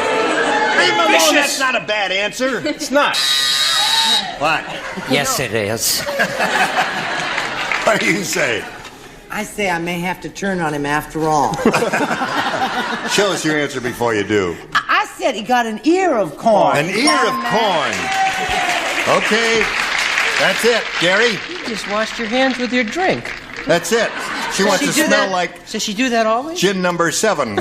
Leave him alone, that's not a bad answer. It's not. What? Yes, it is. What do you say? I say I may have to turn on him after all. Show us your answer before you do. I said he got an ear of corn. An ear of corn. Okay, that's it. Gary? You just washed your hands with your drink. That's it. She wants to smell like... Does she do that always? Gin number 7.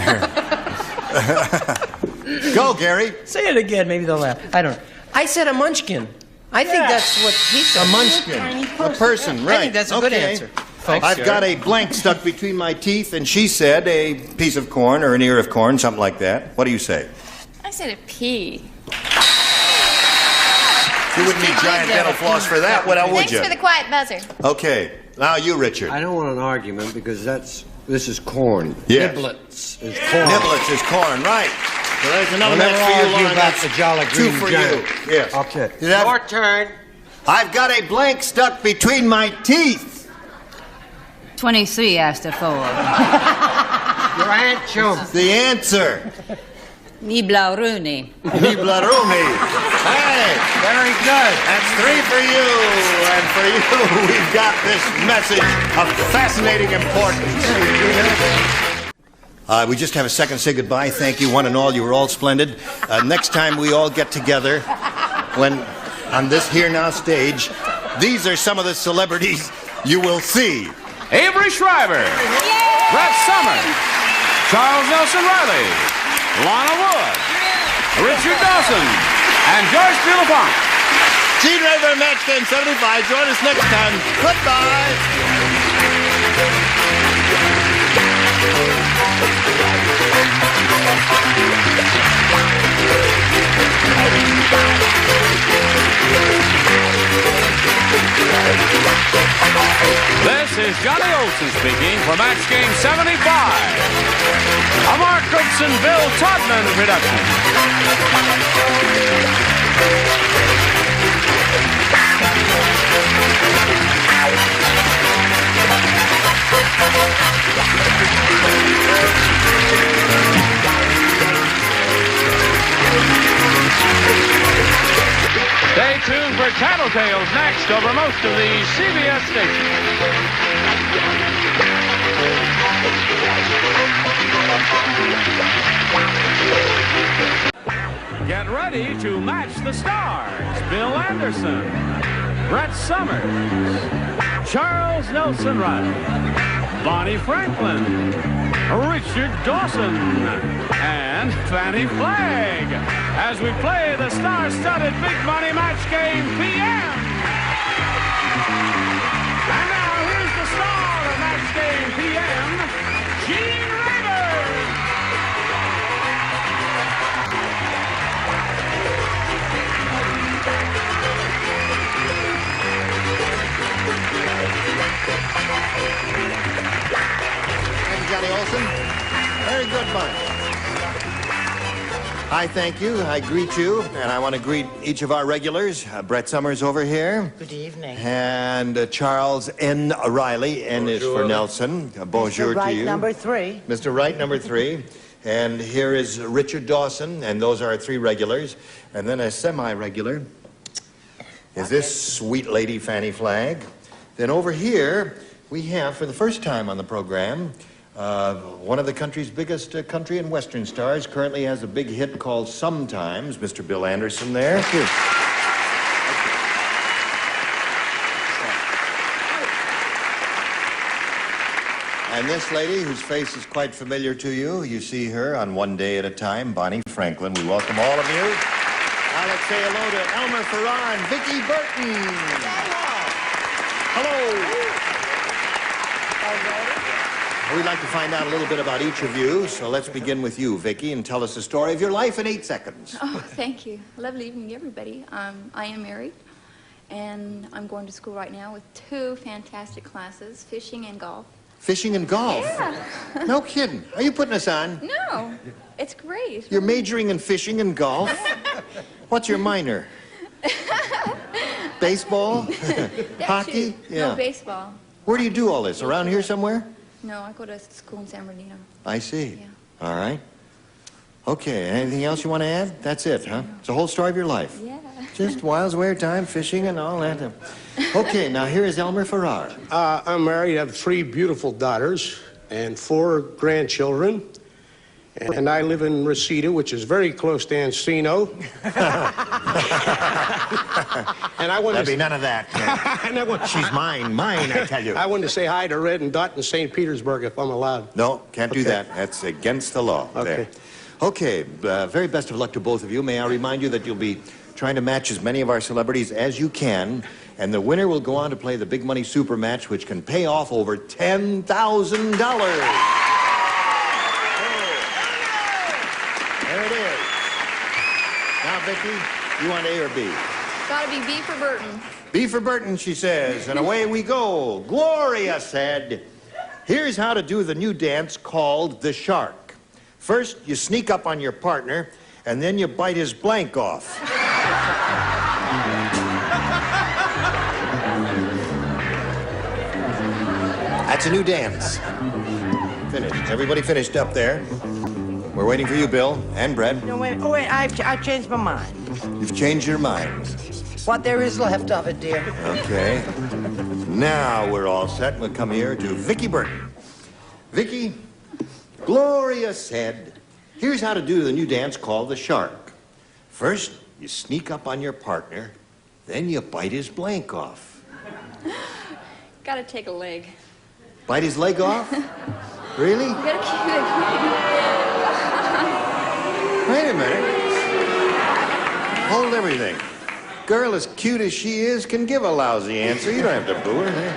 Go, Gary. Say it again. Maybe they'll laugh. I don't know. I said a munchkin. I think that's what he said. A munchkin. A person, right. I think that's a good answer. Thanks, I've got a blank stuck between my teeth, and she said a piece of corn or an ear of corn, something like that. What do you say? I said a pea. You wouldn't need giant dental floss for that, would you? Thanks for the quiet buzzer. Okay, now you, Richard. I don't want an argument because this is corn. Yes. Niblets is corn. Niblets is corn, right. So there's another match for you, Lauren. That's the Jolly Green 2 for Giant. you. Yes. Okay. Your turn. I've got a blank stuck between my teeth. 23 asked for. Your answer. The answer. Niblaruni. Niblaruni. Hey, very good. That's 3 for you. And for you, we've got this message of fascinating importance. We just have a second to say goodbye. Thank you, one and all. You were all splendid. Next time we all get together, when on this Here Now stage, these are some of the celebrities you will see. Avery Shriver, Brett Summers, Charles Nelson Riley, Lana Wood, Richard Dawson, and George Philippon. Gene Rayburn, Match Game 75. Join us next time. Goodbye. is Johnny Olson speaking for Match Game 75. A Mark Goodson, Bill Todman production. Stay tuned for Tattletales next over most of the CBS stations. Get ready to match the stars. Bill Anderson, Brett Summers, Charles Nelson Riley, Bonnie Franklin, Richard Dawson, and Fannie Flagg as we play the star-studded Big Money Match Game PM. And now here's the star of Match Game PM, Gene Rayburn. Thank you, Johnny Olson. Very good bunch. I thank you. I greet you. And I want to greet each of our regulars. Brett Summers over here. Good evening. And Charles N. Riley. N is for Nelson. Bonjour Mr. Wright, to you. number 3. Mr. Wright, number 3. And here is Richard Dawson. And those are our 3 regulars. And then a semi-regular is this sweet lady, Fannie Flagg. Then over here, we have, for the first time on the program, one of the country's biggest country and western stars. Currently has a big hit called Sometimes. Mr. Bill Anderson there. Thank you. And this lady, whose face is quite familiar to you, you see her on One Day at a Time, Bonnie Franklin. We welcome all of you. Now let's say hello to Elmer Farrar and Vicki Burton. Hello. We'd like to find out a little bit about each of you, so let's begin with you, Vicki, and tell us the story of your life in 8 seconds. Oh, thank you. Lovely evening, everybody. I am married, and I'm going to school right now with 2 fantastic classes, fishing and golf. Fishing and golf? Yeah. No kidding. Are you putting us on? No, it's great. You're majoring in fishing and golf? What's your minor? Baseball? Hockey? Too. No, baseball. Where do you do all this? Around here somewhere? No, I go to school in San Bernardino. I see. Yeah. All right. Okay, anything else you want to add? That's it, huh? It's the whole story of your life. Yeah. Just while away time, fishing and all that. Okay, now here is Elmer Farrar. I'm married. I have 3 beautiful daughters and 4 grandchildren. And I live in Reseda, which is very close to Encino. And I want There'll be none of that. She's mine, I tell you. I wanted to say hi to Red and Dot in St. Petersburg, if I'm allowed. No, can't do that. That's against the law. Okay. There. Okay, very best of luck to both of you. May I remind you that you'll be trying to match as many of our celebrities as you can, and the winner will go on to play the Big Money Super Match, which can pay off over $10,000. There it is. Now, Vicki, you want A or B? Gotta be B for Burton. B for Burton, she says, and away we go. Gloria said, here's how to do the new dance called the shark. First, you sneak up on your partner, and then you bite his blank off. That's a new dance. Finished. Everybody finished up there. We're waiting for you, Bill, and Brett. No, wait. Oh, wait. I've changed my mind. You've changed your mind. What there is left of it, dear. Okay. Now we're all set. We'll come here to Vicki Burton. Vicki, Gloria said, here's how to do the new dance called the shark. First, you sneak up on your partner, then you bite his blank off. Gotta take a leg. Bite his leg off? Really? You gotta keep it. Wait a minute. Hold everything. Girl as cute as she is can give a lousy answer. You don't have to boo her.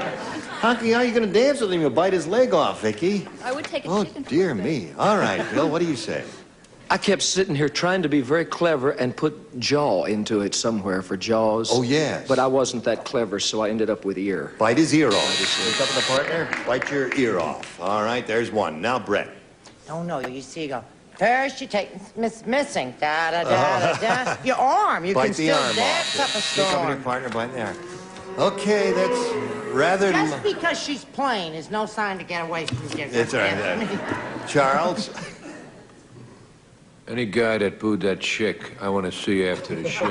How are you going to dance with him? You'll bite his leg off, Vicki. I would take a Oh, chicken. dear me. All right, Bill, what do you say? I kept sitting here trying to be very clever and put jaw into it somewhere for jaws. Oh, yes. But I wasn't that clever, so I ended up with ear. Bite his ear off. Look up at the partner. Bite your ear off. All right, there's one. Now, Brett. Oh, no, you see, you go, first you take missing, da-da-da-da-da. Your arm, you Bite can the still arm dance off. up a Stick up at your storm. partner, bite the arm. Okay, that's rather... Just because she's plain is no sign to get away from you. It's all right. Charles? Any guy that booed that chick, I want to see after the show.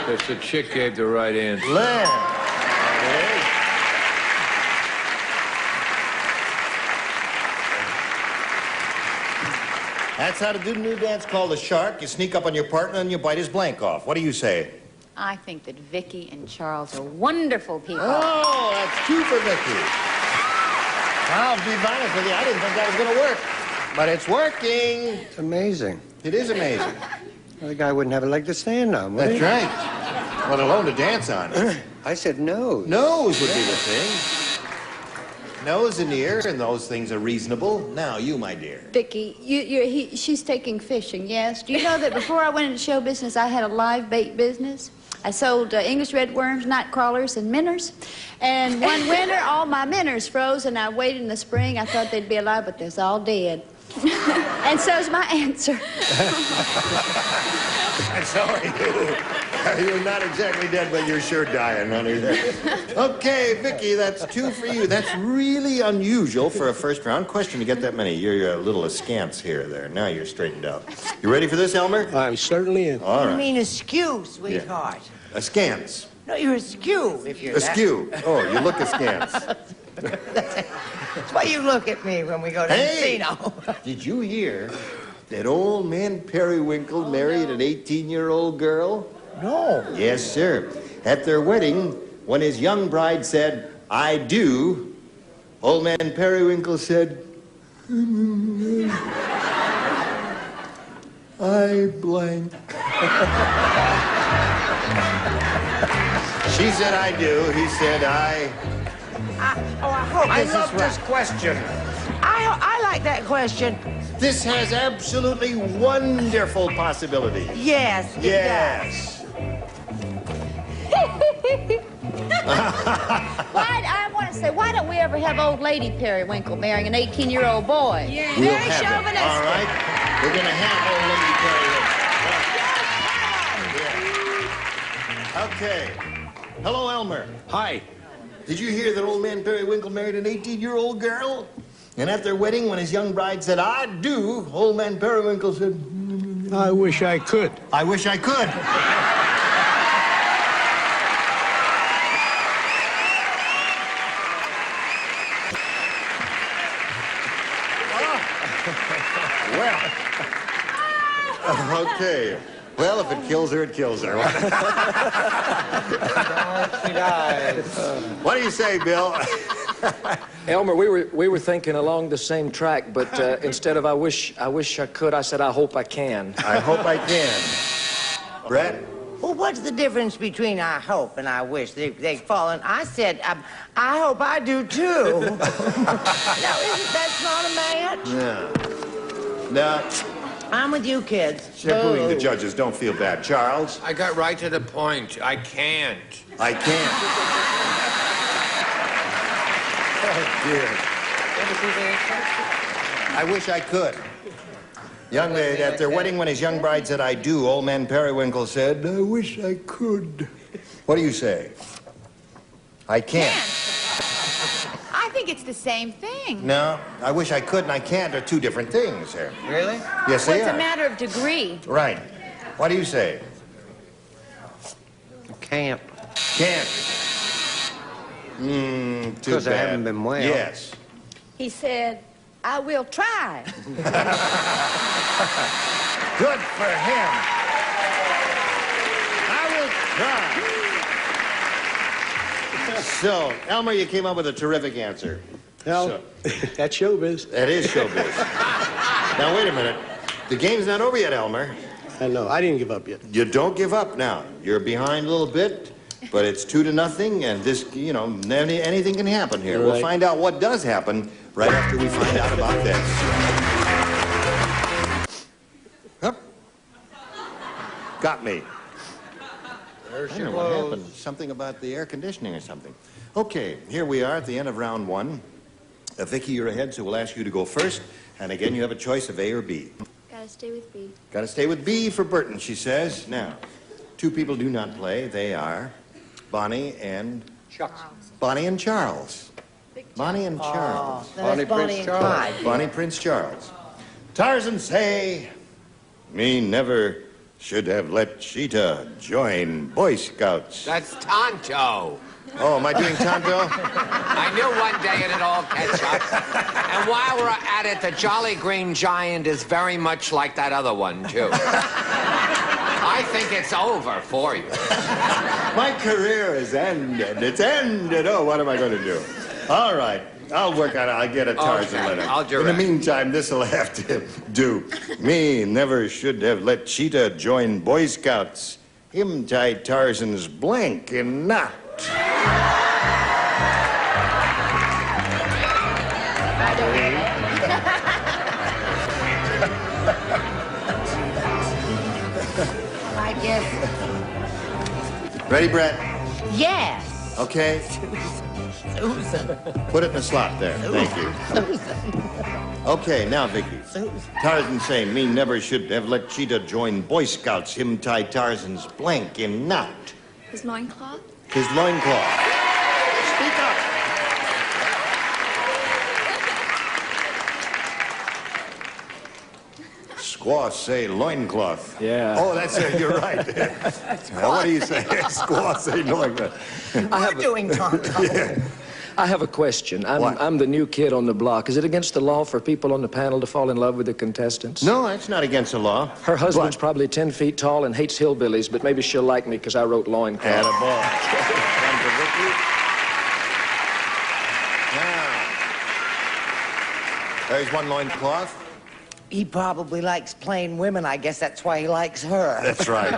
Because the chick gave the right answer. Len. That's how to do the new dance called the shark. You sneak up on your partner and you bite his blank off. What do you say? I think that Vicky and Charles are wonderful people. Oh, that's two for Vicky. I'll be honest with you, I didn't think that was going to work. But it's working. It's amazing. It is amazing. Well, the guy wouldn't have a leg to stand on, would That's he? right. Let alone to dance on. I said nose. Nose would be the thing. Nose and ear, and those things are reasonable. Now, you, my dear. Vicky, she's taking fishing, yes? Do you know that before I went into show business, I had a live bait business? I sold English red worms, night crawlers, and minnows. And one winter, all my minnows froze, and I waited in the spring. I thought they'd be alive, but they're all dead. And so's my answer. I'm sorry. You're not exactly dead, but you're sure dying, honey. Okay, Vicky, that's two for you. That's really unusual for a first-round question to get that many. You're a little askance here there. Now you're straightened out. You ready for this, Elmer? I certainly am. All You right. mean askew, sweetheart. Askance. No, you're askew if you're Askew. Oh, you look askance. That's why you look at me when we go to Hey! the casino. Did you hear that old man Periwinkle married an 18-year-old girl? No. Yes, sir. At their wedding, when his young bride said, "I do," old man Periwinkle said, "I blank." She said, "I do." He said, I hope I this is love right. this question. I like that question. This has absolutely wonderful possibility. Yes, it Yes. I want to say, why don't we ever have old lady Periwinkle marrying an 18-year-old boy? We'll Very have them. chauvinistic. All right? We're going to have old lady Periwinkle. Okay. Hello, Elmer. Hi. Did you hear that old man Periwinkle married an 18-year-old girl? And at their wedding, when his young bride said, "I do," old man Periwinkle said, I wish I could. "I wish I could." Well, okay. Well, if it kills her, it kills her. What do you say, Bill? Elmer, we were thinking along the same track, but instead of I wish I could, I said I hope I can. I hope I can. Brett? Well, what's the difference between I hope and I wish? They've fallen. I said, I hope I do too. That's not a match? No. I'm with you, kids. Shampooing the judges. Don't feel bad. Charles? I got right to the point. I can't. I can't. Oh, dear. I wish I could. Young lady, at their wedding, when his young bride said, "I do," old man Periwinkle said, "I wish I could." What do you say? I can't. I think it's the same thing. No, I wish I could and I can't are two different things here. Really? Yes, Well, they it's are. a matter of degree. Right. What do you say? Can't. Can't. Too Because I bad. haven't been well. Yes. He said, I will try. Good for him. I will try. So, Elmer, you came up with a terrific answer. Well, that's showbiz. That is showbiz. Now, wait a minute. The game's not over yet, Elmer. I know. I didn't give up yet. You don't give up now. You're behind a little bit, but it's 2-0, and this, anything can happen here. We'll Right. find out what does happen right after we find out about this. got me. There's I your don't know what clothes. happened. Something about the air conditioning or something. Okay, here we are at the end of round one. Vicky, you're ahead, so we'll ask you to go first. And again, you have a choice of A or B. Gotta stay with B. Got to stay with B for Burton, she says. Now, two people do not play. They are Bonnie and Chuck. Bonnie and Charles. Bonnie and Charles. Bonnie Prince and Charles. Clyde. Bonnie Prince Charles. Tarzan say, me never should have let Cheetah join Boy Scouts. That's Tonto. Oh, am I doing Tonto? I knew one day it'd all catch up. And while we're at it, the Jolly Green Giant is very much like that other one, too. I think it's over for you. My career is ended. It's ended. Oh, what am I going to do? All right. I'll work on it. I'll get a Tarzan Okay, letter. I'll direct. In the meantime, this'll have to do. Me never should have let Cheetah join Boy Scouts. Him tie Tarzan's blank in knot. I guess. Ready, Brett? Yes. Okay. Susan. Put it in the slot there. Thank you. Okay, now, Vicky. Tarzan say me never should have let Cheetah join Boy Scouts. Him tie Tarzan's blank in knot. His loincloth? His loincloth. Speak up. Squaw say loincloth. Yeah. Oh, that's it. You're right. Now, what do you say? Squaw say loincloth. We're doing Tonto. Yeah. I have a question. What? I'm the new kid on the block. Is it against the law for people on the panel to fall in love with the contestants? No, that's not against the law. Her husband's But- probably 10 feet tall and hates hillbillies, but maybe she'll like me because I wrote loincloth. Attaboy. One for Vicky. Now, there's one loincloth. He probably likes plain women. I guess that's why he likes her. That's right.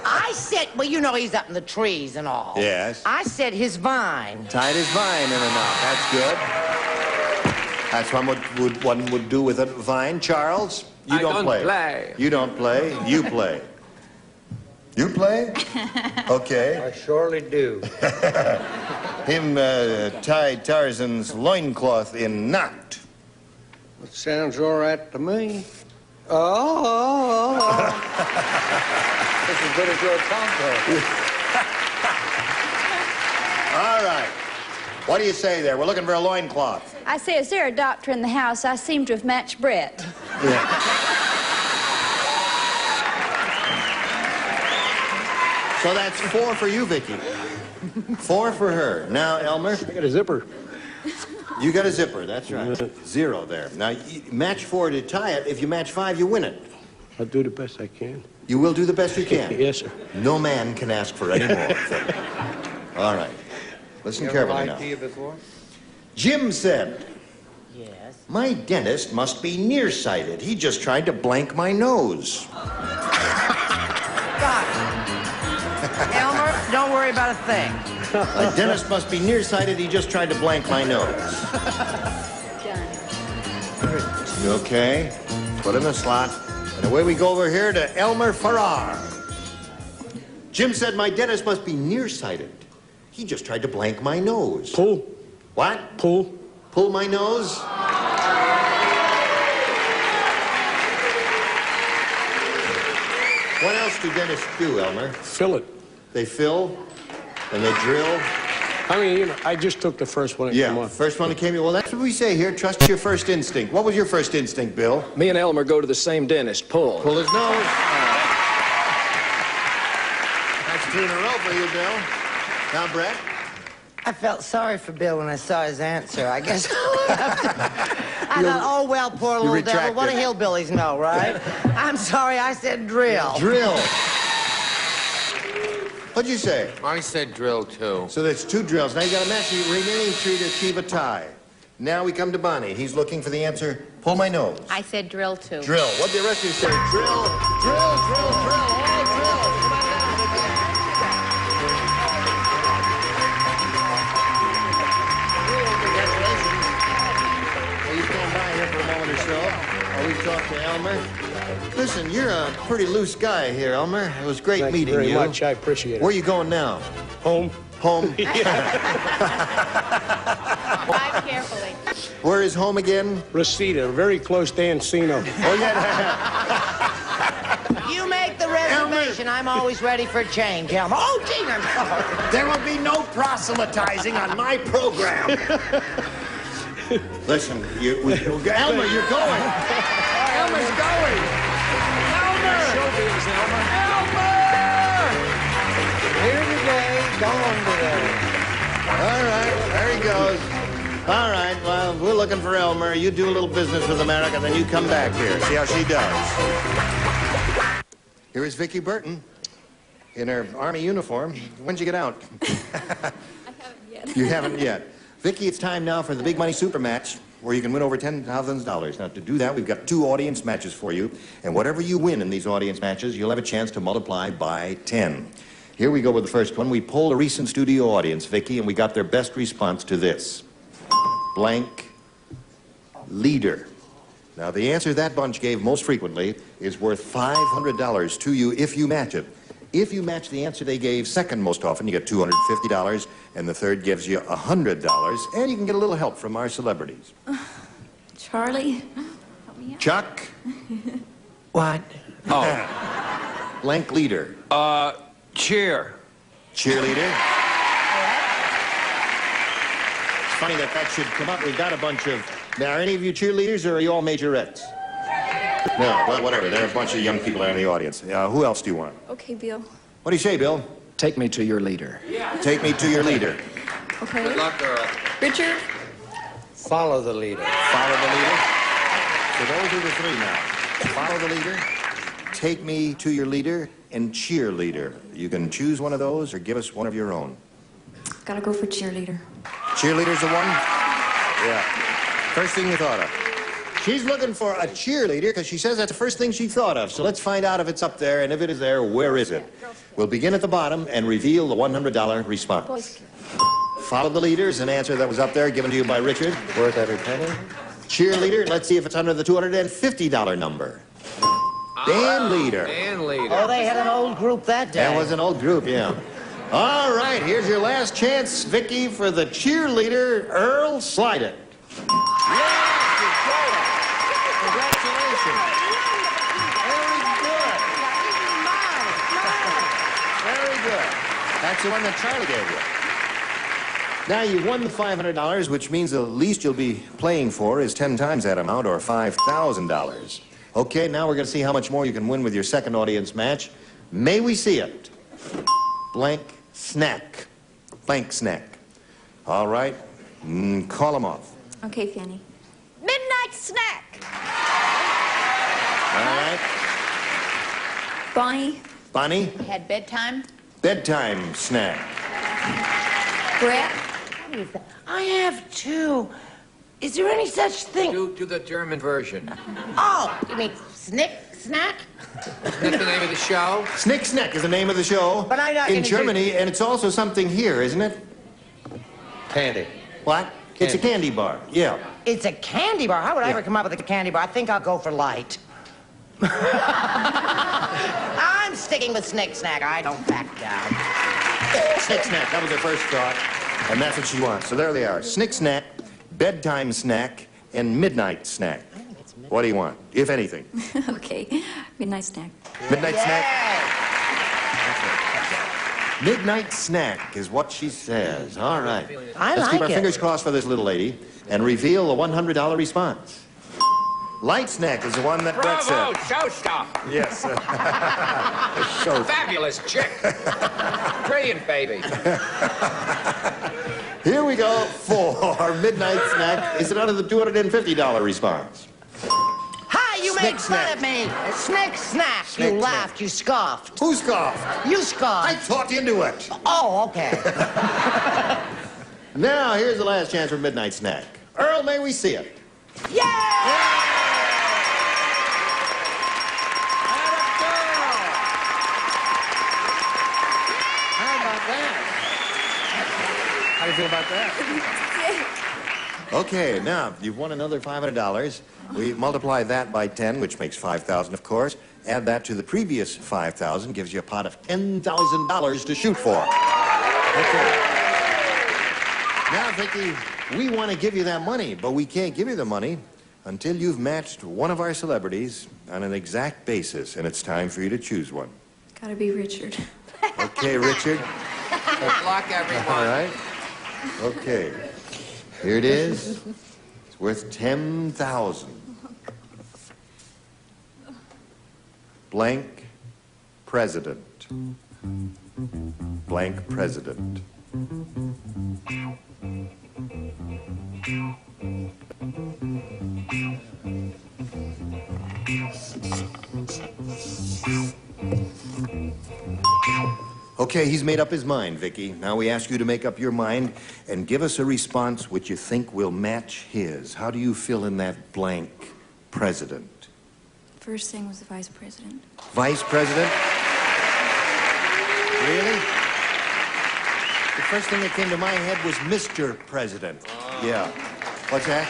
I said, well, you know he's up in the trees and all. Yes. I said his vine. Tied his vine in a knot. That's good. That's what one would do with a vine. Charles, you I don't play. You don't play. You play. You play? Okay. I surely do. Him tied Tarzan's loincloth in knot. It sounds all right to me. Oh. It's as good as your Tonto. All right. What do you say there? We're looking for a loincloth. I say, is there a doctor in the house? I seem to have matched Brett. Yeah. So that's 4 for you, Vicky. 4 for her. Now, Elmer. I got a zipper. You got a zipper, that's right. 0 there. Now, match 4 to tie it. If you match 5, you win it. I'll do the best I can. You will do the best you can. Yes, sir. No man can ask for any more. All right. Listen carefully now. before? Jim said, Yes. my dentist must be nearsighted. He just tried to blank my nose. Got it. Elmer, don't worry about a thing. My dentist must be nearsighted. He just tried to blank my nose. Okay. Put in the slot. And away we go over here to Elmer Farrar. Jim said my dentist must be nearsighted. He just tried to blank my nose. Pull. What? Pull. Pull my nose? What else do dentists do, Elmer? Fill it. They fill and they drill. I mean, you know, I just took the first one that came Yeah, off. first one that came in. Well, that's what we say here. Trust your first instinct. What was your first instinct, Bill? Me and Elmer go to the same dentist. Pull. Pull his nose. That's 2 in a row for you, Bill. Now, Brett. I felt sorry for Bill when I saw his answer. I guess I thought, oh, well, poor little devil. What do hillbillies know, right? I'm sorry, I said drill. Drill. What'd you say? I said drill, too. So that's 2 drills. Now you got to match the remaining 3 to achieve a tie. Now we come to Bonnie. He's looking for the answer. Pull my nose. I said drill too. Drill. What'd the rest of you say? Drill, drill, drill, drill. All drill. Come on down, Vicky. Will you stand by here for a moment or so while we talk to Elmer? This listen, you're a pretty loose guy here, Elmer. It was great Thank meeting you. you. Very much. I appreciate it. Where are you going now? Home. Home? Drive carefully. Where is home again? Reseda, very close to Encino. Oh, yeah. You make the reservation. I'm always ready for change, Elmer. Oh, gee, I'm sorry. There will be no proselytizing on my program. Listen, Elmer, you're going. Elmer's going. Elmer! Showbiz, Elmer. Here today, gone today. All right, there he goes. All right, well, we're looking for Elmer. You do a little business with America, then you come back here. See how she does. Here is Vicki Burton in her Army uniform. When'd you get out? I haven't yet. You haven't yet. Vicki, it's time now for the big money super match where you can win over $10,000. Now, to do that, we've got 2 audience matches for you. And whatever you win in these audience matches, you'll have a chance to multiply by 10. Here we go with the first one. We polled a recent studio audience, Vicki, and we got their best response to this. Blank leader. Now, the answer that bunch gave most frequently is worth $500 to you if you match it. If you match the answer they gave second most often, you get $250, and the third gives you $100, and you can get a little help from our celebrities. Charlie, help me out. Chuck? What? Oh. Blank leader. Cheer. Cheerleader. It's funny that should come up. We've got a bunch of... Now, are any of you cheerleaders, or are you all majorettes? No, well, whatever. There are a bunch of young people in the audience. Who else do you want? Okay, Bill. What do you say, Bill? Take me to your leader. Take me to your leader. Okay. Good luck, girl. Richard? Follow the leader. Follow the leader. So those are the 3 now. Follow the leader, take me to your leader, and cheerleader. You can choose one of those or give us one of your own. Gotta go for cheerleader. Cheerleader's the one? Yeah. First thing you thought of. She's looking for a cheerleader because she says that's the first thing she thought of. So let's find out if it's up there, and if it is there, where is it? We'll begin at the bottom and reveal the $100 response. Follow the leader is an answer that was up there, given to you by Richard. Worth every penny. Cheerleader, let's see if it's under the $250 number. Band leader. Band leader. Oh, they had an old group that day. That was an old group, yeah. All right, here's your last chance, Vicki, for the cheerleader, Earl. Slide it. Congratulations. Very good. Very good. That's the one that Charlie gave you. Now, you've won the $500, which means the least you'll be playing for is 10 times that amount, or $5,000. Okay, now we're going to see how much more you can win with your second audience match. May we see it? Blank snack. Blank snack. All right, call them off. Okay, Fanny. Midnight snack. All right. Bonnie? Bonnie, Had bedtime. bedtime snack. Brett? I have 2. Is there any such thing? Do the German version. Oh, you mean snack? Isn't that the name of the show? Snick Snack is the name of the show But I'm not in gonna Germany, and it's also something here, isn't it? Candy. What? It's a candy bar, yeah. It's a candy bar. How would I ever come up with a candy bar? I think I'll go for light. I'm sticking with Snick Snack. I don't back down. Snick Snack, that was her first thought, and that's what she wants. So there they are. Snick Snack, bedtime snack, and midnight snack. What do you want, if anything? Okay. Midnight snack. Midnight snack? Midnight snack is what she says. All right. Let's keep our fingers crossed for this little lady and reveal the $100 response. Light snack is the one that Brett Bravo, said. showstopper. Yes. Fabulous chick. Brilliant baby. Here we go for midnight snack. Is it under the $250 response? Hi, you Snick made snack. fun of me. Snick Snack. Snick You snack. laughed. You scoffed. Who scoffed? You scoffed. I talked into it. Oh, okay. Now, here's the last chance for midnight snack. Earl, may we see it? How do you feel about that? Okay, now, you've won another $500. We multiply that by 10, which makes 5,000, of course. Add that to the previous 5,000, gives you a pot of $10,000 to shoot for. Okay. Now, Vicky, we want to give you that money, but we can't give you the money until you've matched one of our celebrities on an exact basis, and it's time for you to choose one. Gotta be Richard. Okay, Richard. Good luck, everyone. All right. Okay. Here it is. It's worth 10,000. Blank president. Blank president. Okay, he's made up his mind, Vicky. Now we ask you to make up your mind and give us a response which you think will match his. How do you fill in that blank president? First thing was the vice president. Vice president? Really? The first thing that came to my head was Mr. President. Yeah. What's that?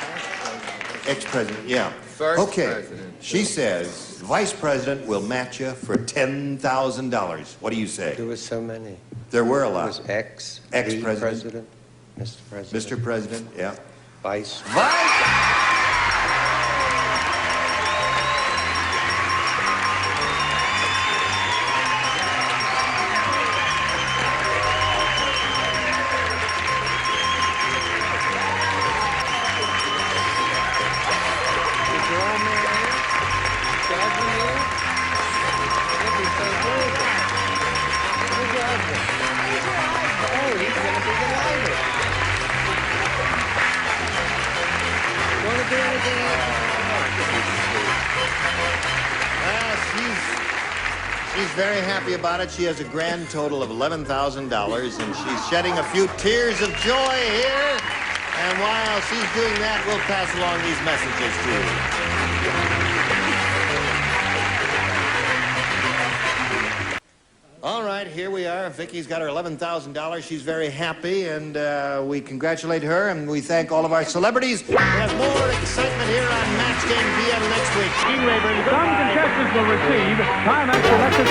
Ex-president, yeah. First president. She says vice president will match you for $10,000. What do you say? There were so many. There were a lot. It was Ex-president. President, Mr. President. Mr. President, yeah. Vice. Vice! She's very happy about it. She has a grand total of $11,000, and she's shedding a few tears of joy here. And while she's doing that, we'll pass along these messages to you. All right, here we are. Vicky's got her $11,000. She's very happy, and we congratulate her, and we thank all of our celebrities. We have more excitement here on Match Game PM next week. Some contestants will receive Timex electric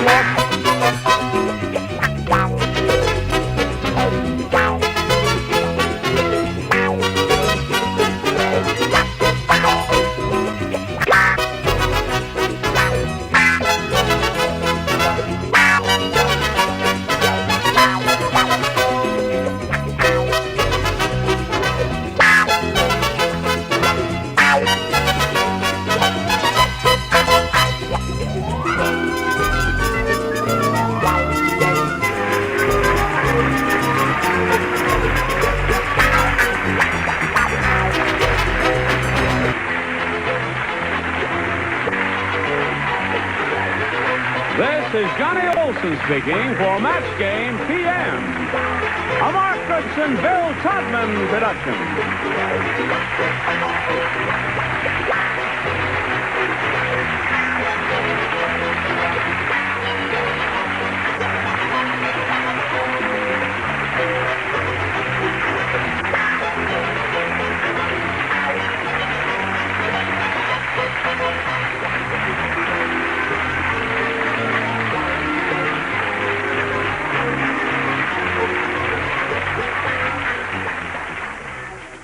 This is Johnny Olson speaking for Match Game PM. A Mark Goodson, Bill Todman production.